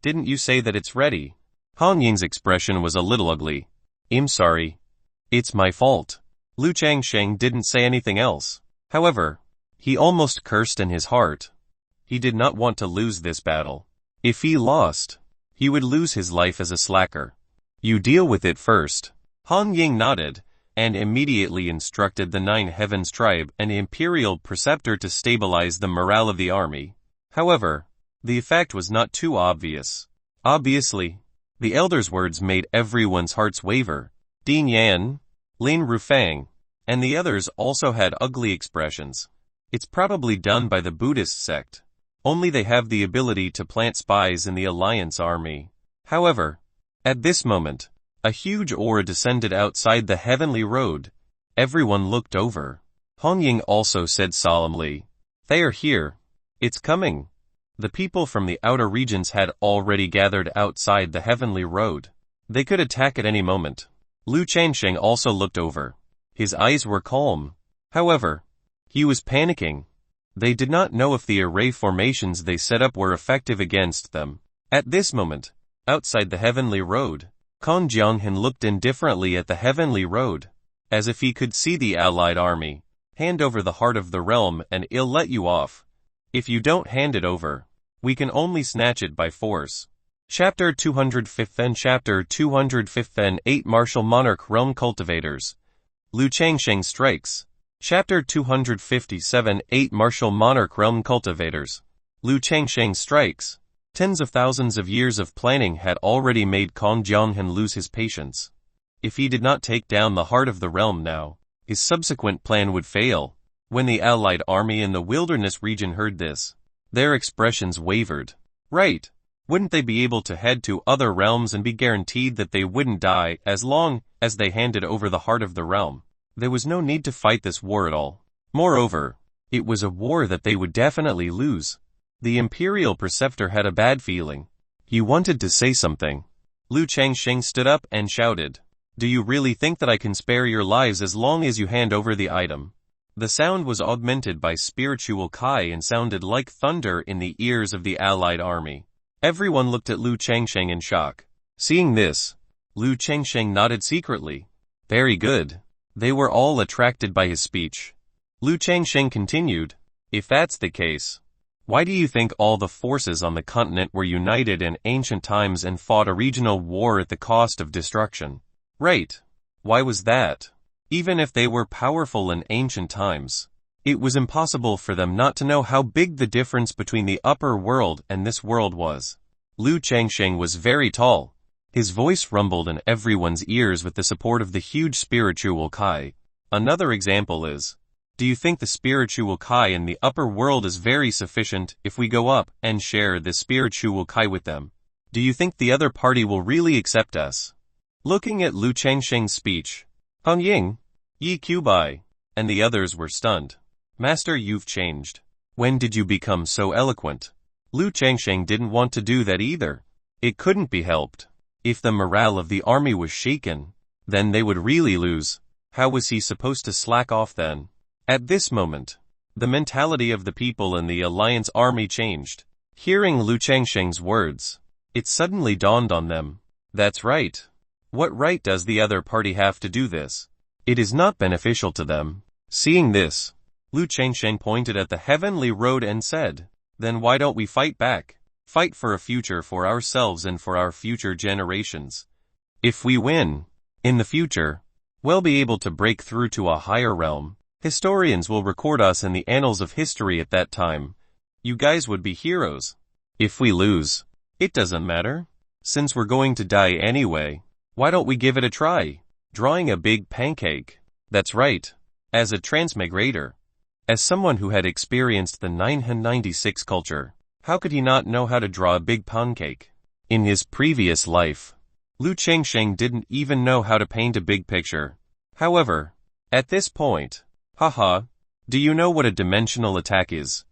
"Didn't you say that it's ready?" Han Ying's expression was a little ugly. "I'm sorry. It's my fault." Lu Changsheng didn't say anything else. However, he almost cursed in his heart. He did not want to lose this battle. If he lost, he would lose his life as a slacker. "You deal with it first." Han Ying nodded, and immediately instructed the Nine Heavens tribe and Imperial Preceptor to stabilize the morale of the army. However, the effect was not too obvious. Obviously, the elder's words made everyone's hearts waver. Din Yan, Lin Rufang, and the others also had ugly expressions. It's probably done by the Buddhist sect. Only they have the ability to plant spies in the Alliance army. However, at this moment, a huge aura descended outside the heavenly road. Everyone looked over. Han Ying also said solemnly, "They are here. It's coming." The people from the outer regions had already gathered outside the heavenly road. They could attack at any moment. Lu Changsheng also looked over. His eyes were calm. However, he was panicking. They did not know if the array formations they set up were effective against them. At this moment, outside the heavenly road, Kong Jianghan looked indifferently at the heavenly road, as if he could see the allied army. "Hand over the heart of the realm and I'll let you off. If you don't hand it over, we can only snatch it by force." Chapter 215 Chapter 215 8 Martial Monarch Realm Cultivators. Lu Changsheng strikes. Chapter 257 8 Martial Monarch Realm Cultivators. Lu Changsheng strikes. Tens of thousands of years of planning had already made Kong Jianghan lose his patience. If he did not take down the heart of the realm now, his subsequent plan would fail. When the allied army in the wilderness region heard this, their expressions wavered. Right. Wouldn't they be able to head to other realms and be guaranteed that they wouldn't die as long as they handed over the heart of the realm? There was no need to fight this war at all. Moreover, it was a war that they would definitely lose. The Imperial Preceptor had a bad feeling. He wanted to say something. Lu Changsheng stood up and shouted, "Do you really think that I can spare your lives as long as you hand over the item?" The sound was augmented by spiritual Kai and sounded like thunder in the ears of the allied army. Everyone looked at Lu Changsheng in shock. Seeing this, Lu Changsheng nodded secretly. Very good. They were all attracted by his speech. Lu Changsheng continued, "If that's the case, why do you think all the forces on the continent were united in ancient times and fought a regional war at the cost of destruction?" Right. Why was that? Even if they were powerful in ancient times, it was impossible for them not to know how big the difference between the upper world and this world was. Lu Changsheng was very tall. His voice rumbled in everyone's ears with the support of the huge spiritual Kai. Another example is, do you think the spiritual Kai in the upper world is very sufficient if we go up and share the spiritual Kai with them? Do you think the other party will really accept us? Looking at Lu Changsheng's speech, Han Ying, Yi Qiubai, and the others were stunned. Master, you've changed. When did you become so eloquent? Lu Changsheng didn't want to do that either. It couldn't be helped. If the morale of the army was shaken, then they would really lose. How was he supposed to slack off then? At this moment, the mentality of the people in the Alliance army changed. Hearing Lu Changsheng's words, it suddenly dawned on them. That's right. What right does the other party have to do this? It is not beneficial to them. Seeing this, Lu Changsheng pointed at the heavenly road and said, "Then why don't we fight back? Fight for a future for ourselves and for our future generations. If we win, in the future, we'll be able to break through to a higher realm. Historians will record us in the annals of history at that time. You guys would be heroes. If we lose, it doesn't matter. Since we're going to die anyway, why don't we give it a try? Drawing a big pancake." That's right. As a transmigrator, as someone who had experienced the 996 culture, how could he not know how to draw a big pancake? In his previous life, Lu Chengsheng didn't even know how to paint a big picture. However, at this point, haha, do you know what a dimensional attack is?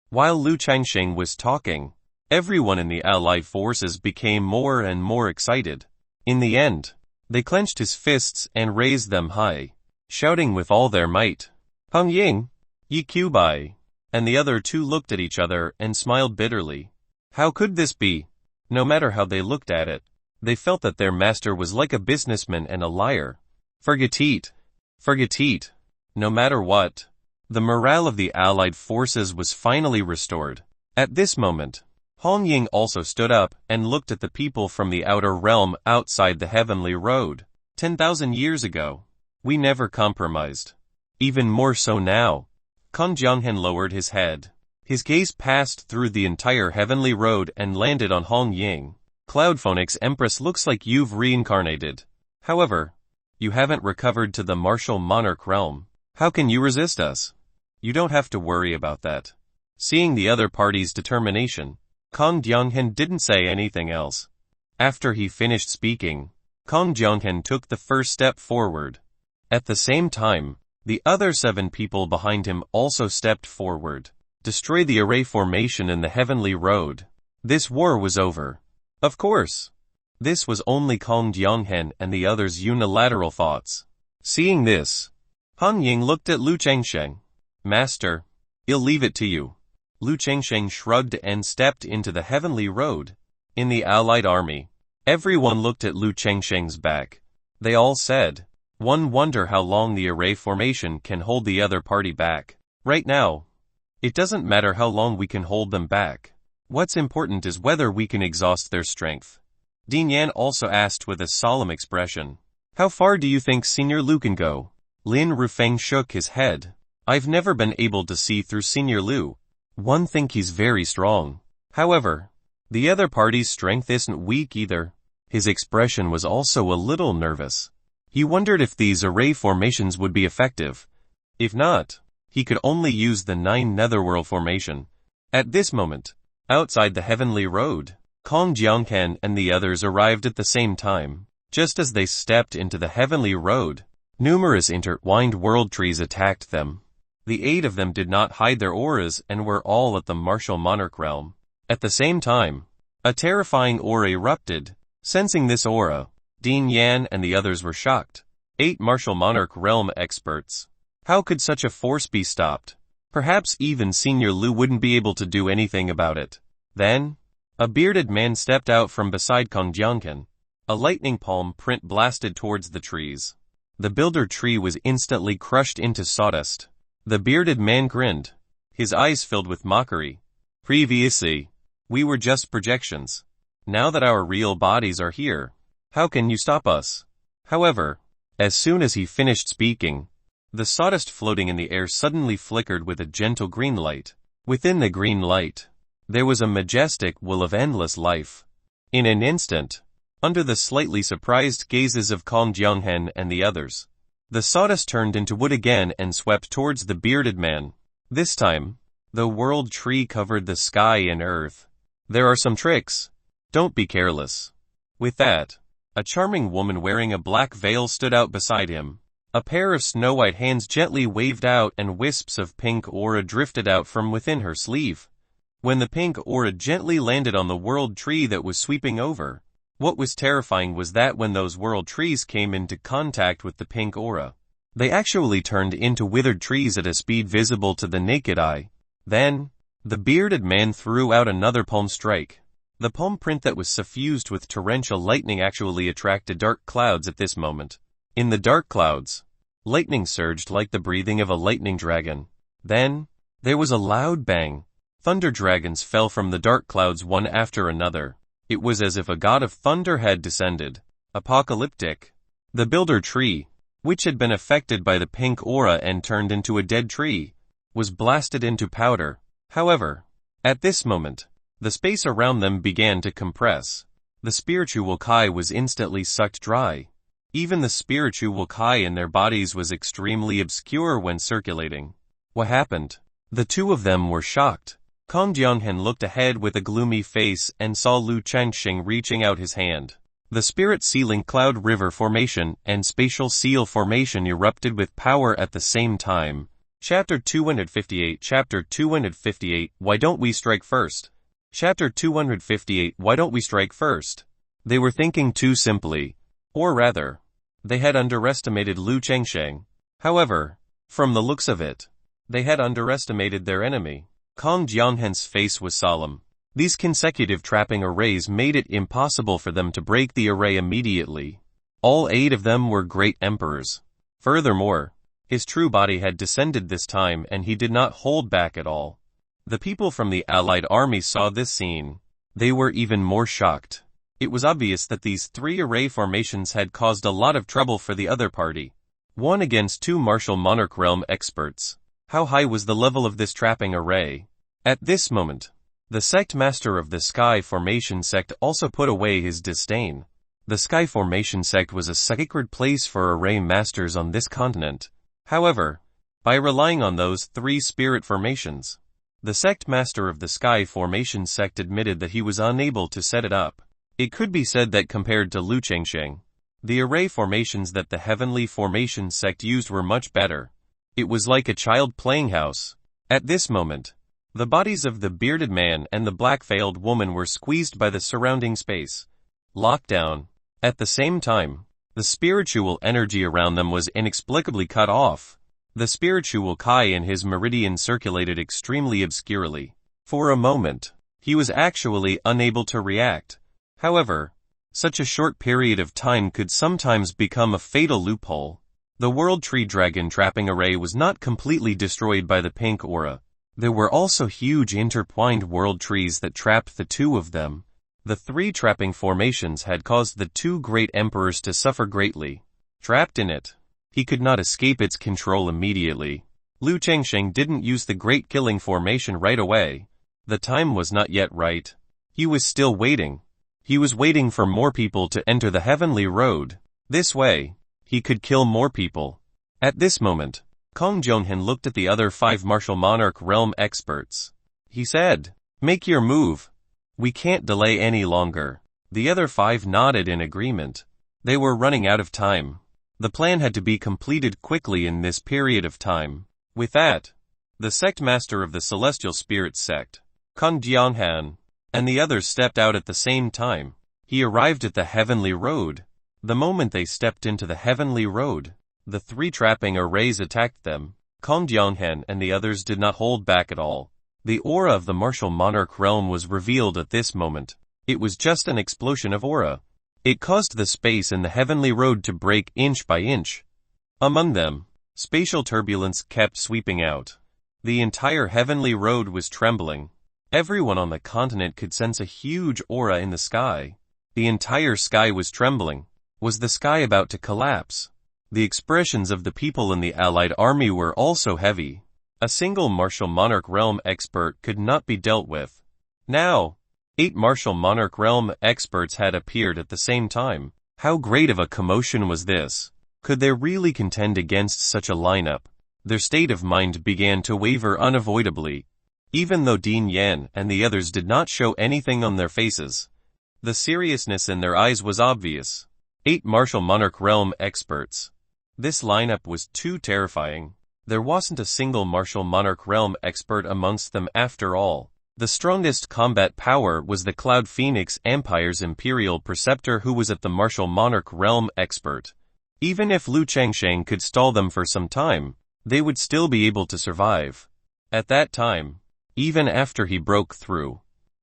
While Lu Chengsheng was talking, everyone in the allied forces became more and more excited. In the end, they clenched his fists and raised them high, shouting with all their might, Heng Ying, Yi Bai. And the other two looked at each other and smiled bitterly. How could this be? No matter how they looked at it, they felt that their master was like a businessman and a liar. Forget it. No matter what, the morale of the allied forces was finally restored. At this moment, Hong Ying also stood up and looked at the people from the outer realm outside the heavenly road. 10,000 years ago, we never compromised. Even more so now. Kong Jianghen lowered his head. His gaze passed through the entire heavenly road and landed on Hong Ying. Cloudphonics Empress, looks like you've reincarnated. However, you haven't recovered to the martial monarch realm. How can you resist us? You don't have to worry about that. Seeing the other party's determination, Kong Jianghen didn't say anything else. After he finished speaking, Kong Jianghen took the first step forward. At the same time, the other 7 people behind him also stepped forward. Destroy the array formation in the heavenly road. This war was over. Of course, this was only Kong Jianghen and the others' unilateral thoughts. Seeing this, Han Ying looked at Lu Chengsheng. Master, I'll leave it to you. Lu Chengsheng shrugged and stepped into the heavenly road. In the allied army, everyone looked at Lu Chengsheng's back. They all said, one wonder how long the array formation can hold the other party back. Right now, it doesn't matter how long we can hold them back. What's important is whether we can exhaust their strength. Dean Yan also asked with a solemn expression. How far do you think Senior Lu can go? Lin Rufeng shook his head. I've never been able to see through Senior Lu. One think he's very strong. However, the other party's strength isn't weak either. His expression was also a little nervous. He wondered if these array formations would be effective. If not, he could only use the 9 netherworld formation. At this moment, outside the heavenly road, Kong Jianghen and the others arrived at the same time. Just as they stepped into the heavenly road, numerous intertwined world trees attacked them. The 8 of them did not hide their auras and were all at the martial monarch realm. At the same time, a terrifying aura erupted. Sensing this aura, Dean Yan and the others were shocked. 8 martial monarch realm experts. How could such a force be stopped? Perhaps even Senior Lu wouldn't be able to do anything about it. Then, a bearded man stepped out from beside Kong Jianghen. A lightning palm print blasted towards the trees. The builder tree was instantly crushed into sawdust. The bearded man grinned, his eyes filled with mockery. Previously, we were just projections. Now that our real bodies are here, how can you stop us? However, as soon as he finished speaking, the sawdust floating in the air suddenly flickered with a gentle green light. Within the green light, there was a majestic will of endless life. In an instant, under the slightly surprised gazes of Kong Jianghen and the others, the sawdust turned into wood again and swept towards the bearded man. This time, the world tree covered the sky and earth. There are some tricks. Don't be careless. With that, a charming woman wearing a black veil stood out beside him. A pair of snow-white hands gently waved out and wisps of pink aura drifted out from within her sleeve. When the pink aura gently landed on the world tree that was sweeping over, what was terrifying was that when those world trees came into contact with the pink aura, they actually turned into withered trees at a speed visible to the naked eye. Then, the bearded man threw out another palm strike. The palm print that was suffused with torrential lightning actually attracted dark clouds at this moment. In the dark clouds, lightning surged like the breathing of a lightning dragon. Then, there was a loud bang. Thunder dragons fell from the dark clouds one after another. It was as if a god of thunder had descended. Apocalyptic. The builder tree, which had been affected by the pink aura and turned into a dead tree, was blasted into powder. However, at this moment, the space around them began to compress. The spiritual Kai was instantly sucked dry. Even the spiritual Kai in their bodies was extremely obscure when circulating. What happened? The two of them were shocked. Kong Jianghan looked ahead with a gloomy face and saw Lu Changxing reaching out his hand. The spirit sealing cloud river formation and spatial seal formation erupted with power at the same time. Chapter 258 Chapter 258 Why don't we strike first? Chapter 258 Why don't we strike first? They were thinking too simply. Or rather, they had underestimated Lu Changxing. However, from the looks of it, they had underestimated their enemy. Kong Jianghan's face was solemn. These consecutive trapping arrays made it impossible for them to break the array immediately. All 8 of them were great emperors. Furthermore, his true body had descended this time and he did not hold back at all. The people from the allied army saw this scene. They were even more shocked. It was obvious that these 3 array formations had caused a lot of trouble for the other party. 1 against 2 martial monarch realm experts. How high was the level of this trapping array? At this moment, the sect master of the Sky Formation sect also put away his disdain. The Sky Formation sect was a sacred place for array masters on this continent. However, by relying on those 3 spirit formations, the sect master of the Sky Formation sect admitted that he was unable to set it up. It could be said that compared to Lu Changxing, the array formations that the Heavenly Formation sect used were much better. It was like a child playing house. At this moment, the bodies of the bearded man and the black-veiled woman were squeezed by the surrounding space. Locked down. At the same time, the spiritual energy around them was inexplicably cut off. The spiritual Kai in his meridian circulated extremely obscurely. For a moment, he was actually unable to react. However, such a short period of time could sometimes become a fatal loophole. The World Tree Dragon trapping array was not completely destroyed by the pink aura. There were also huge intertwined world trees that trapped the 2 of them. The 3 trapping formations had caused the 2 great emperors to suffer greatly. Trapped in it, he could not escape its control immediately. Lu Changxing didn't use the great killing formation right away. The time was not yet right. He was still waiting. He was waiting for more people to enter the heavenly road. This way, he could kill more people. At this moment, Kong Jianghan looked at the other 5 martial monarch realm experts. He said, "Make your move. We can't delay any longer." The other 5 nodded in agreement. They were running out of time. The plan had to be completed quickly in this period of time. With that, the sect master of the Celestial Spirit sect, Kong Jianghan, and the others stepped out at the same time. He arrived at the heavenly road. The moment they stepped into the heavenly road, the 3 trapping arrays attacked them. Kong Jianghan and the others did not hold back at all. The aura of the martial monarch realm was revealed at this moment. It was just an explosion of aura. It caused the space in the heavenly road to break inch by inch. Among them, spatial turbulence kept sweeping out. The entire heavenly road was trembling. Everyone on the continent could sense a huge aura in the sky. The entire sky was trembling. Was the sky about to collapse? The expressions of the people in the allied army were also heavy. A single martial monarch realm expert could not be dealt with. Now, 8 martial monarch realm experts had appeared at the same time. How great of a commotion was this? Could they really contend against such a lineup? Their state of mind began to waver unavoidably. Even though Dean Yan and the others did not show anything on their faces, the seriousness in their eyes was obvious. 8 martial monarch realm experts. This lineup was too terrifying. There wasn't a single martial monarch realm expert amongst them after all. The strongest combat power was the Cloud Phoenix Empire's Imperial Preceptor, who was at the martial monarch realm expert. Even if Lu Changxing could stall them for some time, they would still be able to survive. At that time, even after he broke through,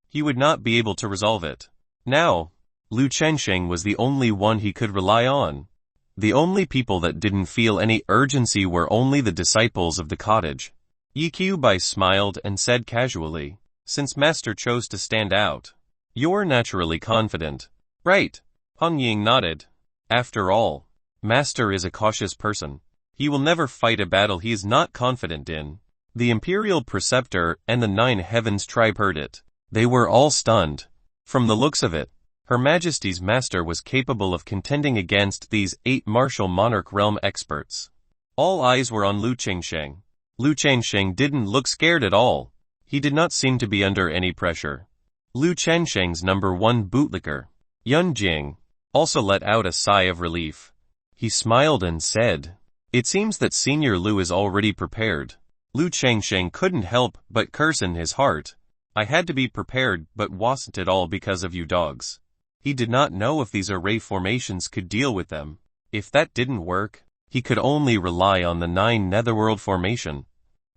he would not be able to resolve it. Now, Lu Changxing was the only one he could rely on. The only people that didn't feel any urgency were only the disciples of the cottage. Yi Qiubai smiled and said casually, "Since Master chose to stand out, you're naturally confident, right?" Hong Ying nodded. After all, Master is a cautious person. He will never fight a battle he is not confident in. The Imperial Preceptor and the 9 Heavens tribe heard it. They were all stunned. From the looks of it, Her Majesty's Master was capable of contending against these 8 martial monarch realm experts. All eyes were on Lu Changxing. Lu Changxing didn't look scared at all. He did not seem to be under any pressure. Lu Chengsheng's #1 bootlicker, Yun Jing, also let out a sigh of relief. He smiled and said, "It seems that Senior Lu is already prepared." Lu Chengsheng couldn't help but curse in his heart. I had to be prepared, but wasn't it all because of you dogs? He did not know if these array formations could deal with them. If that didn't work, he could only rely on the 9 Netherworld formation.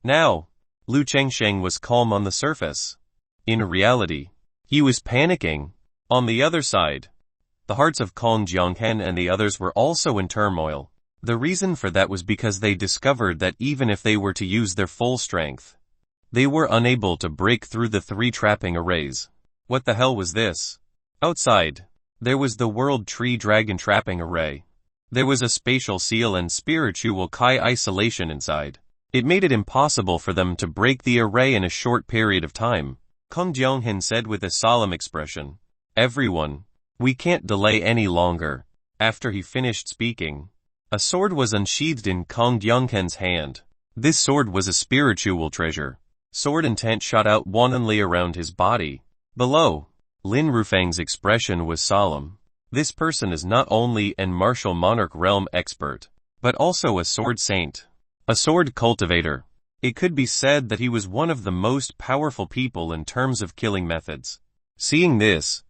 Now, Lu Chengsheng was calm on the surface. In reality, he was panicking. On the other side, the hearts of Kong Jianghen and the others were also in turmoil. The reason for that was because they discovered that even if they were to use their full strength, they were unable to break through the 3 trapping arrays. What the hell was this? Outside, there was the World Tree Dragon trapping array. There was a spatial seal and spiritual Kai isolation inside. It made it impossible for them to break the array in a short period of time. Kong Jianghen said with a solemn expression, "Everyone, we can't delay any longer." After he finished speaking, a sword was unsheathed in Kong Jianghen's hand. This sword was a spiritual treasure. Sword intent shot out wantonly around his body. Below, Lin Rufang's expression was solemn. This person is not only an martial monarch realm expert, but also a sword saint. A sword cultivator. It could be said that he was one of the most powerful people in terms of killing methods. Seeing this,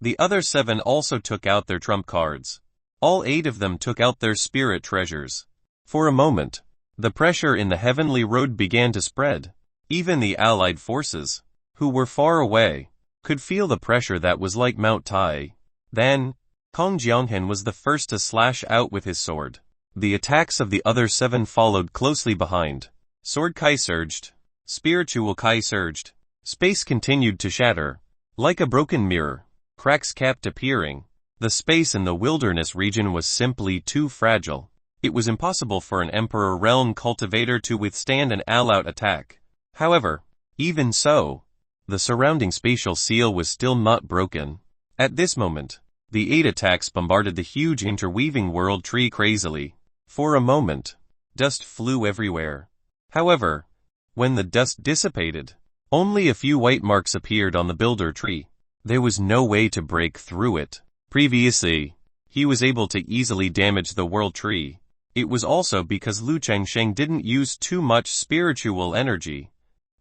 the other 7 also took out their trump cards. All 8 of them took out their spirit treasures. For a moment, the pressure in the heavenly road began to spread. Even the allied forces, who were far away, could feel the pressure that was like Mount Tai. Then, Kong Jianghen was the first to slash out with his sword. The attacks of the other 7 followed closely behind. Sword Kai surged. Spiritual Kai surged. Space continued to shatter. Like a broken mirror, cracks kept appearing. The space in the wilderness region was simply too fragile. It was impossible for an Emperor Realm cultivator to withstand an all-out attack. However, even so, the surrounding spatial seal was still not broken. At this moment, the 8 attacks bombarded the huge interweaving world tree crazily. For a moment, dust flew everywhere. However, when the dust dissipated, only a few white marks appeared on the builder tree. There was no way to break through it. Previously, he was able to easily damage the world tree. It was also because Lu Chengsheng didn't use too much spiritual energy.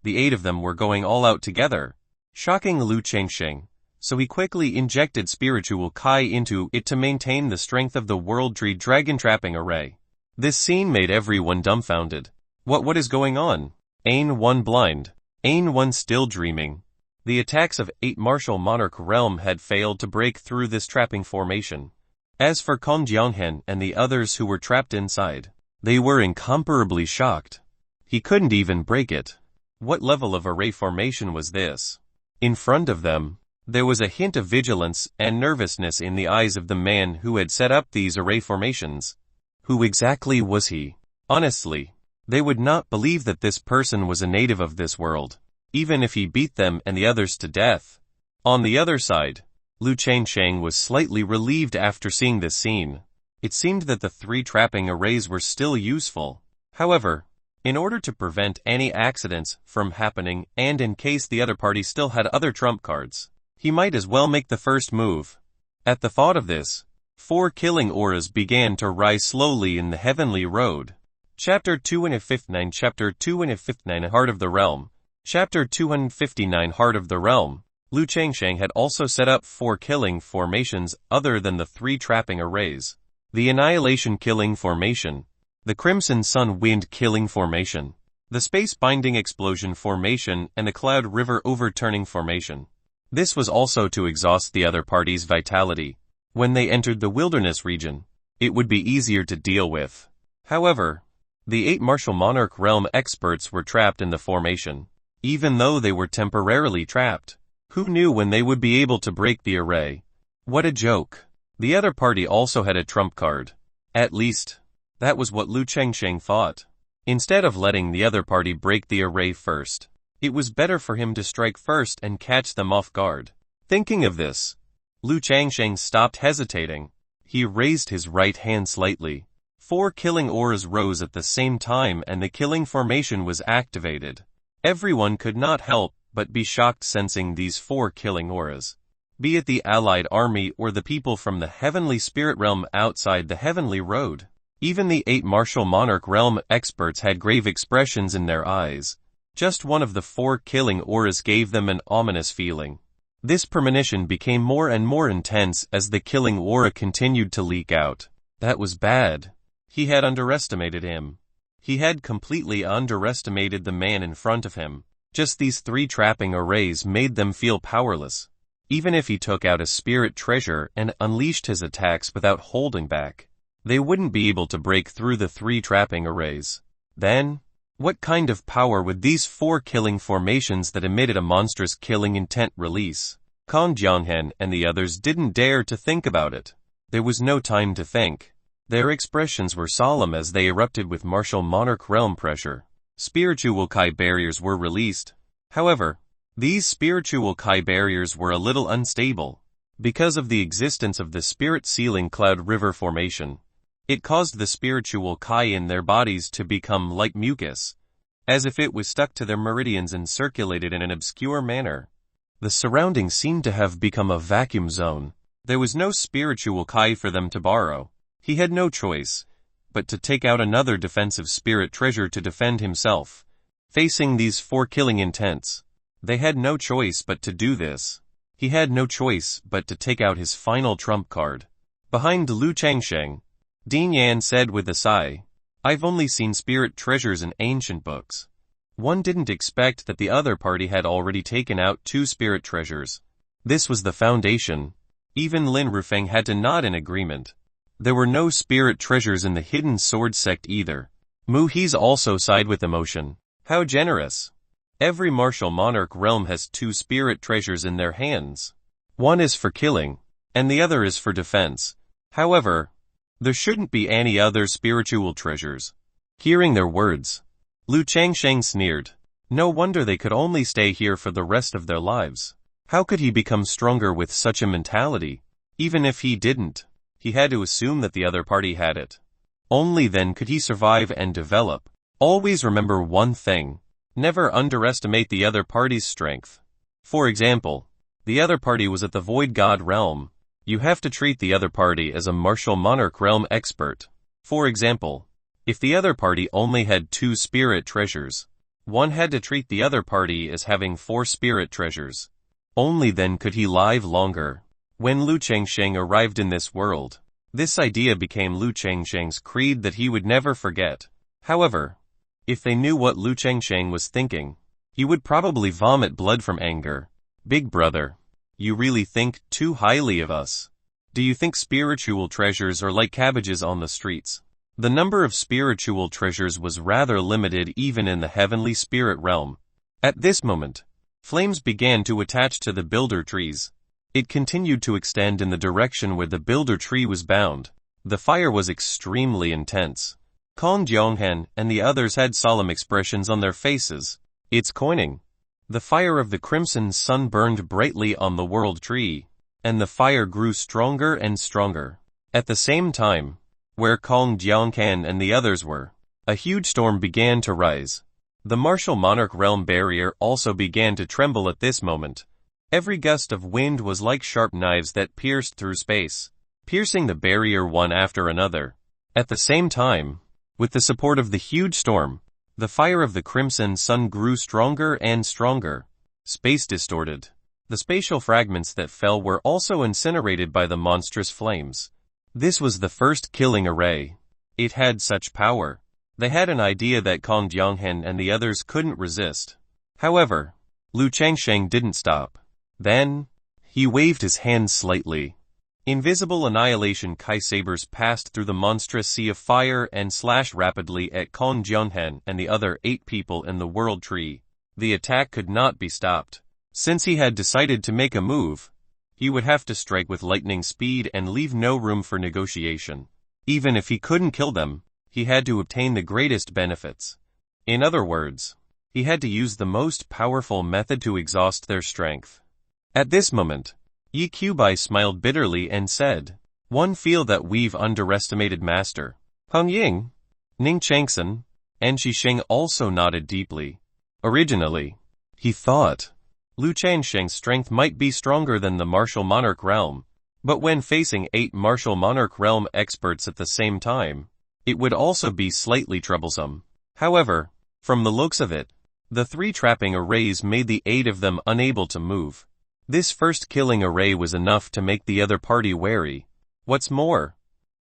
The 8 of them were going all out together, shocking Lu Chengsheng, so he quickly injected spiritual Kai into it to maintain the strength of the World Tree Dragon trapping array. This scene made everyone dumbfounded. What is going on? Ain 1 blind. Ain 1 still dreaming. The attacks of 8 Martial Monarch Realm had failed to break through this trapping formation. As for Kong Jianghen and the others who were trapped inside, they were incomparably shocked. He couldn't even break it. What level of array formation was this? In front of them, there was a hint of vigilance and nervousness in the eyes of the man who had set up these array formations. Who exactly was he? Honestly, they would not believe that this person was a native of this world, even if he beat them and the others to death. On the other side, Lu Chengsheng was slightly relieved after seeing this scene. It seemed that the 3 trapping arrays were still useful. However, in order to prevent any accidents from happening and in case the other party still had other trump cards, he might as well make the first move. At the thought of this, 4 killing auras began to rise slowly in the heavenly road. Chapter 259 Chapter 259 Heart of the Realm. Chapter 259 Heart of the Realm. Lu Chengsheng had also set up 4 killing formations other than the 3 trapping arrays. The Annihilation Killing Formation, the Crimson Sun Wind Killing Formation, the Space Binding Explosion Formation and the Cloud River Overturning Formation. This was also to exhaust the other party's vitality. When they entered the wilderness region, it would be easier to deal with. However, the 8 Martial Monarch Realm experts were trapped in the formation. Even though they were temporarily trapped, who knew when they would be able to break the array? What a joke. The other party also had a trump card. At least, that was what Lu Chengsheng thought. Instead of letting the other party break the array first, it was better for him to strike first and catch them off guard. Thinking of this, Lu Chengsheng stopped hesitating. He raised his right hand slightly. 4 killing auras rose at the same time and the killing formation was activated. Everyone could not help but be shocked sensing these four killing auras. Be it the allied army or the people from the heavenly spirit realm outside the heavenly road. Even the 8 martial monarch realm experts had grave expressions in their eyes. Just one of the 4 killing auras gave them an ominous feeling. This premonition became more and more intense as the killing aura continued to leak out. That was bad. He had underestimated him. He had completely underestimated the man in front of him. Just these 3 trapping arrays made them feel powerless. Even if he took out a spirit treasure and unleashed his attacks without holding back, they wouldn't be able to break through the 3 trapping arrays. Then, what kind of power would these 4 killing formations that emitted a monstrous killing intent release? Kong Jianghen and the others didn't dare to think about it. There was no time to think. Their expressions were solemn as they erupted with martial monarch realm pressure. Spiritual Kai barriers were released. However, these spiritual Kai barriers were a little unstable. Because of the existence of the spirit sealing cloud river formation, it caused the spiritual Kai in their bodies to become like mucus, as if it was stuck to their meridians and circulated in an obscure manner. The surroundings seemed to have become a vacuum zone. There was no spiritual Kai for them to borrow. He had no choice but to take out another defensive spirit treasure to defend himself. Facing these 4 killing intents, they had no choice but to do this. He had no choice but to take out his final trump card. Behind Lu Changsheng, Dean Yan said with a sigh, "I've only seen spirit treasures in ancient books." One didn't expect that the other party had already taken out 2 spirit treasures. This was the foundation. Even Lin Rufeng had to nod in agreement. There were no spirit treasures in the hidden sword sect either. Mu He's also sighed with emotion. How generous. Every martial monarch realm has 2 spirit treasures in their hands. One is for killing, and the other is for defense. However, there shouldn't be any other spiritual treasures. Hearing their words, Lu Changsheng sneered. No wonder they could only stay here for the rest of their lives. How could he become stronger with such a mentality? Even if he didn't, he had to assume that the other party had it. Only then could he survive and develop. Always remember one thing. Never underestimate the other party's strength. For example, the other party was at the Void God realm. You have to treat the other party as a martial monarch realm expert. For example, if the other party only had 2 spirit treasures, one had to treat the other party as having 4 spirit treasures. Only then could he live longer. When Lu Changsheng arrived in this world, this idea became Lu Changsheng's creed that he would never forget. However, if they knew what Lu Changsheng was thinking, he would probably vomit blood from anger. Big brother, you really think too highly of us. Do you think spiritual treasures are like cabbages on the streets? The number of spiritual treasures was rather limited even in the heavenly spirit realm. At this moment, flames began to attach to the builder trees. It continued to extend in the direction where the builder tree was bound. The fire was extremely intense. Kong Jianghen and the others had solemn expressions on their faces. It's coining. The fire of the crimson sun burned brightly on the world tree, and the fire grew stronger and stronger. At the same time, where Kong Jianghen and the others were, a huge storm began to rise. The martial monarch realm barrier also began to tremble at this moment. Every gust of wind was like sharp knives that pierced through space, piercing the barrier one after another. At the same time, with the support of the huge storm, the fire of the crimson sun grew stronger and stronger. Space distorted. The spatial fragments that fell were also incinerated by the monstrous flames. This was the first killing array. It had such power. They had an idea that Kong Jianghen and the others couldn't resist. However, Lu Changsheng didn't stop. Then, he waved his hand slightly. Invisible annihilation Kai sabers passed through the monstrous sea of fire and slashed rapidly at Kong Jianghen and the other 8 people in the world tree. The attack could not be stopped. Since he had decided to make a move, he would have to strike with lightning speed and leave no room for negotiation. Even if he couldn't kill them, he had to obtain the greatest benefits. In other words, he had to use the most powerful method to exhaust their strength. At this moment, Yi Qiubai smiled bitterly and said, "One feel that we've underestimated Master." Heng Ying, Ning Changsen, and Shi Sheng also nodded deeply. Originally, he thought Lu Changsheng's strength might be stronger than the martial monarch realm, but when facing 8 martial monarch realm experts at the same time, it would also be slightly troublesome. However, from the looks of it, the 3 trapping arrays made the 8 of them unable to move. This first killing array was enough to make the other party wary. What's more,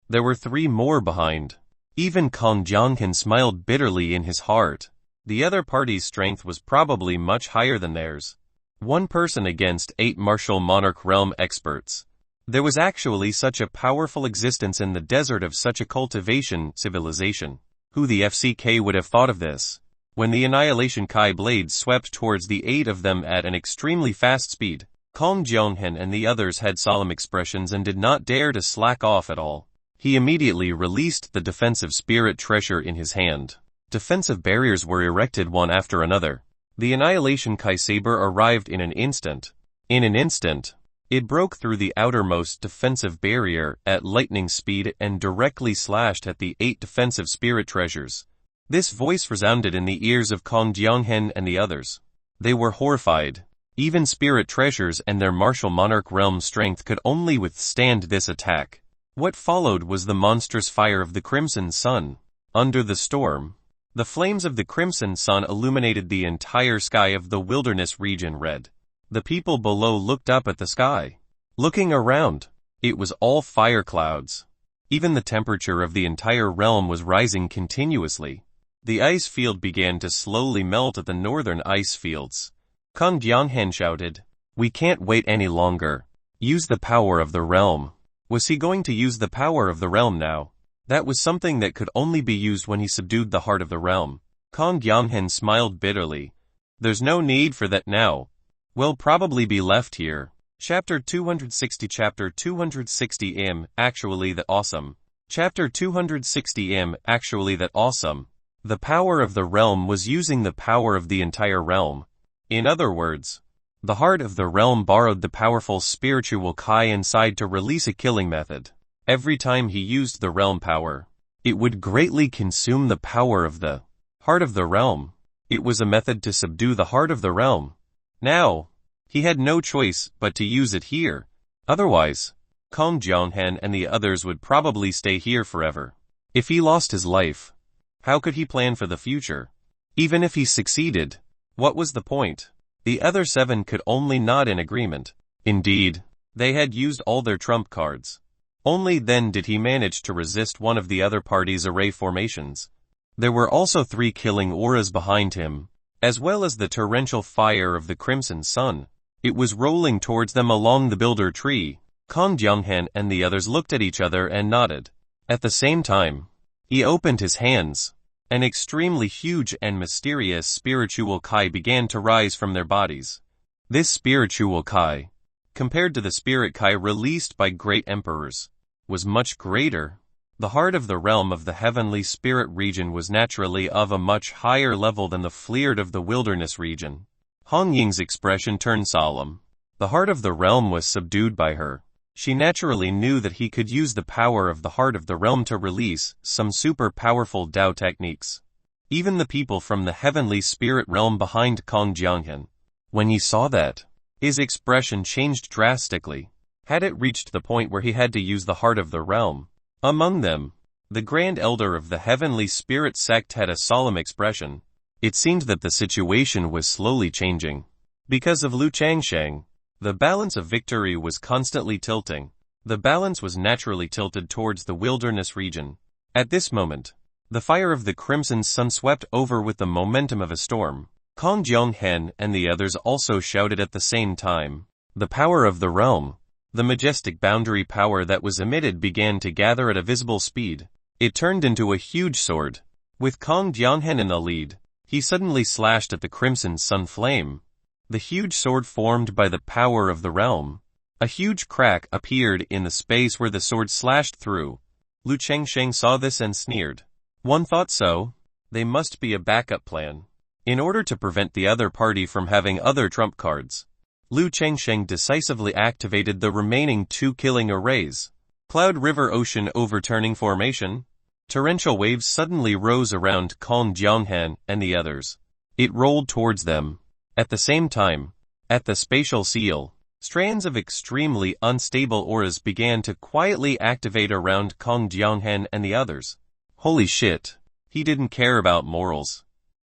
there were 3 more behind. Even Kong Jianghan smiled bitterly in his heart. The other party's strength was probably much higher than theirs. 1 person against 8 martial monarch realm experts. There was actually such a powerful existence in the desert of such a cultivation civilization. Who the FCK would have thought of this? When the Annihilation Kai blades swept towards the 8 of them at an extremely fast speed, Kong Jianghan and the others had solemn expressions and did not dare to slack off at all. He immediately released the defensive spirit treasure in his hand. Defensive barriers were erected one after another. The Annihilation Kai saber arrived in an instant. In an instant, it broke through the outermost defensive barrier at lightning speed and directly slashed at the 8 defensive spirit treasures. This voice resounded in the ears of Kong Jianghan and the others. They were horrified. Even spirit treasures and their martial monarch realm strength could only withstand this attack. What followed was the monstrous fire of the Crimson Sun. Under the storm, the flames of the Crimson Sun illuminated the entire sky of the wilderness region red. The people below looked up at the sky. Looking around, it was all fire clouds. Even the temperature of the entire realm was rising continuously. The ice field began to slowly melt at the northern ice fields. Kong Jianghan shouted, "We can't wait any longer. Use the power of the realm." Was he going to use the power of the realm now? That was something that could only be used when he subdued the heart of the realm. Kong Jianghan smiled bitterly. There's no need for that now. We'll probably be left here. Chapter 260 Chapter 260 Actually that awesome. Chapter 260 Actually that awesome. The power of the realm was using the power of the entire realm. In other words, the heart of the realm borrowed the powerful spiritual Kai inside to release a killing method. Every time he used the realm power, it would greatly consume the power of the heart of the realm. It was a method to subdue the heart of the realm. Now, he had no choice but to use it here. Otherwise, Kong Jianghan and the others would probably stay here forever. If he lost his life, how could he plan for the future? Even if he succeeded, what was the point? The other 7 could only nod in agreement. Indeed, they had used all their trump cards. Only then did he manage to resist one of the other party's array formations. There were also 3 killing auras behind him, as well as the torrential fire of the Crimson Sun. It was rolling towards them along the builder tree. Kong Jianghan and the others looked at each other and nodded. At the same time, he opened his hands. An extremely huge and mysterious spiritual Kai began to rise from their bodies. This spiritual Kai, compared to the spirit Kai released by great emperors, was much greater. The heart of the realm of the heavenly spirit region was naturally of a much higher level than the flirt of the wilderness region. Hong Ying's expression turned solemn. The heart of the realm was subdued by her. She naturally knew that he could use the power of the heart of the realm to release some super powerful Dao techniques. Even the people from the heavenly spirit realm behind Kong Jianghan. When he saw that, his expression changed drastically. Had it reached the point where he had to use the heart of the realm? Among them, the Grand Elder of the Heavenly Spirit sect had a solemn expression. It seemed that the situation was slowly changing. Because of Lu Changsheng, the balance of victory was constantly tilting. The balance was naturally tilted towards the wilderness region. At this moment, the fire of the Crimson Sun swept over with the momentum of a storm. Kong Jianghan and the others also shouted at the same time. The power of the realm. The majestic boundary power that was emitted began to gather at a visible speed. It turned into a huge sword. With Kong Jianghan in the lead, he suddenly slashed at the Crimson Sun flame. The huge sword formed by the power of the realm. A huge crack appeared in the space where the sword slashed through. Lu Chengsheng saw this and sneered. One thought so. They must be a backup plan. In order to prevent the other party from having other trump cards, Lu Chengsheng decisively activated the remaining 2 killing arrays. Cloud River Ocean overturning formation. Torrential waves suddenly rose around Kong Jianghan and the others. It rolled towards them. At the same time, at the spatial seal, strands of extremely unstable auras began to quietly activate around Kong Jianghen and the others. Holy shit. He didn't care about morals.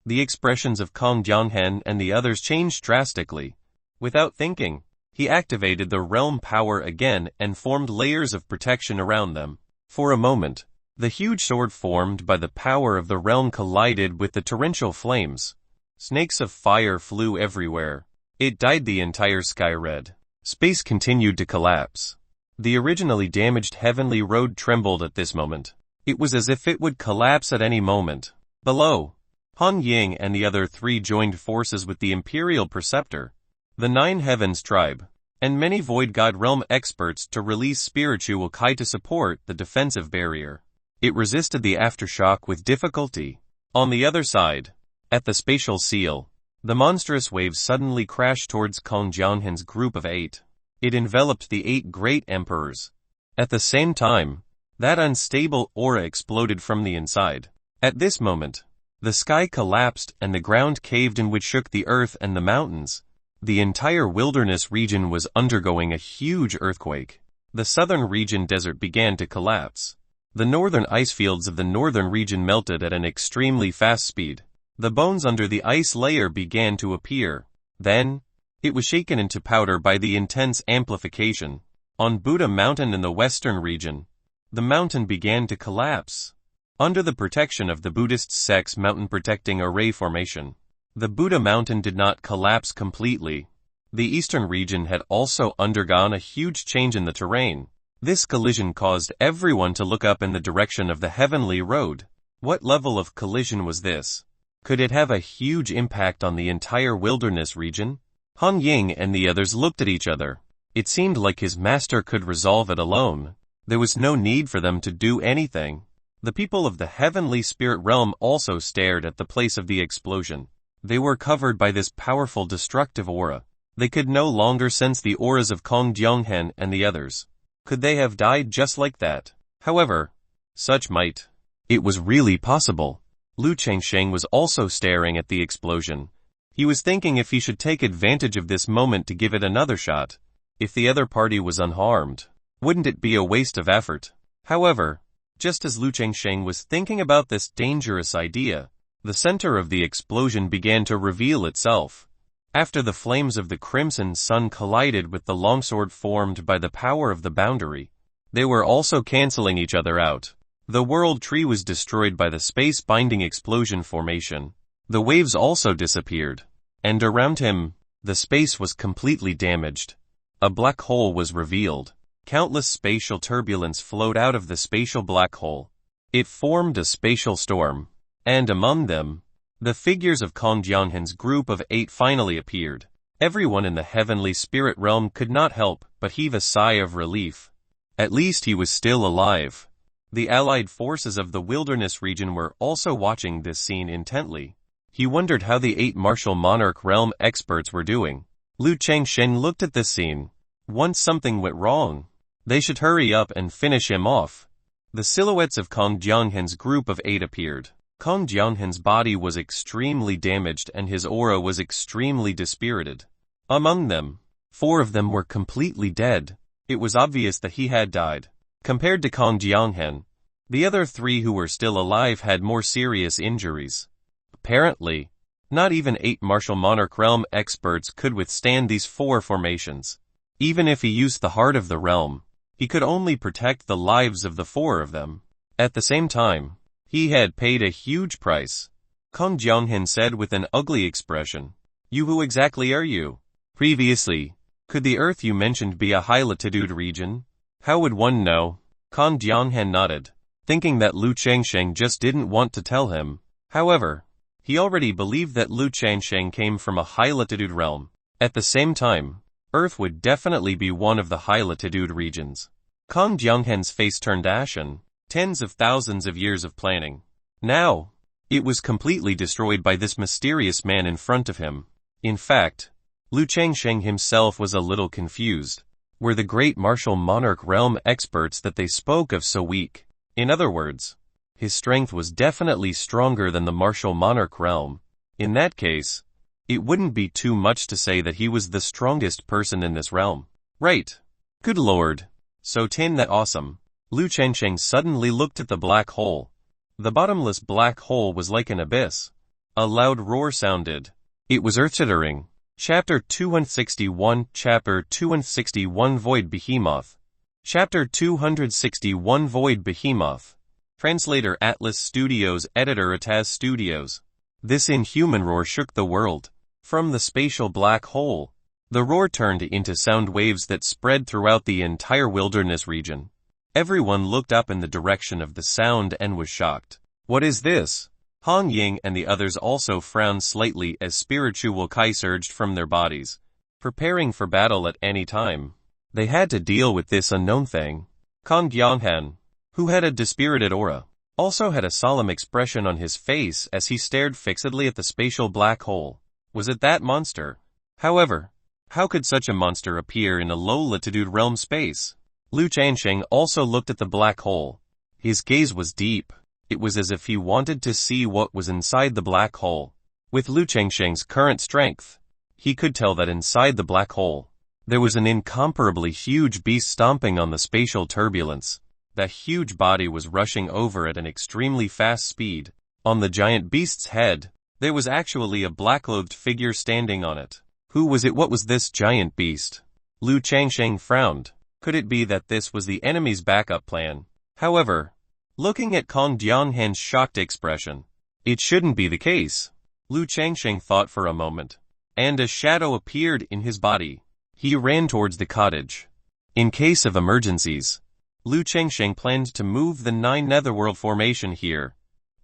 The expressions of Kong Jianghen and the others changed drastically. Without thinking, he activated the realm power again and formed layers of protection around them. For a moment, the huge sword formed by the power of the realm collided with the torrential flames. Snakes of fire flew everywhere. It dyed the entire sky red. Space continued to collapse. The originally damaged heavenly road trembled at this moment. It was as if it would collapse at any moment. Below, Han Ying and the other three joined forces with the Imperial Preceptor, the Nine Heavens tribe, and many Void God Realm experts to release spiritual Kai to support the defensive barrier. It resisted the aftershock with difficulty. On the other side, at the spatial seal, the monstrous wave suddenly crashed towards Kong Jianghen's group of 8. It enveloped the 8 great emperors. At the same time, that unstable aura exploded from the inside. At this moment, the sky collapsed and the ground caved in, which shook the earth and the mountains. The entire wilderness region was undergoing a huge earthquake. The southern region desert began to collapse. The northern ice fields of the northern region melted at an extremely fast speed. The bones under the ice layer began to appear. Then, it was shaken into powder by the intense amplification. On Buddha Mountain in the western region, the mountain began to collapse. Under the protection of the Buddhist sect's mountain protecting array formation, the Buddha Mountain did not collapse completely. The eastern region had also undergone a huge change in the terrain. This collision caused everyone to look up in the direction of the heavenly road. What level of collision was this? Could it have a huge impact on the entire wilderness region? Han Ying and the others looked at each other. It seemed like his master could resolve it alone. There was no need for them to do anything. The people of the heavenly spirit realm also stared at the place of the explosion. They were covered by this powerful destructive aura. They could no longer sense the auras of Kong Jianghen and the others. Could they have died just like that? However, such might. It was really possible. Lu Chengsheng was also staring at the explosion. He was thinking if he should take advantage of this moment to give it another shot. If the other party was unharmed, wouldn't it be a waste of effort? However, just as Lu Chengsheng was thinking about this dangerous idea, the center of the explosion began to reveal itself. After the flames of the crimson sun collided with the longsword formed by the power of the boundary, they were also canceling each other out. The world tree was destroyed by the space-binding explosion formation. The waves also disappeared. And around him, the space was completely damaged. A black hole was revealed. Countless spatial turbulence flowed out of the spatial black hole. It formed a spatial storm. And among them, the figures of Kong Jianghen's group of 8 finally appeared. Everyone in the heavenly spirit realm could not help but heave a sigh of relief. At least he was still alive. The allied forces of the wilderness region were also watching this scene intently. He wondered how the 8 martial monarch realm experts were doing. Lu Chengsheng looked at this scene. Once something went wrong, they should hurry up and finish him off. The silhouettes of Kong Jianghen's group of 8 appeared. Kong Jianghen's body was extremely damaged and his aura was extremely dispirited. Among them, 4 of them were completely dead. It was obvious that he had died. Compared to Kong Jianghen, the other 3 who were still alive had more serious injuries. Apparently, not even 8 martial monarch realm experts could withstand these 4 formations. Even if he used the heart of the realm, he could only protect the lives of the 4 of them. At the same time, he had paid a huge price. Kong Jianghen said with an ugly expression, "You, who exactly are you? Previously, could the earth you mentioned be a high-latitude region? How would one know?" Kong Jianghen nodded, thinking that Lu Chengsheng just didn't want to tell him. However, he already believed that Lu Chengsheng came from a high-latitude realm. At the same time, Earth would definitely be one of the high-latitude regions. Kong Jianghen's face turned ashen. Tens of thousands of years of planning. Now, it was completely destroyed by this mysterious man in front of him. In fact, Lu Chengsheng himself was a little confused. Were the great martial monarch realm experts that they spoke of so weak? In other words, his strength was definitely stronger than the martial monarch realm. In that case, it wouldn't be too much to say that he was the strongest person in this realm. Right. Good lord. So that awesome. Lu Chengsheng suddenly looked at the black hole. The bottomless black hole was like an abyss. A loud roar sounded. It was earth-shattering. Chapter 261 Chapter 261 Void Behemoth. Chapter 261 Void Behemoth. Translator Atlas Studios. Editor Ataz Studios. This inhuman roar shook the world. From the spatial black hole, the roar turned into sound waves that spread throughout the entire wilderness region. Everyone looked up in the direction of the sound and was shocked. What is this? Hong Ying and the others also frowned slightly as spiritual Kai surged from their bodies, preparing for battle at any time. They had to deal with this unknown thing. Kong Yonghan, who had a dispirited aura, also had a solemn expression on his face as he stared fixedly at the spatial black hole. Was it that monster? However, how could such a monster appear in a low-latitude realm space? Lu Changsheng also looked at the black hole. His gaze was deep. It was as if he wanted to see what was inside the black hole. With Lu Chengsheng's current strength, he could tell that inside the black hole, there was an incomparably huge beast stomping on the spatial turbulence. That huge body was rushing over at an extremely fast speed. On the giant beast's head, there was actually a black-clothed figure standing on it. Who was it? What was this giant beast? Lu Changsheng frowned. Could it be that this was the enemy's backup plan? However, looking at Kong Jianghan's shocked expression, it shouldn't be the case. Lu Changsheng thought for a moment, and a shadow appeared in his body. He ran towards the cottage. In case of emergencies, Lu Chengsheng planned to move the 9 Netherworld formation here.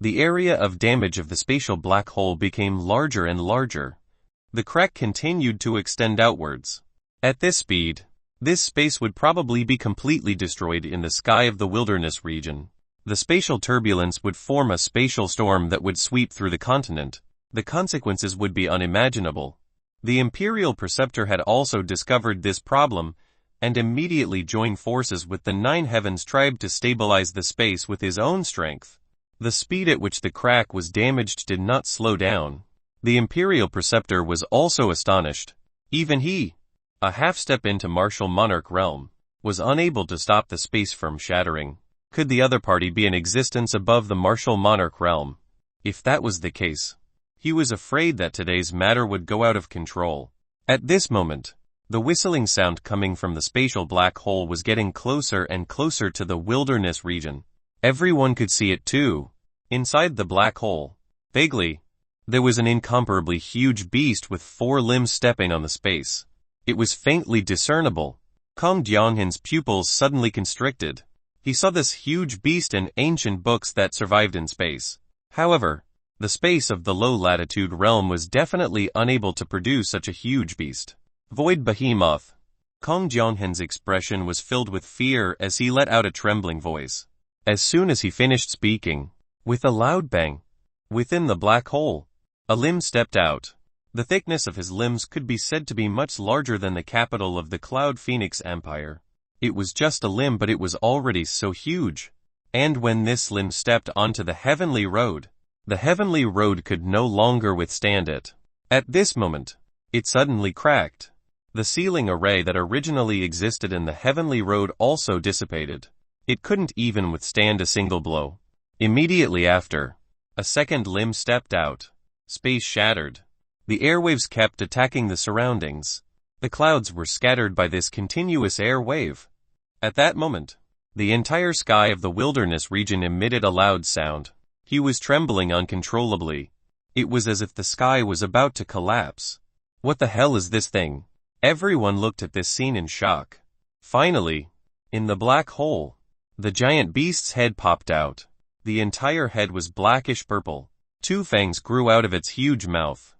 The area of damage of the spatial black hole became larger and larger. The crack continued to extend outwards. At this speed, this space would probably be completely destroyed in the sky of the wilderness region. The spatial turbulence would form a spatial storm that would sweep through the continent. The consequences would be unimaginable. The Imperial Preceptor had also discovered this problem, and immediately joined forces with the 9 Heavens tribe to stabilize the space with his own strength. The speed at which the crack was damaged did not slow down. The Imperial Preceptor was also astonished. Even he, a half-step into martial monarch realm, was unable to stop the space from shattering. Could the other party be in existence above the martial monarch realm? If that was the case, he was afraid that today's matter would go out of control. At this moment, the whistling sound coming from the spatial black hole was getting closer and closer to the wilderness region. Everyone could see it too. Inside the black hole, vaguely, there was an incomparably huge beast with 4 limbs stepping on the space. It was faintly discernible. Kong Jianghan's pupils suddenly constricted. He saw this huge beast in ancient books that survived in space. However, the space of the low-latitude realm was definitely unable to produce such a huge beast. Void Behemoth. Kong Jianghan's expression was filled with fear as he let out a trembling voice. As soon as he finished speaking, with a loud bang, within the black hole, a limb stepped out. The thickness of his limbs could be said to be much larger than the capital of the Cloud Phoenix Empire. It was just a limb, but it was already so huge. And when this limb stepped onto the heavenly road, the heavenly road could no longer withstand it. At this moment, it suddenly cracked. The ceiling array that originally existed in the heavenly road also dissipated. It couldn't even withstand a single blow. Immediately after, a second limb stepped out. Space shattered. The airwaves kept attacking the surroundings. The clouds were scattered by this continuous air wave. At that moment, the entire sky of the wilderness region emitted a loud sound. He was trembling uncontrollably. It was as if the sky was about to collapse. What the hell is this thing? Everyone looked at this scene in shock. Finally, in the black hole, the giant beast's head popped out. The entire head was blackish purple. 2 fangs grew out of its huge mouth.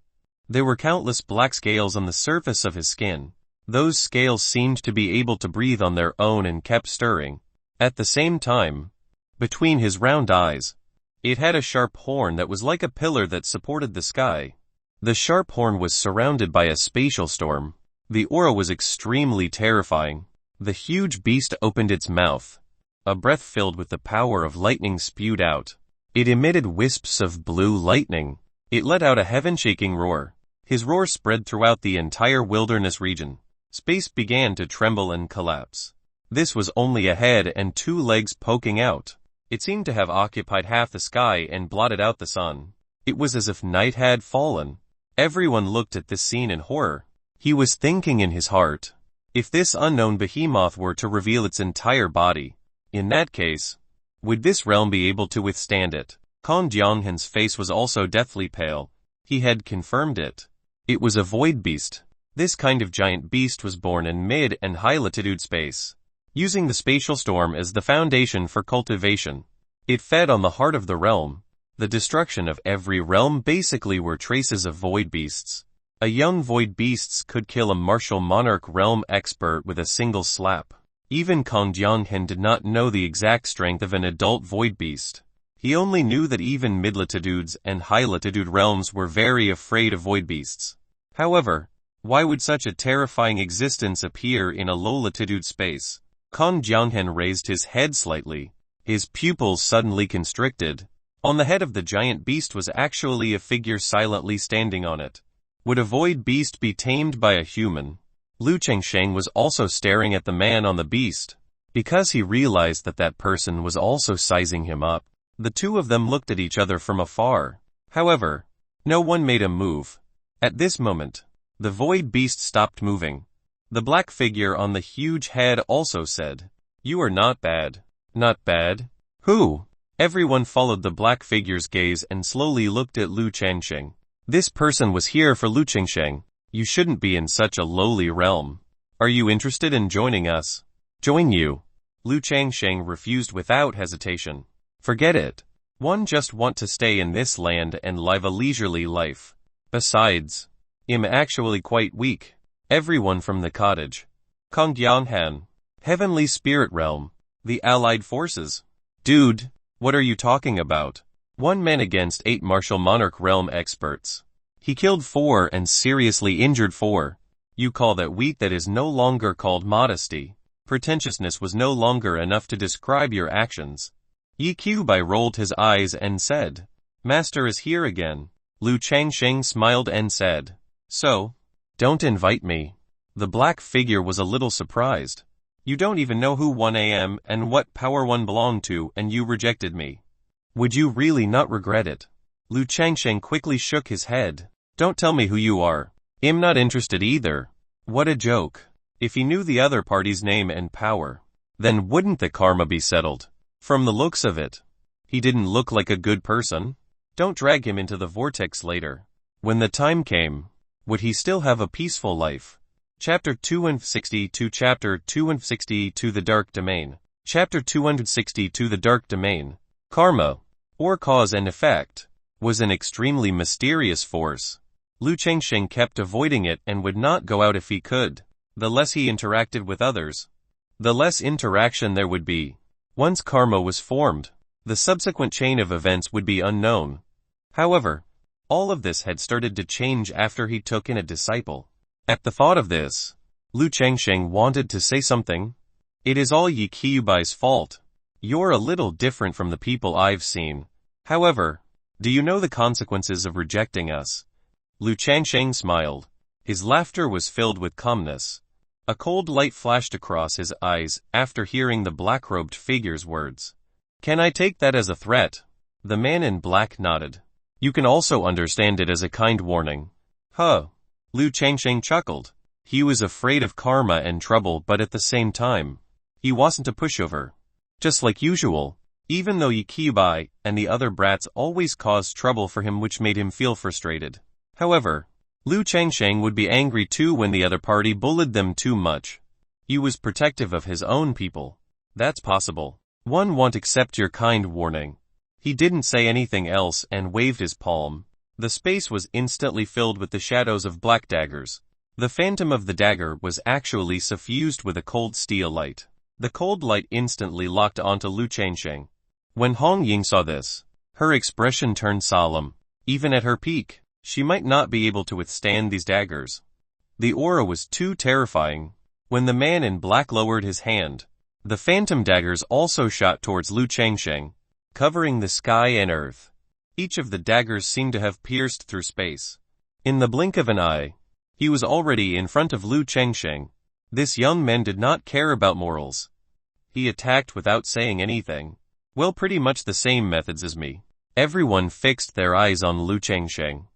There were countless black scales on the surface of his skin. Those scales seemed to be able to breathe on their own and kept stirring. At the same time, between his round eyes, it had a sharp horn that was like a pillar that supported the sky. The sharp horn was surrounded by a spatial storm. The aura was extremely terrifying. The huge beast opened its mouth. A breath filled with the power of lightning spewed out. It emitted wisps of blue lightning. It let out a heaven-shaking roar. His roar spread throughout the entire wilderness region. Space began to tremble and collapse. This was only a head and 2 legs poking out. It seemed to have occupied half the sky and blotted out the sun. It was as if night had fallen. Everyone looked at this scene in horror. He was thinking in his heart, if this unknown behemoth were to reveal its entire body, in that case, would this realm be able to withstand it? Kong Jianghan's face was also deathly pale. He had confirmed it. It was a void beast. This kind of giant beast was born in mid and high latitude space, using the spatial storm as the foundation for cultivation. It fed on the heart of the realm. The destruction of every realm basically were traces of void beasts. A young void beasts could kill a martial monarch realm expert with a single slap. Even Kong Jianghan did not know the exact strength of an adult void beast. He only knew that even mid-latitudes and high-latitude realms were very afraid of void beasts. However, why would such a terrifying existence appear in a low-latitude space? Kong Jianghan raised his head slightly. His pupils suddenly constricted. On the head of the giant beast was actually a figure silently standing on it. Would a void beast be tamed by a human? Lu Chengsheng was also staring at the man on the beast, because he realized that that person was also sizing him up. The two of them looked at each other from afar. However, no one made a move. At this moment, the void beast stopped moving. The black figure on the huge head also said, "You are not bad." "Not bad? Who?" Everyone followed the black figure's gaze and slowly looked at Lu Chengsheng. This person was here for Lu Chengsheng. You shouldn't be in such a lowly realm. Are you interested in joining us? Join you? Lu Chengsheng refused without hesitation. Forget it. One just want to stay in this land and live a leisurely life. Besides, I'm actually quite weak. Everyone from the cottage. Kong Jianghan. Heavenly Spirit Realm. The Allied Forces. Dude, what are you talking about? 1 man against 8 martial monarch realm experts. He killed 4 and seriously injured 4. You call that weak? That is no longer called modesty. Pretentiousness was no longer enough to describe your actions. Yi Qiubai rolled his eyes and said, "Master is here again." Lu Chengsheng smiled and said, "So, don't invite me." The black figure was a little surprised. "You don't even know who 1 am and what power 1 belonged to, and you rejected me. Would you really not regret it?" Lu Chengsheng quickly shook his head. "Don't tell me who you are. I'm not interested either." What a joke. If he knew the other party's name and power, then wouldn't the karma be settled? From the looks of it, he didn't look like a good person. Don't drag him into the vortex later. When the time came, would he still have a peaceful life? Chapter 262 Chapter 262 The Dark Domain. Chapter 262 The Dark Domain. Karma, or cause and effect, was an extremely mysterious force. Lu Chengsheng kept avoiding it and would not go out if he could. The less he interacted with others, the less interaction there would be. Once karma was formed, the subsequent chain of events would be unknown. However, all of this had started to change after he took in a disciple. At the thought of this, Lu Chengsheng wanted to say something. "It is all Yi Qiubai's fault. You're a little different from the people I've seen. However, do you know the consequences of rejecting us?" Lu Chengsheng smiled. His laughter was filled with calmness. A cold light flashed across his eyes after hearing the black-robed figure's words. "Can I take that as a threat?" The man in black nodded. "You can also understand it as a kind warning." "Huh." Lu Chengsheng chuckled. He was afraid of karma and trouble, but at the same time, he wasn't a pushover. Just like usual, even though Yi Qiubai and the other brats always caused trouble for him, which made him feel frustrated. However, Lu Chengsheng would be angry too when the other party bullied them too much. He was protective of his own people. That's possible. One won't accept your kind warning. He didn't say anything else and waved his palm. The space was instantly filled with the shadows of black daggers. The phantom of the dagger was actually suffused with a cold steel light. The cold light instantly locked onto Lu Chengsheng. When Hong Ying saw this, her expression turned solemn. Even at her peak, she might not be able to withstand these daggers. The aura was too terrifying. When the man in black lowered his hand, the phantom daggers also shot towards Lu Chengsheng, covering the sky and earth. Each of the daggers seemed to have pierced through space. In the blink of an eye, he was already in front of Lu Chengsheng. This young man did not care about morals. He attacked without saying anything. Well, pretty much the same methods as me. Everyone fixed their eyes on Lu Chengsheng,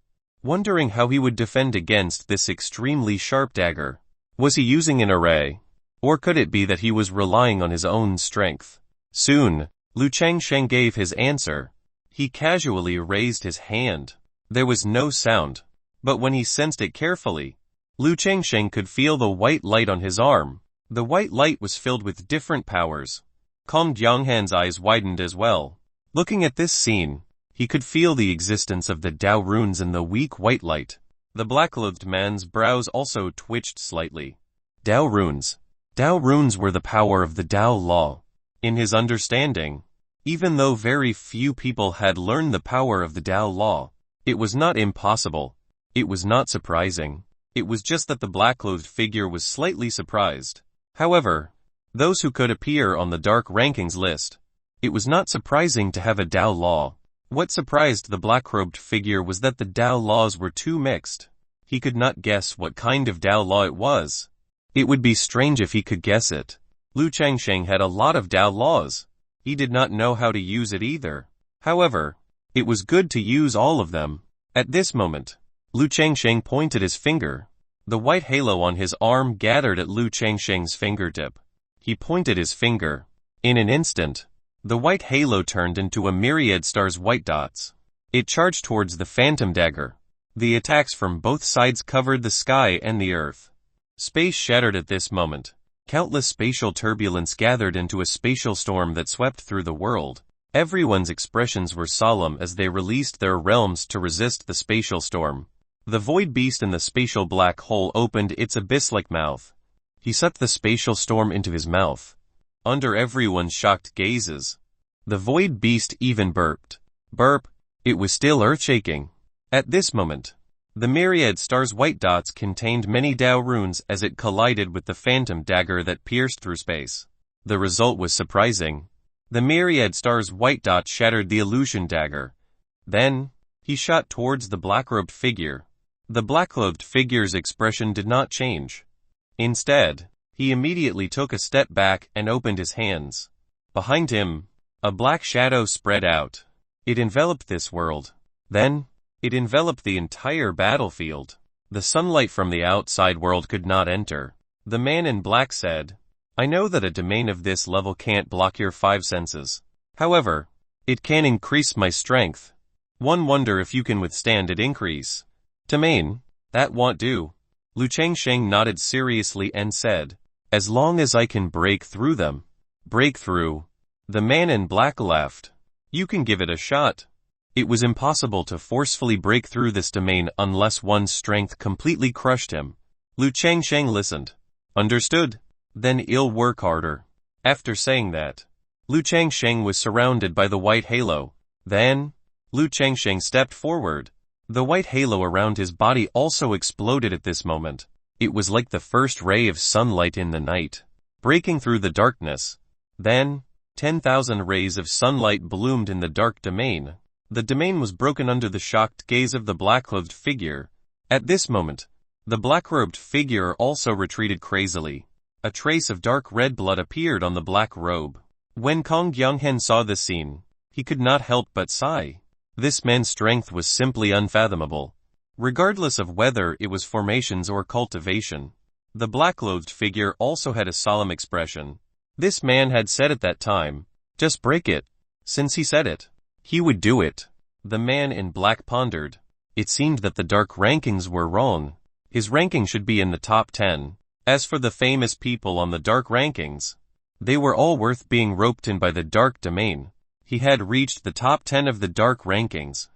wondering how he would defend against this extremely sharp dagger. Was he using an array? Or could it be that he was relying on his own strength? Soon, Lu Chengsheng gave his answer. He casually raised his hand. There was no sound, but when he sensed it carefully, Lu Chengsheng could feel the white light on his arm. The white light was filled with different powers. Kong Jianghan's eyes widened as well. Looking at this scene, he could feel the existence of the Dao runes in the weak white light. The black-clothed man's brows also twitched slightly. Dao runes. Dao runes were the power of the Dao law. In his understanding, even though very few people had learned the power of the Dao law, it was not impossible. It was not surprising. It was just that the black-clothed figure was slightly surprised. However, those who could appear on the dark rankings list, it was not surprising to have a Dao law. What surprised the black-robed figure was that the Dao laws were too mixed. He could not guess what kind of Dao law it was. It would be strange if he could guess it. Lu Chengsheng had a lot of Dao laws. He did not know how to use it either. However, it was good to use all of them. At this moment, Lu Chengsheng pointed his finger. The white halo on his arm gathered at Lu Chengsheng's fingertip. He pointed his finger. In an instant, the white halo turned into a myriad stars white dots. It charged towards the phantom dagger. The attacks from both sides covered the sky and the earth. Space shattered at this moment. Countless spatial turbulence gathered into a spatial storm that swept through the world. Everyone's expressions were solemn as they released their realms to resist the spatial storm. The void beast in the spatial black hole opened its abyss-like mouth. He sucked the spatial storm into his mouth. Under everyone's shocked gazes, the void beast even burped. Burp, it was still earth-shaking. At this moment, the myriad stars white dots contained many Dao runes as it collided with the phantom dagger that pierced through space. The result was surprising. The myriad stars white dot shattered the illusion dagger. Then, he shot towards the black-robed figure. The black-clothed figure's expression did not change. Instead, he immediately took a step back and opened his hands. Behind him, a black shadow spread out. It enveloped this world. Then, it enveloped the entire battlefield. The sunlight from the outside world could not enter. The man in black said, "I know that a domain of this level can't block your 5 senses. However, it can increase my strength. One wonder if you can withstand it increase." "Domain, that won't do." Lu Chengsheng nodded seriously and said, "As long as I can break through them." "Break through?" The man in black laughed. "You can give it a shot." It was impossible to forcefully break through this domain unless one's strength completely crushed him. Lu Chengsheng listened. "Understood. Then I'll work harder." After saying that, Lu Chengsheng was surrounded by the white halo. Then, Lu Chengsheng stepped forward. The white halo around his body also exploded at this moment. It was like the first ray of sunlight in the night, breaking through the darkness. Then, 10,000 rays of sunlight bloomed in the dark domain. The domain was broken under the shocked gaze of the black-clothed figure. At this moment, the black-robed figure also retreated crazily. A trace of dark red blood appeared on the black robe. When Kong Jianghan saw this scene, he could not help but sigh. This man's strength was simply unfathomable, regardless of whether it was formations or cultivation. The black-clothed figure also had a solemn expression. This man had said at that time, "Just break it." Since he said it, he would do it. The man in black pondered. It seemed that the dark rankings were wrong. His ranking should be in the top 10. As for the famous people on the dark rankings, they were all worth being roped in by the dark domain. He had reached the top 10 of the dark rankings.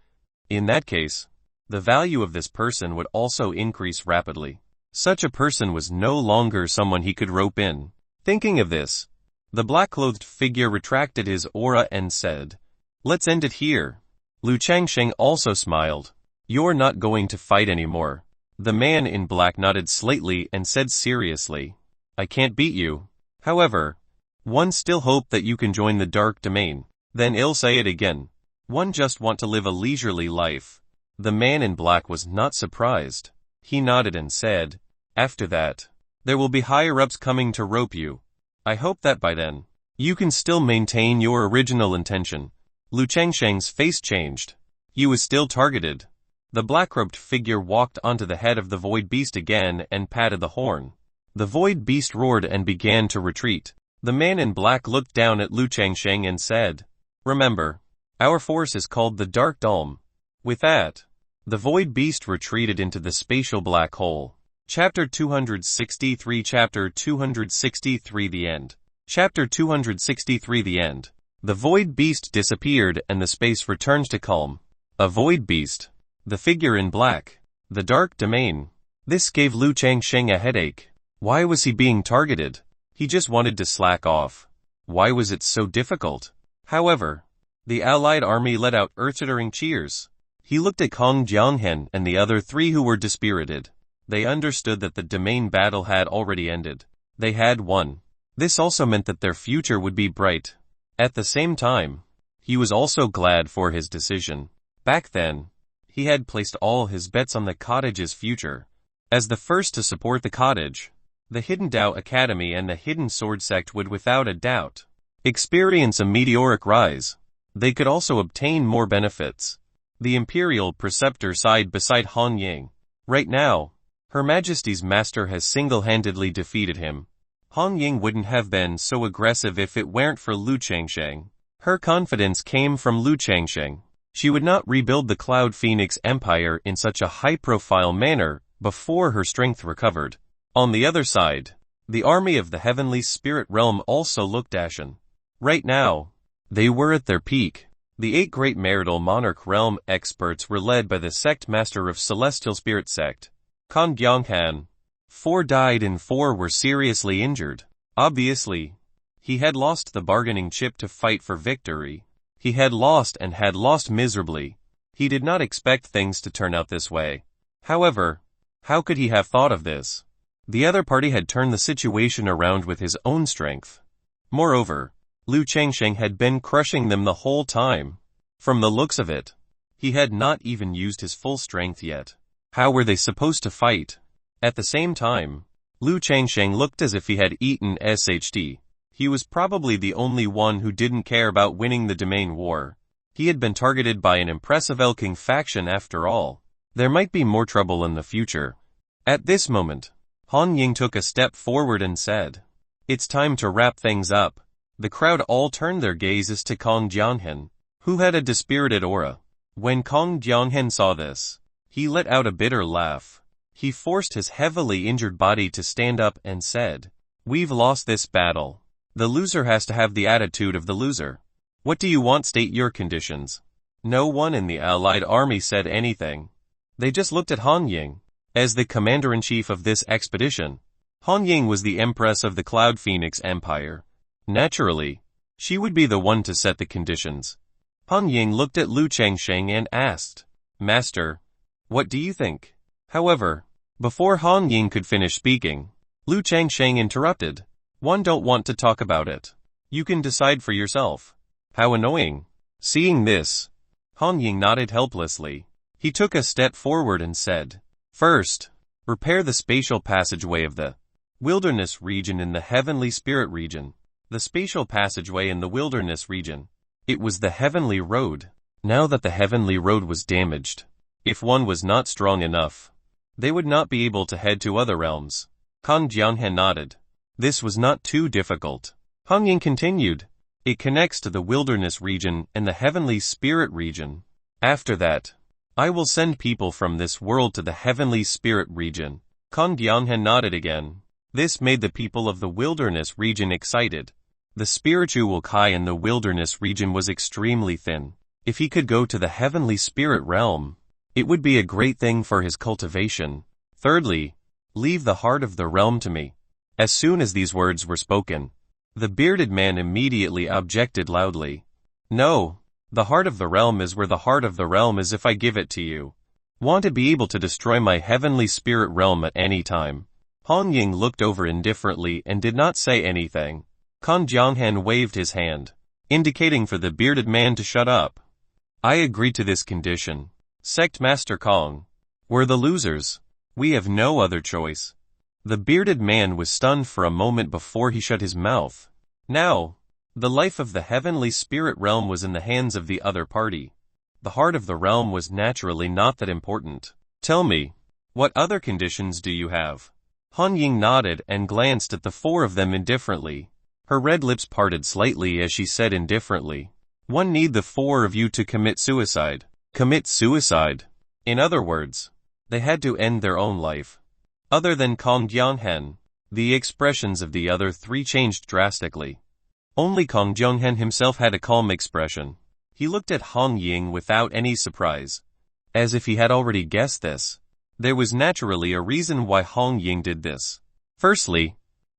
In that case, the value of this person would also increase rapidly. Such a person was no longer someone he could rope in. Thinking of this, the black-clothed figure retracted his aura and said, "Let's end it here." Lu Chengsheng also smiled. "You're not going to fight anymore." The man in black nodded slightly and said seriously, "I can't beat you. However, one still hope that you can join the dark domain." Then I'll say it again. One just want to live a leisurely life. The man in black was not surprised. He nodded and said, after that, there will be higher-ups coming to rope you. I hope that by then, you can still maintain your original intention. Lu Chengsheng's face changed. He was still targeted. The black-robed figure walked onto the head of the void beast again and patted the horn. The void beast roared and began to retreat. The man in black looked down at Lu Chengsheng and said, remember, our force is called the Dark Dome. With that, the void beast retreated into the spatial black hole. Chapter 263 Chapter 263 The End. Chapter 263 The End. The void beast disappeared and the space returned to calm. A void beast. The figure in black. The dark domain. This gave Lu Chengsheng a headache. Why was he being targeted? He just wanted to slack off. Why was it so difficult? However, the allied army let out earth-shattering cheers. He looked at Kong Jianghen and the other three who were dispirited. They understood that the domain battle had already ended. They had won. This also meant that their future would be bright. At the same time, he was also glad for his decision. Back then, he had placed all his bets on the cottage's future. As the first to support the cottage, the Hidden Tao Academy and the Hidden Sword Sect would without a doubt experience a meteoric rise. They could also obtain more benefits. The Imperial Preceptor sighed beside Han Ying. Right now, Her Majesty's master has single-handedly defeated him. Han Ying wouldn't have been so aggressive if it weren't for Lu Chengsheng. Her confidence came from Lu Chengsheng. She would not rebuild the Cloud Phoenix Empire in such a high-profile manner before her strength recovered. On the other side, the army of the Heavenly Spirit Realm also looked ashen. Right now, they were at their peak. The 8 Great Marital Monarch Realm experts were led by the Sect Master of Celestial Spirit Sect, Kong Jianghan. 4 died and 4 were seriously injured. Obviously, he had lost the bargaining chip to fight for victory. He had lost and had lost miserably. He did not expect things to turn out this way. However, how could he have thought of this? The other party had turned the situation around with his own strength. Moreover, Lu Chengsheng had been crushing them the whole time. From the looks of it, he had not even used his full strength yet. How were they supposed to fight? At the same time, Lu Chengsheng looked as if he had eaten SHD. He was probably the only one who didn't care about winning the domain war. He had been targeted by an impressive Elking faction after all. There might be more trouble in the future. At this moment, Han Ying took a step forward and said, it's time to wrap things up. The crowd all turned their gazes to Kong Jianghen, who had a dispirited aura. When Kong Jianghen saw this, he let out a bitter laugh. He forced his heavily injured body to stand up and said, we've lost this battle. The loser has to have the attitude of the loser. What do you want? State your conditions. No one in the allied army said anything. They just looked at Han Ying. As the commander-in-chief of this expedition, Han Ying was the empress of the Cloud Phoenix Empire. Naturally, she would be the one to set the conditions. Han Ying looked at Lu Chengsheng and asked, Master, what do you think? However, before Han Ying could finish speaking, Lu Chengsheng interrupted. One don't want to talk about it. You can decide for yourself. How annoying. Seeing this, Han Ying nodded helplessly. He took a step forward and said, first, repair the spatial passageway of the wilderness region in the Heavenly Spirit region. The spatial passageway in the wilderness region. It was the Heavenly Road. Now that the Heavenly Road was damaged, if one was not strong enough, they would not be able to head to other realms. Kong Jianghan nodded. This was not too difficult. Han Ying continued. It connects to the wilderness region and the Heavenly Spirit region. After that, I will send people from this world to the Heavenly Spirit region. Kong Jianghan nodded again. This made the people of the wilderness region excited. The spiritual Kai in the wilderness region was extremely thin. If he could go to the Heavenly Spirit realm, it would be a great thing for his cultivation. Thirdly, leave the heart of the realm to me. As soon as these words were spoken, the bearded man immediately objected loudly. No, the heart of the realm is where the heart of the realm is if I give it to you. Want to be able to destroy my Heavenly Spirit realm at any time. Han Ying looked over indifferently and did not say anything. Kong Jianghan waved his hand, indicating for the bearded man to shut up. I agree to this condition. Sect Master Kong. We're the losers. We have no other choice. The bearded man was stunned for a moment before he shut his mouth. Now, the life of the heavenly spirit realm was in the hands of the other party. The heart of the realm was naturally not that important. Tell me, what other conditions do you have? Han Ying nodded and glanced at the four of them indifferently. Her red lips parted slightly as she said indifferently, "One need the four of you to commit suicide." Commit suicide? In other words, they had to end their own life. Other than Kong Jianghen, the expressions of the other three changed drastically. Only Kong Jianghen himself had a calm expression. He looked at Han Ying without any surprise, as if he had already guessed this. There was naturally a reason why Han Ying did this. Firstly,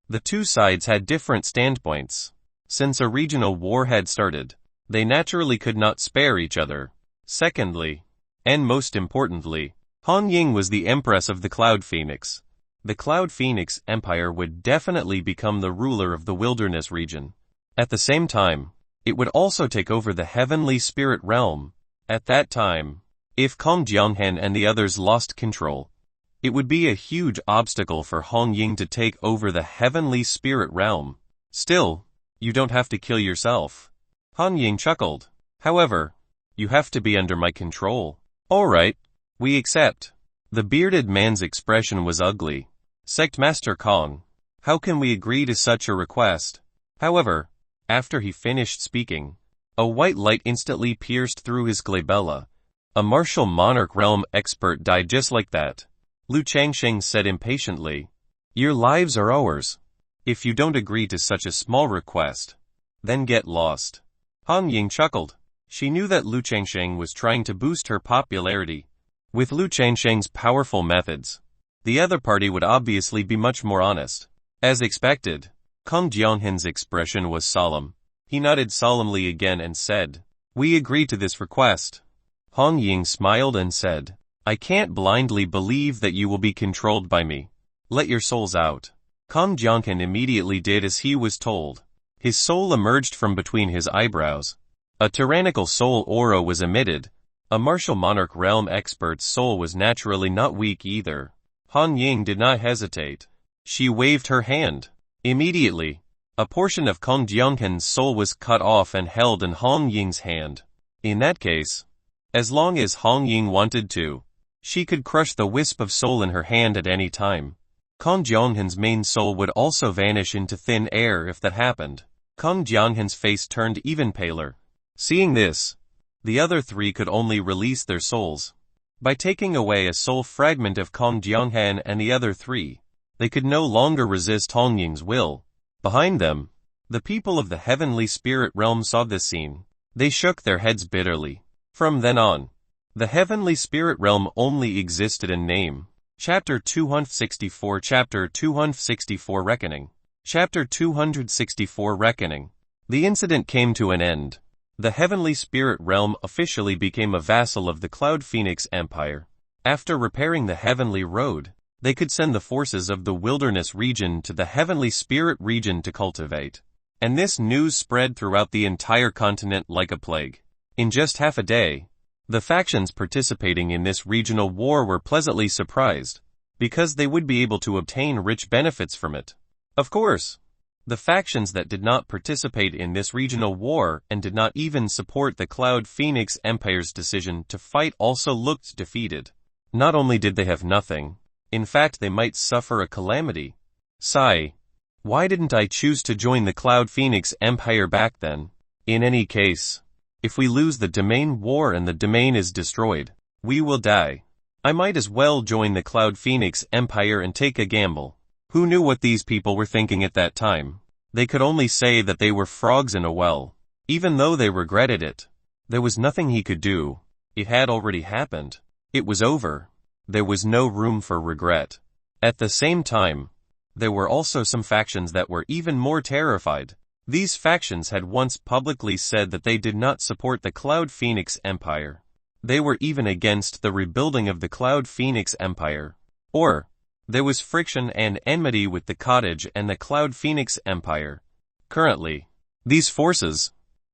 the two sides had different standpoints. Since a regional war had started, they naturally could not spare each other. Secondly, and most importantly, Han Ying was the empress of the Cloud Phoenix. The Cloud Phoenix Empire would definitely become the ruler of the wilderness region. At the same time, it would also take over the heavenly spirit realm. At that time, if Kong Jianghen and the others lost control, it would be a huge obstacle for Han Ying to take over the heavenly spirit realm. Still, you don't have to kill yourself. Han Ying chuckled. However, you have to be under my control. All right, we accept. The bearded man's expression was ugly. Sect Master Kong, how can we agree to such a request? However, after he finished speaking, a white light instantly pierced through his glabella. A martial monarch realm expert died just like that. Lu Changsheng said impatiently, "Your lives are ours. If you don't agree to such a small request, then get lost." Han Ying chuckled. She knew that Lu Changsheng was trying to boost her popularity. With Lu Changsheng's powerful methods, the other party would obviously be much more honest. As expected, Kong Jianghen's expression was solemn. He nodded solemnly again and said, "We agree to this request." Han Ying smiled and said, "I can't blindly believe that you will be controlled by me. Let your souls out." Kong Jianghen immediately did as he was told. His soul emerged from between his eyebrows. A tyrannical soul aura was emitted. A martial monarch realm expert's soul was naturally not weak either. Han Ying did not hesitate. She waved her hand. Immediately, a portion of Kong Jianghen's soul was cut off and held in Han Ying's hand. In that case, as long as Han Ying wanted to, she could crush the wisp of soul in her hand at any time. Kong Jianghen's main soul would also vanish into thin air if that happened. Kong Jianghen's face turned even paler. Seeing this, the other three could only release their souls. By taking away a soul fragment of Kong Jianghen and the other three, they could no longer resist Han Ying's will. Behind them, the people of the heavenly spirit realm saw this scene. They shook their heads bitterly. From then on, the heavenly spirit realm only existed in name. Chapter 264 Chapter 264 Reckoning. Chapter 264 Reckoning. The incident came to an end. The heavenly spirit realm officially became a vassal of the Cloud Phoenix Empire. After repairing the heavenly road, they could send the forces of the wilderness region to the heavenly spirit region to cultivate. And this news spread throughout the entire continent like a plague. In just half a day, the factions participating in this regional war were pleasantly surprised, because they would be able to obtain rich benefits from it. Of course, the factions that did not participate in this regional war and did not even support the Cloud Phoenix Empire's decision to fight also looked defeated. Not only did they have nothing, in fact they might suffer a calamity. Sigh. Why didn't I choose to join the Cloud Phoenix Empire back then? In any case, if we lose the domain war and the domain is destroyed, we will die. I might as well join the Cloud Phoenix Empire and take a gamble. Who knew what these people were thinking at that time? They could only say that they were frogs in a well. Even though they regretted it, there was nothing he could do. It had already happened. It was over. There was no room for regret. At the same time, there were also some factions that were even more terrified. These factions had once publicly said that they did not support the Cloud Phoenix Empire. They were even against the rebuilding of the Cloud Phoenix Empire. Or, there was friction and enmity with the Cottage and the Cloud Phoenix Empire. Currently, these forces,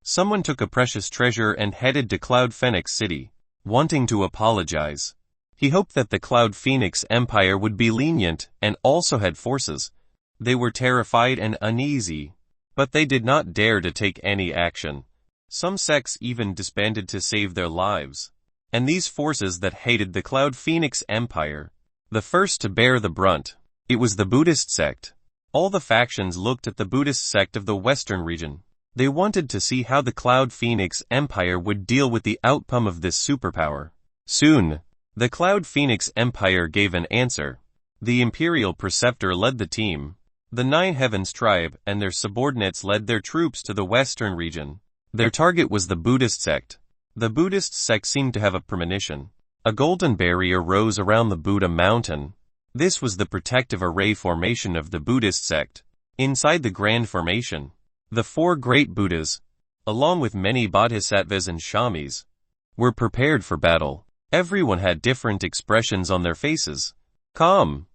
Someone took a precious treasure and headed to Cloud Phoenix City, wanting to apologize. He hoped that the Cloud Phoenix Empire would be lenient and also had forces. They were terrified and uneasy, but they did not dare to take any action. Some sects even disbanded to save their lives. And these forces that hated the Cloud Phoenix Empire, the first to bear the brunt, it was the Buddhist sect. All the factions looked at the Buddhist sect of the Western region. They wanted to see how the Cloud Phoenix Empire would deal with the outcome of this superpower. Soon, the Cloud Phoenix Empire gave an answer. The Imperial Preceptor led the team. The Nine Heavens tribe and their subordinates led their troops to the Western region. Their target was the Buddhist sect. The Buddhist sect seemed to have a premonition. A golden barrier rose around the Buddha mountain. This was the protective array formation of the Buddhist sect. Inside the Grand Formation, the four great Buddhas, along with many bodhisattvas and shamis, were prepared for battle. Everyone had different expressions on their faces. Calm,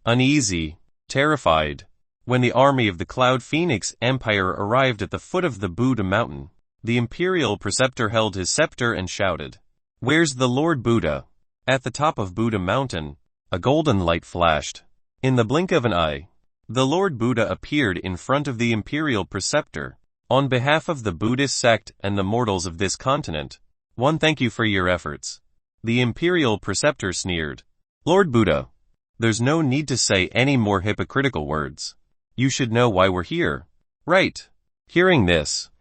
uneasy, terrified. When the army of the Cloud Phoenix Empire arrived at the foot of the Buddha mountain, the Imperial Preceptor held his scepter and shouted, "Where's the Lord Buddha?" At the top of Buddha mountain, a golden light flashed. In the blink of an eye, the Lord Buddha appeared in front of the Imperial Preceptor. On behalf of the Buddhist sect and the mortals of this continent, one, thank you for your efforts. The Imperial Preceptor sneered. Lord Buddha, there's no need to say any more hypocritical words. You should know why we're here. Right. Hearing this,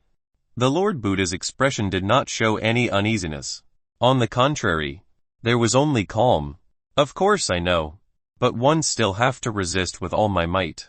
the Lord Buddha's expression did not show any uneasiness. On the contrary, there was only calm. Of course I know, but one still have to resist with all my might.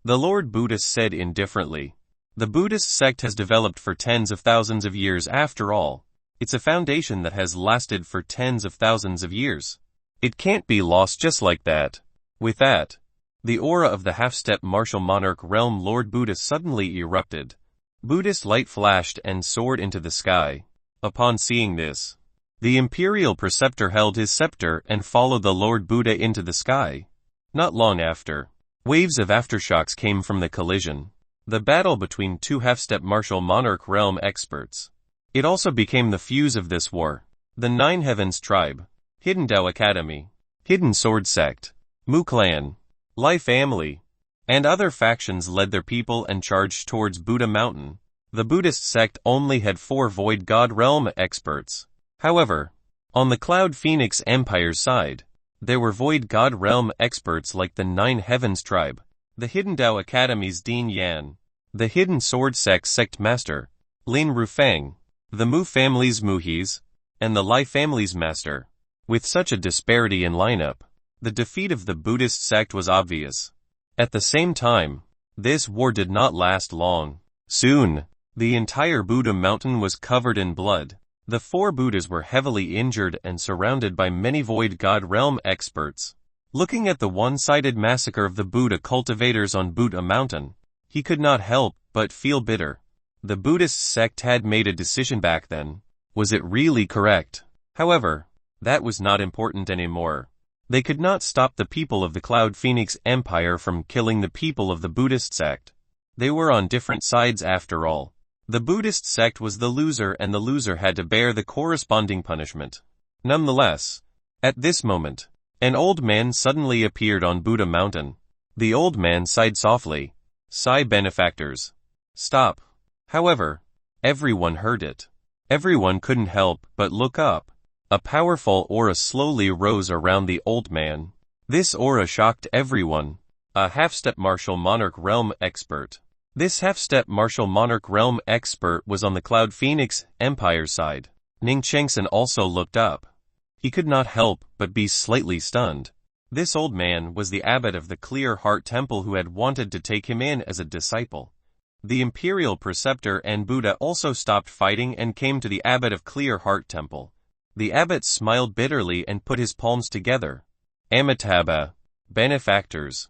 The Lord Buddha said indifferently. The Buddhist sect has developed for tens of thousands of years after all. It's a foundation that has lasted for tens of thousands of years. It can't be lost just like that. With that, the aura of the half-step martial monarch realm Lord Buddha suddenly erupted. Buddhist light flashed and soared into the sky. Upon seeing this, the Imperial Preceptor held his scepter and followed the Lord Buddha into the sky. Not long after, waves of aftershocks came from the collision. The battle between two half-step martial monarch realm experts. It also became the fuse of this war. The Nine Heavens tribe, Hidden Dao Academy, Hidden Sword Sect, Mu Clan, Lai Family, and other factions led their people and charged towards Buddha Mountain. The Buddhist sect only had 4 Void God Realm experts. However, on the Cloud Phoenix Empire's side, there were Void God Realm experts like the Nine Heavens tribe, the Hidden Dao Academy's Dean Yan, the Hidden Sword Sect Master, Lin Rufeng, the Mu family's Muhis, and the Lai family's Master. With such a disparity in lineup, the defeat of the Buddhist sect was obvious. At the same time, this war did not last long. Soon, the entire Buddha mountain was covered in blood. The 4 Buddhas were heavily injured and surrounded by many Void God Realm experts. Looking at the one-sided massacre of the Buddha cultivators on Buddha Mountain, he could not help but feel bitter. The Buddhist sect had made a decision back then. Was it really correct? However, that was not important anymore. They could not stop the people of the Cloud Phoenix Empire from killing the people of the Buddhist sect. They were on different sides after all. The Buddhist sect was the loser and the loser had to bear the corresponding punishment. Nonetheless, at this moment, an old man suddenly appeared on Buddha Mountain. The old man sighed softly. Sigh, benefactors. Stop. However, everyone heard it. Everyone couldn't help but look up. A powerful aura slowly rose around the old man. This aura shocked everyone. A half-step martial monarch realm expert. This half-step martial monarch realm expert was on the Cloud Phoenix Empire's side. Ning Chengsen also looked up. He could not help but be slightly stunned. This old man was the abbot of the Clear Heart Temple who had wanted to take him in as a disciple. The Imperial Preceptor and Buddha also stopped fighting and came to the abbot of Clear Heart Temple. The abbot smiled bitterly and put his palms together. Amitabha, benefactors.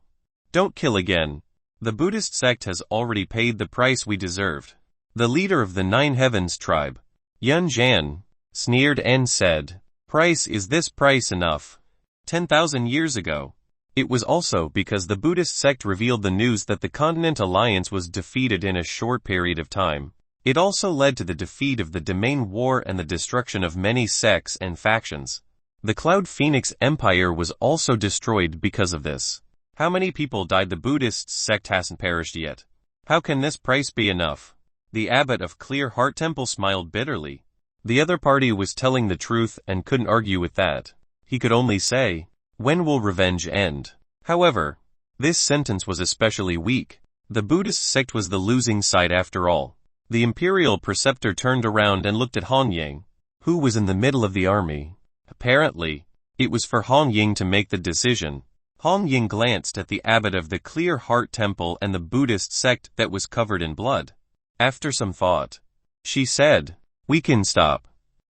Don't kill again. The Buddhist sect has already paid the price we deserved. The leader of the Nine Heavens tribe, Yun Zhan, sneered and said, Price, is this price enough? 10,000 years ago. It was also because the Buddhist sect revealed the news that the Continent Alliance was defeated in a short period of time. It also led to the defeat of the Domain War and the destruction of many sects and factions. The Cloud Phoenix Empire was also destroyed because of this. How many people died? The Buddhist sect hasn't perished yet. How can this price be enough? The abbot of Clear Heart Temple smiled bitterly. The other party was telling the truth and couldn't argue with that. He could only say, "When will revenge end?" However, this sentence was especially weak. The Buddhist sect was the losing side after all. The imperial preceptor turned around and looked at Hong Yang, who was in the middle of the army. Apparently, it was for Hong Yang to make the decision. Hong Yang glanced at the abbot of the Clear Heart Temple and the Buddhist sect that was covered in blood. After some thought, she said, "We can stop."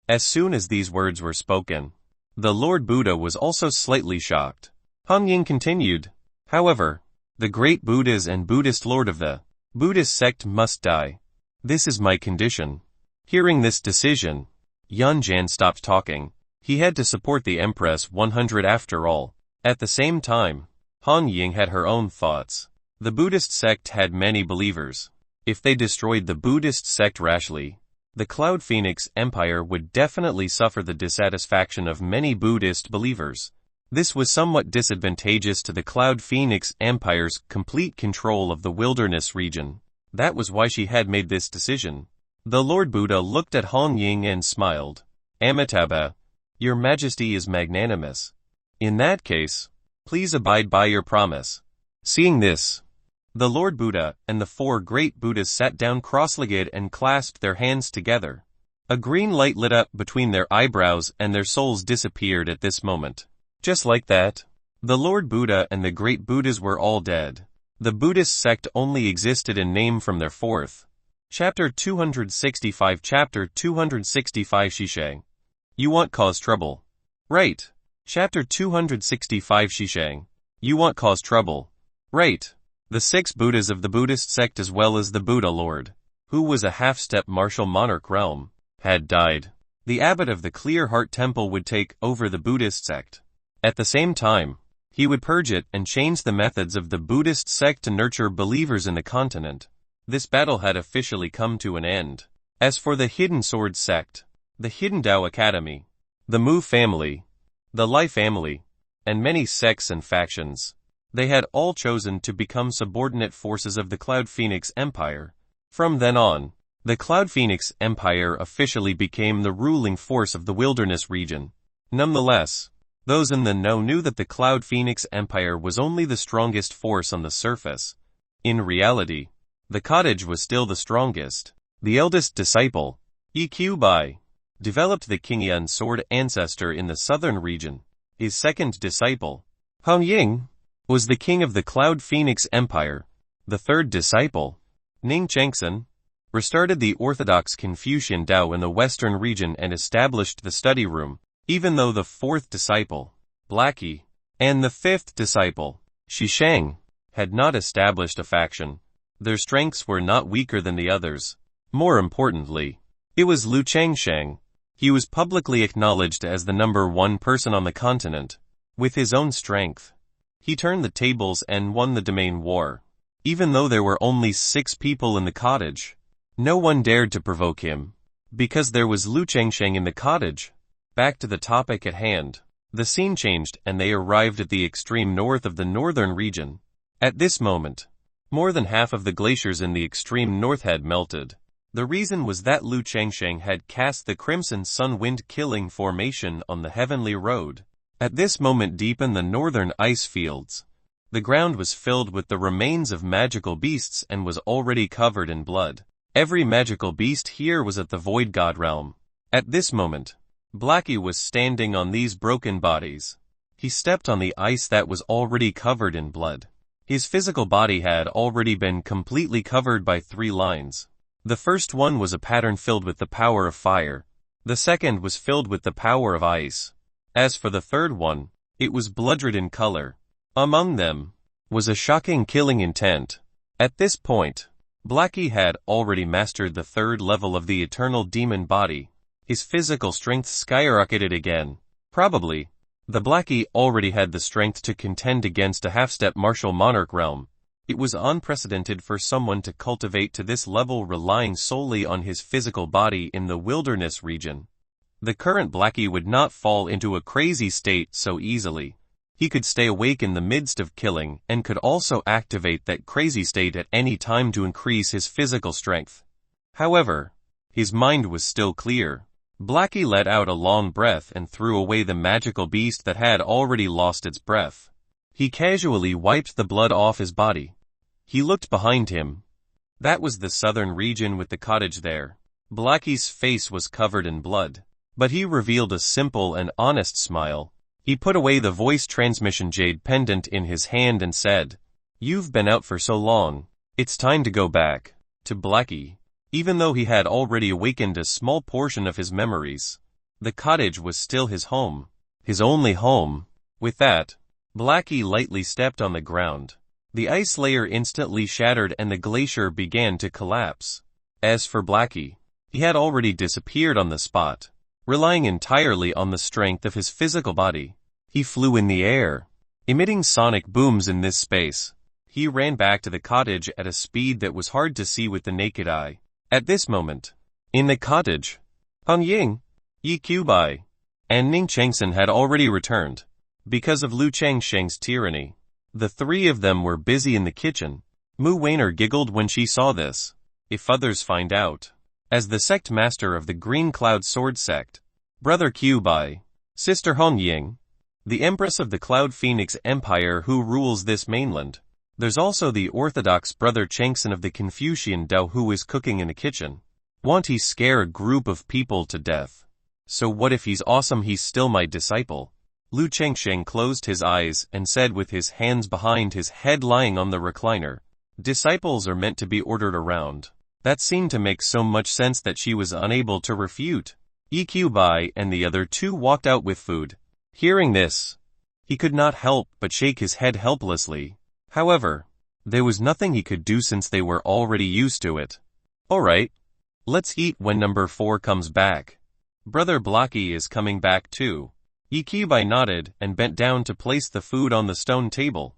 As soon as these words were spoken, the Lord Buddha was also slightly shocked. Hong Yang continued, "However, the great Buddhas and Buddhist lord of the Buddhist sect must die. This is my condition." Hearing this decision, Yan Zhan stopped talking. He had to support the Empress 100 after all. At the same time, Hong Yang had her own thoughts. The Buddhist sect had many believers. If they destroyed the Buddhist sect rashly, the Cloud Phoenix Empire would definitely suffer the dissatisfaction of many Buddhist believers. This was somewhat disadvantageous to the Cloud Phoenix Empire's complete control of the wilderness region. That was why she had made this decision. The Lord Buddha looked at Hong Yang and smiled. "Amitabha, Your Majesty is magnanimous. In that case, please abide by your promise." Seeing this, the Lord Buddha and the four great Buddhas sat down cross-legged and clasped their hands together. A green light lit up between their eyebrows and their souls disappeared at this moment. Just like that, the Lord Buddha and the great Buddhas were all dead. The Buddhist sect only existed in name from their fourth. Chapter 265 Chapter 265 Shishang. You want cause trouble. Right. Chapter 265 Shishang. You want cause trouble. Right. The 6 Buddhas of the Buddhist sect as well as the Buddha Lord, who was a half-step martial monarch realm, had died. The abbot of the Clear Heart Temple would take over the Buddhist sect. At the same time, he would purge it and change the methods of the Buddhist sect to nurture believers in the continent. This battle had officially come to an end. As for the Hidden Sword sect, the Hidden Tao Academy, the Mu family, the Lai family, and many sects and factions, they had all chosen to become subordinate forces of the Cloud Phoenix Empire. From then on, the Cloud Phoenix Empire officially became the ruling force of the wilderness region. Nonetheless, those in the know knew that the Cloud Phoenix Empire was only the strongest force on the surface. In reality, the cottage was still the strongest. The eldest disciple, Yi developed the Qingyan sword ancestor in the southern region. His second disciple, Hong Yang, was the king of the Cloud Phoenix Empire. The third disciple, Ning Chengsen, restarted the orthodox Confucian Tao in the western region and established the study room. Even though the fourth disciple, Blackie, and the fifth disciple, Shishang, had not established a faction, their strengths were not weaker than the others. More importantly, it was Lu Changsheng. He was publicly acknowledged as the number 1 person on the continent. With his own strength, he turned the tables and won the Domain War. Even though there were only 6 people in the cottage, no one dared to provoke him, because there was Lu Changsheng in the cottage. Back to the topic at hand. The scene changed and they arrived at the extreme north of the northern region. At this moment, more than half of the glaciers in the extreme north had melted. The reason was that Lu Changsheng had cast the Crimson Sun Wind-killing formation on the Heavenly Road. At this moment deep in the northern ice fields, the ground was filled with the remains of magical beasts and was already covered in blood. Every magical beast here was at the Void God realm. At this moment, Blackie was standing on these broken bodies. He stepped on the ice that was already covered in blood. His physical body had already been completely covered by 3 lines. The first one was a pattern filled with the power of fire. The second was filled with the power of ice. As for the third one, it was blood-red in color. Among them was a shocking killing intent. At this point, Blackie had already mastered the 3rd level of the eternal demon body. His physical strength skyrocketed again. Probably, the Blackie already had the strength to contend against a half-step martial monarch realm. It was unprecedented for someone to cultivate to this level relying solely on his physical body in the wilderness region. The current Blackie would not fall into a crazy state so easily. He could stay awake in the midst of killing and could also activate that crazy state at any time to increase his physical strength. However, his mind was still clear. Blackie let out a long breath and threw away the magical beast that had already lost its breath. He casually wiped the blood off his body. He looked behind him. That was the southern region with the cottage there. Blackie's face was covered in blood, but he revealed a simple and honest smile. He put away the voice transmission jade pendant in his hand and said, "You've been out for so long. It's time to go back." To Blackie, even though he had already awakened a small portion of his memories, the cottage was still his home, his only home. With that, Blackie lightly stepped on the ground. The ice layer instantly shattered and the glacier began to collapse. As for Blackie, he had already disappeared on the spot. Relying entirely on the strength of his physical body, he flew in the air, emitting sonic booms in this space. He ran back to the cottage at a speed that was hard to see with the naked eye. At this moment, in the cottage, Hong Ying, Yi Qiubai, and Ning Chengsen had already returned. Because of Lu Changsheng's tyranny, the three of them were busy in the kitchen. Mu Weiner giggled when she saw this. If others find out, as the sect master of the Green Cloud Sword sect, Brother Qiubai, Sister Hong Ying, the Empress of the Cloud Phoenix Empire who rules this mainland. There's also the orthodox Brother Chengsen of the Confucian Dao who is cooking in the kitchen. Won't he scare a group of people to death? So what if he's awesome? He's still my disciple. Lu Chengsheng closed his eyes and said with his hands behind his head lying on the recliner, "Disciples are meant to be ordered around." That seemed to make so much sense that she was unable to refute. Yi Qiubai and the other two walked out with food. Hearing this, he could not help but shake his head helplessly. However, there was nothing he could do since they were already used to it. "Alright, let's eat when number 4 comes back. Brother Blackie is coming back too." Yi Qiubai nodded and bent down to place the food on the stone table.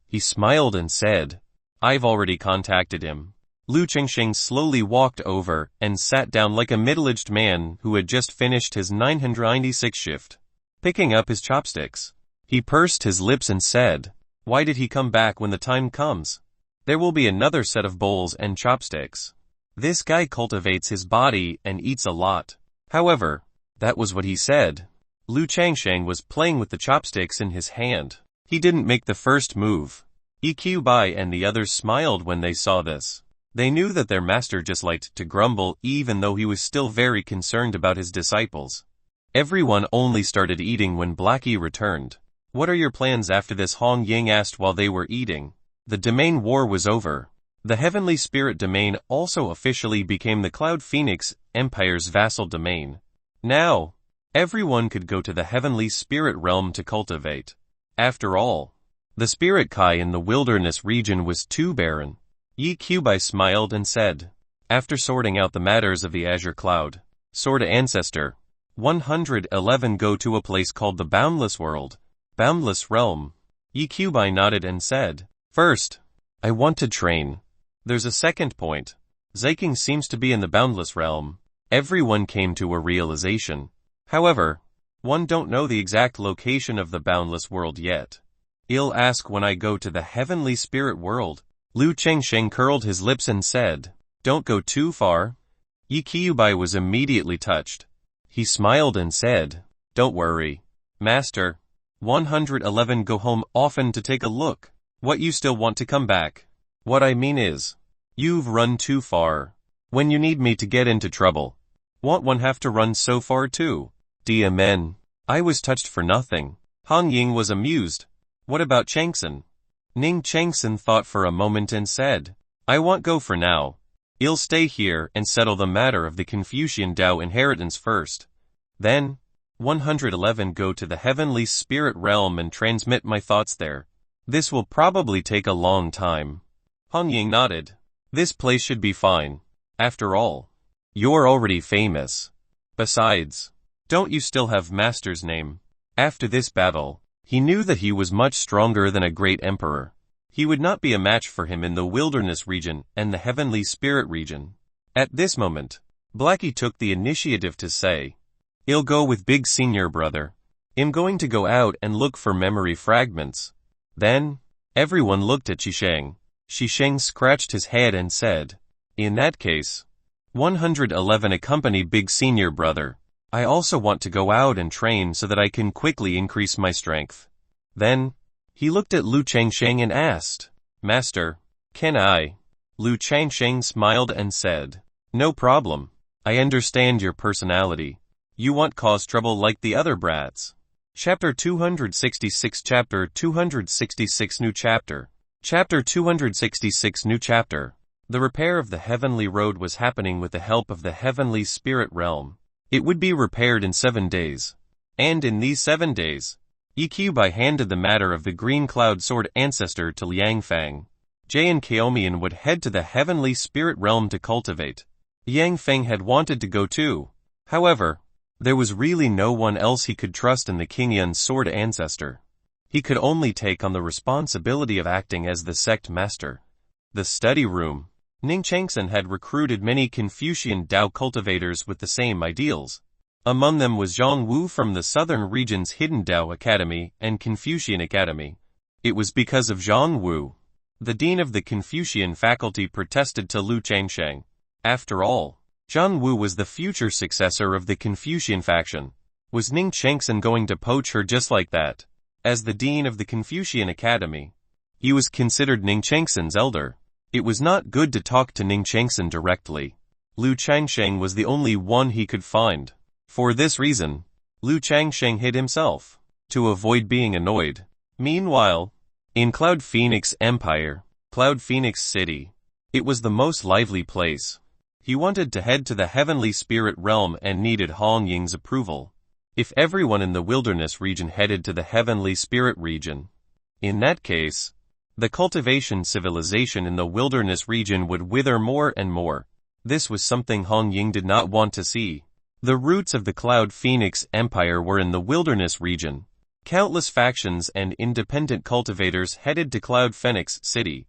He smiled and said, "I've already contacted him." Lu Chengsheng slowly walked over and sat down like a middle-aged man who had just finished his 996 shift. Picking up his chopsticks, he pursed his lips and said, "Why did he come back when the time comes? There will be another set of bowls and chopsticks. This guy cultivates his body and eats a lot." However, that was what he said. Lu Changsheng was playing with the chopsticks in his hand. He didn't make the first move. Yi Qiubai and the others smiled when they saw this. They knew that their master just liked to grumble even though he was still very concerned about his disciples. Everyone only started eating when Blackie returned. "What are your plans after this?" Hong Ying asked while they were eating. The domain war was over. The Heavenly Spirit domain also officially became the Cloud Phoenix Empire's vassal domain. Now, everyone could go to the Heavenly Spirit realm to cultivate. After all, the Spirit Kai in the wilderness region was too barren. Yi Qiubai smiled and said, "After sorting out the matters of the Azure Cloud, Sword Ancestor, 111 go to a place called the Boundless World, Boundless Realm." Yi Qiubai nodded and said, "First, I want to train. There's a second point. Ziking seems to be in the Boundless Realm." Everyone came to a realization. However, one don't know the exact location of the Boundless World yet. "I'll ask when I go to the Heavenly Spirit World." Lu Chengsheng curled his lips and said, "Don't go too far." Yi Qiubai was immediately touched. He smiled and said, "Don't worry, Master. 111 go home often to take a look. What, you still want to come back? What I mean is, you've run too far. When you need me to get into trouble, won't one have to run so far too?" "Amen. I was touched for nothing." Hong Ying was amused. "What about Changsen?" Ning Chengsen thought for a moment and said, "I won't go for now. I'll stay here and settle the matter of the Confucian Dao inheritance first. Then, 111 go to the Heavenly Spirit Realm and transmit my thoughts there. This will probably take a long time." Hong Ying nodded. "This place should be fine. After all, you're already famous. Besides, don't you still have Master's name?" After this battle, he knew that he was much stronger than a great emperor. He would not be a match for him in the wilderness region and the heavenly spirit region. At this moment, Blackie took the initiative to say, "I'll go with big senior brother. I'm going to go out and look for memory fragments." Then, everyone looked at Qisheng. Qisheng scratched his head and said, "In that case, 111 accompany big senior brother. I also want to go out and train so that I can quickly increase my strength." Then, he looked at Lu Changsheng and asked, "Master, can I?" Lu Changsheng smiled and said, "No problem. I understand your personality. You want cause trouble like the other brats." Chapter 266 Chapter 266 New Chapter Chapter 266 New Chapter The repair of the heavenly road was happening with the help of the heavenly spirit realm. It would be repaired in 7 days. And in these 7 days, Yiqiubai handed the matter of the green cloud sword ancestor to Liang Feng. Jie and Kaomian would head to the heavenly spirit realm to cultivate. Yang Feng had wanted to go too. However, there was really no one else he could trust in the Qingyun sword ancestor. He could only take on the responsibility of acting as the sect master. The study room. Ning Changsen had recruited many Confucian Dao cultivators with the same ideals. Among them was Zhang Wu from the southern region's Hidden Dao Academy and Confucian Academy. It was because of Zhang Wu. The dean of the Confucian faculty protested to Lu Changsheng. After all, Zhang Wu was the future successor of the Confucian faction. Was Ning Changsen going to poach her just like that? As the dean of the Confucian Academy, he was considered Ning Changsen's elder. It was not good to talk to Ning Changsen directly. Lu Changsheng was the only one he could find. For this reason, Lu Changsheng hid himself, to avoid being annoyed. Meanwhile, in Cloud Phoenix Empire, Cloud Phoenix City, it was the most lively place. He wanted to head to the heavenly spirit realm and needed Hong Ying's approval. If everyone in the wilderness region headed to the heavenly spirit region, in that case, the cultivation civilization in the wilderness region would wither more and more. This was something Hong Ying did not want to see. The roots of the Cloud Phoenix Empire were in the wilderness region. Countless factions and independent cultivators headed to Cloud Phoenix City.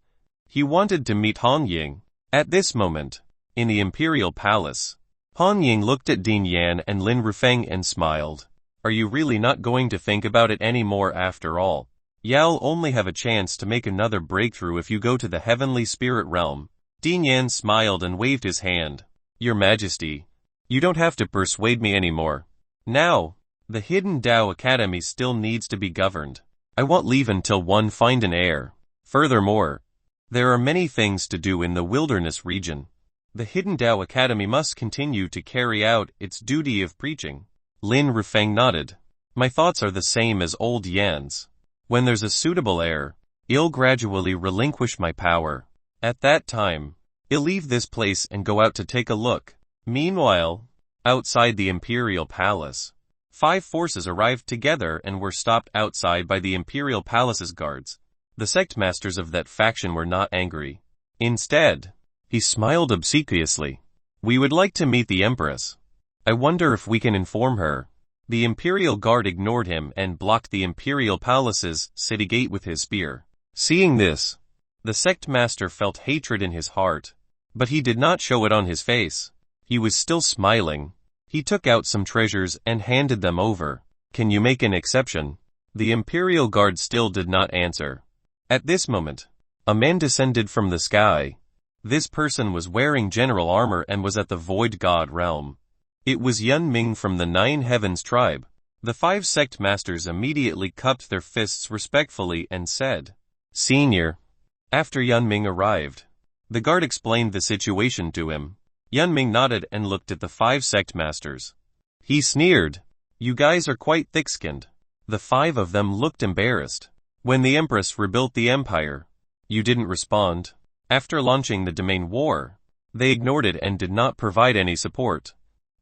He wanted to meet Hong Ying. At this moment, in the Imperial Palace, Hong Ying looked at Dean Yan and Lin Rufeng and smiled. "Are you really not going to think about it anymore after all? You'll only have a chance to make another breakthrough if you go to the heavenly spirit realm." Dean Yan smiled and waved his hand. "Your Majesty, you don't have to persuade me anymore. Now, the Hidden Dao Academy still needs to be governed. I won't leave until one find an heir. Furthermore, there are many things to do in the wilderness region. The Hidden Dao Academy must continue to carry out its duty of preaching." Lin Rufeng nodded. "My thoughts are the same as old Yan's. When there's a suitable heir, I'll gradually relinquish my power. At that time, I'll leave this place and go out to take a look." Meanwhile, outside the Imperial Palace, 5 forces arrived together and were stopped outside by the Imperial Palace's guards. The sect masters of that faction were not angry. Instead, he smiled obsequiously. "We would like to meet the Empress. I wonder if we can inform her." The Imperial Guard ignored him and blocked the Imperial Palace's city gate with his spear. Seeing this, the sect master felt hatred in his heart, but he did not show it on his face. He was still smiling. He took out some treasures and handed them over. "Can you make an exception?" The Imperial Guard still did not answer. At this moment, a man descended from the sky. This person was wearing general armor and was at the Void God realm. It was Yun Ming from the 9 Heavens tribe. The 5 sect masters immediately cupped their fists respectfully and said, "Senior." After Yun Ming arrived, the guard explained the situation to him. Yun Ming nodded and looked at the 5 sect masters. He sneered, "You guys are quite thick-skinned." The 5 of them looked embarrassed. "When the Empress rebuilt the empire, you didn't respond. After launching the domain war, they ignored it and did not provide any support.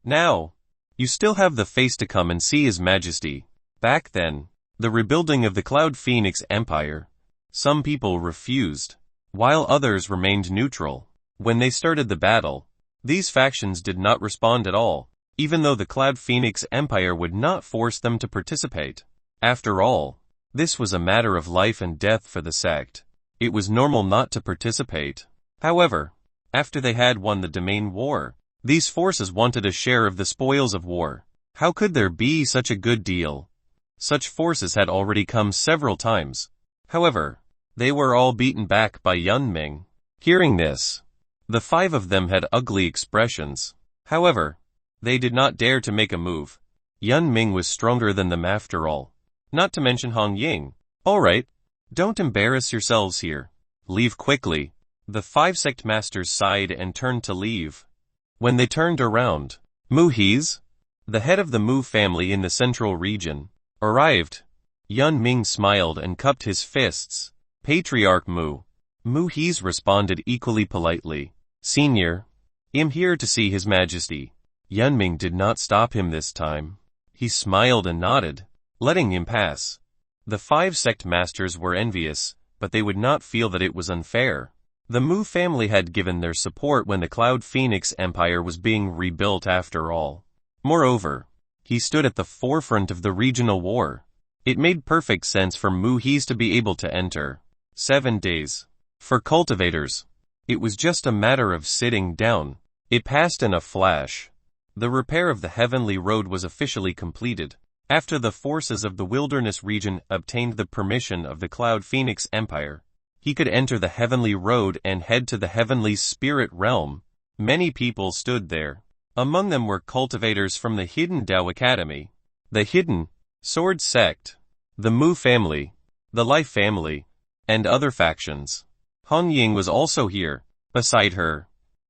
Now, you still have the face to come and see His Majesty." Back then, the rebuilding of the Cloud Phoenix Empire, some people refused, while others remained neutral. When they started the battle, these factions did not respond at all, even though the Cloud Phoenix Empire would not force them to participate. After all, this was a matter of life and death for the sect. It was normal not to participate. However, after they had won the domain war, these forces wanted a share of the spoils of war. How could there be such a good deal? Such forces had already come several times. However, they were all beaten back by Yunming. Hearing this, the 5 of them had ugly expressions. However, they did not dare to make a move. Yunming was stronger than them after all. Not to mention Hong Ying. All right, don't embarrass yourselves here. Leave quickly. The 5 sect masters sighed and turned to leave. When they turned around, Mu He's, the head of the Mu family in the central region, arrived. Yunming smiled and cupped his fists. Patriarch Mu. Mu He's responded equally politely. Senior, I'm here to see His Majesty. Yunming did not stop him this time. He smiled and nodded, letting him pass. The 5 sect masters were envious, but they would not feel that it was unfair. The Mu family had given their support when the Cloud Phoenix Empire was being rebuilt after all. Moreover, he stood at the forefront of the regional war. It made perfect sense for Mu He's to be able to enter. 7 days. For cultivators, it was just a matter of sitting down. It passed in a flash. The repair of the heavenly road was officially completed. After the forces of the wilderness region obtained the permission of the Cloud Phoenix Empire, he could enter the heavenly road and head to the heavenly spirit realm. Many people stood there. Among them were cultivators from the Hidden Dao Academy, the Hidden Sword sect, the Mu family, the Life family, and other factions. Hong Ying was also here. Beside her,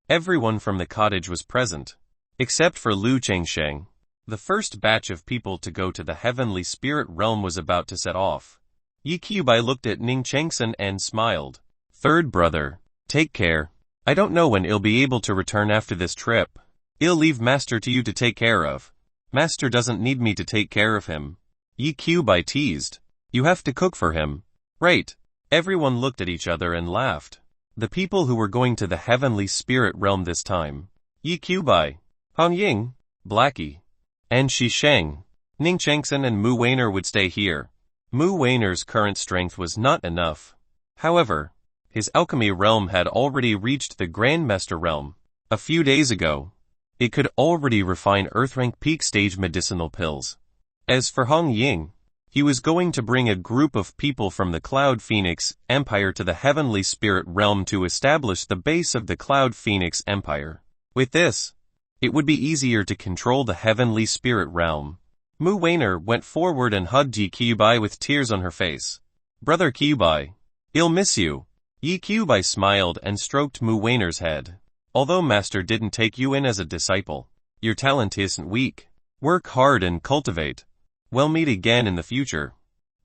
everyone from the cottage was present, except for Lu Chengsheng. The first batch of people to go to the heavenly spirit realm was about to set off. Yi Qiubai looked at Ning Chengsen and smiled. Third brother, take care. I don't know when I'll be able to return after this trip. I'll leave Master to you to take care of. Master doesn't need me to take care of him. Yi Qiubai teased. You have to cook for him. Right. Everyone looked at each other and laughed. The people who were going to the heavenly spirit realm this time. Yi Qiubai, Hong Ying, Blackie, and Shi Sheng. Ning Chengsen and Mu Weiner would stay here. Mu Weiner's current strength was not enough. However, his alchemy realm had already reached the Grandmaster realm. A few days ago, it could already refine Earth-rank peak stage medicinal pills. As for Hong Ying, he was going to bring a group of people from the Cloud Phoenix Empire to the heavenly spirit realm to establish the base of the Cloud Phoenix Empire. With this, it would be easier to control the heavenly spirit realm. Mu Weiner went forward and hugged Yi Qiubai with tears on her face. Brother Qiubai, I'll miss you. Yi Qiubai smiled and stroked Mu Weiner's head. Although Master didn't take you in as a disciple, your talent isn't weak. Work hard and cultivate. We'll meet again in the future.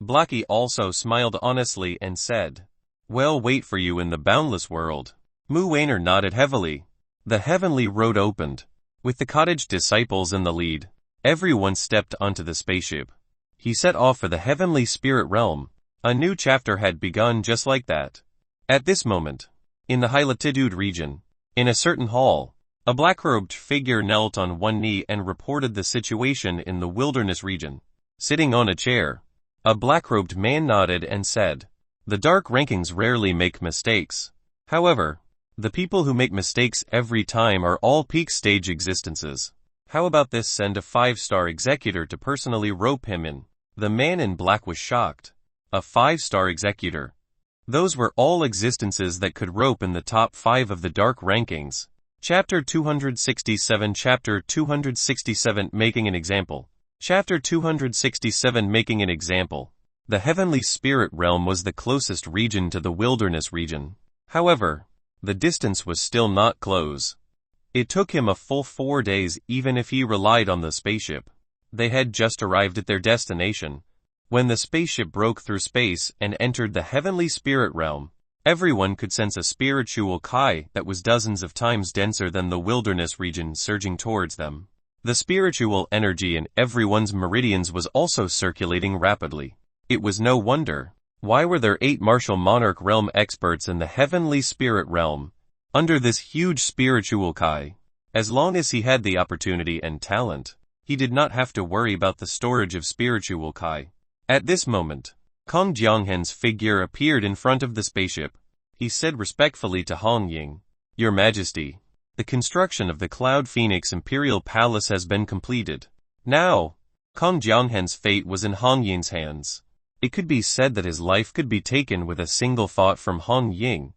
Blackie also smiled honestly and said, We'll wait for you in the boundless world. Mu Weiner nodded heavily. The heavenly road opened. With the cottage disciples in the lead, everyone stepped onto the spaceship. He set off for the heavenly spirit realm. A new chapter had begun just like that. At this moment, in the high latitude region, in a certain hall, a black-robed figure knelt on one knee and reported the situation in the wilderness region. Sitting on a chair, a black-robed man nodded and said, The dark rankings rarely make mistakes. However, the people who make mistakes every time are all peak stage existences. How about this? Send a 5-star executor to personally rope him in. The man in black was shocked. A 5-star executor. Those were all existences that could rope in the top 5 of the dark rankings. Chapter 267 Chapter 267 Making an Example. Chapter 267 Making an Example. The heavenly spirit realm was the closest region to the wilderness region. However, the distance was still not close. It took him a full 4 days even if he relied on the spaceship. They had just arrived at their destination when the spaceship broke through space and entered the heavenly spirit realm. Everyone could sense a spiritual chi that was dozens of times denser than the wilderness region surging towards them. The spiritual energy in everyone's meridians was also circulating rapidly. It was no wonder. Why were there 8 martial monarch realm experts in the heavenly spirit realm? Under this huge spiritual chi, as long as he had the opportunity and talent, he did not have to worry about the storage of spiritual chi. At this moment, Kong Jianghen's figure appeared in front of the spaceship. He said respectfully to Hong Ying, "Your Majesty, the construction of the Cloud Phoenix Imperial Palace has been completed. Now, Kong Jianghen's fate was in Hong Ying's hands. It could be said that his life could be taken with a single thought from Hong Ying.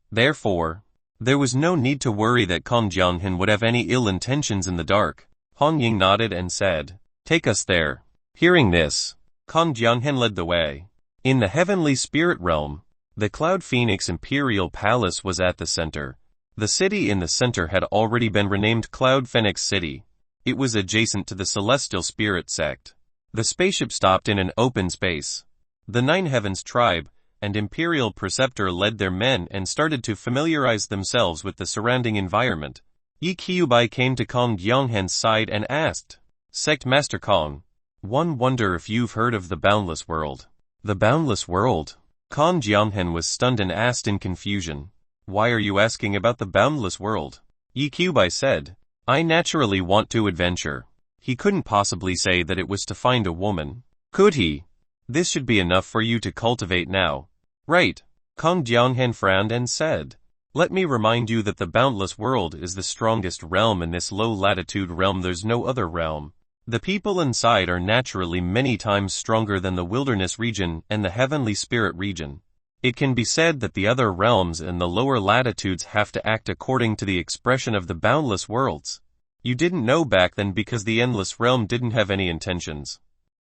Therefore, there was no need to worry that Kong Jianghen would have any ill intentions in the dark." Hong Ying nodded and said, "Take us there." Hearing this, Kong Jianghen led the way. In the heavenly spirit realm, the Cloud Phoenix Imperial Palace was at the center. The city in the center had already been renamed Cloud Phoenix City. It was adjacent to the Celestial Spirit sect. The spaceship stopped in an open space. The Nine Heavens tribe and Imperial Preceptor led their men and started to familiarize themselves with the surrounding environment. Yi Qiubai came to Kong Jianghen's side and asked, "Sect Master Kong, one wonder if you've heard of the Boundless World." "The Boundless World?" Kong Jianghen was stunned and asked in confusion, "Why are you asking about the Boundless World?" Yi Qiubai said, "I naturally want to adventure." He couldn't possibly say that it was to find a woman, could he? "This should be enough for you to cultivate now." "Right." Kong Jianghen frowned and said, "Let me remind you that the Boundless World is the strongest realm in this low-latitude realm. There's no other realm. The people inside are naturally many times stronger than the Wilderness region and the Heavenly Spirit region. It can be said that the other realms in the lower latitudes have to act according to the expression of the Boundless Worlds. You didn't know back then because the Endless Realm didn't have any intentions.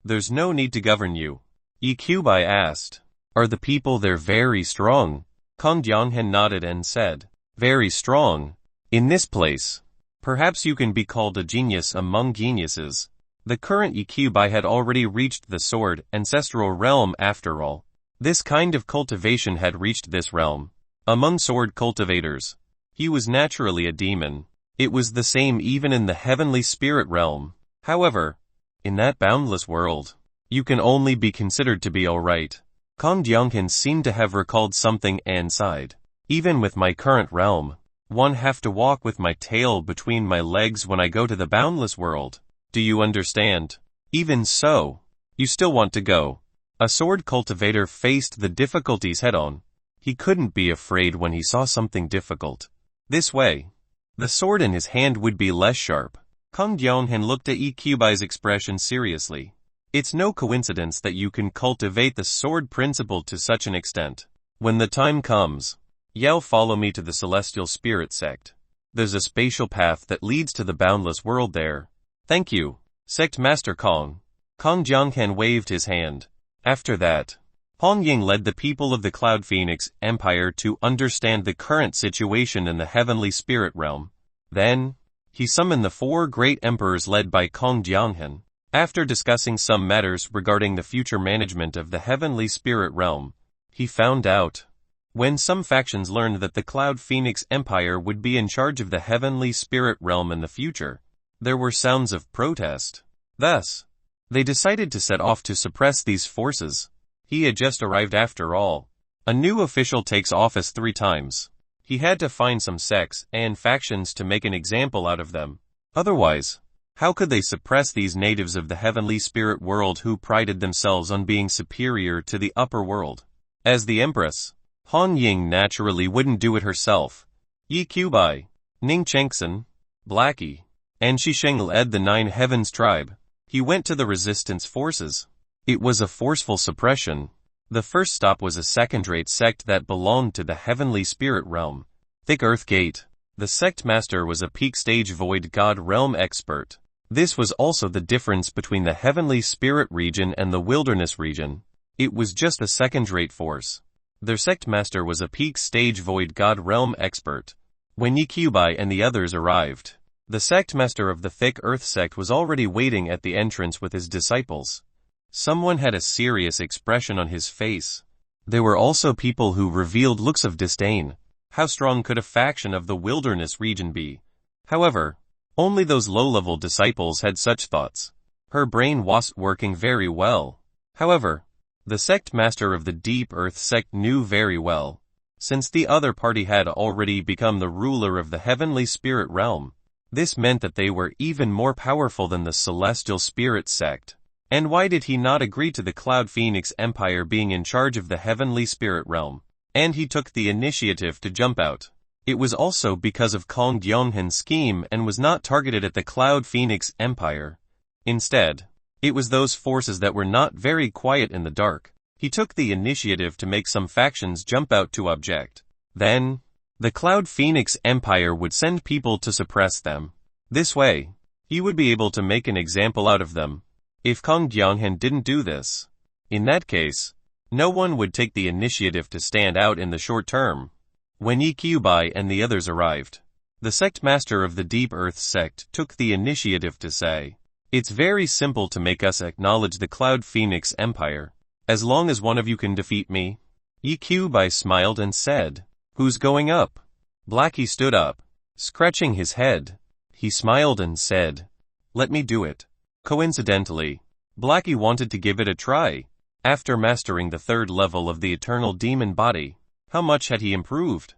There's no need to govern you." Yi Qiubai asked, "Are the people there very strong?" Kong Jianghen nodded and said, "Very strong. In this place, perhaps you can be called a genius among geniuses." The current Yi Qiubai had already reached the sword ancestral realm after all. This kind of cultivation had reached this realm. Among sword cultivators, he was naturally a demon. It was the same even in the heavenly spirit realm. However, in that boundless world, you can only be considered to be alright. Kong Jianghen seemed to have recalled something and sighed. "Even with my current realm, one have to walk with my tail between my legs when I go to the boundless world. Do you understand? Even so, you still want to go." A sword cultivator faced the difficulties head-on. He couldn't be afraid when he saw something difficult. This way, the sword in his hand would be less sharp. Kong Jianghen looked at Yi Qiubai's expression seriously. "It's no coincidence that you can cultivate the sword principle to such an extent. When the time comes, you'll follow me to the Celestial Spirit sect. There's a spatial path that leads to the boundless world there." "Thank you, Sect Master Kong." Kong Jianghen waved his hand. After that, Hong Ying led the people of the Cloud Phoenix Empire to understand the current situation in the heavenly spirit realm. Then, he summoned the 4 great emperors led by Kong Jianghen. After discussing some matters regarding the future management of the heavenly spirit realm, he found out, when some factions learned that the Cloud Phoenix Empire would be in charge of the heavenly spirit realm in the future, there were sounds of protest. Thus, they decided to set off to suppress these forces. He had just arrived after all. A new official takes office 3 times. He had to find some sects and factions to make an example out of them. Otherwise, how could they suppress these natives of the heavenly spirit world who prided themselves on being superior to the upper world? As the Empress, Hong Ying naturally wouldn't do it herself. Yi Qiubai, Ning Chengxin, Blackie, and Shisheng led the 9 Heavens tribe. He went to the resistance forces. It was a forceful suppression. The first stop was a second-rate sect that belonged to the heavenly spirit realm, Thick Earth Gate. The sect master was a peak stage void god realm expert. This was also the difference between the heavenly spirit region and the wilderness region. It was just a second-rate force. Their sect master was a peak stage void god realm expert. When Yi Qiubai and the others arrived, the sect master of the Thick Earth sect was already waiting at the entrance with his disciples. Someone had a serious expression on his face. There were also people who revealed looks of disdain. How strong could a faction of the wilderness region be? However, only those low-level disciples had such thoughts. Her brain wasn't working very well. However, the sect master of the Deep Earth sect knew very well. Since the other party had already become the ruler of the heavenly spirit realm, this meant that they were even more powerful than the celestial spirit sect. And why did he not agree to the Cloud Phoenix Empire being in charge of the heavenly spirit realm? And he took the initiative to jump out. It was also because of Kong Yonghan's scheme and was not targeted at the Cloud Phoenix Empire. Instead, it was those forces that were not very quiet in the dark. He took the initiative to make some factions jump out to object. Then, the Cloud Phoenix Empire would send people to suppress them. This way, he would be able to make an example out of them. If Kong Yonghan didn't do this, in that case, no one would take the initiative to stand out in the short term. When Yi Qiubai and the others arrived, the sect master of the Deep Earth sect took the initiative to say, "It's very simple to make us acknowledge the Cloud Phoenix Empire, as long as one of you can defeat me." Yi Qiubai smiled and said, "Who's going up?" Blackie stood up, scratching his head. He smiled and said, "Let me do it." Coincidentally, Blackie wanted to give it a try. After mastering the 3rd level of the eternal demon body, how much had he improved?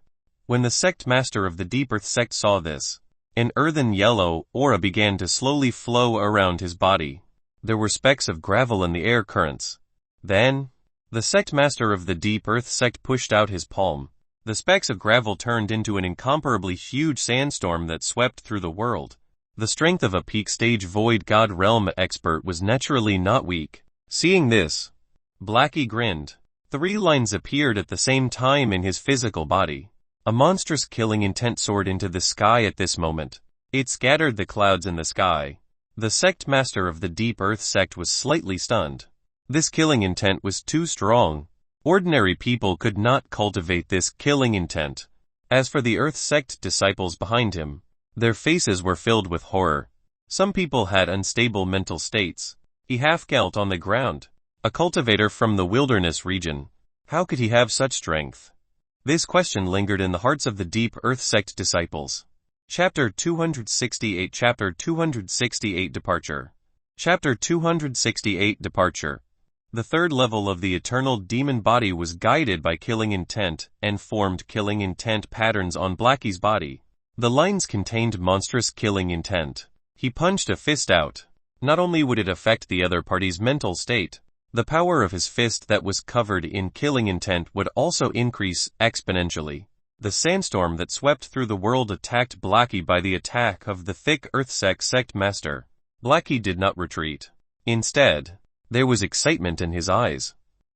When the sect master of the Deep Earth sect saw this, an earthen yellow aura began to slowly flow around his body. There were specks of gravel in the air currents. Then, the sect master of the Deep Earth sect pushed out his palm. The specks of gravel turned into an incomparably huge sandstorm that swept through the world. The strength of a peak stage void god realm expert was naturally not weak. Seeing this, Blackie grinned. 3 lines appeared at the same time in his physical body. A monstrous killing intent soared into the sky at this moment. It scattered the clouds in the sky. The sect master of the Deep Earth sect was slightly stunned. This killing intent was too strong. Ordinary people could not cultivate this killing intent. As for the Earth sect disciples behind him, their faces were filled with horror. Some people had unstable mental states. He half knelt on the ground. A cultivator from the wilderness region. How could he have such strength? This question lingered in the hearts of the Deep Earth sect disciples. Chapter 268 Chapter 268 Departure. Chapter 268 Departure. The 3rd level of the eternal demon body was guided by killing intent and formed killing intent patterns on Blackie's body. The lines contained monstrous killing intent. He punched a fist out. Not only would it affect the other party's mental state, the power of his fist that was covered in killing intent would also increase exponentially. The sandstorm that swept through the world attacked Blackie by the attack of the thick Earth sect master. Blackie did not retreat. Instead, there was excitement in his eyes.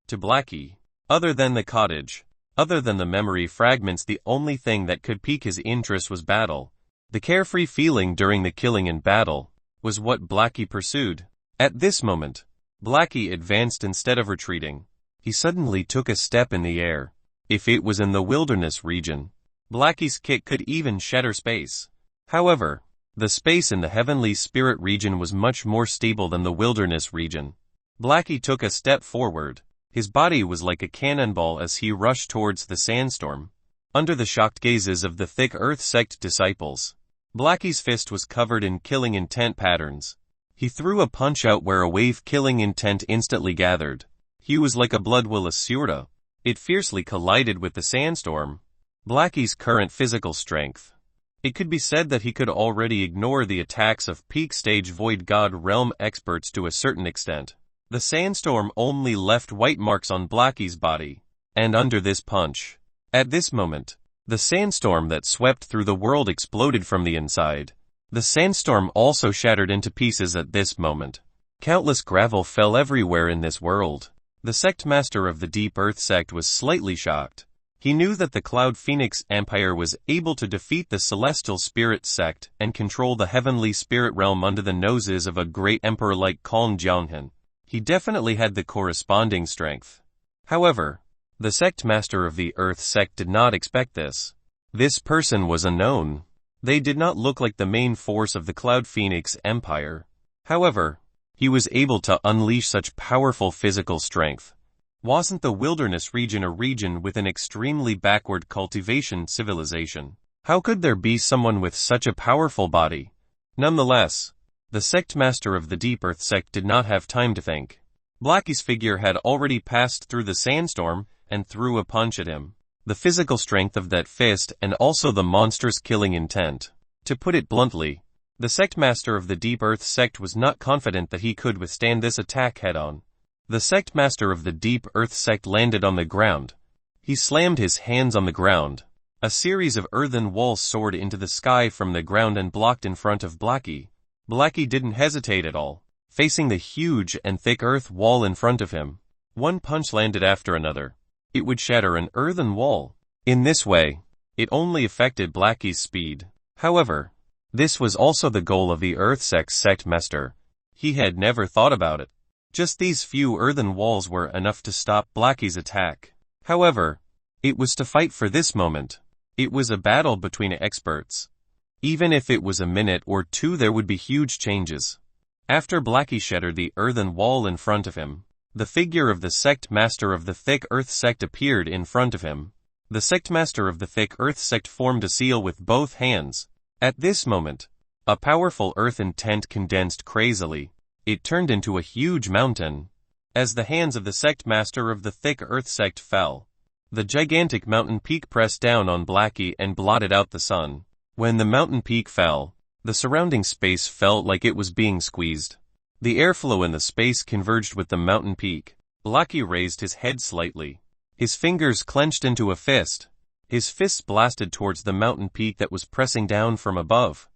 To Blackie, other than the cottage, other than the memory fragments, the only thing that could pique his interest was battle. The carefree feeling during the killing in battle was what Blackie pursued. At this moment, Blackie advanced instead of retreating. He suddenly took a step in the air. If it was in the wilderness region, Blackie's kick could even shatter space. However, the space in the heavenly spirit region was much more stable than the wilderness region. Blackie took a step forward. His body was like a cannonball as he rushed towards the sandstorm. Under the shocked gazes of the thick Earth sect disciples, Blackie's fist was covered in killing intent patterns. He threw a punch out where a wave killing intent instantly gathered. He was like a blood-will asura. It fiercely collided with the sandstorm. Blackie's current physical strength. It could be said that he could already ignore the attacks of peak stage void god realm experts to a certain extent. The sandstorm only left white marks on Blackie's body. And under this punch, at this moment, the sandstorm that swept through the world exploded from the inside. The sandstorm also shattered into pieces at this moment. Countless gravel fell everywhere in this world. The sect master of the Deep Earth sect was slightly shocked. He knew that the Cloud Phoenix Empire was able to defeat the Celestial Spirit sect and control the heavenly spirit realm under the noses of a great emperor like Kong Yonghan. He definitely had the corresponding strength. However, the sect master of the Earth sect did not expect this. This person was unknown. They did not look like the main force of the Cloud Phoenix Empire. However, he was able to unleash such powerful physical strength. Wasn't the wilderness region a region with an extremely backward cultivation civilization? How could there be someone with such a powerful body? Nonetheless, the sect master of the Deep Earth sect did not have time to think. Blackie's figure had already passed through the sandstorm and threw a punch at him. The physical strength of that fist and also the monster's killing intent. To put it bluntly, The sect master of the Deep Earth sect was not confident that he could withstand this attack head-on. The sect master of the Deep Earth sect landed on the ground. He slammed his hands on the ground. A series of earthen walls soared into the sky from the ground and blocked in front of Blackie. Blackie didn't hesitate at all, facing the huge and thick earth wall in front of him. One punch landed after another. It would shatter an earthen wall. In this way, it only affected Blackie's speed. However, this was also the goal of the Earth sect master. He had never thought about it. Just these few earthen walls were enough to stop Blackie's attack. However, it was to fight for this moment. It was a battle between experts. Even if it was a minute or two, there would be huge changes. After Blackie shattered the earthen wall in front of him, the figure of the sect master of the Thick Earth sect appeared in front of him. The sect master of the Thick Earth sect formed a seal with both hands. At this moment, a powerful earthen tent condensed crazily. It turned into a huge mountain. As the hands of the sect master of the Thick Earth sect fell, the gigantic mountain peak pressed down on Blackie and blotted out the sun. When the mountain peak fell, the surrounding space felt like it was being squeezed. The airflow in the space converged with the mountain peak. Blackie raised his head slightly. His fingers clenched into a fist. His fists blasted towards the mountain peak that was pressing down from above.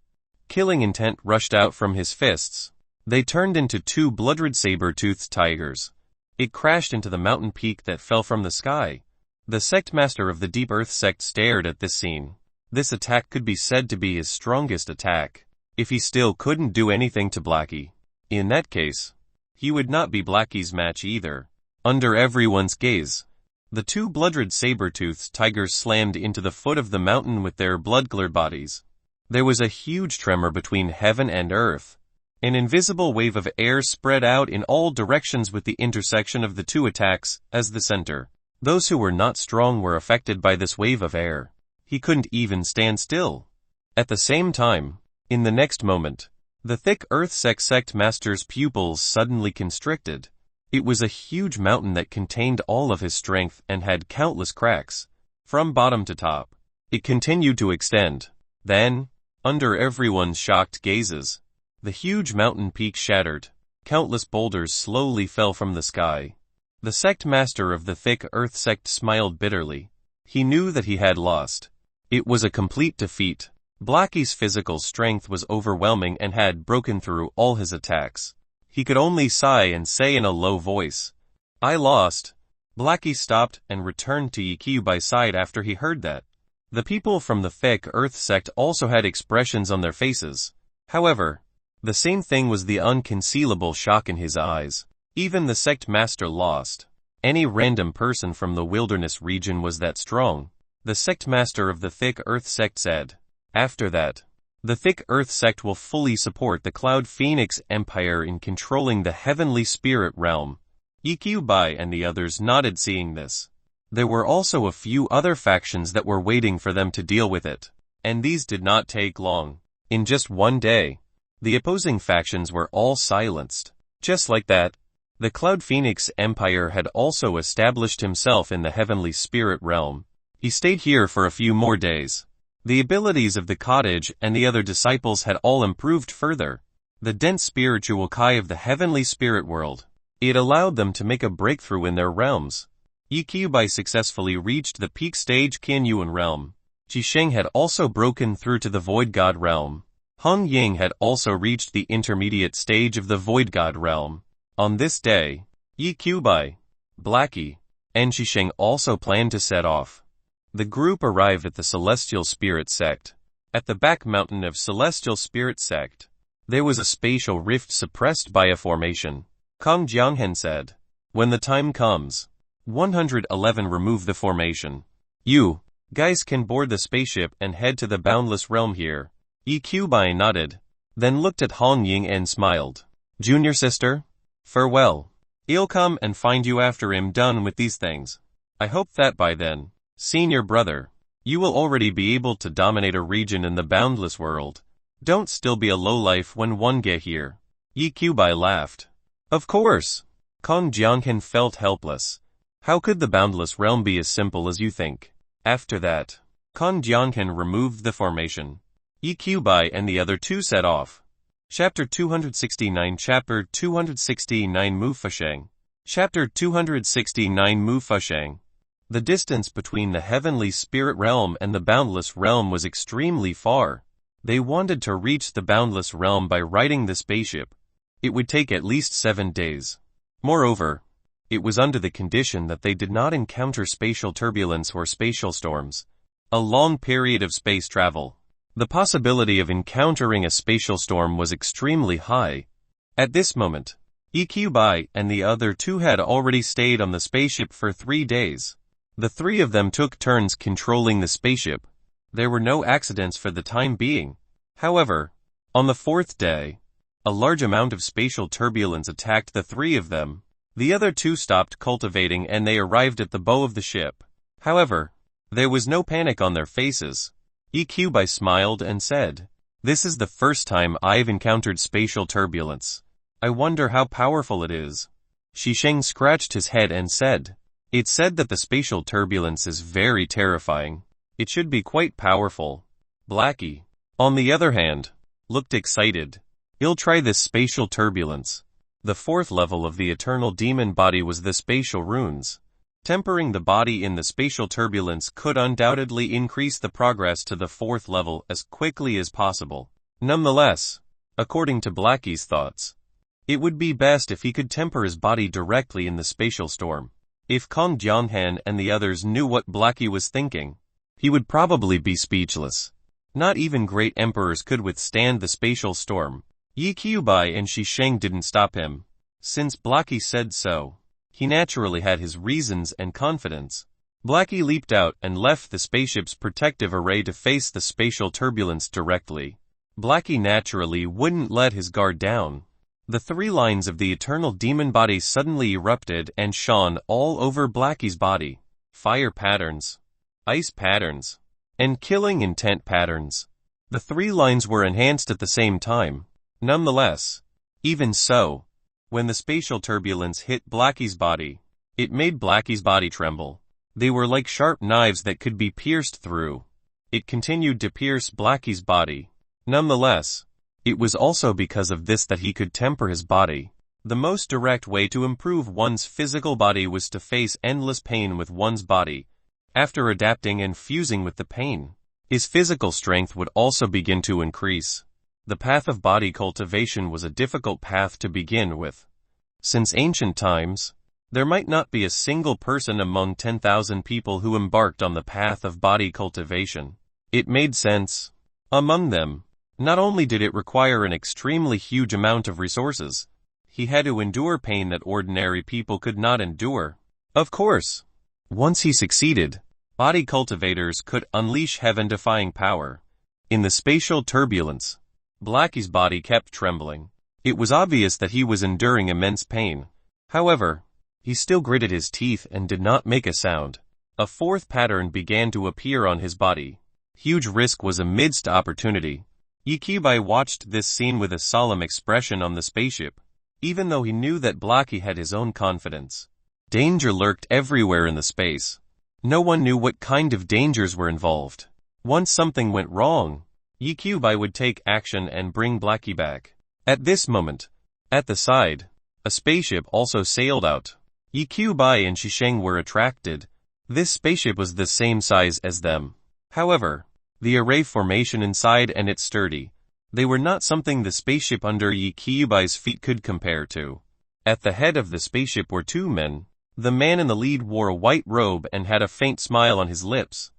Killing intent rushed out from his fists. They turned into two blood-red saber-toothed tigers. It crashed into the mountain peak that fell from the sky. The sect master of the Deep Earth sect stared at this scene. This attack could be said to be his strongest attack. If he still couldn't do anything to Blackie, in that case, he would not be Blackie's match either. Under everyone's gaze, the two blood-red saber-toothed tigers slammed into the foot of the mountain with their blood-colored bodies. There was a huge tremor between heaven and earth. An invisible wave of air spread out in all directions with the intersection of the two attacks as the center. Those who were not strong were affected by this wave of air. He couldn't even stand still. At the same time, in the next moment, the Thick Earth sect master's pupils suddenly constricted. It was a huge mountain that contained all of his strength and had countless cracks, from bottom to top. It continued to extend. Then, under everyone's shocked gazes, the huge mountain peak shattered. Countless boulders slowly fell from the sky. The sect master of the Thick Earth sect smiled bitterly. He knew that he had lost. It was a complete defeat. Blackie's physical strength was overwhelming and had broken through all his attacks. He could only sigh and say in a low voice, "I lost." Blackie stopped and returned to Yikyubi's side after he heard that. The people from the Thick Earth sect also had expressions on their faces. However, the same thing was the unconcealable shock in his eyes. Even the sect master lost. Any random person from the wilderness region was that strong. The sect master of the Thick Earth sect said. After that, the Thick Earth sect will fully support the Cloud Phoenix Empire in controlling the heavenly spirit realm. Yikyubi and the others nodded seeing this. There were also a few other factions that were waiting for them to deal with it. And these did not take long. In just one day, the opposing factions were all silenced. Just like that, the Cloud Phoenix Empire had also established himself in the heavenly spirit realm. He stayed here for a few more days. The abilities of the cottage and the other disciples had all improved further. The dense spiritual Kai of the heavenly spirit world. It allowed them to make a breakthrough in their realms. Yikyubi successfully reached the peak stage Qianyuan realm. Qisheng had also broken through to the Void God realm. Hong Ying had also reached the intermediate stage of the Void God realm. On this day, Yikyubi, Blackie, and Qisheng also planned to set off. The group arrived at the Celestial Spirit Sect. At the back mountain of Celestial Spirit Sect, there was a spatial rift suppressed by a formation. Kong Jianghen said, "When the time comes, 111 remove the formation. You guys can board the spaceship and head to the boundless realm here." Yikyubi nodded, then looked at Hong Ying and smiled. "Junior sister, farewell. I'll come and find you after I'm done with these things. I hope that by then, senior brother, you will already be able to dominate a region in the boundless world. Don't still be a lowlife when one get here." Yikyubi laughed. Of course. Kong Jianghen felt helpless. How could the boundless realm be as simple as you think? After that, Kong Jianghen removed the formation. Bai and the other two set off. Chapter 269 Chapter 269 Mufasheng. Chapter 269 Mufasheng. The distance between the heavenly spirit realm and the boundless realm was extremely far. They wanted to reach the boundless realm by riding the spaceship. It would take at least 7 days. Moreover, it was under the condition that they did not encounter spatial turbulence or spatial storms. A long period of space travel. The possibility of encountering a spatial storm was extremely high. At this moment, Bai and the other two had already stayed on the spaceship for 3 days. The three of them took turns controlling the spaceship. There were no accidents for the time being. However, on the 4th day, a large amount of spatial turbulence attacked the three of them. The other two stopped cultivating and they arrived at the bow of the ship. However, there was no panic on their faces. Bai smiled and said, "This is the first time I've encountered spatial turbulence. I wonder how powerful it is." Shisheng scratched his head and said, "It's said that the spatial turbulence is very terrifying. It should be quite powerful." Blackie, on the other hand, looked excited. "I'll try this spatial turbulence." The 4th level of the eternal demon body was the spatial runes. Tempering the body in the spatial turbulence could undoubtedly increase the progress to the 4th level as quickly as possible. Nonetheless, according to Blackie's thoughts, it would be best if he could temper his body directly in the spatial storm. If Kong Jianghan and the others knew what Blackie was thinking, he would probably be speechless. Not even great emperors could withstand the spatial storm. Bai and Shisheng didn't stop him. Since Blackie said so, he naturally had his reasons and confidence. Blackie leaped out and left the spaceship's protective array to face the spatial turbulence directly. Blackie naturally wouldn't let his guard down. The 3 lines of the eternal demon body suddenly erupted and shone all over Blackie's body. Fire patterns, ice patterns, and killing intent patterns. The 3 lines were enhanced at the same time. Nonetheless, even so, when the spatial turbulence hit Blackie's body, it made Blackie's body tremble. They were like sharp knives that could be pierced through. It continued to pierce Blackie's body. Nonetheless, it was also because of this that he could temper his body. The most direct way to improve one's physical body was to face endless pain with one's body. After adapting and fusing with the pain, his physical strength would also begin to increase. The path of body cultivation was a difficult path to begin with. Since ancient times, there might not be a single person among 10,000 people who embarked on the path of body cultivation. It made sense. Among them, not only did it require an extremely huge amount of resources, he had to endure pain that ordinary people could not endure. Of course, once he succeeded, body cultivators could unleash heaven-defying power. In the spatial turbulence, Blackie's body kept trembling. It was obvious that he was enduring immense pain. However, he still gritted his teeth and did not make a sound. A 4th pattern began to appear on his body. Huge risk was amidst opportunity. Bai watched this scene with a solemn expression on the spaceship, even though he knew that Blackie had his own confidence. Danger lurked everywhere in the space. No one knew what kind of dangers were involved. Once something went wrong, Bai would take action and bring Blackie back. At this moment, at the side, a spaceship also sailed out. Bai and Shisheng were attracted. This spaceship was the same size as them. However, the array formation inside and its sturdy, they were not something the spaceship under Bai's feet could compare to. At the head of the spaceship were 2 men. The man in the lead wore a white robe and had a faint smile on his lips.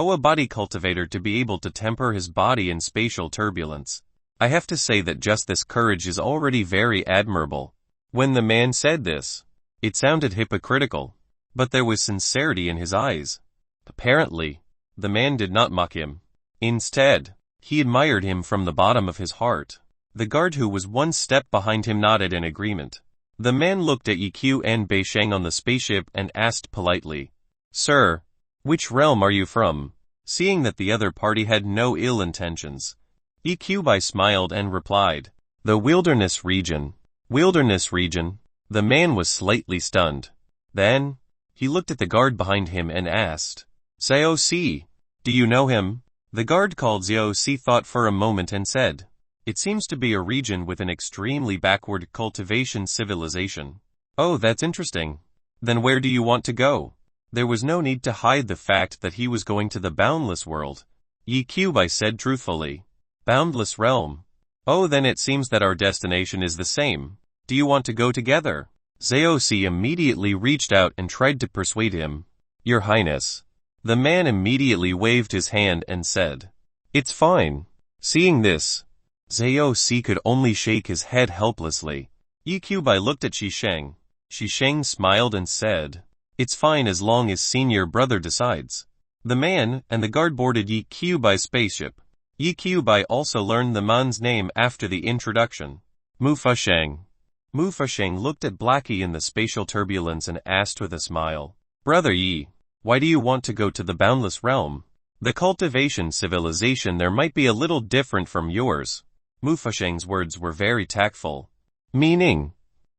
A body cultivator to be able to temper his body in spatial turbulence. I have to say that just this courage is already very admirable. When the man said this, it sounded hypocritical, but there was sincerity in his eyes. Apparently, the man did not mock him. Instead, he admired him from the bottom of his heart. The guard who was 1 step behind him nodded in agreement. The man looked at and Beisheng on the spaceship and asked politely, "Sir, which realm are you from?" Seeing that the other party had no ill intentions, Bai smiled and replied, "The wilderness region." Wilderness region? The man was slightly stunned. Then, he looked at the guard behind him and asked, "Sao Si, do you know him?" The guard called Xiao Si thought for a moment and said, "It seems to be a region with an extremely backward cultivation civilization." "Oh, that's interesting. Then where do you want to go?" There was no need to hide the fact that he was going to the boundless world. Yi Qiubai said truthfully. "Boundless realm. Oh, then it seems that our destination is the same. Do you want to go together?" Xiao Si immediately reached out and tried to persuade him. "Your Highness." The man immediately waved his hand and said, "It's fine." Seeing this, Xiao Si could only shake his head helplessly. Yi Qiubai looked at Shi Sheng. Shi Sheng smiled and said, "It's fine as long as senior brother decides." The man and the guard boarded Yi Qiubai's spaceship. Yi Qiubai also learned the man's name after the introduction. Mu Fasheng. Mu Fasheng looked at Blackie in the spatial turbulence and asked with a smile, "Brother Yi, why do you want to go to the boundless realm? The cultivation civilization there might be a little different from yours." Mu Fasheng's words were very tactful. Meaning,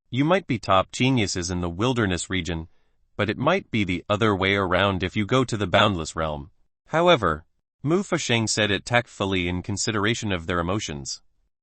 you might be top geniuses in the wilderness region, but it might be the other way around if you go to the boundless realm. However, Mu Fasheng said it tactfully in consideration of their emotions.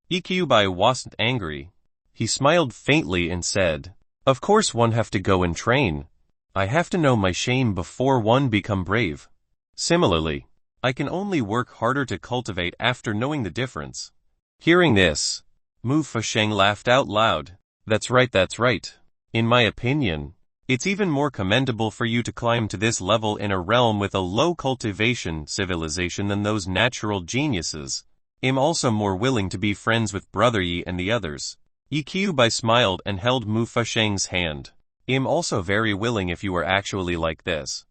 Yi Qiubai wasn't angry. He smiled faintly and said, "Of course one have to go and train. I have to know my shame before one become brave. Similarly, I can only work harder to cultivate after knowing the difference." Hearing this, Mu Fasheng laughed out loud. That's right. In my opinion, it's even more commendable for you to climb to this level in a realm with a low cultivation civilization than those natural geniuses. I'm also more willing to be friends with Brother Yi and the others. Yi Qiubai smiled and held Mu Fasheng's hand. I'm also very willing if you are actually like this.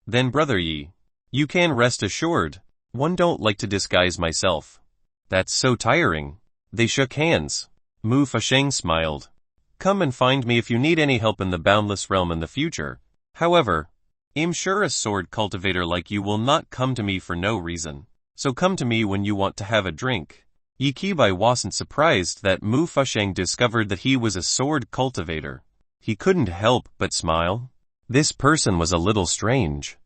Then Brother Yi, you can rest assured, one don't like to disguise myself. That's so tiring. They shook hands. Mu Fasheng smiled. Come and find me if you need any help in the boundless realm in the future. However, I'm sure a sword cultivator like you will not come to me for no reason. So come to me when you want to have a drink. Yi Qiubai wasn't surprised that Mu Fasheng discovered that he was a sword cultivator. He couldn't help but smile. This person was a little strange.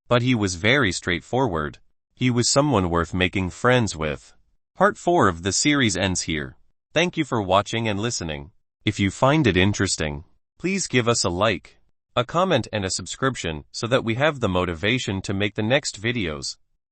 But he was very straightforward. He was someone worth making friends with. Part 4 of the series ends here. Thank you for watching and listening. If you find it interesting, please give us a like, a comment and a subscription so that we have the motivation to make the next videos.